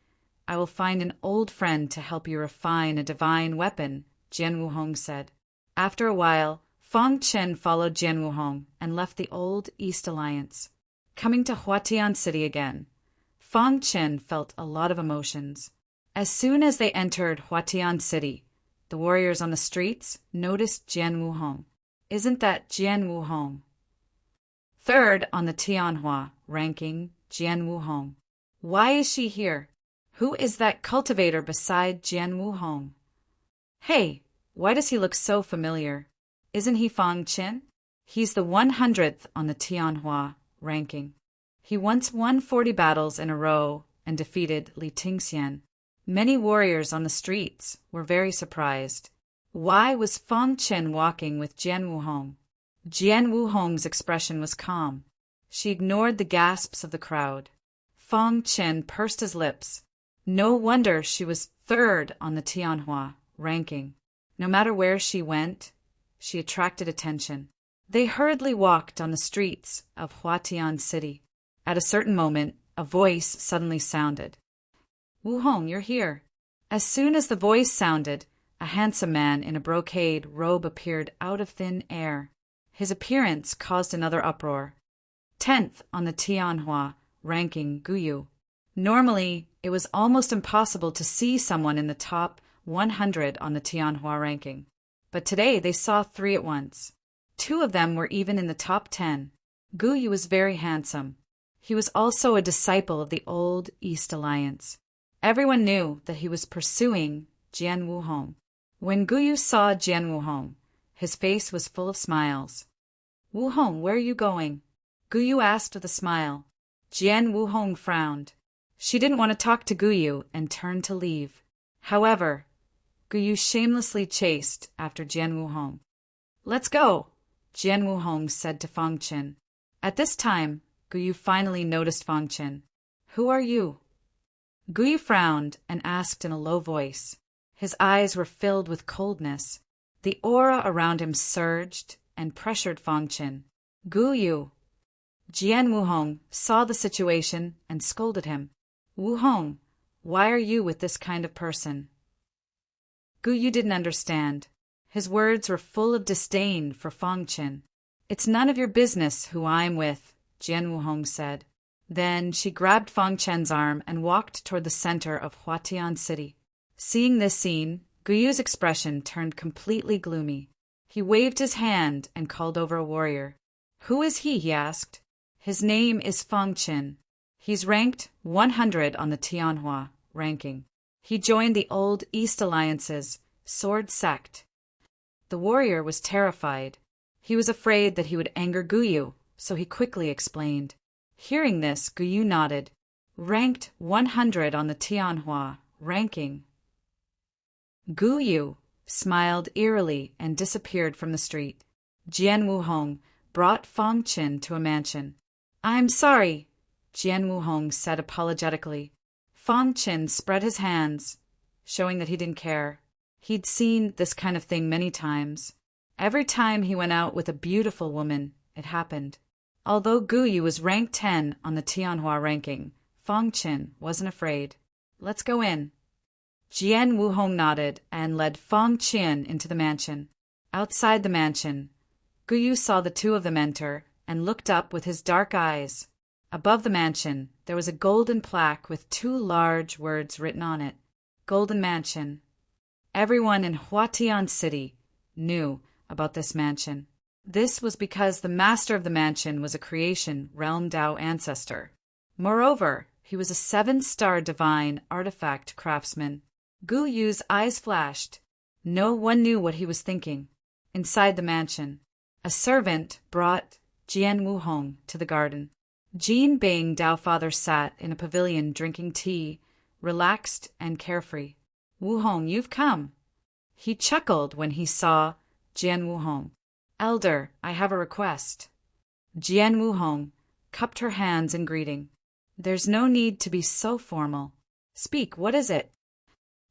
I will find an old friend to help you refine a divine weapon," Jian Wuhong said. After a while, Feng Chen followed Jian Wuhong and left the old East Alliance. Coming to Huatian City again, Feng Chen felt a lot of emotions. As soon as they entered Huatian City, the warriors on the streets noticed Jian Wuhong. Isn't that Jian Wuhong? Third on the Tianhua ranking, Jian Wuhong. Why is she here? Who is that cultivator beside Jian Wuhong? Hey, why does he look so familiar? Isn't he Feng Chen? He's the 100th on the Tianhua ranking. He once won 40 battles in a row and defeated Li Tingxian. Many warriors on the streets were very surprised. Why was Feng Chen walking with Jian Wuhong? Jian Wuhong's expression was calm. She ignored the gasps of the crowd. Feng Chen pursed his lips. No wonder she was third on the Tianhua ranking. No matter where she went, she attracted attention. They hurriedly walked on the streets of Huatian City. At a certain moment, a voice suddenly sounded. "Wuhong, you're here." As soon as the voice sounded, a handsome man in a brocade robe appeared out of thin air. His appearance caused another uproar. 10th on the Tianhua ranking, Guyu. Normally, it was almost impossible to see someone in the top 100 on the Tianhua ranking. But today they saw 3 at once. 2 of them were even in the top 10. Guyu was very handsome. He was also a disciple of the old East Alliance. Everyone knew that he was pursuing Jian Wuhong. When Guyu saw Jian Wuhong, his face was full of smiles. "Wuhong, where are you going?" Guyu asked with a smile. Jian Wuhong frowned. She didn't want to talk to Guyu and turned to leave. However, Guyu shamelessly chased after Jian Wuhong. "Let's go," Jian Wuhong said to Feng Chen. At this time, Guyu finally noticed Feng Chen. "Who are you?" Guyu frowned and asked in a low voice. His eyes were filled with coldness. The aura around him surged and pressured Feng Chen. "Guyu!" Jian Wuhong saw the situation and scolded him. "Wuhong, why are you with this kind of person?" Guyu didn't understand. His words were full of disdain for Feng Chen. "It's none of your business who I'm with," Jian Wuhong said. Then she grabbed Feng Chen's arm and walked toward the center of Huatian City. Seeing this scene, Guyu's expression turned completely gloomy. He waved his hand and called over a warrior. "Who is he?" he asked. "His name is Feng Chen. He's ranked 100 on the Tianhua ranking. He joined the old East Alliance's Sword sect." The warrior was terrified. He was afraid that he would anger Guyu, so he quickly explained. Hearing this, Guyu nodded. "Ranked 100 on the Tianhua ranking." Guyu smiled eerily and disappeared from the street. Jian Wuhong brought Feng Chen to a mansion. "I'm sorry," Jian Wuhong said apologetically. Feng Chen spread his hands, showing that he didn't care. He'd seen this kind of thing many times. Every time he went out with a beautiful woman, it happened. Although Guyu was ranked 10 on the Tianhua ranking, Feng Chen wasn't afraid. "Let's go in." Jian Wuhong nodded and led Feng Chen into the mansion. Outside the mansion, Guyu saw the 2 of them enter and looked up with his dark eyes. Above the mansion, there was a golden plaque with 2 large words written on it. Golden Mansion. Everyone in Huatian City knew about this mansion. This was because the master of the mansion was a creation realm Dao ancestor. Moreover, he was a 7-star divine artifact craftsman. Gu Yu's eyes flashed. No one knew what he was thinking. Inside the mansion, a servant brought Jian Wuhong to the garden. Jin Bing Dao Father sat in a pavilion drinking tea, relaxed and carefree. Wuhong, you've come. He chuckled when he saw Jian Wuhong. Elder, I have a request. Jian Wuhong cupped her hands in greeting. There's no need to be so formal. Speak, what is it?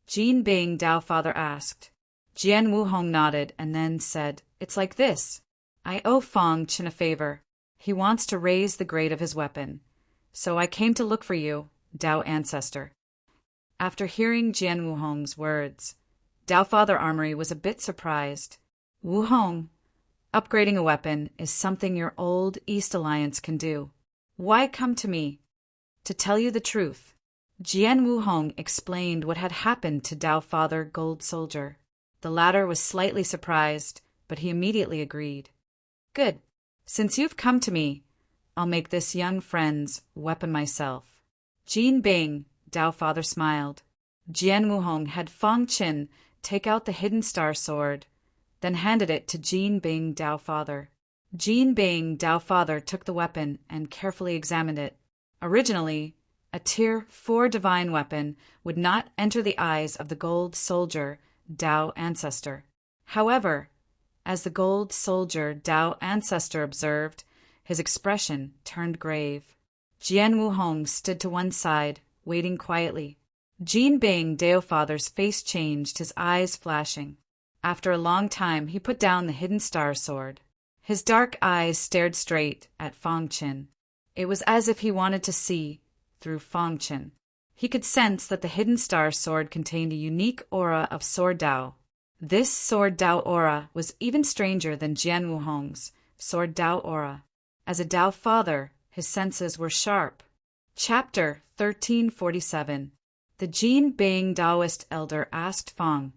Jin Bing Dao Father asked. Jian Wuhong nodded and then said, It's like this. I owe Fang Chen a favor. He wants to raise the grade of his weapon. So I came to look for you, Dao ancestor. After hearing Jian Wuhong's words, Dao Father Armory was a bit surprised. Wuhong, upgrading a weapon is something your old East Alliance can do. Why come to me? To tell you the truth, Jian Wuhong explained what had happened to Dao Father Gold Soldier. The latter was slightly surprised, but he immediately agreed. Good. Since you've come to me, I'll make this young friend's weapon myself. Jin Bing, Dao Father smiled. Jian Wuhong had Fang Qin take out the hidden star sword, then handed it to Jin Bing Dao Father. Jin Bing Dao Father took the weapon and carefully examined it. Originally, a Tier 4 divine weapon would not enter the eyes of the Gold Soldier Dao ancestor. However, as the Gold Soldier Dao ancestor observed, his expression turned grave. Jian Wuhong stood to one side, waiting quietly. Jin Bing Dao Father's face changed, his eyes flashing. After a long time, he put down the hidden star sword. His dark eyes stared straight at Fang Qin. It was as if he wanted to see through Fang Qin. He could sense that the hidden star sword contained a unique aura of Sword Dao. This Sword Dao aura was even stranger than Jian Wuhong's Sword Dao aura. As a Dao Father, his senses were sharp. Chapter 1347. The Jin Bing Daoist elder asked Fang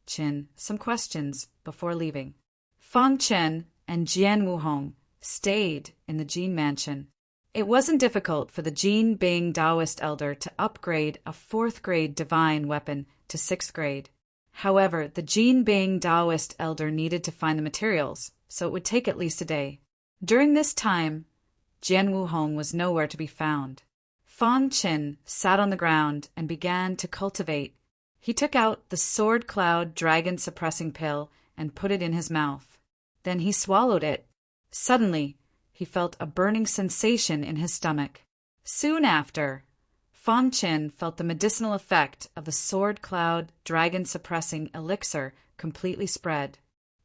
Qin some questions before leaving. Fang Qin and Jian Wuhong stayed in the Jin mansion. It wasn't difficult for the Jin Bing Daoist elder to upgrade a 4th grade divine weapon to 6th grade. However, the Jin Bing Daoist elder needed to find the materials, so it would take at least a day. During this time, Jian Wuhong was nowhere to be found. Fang Qin sat on the ground and began to cultivate. He took out the Sword Cloud Dragon Suppressing Pill and put it in his mouth. Then he swallowed it. Suddenly, he felt a burning sensation in his stomach. Soon after, Fang Qin felt the medicinal effect of the Sword Cloud Dragon Suppressing Elixir completely spread.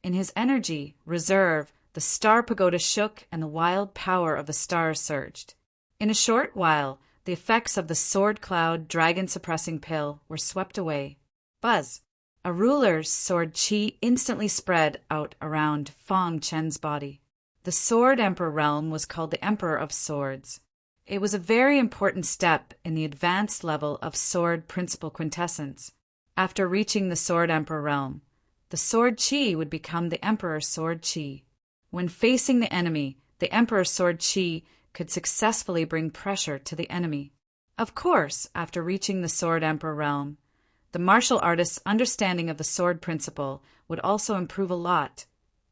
In his energy reserve, the star pagoda shook and the wild power of the stars surged. In a short while, the effects of the Sword Cloud Dragon Suppressing Pill were swept away. Buzz! A ruler's sword chi instantly spread out around Fang Qin's body. The Sword Emperor realm was called the Emperor of Swords. It was a very important step in the advanced level of Sword Principal Quintessence. After reaching the Sword Emperor realm, the Sword Chi would become the Emperor Sword Chi. When facing the enemy, the Emperor Sword Chi could successfully bring pressure to the enemy. Of course, after reaching the Sword Emperor realm, the martial artist's understanding of the sword principle would also improve a lot,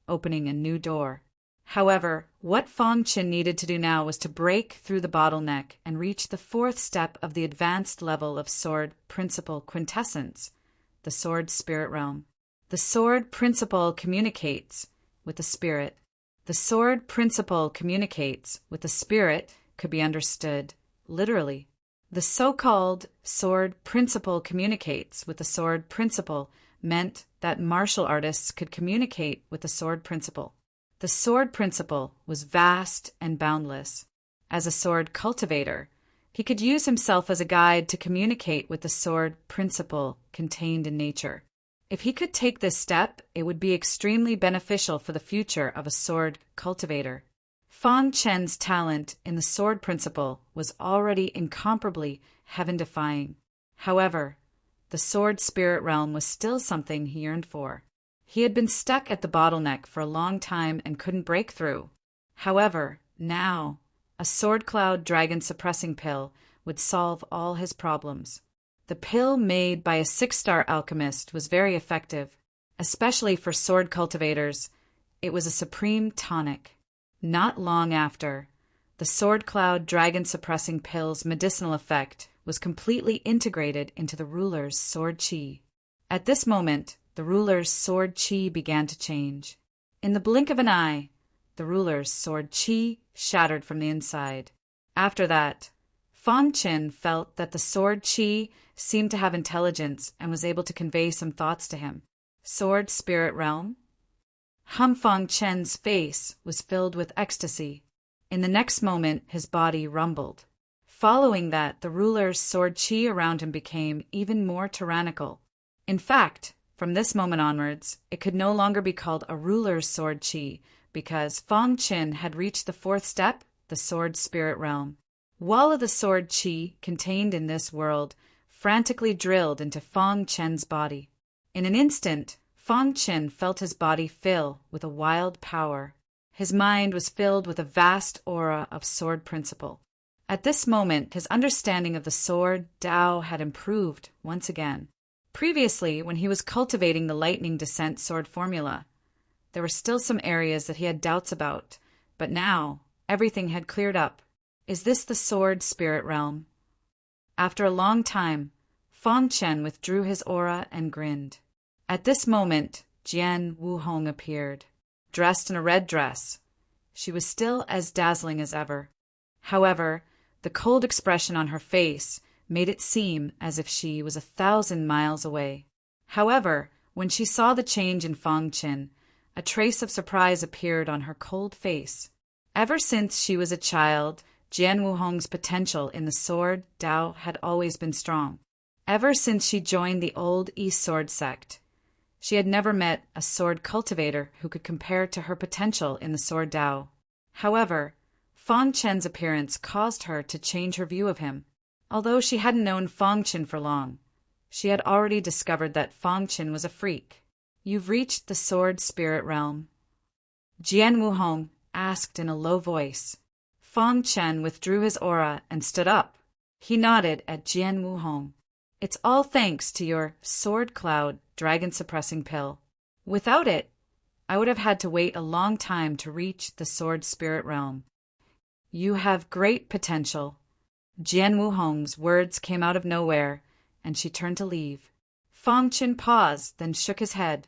opening a new door. However, what Fang Qin needed to do now was to break through the bottleneck and reach the 4th step of the advanced level of Sword Principal Quintessence, the Sword Spirit realm. The Sword Principle communicates with the Spirit. The Sword Principle communicates with the Spirit could be understood literally. The so-called Sword Principle communicates with the Sword Principle meant that martial artists could communicate with the Sword Principle. The Sword Principle was vast and boundless. As a sword cultivator, he could use himself as a guide to communicate with the Sword Principle contained in nature. If he could take this step, it would be extremely beneficial for the future of a sword cultivator. Fang Qin's talent in the sword principle was already incomparably heaven-defying. However, the sword spirit realm was still something he yearned for. He had been stuck at the bottleneck for a long time and couldn't break through. However, now, a sword cloud dragon suppressing pill would solve all his problems. The pill made by a 6-star alchemist was very effective, especially for sword cultivators. It was a supreme tonic. Not long after, the sword cloud dragon suppressing pill's medicinal effect was completely integrated into the ruler's sword chi. At this moment, the ruler's sword chi began to change. In the blink of an eye, the ruler's sword chi shattered from the inside. After that, Fang Qin felt that the sword chi seemed to have intelligence and was able to convey some thoughts to him. Sword spirit realm? Fang Qin's face was filled with ecstasy. In the next moment, his body rumbled. Following that, the ruler's sword chi around him became even more tyrannical. In fact, from this moment onwards, it could no longer be called a ruler's sword chi, because Fang Qin had reached the 4th step, the sword spirit realm. All of the sword chi contained in this world frantically drilled into Fang Qin's body. In an instant, Fang Qin felt his body fill with a wild power. His mind was filled with a vast aura of sword principle. At this moment, his understanding of the sword Tao had improved once again. Previously, when he was cultivating the lightning descent sword formula, there were still some areas that he had doubts about, but now everything had cleared up. Is this the sword spirit realm? After a long time, Fang Qin withdrew his aura and grinned. At this moment, Jian Wuhong appeared, dressed in a red dress. She was still as dazzling as ever. However, the cold expression on her face made it seem as if she was 1,000 miles away. However, when she saw the change in Fang Qin, a trace of surprise appeared on her cold face. Ever since she was a child, Jian Wuhong's potential in the sword Tao had always been strong. Ever since she joined the old East Sword sect, she had never met a sword cultivator who could compare to her potential in the sword Tao. However, Fang Qin's appearance caused her to change her view of him. Although she hadn't known Fang Qin for long, she had already discovered that Fang Qin was a freak. You've reached the sword spirit realm, Jian Wuhong asked in a low voice. Fang Qin withdrew his aura and stood up. He nodded at Jian Wuhong. It's all thanks to your sword cloud dragon suppressing pill. Without it, I would have had to wait a long time to reach the sword spirit realm. You have great potential. Jian Wuhong's words came out of nowhere, and she turned to leave. Fang Qin paused, then shook his head.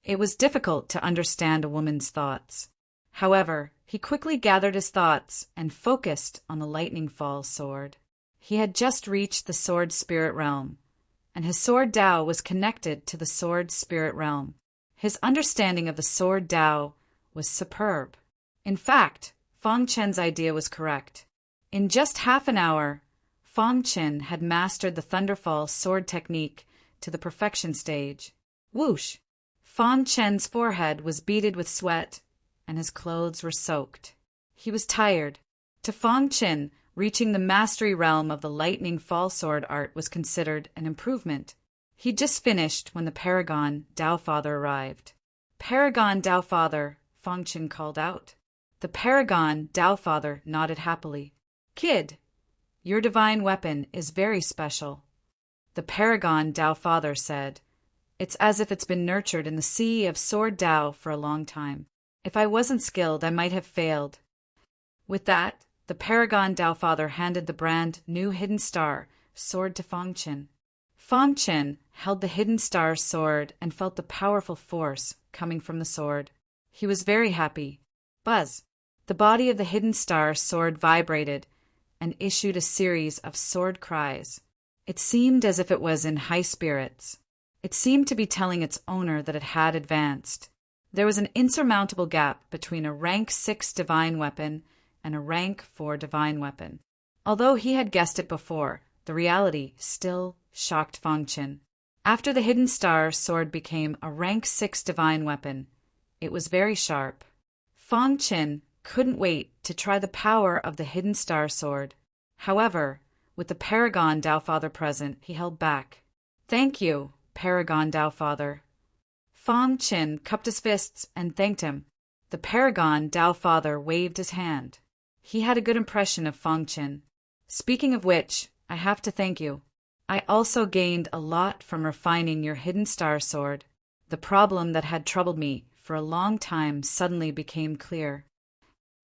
It was difficult to understand a woman's thoughts. However, he quickly gathered his thoughts and focused on the lightning fall sword. He had just reached the sword spirit realm, and his sword Tao was connected to the sword spirit realm. His understanding of the sword Tao was superb. In fact, Fang Qin's idea was correct. In just half an hour, Fang Qin had mastered the Thunderfall sword technique to the perfection stage. Whoosh! Fang Qin's forehead was beaded with sweat, and his clothes were soaked. He was tired. To Fang Qin, reaching the mastery realm of the lightning fall sword art was considered an improvement. He'd just finished when the Paragon Tao Father arrived. Paragon Tao Father, Fang Qin called out. The Paragon Tao Father nodded happily. Kid, your divine weapon is very special. The Paragon Tao Father said, It's as if it's been nurtured in the sea of sword Tao for a long time. If I wasn't skilled, I might have failed. With that, the Paragon Tao Father handed the brand new Hidden Star sword to Fang Qin. Fang Qin held the Hidden Star sword and felt the powerful force coming from the sword. He was very happy. Buzz! The body of the Hidden Star sword vibrated and issued a series of sword cries. It seemed as if it was in high spirits. It seemed to be telling its owner that it had advanced. There was an insurmountable gap between a rank 6 divine weapon and a rank 4 divine weapon. Although he had guessed it before, the reality still shocked Fang Qin. After the Hidden Star sword became a rank 6 divine weapon, it was very sharp. Fang Qin couldn't wait to try the power of the Hidden Star sword. However, with the Paragon Tao Father present, he held back. Thank you, Paragon Dowfather. Fong Chin cupped his fists and thanked him. The Paragon Dowfather waved his hand. He had a good impression of Fong Chin. Speaking of which, I have to thank you. I also gained a lot from refining your hidden star sword. The problem that had troubled me for a long time suddenly became clear.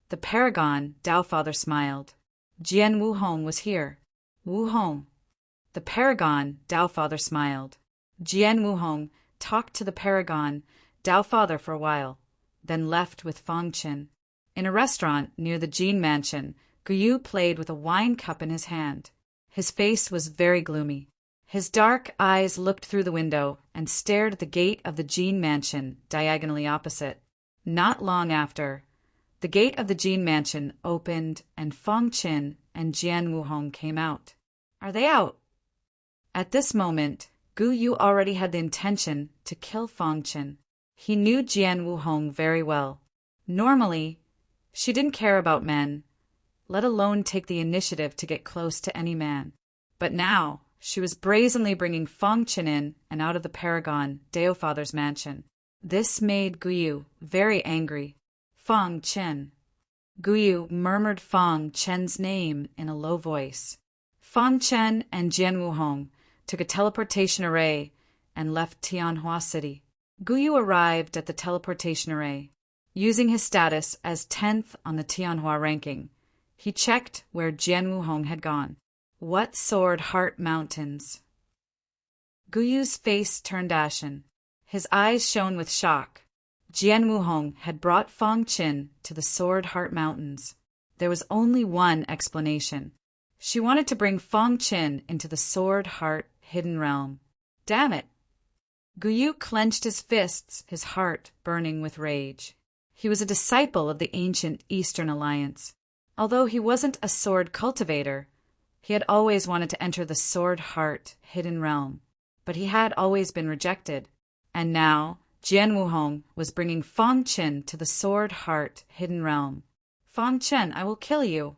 The Paragon Dowfather smiled. Jian Wuhong was here. Wuhong. The Paragon Dowfather smiled. Jian Wuhong talked to the Paragon Dowfather for a while, then left with Fong Chin. In a restaurant near the Jin mansion, Guyu played with a wine cup in his hand. His face was very gloomy. His dark eyes looked through the window and stared at the gate of the Jin mansion diagonally opposite. Not long after, the gate of the Jin mansion opened and Fong Chin and Jian Wuhong came out. Are they out? At this moment, Gu Yu already had the intention to kill Fong Chin. He knew Jian Wuhong very well. Normally, she didn't care about men, let alone take the initiative to get close to any man. But now, she was brazenly bringing Fong Chin in and out of the Paragon Dowfather's mansion. This made Gu Yu very angry. Fong Chin. Gu Yu murmured Fong Chen's name in a low voice. Fong Chen and Jian Wuhong took a teleportation array and left Tianhua City. Gu Yu arrived at the teleportation array. Using his status as 10th on the Tianhua ranking, he checked where Jian Wuhong had gone. What Sword Heart Mountains? Gu Yu's face turned ashen. His eyes shone with shock. Jian Wuhong had brought Fong Chin to the Sword Heart Mountains. There was only one explanation. She wanted to bring Fong Chin into the Sword Heart Hidden Realm. Damn it! Gu Yu clenched his fists, his heart burning with rage. He was a disciple of the ancient Eastern Alliance. Although he wasn't a sword cultivator, he had always wanted to enter the Sword Heart Hidden Realm. But he had always been rejected. And now, Jian Wuhong was bringing Fong Chin to the Sword Heart Hidden Realm. Fong Chin, I will kill you.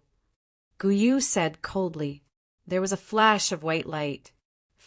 Gu Yu said coldly. There was a flash of white light.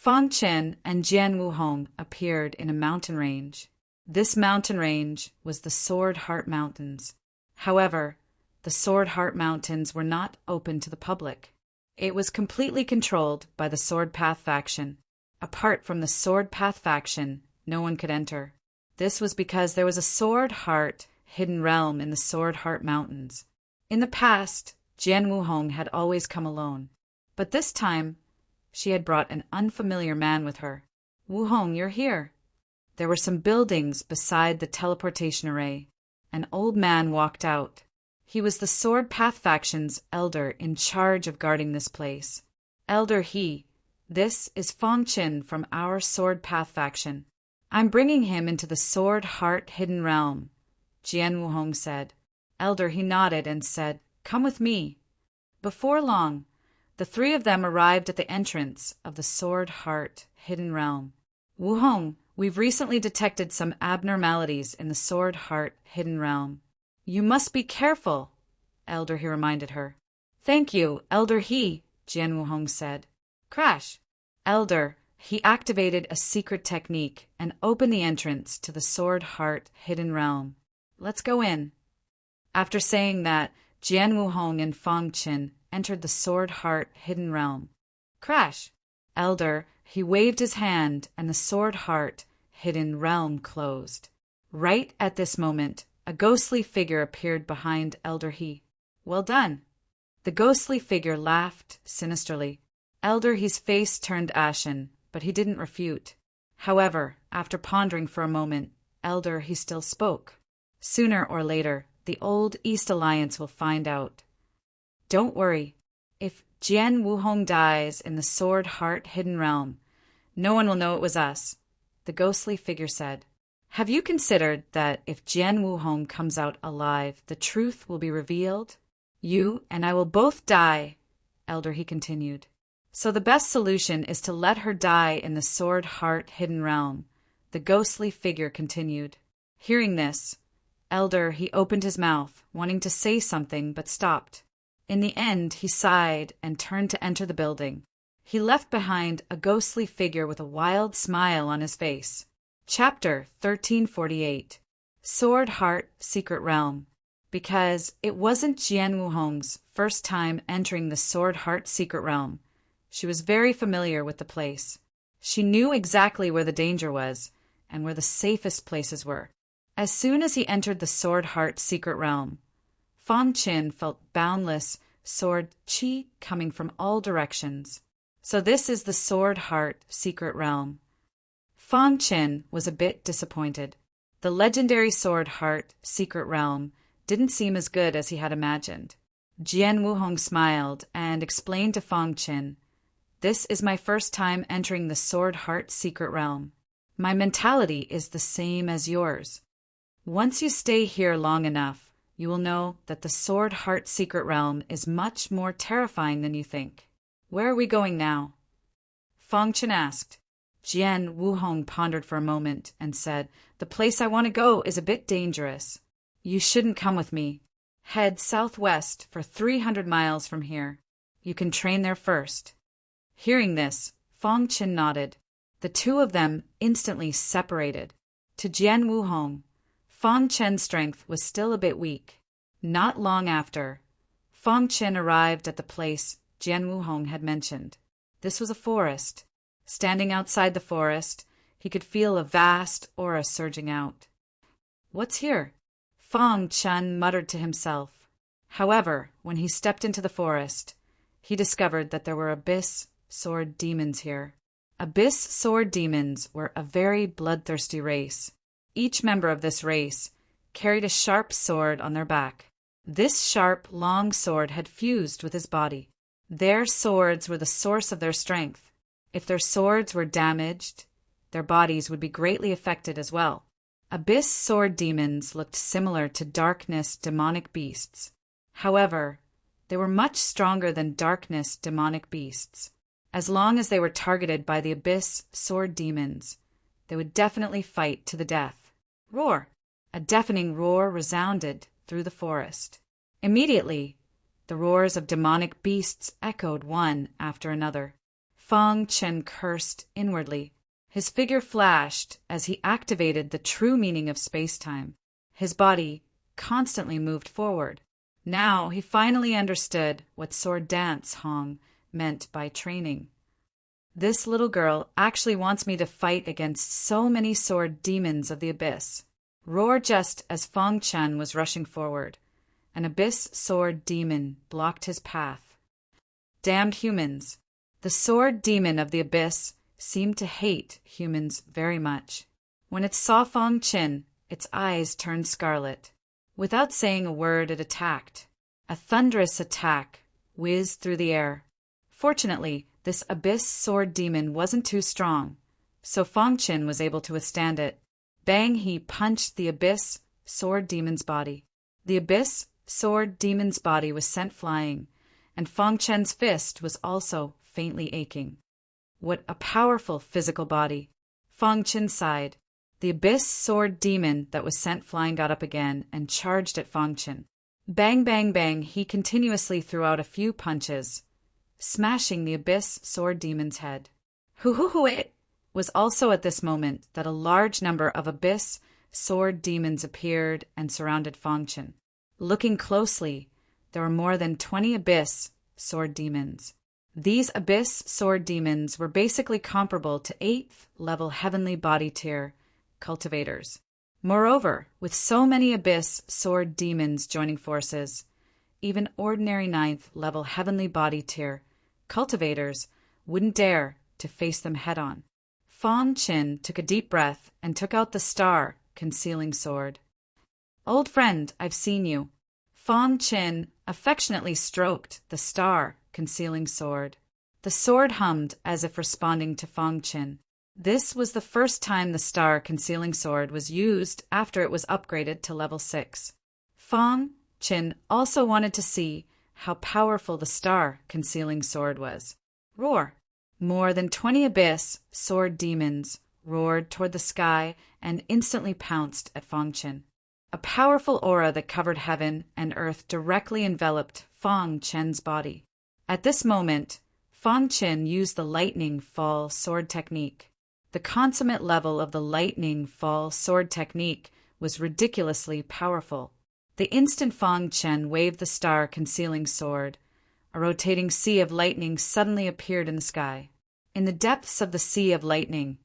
Fong Chin and Jian Wuhong appeared in a mountain range. This mountain range was the Sword Heart Mountains. However, the Sword Heart Mountains were not open to the public. It was completely controlled by the Sword Path faction. Apart from the Sword Path faction, no one could enter. This was because there was a Sword Heart hidden realm in the Sword Heart Mountains. In the past, Jian Wuhong had always come alone. But this time, she had brought an unfamiliar man with her. Wuhong, you're here. There were some buildings beside the teleportation array. An old man walked out. He was the Sword Path faction's elder in charge of guarding this place. Elder He, this is Fong Chin from our Sword Path faction. I'm bringing him into the Sword Heart Hidden Realm, Jian Wuhong said. Elder He nodded and said, Come with me. Before long, the three of them arrived at the entrance of the Sword Heart Hidden Realm. Wuhong, we've recently detected some abnormalities in the Sword Heart Hidden Realm. You must be careful, Elder He reminded her. Thank you, Elder He, Jian Wuhong said. Crash. Elder He activated a secret technique and opened the entrance to the Sword Heart Hidden Realm. Let's go in. After saying that, Jian Wuhong and Fong Chin entered the Sword Heart Hidden Realm. Crash. Elder He waved his hand and the Sword Heart Hidden Realm closed. Right at this moment, a ghostly figure appeared behind Elder He. Well done. The ghostly figure laughed sinisterly. Elder He's face turned ashen, but he didn't refute. However, after pondering for a moment, Elder He still spoke. Sooner or later, the old East Alliance will find out. Don't worry. If Jian Wuhong dies in the Sword Heart Hidden Realm, no one will know it was us, the ghostly figure said. Have you considered that if Jian Wuhong comes out alive, the truth will be revealed? You and I will both die, Elder He continued. So the best solution is to let her die in the Sword Heart Hidden Realm, the ghostly figure continued. Hearing this, Elder He opened his mouth, wanting to say something, but stopped. In the end, he sighed and turned to enter the building. He left behind a ghostly figure with a wild smile on his face. Chapter 1348. Sword Heart Secret Realm. Because it wasn't Jian Wuhong's first time entering the Sword Heart Secret Realm, she was very familiar with the place. She knew exactly where the danger was and where the safest places were. As soon as he entered the Sword Heart Secret Realm, Fang Qin felt boundless sword qi coming from all directions. So this is the Sword Heart Secret Realm. Fang Qin was a bit disappointed. The legendary Sword Heart Secret Realm didn't seem as good as he had imagined. Jian Wuhong smiled and explained to Fang Qin, "This is my first time entering the Sword Heart Secret Realm. My mentality is the same as yours. Once you stay here long enough, you will know that the Sword Heart Secret Realm is much more terrifying than you think. Where are we going now?" Fang Qin asked. Jian Wuhong pondered for a moment and said, "The place I want to go is a bit dangerous. You shouldn't come with me. Head southwest for 300 miles from here. You can train there first." Hearing this, Fang Qin nodded. The two of them instantly separated. To Jian Wuhong, Fang Qin's strength was still a bit weak. Not long after, Fang Qin arrived at the place Jian Wuhong had mentioned. This was a forest. Standing outside the forest, he could feel a vast aura surging out. "What's here?" Fang Qin muttered to himself. However, when he stepped into the forest, he discovered that there were abyss sword demons here. Abyss sword demons were a very bloodthirsty race. Each member of this race carried a sharp sword on their back. This sharp, long sword had fused with his body. Their swords were the source of their strength. If their swords were damaged, their bodies would be greatly affected as well. Abyss sword demons looked similar to darkness demonic beasts. However, they were much stronger than darkness demonic beasts. As long as they were targeted by the abyss sword demons, they would definitely fight to the death. Roar! A deafening roar resounded through the forest. Immediately, the roars of demonic beasts echoed one after another. Fang Qin cursed inwardly. His figure flashed as he activated the true meaning of space-time. His body constantly moved forward. Now he finally understood what sword dance Hong meant by training. This little girl actually wants me to fight against so many sword demons of the abyss. Roar just as Fang Qin was rushing forward. An abyss sword demon blocked his path. Damned humans! The sword demon of the abyss seemed to hate humans very much. When it saw Fang Qin, its eyes turned scarlet. Without saying a word, it attacked. A thunderous attack whizzed through the air. Fortunately, this abyss sword demon wasn't too strong, so Fang Qin was able to withstand it. Bang! He punched the abyss sword demon's body. The abyss sword demon's body was sent flying, and Fang Qin's fist was also faintly aching. What a powerful physical body! Fang Qin sighed. The abyss sword demon that was sent flying got up again and charged at Fang Qin. Bang, bang, bang, he continuously threw out a few punches, smashing the abyss sword demon's head. It was also at this moment that a large number of abyss sword demons appeared and surrounded Fang Qin. Looking closely, there were more than 20 abyss sword demons. These abyss sword demons were basically comparable to 8th level heavenly body tier cultivators. Moreover, with so many abyss sword demons joining forces, even ordinary 9th level heavenly body tier cultivators wouldn't dare to face them head-on. Fang Qin took a deep breath and took out the star concealing sword. "Old friend, I've seen you." Fang Qin affectionately stroked the star concealing sword. The sword hummed as if responding to Fang Qin. This was the first time the star concealing sword was used after it was upgraded to level 6. Fang Qin also wanted to see how powerful the star concealing sword was. Roar! More than 20 abyss sword demons roared toward the sky and instantly pounced at Fang Qin. A powerful aura that covered heaven and earth directly enveloped Fang Qin's body. At this moment, Fang Qin used the lightning fall sword technique. The consummate level of the lightning fall sword technique was ridiculously powerful. The instant Fang Qin waved the star-concealing sword, a rotating sea of lightning suddenly appeared in the sky. In the depths of the sea of lightning,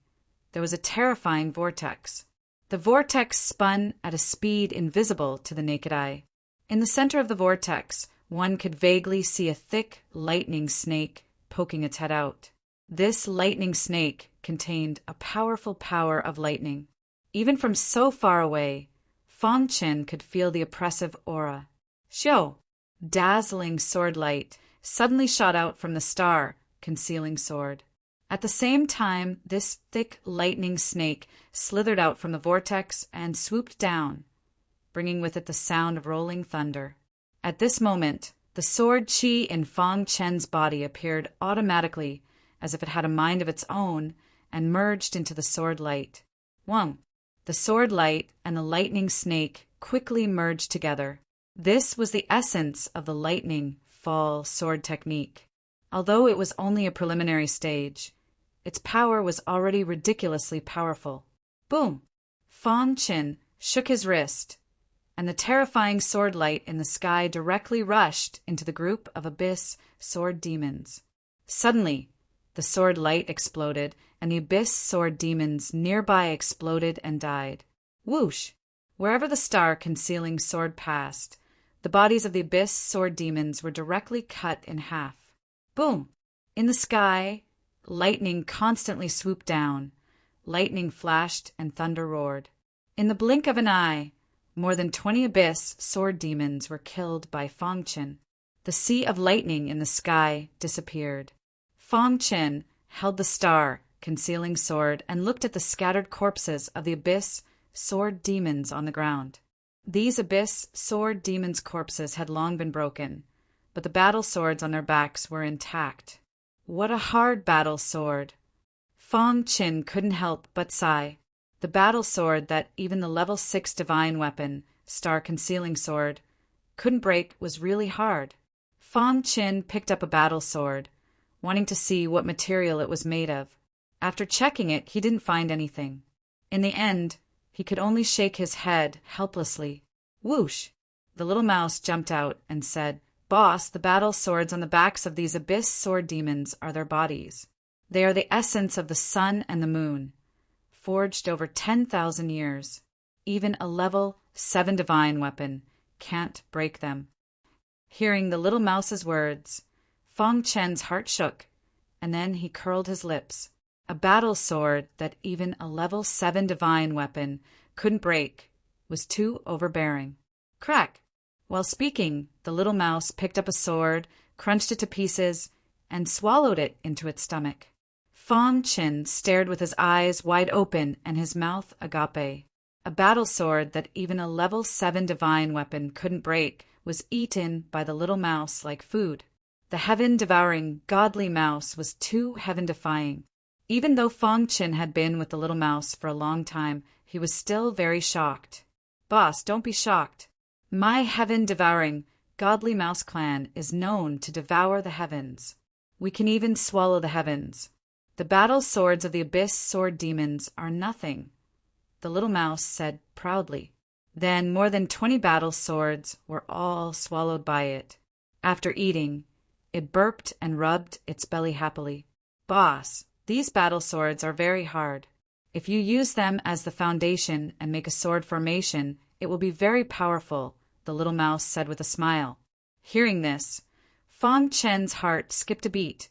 there was a terrifying vortex. The vortex spun at a speed invisible to the naked eye. In the center of the vortex, one could vaguely see a thick lightning snake poking its head out. This lightning snake contained a powerful power of lightning. Even from so far away, Fang Qin could feel the oppressive aura. Xiu! Dazzling sword light suddenly shot out from the star, concealing sword. At the same time, this thick lightning snake slithered out from the vortex and swooped down, bringing with it the sound of rolling thunder. At this moment, the sword qi in Fang Qin's body appeared automatically, as if it had a mind of its own, and merged into the sword light. Wang! The sword light and the lightning snake quickly merged together. This was the essence of the lightning fall sword technique. Although it was only a preliminary stage, its power was already ridiculously powerful. Boom! Fang Qin shook his wrist, and the terrifying sword light in the sky directly rushed into the group of abyss sword demons. Suddenly, the sword light exploded, and the abyss sword demons nearby exploded and died. Whoosh! Wherever the star-concealing sword passed, the bodies of the abyss sword demons were directly cut in half. Boom! In the sky, lightning constantly swooped down. Lightning flashed and thunder roared. In the blink of an eye, more than 20 abyss sword demons were killed by Fang Qin. The sea of lightning in the sky disappeared. Fang Qin held the star-concealing sword and looked at the scattered corpses of the abyss sword demons on the ground. These abyss sword demons' corpses had long been broken, but the battle swords on their backs were intact. What a hard battle sword! Fang Qin couldn't help but sigh. The battle sword that even the level 6 divine weapon, star-concealing sword, couldn't break was really hard. Fang Qin picked up a battle sword, wanting to see what material it was made of. After checking it, he didn't find anything. In the end, he could only shake his head helplessly. Whoosh! The little mouse jumped out and said, "Boss, the battle swords on the backs of these abyss sword demons are their bodies. They are the essence of the sun and the moon, forged over 10,000 years. Even a level 7 divine weapon can't break them." Hearing the little mouse's words, Fang Qin's heart shook, and then he curled his lips. A battle sword that even a level 7 divine weapon couldn't break was too overbearing. Crack! While speaking, the little mouse picked up a sword, crunched it to pieces, and swallowed it into its stomach. Fang Qin stared with his eyes wide open and his mouth agape. A battle sword that even a level 7 divine weapon couldn't break was eaten by the little mouse like food. The heaven-devouring, godly mouse was too heaven-defying. Even though Fang Qin had been with the little mouse for a long time, he was still very shocked. "Boss, don't be shocked. My heaven-devouring, godly mouse clan is known to devour the heavens. We can even swallow the heavens. The battle swords of the abyss sword demons are nothing," the little mouse said proudly. Then more than 20 battle swords were all swallowed by it. After eating, it burped and rubbed its belly happily. "Boss, these battle swords are very hard. If you use them as the foundation and make a sword formation, it will be very powerful," the little mouse said with a smile. Hearing this, Fang Qin's heart skipped a beat,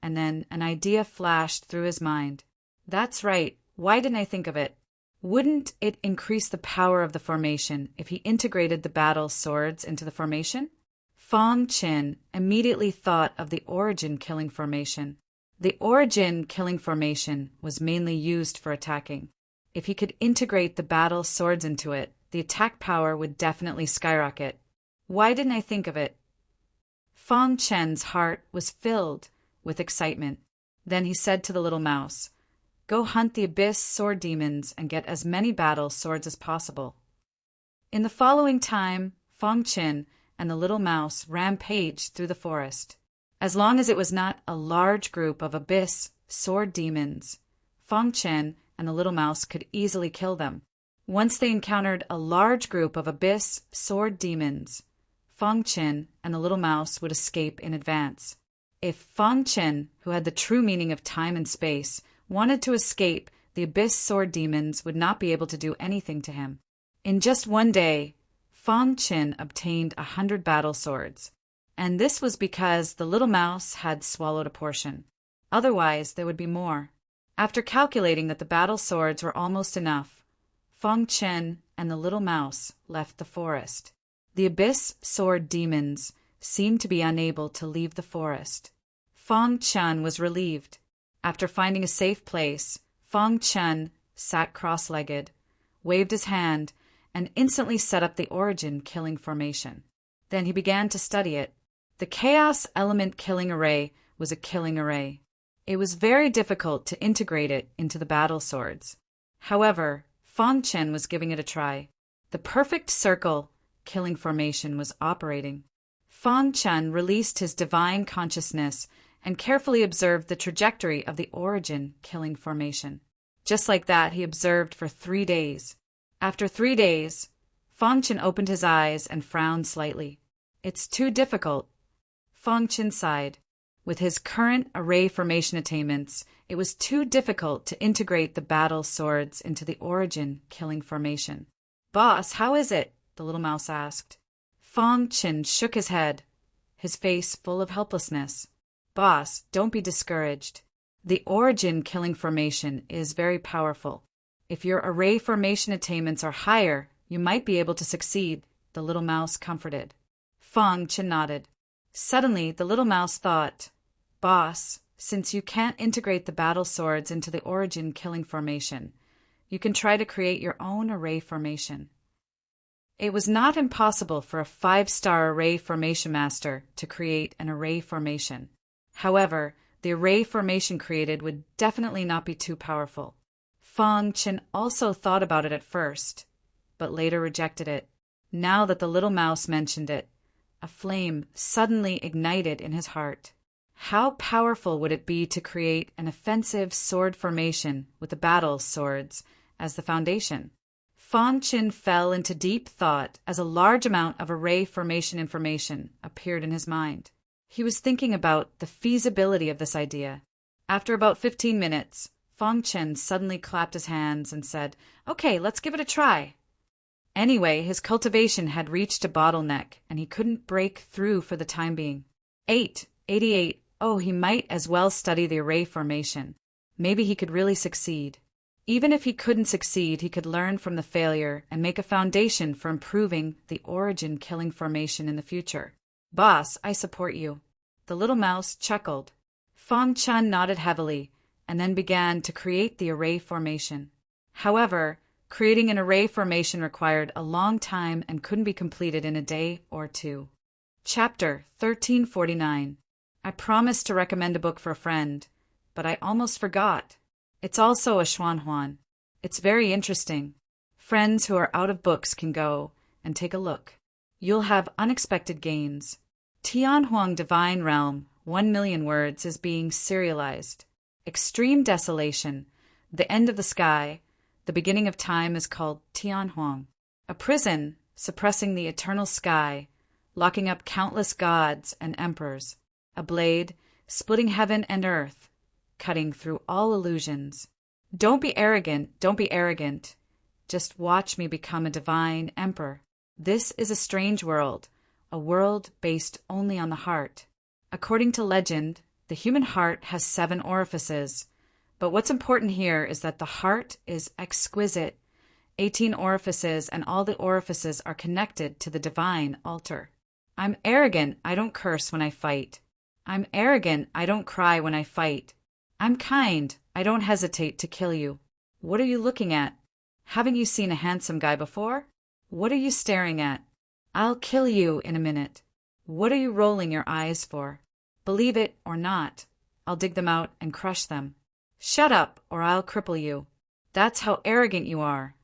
and then an idea flashed through his mind. "That's right. Why didn't I think of it? Wouldn't it increase the power of the formation if he integrated the battle swords into the formation?" Fang Qin immediately thought of the origin killing formation. The origin killing formation was mainly used for attacking. If he could integrate the battle swords into it, the attack power would definitely skyrocket. Why didn't I think of it? Fang Qin's heart was filled with excitement. Then he said to the little mouse, "Go hunt the abyss sword demons and get as many battle swords as possible." In the following time, Fang Qin and the little mouse rampaged through the forest. As long as it was not a large group of abyss sword demons, Feng Chen and the little mouse could easily kill them. Once they encountered a large group of abyss sword demons, Feng Chen and the little mouse would escape in advance. If Feng Chen, who had the true meaning of time and space, wanted to escape, the abyss sword demons would not be able to do anything to him. In just one day, Feng Chen obtained 100 battle swords, and this was because the little mouse had swallowed a portion. Otherwise, there would be more. After calculating that the battle swords were almost enough, Feng Chen and the little mouse left the forest. The abyss sword demons seemed to be unable to leave the forest. Feng Chen was relieved. After finding a safe place, Feng Chen sat cross-legged, waved his hand, and instantly set up the origin killing formation. Then he began to study it. The chaos element killing array was a killing array. It was very difficult to integrate it into the battle swords. However, Feng Chen was giving it a try. The perfect circle killing formation was operating. Feng Chen released his divine consciousness and carefully observed the trajectory of the origin killing formation. Just like that, he observed for 3 days. After 3 days, Feng Chen opened his eyes and frowned slightly. "It's too difficult." Feng Chen sighed. With his current array formation attainments, it was too difficult to integrate the battle swords into the origin killing formation. "Boss, how is it?" the little mouse asked. Feng Chen shook his head, his face full of helplessness. "Boss, don't be discouraged. The origin killing formation is very powerful. If your array formation attainments are higher, you might be able to succeed," the little mouse comforted. Feng Chen nodded. Suddenly, the little mouse thought, "Boss, since you can't integrate the battle swords into the origin killing formation, you can try to create your own array formation." It was not impossible for a 5-star array formation master to create an array formation. However, the array formation created would definitely not be too powerful. Feng Chen also thought about it at first, but later rejected it. Now that the little mouse mentioned it, a flame suddenly ignited in his heart. How powerful would it be to create an offensive sword formation with the battle swords as the foundation? Feng Chen fell into deep thought as a large amount of array formation information appeared in his mind. He was thinking about the feasibility of this idea. After about 15 minutes, Feng Chen suddenly clapped his hands and said, "Okay, let's give it a try." Anyway, his cultivation had reached a bottleneck, and he couldn't break through for the time being. 88. Oh, he might as well study the array formation. Maybe he could really succeed. Even if he couldn't succeed, he could learn from the failure and make a foundation for improving the origin killing formation in the future. "Boss, I support you." The little mouse chuckled. Feng Chen nodded heavily and then began to create the array formation. However, creating an array formation required a long time and couldn't be completed in a day or two. Chapter 1349. I promised to recommend a book for a friend, but I almost forgot. It's also a Xuanhuan. It's very interesting. Friends who are out of books can go and take a look. You'll have unexpected gains. Tianhuang Divine Realm, 1,000,000 words, is being serialized. Extreme desolation, the end of the sky, the beginning of time is called Tianhuang. A prison suppressing the eternal sky, locking up countless gods and emperors. A blade splitting heaven and earth, cutting through all illusions. Don't be arrogant. Just watch me become a divine emperor. This is a strange world, a world based only on the heart. According to legend, the human heart has 7 orifices, but what's important here is that the heart is exquisite. 18 orifices, and all the orifices are connected to the divine altar. I'm arrogant, I don't curse when I fight. I'm arrogant, I don't cry when I fight. I'm kind, I don't hesitate to kill you. What are you looking at? Haven't you seen a handsome guy before? What are you staring at? I'll kill you in a minute. What are you rolling your eyes for? Believe it or not, I'll dig them out and crush them. Shut up, or I'll cripple you. That's how arrogant you are.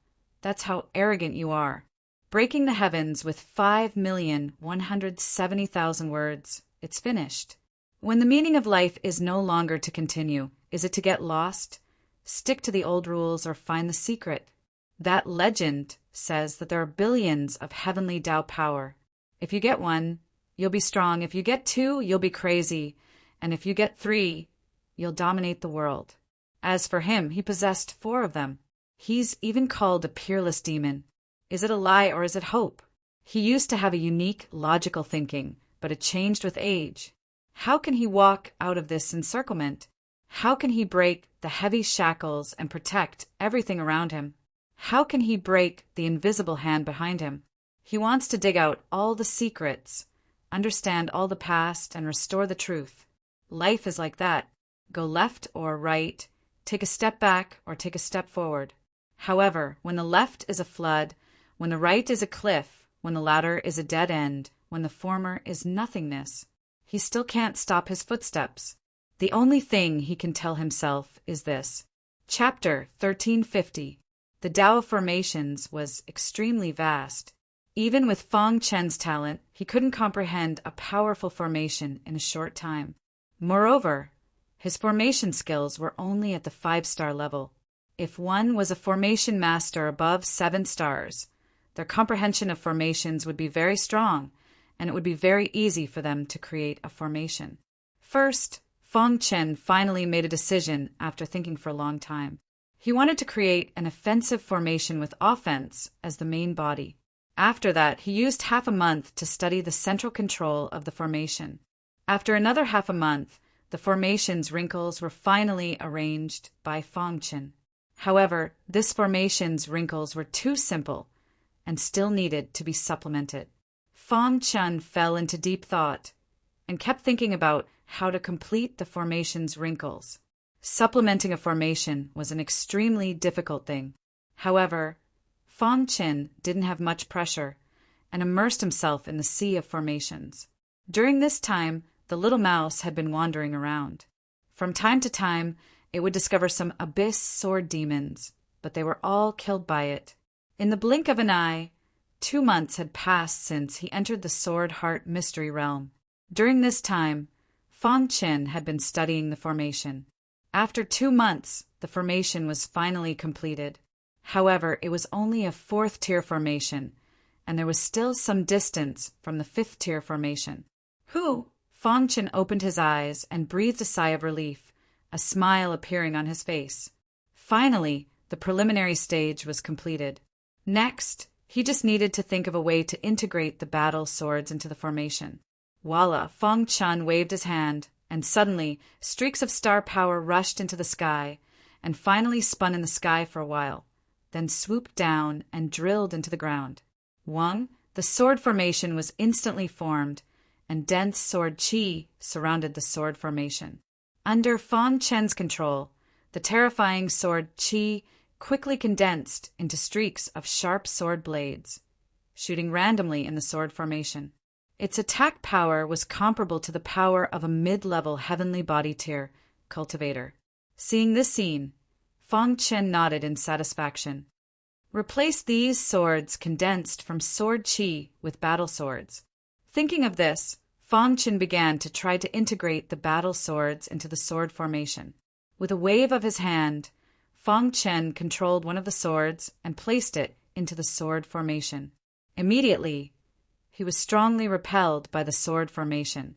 Breaking the heavens with 5,170,000 words. It's finished. When the meaning of life is no longer to continue, is it to get lost, stick to the old rules, or find the secret? That legend says that there are billions of heavenly Tao power. If you get one, you'll be strong. If you get two, you'll be crazy. And if you get three, you'll dominate the world. As for him, he possessed 4 of them. He's even called a peerless demon. Is it a lie or is it hope? He used to have a unique, logical thinking, but it changed with age. How can he walk out of this encirclement? How can he break the heavy shackles and protect everything around him? How can he break the invisible hand behind him? He wants to dig out all the secrets, understand all the past, and restore the truth. Life is like that. Go left or right, take a step back or take a step forward. However, when the left is a flood, when the right is a cliff, when the latter is a dead end, when the former is nothingness, he still can't stop his footsteps. The only thing he can tell himself is this. Chapter 1350. The Tao of Formations was extremely vast. Even with Feng Chen's talent, he couldn't comprehend a powerful formation in a short time. Moreover, his formation skills were only at the 5-star level. If one was a formation master above 7 stars, their comprehension of formations would be very strong, and it would be very easy for them to create a formation. First, Feng Chen finally made a decision after thinking for a long time. He wanted to create an offensive formation with offense as the main body. After that, he used half a month to study the central control of the formation. After another half a month, the formation's wrinkles were finally arranged by Feng Chen. However, this formation's wrinkles were too simple and still needed to be supplemented. Feng Chen fell into deep thought and kept thinking about how to complete the formation's wrinkles. Supplementing a formation was an extremely difficult thing. However, Feng Chen didn't have much pressure and immersed himself in the sea of formations. During this time, the little mouse had been wandering around. From time to time, it would discover some abyss sword demons, but they were all killed by it. In the blink of an eye, 2 months had passed since he entered the Sword Heart Mystery Realm. During this time, Feng Chen had been studying the formation. After 2 months, the formation was finally completed. However, it was only a 4th-tier formation, and there was still some distance from the 5th-tier formation. Feng Chen opened his eyes and breathed a sigh of relief, a smile appearing on his face. Finally, the preliminary stage was completed. Next, he just needed to think of a way to integrate the battle swords into the formation. Voila! Feng Chen waved his hand, and suddenly, streaks of star power rushed into the sky, and finally spun in the sky for a while, then swooped down and drilled into the ground. The sword formation was instantly formed, and dense sword qi surrounded the sword formation. Under Feng Chen's control, the terrifying sword qi quickly condensed into streaks of sharp sword blades, shooting randomly in the sword formation. Its attack power was comparable to the power of a mid-level heavenly body tier cultivator. Seeing this scene, Feng Chen nodded in satisfaction. Replace these swords condensed from sword qi with battle swords. Thinking of this, Feng Chen began to try to integrate the battle swords into the sword formation. With a wave of his hand, Feng Chen controlled one of the swords and placed it into the sword formation. Immediately, he was strongly repelled by the sword formation.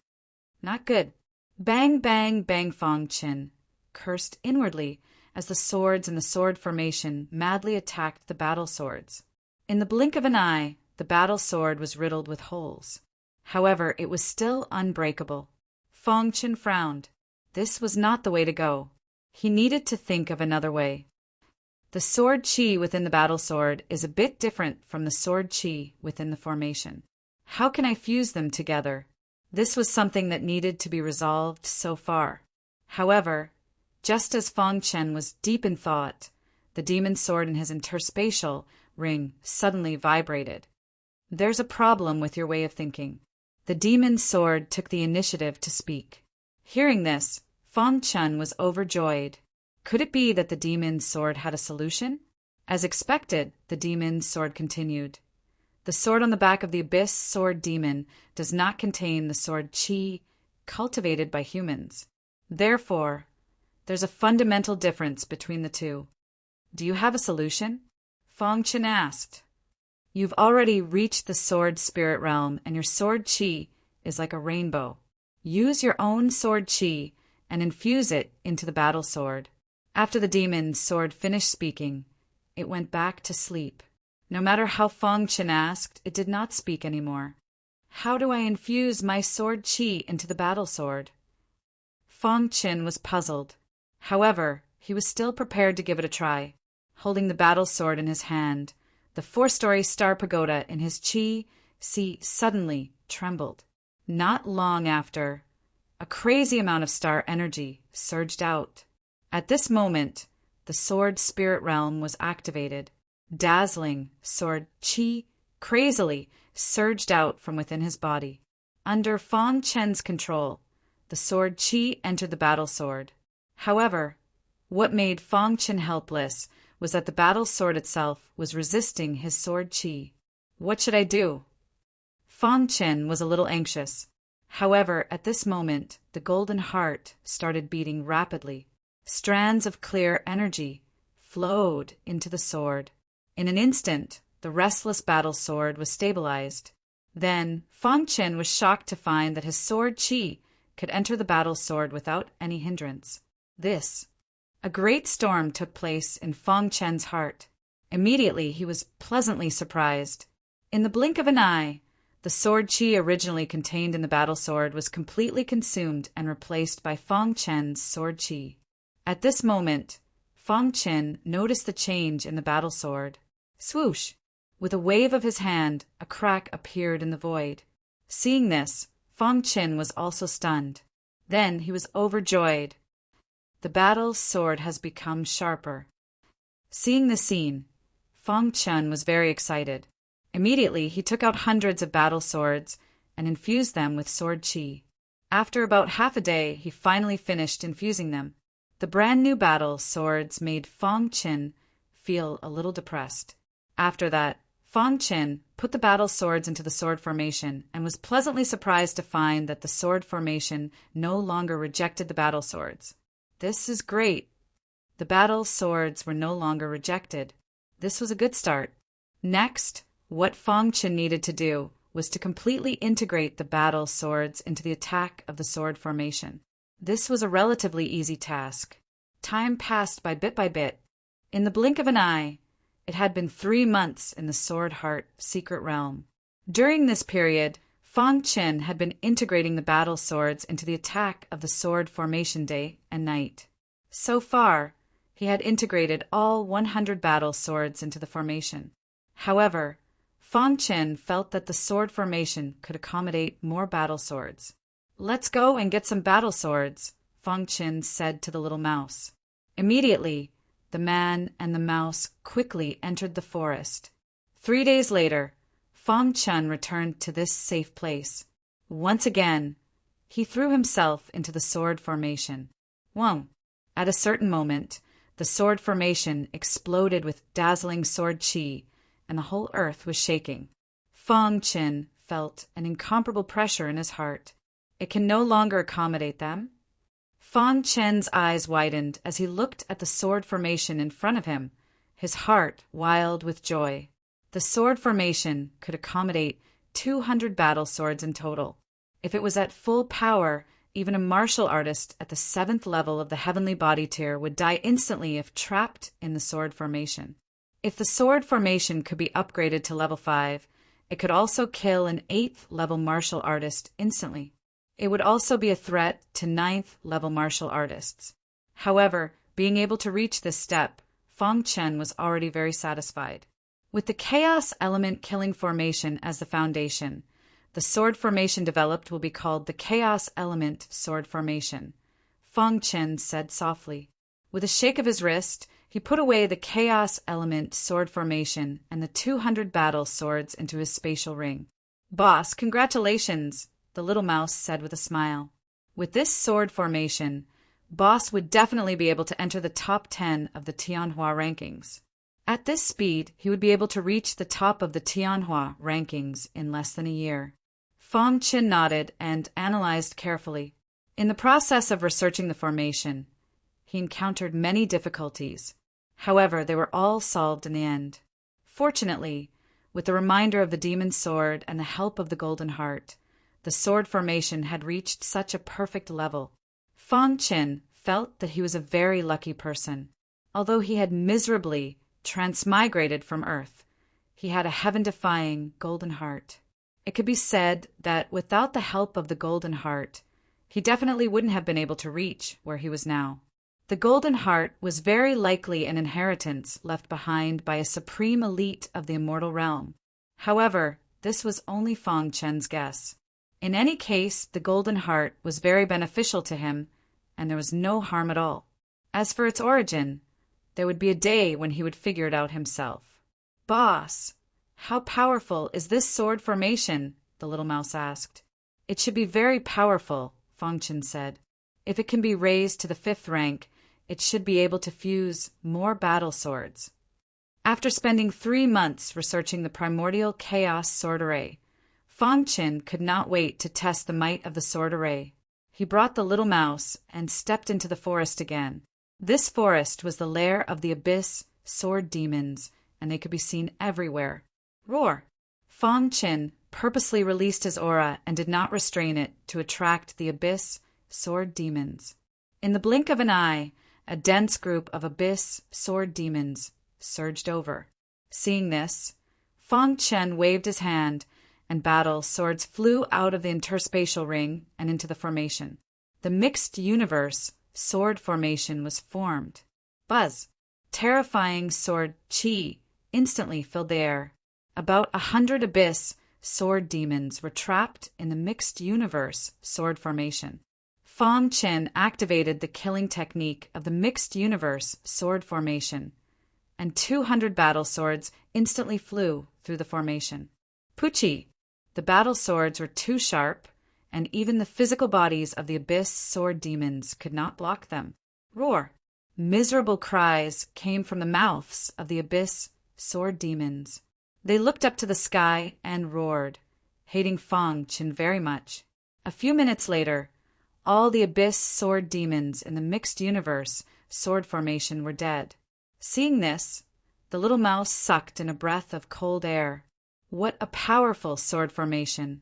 Not good. Bang, bang, bang. Feng Chen cursed inwardly as the swords in the sword formation madly attacked the battle swords. In the blink of an eye, the battle sword was riddled with holes. However, it was still unbreakable. Feng Chen frowned. This was not the way to go. He needed to think of another way. The sword qi within the battle sword is a bit different from the sword qi within the formation. How can I fuse them together? This was something that needed to be resolved so far. However, just as Feng Chen was deep in thought, the demon sword in his interspatial ring suddenly vibrated. There's a problem with your way of thinking. The demon sword took the initiative to speak. Hearing this, Feng Chen was overjoyed. Could it be that the demon's sword had a solution? As expected, the demon's sword continued. The sword on the back of the abyss sword demon does not contain the sword qi cultivated by humans. Therefore, there's a fundamental difference between the two. Do you have a solution? Feng Chen asked. You've already reached the sword spirit realm, and your sword qi is like a rainbow. Use your own sword qi and infuse it into the battle sword. After the demon's sword finished speaking, it went back to sleep. No matter how Feng Chen asked, it did not speak anymore. How do I infuse my sword qi into the battle sword? Feng Chen was puzzled. However, he was still prepared to give it a try. Holding the battle sword in his hand, the 4-story star pagoda in his qi suddenly trembled. Not long after, a crazy amount of star energy surged out. At this moment, the sword spirit realm was activated. Dazzling sword qi crazily surged out from within his body. Under Feng Chen's control, the sword qi entered the battle sword. However, what made Feng Chen helpless was that the battle sword itself was resisting his sword qi. What should I do? Feng Chen was a little anxious. However, at this moment, the golden heart started beating rapidly. Strands of clear energy flowed into the sword. In an instant, the restless battle sword was stabilized. Then, Feng Chen was shocked to find that his sword qi could enter the battle sword without any hindrance. A great storm took place in Feng Chen's heart. Immediately, he was pleasantly surprised. In the blink of an eye, the sword qi originally contained in the battle sword was completely consumed and replaced by Feng Chen's sword qi. At this moment, Feng Chen noticed the change in the battle sword. Swoosh! With a wave of his hand, a crack appeared in the void. Seeing this, Feng Chen was also stunned. Then he was overjoyed. The battle sword has become sharper. Seeing the scene, Feng Chen was very excited. Immediately, he took out hundreds of battle swords and infused them with sword qi. After about half a day, he finally finished infusing them. The brand new battle swords made Feng Chen feel a little depressed. After that, Feng Chen put the battle swords into the sword formation and was pleasantly surprised to find that the sword formation no longer rejected the battle swords. This is great. The battle swords were no longer rejected. This was a good start. Next, what Feng Chen needed to do was to completely integrate the battle swords into the attack of the sword formation. This was a relatively easy task. Time passed by bit. In the blink of an eye, it had been 3 months in the Sword Heart secret realm. During this period, Feng Chen had been integrating the battle swords into the attack of the sword formation day and night. So far, he had integrated all 100 battle swords into the formation. However, Feng Chen felt that the sword formation could accommodate more battle swords. "Let's go and get some battle swords," Feng Chen said to the little mouse. Immediately, the man and the mouse quickly entered the forest. 3 days later, Feng Chen returned to this safe place. Once again, he threw himself into the sword formation. Whoa! At a certain moment, the sword formation exploded with dazzling sword qi, and the whole earth was shaking. Feng Chen felt an incomparable pressure in his heart. It can no longer accommodate them. Feng Chen's eyes widened as he looked at the sword formation in front of him, his heart wild with joy. The sword formation could accommodate 200 battle swords in total. If it was at full power, even a martial artist at the 7th level of the heavenly body tier would die instantly if trapped in the sword formation. If the sword formation could be upgraded to level 5, it could also kill an 8th level martial artist instantly. It would also be a threat to 9th level martial artists. However, being able to reach this step, Feng Chen was already very satisfied. With the chaos element killing formation as the foundation, the sword formation developed will be called the chaos element sword formation, Feng Chen said softly. With a shake of his wrist, he put away the chaos element sword formation and the 200 battle swords into his spatial ring. "Boss, congratulations," the little mouse said with a smile. With this sword formation, Boss would definitely be able to enter the top 10 of the Tianhua rankings. At this speed, he would be able to reach the top of the Tianhua rankings in less than a year. Feng Chen nodded and analyzed carefully. In the process of researching the formation, he encountered many difficulties. However, they were all solved in the end. Fortunately, with the reminder of the demon's sword and the help of the golden heart, the sword formation had reached such a perfect level. Fang Qin felt that he was a very lucky person. Although he had miserably transmigrated from Earth, he had a heaven-defying golden heart. It could be said that without the help of the golden heart, he definitely wouldn't have been able to reach where he was now. The golden heart was very likely an inheritance left behind by a supreme elite of the immortal realm. However, this was only Fang Chen's guess. In any case, the golden heart was very beneficial to him, and there was no harm at all. As for its origin, there would be a day when he would figure it out himself. "Boss, how powerful is this sword formation?" the little mouse asked. "It should be very powerful," Fang Chen said. "If it can be raised to the 5th rank, it should be able to fuse more battle swords." After spending 3 months researching the primordial chaos sword array, Fang Chen could not wait to test the might of the sword array. He brought the little mouse and stepped into the forest again. This forest was the lair of the abyss sword demons, and they could be seen everywhere. Roar! Fang Chen purposely released his aura and did not restrain it to attract the abyss sword demons. In the blink of an eye, a dense group of abyss sword demons surged over. Seeing this, Fang Chen waved his hand, and battle swords flew out of the interspatial ring and into the formation. The mixed universe sword formation was formed. Buzz! Terrifying sword chi instantly filled the air. About 100 abyss sword demons were trapped in the mixed universe sword formation. Fang Chen activated the killing technique of the mixed universe sword formation, and 200 battle swords instantly flew through the formation. Pucci! The battle swords were too sharp, and even the physical bodies of the abyss sword demons could not block them. Roar! Miserable cries came from the mouths of the abyss sword demons. They looked up to the sky and roared, hating Fang Chen very much. A few minutes later, all the abyss sword demons in the mixed universe sword formation were dead. Seeing this, the little mouse sucked in a breath of cold air. What a powerful sword formation!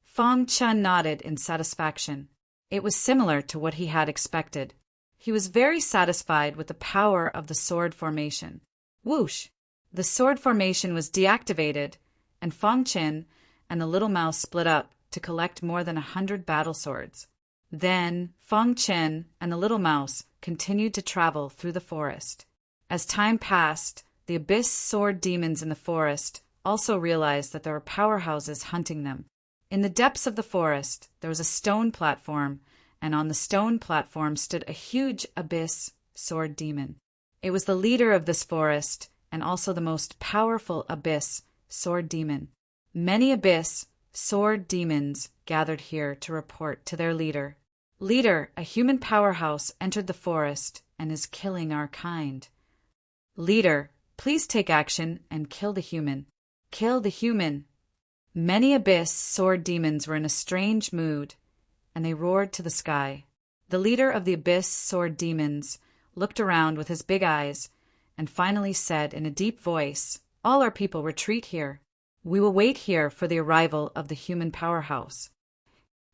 Fang Chen nodded in satisfaction. It was similar to what he had expected. He was very satisfied with the power of the sword formation. Whoosh! The sword formation was deactivated, and Fang Chen and the little mouse split up to collect more than 100 battle swords. Then Fang Chen and the little mouse continued to travel through the forest. As time passed, the abyss sword demons in the forest also realized that there were powerhouses hunting them. In the depths of the forest, there was a stone platform, and on the stone platform stood a huge abyss sword demon. It was the leader of this forest and also the most powerful abyss sword demon. Many abyss sword demons gathered here to report to their leader. "Leader, a human powerhouse entered the forest and is killing our kind. Leader, please take action and kill the human. Kill the human." Many abyss sword demons were in a strange mood, and they roared to the sky. The leader of the abyss sword demons looked around with his big eyes and finally said in a deep voice, "All our people retreat here. We will wait here for the arrival of the human powerhouse."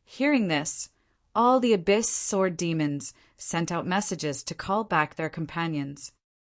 Hearing this, all the abyss sword demons sent out messages to call back their companions.